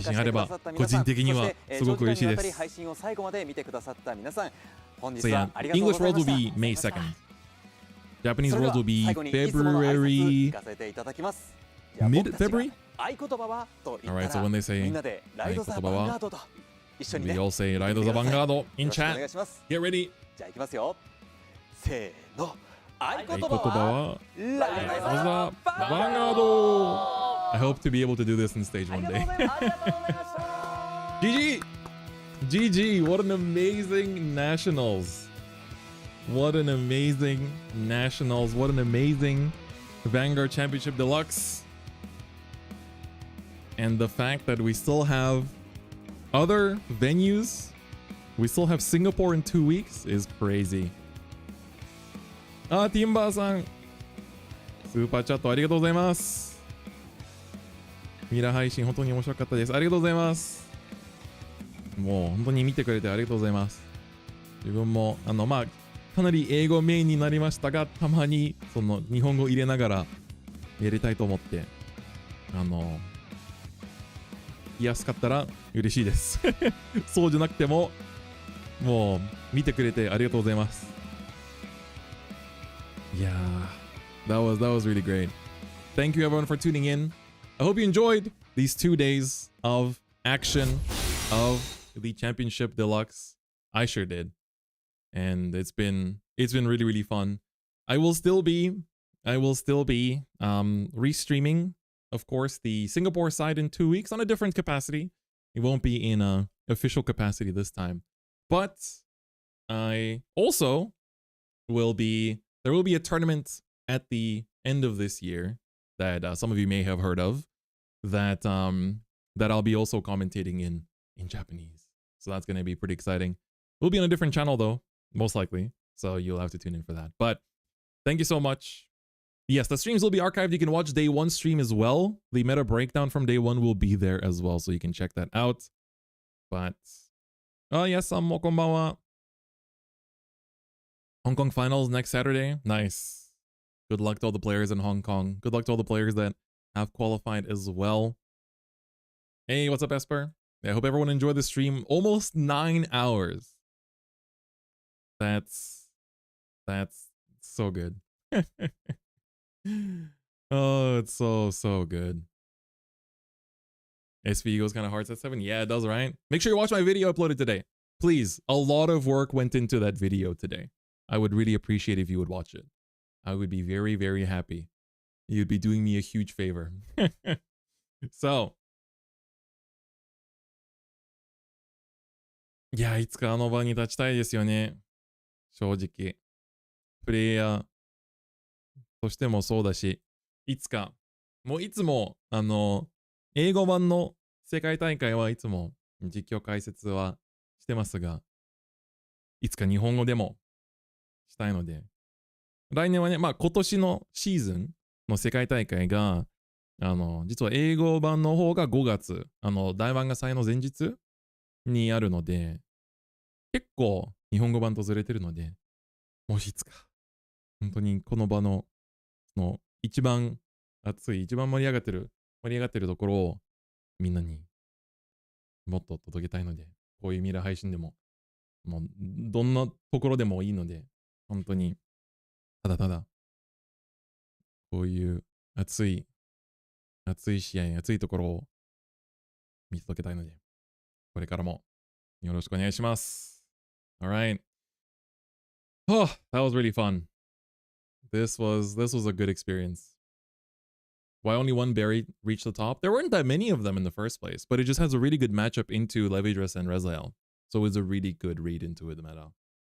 信あれば個人的にはすごく嬉しいです。So yeah, English World will be May 2nd. Japanese World will be February, mid-February? Alright, so when they say 合言葉は we all say Ride the Vanguard in chat. Get ready. じゃあいきますよ。せーの。合言葉は Ride the Vanguard. I hope to be able to do this in stage one day. GG! GG! What an amazing nationals! What an amazing nationals! What an amazing Vanguard Championship Deluxe! And the fact that we still have other venues, we still have Singapore in 2 weeks is crazy. Timber さん、スーパーチャットありがとうございます。ミラ配信本当に面白かったです。ありがとうございます。もう本当に見てくれてありがとうございます。自分もかなり英語メインになりましたが、たまにその日本語入れながらやりたいと思って安かったら嬉しいです。そうじゃなくてももう見てくれてありがとうございます。いやー、that was really great. Thank you everyone for tuning in. I hope you enjoyed these 2 days of action of the Championship Deluxe. I sure did. And it's been really, really fun. I will still be restreaming, of course, the Singapore side in 2 weeks on a different capacity. It won't be in a official capacity this time. But I also there will be a tournament at the end of this year that some of you may have heard of that I'll be also commentating in Japanese. So that's going to be pretty exciting. We'll be on a different channel though, most likely. So you'll have to tune in for that. But thank you so much. Yes, the streams will be archived. You can watch day 1 stream as well. The meta breakdown from day 1 will be there as well. So you can check that out. But yes, konbanwa. Hong Kong finals next Saturday. Nice. Good luck to all the players in Hong Kong. Good luck to all the players that have qualified as well. Hey, what's up, Esper? I hope everyone enjoyed the stream. Almost 9 hours. That's so good. Oh, it's so good. SV goes kind of hard at 7. Yeah, it does, right? Make sure you watch my video uploaded today. Please, a lot of work went into that video today. I would really appreciate if you would watch it. I would be very, very happy. You'd be doing me a huge favor. So. いや、いつかあの場に立ちたいですよね。正直。プレイヤーとしてもそうだし、いつか、もういつも、英語版の世界大会はいつも実況解説はしてますが、いつか日本語でもしたいので、来年はね、今年のシーズンの世界大会が、実は英語版の方が5月、大漫画祭の前日にあるので、結構日本語版とずれてるので、もしいつか、本当にこの場の、一番熱い、一番盛り上がってるところをみんなにもっと届けたいので、こういうミラー配信でも、もうどんなところでもいいので、本当にただただこういう熱い試合、熱いところを見届けたいので、これからもよろしくお願いします。Alright. Oh, that was really fun. This was a good experience. Why only one berry reached the top? There weren't that many of them in the first place, but it just has a really good matchup into Levidras and Rezael. So it was a really good read into the meta.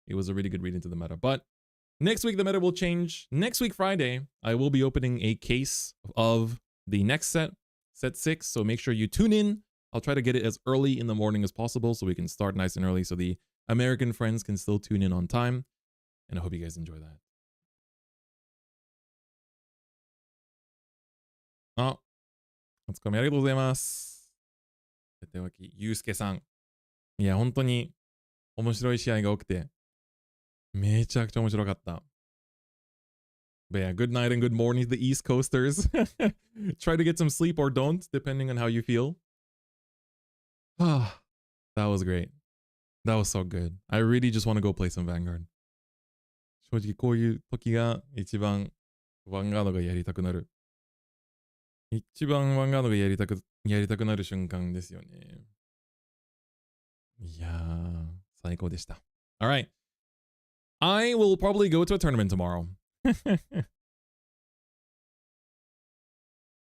It was a really good read into the meta. But next week, the meta will change. Next week, Friday, I will be opening a case of the next set 6. So make sure you tune in. I'll try to get it as early in the morning as possible so we can start nice and early so the American friends can still tune in on time. And I hope you guys enjoy that. あ、おつかみありがとうございます。手わき、ゆうすけさん。いや、本当に面白い試合が多くて、めちゃくちゃ面白かった。But yeah, good night and good morning to the East Coasters. Try to get some sleep or don't, depending on how you feel. Ah, that was great. That was so good. I really just want to go play some Vanguard. 正直こういう時が一番ヴァンガードがやりたくなる。一番ヴァンガードがやりたくなる瞬間ですよね。いやー、最高でした。Alright. I will probably go to a tournament tomorrow.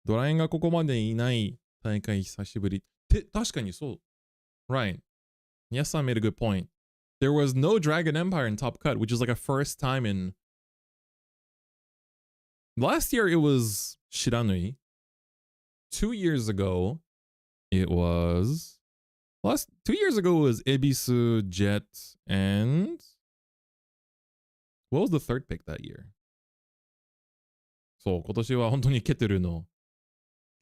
ドラえんがここまでいない大会久しぶり。確かにそう。Right. Yes, I made a good point. There was no Dragon Empire in Top Cut, which is like a first time in... Last year it was Shiranui. 2 years ago, it was... 2 years ago it was Ebisu, Jet, and... What was the third pick that year? そう、今年は本当にケテルの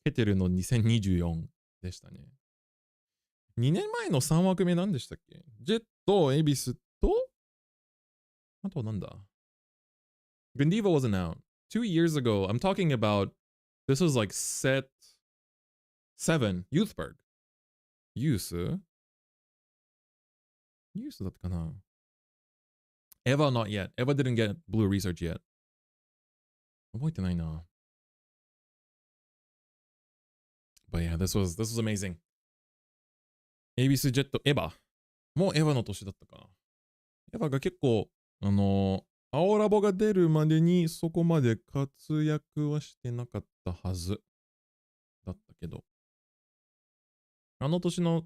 2024でしたね。2年前の3枠目何でしたっけ？ジェット、エビスと、あとなんだ？ Gundiva wasn't out. 2 years ago, I'm talking about, this was like set 7, Youthberg. ユースだったかな？ Eva not yet. Eva didn't get blue research yet. 覚えてないな。But yeah, this was amazing. エビスジェット、エヴァ。もうエヴァの年だったかな。エヴァが結構、青ラボが出るまでにそこまで活躍はしてなかったはずだったけど。あの年の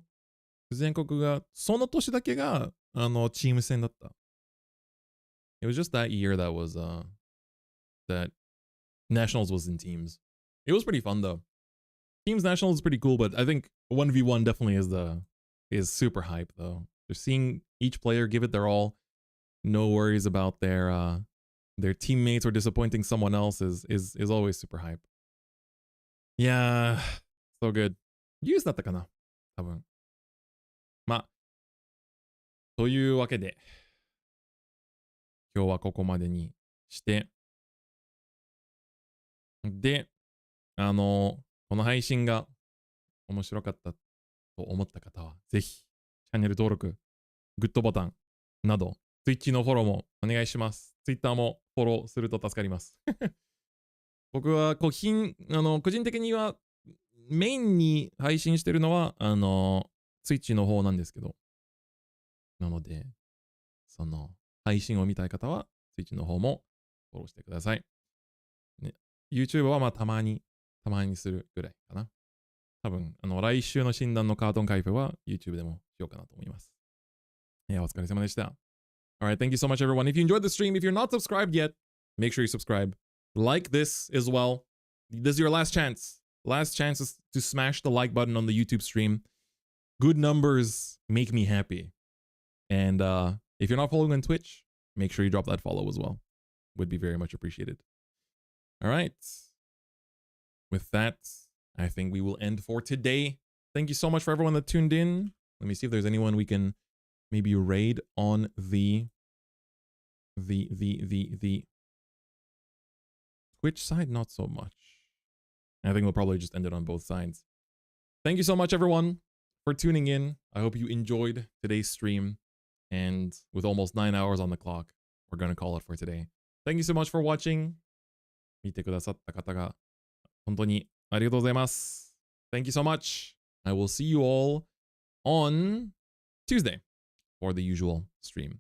全国が、その年だけが、チーム戦だった。It was just that year that was, that Nationals was in teams. It was pretty fun though. Teams Nationals is pretty cool, but I think 1v1 definitely is super hype though. Just seeing each player give it their all, no worries about their teammates or disappointing someone else is always super hype. Yeah, so good. Use だったかな多分。まあ、というわけで、今日はここまでにして、で、この配信が面白かったと思った方は、ぜひ、チャンネル登録、グッドボタンなど、Twitch のフォローもお願いします。Twitter もフォローすると助かります。僕は個人的にはメインに配信してるのは、Twitch の方なんですけど、なので、その配信を見たい方は、Twitch の方もフォローしてください。ね、YouTube はまあたまにするぐらいかな。多分、来週の診断のカートン開封は YouTube でもしようかなと思います。いや、お疲れ様でした。Alright, thank you so much, everyone. If you enjoyed the stream, if you're not subscribed yet, make sure you subscribe. Like this as well. This is your last chance. Last chance is to smash the like button on the YouTube stream. Good numbers make me happy. And if you're not following on Twitch, make sure you drop that follow as well. Would be very much appreciated. Alright. With that, I think we will end for today. Thank you so much for everyone that tuned in. Let me see if there's anyone we can maybe raid on the Twitch side, not so much. I think we'll probably just end it on both sides. Thank you so much, everyone, for tuning in. I hope you enjoyed today's stream. And with almost 9 hours on the clock, we're going to call it for today. Thank you so much for watching. 見てくださった方が本当にありがとうございます。Thank you so much. I will see you all on Tuesday for the usual stream.